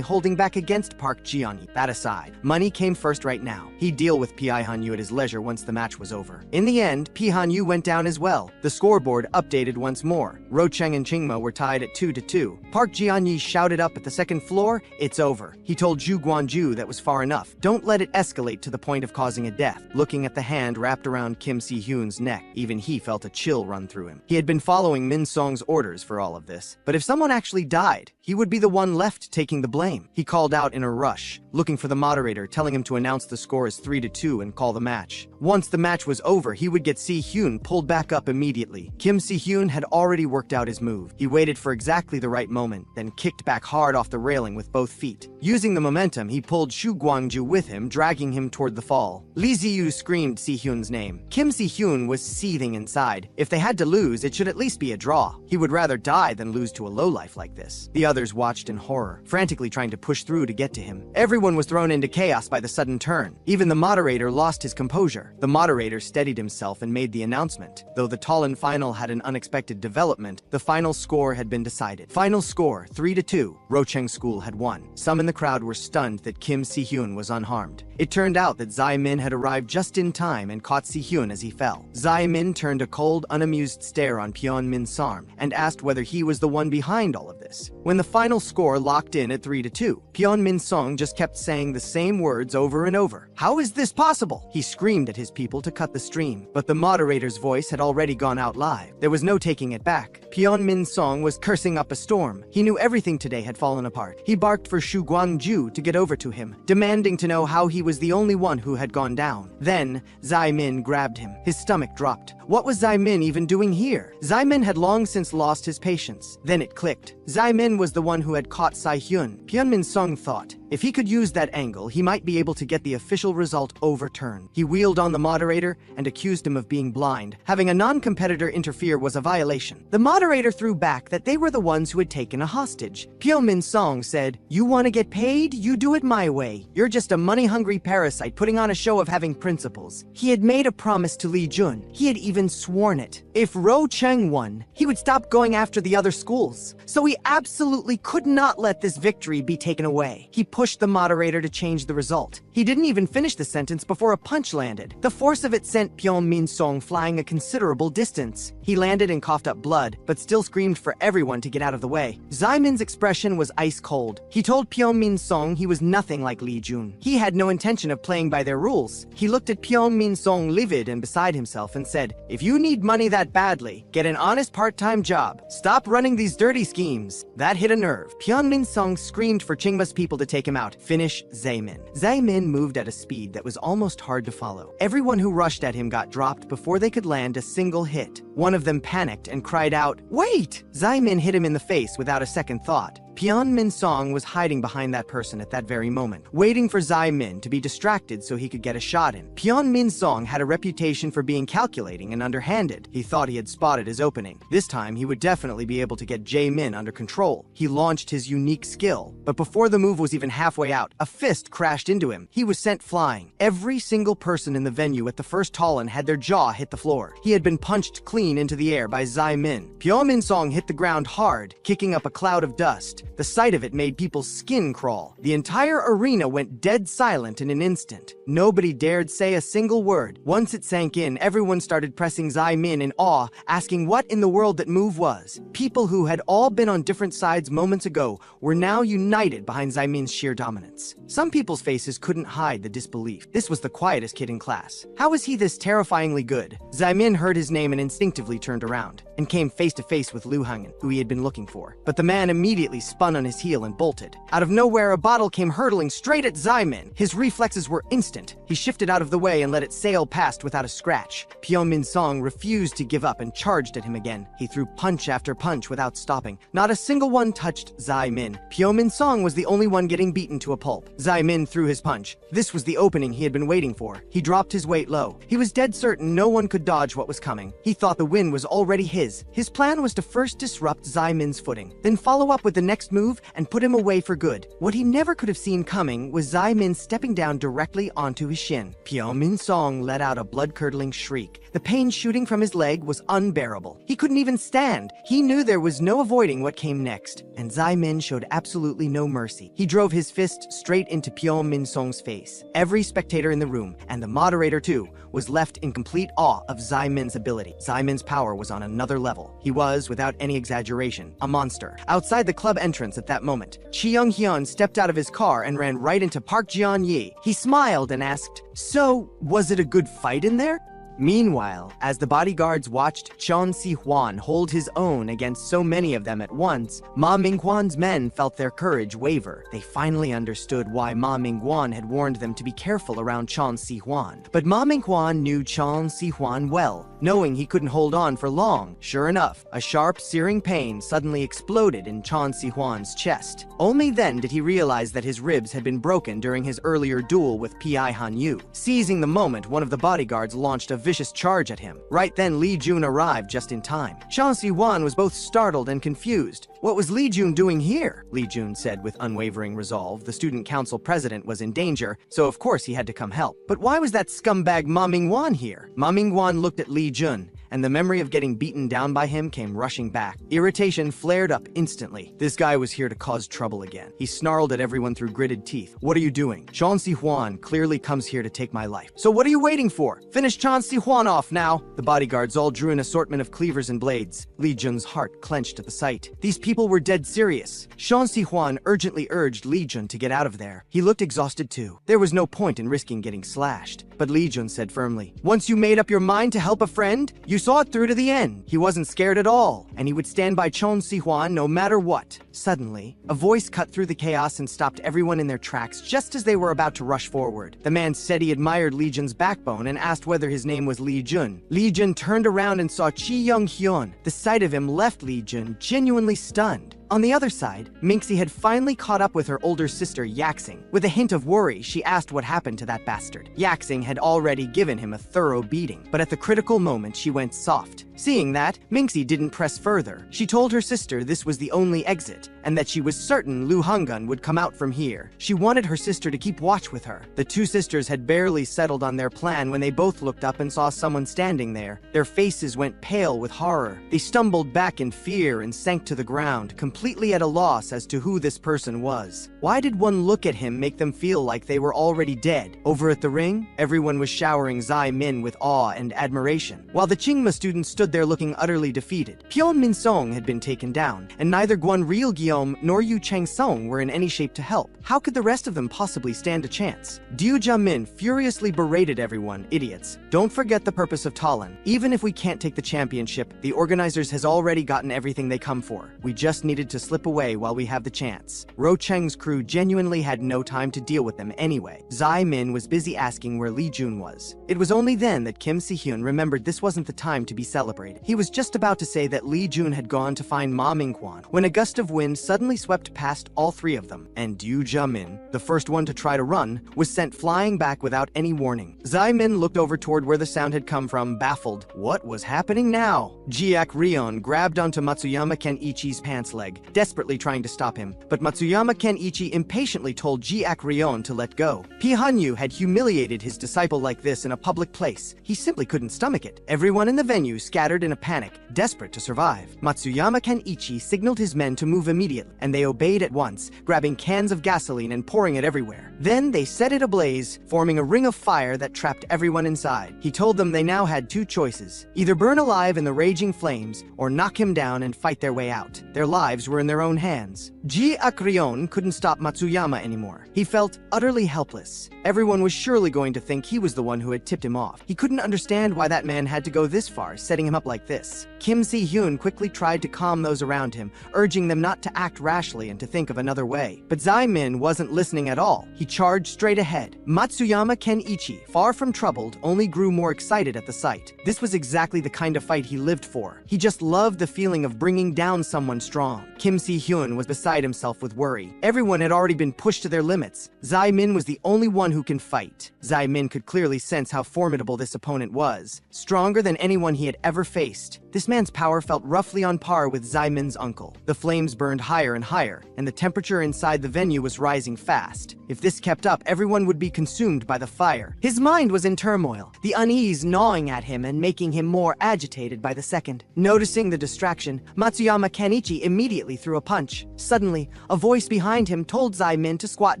holding back against Park Ji-on-ye. That aside, money came first right now. He'd deal with Pi Hanyu at his leisure once the match was over. In the end, Pi Hanyu went down as well. The scoreboard updated once more. Rocheng and Chingma were tied at 2-2. Park Ji-on-ye shouted up at the second floor, "It's over." He told Zhu Guanju that was far enough. Don't let it escalate to the point of causing a death. Looking at the hand wrapped around Kim Si-hyun's neck, even he felt a chill run through him. He had been following Min-song's orders for all of this. But if someone actually died, he would be the one left taking the blame. He called out in a rush, looking for the moderator, telling him to announce the score as 3-2 and call the match. Once the match was over, he would get Si-hyun pulled back up immediately. Kim Si-hyun had already worked out his move. He waited for exactly the right moment, then kicked back hard off the railing with both feet. Using the momentum, he pulled Shu Guangju with him, dragging him toward the fall. Lee Ziyu screamed Si-hyun's name. Kim Si-hyun was seething inside. If they had to lose, it should at least be a draw. He would rather die than lose to a lowlife like this. The others watched in horror, frantically trying to push through to get to him. Everyone was thrown into chaos by the sudden turn. Even the moderator lost his composure. The moderator steadied himself and made the announcement. Though the Talon final had an unexpected development, the final score had been decided. Final score, 3-2. Rocheng School had won. Some in the crowd were stunned that Kim Si-hyun was unharmed. It turned out that Zai Min had arrived just in time and caught Si-hyun as he fell. Zai Min turned a cold, unamused stare on Pyeon Min-song and asked whether he was the one behind all of this. When the final score locked in at 3-2, Pyeon Min-song just kept saying the same words over and over. "How is this possible?" He screamed at his people to cut the stream, but the moderator's voice had already gone out live. There was no taking it back. Pyeon Min-song was cursing up a storm. He knew everything today had fallen apart. He barked for Shu Guangju to get over to him, demanding to know how he was the only one who had gone down. Then, Zai Min grabbed him. His stomach dropped. What was Zai Min even doing here? Zai Min had long since lost his patience. Then it clicked. Zai Min was the one who had caught Si-hyun. Pyeon Min-song thought, if he could use that angle, he might be able to get the official result overturned. He wheeled on the moderator and accused him of being blind. Having a non-competitor interfere was a violation. The moderator threw back that they were the ones who had taken a hostage. Pyeon Min-song said, "You want to get paid? You do it my way. You're just a money-hungry parasite putting on a show of having principles." He had made a promise to Lee Jun. He had even sworn it. If Rocheng won, he would stop going after the other schools. So he absolutely could not let this victory be taken away. He pushed the moderator to change the result. He didn't even finish the sentence before a punch landed. The force of it sent Pyeon Min-song flying a considerable distance. He landed and coughed up blood, but still screamed for everyone to get out of the way. Zai Min's expression was ice cold. He told Pyeon Min-song he was nothing like Lee Jun. He had no intention of playing by their rules. He looked at Pyeon Min-song livid and beside himself and said, "If you need money that badly, get an honest part-time job. Stop running these dirty schemes." That hit a nerve. Pyeon Min-song screamed for Chingma's people to take him out. Finish Zai Min. Zai Min moved at a speed that was almost hard to follow. Everyone who rushed at him got dropped before they could land a single hit. One of them panicked and cried out, "Wait!" Zai Min hit him in the face without a second thought. Pyeon Min-song was hiding behind that person at that very moment, waiting for Zai Min to be distracted so he could get a shot in. Pyeon Min-song had a reputation for being calculating and underhanded. He thought he had spotted his opening. This time, he would definitely be able to get Jae Min under control. He launched his unique skill, but before the move was even halfway out, a fist crashed into him. He was sent flying. Every single person in the venue at the first Talon had their jaw hit the floor. He had been punched clean clean into the air by Zai Min. Pyo Min Song hit the ground hard, kicking up a cloud of dust. The sight of it made people's skin crawl. The entire arena went dead silent in an instant. Nobody dared say a single word. Once it sank in, everyone started pressing Zai Min in awe, asking what in the world that move was. People who had all been on different sides moments ago were now united behind Zai Min's sheer dominance. Some people's faces couldn't hide the disbelief. This was the quietest kid in class. How was he this terrifyingly good? Zai Min heard his name and instinctively turned around, and came face to face with Lu Hengin, who he had been looking for. But the man immediately spun on his heel and bolted. Out of nowhere, a bottle came hurtling straight at Zai Min. His reflexes were instant. He shifted out of the way and let it sail past without a scratch. Pyo Min Song refused to give up and charged at him again. He threw punch after punch without stopping. Not a single one touched Zai Min. Pyo Min Song was the only one getting beaten to a pulp. Zai Min threw his punch. This was the opening he had been waiting for. He dropped his weight low. He was dead certain no one could dodge what was coming. He thought the win was already his. His plan was to first disrupt Zai Min's footing, then follow up with the next move and put him away for good. What he never could have seen coming was Zai Min stepping down directly onto his shin. Pyo Min Song let out a blood-curdling shriek. The pain shooting from his leg was unbearable. He couldn't even stand. He knew there was no avoiding what came next, and Zai Min showed absolutely no mercy. He drove his fist straight into Pyo Min Song's face. Every spectator in the room, and the moderator too, was left in complete awe of Zai Min's ability. Zai Min's power was on another level. He was, without any exaggeration, a monster. Outside the club entrance at that moment, Chi Young-hyun stepped out of his car and ran right into Park Jeon-yi. He smiled and asked, "So, was it a good fight in there?" Meanwhile, as the bodyguards watched Chon Si-hwan hold his own against so many of them at once, Ma Ming-hwan's men felt their courage waver. They finally understood why Ma Ming-hwan had warned them to be careful around Chon Si-hwan. But Ma Ming-hwan knew Chon Si-hwan well, knowing he couldn't hold on for long. Sure enough, a sharp, searing pain suddenly exploded in Chon Si-hwan's chest. Only then did he realize that his ribs had been broken during his earlier duel with Pi Han-yu. Seizing the moment, one of the bodyguards launched a vicious charge at him. Right then, Lee Jun arrived just in time. Chon Si-hwan was both startled and confused. What was Lee Jun doing here? Lee Jun said with unwavering resolve. The student council president was in danger, so of course he had to come help. But why was that scumbag Ma Ming-hwan here? Ma Ming-hwan looked at Lee Jun, and the memory of getting beaten down by him came rushing back. Irritation flared up instantly. This guy was here to cause trouble again. He snarled at everyone through gritted teeth. "What are you doing? Chon Si-hwan clearly comes here to take my life. So what are you waiting for? Finish Chon Si-hwan off now." The bodyguards all drew an assortment of cleavers and blades. Lee Jun's heart clenched at the sight. These people were dead serious. Chon Si-hwan urgently urged Lee Jun to get out of there. He looked exhausted too. There was no point in risking getting slashed. But Lee Jun said firmly, "Once you made up your mind to help a friend, you saw it through to the end." He wasn't scared at all, and he would stand by Chon Si-hwan no matter what. Suddenly, a voice cut through the chaos and stopped everyone in their tracks just as they were about to rush forward. The man said he admired Lee Jun's backbone and asked whether his name was Lee Jun. Lee Jun turned around and saw Chi Young-hyun. The sight of him left Lee Jun genuinely stunned. On the other side, Minxie had finally caught up with her older sister Yaxing. With a hint of worry, she asked what happened to that bastard. Yaxing had already given him a thorough beating, but at the critical moment she went soft. Seeing that, Minxie didn't press further. She told her sister this was the only exit, and that she was certain Lu Hengin would come out from here. She wanted her sister to keep watch with her. The two sisters had barely settled on their plan when they both looked up and saw someone standing there. Their faces went pale with horror. They stumbled back in fear and sank to the ground, completely at a loss as to who this person was. Why did one look at him make them feel like they were already dead? Over at the ring, everyone was showering Zai Min with awe and admiration, while the Chingma students stood there looking utterly defeated. Pyo Min Song had been taken down, and neither Guan Real Guillaume nor Yu Chang Song were in any shape to help. How could the rest of them possibly stand a chance? Diu Jiamin furiously berated everyone, "Idiots. Don't forget the purpose of Talon. Even if we can't take the championship, the organizers has already gotten everything they come for. We just needed to slip away while we have the chance." Ro Cheng's crew genuinely had no time to deal with them anyway. Zai Min was busy asking where Lee Jun was. It was only then that Kim Si-hyun remembered this wasn't the time to be celebrated. He was just about to say that Lee Jun had gone to find Ma Ming-hwan when a gust of wind suddenly swept past all three of them, and Diu Jiamin, the first one to try to run, was sent flying back without any warning. Zai Min looked over toward where the sound had come from, baffled. What was happening now? Jiak Rion grabbed onto Matsuyama Kenichi's pants leg, desperately trying to stop him, but Matsuyama Kenichi impatiently told Jiak Rion to let go. Pi Hanyu had humiliated his disciple like this in a public place. He simply couldn't stomach it. Everyone in the venue scattered scattered in a panic, desperate to survive. Matsuyama Kenichi signaled his men to move immediately, and they obeyed at once, grabbing cans of gasoline and pouring it everywhere. Then they set it ablaze, forming a ring of fire that trapped everyone inside. He told them they now had two choices: either burn alive in the raging flames, or knock him down and fight their way out. Their lives were in their own hands. Ji Akryon couldn't stop Matsuyama anymore. He felt utterly helpless. Everyone was surely going to think he was the one who had tipped him off. He couldn't understand why that man had to go this far, setting him up like this. Kim Si-hyun quickly tried to calm those around him, urging them not to act rashly and to think of another way. But Zai-min wasn't listening at all. He charged straight ahead. Matsuyama Kenichi, far from troubled, only grew more excited at the sight. This was exactly the kind of fight he lived for. He just loved the feeling of bringing down someone strong. Kim Si-hyun was beside himself with worry. Everyone had already been pushed to their limits. Zai-min was the only one who can fight. Zai-min could clearly sense how formidable this opponent was, stronger than anyone he had ever faced. This man's power felt roughly on par with Zai-min's uncle. The flames burned higher and higher, and the temperature inside the venue was rising fast. If this kept up, everyone would be consumed by the fire. His mind was in turmoil, the unease gnawing at him and making him more agitated by the second. Noticing the distraction, Matsuyama Kenichi immediately threw a punch. Suddenly, a voice behind him told Zai-min to squat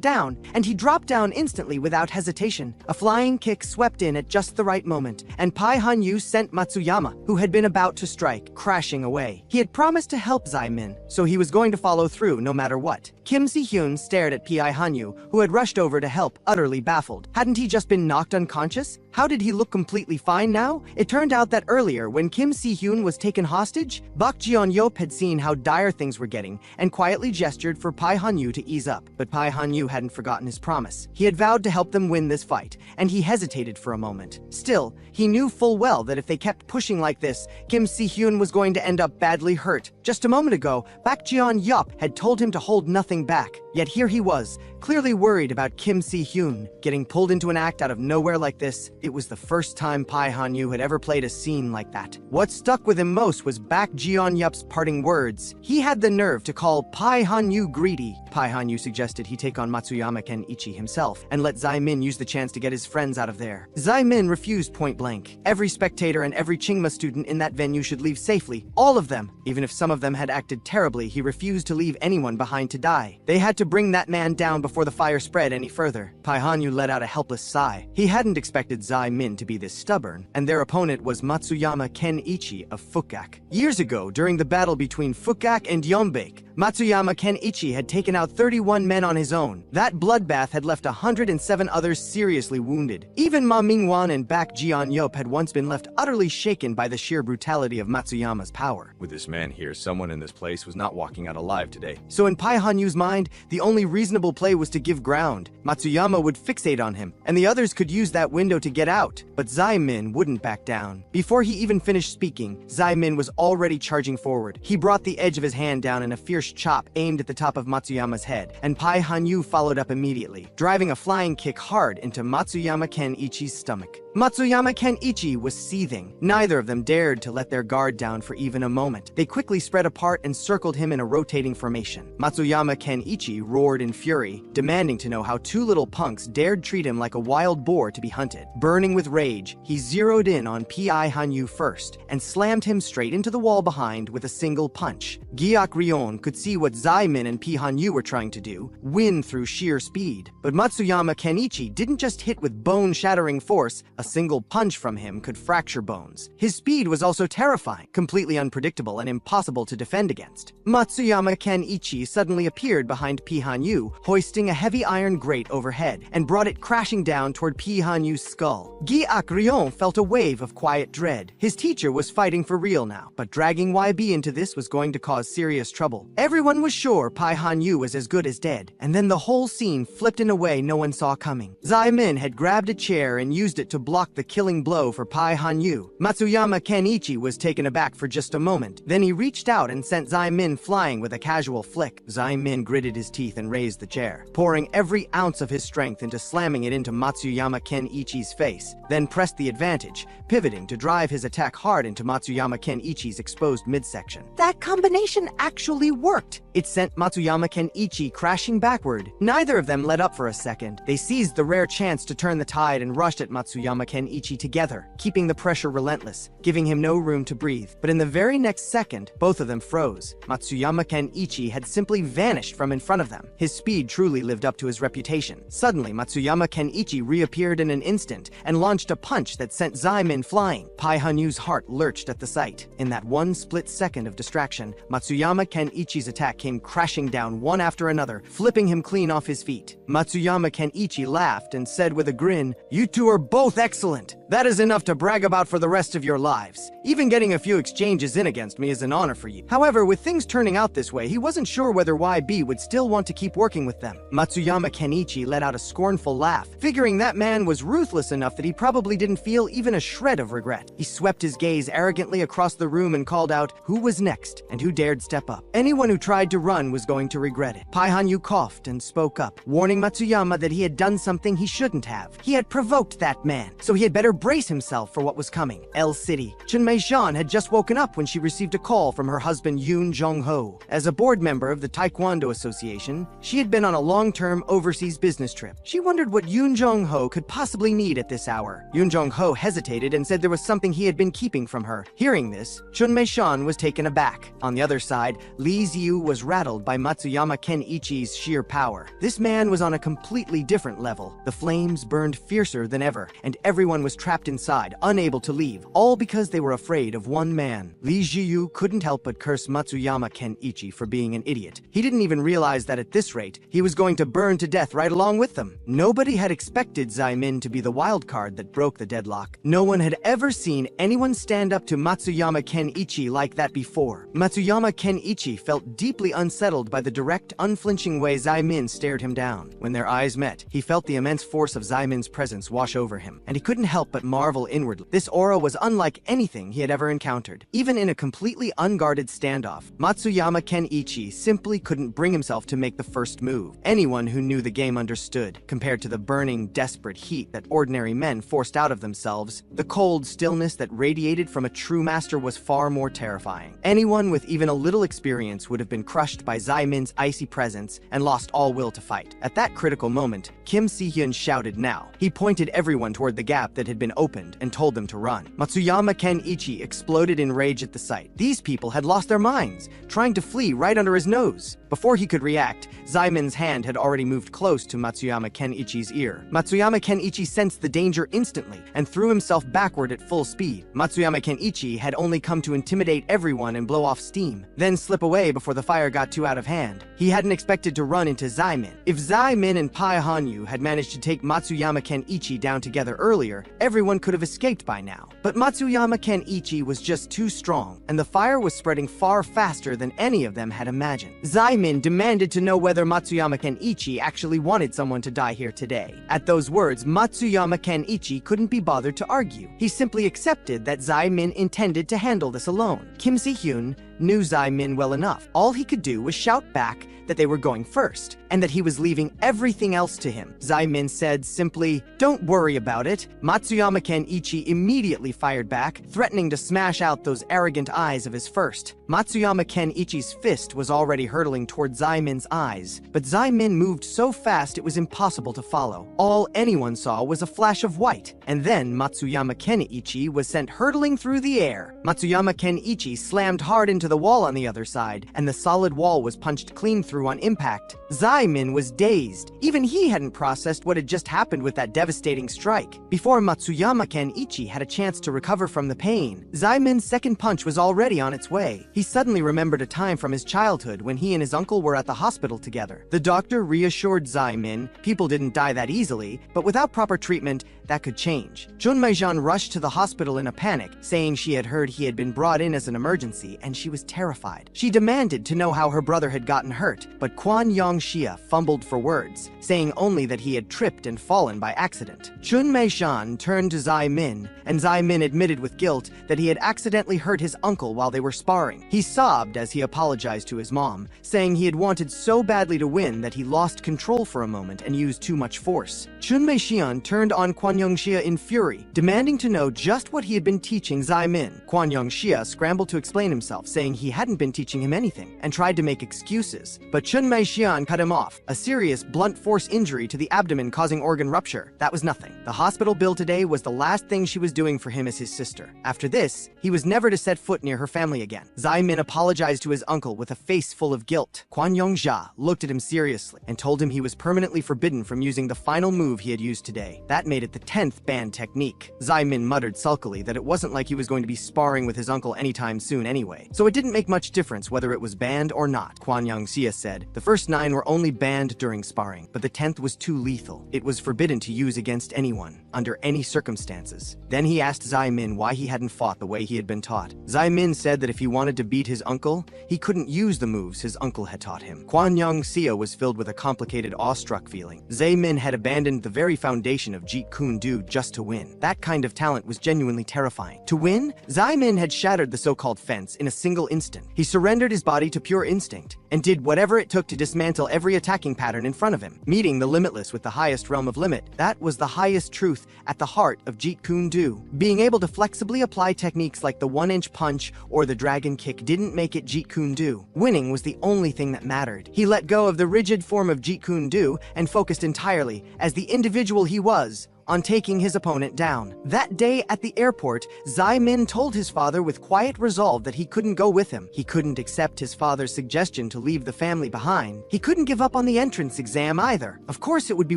down, and he dropped down instantly without hesitation. A flying kick swept in at just the right moment, and Pai Hanyu sent Matsuyama, who had been about to strike, crashing away. He had promised to help Zai-min, so he was going to follow through no matter what. Kim Si-hyun stared at Pai Hanyu, who had rushed over to help, utterly baffled. Hadn't he just been knocked unconscious? How did he look completely fine now? It turned out that earlier, when Kim Si-hyun was taken hostage, Bak Jeon-yop had seen how dire things were getting and quietly gestured for Pai Hanyu to ease up. But Pai Hanyu hadn't forgotten his promise. He had vowed to help them win this fight, and he hesitated for a moment. Still, he knew full well that if they kept pushing like this, Kim Si-hyun was going to end up badly hurt. Just a moment ago, Bak Jeon-yop had told him to hold nothing back. Yet here he was, clearly worried about Kim Si-hyun, getting pulled into an act out of nowhere like this. It was the first time Pai Hanyu had ever played a scene like that. What stuck with him most was Bak Jeon-yop's parting words. He had the nerve to call Pai Hanyu greedy. Pai Hanyu suggested he take on Matsuyama Kenichi himself and let Zai-min use the chance to get his friends out of there. Zai-min refused point blank. Every spectator and every Chingma student in that venue should leave safely. All of them. Even if some of them had acted terribly, he refused to leave anyone behind to die. They had to bring that man down before the fire spread any further. Pai Hanyu let out a helpless sigh. He hadn't expected Zai-min to be this stubborn, and their opponent was Matsuyama Kenichi of Fukak. Years ago, during the battle between Fukak and Yeonbaek, Matsuyama Kenichi had taken out 31 men on his own. That bloodbath had left 107 others seriously wounded. Even Ma Mingwan and Bak Jeon-yop had once been left utterly shaken by the sheer brutality of Matsuyama's power. With this man here, someone in this place was not walking out alive today. So in Pai Hanyu's mind, the only reasonable play was to give ground. Matsuyama would fixate on him, and the others could use that window to get out. But Zai-min wouldn't back down. Before he even finished speaking, Zai-min was already charging forward. He brought the edge of his hand down in a fierce chop aimed at the top of Matsuyama's head, and Pai Hanyu followed up immediately, driving a flying kick hard into Matsuyama Kenichi's stomach. Matsuyama Kenichi was seething. Neither of them dared to let their guard down for even a moment. They quickly spread apart and circled him in a rotating formation. Matsuyama Kenichi roared in fury, demanding to know how two little punks dared treat him like a wild boar to be hunted. Burning with rage, he zeroed in on Pai Hanyu first and slammed him straight into the wall behind with a single punch. Gyeok Ryon could see what Zai-min and Pai Hanyu were trying to do, win through sheer speed. But Matsuyama Kenichi didn't just hit with bone-shattering force. A single punch from him could fracture bones. His speed was also terrifying, completely unpredictable and impossible to defend against. Matsuyama Kenichi suddenly appeared behind Pai Hanyu, hoisting a heavy iron grate overhead, and brought it crashing down toward Pai Hanyu's skull. Gyeok Ryon felt a wave of quiet dread. His teacher was fighting for real now, but dragging YB into this was going to cause serious trouble. Everyone was sure Pai Hanyu was as good as dead, and then the whole scene flipped in a way no one saw coming. Zai-min had grabbed a chair and used it to block the killing blow for Pai Hanyu. Matsuyama Kenichi was taken aback for just a moment. Then he reached out and sent Zai-min flying with a casual flick. Zai-min gritted his teeth and raised the chair, pouring every ounce of his strength into slamming it into Matsuyama Kenichi's face, then pressed the advantage, pivoting to drive his attack hard into Matsuyama Kenichi's exposed midsection. That combination actually worked. It sent Matsuyama Kenichi crashing backward. Neither of them let up for a second. They seized the rare chance to turn the tide and rushed at Matsuyama Matsuyama Kenichi together, keeping the pressure relentless, giving him no room to breathe. But in the very next second, both of them froze. Matsuyama Kenichi had simply vanished from in front of them. His speed truly lived up to his reputation. Suddenly, Matsuyama Kenichi reappeared in an instant and launched a punch that sent Zaimin flying. Pai Hanyu's heart lurched at the sight. In that one split second of distraction, Matsuyama Kenichi's attack came crashing down one after another, flipping him clean off his feet. Matsuyama Kenichi laughed and said with a grin, "You two are both excellent. That is enough to brag about for the rest of your lives. Even getting a few exchanges in against me is an honor for you." However, with things turning out this way, he wasn't sure whether YB would still want to keep working with them. Matsuyama Kenichi let out a scornful laugh, figuring that man was ruthless enough that he probably didn't feel even a shred of regret. He swept his gaze arrogantly across the room and called out, "Who was next, and who dared step up? Anyone who tried to run was going to regret it." Pai Hanyu coughed and spoke up, warning Matsuyama that he had done something he shouldn't have. He had provoked that man, so he had better brace himself for what was coming. L City. Chunmei Shan had just woken up when she received a call from her husband Yoon Jong-ho. As a board member of the Taekwondo Association, she had been on a long-term overseas business trip. She wondered what Yoon Jong-ho could possibly need at this hour. Yoon Jong-ho hesitated and said there was something he had been keeping from her. Hearing this, Chunmei Shan was taken aback. On the other side, Lee Ziyu was rattled by Matsuyama Kenichi's sheer power. This man was on a completely different level. The flames burned fiercer than ever, and everyone was trapped inside, unable to leave, all because they were afraid of one man. Lee Ziyu couldn't help but curse Matsuyama Kenichi for being an idiot. He didn't even realize that at this rate, he was going to burn to death right along with them. Nobody had expected Zaimin to be the wild card that broke the deadlock. No one had ever seen anyone stand up to Matsuyama Kenichi like that before. Matsuyama Kenichi felt deeply unsettled by the direct, unflinching way Zaimin stared him down. When their eyes met, he felt the immense force of Zaimin's presence wash over him, and he couldn't help but marvel inwardly. This aura was unlike anything he had ever encountered. Even in a completely unguarded standoff, Matsuyama Kenichi simply couldn't bring himself to make the first move. Anyone who knew the game understood. Compared to the burning, desperate heat that ordinary men forced out of themselves, the cold stillness that radiated from a true master was far more terrifying. Anyone with even a little experience would have been crushed by Zaimin's icy presence and lost all will to fight. At that critical moment, Kim Si-hyun shouted now. He pointed everyone toward the gap that had been opened and told them to run. Matsuyama Kenichi exploded in rage at the sight. These people had lost their minds, trying to flee right under his nose. Before he could react, Zaimin's hand had already moved close to Matsuyama Kenichi's ear. Matsuyama Kenichi sensed the danger instantly and threw himself backward at full speed. Matsuyama Kenichi had only come to intimidate everyone and blow off steam, then slip away before the fire got too out of hand. He hadn't expected to run into Zaimin. If Zaimin and Pai Hanyu had managed to take Matsuyama Kenichi down together earlier, everyone could have escaped by now. But Matsuyama Kenichi was just too strong, and the fire was spreading far faster than any of them had imagined. Zaimin demanded to know whether Matsuyama Kenichi actually wanted someone to die here today. At those words, Matsuyama Kenichi couldn't be bothered to argue. He simply accepted that Zaimin intended to handle this alone. Kim Si-hyun knew Zaimin well enough. All he could do was shout back that they were going first, and that he was leaving everything else to him. Zaimin said simply, "Don't worry about it." Matsuyama Kenichi immediately fired back, threatening to smash out those arrogant eyes of his first. Matsuyama Kenichi's fist was already hurtling toward Zaimin's eyes, but Zaimin moved so fast it was impossible to follow. All anyone saw was a flash of white, and then Matsuyama Kenichi was sent hurtling through the air. Matsuyama Kenichi slammed hard into the wall on the other side, and the solid wall was punched clean through on impact. Zaimin was dazed. Even he hadn't processed what had just happened with that devastating strike. Before Matsuyama Kenichi had a chance to recover from the pain, Zaimin's second punch was already on its way. He suddenly remembered a time from his childhood when he and his uncle were at the hospital together. The doctor reassured Zaimin people didn't die that easily, but without proper treatment, that could change. Junmei-jeon rushed to the hospital in a panic, saying she had heard he had been brought in as an emergency, and she was terrified. She demanded to know how her brother had gotten hurt, but Kwan Yong-shia fumbled for words, saying only that he had tripped and fallen by accident. Junmei-jeon turned to Zaimin, and Zaimin admitted with guilt that he had accidentally hurt his uncle while they were sparring. He sobbed as he apologized to his mom, saying he had wanted so badly to win that he lost control for a moment and used too much force. Junmei-jeon turned on Kwan Yong-shia in fury, demanding to know just what he had been teaching Zaimin. Kwan Yong-shia scrambled to explain himself, saying saying he hadn't been teaching him anything, and tried to make excuses. But Chun Mei-xian cut him off. A serious, blunt force injury to the abdomen causing organ rupture. That was nothing. The hospital bill today was the last thing she was doing for him as his sister. After this, he was never to set foot near her family again. Zai Min apologized to his uncle with a face full of guilt. Quan Yongjia looked at him seriously and told him he was permanently forbidden from using the final move he had used today. That made it the 10th banned technique. Zai Min muttered sulkily that it wasn't like he was going to be sparring with his uncle anytime soon anyway, so it didn't make much difference whether it was banned or not. Quan Yongxia said, the first 9 were only banned during sparring, but the 10th was too lethal. It was forbidden to use against anyone, under any circumstances. Then he asked Zai Min why he hadn't fought the way he had been taught. Zai Min said that if he wanted to beat his uncle, he couldn't use the moves his uncle had taught him. Quan Yongxia was filled with a complicated, awestruck feeling. Zai Min had abandoned the very foundation of Jeet Kune Do just to win. That kind of talent was genuinely terrifying. To win, Zai Min had shattered the so-called fence in a single instant. He surrendered his body to pure instinct and did whatever it took to dismantle every attacking pattern in front of him. Meeting the limitless with the highest realm of limit, that was the highest truth at the heart of Jeet Kune Do. Being able to flexibly apply techniques like the 1-inch punch or the dragon kick didn't make it Jeet Kune Do. Winning was the only thing that mattered. He let go of the rigid form of Jeet Kune Do and focused entirely, as the individual he was, on taking his opponent down. That day at the airport, Zai Min told his father with quiet resolve that he couldn't go with him. He couldn't accept his father's suggestion to leave the family behind. He couldn't give up on the entrance exam either. Of course, it would be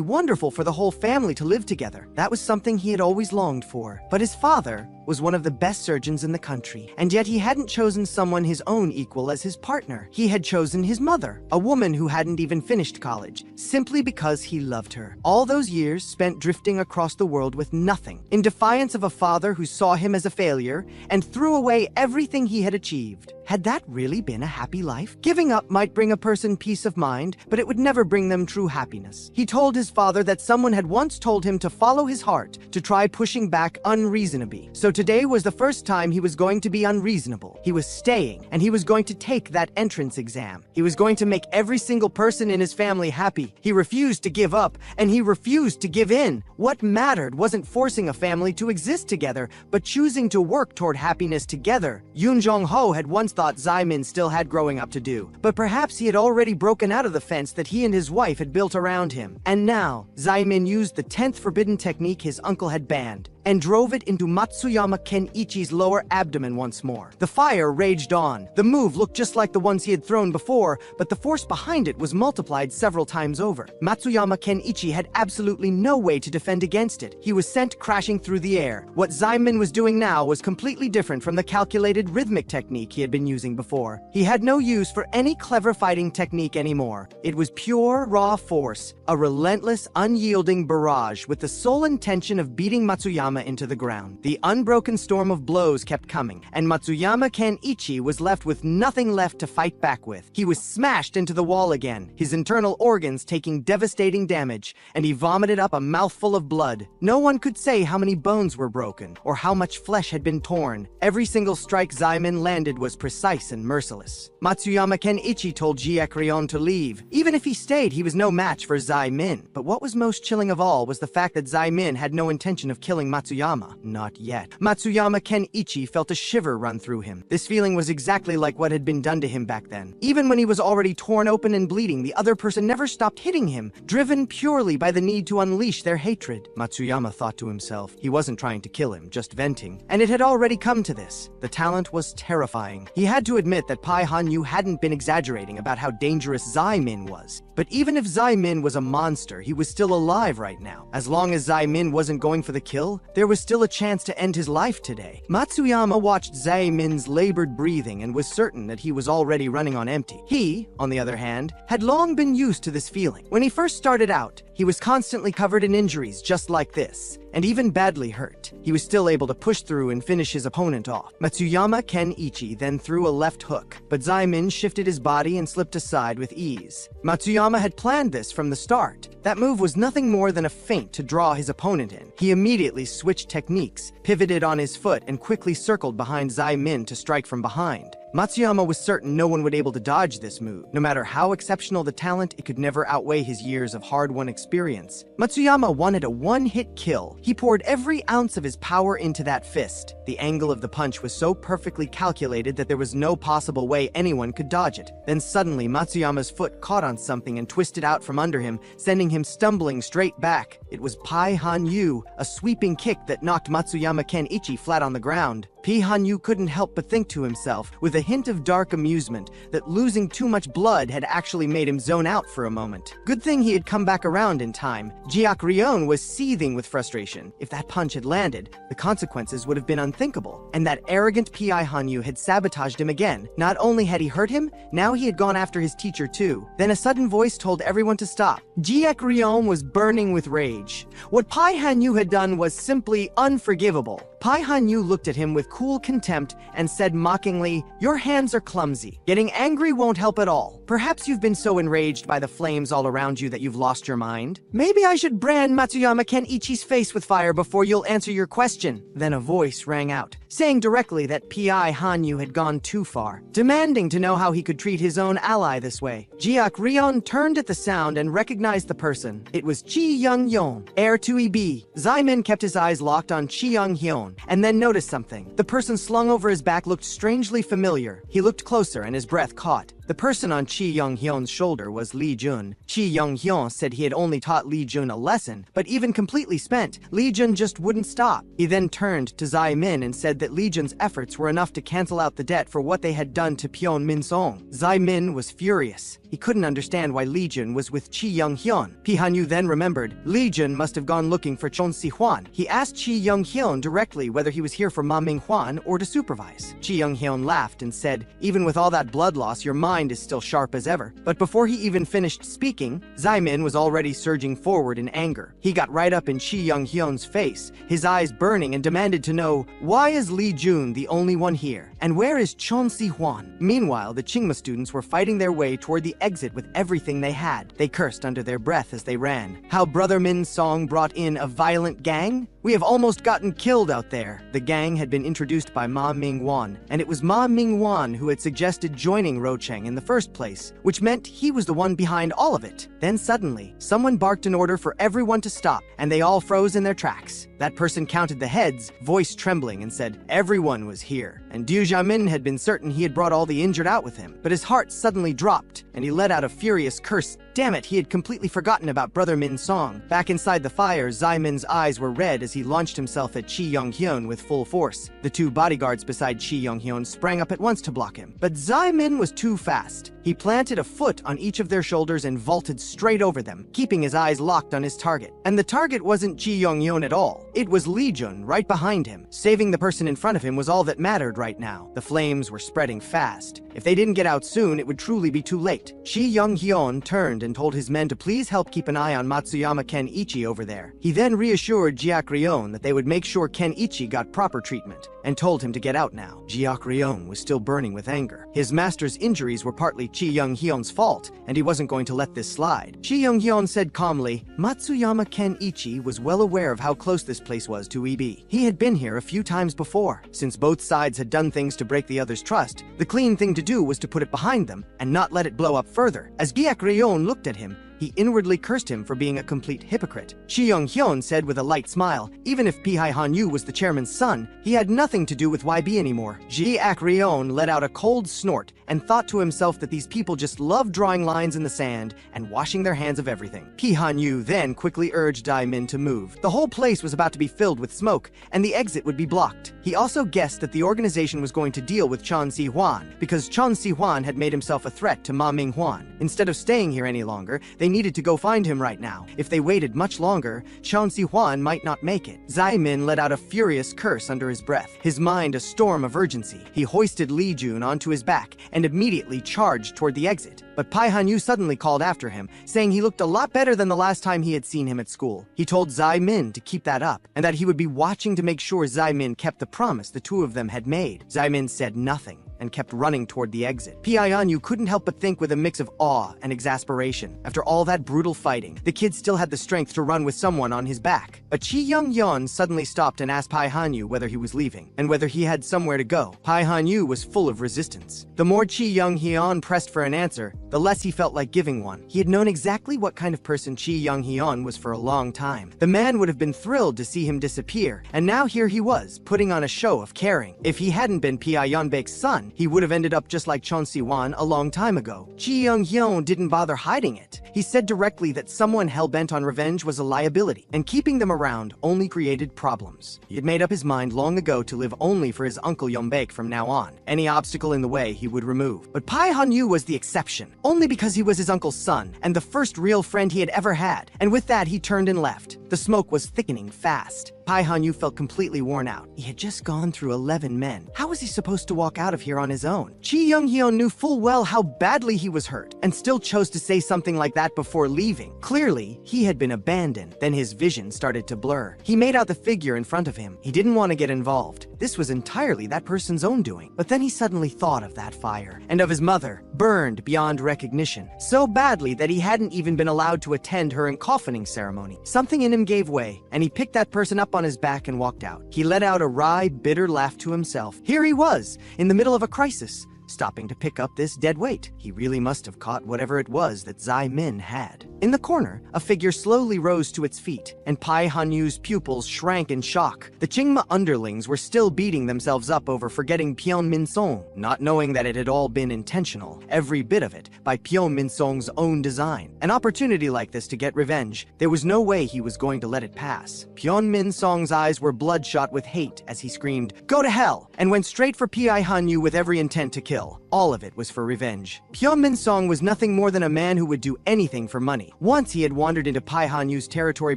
wonderful for the whole family to live together. That was something he had always longed for. But his father was one of the best surgeons in the country, and yet he hadn't chosen someone his own equal as his partner. He had chosen his mother, a woman who hadn't even finished college, simply because he loved her. All those years spent drifting across the world with nothing, in defiance of a father who saw him as a failure and threw away everything he had achieved. Had that really been a happy life? Giving up might bring a person peace of mind, but it would never bring them true happiness. He told his father that someone had once told him to follow his heart, to try pushing back unreasonably. So today was the first time he was going to be unreasonable. He was staying, and he was going to take that entrance exam. He was going to make every single person in his family happy. He refused to give up, and he refused to give in. What mattered wasn't forcing a family to exist together, but choosing to work toward happiness together. Yoon Jong-ho had once thought Zai Min still had growing up to do, but perhaps he had already broken out of the fence that he and his wife had built around him. And now, Zai Min used the 10th forbidden technique his uncle had banned, and drove it into Matsuyama Kenichi's lower abdomen once more. The fire raged on. The move looked just like the ones he had thrown before, but the force behind it was multiplied several times over. Matsuyama Kenichi had absolutely no way to defend against it. He was sent crashing through the air. What Zai Min was doing now was completely different from the calculated rhythmic technique he had been using before. He had no use for any clever fighting technique anymore. It was pure, raw force, a relentless, unyielding barrage with the sole intention of beating Matsuyama into the ground. The unbroken storm of blows kept coming, and Matsuyama Kenichi was left with nothing left to fight back with. He was smashed into the wall again, his internal organs taking devastating damage, and he vomited up a mouthful of blood. No one could say how many bones were broken, or how much flesh had been torn. Every single strike Zai Min landed was precise and merciless. Matsuyama Kenichi told Ji Ekrion to leave. Even if he stayed, he was no match for Zai Min. But what was most chilling of all was the fact that Zai Min had no intention of killing Matsuyama. Not yet. Matsuyama Kenichi felt a shiver run through him. This feeling was exactly like what had been done to him back then. Even when he was already torn open and bleeding, the other person never stopped hitting him, driven purely by the need to unleash their hatred. Matsuyama thought to himself, he wasn't trying to kill him, just venting. And it had already come to this. The talent was terrifying. He had to admit that Pai Hanyu hadn't been exaggerating about how dangerous Zai Min was. But even if Zai Min was a monster, he was still alive right now. As long as Zai Min wasn't going for the kill, there was still a chance to end his life today. Matsuyama watched Zai Min's labored breathing and was certain that he was already running on empty. He, on the other hand, had long been used to this feeling. When he first started out, he was constantly covered in injuries just like this, and even badly hurt. He was still able to push through and finish his opponent off. Matsuyama Kenichi then threw a left hook, but Zai Min shifted his body and slipped aside with ease. Matsuyama had planned this from the start. That move was nothing more than a feint to draw his opponent in. He immediately switched techniques, pivoted on his foot, and quickly circled behind Zai Min to strike from behind. Matsuyama was certain no one would be able to dodge this move. No matter how exceptional the talent, it could never outweigh his years of hard-won experience. Matsuyama wanted a one-hit kill. He poured every ounce of his power into that fist. The angle of the punch was so perfectly calculated that there was no possible way anyone could dodge it. Then suddenly, Matsuyama's foot caught on something and twisted out from under him, sending him stumbling straight back. It was Pai Hanyu, a sweeping kick that knocked Matsuyama Kenichi flat on the ground. Pai Hanyu couldn't help but think to himself, with a hint of dark amusement, that losing too much blood had actually made him zone out for a moment. Good thing he had come back around in time. Jiak Ryon was seething with frustration. If that punch had landed, the consequences would have been unthinkable. And that arrogant Pai Hanyu had sabotaged him again. Not only had he hurt him, now he had gone after his teacher too. Then a sudden voice told everyone to stop. Jiak Ryon was burning with rage. What Pai Hanyu had done was simply unforgivable. Pai Hanyu looked at him with cool contempt and said mockingly, "Your hands are clumsy. Getting angry won't help at all. Perhaps you've been so enraged by the flames all around you that you've lost your mind. Maybe I should brand Matsuyama Kenichi's face with fire before you'll answer your question." Then a voice rang out, saying directly that Pai Hanyu had gone too far, demanding to know how he could treat his own ally this way. Jiak Ryon turned at the sound and recognized the person. It was Chi Young-hyun, heir to EB. Zaimin kept his eyes locked on Chi Young-hyun, and then noticed something. The person slung over his back looked strangely familiar. He looked closer and his breath caught. The person on Chi Young-hyun's shoulder was Lee Jun. Chi Young-hyun said he had only taught Lee Jun a lesson, but even completely spent, Lee Jun just wouldn't stop. He then turned to Zai Min and said that Lee Jun's efforts were enough to cancel out the debt for what they had done to Pyeon Min Song. Zai Min was furious. He couldn't understand why Lee Jun was with Chi Young-hyun. Pai Hanyu then remembered Lee Jun must have gone looking for Chon Si-hwan. He asked Chi Young-hyun directly whether he was here for Ma Ming-hwan or to supervise. Chi Young-hyun laughed and said, "Even with all that blood loss, your mind is still sharp as ever." But before he even finished speaking, Zai Min was already surging forward in anger. He got right up in Chi Young-hyun's face, his eyes burning, and demanded to know, "Why is Lee Jun the only one here? And where is Chon Si-hwan?" Meanwhile, the Chingma students were fighting their way toward the exit with everything they had. They cursed under their breath as they ran. How Brother Min Song brought in a violent gang? "We have almost gotten killed out there." The gang had been introduced by Ma Ming-wan, and it was Ma Ming-wan who had suggested joining Rocheng in the first place, which meant he was the one behind all of it. Then suddenly, someone barked an order for everyone to stop, and they all froze in their tracks. That person counted the heads, voice trembling, and said everyone was here. And Du Jiamin had been certain he had brought all the injured out with him, but his heart suddenly dropped, and he let out a furious curse. Damn it, he had completely forgotten about Brother Min Song. Back inside the fire, Zai Min's eyes were red as he launched himself at Chi Young-hyun with full force. The two bodyguards beside Chi Young-hyun sprang up at once to block him, but Zai Min was too fast. He planted a foot on each of their shoulders and vaulted straight over them, keeping his eyes locked on his target. And the target wasn't Chi Young-hyun at all. It was Lee Jun right behind him. Saving the person in front of him was all that mattered right now. The flames were spreading fast. If they didn't get out soon, it would truly be too late. Chi Young-hyun turned and told his men to please help keep an eye on Matsuyama Kenichi over there. He then reassured Jiak Ryon that they would make sure Kenichi got proper treatment, and told him to get out now. Jiak Ryon was still burning with anger. His master's injuries were partly Chi Young-hyun's fault, and he wasn't going to let this slide. Chi Young-hyun said calmly, "Matsuyama Kenichi was well aware of how close this place was to EB. He had been here a few times before. Since both sides had done things to break the other's trust, the clean thing to do was to put it behind them and not let it blow up further." As Jiak Ryon looked at him, he inwardly cursed him for being a complete hypocrite. Chi Young-hyun said with a light smile, even if Pai Hanyu was the chairman's son, he had nothing to do with YB anymore. Jiak Ryon let out a cold snort and thought to himself that these people just loved drawing lines in the sand and washing their hands of everything. Pai Hanyu then quickly urged Dai Min to move. The whole place was about to be filled with smoke, and the exit would be blocked. He also guessed that the organization was going to deal with Chon Si-hwan, because Chon Si-hwan had made himself a threat to Ma Ming-hwan. Instead of staying here any longer, they needed to go find him right now. If they waited much longer, Chon Si-hwan might not make it. Zai Min let out a furious curse under his breath, his mind a storm of urgency. He hoisted Lee Jun onto his back and immediately charged toward the exit. but Pai Hanyu suddenly called after him, saying he looked a lot better than the last time he had seen him at school. He told Zai Min to keep that up, and that he would be watching to make sure Zai Min kept the promise the two of them had made. Zai Min said nothing and kept running toward the exit. Pai Hanyu couldn't help but think with a mix of awe and exasperation. After all that brutal fighting, the kid still had the strength to run with someone on his back. But Chi Young-yeon suddenly stopped and asked Pai Hanyu whether he was leaving, and whether he had somewhere to go. Pai Hanyu was full of resistance. The more Chi Young-yeon pressed for an answer, the less he felt like giving one. He had known exactly what kind of person Chi Young-yeon was for a long time. The man would have been thrilled to see him disappear, and now here he was, putting on a show of caring. If he hadn't been Pai Yeonbaek's son, he would have ended up just like Chon Si-won a long time ago. Chi Young-yeon didn't bother hiding it. He said directly that someone hell-bent on revenge was a liability, and keeping them around only created problems. He had made up his mind long ago to live only for his uncle Yeonbaek from now on. Any obstacle in the way he would remove. But Pai Hanyu was the exception, only because he was his uncle's son, and the first real friend he had ever had. And with that, he turned and left. The smoke was thickening fast. Pai Hanyu felt completely worn out. He had just gone through 11 men. How was he supposed to walk out of here on his own? Chi Young-yeon knew full well how badly he was hurt, and still chose to say something like that before leaving. Clearly, he had been abandoned. Then his vision started to blur. He made out the figure in front of him. He didn't want to get involved. This was entirely that person's own doing. But then he suddenly thought of that fire, and of his mother, burned beyond recognition, so badly that he hadn't even been allowed to attend her encoffining ceremony. Something in him gave way, and he picked that person up on his back and walked out. He let out a wry, bitter laugh to himself. Here he was, in the middle of a crisis, stopping to pick up this dead weight. He really must have caught whatever it was that Zai Min had. In the corner, a figure slowly rose to its feet, and Pai Hanyu's pupils shrank in shock. The Chingma underlings were still beating themselves up over forgetting Pyeon Min-song, not knowing that it had all been intentional, every bit of it, by Pyeon Min-song's own design. An opportunity like this to get revenge, there was no way he was going to let it pass. Pyeon Min-song's eyes were bloodshot with hate as he screamed, "Go to hell!" and went straight for Pai Hanyu with every intent to kill. All of it was for revenge. Pyeon Min-song was nothing more than a man who would do anything for money. Once he had wandered into Pai Hanyu's territory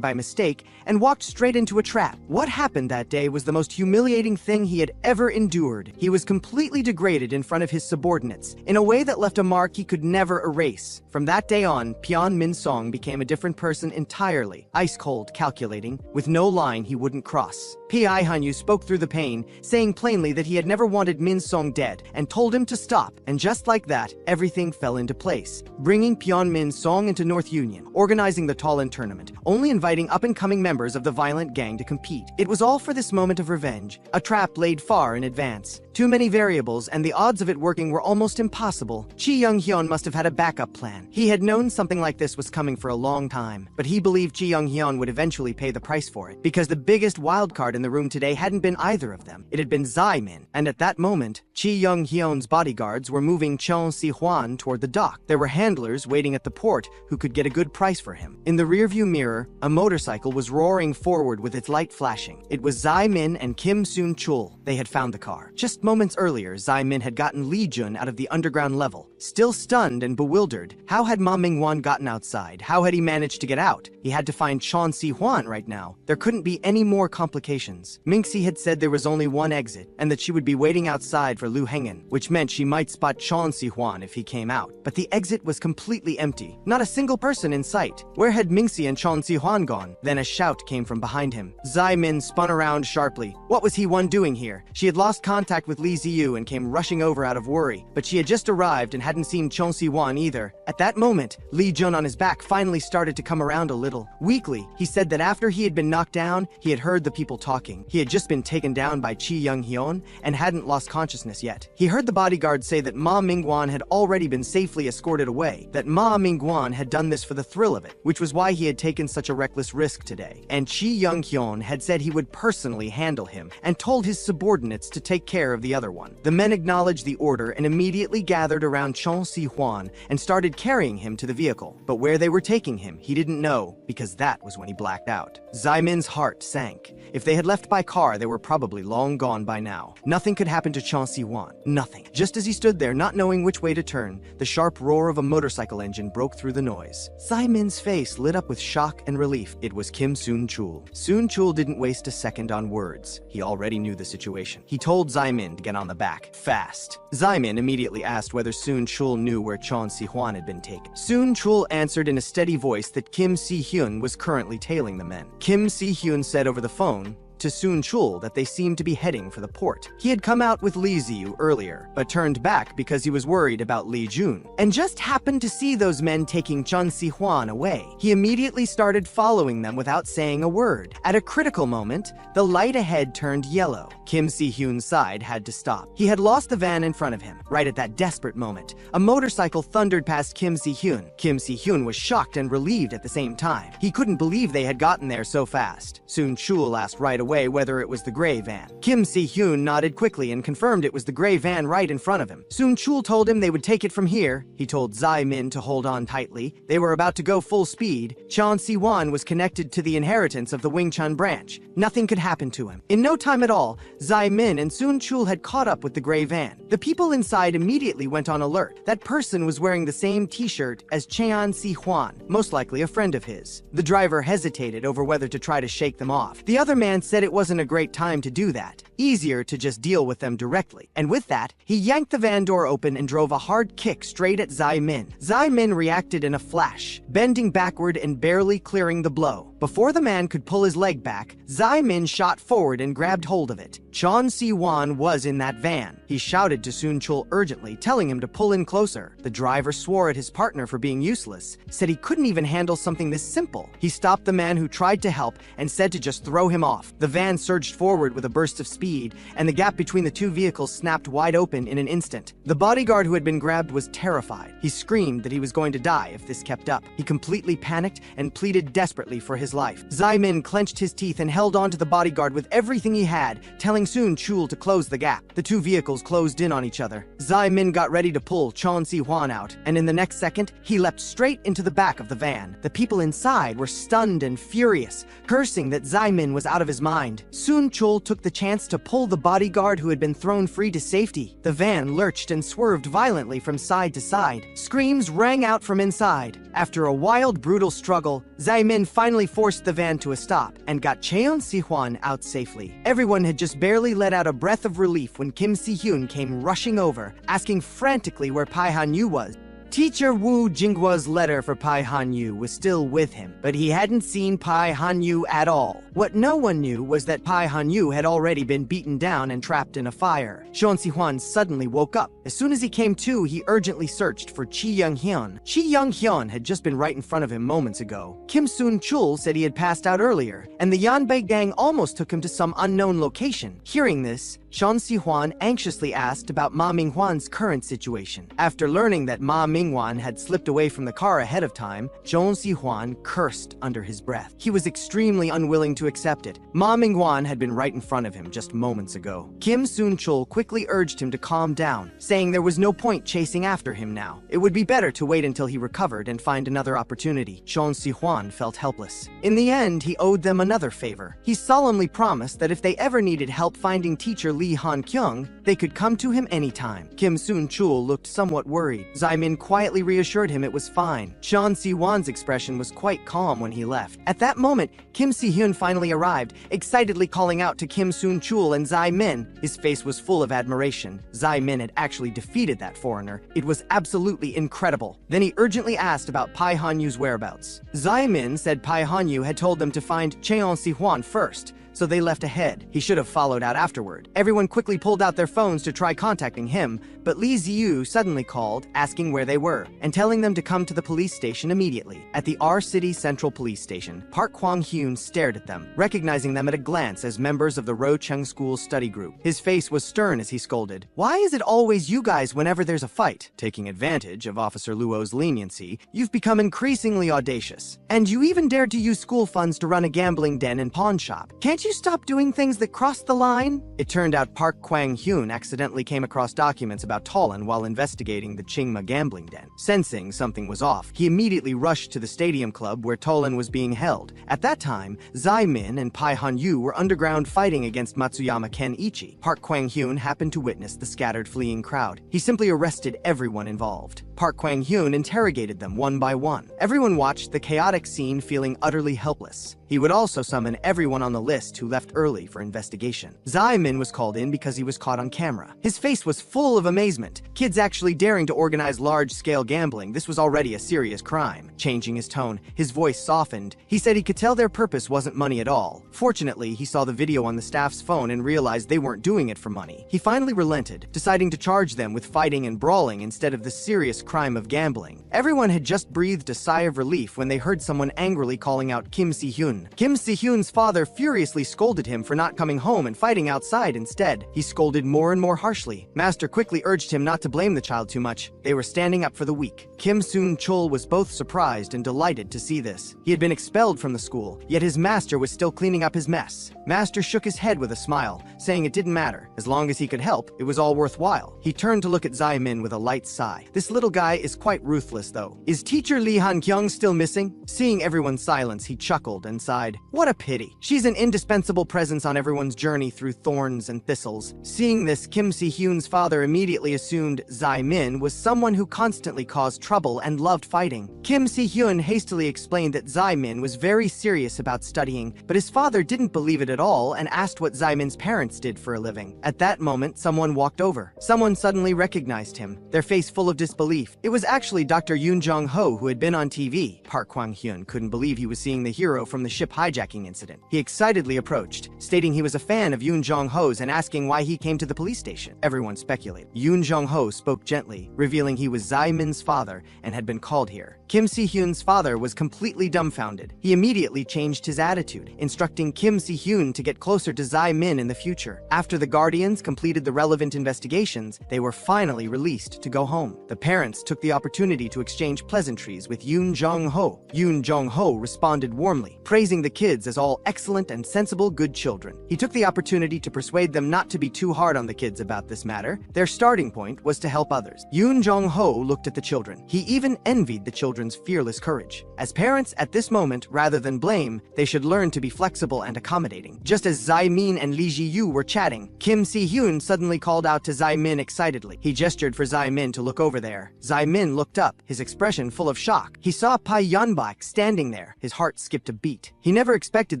by mistake and walked straight into a trap. What happened that day was the most humiliating thing he had ever endured. He was completely degraded in front of his subordinates, in a way that left a mark he could never erase. From that day on, Pyeon Min-song became a different person entirely, ice-cold, calculating, with no line he wouldn't cross. Pai Hanyu spoke through the pain, saying plainly that he had never wanted Min-song dead, and told him to stop. And just like that, everything fell into place. Bringing Pyeon Min-song into North Union, organizing the Talon tournament, only inviting up-and-coming members of the violent gang to compete. It was all for this moment of revenge, a trap laid far in advance. Too many variables, and the odds of it working were almost impossible. Chi Young-hyun must have had a backup plan. He had known something like this was coming for a long time, but he believed Chi Young-hyun would eventually pay the price for it, because the biggest wildcard in the room today hadn't been either of them. It had been Zai Min, and at that moment, Chi Young-hyun's bodyguards were moving Chon Si-hwan toward the dock. There were handlers waiting at the port who could get a good price for him. In the rearview mirror, a motorcycle was roaring forward with its light flashing. It was Zai Min and Kim Soon-chul. They had found the car. Just moments earlier, Zai Min had gotten Lee Jun out of the underground level. Still stunned and bewildered, how had Ma Mingwan gotten outside? How had he managed to get out? He had to find Chon Si-hwan right now. There couldn't be any more complications. Minxie had said there was only one exit, and that she would be waiting outside for Lu Hengen, which meant she might spot Chon Si-hwan if he came out. But the exit was completely empty. Not a single person in sight. Where had Minxie and Chon Si-hwan gone? Then a shout came from behind him. Zai Min spun around sharply. What was he one doing here? She had lost contact with Lee Ziyu and came rushing over out of worry, but she had just arrived and hadn't seen Chon Si-hwan either. At that moment, Lee Jun on his back finally started to come around a little. Weakly, he said that after he had been knocked down, he had heard the people talking. He had just been taken down by Chi Young-hyun and hadn't lost consciousness yet. He heard the bodyguard say that Ma Mingwan had already been safely escorted away, that Ma Mingwan had done this for the thrill of it, which was why he had taken such a reckless risk today. And Chi Young-hyun had said he would personally handle him and told his subordinates to take care of the other one. The men acknowledged the order and immediately gathered around Chon Si-hwan and started carrying him to the vehicle. But where they were taking him, he didn't know, because that was when he blacked out. Zai Min's heart sank. If they had left by car, they were probably long gone by now. Nothing could happen to Chon Si-hwan. Nothing. Just as he stood there, not knowing which way to turn, the sharp roar of a motorcycle engine broke through the noise. Zai-min's face lit up with shock and relief. It was Kim Soon-chul. Soon-chul didn't waste a second on words. He already knew the situation. He told Zai-min to get on the back, fast. Zai-min immediately asked whether Soon-chul knew where Chon Si-hwan had been taken. Soon-chul answered in a steady voice that Kim Si-hyun was currently tailing the men. Kim Si-hyun said over the phone to Soon-chul that they seemed to be heading for the port. He had come out with Lee Ziyu earlier, but turned back because he was worried about Lee Jun, and just happened to see those men taking Chon Si-hwan away. He immediately started following them without saying a word. At a critical moment, the light ahead turned yellow. Kim Si-hyun's side had to stop. He had lost the van in front of him. Right at that desperate moment, a motorcycle thundered past Kim Si-hyun. Kim Si-hyun was shocked and relieved at the same time. He couldn't believe they had gotten there so fast. Soon-chul asked right away whether it was the gray van. Kim Si-hyun nodded quickly and confirmed it was the gray van right in front of him. Soon-chul told him they would take it from here. He told Zai-min to hold on tightly. They were about to go full speed. Chon Si-hwan was connected to the inheritance of the Wing-chun branch. Nothing could happen to him. In no time at all, Zai-min and Soon-chul had caught up with the gray van. The people inside immediately went on alert. That person was wearing the same t-shirt as Cheon Si-hwan, most likely a friend of his. The driver hesitated over whether to try to shake them off. The other man said it wasn't a great time to do that. Easier to just deal with them directly. And with that, he yanked the van door open and drove a hard kick straight at Zai-min. Zai-min reacted in a flash, bending backward and barely clearing the blow. Before the man could pull his leg back, Zai-min shot forward and grabbed hold of it. Chon Si-hwan was in that van. He shouted to Soon-chul urgently, telling him to pull in closer. The driver swore at his partner for being useless, said he couldn't even handle something this simple. He stopped the man who tried to help and said to just throw him off. The van surged forward with a burst of speed, and the gap between the two vehicles snapped wide open in an instant. The bodyguard who had been grabbed was terrified. He screamed that he was going to die if this kept up. He completely panicked and pleaded desperately for his life. Zai-min clenched his teeth and held on to the bodyguard with everything he had, telling Soon-chul to close the gap. The two vehicles closed in on each other. Zai-min got ready to pull Chon Si-hwan out, and in the next second, he leapt straight into the back of the van. The people inside were stunned and furious, cursing that Zai-min was out of his mind. Soon-chul took the chance to pull the bodyguard who had been thrown free to safety. The van lurched and swerved violently from side to side. Screams rang out from inside. After a wild, brutal struggle, Zai-min finally forced the van to a stop and got Cheon Si-hwan out safely. Everyone had just barely let out a breath of relief when Kim Si-hyun came rushing over, asking frantically where Pai Han-yu was. Teacher Woo Jingwa's letter for Pai Han-yu was still with him, but he hadn't seen Pai Han-yu at all. What no one knew was that Pai Han-yu had already been beaten down and trapped in a fire. Chon Si-hwan suddenly woke up. As soon as he came to, he urgently searched for Chi Young-hyun. Chi Young-hyun had just been right in front of him moments ago. Kim Soon-chul said he had passed out earlier, and the Yanbei gang almost took him to some unknown location. Hearing this, Chon Si-hwan anxiously asked about Ma Minghwan's current situation. After learning that Ma Minghwan had slipped away from the car ahead of time, Chon Si-hwan cursed under his breath. He was extremely unwilling to accept it. Ma Minghwan had been right in front of him just moments ago. Kim Soon-chul quickly urged him to calm down, saying there was no point chasing after him now. It would be better to wait until he recovered and find another opportunity. Chon Si-hwan felt helpless. In the end, he owed them another favor. He solemnly promised that if they ever needed help finding teacher Lee Han-kyung, they could come to him anytime. Kim Soon-chul looked somewhat worried. Zai-min quietly reassured him it was fine. Chon Si-hwan's expression was quite calm when he left. At that moment, Kim Si-hyun finally arrived, excitedly calling out to Kim Soon-chul and Zai-min. His face was full of admiration. Zai-min had actually defeated that foreigner. It was absolutely incredible. Then he urgently asked about Pai Han-yu's whereabouts. Zai-min said Pai Han-yu had told them to find Cheon Si-hwan first, so they left ahead. He should have followed out afterward. Everyone quickly pulled out their phones to try contacting him, but Lee Ziyu suddenly called, asking where they were, and telling them to come to the police station immediately. At the R-City Central Police Station, Park Kwang-hyun stared at them, recognizing them at a glance as members of the Rocheng School study group. His face was stern as he scolded. "Why is it always you guys whenever there's a fight?" Taking advantage of Officer Luo's leniency, you've become increasingly audacious. And you even dared to use school funds to run a gambling den and pawn shop. Can't Can't you stop doing things that cross the line? It turned out Park Kwang-hyun accidentally came across documents about Tolan while investigating the Chingma gambling den. Sensing something was off, he immediately rushed to the stadium club where Tolan was being held. At that time, Zai-min and Pai Han-yu were underground fighting against Matsuyama Ken-ichi. Park Kwang-hyun happened to witness the scattered fleeing crowd. He simply arrested everyone involved. Park Kwang-hyun interrogated them one by one. Everyone watched the chaotic scene feeling utterly helpless. He would also summon everyone on the list who left early for investigation. Zai-min was called in because he was caught on camera. His face was full of amazement. Kids actually daring to organize large-scale gambling, this was already a serious crime. Changing his tone, his voice softened. He said he could tell their purpose wasn't money at all. Fortunately, he saw the video on the staff's phone and realized they weren't doing it for money. He finally relented, deciding to charge them with fighting and brawling instead of the serious crime of gambling. Everyone had just breathed a sigh of relief when they heard someone angrily calling out Kim Si-hyun. Kim Si-hyun's father furiously scolded him for not coming home and fighting outside instead. He scolded more and more harshly. Master quickly urged him not to blame the child too much. They were standing up for the weak. Kim Soon-chul was both surprised and delighted to see this. He had been expelled from the school, yet his master was still cleaning up his mess. Master shook his head with a smile, saying it didn't matter. As long as he could help, it was all worthwhile. He turned to look at Zai-min with a light sigh. This little guy is quite ruthless, though. Is teacher Lee Han-kyung still missing? Seeing everyone's silence, he chuckled and sighed. What a pity. She's an indispensable presence on everyone's journey through thorns and thistles. Seeing this, Kim Si-hyun's father immediately assumed Zai-min was someone who constantly caused trouble and loved fighting. Kim Si-hyun hastily explained that Zai-min was very serious about studying, but his father didn't believe it at all and asked what Zai-min's parents did for a living. At that moment, someone walked over. Someone suddenly recognized him, their face full of disbelief. It was actually Dr. Yoon Jong-ho, who had been on TV. Park Kwang-hyun couldn't believe he was seeing the hero from the ship hijacking incident. He excitedly approached, stating he was a fan of Yoon Jong-ho's and asking why he came to the police station. Everyone speculated. Yoon Jong-ho spoke gently, revealing he was Zai-min's father and had been called here. Kim Si-hyun's father was completely dumbfounded. He immediately changed his attitude, instructing Kim Si-hyun to get closer to Zai-min in the future. After the guardians completed the relevant investigations, they were finally released to go home. The parents took the opportunity to exchange pleasantries with Yoon Jong-ho. Yoon Jong-ho responded warmly, praising the kids as all excellent and sensible good children. He took the opportunity to persuade them not to be too hard on the kids about this matter. Their starting point was to help others. Yoon Jong-ho looked at the children. He even envied the children's fearless courage. As parents, at this moment, rather than blame, they should learn to be flexible and accommodating. Just as Zai-min and Lee Ji-yu were chatting, Kim Si-hyun suddenly called out to Zai-min excitedly. He gestured for Zai-min to look over there. Zai-min looked up, his expression full of shock. He saw Pai Yanbak standing there. His heart skipped a beat. He never expected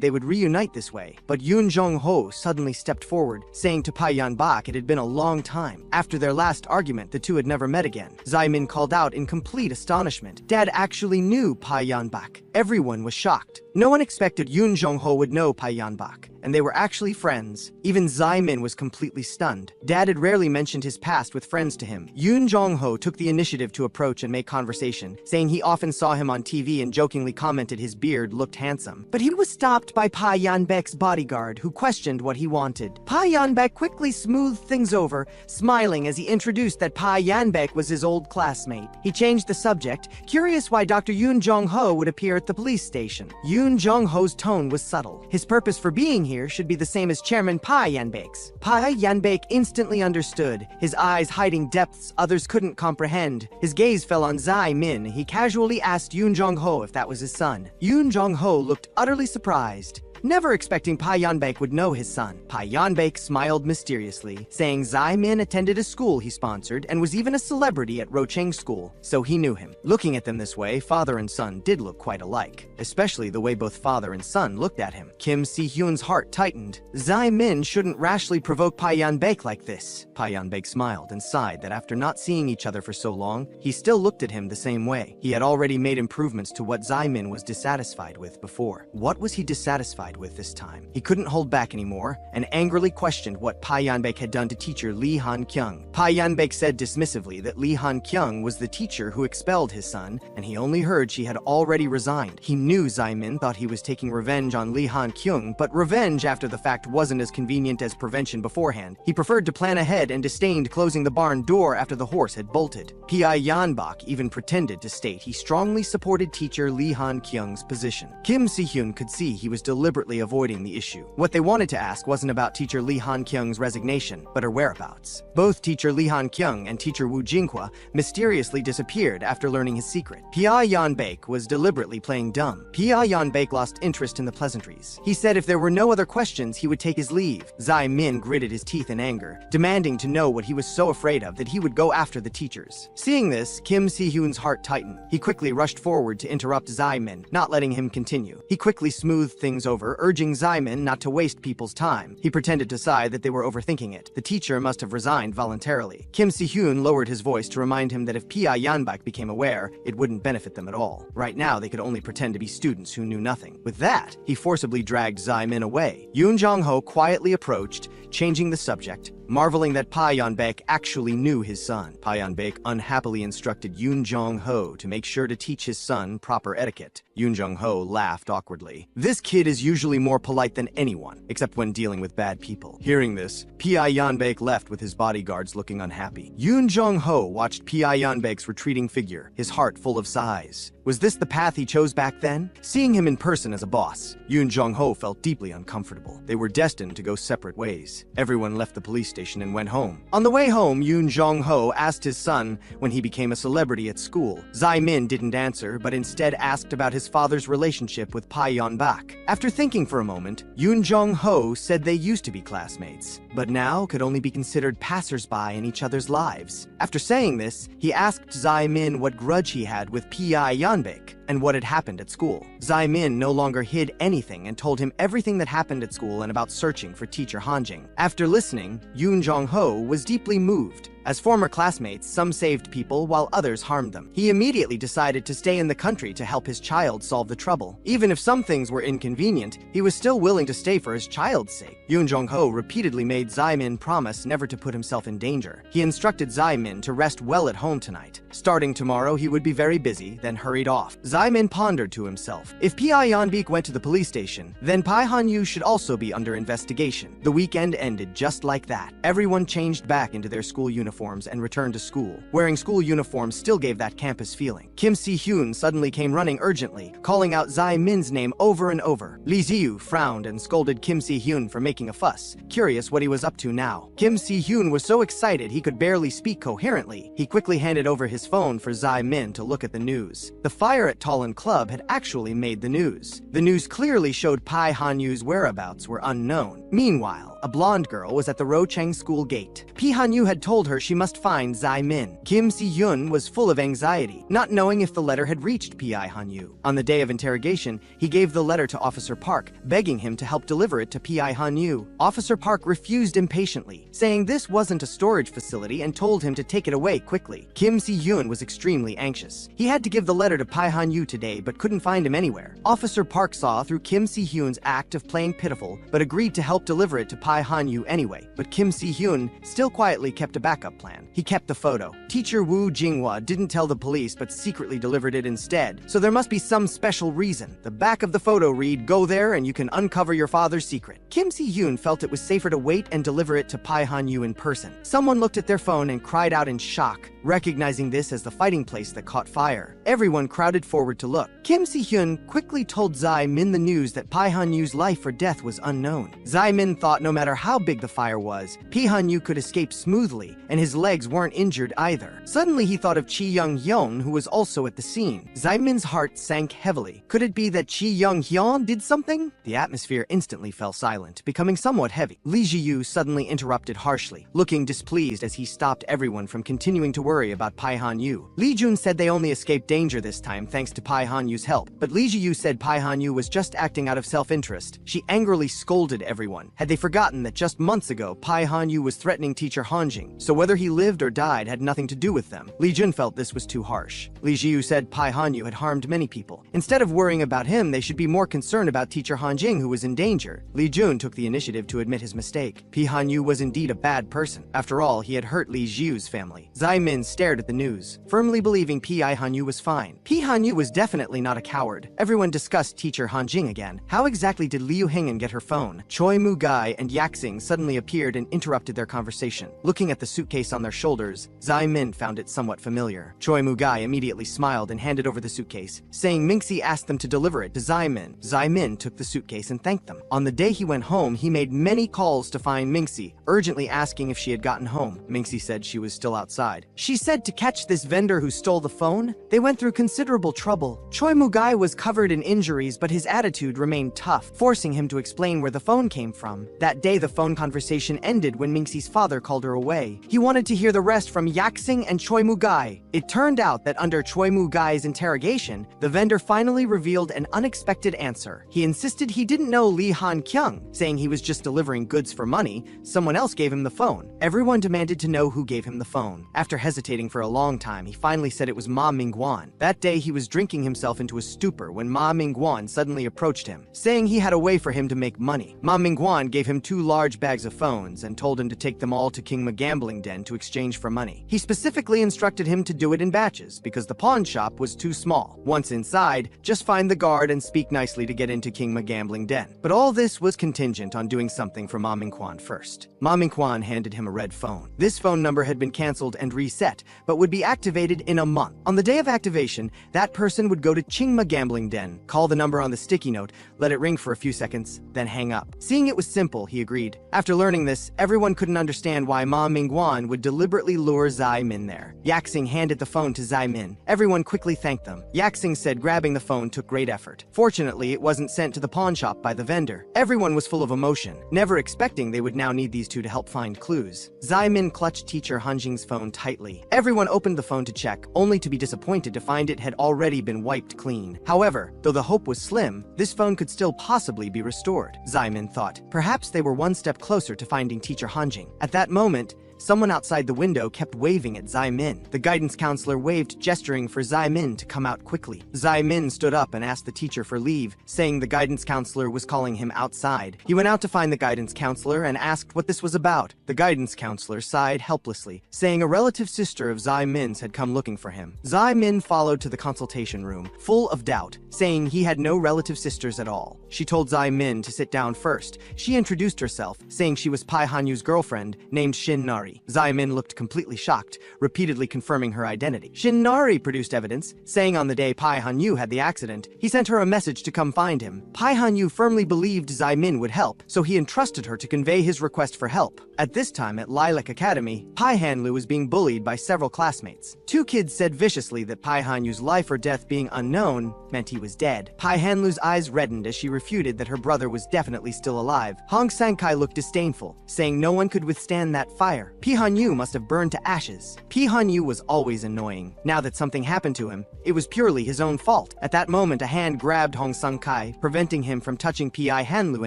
they would reunite this way, but Yoon Jong-ho suddenly stepped forward, saying to Pai Yanbak it had been a long time. After their last argument, the two had never met again. Zai-min called out in complete astonishment. Dad actually knew Pai Yanbak. Everyone was shocked. No one expected Yoon Jong-ho would know Pai Yanbak, and they were actually friends. Even Zai-min was completely stunned. Dad had rarely mentioned his past with friends to him. Yoon Jong-ho took the initiative to approach and make conversation, saying he often saw him on TV and jokingly commented his beard looked handsome. But he was stopped by Pai Yanbak's bodyguard, who questioned what he wanted. Pai Yanbak quickly smoothed things over, smiling as he introduced that Pai Yanbak was his old classmate. He changed the subject, curious why Dr. Yoon Jong-ho would appear at the police station. Yoon Jong-ho's tone was subtle. His purpose for being here should be the same as Chairman Pai Yanbak's. Pai Yanbak instantly understood, his eyes hiding depths others couldn't comprehend. His gaze fell on Zai-min. He casually asked Yoon Jong-ho if that was his son. Yoon Jong-ho looked utterly surprised, never expecting Pai Yanbak would know his son. Pai Yanbak smiled mysteriously, saying Zai-min attended a school he sponsored and was even a celebrity at Rocheng School, so he knew him. Looking at them this way, father and son did look quite alike, especially the way both father and son looked at him. Kim Si-hyun's heart tightened. Zai-min shouldn't rashly provoke Pai Yanbak like this. Pai Yanbak smiled and sighed that after not seeing each other for so long, he still looked at him the same way. He had already made improvements to what Zai-min was dissatisfied with before. What was he dissatisfied with this time? He couldn't hold back anymore and angrily questioned what Pai Yanbak had done to teacher Lee Han-kyung. Pai Yanbak said dismissively that Lee Han-kyung was the teacher who expelled his son, and he only heard she had already resigned. He knew Zai-min thought he was taking revenge on Lee Han-kyung, but revenge after the fact wasn't as convenient as prevention beforehand. He preferred to plan ahead and disdained closing the barn door after the horse had bolted. Pai Yanbak even pretended to state he strongly supported teacher Lee Han-kyung's position. Kim Si-hyun could see he was deliberately deliberately avoiding the issue. What they wanted to ask wasn't about teacher Lee Han-kyung's resignation, but her whereabouts. Both teacher Lee Han-kyung and teacher Woo Jinghua mysteriously disappeared after learning his secret. Pia Yan-baek was deliberately playing dumb. Pia Yan-baek lost interest in the pleasantries. He said if there were no other questions, he would take his leave. Zai Min gritted his teeth in anger, demanding to know what he was so afraid of that he would go after the teachers. Seeing this, Kim Si-hyun's heart tightened. He quickly rushed forward to interrupt Zai Min, not letting him continue. He quickly smoothed things over, urging Zai Min not to waste people's time. He pretended to sigh that they were overthinking it. The teacher must have resigned voluntarily. Kim Si-hyun lowered his voice to remind him that if Pia Yan-baek became aware, it wouldn't benefit them at all. Right now, they could only pretend to be students who knew nothing. With that, he forcibly dragged Zai Min away. Yoon Jong-ho quietly approached, changing the subject, marveling that Pa Yan-baek actually knew his son. Pa Yan-baek unhappily instructed Yoon Jong-ho to make sure to teach his son proper etiquette. Yoon Jong-ho laughed awkwardly. This kid is usually more polite than anyone, except when dealing with bad people. Hearing this, Pa Yan-baek left with his bodyguards looking unhappy. Yoon Jong-ho watched Pa Yan-baek's retreating figure, his heart full of sighs. Was this the path he chose back then? Seeing him in person as a boss, Yoon Jong-ho felt deeply uncomfortable. They were destined to go separate ways. Everyone left the police station and went home. On the way home, Yoon Jong-ho asked his son when he became a celebrity at school. Zai Min didn't answer, but instead asked about his father's relationship with Pa Yan-baek. After thinking for a moment, Yoon Jong-ho said they used to be classmates, but now could only be considered passers-by in each other's lives. After saying this, he asked Zai Min what grudge he had with Pa Yan-baek and what had happened at school. Zai Min no longer hid anything and told him everything that happened at school and about searching for teacher Hanjing. After listening, Yoon Jong-ho was deeply moved. As former classmates, some saved people while others harmed them. He immediately decided to stay in the country to help his child solve the trouble. Even if some things were inconvenient, he was still willing to stay for his child's sake. Yoon Jong-ho repeatedly made Zai Min promise never to put himself in danger. He instructed Zai Min to rest well at home tonight. Starting tomorrow, he would be very busy, then hurried off. Zai Min pondered to himself. If Pia Yan-baek went to the police station, then Pai Han-yu should also be under investigation. The weekend ended just like that. Everyone changed back into their school uniforms and returned to school. Wearing school uniforms still gave that campus feeling. Kim Si-hyun suddenly came running urgently, calling out Zai Min's name over and over. Lee Ziyu frowned and scolded Kim Si-hyun for making a fuss, curious what he was up to now. Kim Si-hyun was so excited he could barely speak coherently. He quickly handed over his phone for Zai Min to look at the news. The fire at Talon Club had actually made the news. The news clearly showed Pai Han-yu's whereabouts were unknown. Meanwhile, a blonde girl was at the Rochang school gate. Pi Han-yu had told her she must find Zai Min. Kim Si-hyun was full of anxiety, not knowing if the letter had reached Pi Han-yu. On the day of interrogation, he gave the letter to Officer Park, begging him to help deliver it to Pi Han-yu. Officer Park refused impatiently, saying this wasn't a storage facility and told him to take it away quickly. Kim Si-hyun was extremely anxious. He had to give the letter to Pi Han-yu today but couldn't find him anywhere. Officer Park saw through Kim Si-hyun's act of playing pitiful but agreed to help deliver it to Pai Han-yu anyway. But Kim Si-hyun still quietly kept a backup plan. He kept the photo. Teacher Woo Jinghua didn't tell the police but secretly delivered it instead, so there must be some special reason. The back of the photo read, "Go there and you can uncover your father's secret." Kim Si-hyun felt it was safer to wait and deliver it to Pai Han-yu in person. Someone looked at their phone and cried out in shock, recognizing this as the fighting place that caught fire. Everyone crowded forward to look. Kim Si-hyun quickly told Zai Min the news that Pai Han-yu's life or death was unknown. Zai Min thought no matter how big the fire was, Pai Han-yu could escape smoothly, and his legs weren't injured either. Suddenly he thought of Chi Young-hyun, who was also at the scene. Zai Min's heart sank heavily. Could it be that Chi Young-hyun did something? The atmosphere instantly fell silent, becoming somewhat heavy. Lee Ji-yu suddenly interrupted harshly, looking displeased as he stopped everyone from continuing to worry about Pai Han-yu. Lee Jun said they only escaped danger this time thanks to Pai Han-yu's help, but Lee Ji-yu said Pai Han-yu was just acting out of self-interest. She angrily scolded everyone. Had they forgotten that just months ago Pai Han-yu was threatening teacher Hanjing, so whether he lived or died had nothing to do with them. Lee Jun felt this was too harsh. Lee Ji-yu said Pai Han-yu had harmed many people. Instead of worrying about him, they should be more concerned about teacher Hanjing, who was in danger. Lee Jun took the initiative to admit his mistake. Pai Han-yu was indeed a bad person. After all, he had hurt Lee Ji-yu's family. Zai Min Min stared at the news, firmly believing Pi Hanyu was fine. Pi Hanyu was definitely not a coward. Everyone discussed teacher Han Jing again. How exactly did Liu Hingen get her phone? Choi Mu Gai and Yaxing suddenly appeared and interrupted their conversation. Looking at the suitcase on their shoulders, Zai Min found it somewhat familiar. Choi Mu Gai immediately smiled and handed over the suitcase, saying Mingxi asked them to deliver it to Zai Min. Zai Min took the suitcase and thanked them. On the day he went home, he made many calls to find Mingxi, urgently asking if she had gotten home. Mingxi said she was still outside. She said to catch this vendor who stole the phone. They went through considerable trouble. Choi Mu Gai was covered in injuries, but his attitude remained tough, forcing him to explain where the phone came from. That day, the phone conversation ended when Mingxi's father called her away. He wanted to hear the rest from Yaxing and Choi Mu Gai. It turned out that under Choi Mu Gai's interrogation, the vendor finally revealed an unexpected answer. He insisted he didn't know Li Han Kyung, saying he was just delivering goods for money. Someone else gave him the phone. Everyone demanded to know who gave him the phone. After hesitating for a long time, he finally said it was Ma Mingguan. That day, he was drinking himself into a stupor when Ma Mingguan suddenly approached him, saying he had a way for him to make money. Ma Mingguan gave him 2 large bags of phones and told him to take them all to King Ma gambling den to exchange for money. He specifically instructed him to do it in batches because the pawn shop was too small. Once inside, just find the guard and speak nicely to get into King Ma gambling den. But all this was contingent on doing something for Ma Mingguan first. Ma Mingguan handed him a red phone. This phone number had been canceled and reset, but would be activated in a month. On the day of activation, that person would go to Qingma Gambling Den, call the number on the sticky note, let it ring for a few seconds, then hang up. Seeing it was simple, he agreed. After learning this, everyone couldn't understand why Ma Mingguan would deliberately lure Zai Min there. Yaxing handed the phone to Zai Min. Everyone quickly thanked them. Yaxing said grabbing the phone took great effort. Fortunately, it wasn't sent to the pawn shop by the vendor. Everyone was full of emotion, never expecting they would now need these two to help find clues. Zai Min clutched teacher Han Jing's phone tightly. Everyone opened the phone to check, only to be disappointed to find it had already been wiped clean. However, though the hope was slim, this phone could still possibly be restored. Zai Min thought. Perhaps they were one step closer to finding teacher Han Jing. At that moment, someone outside the window kept waving at Zai Min. The guidance counselor waved, gesturing for Zai Min to come out quickly. Zai Min stood up and asked the teacher for leave, saying the guidance counselor was calling him outside. He went out to find the guidance counselor and asked what this was about. The guidance counselor sighed helplessly, saying a relative sister of Zai Min's had come looking for him. Zai Min followed to the consultation room, full of doubt, saying he had no relative sisters at all. She told Zai Min to sit down first. She introduced herself, saying she was Pai Hanyu's girlfriend, named Shin Nari. Zai Min looked completely shocked, repeatedly confirming her identity. Shin Nari produced evidence, saying on the day Pai Hanyu had the accident, he sent her a message to come find him. Pai Hanyu firmly believed Zai Min would help, so he entrusted her to convey his request for help. At this time at Lilac Academy, Pai Hanlu was being bullied by several classmates. 2 kids said viciously that Pai Hanyu's life or death being unknown meant he was dead. Pai Hanlu's eyes reddened as she refuted that her brother was definitely still alive. Hong Sankai looked disdainful, saying no one could withstand that fire. Pi Hanyu must have burned to ashes. Pi Hanyu was always annoying. Now that something happened to him, it was purely his own fault. At that moment, a hand grabbed Hong Sankai, preventing him from touching Pi Hanlu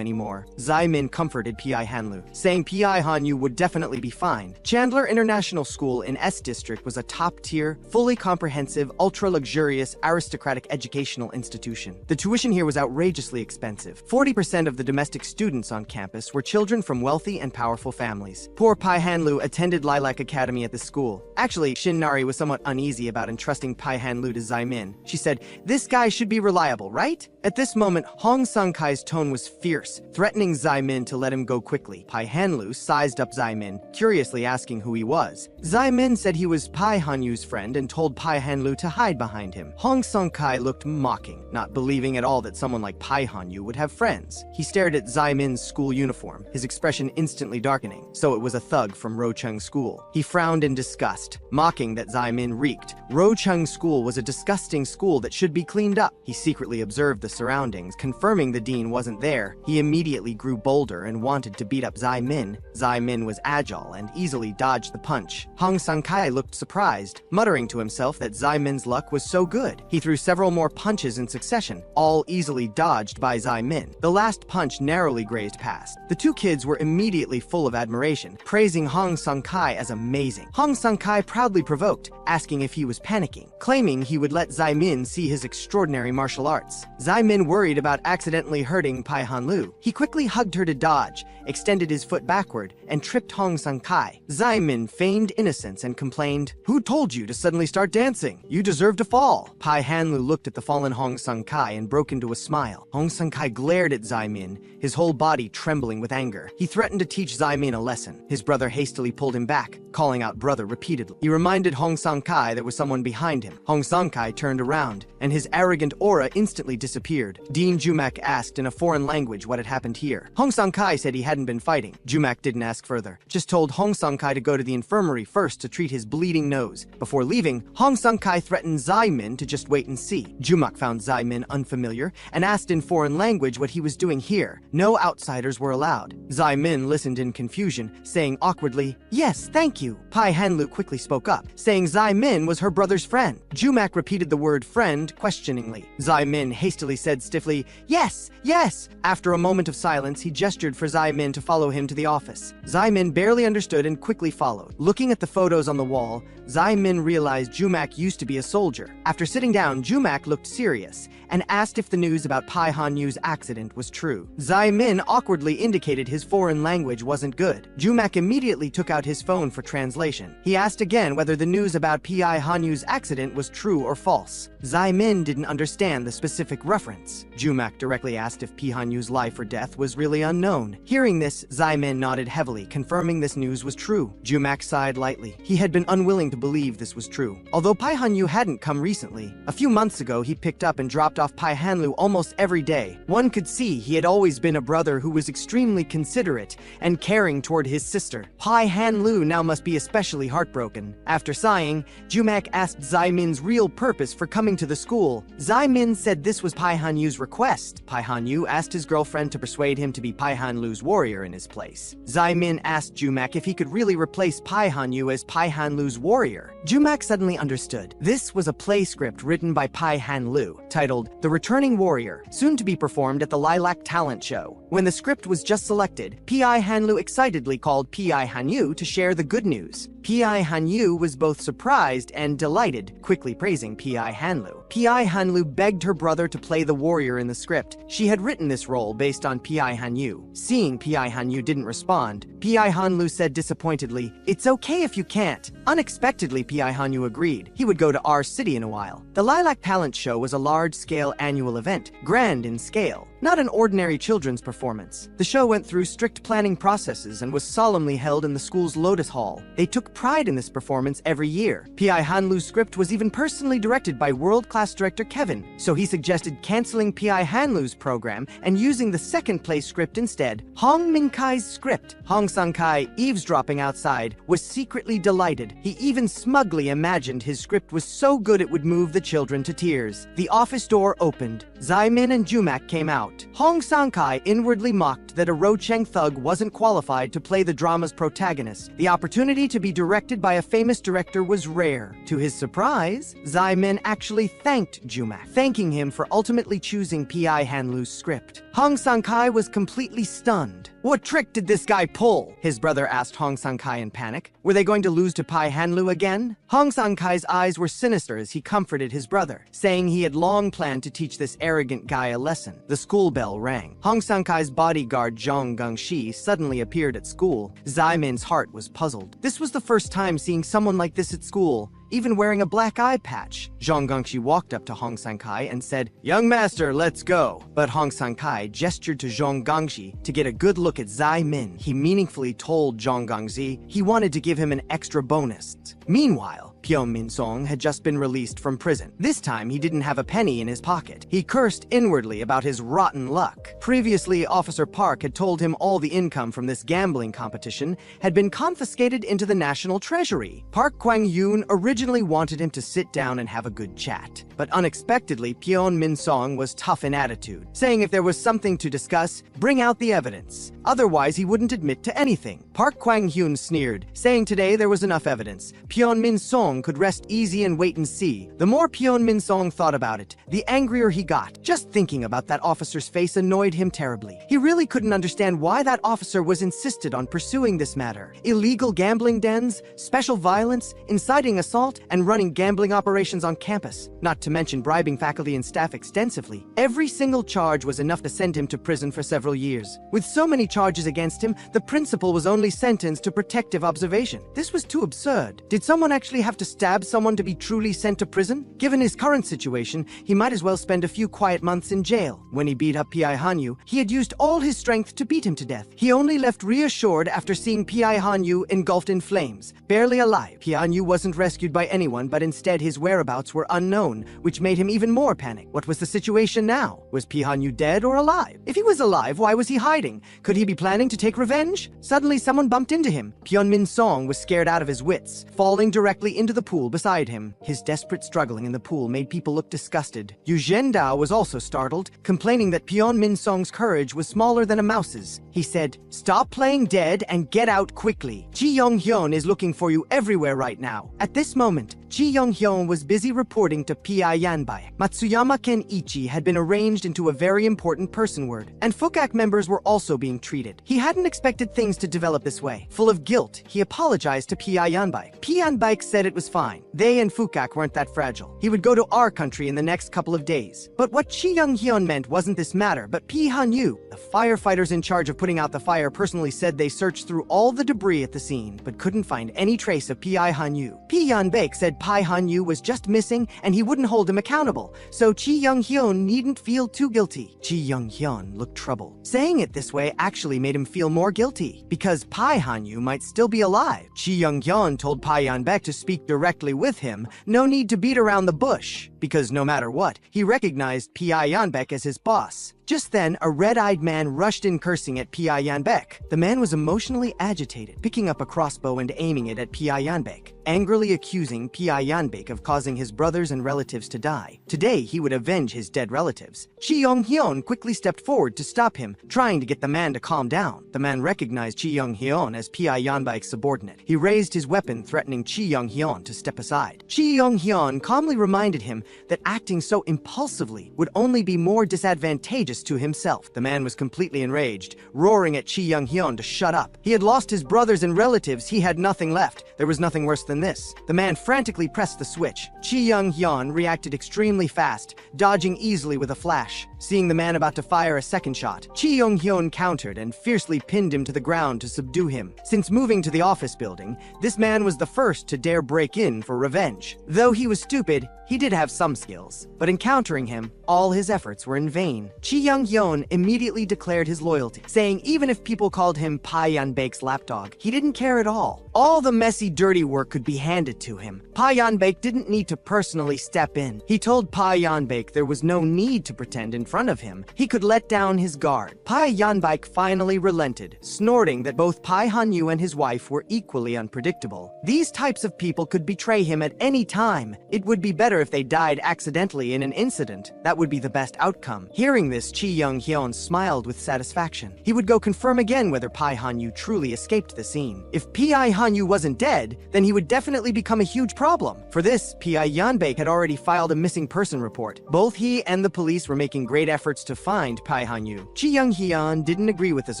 anymore. Zai Min comforted Pi Hanlu, saying Pi Hanyu would definitely be fine. Chandler International School in S District was a top-tier, fully comprehensive, ultra-luxurious, aristocratic educational institution. The tuition here was outrageously expensive. 40% of the domestic students on campus were children from wealthy and powerful families. Poor Pai Hanlu attended Lilac Academy at the school. Actually, Shin Nari was somewhat uneasy about entrusting Pai Hanlu to Zai Min. She said, "This guy should be reliable, right?" At this moment, Hong Sung-kai's tone was fierce, threatening Zai Min to let him go quickly. Pai Hanlu sized up Zai Min, curiously asking who he was. Zai Min said he was Pai Hanyu's friend and told Pai Hanlu to hide behind him. Hong Sung-kai looked mocking, not believing at all that someone like Pai Hanyu would have friends. He stared at Zai Min's school uniform, his expression instantly darkening. So it was a thug from Rochung School. He frowned in disgust, mocking that Zai Min reeked. Rochung School was a disgusting school that should be cleaned up. He secretly observed the surroundings, confirming the dean wasn't there. He immediately grew bolder and wanted to beat up Zai Min. Zai Min was agile and easily dodged the punch. Hong Sang-kai looked surprised, muttering to himself that Zai Min's luck was so good. He threw several more punches in succession, all easily dodged by Zai Min. The last punch narrowly grazed past. The 2 kids were immediately full of admiration, praising Hong Hong Sung-kai as amazing. Hong Sung-kai proudly provoked, asking if he was panicking, claiming he would let Zai-min see his extraordinary martial arts. Zai-min worried about accidentally hurting Pai Han-lu. He quickly hugged her to dodge, extended his foot backward, and tripped Hong Sung-kai. Zai-min feigned innocence and complained, "Who told you to suddenly start dancing? You deserve to fall." Pai Han-lu looked at the fallen Hong Sung-kai and broke into a smile. Hong Sung-kai glared at Zai-min, his whole body trembling with anger. He threatened to teach Zai-min a lesson. His brother hastily pulled him back, calling out brother repeatedly. He reminded Hong Sung-kai there was someone behind him. Hong Sung-kai turned around, and his arrogant aura instantly disappeared. Dean Jumak asked in a foreign language what had happened here. Hong Sung-kai said he hadn't been fighting. Jumak didn't ask further, just told Hong Sung-kai to go to the infirmary first to treat his bleeding nose. Before leaving, Hong Sung-kai threatened Zai-min to just wait and see. Jumak found Zai-min unfamiliar and asked in foreign language what he was doing here. No outsiders were allowed. Zai-min listened in confusion, saying awkwardly, "Yes, thank you." Pai Han-lu quickly spoke up, saying Zai-min was her brother's friend. Jumak repeated the word friend questioningly. Zai-min hastily said stiffly, "Yes, yes." After a moment of silence, he gestured for Zai-min to follow him to the office. Zai-min barely understood and quickly followed. Looking at the photos on the wall, Zai-min realized Jumak used to be a soldier. After sitting down, Jumak looked serious and asked if the news about Pai Han-yu's accident was true. Zai-min awkwardly indicated his foreign language wasn't good. Jumak immediately took out his phone for translation. He asked again whether the news about Pai Han-yu's accident was true or false. Zai-min didn't understand the specific reference. Jumak directly asked if Pai Han-yu's life or death was really unknown. Hearing this, Zai-min nodded heavily, confirming this news was true. Jumak sighed lightly. He had been unwilling to believe this was true. Although Pai Han-yu hadn't come recently, a few months ago he picked up and dropped off Pai Han-lu almost every day. One could see he had always been a brother who was extremely considerate and caring toward his sister. Pai Han-lu now must be especially heartbroken. After sighing, Jumak asked Zai-min's real purpose for coming to the school. Zai-min said this was Pai Han-yu's request. Pai Han-yu asked his girlfriend to persuade him to be Pai Han-lu's warrior in his place. Zai-min asked Jumak if he could really replace Pai Han-yu as Pai Han-lu's warrior. Jumak suddenly understood. This was a play script written by Pai Han-lu, titled The Returning Warrior, soon to be performed at the Lilac Talent Show. When the script was just selected, Pai Han-lu excitedly called Pai Han-yu to share the good news. Pai Han-yu was both surprised and delighted, quickly praising Pai Han-lu. Pai Han-lu begged her brother to play the warrior in the script. She had written this role based on Pai Han-yu. Seeing Pai Han-yu didn't respond, Pai Han-lu said disappointedly, "It's okay if you can't." Unexpectedly, Pai Han-yu agreed. He would go to our city in a while. The Lilac Talent Show was a large-scale annual event, grand in scale, not an ordinary children's performance. The show went through strict planning processes and was solemnly held in the school's Lotus Hall. They took pride in this performance every year. Pai Han-lu's script was even personally directed by world-class director Kevin, so he suggested canceling Pai Han-lu's program and using the second-place script instead, Hong Min-kai's script. Hong Sung-kai, eavesdropping outside, was secretly delighted. He even smugly imagined his script was so good it would move the children to tears. The office door opened. Zai-min and Jumak came out. Hong Sung-kai inwardly mocked that a Rocheng thug wasn't qualified to play the drama's protagonist. The opportunity to be directed by a famous director was rare. To his surprise, Zai-min actually thanked Jumak, thanking him for ultimately choosing Pai Han-lu's script. Hong Sung-kai was completely stunned. What trick did this guy pull? His brother asked Hong Sung-kai in panic. Were they going to lose to Pai Han-lu again? Hong Sung-kai's eyes were sinister as he comforted his brother, saying he had long planned to teach this arrogant guy a lesson. The school bell rang. Hong Sung-kai's bodyguard Zhong Gongxi suddenly appeared at school. Zai-min's heart was puzzled. This was the first time seeing someone like this at school, even wearing a black eye patch. Zhong Gongxi walked up to Hong Sung-kai and said, "Young master, let's go." But Hong Sung-kai gestured to Zhong Gongxi to get a good look at Zai-min. He meaningfully told Zhong Gongxi he wanted to give him an extra bonus. Meanwhile, Pyeon Min-song had just been released from prison. This time, he didn't have a penny in his pocket. He cursed inwardly about his rotten luck. Previously, Officer Park had told him all the income from this gambling competition had been confiscated into the national treasury. Park Kwang-yoon originally wanted him to sit down and have a good chat. But unexpectedly, Pyeon Min-song was tough in attitude, saying if there was something to discuss, bring out the evidence. Otherwise, he wouldn't admit to anything. Park Kwang-yoon sneered, saying today there was enough evidence. Pyeon Min-song Song could rest easy and wait and see. The more Min Song thought about it, the angrier he got. Just thinking about that officer's face annoyed him terribly. He really couldn't understand why that officer was insisted on pursuing this matter. Illegal gambling dens, special violence, inciting assault, and running gambling operations on campus, not to mention bribing faculty and staff extensively. Every single charge was enough to send him to prison for several years. With so many charges against him, the principal was only sentenced to protective observation. This was too absurd. Did someone actually have to stab someone to be truly sent to prison? Given his current situation, he might as well spend a few quiet months in jail. When he beat up Pi Hanyu, he had used all his strength to beat him to death. He only left reassured after seeing Pi Hanyu engulfed in flames, barely alive. Pi Hanyu wasn't rescued by anyone, but instead his whereabouts were unknown, which made him even more panicked. What was the situation now? Was Pi Hanyu dead or alive? If he was alive, why was he hiding? Could he be planning to take revenge? Suddenly someone bumped into him. Min Song was scared out of his wits, falling directly into the pool beside him. His desperate struggling in the pool made people look disgusted. Yu Zhendao was also startled, complaining that Min Song's courage was smaller than a mouse's. He said, "Stop playing dead and get out quickly. Chi Young-hyun is looking for you everywhere right now." At this moment, Chi Young-hyun was busy reporting to Pi Yanbai. Matsuyama Kenichi had been arranged into a very important person word, and Fukak members were also being treated. He hadn't expected things to develop this way. Full of guilt, he apologized to Pi Yanbai. Pi Yanbai said it was fine. They and Fukak weren't that fragile. He would go to our country in the next couple of days. But what Chi Young-hyun meant wasn't this matter, but Pi Hanyu. The firefighters in charge of putting out the fire personally said they searched through all the debris at the scene, but couldn't find any trace of Pi Hanyu. Pi Yanbai said Pi Hanyu was just missing and he wouldn't hold him accountable, so Chi Young-hyun needn't feel too guilty. Chi Young-hyun looked troubled. Saying it this way actually made him feel more guilty, because Pi Hanyu might still be alive. Chi Young-hyun told Pi Yanbai to speak directly with him, no need to beat around the bush, because no matter what, he recognized Pi Yanbai as his boss. Just then, a red-eyed man rushed in cursing at Pi Yanbai. The man was emotionally agitated, picking up a crossbow and aiming it at Pi Yanbai, angrily accusing Pi Yanbai of causing his brothers and relatives to die. Today, he would avenge his dead relatives. Chi Young-hyun quickly stepped forward to stop him, trying to get the man to calm down. The man recognized Chi Young-hyun as Pi Yanbai's subordinate. He raised his weapon, threatening Chi Young-hyun to step aside. Chi Young-hyun calmly reminded him that acting so impulsively would only be more disadvantageous to himself. The man was completely enraged, roaring at Chi Young-hyun to shut up. He had lost his brothers and relatives, he had nothing left. There was nothing worse than this. The man frantically pressed the switch. Chi Young-hyun reacted extremely fast, dodging easily with a flash. Seeing the man about to fire a second shot, Chi Young-hyun countered and fiercely pinned him to the ground to subdue him. Since moving to the office building, this man was the first to dare break in for revenge. Though he was stupid, he did have some skills, but encountering him, all his efforts were in vain. Chi Young-hyun immediately declared his loyalty, saying even if people called him Pi Yanbai's lapdog, he didn't care at all. All the messy, dirty work could be handed to him. Pi Yanbai didn't need to personally step in. He told Pi Yanbai there was no need to pretend in front of him. He could let down his guard. Pi Yanbai finally relented, snorting that both Pi Hanyu and his wife were equally unpredictable. These types of people could betray him at any time. It would be better if they died accidentally in an incident. That would be the best outcome. Hearing this, Chi Young-hyun smiled with satisfaction. He would go confirm again whether Pi Hanyu truly escaped the scene. If Pi Hanyu wasn't dead, then he would definitely become a huge problem. For this, Pi Yanbai had already filed a missing person report. Both he and the police were making great efforts to find Pi Hanyu. Chi Young-hyun didn't agree with this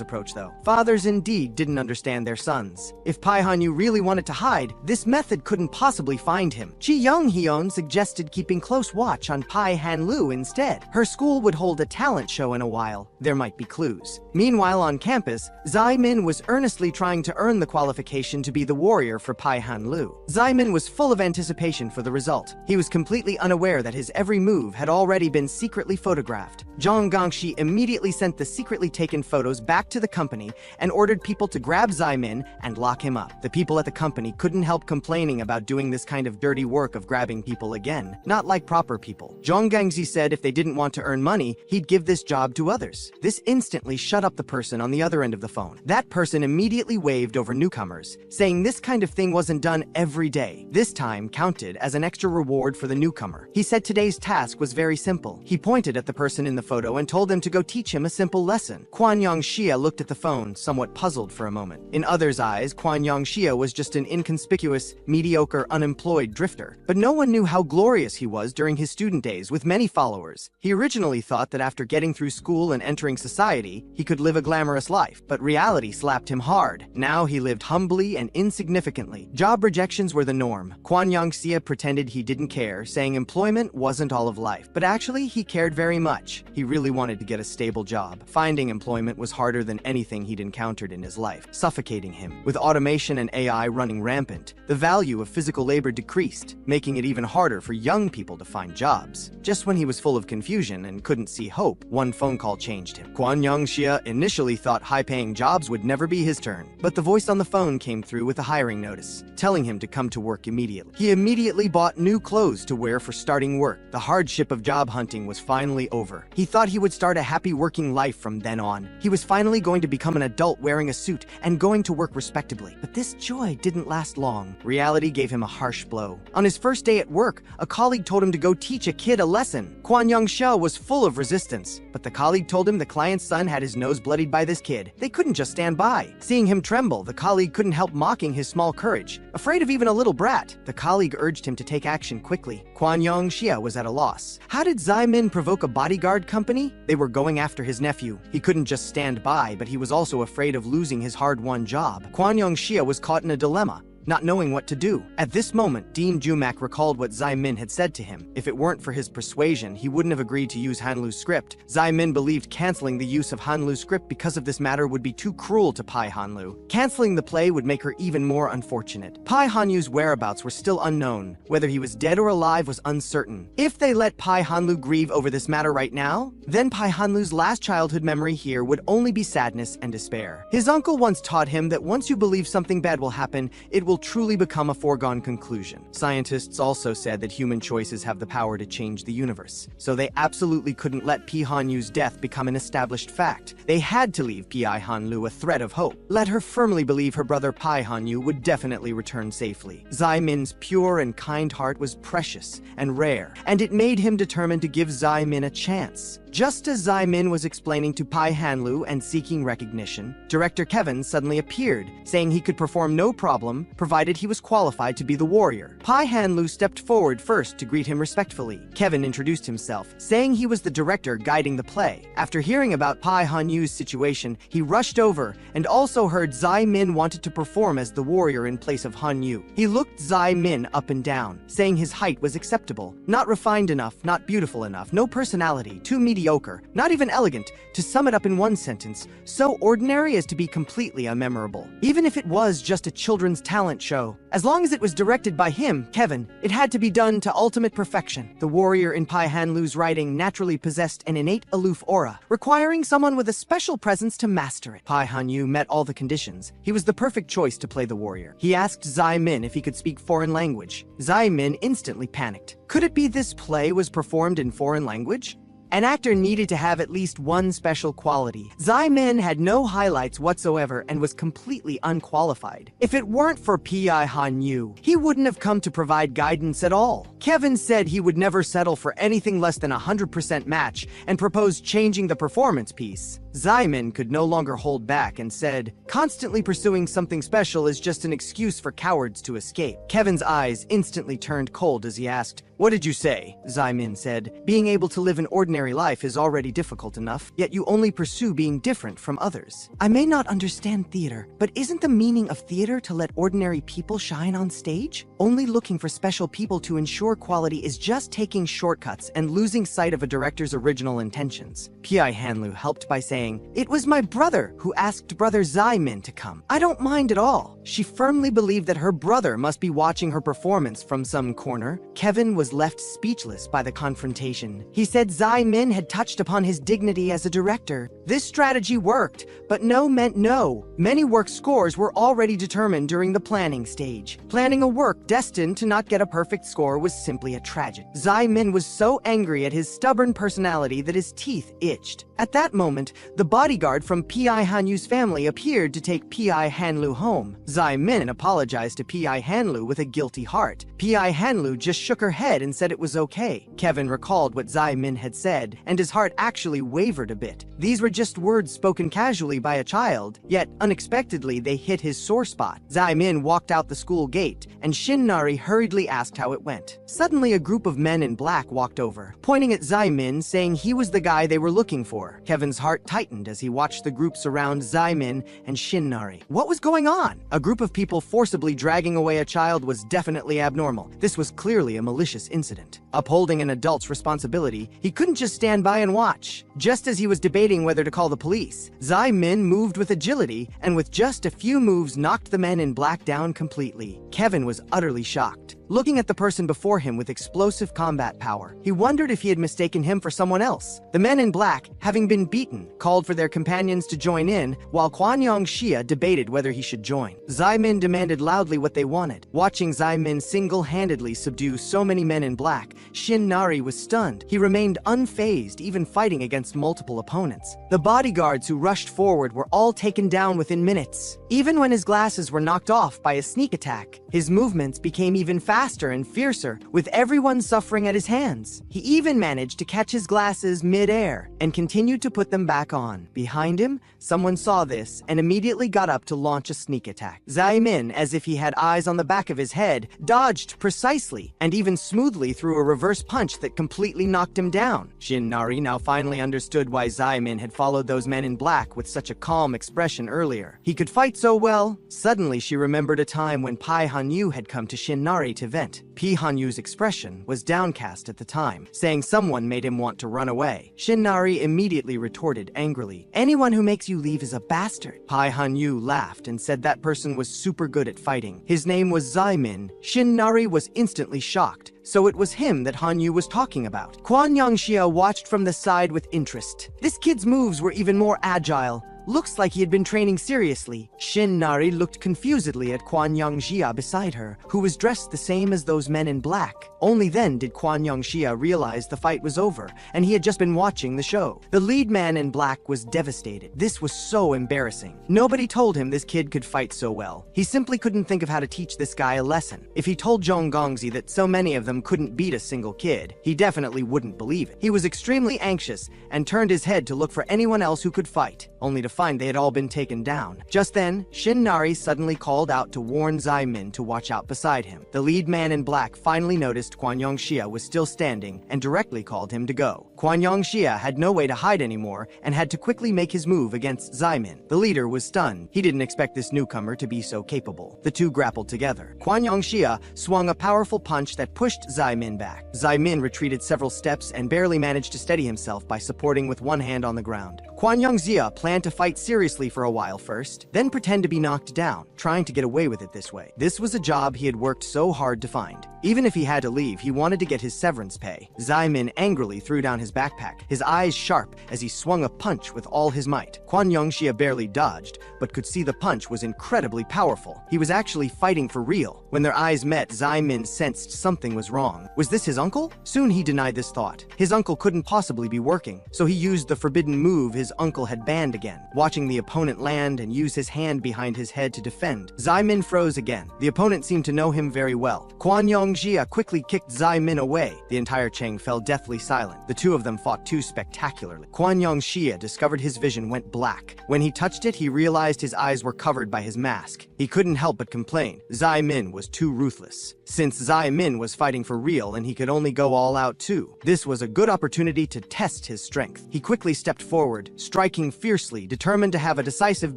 approach though. Fathers indeed didn't understand their sons. If Pi Hanyu really wanted to hide, this method couldn't possibly find him. Chi Young-hyun suggested keeping close watch on Pi Hanlu instead. Her school would hold a talent show in a while. There might be clues. Meanwhile, on campus, Zai-min was earnestly trying to earn the qualification to be the warrior for Pi Hanlu. Zai-min was full of anticipation for the result. He was completely unaware that his every move had already been secretly photographed. Zhang Gangxi immediately sent the secretly taken photos back to the company and ordered people to grab Zai-min and lock him up. The people at the company couldn't help complaining about doing this kind of dirty work of grabbing people again, not like proper people. Zhang Gangxi said if they didn't want to earn money, he'd give this job to others. This instantly shut up the person on the other end of the phone. That person immediately waved over newcomers, saying this kind of thing wasn't done every day. This time counted as an extra reward for the newcomer. He said today's task was very simple. He pointed at the person in the photo and told them to go teach him a simple lesson. Kwan Yongxia looked at the phone, somewhat puzzled for a moment. In others' eyes, Kwan Yongxia was just an inconspicuous, mediocre, unemployed drifter. But no one knew how glorious he was during his student days with many followers. He originally thought that after getting through school and entering society, he could live a glamorous life, but reality slapped him hard. Now he lived humbly and insignificantly. Job rejections were the norm. Kwan Yongxia pretended he didn't care, saying employment wasn't all of life. But actually, he cared very much. He really wanted to get a stable job. Finding employment was harder than anything he'd encountered in his life, suffocating him. With automation and AI running rampant, the value of physical labor decreased, making it even harder for young people to find jobs. Just when he was full of confusion and couldn't see hope, one phone call changed him. Kwan Yongxia initially thought high-paying jobs would never be his turn, but the voice on the phone came through with a hiring notice, telling him to come to work immediately. He immediately bought new clothes to wear for starting work. The hardship of job hunting was finally over. He thought he would start a happy working life from then on. He was finally going to become an adult wearing a suit and going to work respectably. But this joy didn't last long. Reality gave him a harsh blow. On his first day at work, a colleague told him to go teach a kid a lesson. Kwan Yongxia was full of resistance, but the colleague told him the client's son had his nose bloodied by this kid. They couldn't just stand by. Seeing him tremble, the colleague couldn't help mocking his small courage. Afraid of even a little brat, the colleague urged him to take action quickly. Kwan Yongxia was at a loss. How did Zai Min provoke a bodyguard company? They were going after his nephew. He couldn't just stand by, but he was also afraid of losing his hard-won job. Kwan Yongxia was caught in a dilemma, not knowing what to do. At this moment, Dean Jumak recalled what Zai Min had said to him. If it weren't for his persuasion, he wouldn't have agreed to use Hanlu's script. Zai Min believed canceling the use of Hanlu's script because of this matter would be too cruel to Pai Hanlu. Canceling the play would make her even more unfortunate. Pai Hanlu's whereabouts were still unknown. Whether he was dead or alive was uncertain. If they let Pai Hanlu grieve over this matter right now, then Pai Hanlu's last childhood memory here would only be sadness and despair. His uncle once taught him that once you believe something bad will happen, it will truly become a foregone conclusion. Scientists also said that human choices have the power to change the universe, so they absolutely couldn't let Pi Hanyu's death become an established fact. They had to leave Pi Hanlu a thread of hope. Let her firmly believe her brother Pai Hanyu would definitely return safely. Zai Min's pure and kind heart was precious and rare, and it made him determined to give Zai Min a chance. Just as Zai Min was explaining to Pai Hanlu and seeking recognition, Director Kevin suddenly appeared, saying he could perform no problem, provided he was qualified to be the warrior. Pai Hanlu stepped forward first to greet him respectfully. Kevin introduced himself, saying he was the director guiding the play. After hearing about Pai Hanyu's situation, he rushed over and also heard Zai Min wanted to perform as the warrior in place of Hanyu. He looked Zai Min up and down, saying his height was acceptable, not refined enough, not beautiful enough, no personality, too mediocre, not even elegant. To sum it up in one sentence, so ordinary as to be completely unmemorable. Even if it was just a children's talent show, as long as it was directed by him, Kevin, it had to be done to ultimate perfection. The warrior in Pai Hanlu's writing naturally possessed an innate aloof aura, requiring someone with a special presence to master it. Pai Hanyu met all the conditions. He was the perfect choice to play the warrior. He asked Zai Min if he could speak foreign language. Zai Min instantly panicked. Could it be this play was performed in foreign language? An actor needed to have at least one special quality. Zai Min had no highlights whatsoever and was completely unqualified. If it weren't for Pi Hanyu, he wouldn't have come to provide guidance at all. Kevin said he would never settle for anything less than 100% match and proposed changing the performance piece. Zai Min could no longer hold back and said, constantly pursuing something special is just an excuse for cowards to escape. Kevin's eyes instantly turned cold as he asked, what did you say? Zai Min said, being able to live an ordinary life is already difficult enough, yet you only pursue being different from others. I may not understand theater, but isn't the meaning of theater to let ordinary people shine on stage? Only looking for special people to ensure quality is just taking shortcuts and losing sight of a director's original intentions. Pi Hanlu helped by saying, it was my brother who asked brother Zai Min to come. I don't mind at all. She firmly believed that her brother must be watching her performance from some corner. Kevin was left speechless by the confrontation. He said Zai Min had touched upon his dignity as a director. This strategy worked, but no meant no. Many work scores were already determined during the planning stage. Planning a work destined to not get a perfect score was simply a tragedy. Zai Min was so angry at his stubborn personality that his teeth itched. At that moment, the bodyguard from Pi Hanyu's family appeared to take Pi Hanlu home. Zai Min apologized to Pi Hanlu with a guilty heart. Pi Hanlu just shook her head and said it was okay. Kevin recalled what Zai Min had said, and his heart actually wavered a bit. These were just words spoken casually by a child, yet unexpectedly they hit his sore spot. Zai Min walked out the school gate, and Shin-Nari hurriedly asked how it went. Suddenly a group of men in black walked over, pointing at Zai Min, saying he was the guy they were looking for. Kevin's heart tightened as he watched the group surround Zai Min and Shin-Nari. What was going on? A group of people forcibly dragging away a child was definitely abnormal. This was clearly a malicious incident. Upholding an adult's responsibility, he couldn't just stand by and watch. Just as he was debating whether to call the police, Zai Min moved with agility and with just a few moves knocked the men in black down completely. Kevin was utterly shocked. Looking at the person before him with explosive combat power, he wondered if he had mistaken him for someone else. The men in black, having been beaten, called for their companions to join in, while Kwanyong Xia debated whether he should join. Zai Min demanded loudly what they wanted. Watching Zai Min single-handedly subdue so many men in black, Shin-Nari was stunned. He remained unfazed, even fighting against multiple opponents. The bodyguards who rushed forward were all taken down within minutes. Even when his glasses were knocked off by a sneak attack, his movements became even faster and fiercer, with everyone suffering at his hands. He even managed to catch his glasses mid-air and continued to put them back on. Behind him, someone saw this and immediately got up to launch a sneak attack. Zai Min, as if he had eyes on the back of his head, dodged precisely and even smoothly threw a reverse punch that completely knocked him down. Shin-Nari now finally understood why Zai Min had followed those men in black with such a calm expression earlier. He could fight so well. Suddenly she remembered a time when Pi Hanyu had come to Shin-Nari to vent. Pi Hanyu's expression was downcast at the time, saying someone made him want to run away. Shin-Nari immediately retorted angrily, "Anyone who makes you leave is a bastard." Pi Hanyu laughed and said that person was super good at fighting. His name was Zai Min. Shin-Nari was instantly shocked. So it was him that Hanyu was talking about. Kwanyong Xia watched from the side with interest. This kid's moves were even more agile. Looks like he had been training seriously. Shin-Nari looked confusedly at Kwanyong Xia beside her, who was dressed the same as those men in black. Only then did Kwanyong Xia realize the fight was over, and he had just been watching the show. The lead man in black was devastated. This was so embarrassing. Nobody told him this kid could fight so well. He simply couldn't think of how to teach this guy a lesson. If he told Zhong Gongzi that so many of them couldn't beat a single kid, he definitely wouldn't believe it. He was extremely anxious and turned his head to look for anyone else who could fight, only to find they had all been taken down. Just then, Shin-Nari suddenly called out to warn Zai Min to watch out beside him. The lead man in black finally noticed Kwanyong Xia was still standing and directly called him to go. Kwanyong Xia had no way to hide anymore and had to quickly make his move against Zai Min. The leader was stunned. He didn't expect this newcomer to be so capable. The two grappled together. Kwanyong Xia swung a powerful punch that pushed Zai Min back. Zai Min retreated several steps and barely managed to steady himself by supporting with one hand on the ground. Kwanyong Xia planned to fight seriously for a while first, then pretend to be knocked down, trying to get away with it this way. This was a job he had worked so hard to find. Even if he had to leave, he wanted to get his severance pay. Zai Min angrily threw down his backpack, his eyes sharp as he swung a punch with all his might. Kwanyong Xia barely dodged, but could see the punch was incredibly powerful. He was actually fighting for real. When their eyes met, Zai Min sensed something was wrong. Was this his uncle? Soon he denied this thought. His uncle couldn't possibly be working, so he used the forbidden move his uncle had banned again. Watching the opponent land and use his hand behind his head to defend, Zai Min froze again. The opponent seemed to know him very well. Kwanyong Xia quickly kicked Zai Min away. The entire Cheng fell deathly silent. The two of them fought too spectacularly. Kwanyong Xia discovered his vision went black. When he touched it, he realized his eyes were covered by his mask. He couldn't help but complain. Zai Min was too ruthless. Since Zai Min was fighting for real and he could only go all out too, this was a good opportunity to test his strength. He quickly stepped forward, striking fiercely, determined to have a decisive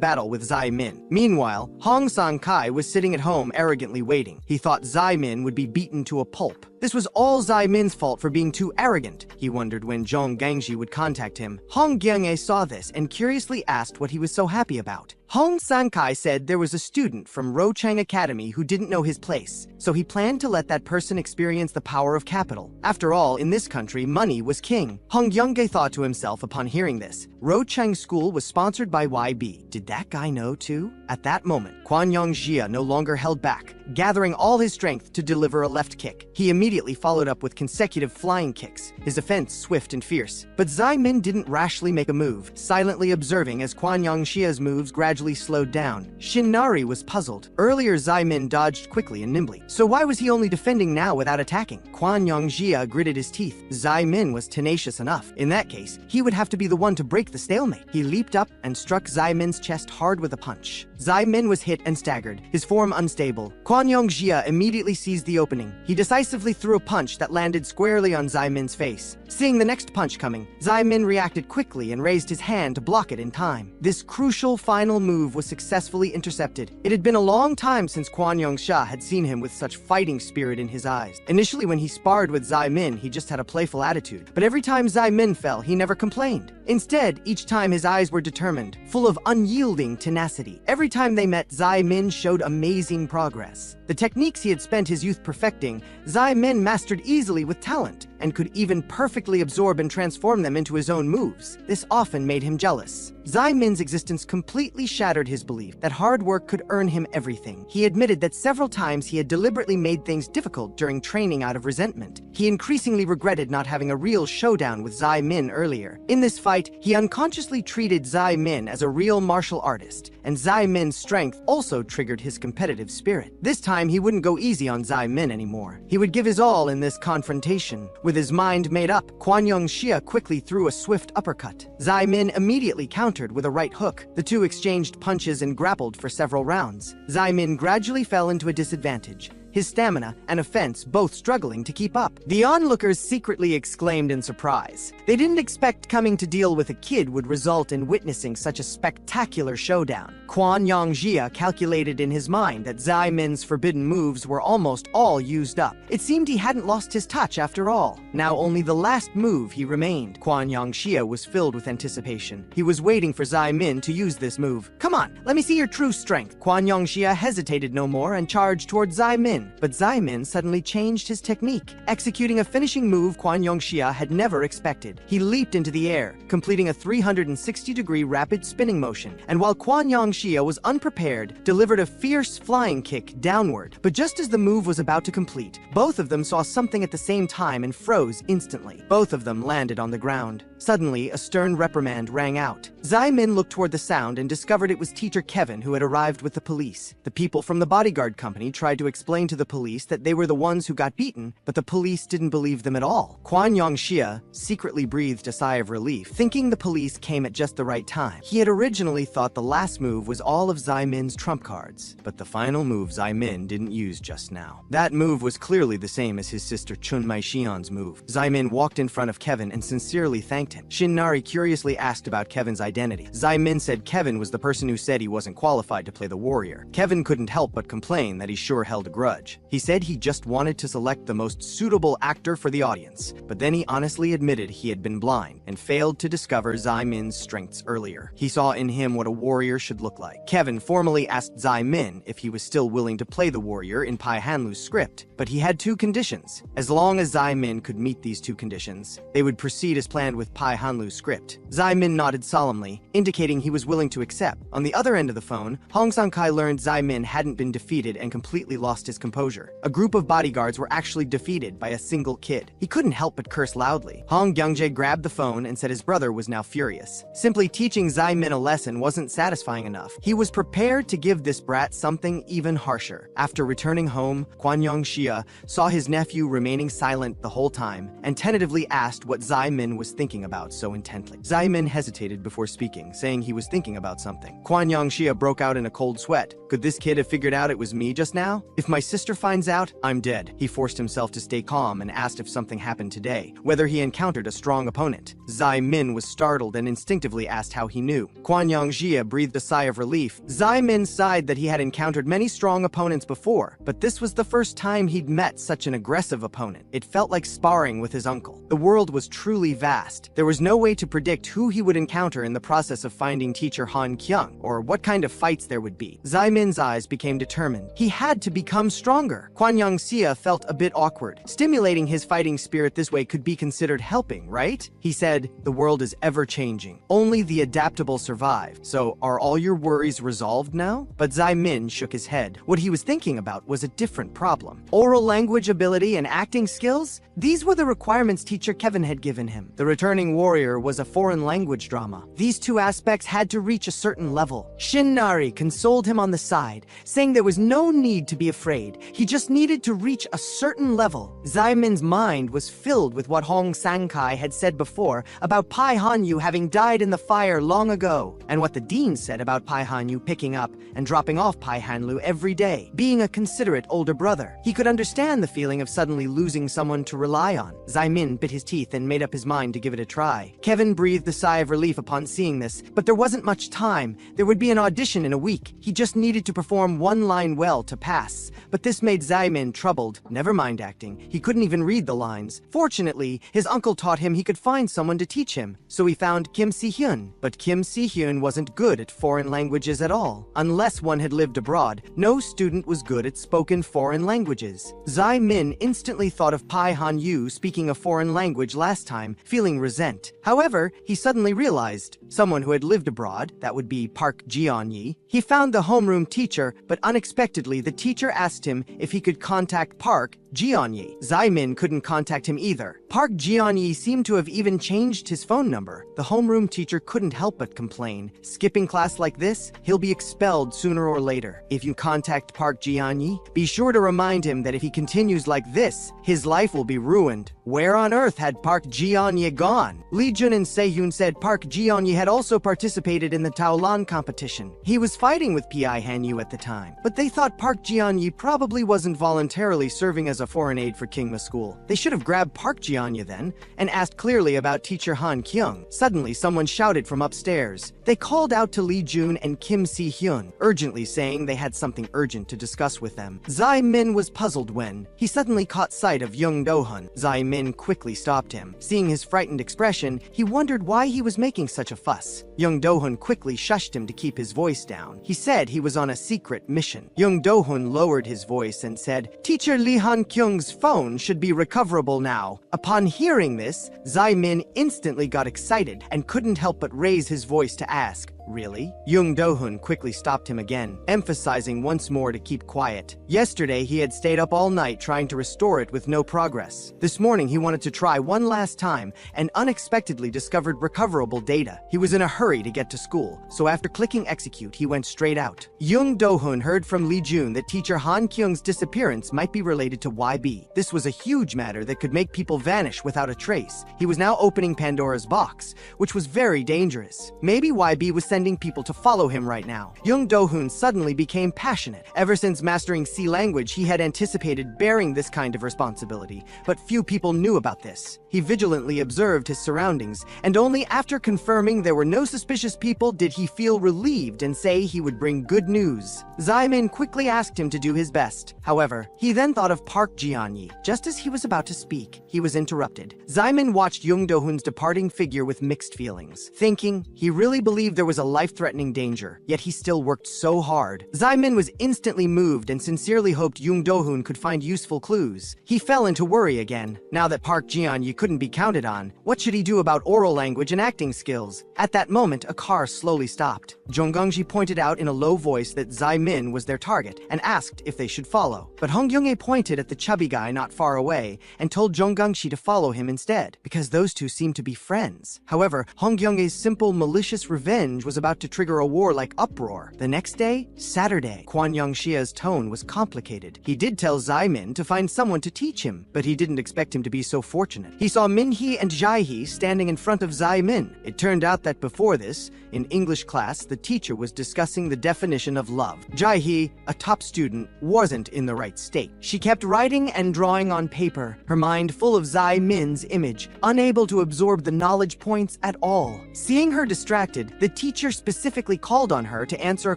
battle with Zai Min. Meanwhile, Hong San-kai was sitting at home arrogantly waiting. He thought Zai Min would be beaten to a pulp. This was all Zai Min's fault for being too arrogant. He wondered when Zhong Gangji would contact him. Hong Gyenge saw this and curiously asked what he was so happy about. Hong San-kai said there was a student from Rochang Academy who didn't know his place, so he planned to let that person experience the power of capital. After all, in this country, money was king. Hong Gyenge thought to himself upon hearing this. Rochang School was sponsored by YB. Did that guy know too? At that moment, Quan Yongjia no longer held back, gathering all his strength to deliver a left kick. He immediately followed up with consecutive flying kicks, his offense swift and fierce. But Zai Min didn't rashly make a move, silently observing as Quan Yongxia's moves gradually slowed down. Shinari was puzzled. Earlier Zai Min dodged quickly and nimbly, so why was he only defending now without attacking? Quan Yongjia gritted his teeth. Zai Min was tenacious enough. In that case, he would have to be the one to break the stalemate. He leaped up and struck Zai Min's chest hard with a punch. Zai Min was hit and staggered, his form unstable. Quan Yongjia immediately seized the opening. He decisively threw a punch that landed squarely on Zai Min's face. Seeing the next punch coming, Zai Min reacted quickly and raised his hand to block it in time. This crucial final move was successfully intercepted. It had been a long time since Quan Yongxia had seen him with such fighting spirit in his eyes. Initially when he sparred with Zai Min, he just had a playful attitude. But every time Zai Min fell, he never complained. Instead, each time his eyes were determined, full of unyielding tenacity. Every time they met, Zai Min showed amazing progress. The techniques he had spent his youth perfecting, Zai Min mastered easily with talent, and could even perfectly absorb and transform them into his own moves. This often made him jealous. Zai Min's existence completely shattered his belief that hard work could earn him everything. He admitted that several times he had deliberately made things difficult during training out of resentment. He increasingly regretted not having a real showdown with Zai Min earlier. In this fight, he unconsciously treated Zai Min as a real martial artist, and Zai Min's strength also triggered his competitive spirit. This time, he wouldn't go easy on Zai Min anymore. He would give his all in this confrontation. With his mind made up, Quan Yongxia quickly threw a swift uppercut. Zai Min immediately countered with a right hook. The two exchanged punches and grappled for several rounds. Zai Min gradually fell into a disadvantage, his stamina and offense both struggling to keep up. The onlookers secretly exclaimed in surprise. They didn't expect coming to deal with a kid would result in witnessing such a spectacular showdown. Quan Yongjia calculated in his mind that Zai Min's forbidden moves were almost all used up. It seemed he hadn't lost his touch after all. Now only the last move he remained. Quan Yongxia was filled with anticipation. He was waiting for Zai Min to use this move. "Come on, let me see your true strength." Quan Yongxia hesitated no more and charged towards Zai Min. But Zai Min suddenly changed his technique, executing a finishing move Quan Yongxia had never expected. He leaped into the air, completing a 360-degree rapid spinning motion, and while Quan Yongxia was unprepared, delivered a fierce flying kick downward. But just as the move was about to complete, both of them saw something at the same time and froze instantly. Both of them landed on the ground. Suddenly, a stern reprimand rang out. Zai Min looked toward the sound and discovered it was teacher Kevin who had arrived with the police. The people from the bodyguard company tried to explain to the police that they were the ones who got beaten, but the police didn't believe them at all. Quan Yongxia secretly breathed a sigh of relief, thinking the police came at just the right time. He had originally thought the last move was all of Zai Min's trump cards, but the final move Zai Min didn't use just now. That move was clearly the same as his sister Chun Mai Xian's move. Zai Min walked in front of Kevin and sincerely thanked him. Shinari curiously asked about Kevin's identity. Zai Min said Kevin was the person who said he wasn't qualified to play the warrior. Kevin couldn't help but complain that he sure held a grudge. He said he just wanted to select the most suitable actor for the audience, but then he honestly admitted he had been blind and failed to discover Zai Min's strengths earlier. He saw in him what a warrior should look like. Kevin formally asked Zai Min if he was still willing to play the warrior in Pai Hanlu's script, but he had two conditions. As long as Zai Min could meet these two conditions, they would proceed as planned with Pai Hanlu's script. Zai Min nodded solemnly, indicating he was willing to accept. On the other end of the phone, Hong Sang-kai learned Zai Min hadn't been defeated and completely lost his composure. A group of bodyguards were actually defeated by a single kid. He couldn't help but curse loudly. Hong Gyungjae grabbed the phone and said his brother was now furious. Simply teaching Zai Min a lesson wasn't satisfying enough. He was prepared to give this brat something even harsher. After returning home, Quan Yongxia saw his nephew remaining silent the whole time and tentatively asked what Zai Min was thinking about so intently. Zai Min hesitated before speaking, saying he was thinking about something. Quan Yongxia broke out in a cold sweat. Could this kid have figured out it was me just now? If my sister finds out, I'm dead. He forced himself to stay calm and asked if something happened today, whether he encountered a strong opponent. Zai Min was startled and instinctively asked how he knew. Quan Yongxia breathed a sigh of relief. Zai Min sighed that he had encountered many strong opponents before, but this was the first time he'd met such an aggressive opponent. It felt like sparring with his uncle. The world was truly vast. There was no way to predict who he would encounter in the process of finding teacher Han Kyung, or what kind of fights there would be. Zai Min's eyes became determined. He had to become stronger. Kwan Young Sia felt a bit awkward. Stimulating his fighting spirit this way could be considered helping, right? He said, "The world is ever-changing. Only the adaptable survive. So, are all your worries resolved now?" But Zai Min shook his head. What he was thinking about was a different problem. Oral language ability and acting skills? These were the requirements teacher Kevin had given him. The Returning Warrior was a foreign language drama. These two aspects had to reach a certain level. Shin Nari consoled him on the side, saying there was no need to be afraid. He just needed to reach a certain level. Zai Min's mind was filled with what Hong Sang-kai had said before about Pai Hanyu having died in the fire long ago, and what the dean said about Pai Hanyu picking up and dropping off Pai Hanlu every day, being a considerate older brother. He could understand the feeling of suddenly losing someone to rely on. Zai Min bit his teeth and made up his mind to give it a try. Kevin breathed a sigh of relief upon seeing this, but there wasn't much time. There would be an audition in a week. He just needed to perform one line well to pass. But this made Zai Min troubled. Never mind acting. He couldn't even read the lines. Fortunately, his uncle taught him he could find someone to teach him, so he found Kim Si-hyun. But Kim Si-hyun wasn't good at foreign languages at all. Unless one had lived abroad, no student was good at spoken foreign languages. Zai Min instantly thought of Pai Han-yu speaking a foreign language last time, feeling resent. However, he suddenly realized someone who had lived abroad, that would be Park Ji-on-yi. He found the homeroom teacher, but unexpectedly the teacher asked him if he could contact Park Ji-on-yi. Zai Min couldn't contact him either. Park Ji-on-yi seemed to have even changed his phone number. The homeroom teacher couldn't help but complain. Skipping class like this, he'll be expelled sooner or later. If you contact Park Ji-on-yi, be sure to remind him that if he continues like this, his life will be ruined. Where on earth had Park Ji-on-yi gone? Lee Jun and Se-hyun said Park Ji-on-yi had also participated in the Taolan competition. He was fighting with Pi Hanyu at the time, but they thought Park Ji-on-yi probably wasn't voluntarily serving as a foreign aide for Kingma School. They should have grabbed Park Ji-on-yi then and asked clearly about teacher Han Kyung. Suddenly, someone shouted from upstairs. They called out to Lee Jun and Kim Si-hyun, urgently saying they had something urgent to discuss with them. Zai Min was puzzled when he suddenly caught sight of Young Do-hun. Zai Min quickly stopped him. Seeing his frightened expression, he wondered why he was making such a fuss. Young Do-hun quickly shushed him to keep his voice down. He said he was on a secret mission. Young Do-hun lowered his voice and said, "Teacher Lee Han Kyung's phone should be recoverable now." Upon hearing this, Zai Min instantly got excited and couldn't help but raise his voice to ask, "Really?" Young Do-hun quickly stopped him again, emphasizing once more to keep quiet. Yesterday, he had stayed up all night trying to restore it with no progress. This morning, he wanted to try one last time and unexpectedly discovered recoverable data. He was in a hurry to get to school, so after clicking execute, he went straight out. Young Do-hun heard from Lee Jun that teacher Han Kyung's disappearance might be related to YB. This was a huge matter that could make people vanish without a trace. He was now opening Pandora's box, which was very dangerous. Maybe YB was sending people to follow him right now. Young Do-hun suddenly became passionate. Ever since mastering C language, he had anticipated bearing this kind of responsibility, but few people knew about this. He vigilantly observed his surroundings, and only after confirming there were no suspicious people did he feel relieved and say he would bring good news. Zai Min quickly asked him to do his best. However, he then thought of Park Ji-on-yi. Just as he was about to speak, he was interrupted. Zai Min watched Young Do-hun's departing figure with mixed feelings, thinking he really believed there was a life-threatening danger, yet he still worked so hard. Zai Min was instantly moved and sincerely hoped Young Do-hun could find useful clues. He fell into worry again. Now that Park Ji-on-yi couldn't be counted on, what should he do about oral language and acting skills? At that moment, a car slowly stopped. Jong Gangji pointed out in a low voice that Zai Min was their target and asked if they should follow. But Hong Young-ae pointed at the chubby guy not far away and told Jong Gangji to follow him instead, because those two seemed to be friends. However, Hong Young-ae's simple, malicious revenge was about to trigger a war-like uproar. The next day, Saturday, Kwan Young-shia's tone was complicated. He did tell Zai Min to find someone to teach him, but he didn't expect him to be so fortunate. He saw Min-hee and Jae-hee standing in front of Zai Min. It turned out that before this, in English class, the teacher was discussing the definition of love. Jae-hee, a top student, wasn't in the right state. She kept writing and drawing on paper, her mind full of Zai Min's image, unable to absorb the knowledge points at all. Seeing her distracted, the teacher teacher specifically called on her to answer a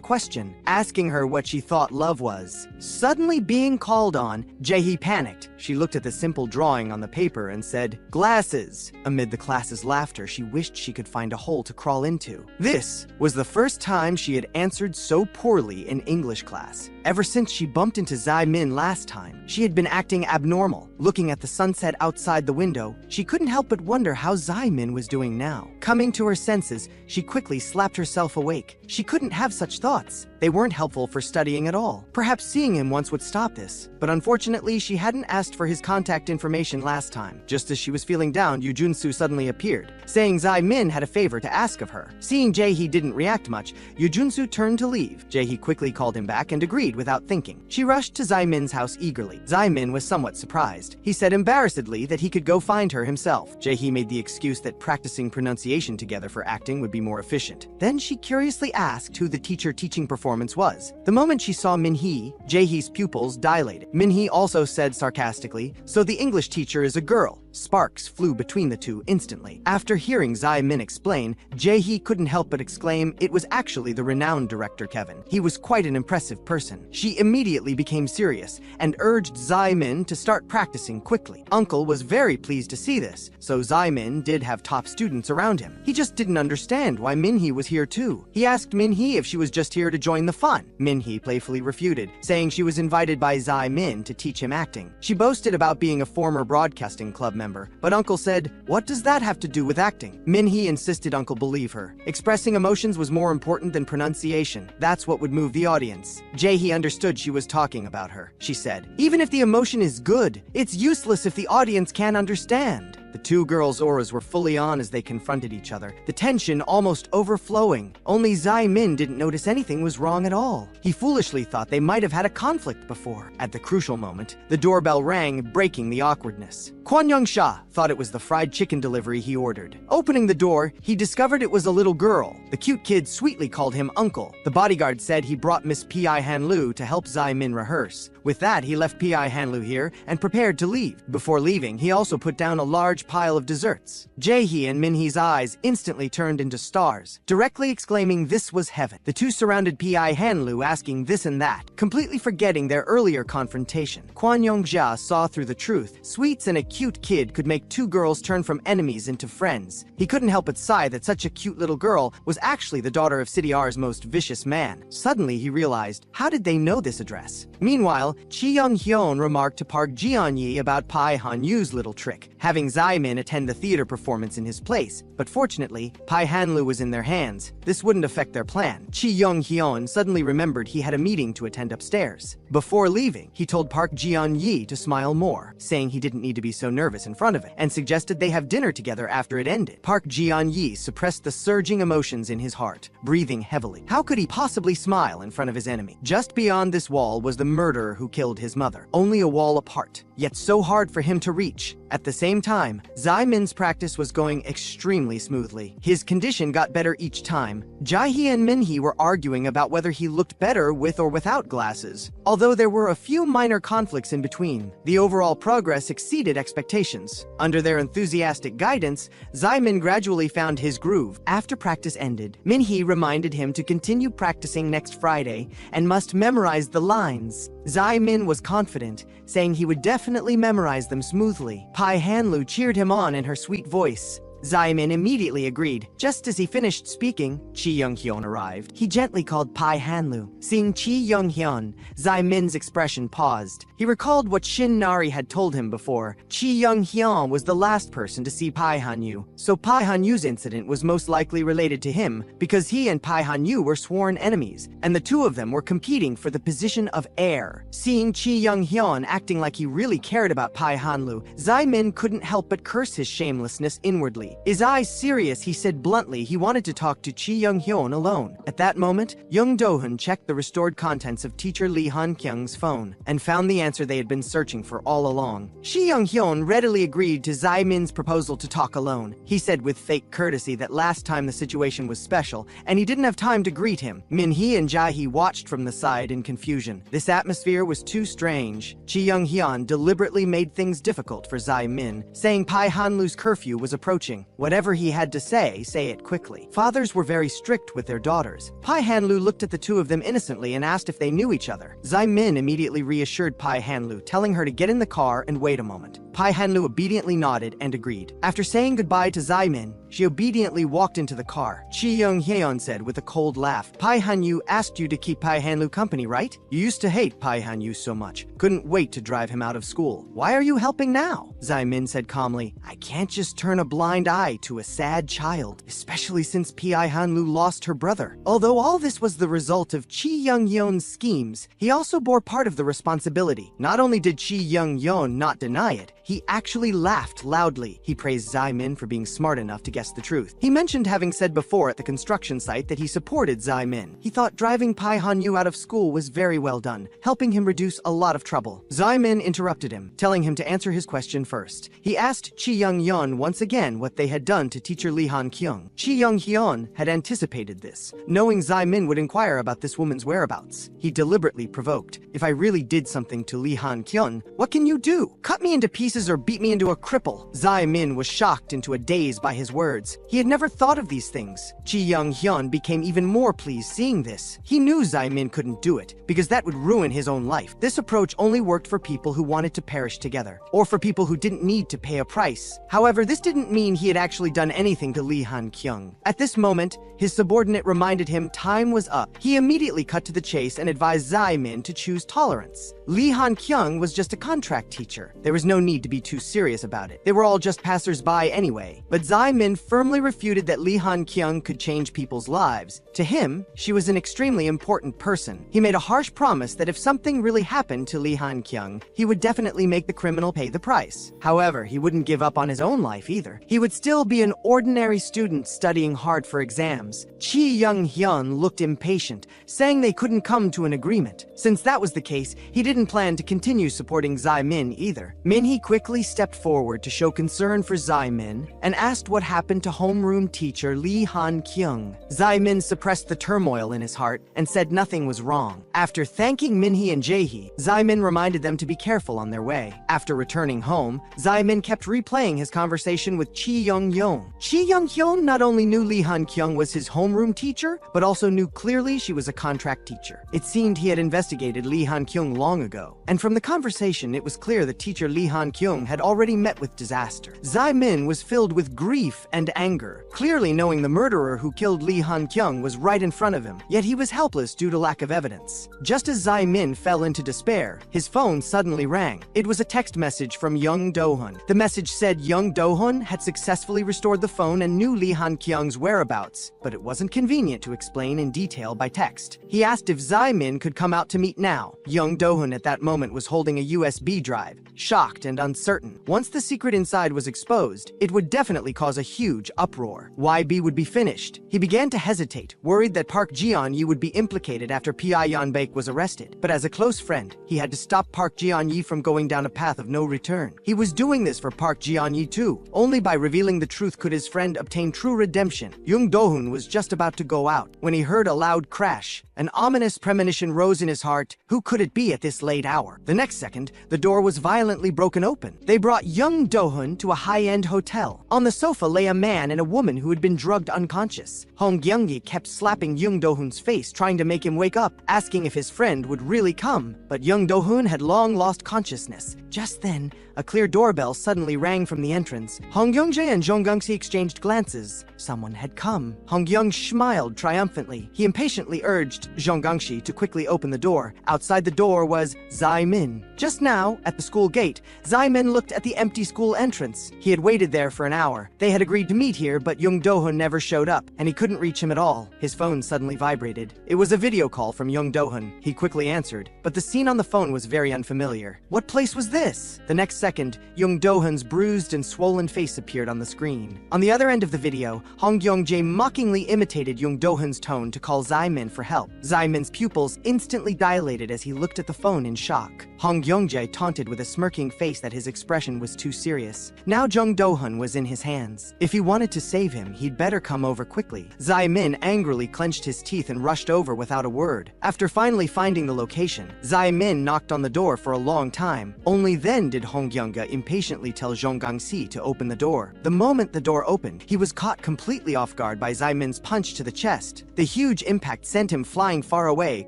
question, asking her what she thought love was. Suddenly being called on, Jae-hee panicked. She looked at the simple drawing on the paper and said, "Glasses." Amid the class's laughter, she wished she could find a hole to crawl into. This was the first time she had answered so poorly in English class. Ever since she bumped into Zai-min last time, she had been acting abnormal. Looking at the sunset outside the window, she couldn't help but wonder how Zai-min was doing now. Coming to her senses, she quickly slapped herself awake. She couldn't have such thoughts. They weren't helpful for studying at all. Perhaps seeing him once would stop this. But unfortunately, she hadn't asked for his contact information last time. Just as she was feeling down, Yoo Jun-soo suddenly appeared, saying Zai-min had a favor to ask of her. Seeing Jae-hee didn't react much, Yoo Jun-soo turned to leave. Jae-hee quickly called him back and agreed without thinking. She rushed to Zai-min's house eagerly. Zai-min was somewhat surprised. He said embarrassedly that he could go find her himself. Jae-hee made the excuse that practicing pronunciation together for acting would be more efficient. Then she curiously asked who the teacher teaching performance was. The moment she saw Min-hee, Jae-hee's pupils dilated. Min-hee also said sarcastically, "So the English teacher is a girl." Sparks flew between the two instantly. After hearing Zai-min explain, Jae-hee couldn't help but exclaim it was actually the renowned director Kevin. He was quite an impressive person. She immediately became serious and urged Zai-min to start practicing quickly. Uncle was very pleased to see this, so Zai-min did have top students around him. He just didn't understand why Min-hee was here too. He asked Min-hee if she was just here to join the fun. Min-hee playfully refuted, saying she was invited by Zai-min to teach him acting. She boasted about being a former broadcasting club member, but Uncle said, "What does that have to do with acting?" Min-hee insisted Uncle believe her. Expressing emotions was more important than pronunciation. That's what would move the audience. Jae-hee understood she was talking about her. She said, "Even if the emotion is good, it's useless if the audience can't understand." The two girls' auras were fully on as they confronted each other, the tension almost overflowing. Only Zai-min didn't notice anything was wrong at all. He foolishly thought they might have had a conflict before. At the crucial moment, the doorbell rang, breaking the awkwardness. Kwon Young-sha thought it was the fried chicken delivery he ordered. Opening the door, he discovered it was a little girl. The cute kid sweetly called him Uncle. The bodyguard said he brought Miss Pi Han-lu to help Zai-min rehearse. With that, he left Pi Han-lu here and prepared to leave. Before leaving, he also put down a large pile of desserts. Jae-hee and Min-hee's eyes instantly turned into stars, directly exclaiming this was heaven. The two surrounded Pi Han-lu asking this and that, completely forgetting their earlier confrontation. Kwon Young-ja saw through the truth. Sweets and a cute kid could make two girls turn from enemies into friends. He couldn't help but sigh that such a cute little girl was actually the daughter of City R's most vicious man. Suddenly he realized, how did they know this address? Meanwhile, Chi Young-hyun remarked to Park Ji-on-yi about Pi Han-yu's little trick, having Zai-min attend the theater performance in his place. But fortunately, Pi Han-lu was in their hands. This wouldn't affect their plan. Chi Young-hyun suddenly remembered he had a meeting to attend upstairs. Before leaving, he told Park Ji-on-yi to smile more, saying he didn't need to be so nervous in front of it, and suggested they have dinner together after it ended. Park Ji-on-yi suppressed the surging emotions in his heart, breathing heavily. How could he possibly smile in front of his enemy? Just beyond this wall was the murderer who killed his mother, only a wall apart, yet so hard for him to reach. At the same time, Zai-min's practice was going extremely smoothly. His condition got better each time. Jae-hee and Min-hee were arguing about whether he looked better with or without glasses. Although there were a few minor conflicts in between, the overall progress exceeded expectations. Under their enthusiastic guidance, Zai-min gradually found his groove. After practice ended, Min-hee reminded him to continue practicing next Friday and must memorize the lines. Zai-min was confident, saying he would definitely memorize them smoothly. Pi Han-lu cheered him on in her sweet voice. Zai-min immediately agreed. Just as he finished speaking, Chi Young-hyun arrived. He gently called Pi Han-lu. Seeing Chi Young-hyun, Zai-min's expression paused. He recalled what Shin Nari had told him before. Chi Young-hyun was the last person to see Pi Han-yu, so Pi Han-yu's incident was most likely related to him because he and Pi Han-yu were sworn enemies, and the two of them were competing for the position of heir. Seeing Chi Young-hyun acting like he really cared about Pi Han-lu, Zai-min couldn't help but curse his shamelessness inwardly. His eyes serious, he said bluntly he wanted to talk to Chi Young-hyun alone. At that moment, Young Do-hun checked the restored contents of teacher Lee Han-kyung's phone and found the answer they had been searching for all along. Chi Young-hyun readily agreed to Zai-min's proposal to talk alone. He said with fake courtesy that last time the situation was special and he didn't have time to greet him. Min-hee and Jae-hee watched from the side in confusion. This atmosphere was too strange. Chi Young-hyun deliberately made things difficult for Zai-min, saying Pi Han-lu's curfew was approaching. Kyung. Whatever he had to say it quickly. Fathers were very strict with their daughters. Pai Hanlu looked at the two of them innocently and asked if they knew each other. Zai Min immediately reassured Pai Hanlu, telling her to get in the car and wait a moment. Pai Hanlu obediently nodded and agreed. After saying goodbye to Zai Min, she obediently walked into the car. Chi Young Hyeon said with a cold laugh, Pai Hanyu asked you to keep Pai Hanlu company, right? You used to hate Pai Hanyu so much. Couldn't wait to drive him out of school. Why are you helping now? Zai Min said calmly, I can't just turn a blind eye to a sad child, especially since Pai Hanlu lost her brother. Although all this was the result of Chi Young Yeon's schemes, he also bore part of the responsibility. Not only did Chi Young Yeon not deny it, he actually laughed loudly. He praised Zai Min for being smart enough to guess the truth. He mentioned having said before at the construction site that he supported Zai Min. He thought driving Pai Hanyu out of school was very well done, helping him reduce a lot of trouble. Zai Min interrupted him, telling him to answer his question first. He asked Chi Young Yeon once again what they had done to teacher Lee Han Kyung. Chi Young Hyun had anticipated this, knowing Zai Min would inquire about this woman's whereabouts. He deliberately provoked, if I really did something to Lee Han Kyun, what can you do? Cut me into pieces or beat me into a cripple? Zai Min was shocked into a daze by his words. He had never thought of these things. Chi Young Hyun became even more pleased seeing this. He knew Zai Min couldn't do it, because that would ruin his own life. This approach only worked for people who wanted to perish together, or for people who didn't need to pay a price. However, this didn't mean he had actually done anything to Lee Han Kyung. At this moment, his subordinate reminded him time was up. He immediately cut to the chase and advised Zai Min to choose tolerance. Lee Han Kyung was just a contract teacher. There was no need to be too serious about it. They were all just passers-by anyway. But Zai Min firmly refuted that Lee Han Kyung could change people's lives. To him, she was an extremely important person. He made a harsh promise that if something really happened to Lee Han Kyung, he would definitely make the criminal pay the price. However, he wouldn't give up on his own life either. He would still be an ordinary student studying hard for exams. Chi Young Hyun looked impatient, saying they couldn't come to an agreement. Since that was the case, he didn't plan to continue supporting Zai Min either. Minhee quickly stepped forward to show concern for Zai Min and asked what happened to homeroom teacher Lee Han Kyung. Zai Min suppressed the turmoil in his heart and said nothing was wrong. After thanking Minhee and Jaehee, Zai Min reminded them to be careful on their way. After returning home, Zai Min kept replaying his conversation with Chi Young Yeon. Chi Young Yeon not only knew Lee Han Kyung was his homeroom teacher, but also knew clearly she was a contract teacher. It seemed he had investigated Lee Han Kyung long ago, and from the conversation it was clear that teacher Lee Han Kyung had already met with disaster. Zai Min was filled with grief and anger, clearly knowing the murderer who killed Lee Han Kyung was right in front of him, yet he was helpless due to lack of evidence. Just as Zai Min fell into despair, his phone suddenly rang. It was a text message from Young Do-hun. The message said Young Do-hun had successfully restored the phone and knew Lee Han Kyung's whereabouts, but it wasn't convenient to explain in detail by text. He asked if Zai Min could come out to meet now. Young Do-hun at that moment was holding a USB drive, shocked and uncertain. Once the secret inside was exposed, it would definitely cause a huge uproar. YB would be finished. He began to hesitate, worried that Park Ji-on-yi would be implicated after Pi Yeon-baek was arrested. But as a close friend, he had to stop Park Ji-on-yi from going down a path of no return. He was doing this for Park Ji-on-yi too. Only by revealing the truth could his friend obtain true redemption. Young Do-hun was just about to go out when he heard a loud crash. An ominous premonition rose in his heart. Who could it be at this late hour? The next second, the door was violently broken open. They brought Young Do-hun to a high-end hotel. On the sofa lay a man and a woman who had been drugged unconscious. Hong Kyung-gi kept slapping Young Do-hun's face, trying to make him wake up, asking if his friend would really come. But Young Do-hun had long lost consciousness. Just then, a clear doorbell suddenly rang from the entrance. Hong Kyung-jae and Jong Gung-si exchanged glances. Someone had come. Hong Kyung smiled triumphantly. He impatiently urged Jong Gung-si to quickly open the door. Outside the door was Zai Min. Just now, at the school gate, Zai Min looked at the empty school entrance. He had waited there for an hour. They had agreed to meet here, but Young Do-hun never showed up, and he couldn't reach him at all. His phone suddenly vibrated. It was a video call from Young Do-hun. He quickly answered, but the scene on the phone was very unfamiliar. What place was this? The next second, Young Do-hun's bruised and swollen face appeared on the screen. On the other end of the video, Hong Yongjae mockingly imitated Young Do-hun's tone to call Zai Min for help. Zai Min's pupils instantly dilated as he looked at the phone in shock. Hong Yongjae taunted with a smirking face that his expression was too serious. Now Jung Do-hun was in his hands. If he wanted to save him, he'd better come over quickly. Zai Min angrily clenched his teeth and rushed over without a word. After finally finding the location, Zai Min knocked on the door for a long time. Only then did Hong Yongjae impatiently tell Zhong Gangxi to open the door. The moment the door opened, he was caught completely off guard by Zai Min's punch to the chest. The huge impact sent him flying far away,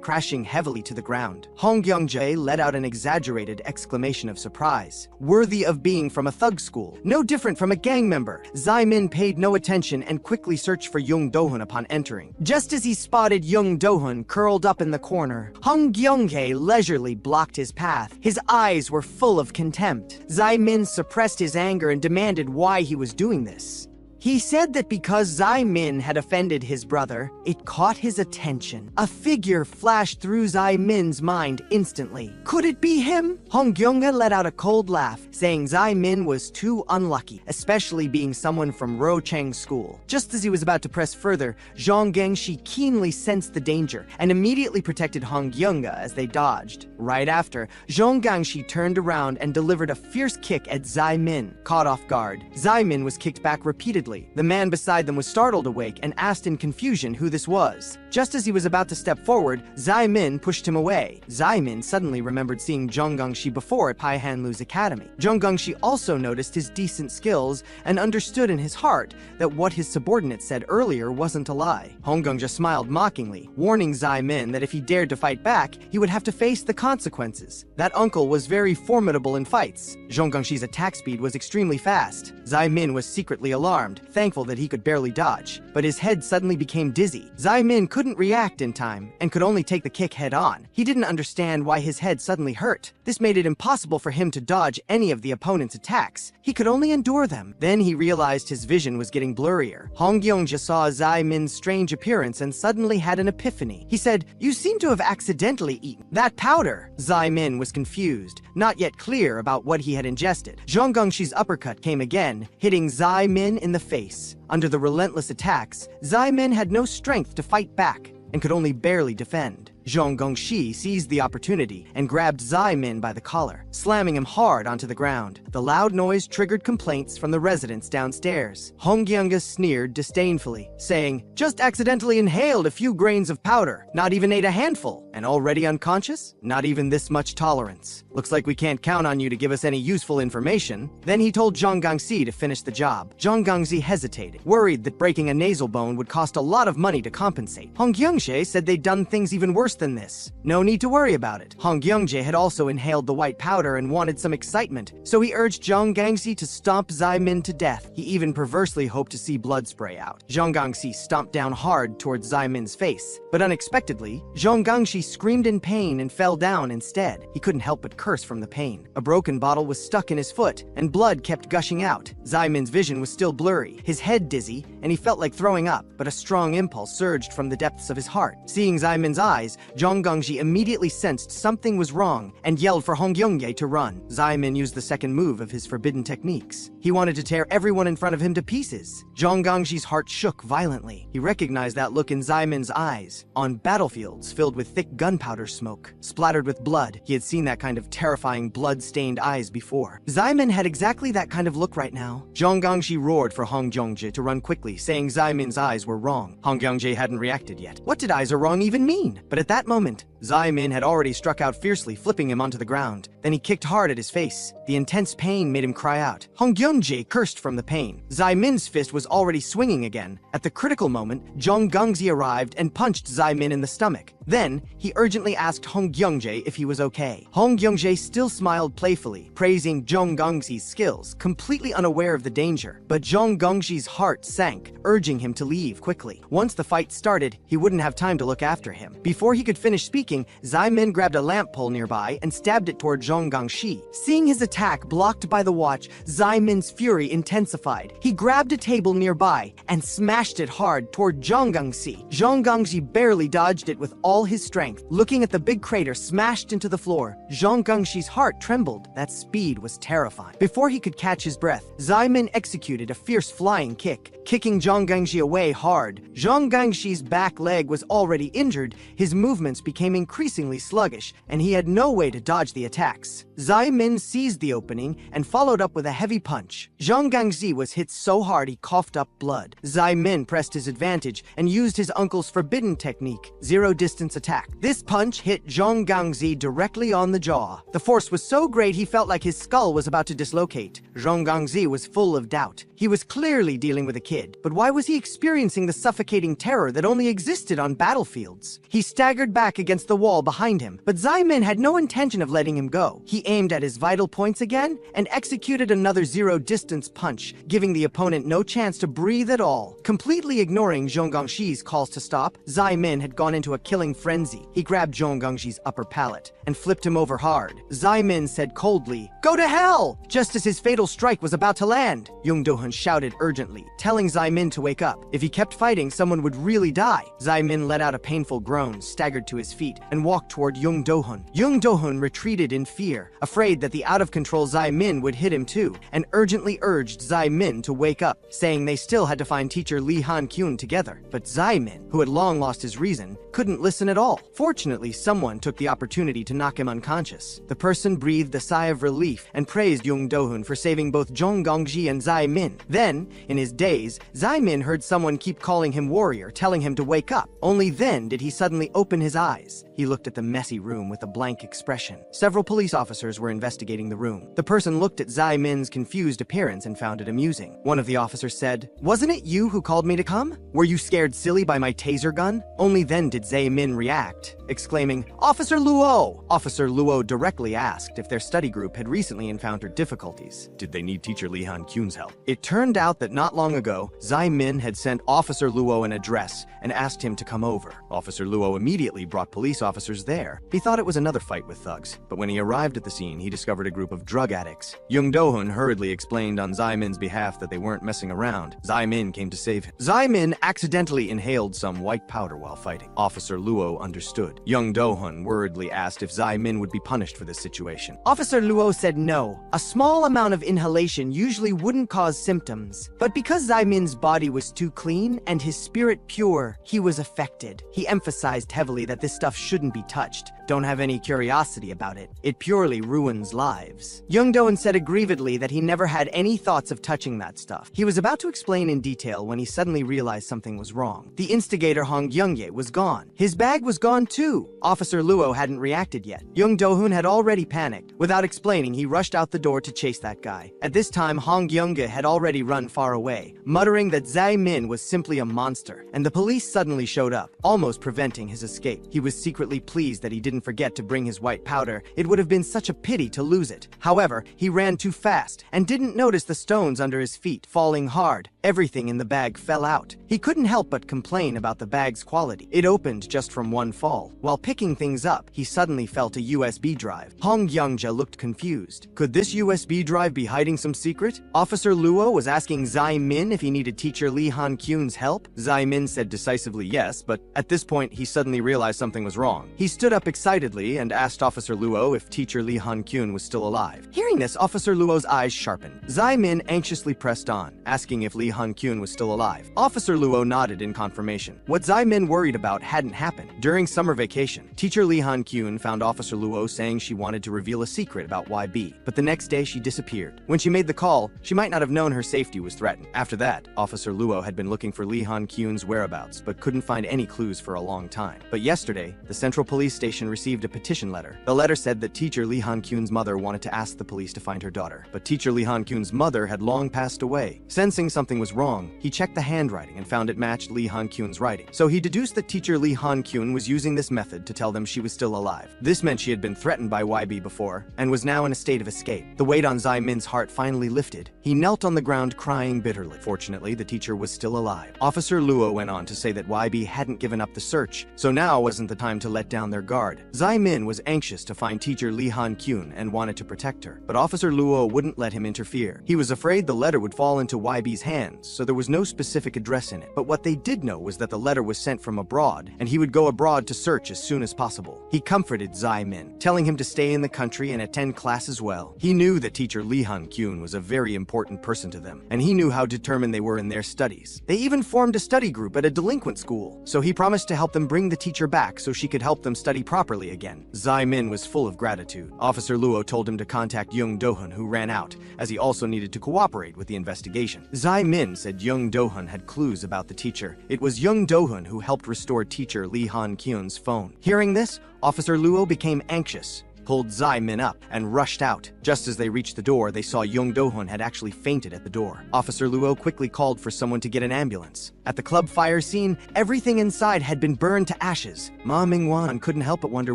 crashing heavily to the ground. Hong Yongjae let out an exaggerated exclamation of surprise. Worthy of being from a thug school. No different from a gang member. Zai Min paid no attention and quickly searched for Young Do-hun upon entering. Just as he spotted Young Do-hun curled up in the corner, Hong Yongjae leisurely blocked his path. His eyes were full of contempt. Zai Min suppressed his anger and demanded why he was doing this. He said that because Zai Min had offended his brother, it caught his attention. A figure flashed through Zai Min's mind instantly. Could it be him? Hong Yongjae let out a cold laugh, saying Zai Min was too unlucky, especially being someone from Ro Chang's school. Just as he was about to press further, Zhong Gangxi keenly sensed the danger and immediately protected Hong Yongjae as they dodged. Right after, Zhong Gangxi turned around and delivered a fierce kick at Zai Min. Caught off guard, Zai Min was kicked back repeatedly. The man beside them was startled awake and asked in confusion who this was. Just as he was about to step forward, Zai Min pushed him away. Zai Min suddenly remembered seeing Zhong Gangxi before at Pai Hanlu's academy. Zhong Gangxi also noticed his decent skills and understood in his heart that what his subordinate said earlier wasn't a lie. Hong Yongjae smiled mockingly, warning Zai Min that if he dared to fight back, he would have to face the consequences. That uncle was very formidable in fights. Zhong Gangxi's attack speed was extremely fast. Zai Min was secretly alarmed, thankful that he could barely dodge, but his head suddenly became dizzy. Zai Min couldn't react in time and could only take the kick head on. He didn't understand why his head suddenly hurt. This made it impossible for him to dodge any of the opponent's attacks. He could only endure them. Then he realized his vision was getting blurrier. Hong Yongjae saw Zai Min's strange appearance and suddenly had an epiphany. He said, "You seem to have accidentally eaten that powder." Zai Min was confused, not yet clear about what he had ingested. Zhong Gangxi's uppercut came again, hitting Zai Min in the face. Under the relentless attacks, Zai Min had no strength to fight back and could only barely defend. Zhong Gangxi seized the opportunity and grabbed Zai Min by the collar, slamming him hard onto the ground. The loud noise triggered complaints from the residents downstairs. Hong Yongjae sneered disdainfully, saying, "Just accidentally inhaled a few grains of powder, not even ate a handful, and already unconscious? Not even this much tolerance. Looks like we can't count on you to give us any useful information." Then he told Zhong Gangxi to finish the job. Zhong Gangxi hesitated, worried that breaking a nasal bone would cost a lot of money to compensate. Hong Yongjae said they'd done things even worse than this. No need to worry about it. Hong Yongjae had also inhaled the white powder and wanted some excitement, so he urged Zhong Gangxi to stomp Zai Min to death. He even perversely hoped to see blood spray out. Zhong Gangxi stomped down hard towards Zai Min's face, but unexpectedly, Zhong Gangxi screamed in pain and fell down instead. He couldn't help but curse from the pain. A broken bottle was stuck in his foot, and blood kept gushing out. Zai Min's vision was still blurry, his head dizzy, and he felt like throwing up, but a strong impulse surged from the depths of his heart. Seeing Zai Min's eyes, Zhong Gangxi immediately sensed something was wrong and yelled for Hong Yongjae to run. Zai Min used the second move of his forbidden techniques. He wanted to tear everyone in front of him to pieces. Zhong Gangxi's heart shook violently. He recognized that look in Zai Min's eyes. On battlefields filled with thick gunpowder smoke, splattered with blood, he had seen that kind of terrifying blood-stained eyes before. Zai Min had exactly that kind of look right now. Zhong Gangxi roared for Hong Yongjae to run quickly, saying Zai Min's eyes were wrong. Hong Yongjae hadn't reacted yet. What did eyes are wrong even mean? But at that moment, Zai Min had already struck out fiercely, flipping him onto the ground. Then he kicked hard at his face. The intense pain made him cry out. Hong Yongjae cursed from the pain. Zai Min's fist was already swinging again. At the critical moment, Zhong Gangxi arrived and punched Zai Min in the stomach. Then, he urgently asked Hong Yongjae if he was okay. Hong Yongjae still smiled playfully, praising Zhong Gangxi's skills, completely unaware of the danger. But Zhong Gangxi's heart sank, urging him to leave quickly. Once the fight started, he wouldn't have time to look after him. Before he could finish speaking, speaking, Zai Min grabbed a lamp pole nearby and stabbed it toward Zhong Gangxi. Seeing his attack blocked by the watch, Zai Min's fury intensified. He grabbed a table nearby and smashed it hard toward Zhong Gangxi. Zhong Gangxi barely dodged it with all his strength. Looking at the big crater smashed into the floor, Zhong Gangxi's heart trembled. That speed was terrifying. Before he could catch his breath, Zai Min executed a fierce flying kick, kicking Zhong Gangxi away hard. Zhong Gangxi's back leg was already injured, his movements became increasingly sluggish, and he had no way to dodge the attacks. Zai Min seized the opening and followed up with a heavy punch. Zhong Gangxi was hit so hard he coughed up blood. Zai Min pressed his advantage and used his uncle's forbidden technique, zero-distance attack. This punch hit Zhong Gangxi directly on the jaw. The force was so great he felt like his skull was about to dislocate. Zhong Gangxi was full of doubt. He was clearly dealing with a kid, but why was he experiencing the suffocating terror that only existed on battlefields? He staggered back against the wall behind him, but Zai Min had no intention of letting him go. He aimed at his vital points again and executed another zero-distance punch, giving the opponent no chance to breathe at all. Completely ignoring Zhong Gangxi's calls to stop, Zai Min had gone into a killing frenzy. He grabbed Zhong Gangxi's upper palate and flipped him over hard. Zai Min said coldly, "Go to hell!" Just as his fatal strike was about to land, Young Do-hun shouted urgently, telling Zai Min to wake up. If he kept fighting, someone would really die. Zai Min let out a painful groan, staggered to his feet, and walked toward Young Do-hun. Young Do-hun retreated in fear, afraid that the out-of-control Zai Min would hit him too, and urgently urged Zai Min to wake up, saying they still had to find teacher Lee Han-kyun together. But Zai Min, who had long lost his reason, couldn't listen at all. Fortunately, someone took the opportunity to knock him unconscious. The person breathed a sigh of relief and praised Young Do-hun for saving both Zhong Gangxi and Zai Min. Then, in his daze, Zai Min heard someone keep calling him warrior, telling him to wake up. Only then did he suddenly open his eyes. He looked at the messy room with a blank expression. Several police officers were investigating the room. The person looked at Zai Min's confused appearance and found it amusing. One of the officers said, "Wasn't it you who called me to come? Were you scared silly by my taser gun?" Only then did Zai Min react, exclaiming, "Officer Luo!" Officer Luo directly asked if their study group had recently encountered difficulties. Did they need teacher Lee Han-kyun's help? It turned out that not long ago, Zai Min had sent Officer Luo an address and asked him to come over. Officer Luo immediately brought police officers there. He thought it was another fight with thugs, but when he arrived at the scene, he discovered a group of drug addicts. Young Do-hun hurriedly explained on Zai Min's behalf that they weren't messing around. Zai Min came to save him. Zai Min accidentally inhaled some white powder while fighting. Officer Luo understood. Young Do-hun worriedly asked if Zai Min would be punished for this situation. Officer Luo said no. A small amount of inhalation usually wouldn't cause symptoms. But because Zai Min's body was too clean and his spirit pure, he was affected. He emphasized heavily that this stuff shouldn't be touched. Don't have any curiosity about it. It purely ruins lives. Young Do-hun said aggrievedly that he never had any thoughts of touching that stuff. He was about to explain in detail when he suddenly realized something was wrong. The instigator Hong Youngye was gone. His bag was gone too. Officer Luo hadn't reacted yet. Young Do-hun had already panicked. Without explaining, he rushed out the door to chase that guy. At this time, Hong Youngye had already run far away, muttering that Zai Min was simply a monster, and the police suddenly showed up, almost preventing his escape. He was secretly pleased that he didn't forget to bring his white powder. It would have been such a pity to lose it. However, he ran too fast and didn't notice the stones under his feet falling hard. Everything in the bag fell out. He couldn't help but complain about the bag's quality. It opened just from one fall. While picking things up, he suddenly felt a USB drive. Hong Youngja looked confused. Could this USB drive be hiding some secret? Officer Luo was asking Zai Min if he needed teacher Lee Han-kyun's help. Zai Min said decisively yes, but at this point he suddenly realized something was wrong. He stood up excitedly and asked Officer Luo if teacher Lee Han-kyun was still alive. Hearing this, Officer Luo's eyes sharpened. Zai Min anxiously pressed on, asking if Lee Han-kyun was still alive. Officer Luo nodded in confirmation. What Zai Min worried about hadn't happened. During summer vacation, teacher Lee Han-kyun found Officer Luo saying she wanted to reveal a secret about YB, but the next day she disappeared. When she made the call, she might not have known her safety was threatened. After that, Officer Luo had been looking for Lee Han-kyun's whereabouts, but couldn't find any clues for a long time. But yesterday, the Central Police Station received a petition letter. The letter said that teacher Lee Han-kyun's mother wanted to ask the police to find her daughter, but teacher Lee Han-kyun's mother had long passed away. Sensing something was wrong, he checked the handwriting and found it matched Lee Han-kyun's writing. So he deduced that teacher Lee Han-kyun was using this method to tell them she was still alive. This meant she had been threatened by YB before, and was now in a state of escape. The weight on Zai Min's heart finally lifted. He knelt on the ground crying bitterly. Fortunately, the teacher was still alive. Officer Luo went on to say that YB hadn't given up the search, so now wasn't the time to let down their guard. Zai Min was anxious to find teacher Li Han-kyun and wanted to protect her, but Officer Luo wouldn't let him interfere. He was afraid the letter would fall into YB's hands, so there was no specific address in it. But what they did know was that the letter was sent from abroad, and he would go abroad to search as soon as possible. He comforted Zai Min, telling him to stay in the country and attend class as well. He knew that teacher Li Han-kyun was a very important person to them, and he knew how determined they were in their studies. They even formed a study group at a delinquent school, so he promised to help them bring the teacher back so she could help them study properly again. Zai Min was full of gratitude. Officer Luo told him to contact Young Do-hun, who ran out, as he also needed to cooperate with the investigation. Zai Min said Young Do-hun had clues about the teacher. It was Young Do-hun who helped restore teacher Li Han-kyun's phone. Hearing this, Officer Luo became anxious, pulled Zai Min up, and rushed out. Just as they reached the door, they saw Young Do-hun had actually fainted at the door. Officer Luo quickly called for someone to get an ambulance. At the club fire scene, everything inside had been burned to ashes. Ma Mingwan couldn't help but wonder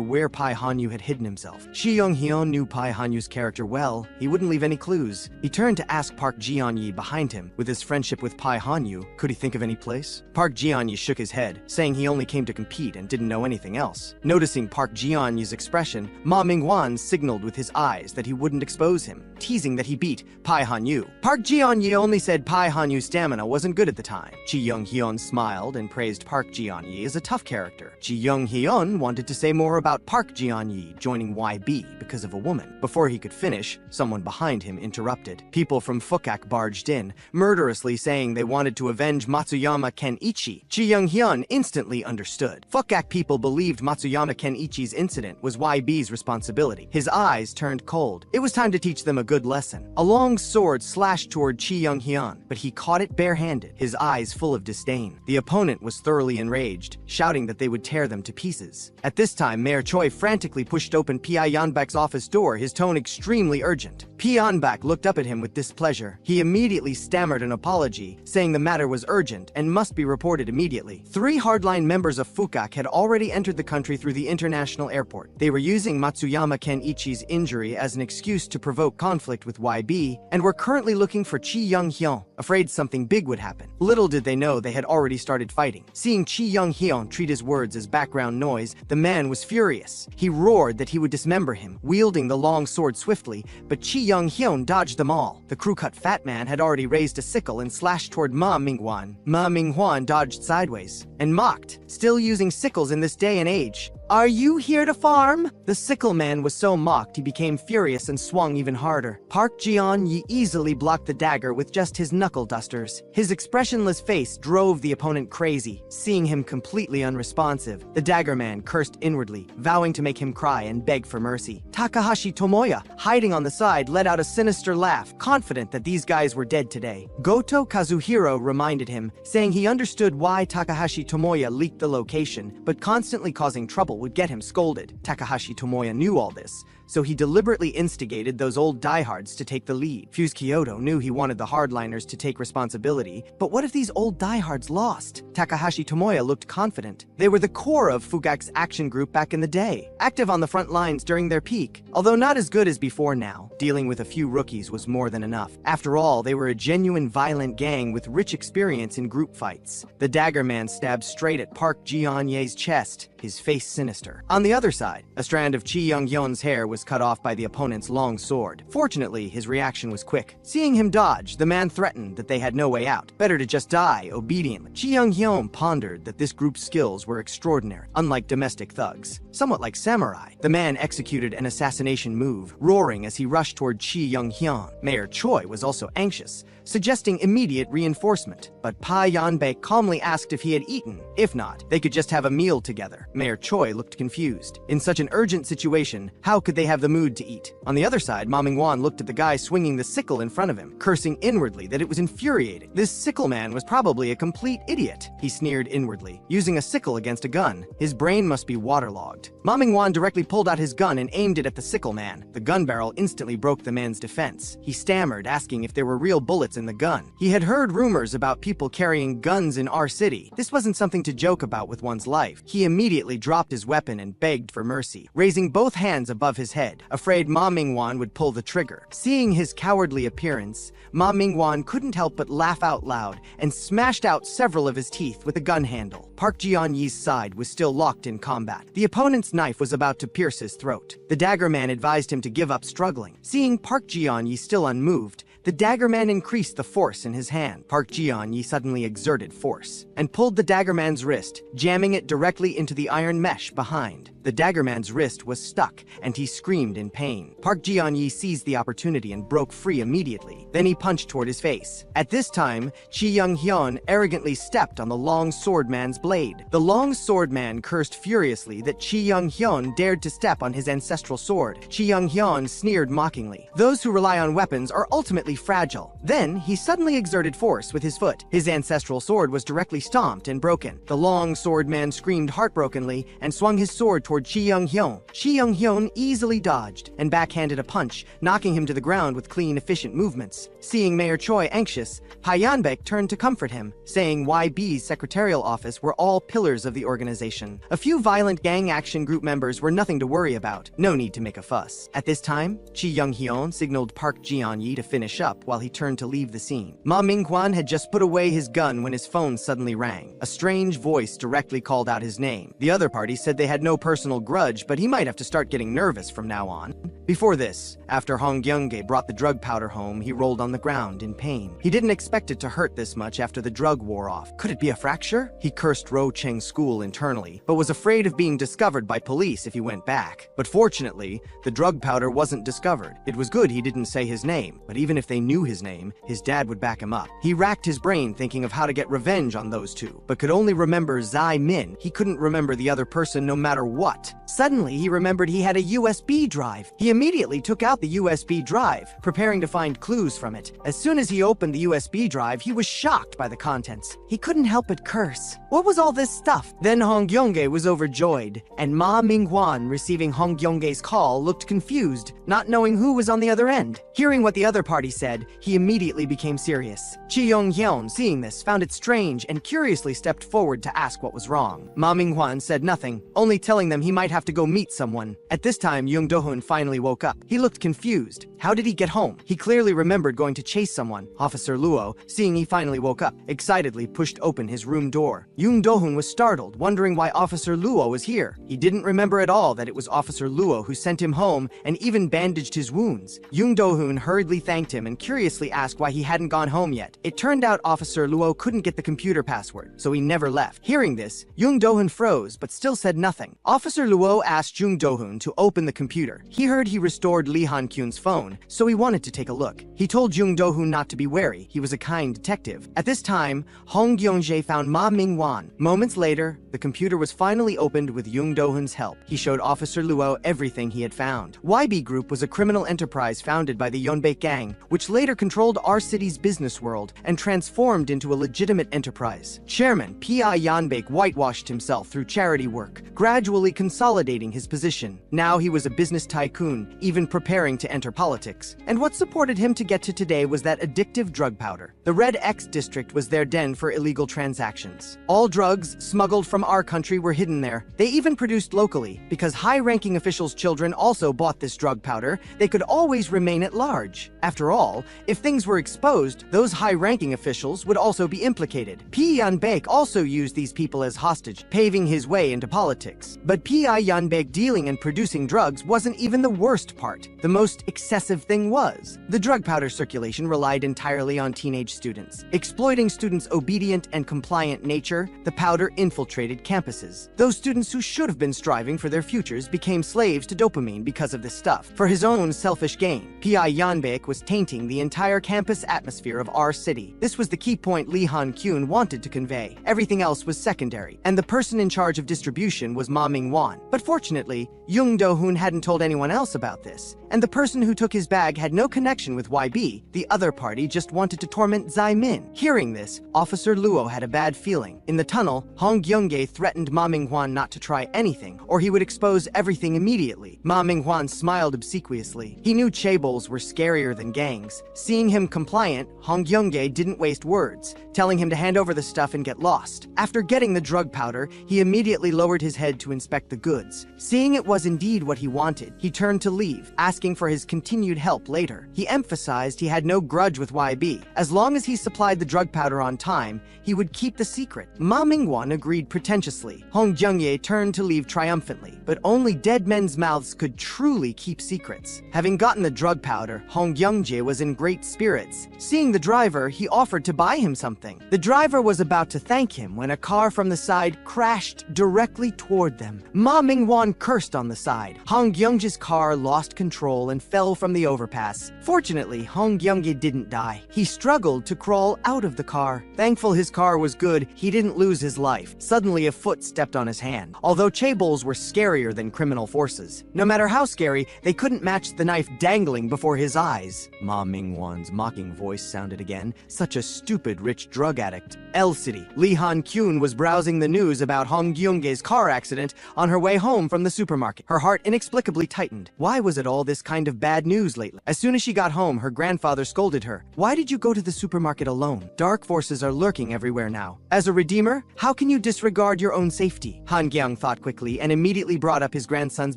where Pai Hanyu had hidden himself. Shi Young-hyun knew Pai Hanyu's character well. He wouldn't leave any clues. He turned to ask Park Ji-on-yi behind him. With his friendship with Pai Hanyu, could he think of any place? Park Ji-on-yi shook his head, saying he only came to compete and didn't know anything else. Noticing Park Ji-on-yi's expression, Ma Mingwan signaled with his eyes that he wouldn't expose him, teasing that he beat Pai Hanyu. Park Ji-on-yi only said Pai Hanyu's stamina wasn't good at the time. Chi Young-hyun smiled and praised Park Ji-on-yi as a tough character. Chi Young-hyun wanted to say more about Park Ji-on-yi joining YB because of a woman. Before he could finish, someone behind him interrupted. People from Fukak barged in, murderously saying they wanted to avenge Matsuyama Kenichi. Chi Young-hyun instantly understood. Fukak people believed Matsuyama Kenichi's incident was YB's responsibility. His eyes turned cold. It was time to teach them a good lesson. A long sword slashed toward Chi Young-hyun, but he caught it barehanded, his eyes full of disdain. The opponent was thoroughly enraged, shouting that they would tear them to pieces. At this time, Mayor Choi frantically pushed open Pi Yanbak's office door, his tone extremely urgent. Pi Yanbak looked up at him with displeasure. He immediately stammered an apology, saying the matter was urgent and must be reported immediately. 3 hardline members of Fukak had already entered the country through the international airport. They were using Matsuyama Kenichi's injury as an excuse to provoke conflict with YB, and were currently looking for Chi Young-hyun, afraid something big would happen. Little did they know they had already started fighting. Seeing Chi Young-hyun treat his words as background noise, the man was furious. He roared that he would dismember him, wielding the long sword swiftly, but Chi Young-hyun dodged them all. The crew-cut fat man had already raised a sickle and slashed toward Ma Mingwan. Ma Mingwan dodged sideways and mocked, still using sickles in this day and age. "Are you here to farm?" The sickle man was so mocked he became furious and swung even harder. Park Ji-on-yi easily blocked the dagger with just his knuckle dusters. His expressionless face drove the opponent crazy, seeing him completely unresponsive. The dagger man cursed inwardly, vowing to make him cry and beg for mercy. Takahashi Tomoya, hiding on the side, let out a sinister laugh, confident that these guys were dead today. Goto Kazuhiro reminded him, saying he understood why Takahashi Tomoya leaked the location, but constantly causing trouble would get him scolded. Takahashi Tomoya knew all this, so he deliberately instigated those old diehards to take the lead. Fuse Kyoto knew he wanted the hardliners to take responsibility, but what if these old diehards lost? Takahashi Tomoya looked confident. They were the core of Fugak's action group back in the day, active on the front lines during their peak. Although not as good as before now, dealing with a few rookies was more than enough. After all, they were a genuine violent gang with rich experience in group fights. The dagger man stabbed straight at Park Ji-on-ye's chest, his face sinister. On the other side, a strand of Chi Young-hyun's hair was cut off by the opponent's long sword. Fortunately, his reaction was quick. Seeing him dodge, the man threatened that they had no way out. Better to just die obediently. Chi Young-hyun pondered that this group's skills were extraordinary, unlike domestic thugs. Somewhat like samurai, the man executed an assassination move, roaring as he rushed toward Chi Young-hyun. Mayor Choi was also anxious, suggesting immediate reinforcement, but Pai Yanbei calmly asked if he had eaten. If not, they could just have a meal together. Mayor Choi looked confused. In such an urgent situation, how could they have the mood to eat? On the other side, Ma Mingwan looked at the guy swinging the sickle in front of him, cursing inwardly that it was infuriating. This sickle man was probably a complete idiot, he sneered inwardly. Using a sickle against a gun, his brain must be waterlogged. Ma Mingwan directly pulled out his gun and aimed it at the sickle man. The gun barrel instantly broke the man's defense. He stammered, asking if there were real bullets in the gun. He had heard rumors about people carrying guns in our city. This wasn't something to joke about with one's life. He immediately immediately dropped his weapon and begged for mercy, raising both hands above his head, afraid Ma Mingwan would pull the trigger. Seeing his cowardly appearance, Ma Mingwan couldn't help but laugh out loud and smashed out several of his teeth with a gun handle. Park Ji-yeon's side was still locked in combat. The opponent's knife was about to pierce his throat. The dagger man advised him to give up struggling. Seeing Park Ji-yeon still unmoved, the dagger man increased the force in his hand. Park Ji-yeon suddenly exerted force and pulled the dagger man's wrist, jamming it directly into the iron mesh behind. The dagger man's wrist was stuck, and he screamed in pain. Park Ji-yeon seized the opportunity and broke free immediately. Then he punched toward his face. At this time, Chi Young-hyun arrogantly stepped on the long sword man's blade. The long sword man cursed furiously that Chi Young-hyun dared to step on his ancestral sword. Chi Young-hyun sneered mockingly. Those who rely on weapons are ultimately fragile. Then, he suddenly exerted force with his foot. His ancestral sword was directly stomped and broken. The long sword man screamed heartbrokenly and swung his sword toward Chi Young-hyun. Chi Young-hyun easily dodged and backhanded a punch, knocking him to the ground with clean, efficient movements. Seeing Mayor Choi anxious, Pa Yanbaek turned to comfort him, saying YB's secretarial office were all pillars of the organization. A few violent gang action group members were nothing to worry about. No need to make a fuss. At this time, Chi Young-hyun signaled Park Ji-yeon to finish up while he turned to leave the scene. Ma Ming-kwan had just put away his gun when his phone suddenly rang. A strange voice directly called out his name. The other party said they had no personal grudge, but he might have to start getting nervous from now on. Before this, after Hong Kyung-gae brought the drug powder home, he rolled on the ground in pain. He didn't expect it to hurt this much after the drug wore off. Could it be a fracture? He cursed Ro Cheng's school internally, but was afraid of being discovered by police if he went back. But fortunately, the drug powder wasn't discovered. It was good he didn't say his name, but even if they knew his name, his dad would back him up. He racked his brain thinking of how to get revenge on those two, but could only remember Zai Min. He couldn't remember the other person no matter what. Suddenly, he remembered he had a USB drive. He immediately took out the USB drive, preparing to find clues from it. As soon as he opened the USB drive, he was shocked by the contents. He couldn't help but curse. What was all this stuff? Then Hong Kyung-gae was overjoyed, and Ma Ming-kwan, receiving Hong Kyung-gae's call, looked confused, not knowing who was on the other end. Hearing what the other party said, he immediately became serious. Chi Young-hyun, seeing this, found it strange and curiously stepped forward to ask what was wrong. Ma Ming-kwan said nothing, only telling them he might have to go meet someone. At this time, Young Do-hoon finally woke up. He looked confused. How did he get home? He clearly remembered going to chase someone. Officer Luo, seeing he finally woke up, excitedly pushed open his room door. Young Do-hoon was startled, wondering why Officer Luo was here. He didn't remember at all that it was Officer Luo who sent him home and even bandaged his wounds. Young Do-hoon hurriedly thanked him and curiously asked why he hadn't gone home yet. It turned out Officer Luo couldn't get the computer password, so he never left. Hearing this, Young Do-hoon froze but still said nothing. Officer Luo asked Young Do-hoon to open the computer. He heard he restored Lee Han-kyun's phone, so he wanted to take a look. He told Young Do-hoon not to be wary. He was a kind detective. At this time, Hong Kyung-jae found Ma Ming-wan. Moments later, the computer was finally opened with Young Do-hoon's help. He showed Officer Luo everything he had found. YB Group was a criminal enterprise founded by the Yeonbaek gang, which later controlled our city's business world and transformed into a legitimate enterprise. Chairman P.I. Yeonbaek whitewashed himself through charity work, gradually consolidating his position. Now he was a business tycoon, even preparing to enter politics. And what supported him to get to today was that addictive drug powder. The Red X district was their den for illegal transactions. All drugs smuggled from our country were hidden there. They even produced locally. Because high-ranking officials' children also bought this drug powder, they could always remain at large. After all, if things were exposed, those high-ranking officials would also be implicated. P. Yeonbaek also used these people as hostage, paving his way into politics. But P.I. Yeonbaek dealing and producing drugs wasn't even the worst part. The most excessive thing was, the drug powder circulation relied entirely on teenage students. Exploiting students' obedient and compliant nature, the powder infiltrated campuses. Those students who should have been striving for their futures became slaves to dopamine because of this stuff. For his own selfish gain, P.I. Yeonbaek was tainting the entire campus atmosphere of our city. This was the key point Lee Han-kyun wanted to convey. Everything else was secondary, and the person in charge of distribution was Ma Ming-wan. But fortunately, Young Do-hoon hadn't told anyone else about this, and the person who took his bag had no connection with YB. The other party just wanted to torment Zai Min. Hearing this, Officer Luo had a bad feeling. In the tunnel, Hong Kyung-gae threatened Ma Ming-hwan not to try anything, or he would expose everything immediately. Ma Ming-hwan smiled obsequiously. He knew chaebols were scarier than gangs. things. Seeing him compliant, Hong Youngjae didn't waste words, telling him to hand over the stuff and get lost. After getting the drug powder, he immediately lowered his head to inspect the goods. Seeing it was indeed what he wanted, he turned to leave, asking for his continued help later. He emphasized he had no grudge with YB. As long as he supplied the drug powder on time, he would keep the secret. Ma Mingwan agreed pretentiously. Hong Youngjae turned to leave triumphantly, but only dead men's mouths could truly keep secrets. Having gotten the drug powder, Hong Youngjae was in great spirits. Seeing the driver, he offered to buy him something. The driver was about to thank him when a car from the side crashed directly toward them. Ma Mingwan cursed on the side. Hong Youngjae's car lost control and fell from the overpass. Fortunately, Hong Youngjae didn't die. He struggled to crawl out of the car. Thankful his car was good, he didn't lose his life. Suddenly, a foot stepped on his hand. Although chaebols were scarier than criminal forces, no matter how scary, they couldn't match the knife dangling before his eyes. Ma Mingwan's mocking voice sounded again. Such a stupid rich drug addict. L City. Lee Han-kyun was browsing the news about Hong Youngjae's car accident on her way home from the supermarket. Her heart inexplicably tightened. Why was it all this kind of bad news lately? As soon as she got home, her grandfather scolded her. Why did you go to the supermarket alone? Dark forces are lurking everywhere now. As a redeemer, how can you disregard your own safety? Han Gyung thought quickly and immediately brought up his grandson's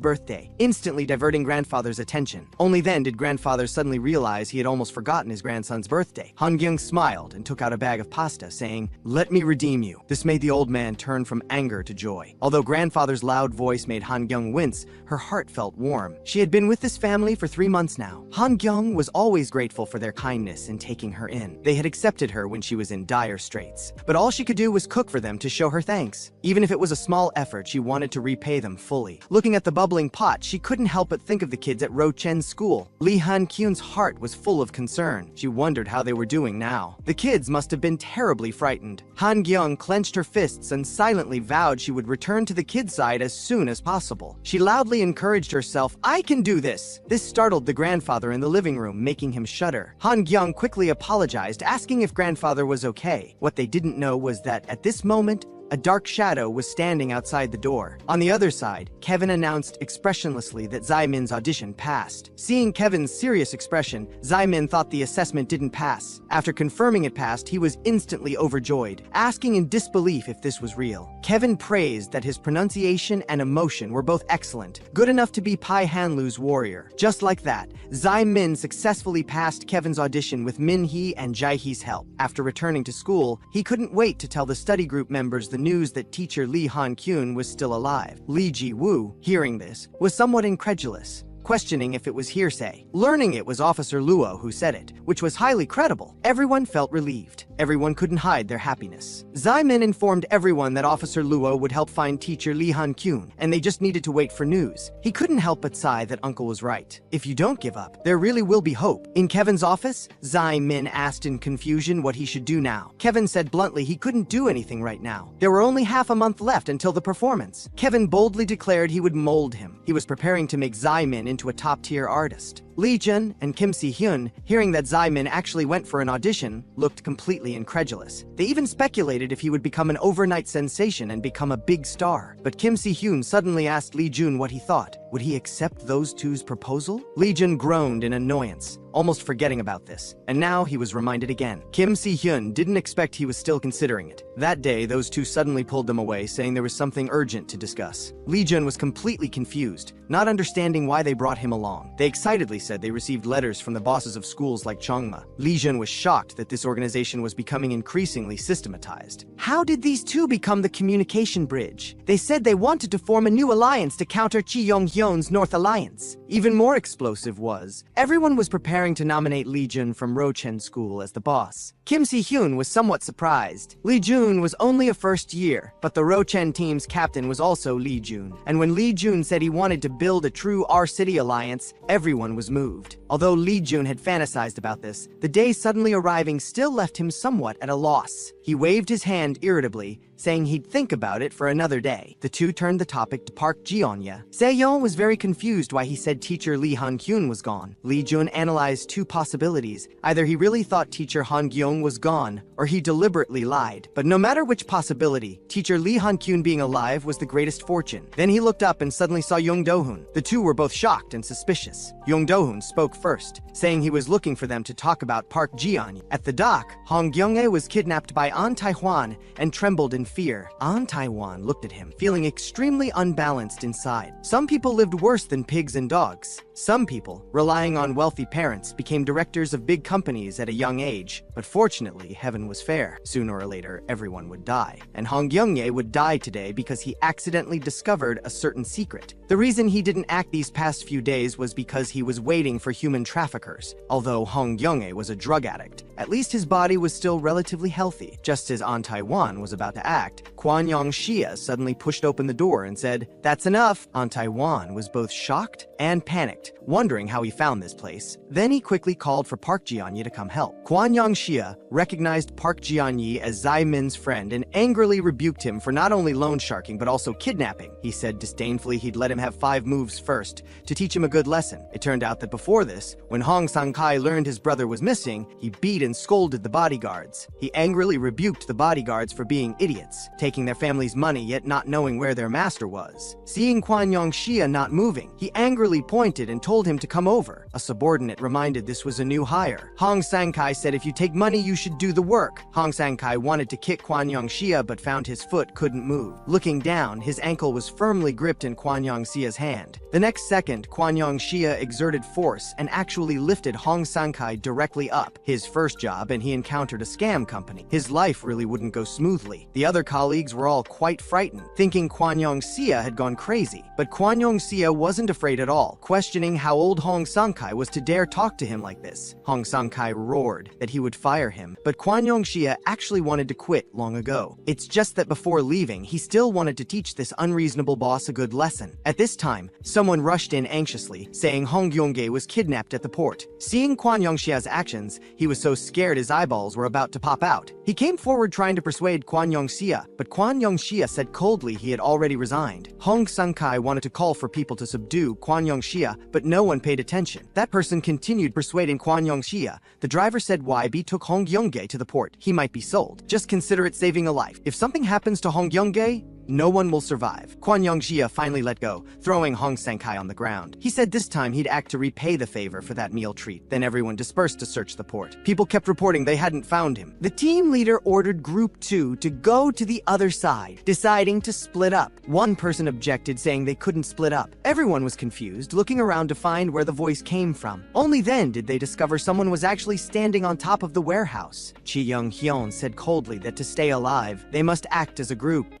birthday, instantly diverting grandfather's attention. Only then did grandfather suddenly realize he had almost forgotten his grandson's birthday. Han Gyung smiled and took out a bag of pasta, saying, "Let me redeem you." This made the old man turn from anger to joy. Although grandfather's loud voice made Han Gyung wince, her heart felt warm. She had been with this family for 3 months now. Han Gyung was always grateful for their kindness in taking her in. They had accepted her when she was in dire straits. But all she could do was cook for them to show her thanks. Even if it was a small effort, she wanted to repay them fully. Looking at the bubbling pot, she couldn't help but think of the kids at Ro Chen's school. Lee Han-kyun's heart was full of concern. She wondered how they were doing now. The kids must have been terribly frightened. Han Gyung clenched her fists and silently vowed she would return to the kids' side as soon as possible. She loudly encouraged herself, "I can do this!" This startled the grandfather in the living room, making him shudder. Han Gyung quickly apologized, asking if grandfather was okay. What they didn't know was that at this moment, a dark shadow was standing outside the door. On the other side, Kevin announced expressionlessly that Zaimin's audition passed. Seeing Kevin's serious expression, Zaimin thought the assessment didn't pass. After confirming it passed, he was instantly overjoyed, asking in disbelief if this was real. Kevin praised that his pronunciation and emotion were both excellent, good enough to be Pai Hanlu's warrior. Just like that, Zaimin successfully passed Kevin's audition with Min-hee and Jae-hee's help. After returning to school, he couldn't wait to tell the study group members the news that teacher Lee Han-kyun was still alive. Lee Ji-woo, hearing this, was somewhat incredulous, questioning if it was hearsay. Learning it was Officer Luo who said it, which was highly credible. Everyone felt relieved. Everyone couldn't hide their happiness. Zaimin informed everyone that Officer Luo would help find teacher Lee Han-kyun, and they just needed to wait for news. He couldn't help but sigh that Uncle was right. If you don't give up, there really will be hope. In Kevin's office, Zaimin asked in confusion what he should do now. Kevin said bluntly he couldn't do anything right now. There were only half a month left until the performance. Kevin boldly declared he would mold him. He was preparing to make Zaimin into a top-tier artist. Lee Jun and Kim Si-hyun, hearing that Zaimin actually went for an audition, looked completely incredulous. They even speculated if he would become an overnight sensation and become a big star. But Kim Si-hyun suddenly asked Lee Jun what he thought. Would he accept those two's proposal? Lee Jun groaned in annoyance, almost forgetting about this. And now he was reminded again. Kim Si-hyun didn't expect he was still considering it. That day, those two suddenly pulled them away, saying there was something urgent to discuss. Lee Jun was completely confused, not understanding why they brought him along. They excitedly said they received letters from the bosses of schools like Chongma. Lee Jun was shocked that this organization was becoming increasingly systematized. How did these two become the communication bridge? They said they wanted to form a new alliance to counter Chi Yong-hyun's North Alliance. Even more explosive was, everyone was preparing to nominate Lee Jun from Rochen School as the boss. Kim Si-hyun was somewhat surprised. Lee Jun was only a first year, but the Rochen team's captain was also Lee Jun. And when Lee Jun said he wanted to build a true R-City alliance, everyone was moved. Although Lee Jun had fantasized about this, the day suddenly arriving still left him somewhat at a loss. He waved his hand irritably, saying he'd think about it for another day. The two turned the topic to Park Ji-onya. Se-yeon was very confused why he said teacher Lee Han-kyun was gone. Lee Jun analyzed two possibilities. Either he really thought teacher Han Gyong was gone, or he deliberately lied. But no matter which possibility, teacher Lee Han-kyun being alive was the greatest fortune. Then he looked up and suddenly saw Young Do-hoon. The two were both shocked and suspicious. Young Do-hoon spoke first, saying he was looking for them to talk about Park Ji-onya. At the dock, Hong Gyong-ae was kidnapped by An Tai-hwan and trembled in fear. An Tai-hwan looked at him, feeling extremely unbalanced inside. Some people lived worse than pigs and dogs. Some people, relying on wealthy parents, became directors of big companies at a young age. But fortunately, heaven was fair. Sooner or later, everyone would die. And Hong Gyong-ae would die today because he accidentally discovered a certain secret. The reason he didn't act these past few days was because he was waiting for human traffickers. Although Hong Gyong-ae was a drug addict, at least his body was still relatively healthy. Just as An Tai-hwan was about to act, Kwan Yong-shia suddenly pushed open the door and said, "That's enough." An Tai-hwan was both shocked and panicked, wondering how he found this place. Then he quickly called for Park Ji-onya to come help. Kwan Yong-shia recognized Park Ji-onya as Zai Min's friend and angrily rebuked him for not only loan sharking but also kidnapping. He said disdainfully he'd let him have 5 moves first to teach him a good lesson. It turned out that before this, when Hong Sang-kai learned his brother was missing, he beat and scolded the bodyguards. He angrily rebuked the bodyguards for being idiots, taking their family's money yet not knowing where their master was. Seeing Kwan Yong-shia not moving, he angrily pointed and told him to come over. A subordinate reminded this was a new hire. Hong Sang-kai said if you take money you should do the work. Hong Sang-kai wanted to kick Kwan Yong-shia but found his foot couldn't move. Looking down, his ankle was firmly gripped in Kwan Yong-shia's hand. The next second, Kwan Yong-shia exerted force and actually lifted Hong Sang-kai directly up. His first job, and he encountered a scam company. His life really wouldn't go smoothly. The other colleagues were all quite frightened, thinking Kwan Yong-shia had gone crazy. But Kwan Yong-shia wasn't afraid at all, questioning how old Hong Sang-kai was to dare talk to him like this. Hong Sang-kai roared that he would fire him, but Kwan Yong-shia actually wanted to quit long ago. It's just that before leaving, he still wanted to teach this unreasonable boss a good lesson. At this time, someone rushed in anxiously, saying Hong Gyong-ae was kidnapped at the port. Seeing Kwan Yong-shia's actions, he was so scared his eyeballs were about to pop out. He came forward trying to persuade Kwan Yong-shia, but Kwan Yong-shia said coldly he had already resigned. Hong Sang-kai wanted to call for people to subdue Kwan Yong-shia, but no one paid attention. That person continued persuading Kwan Yong-shia. The driver said YB took Hong Gyong-ae to the port. He might be sold. Just consider it saving a life. If something happens to Hong Gyong-ae, no one will survive. Kwan Yong-shia finally let go, throwing Hong Sang-kai on the ground. He said this time he'd act to repay the favor for that meal treat. Then everyone dispersed to search the port. People kept reporting they hadn't found him. The team leader ordered Group 2 to go to the other side, deciding to split up. One person objected, saying they couldn't split up. Everyone was confused, looking around to find where the voice came from. Only then did they discover someone was actually standing on top of the warehouse. Chi Young-hyun said coldly that to stay alive, they must act as a group.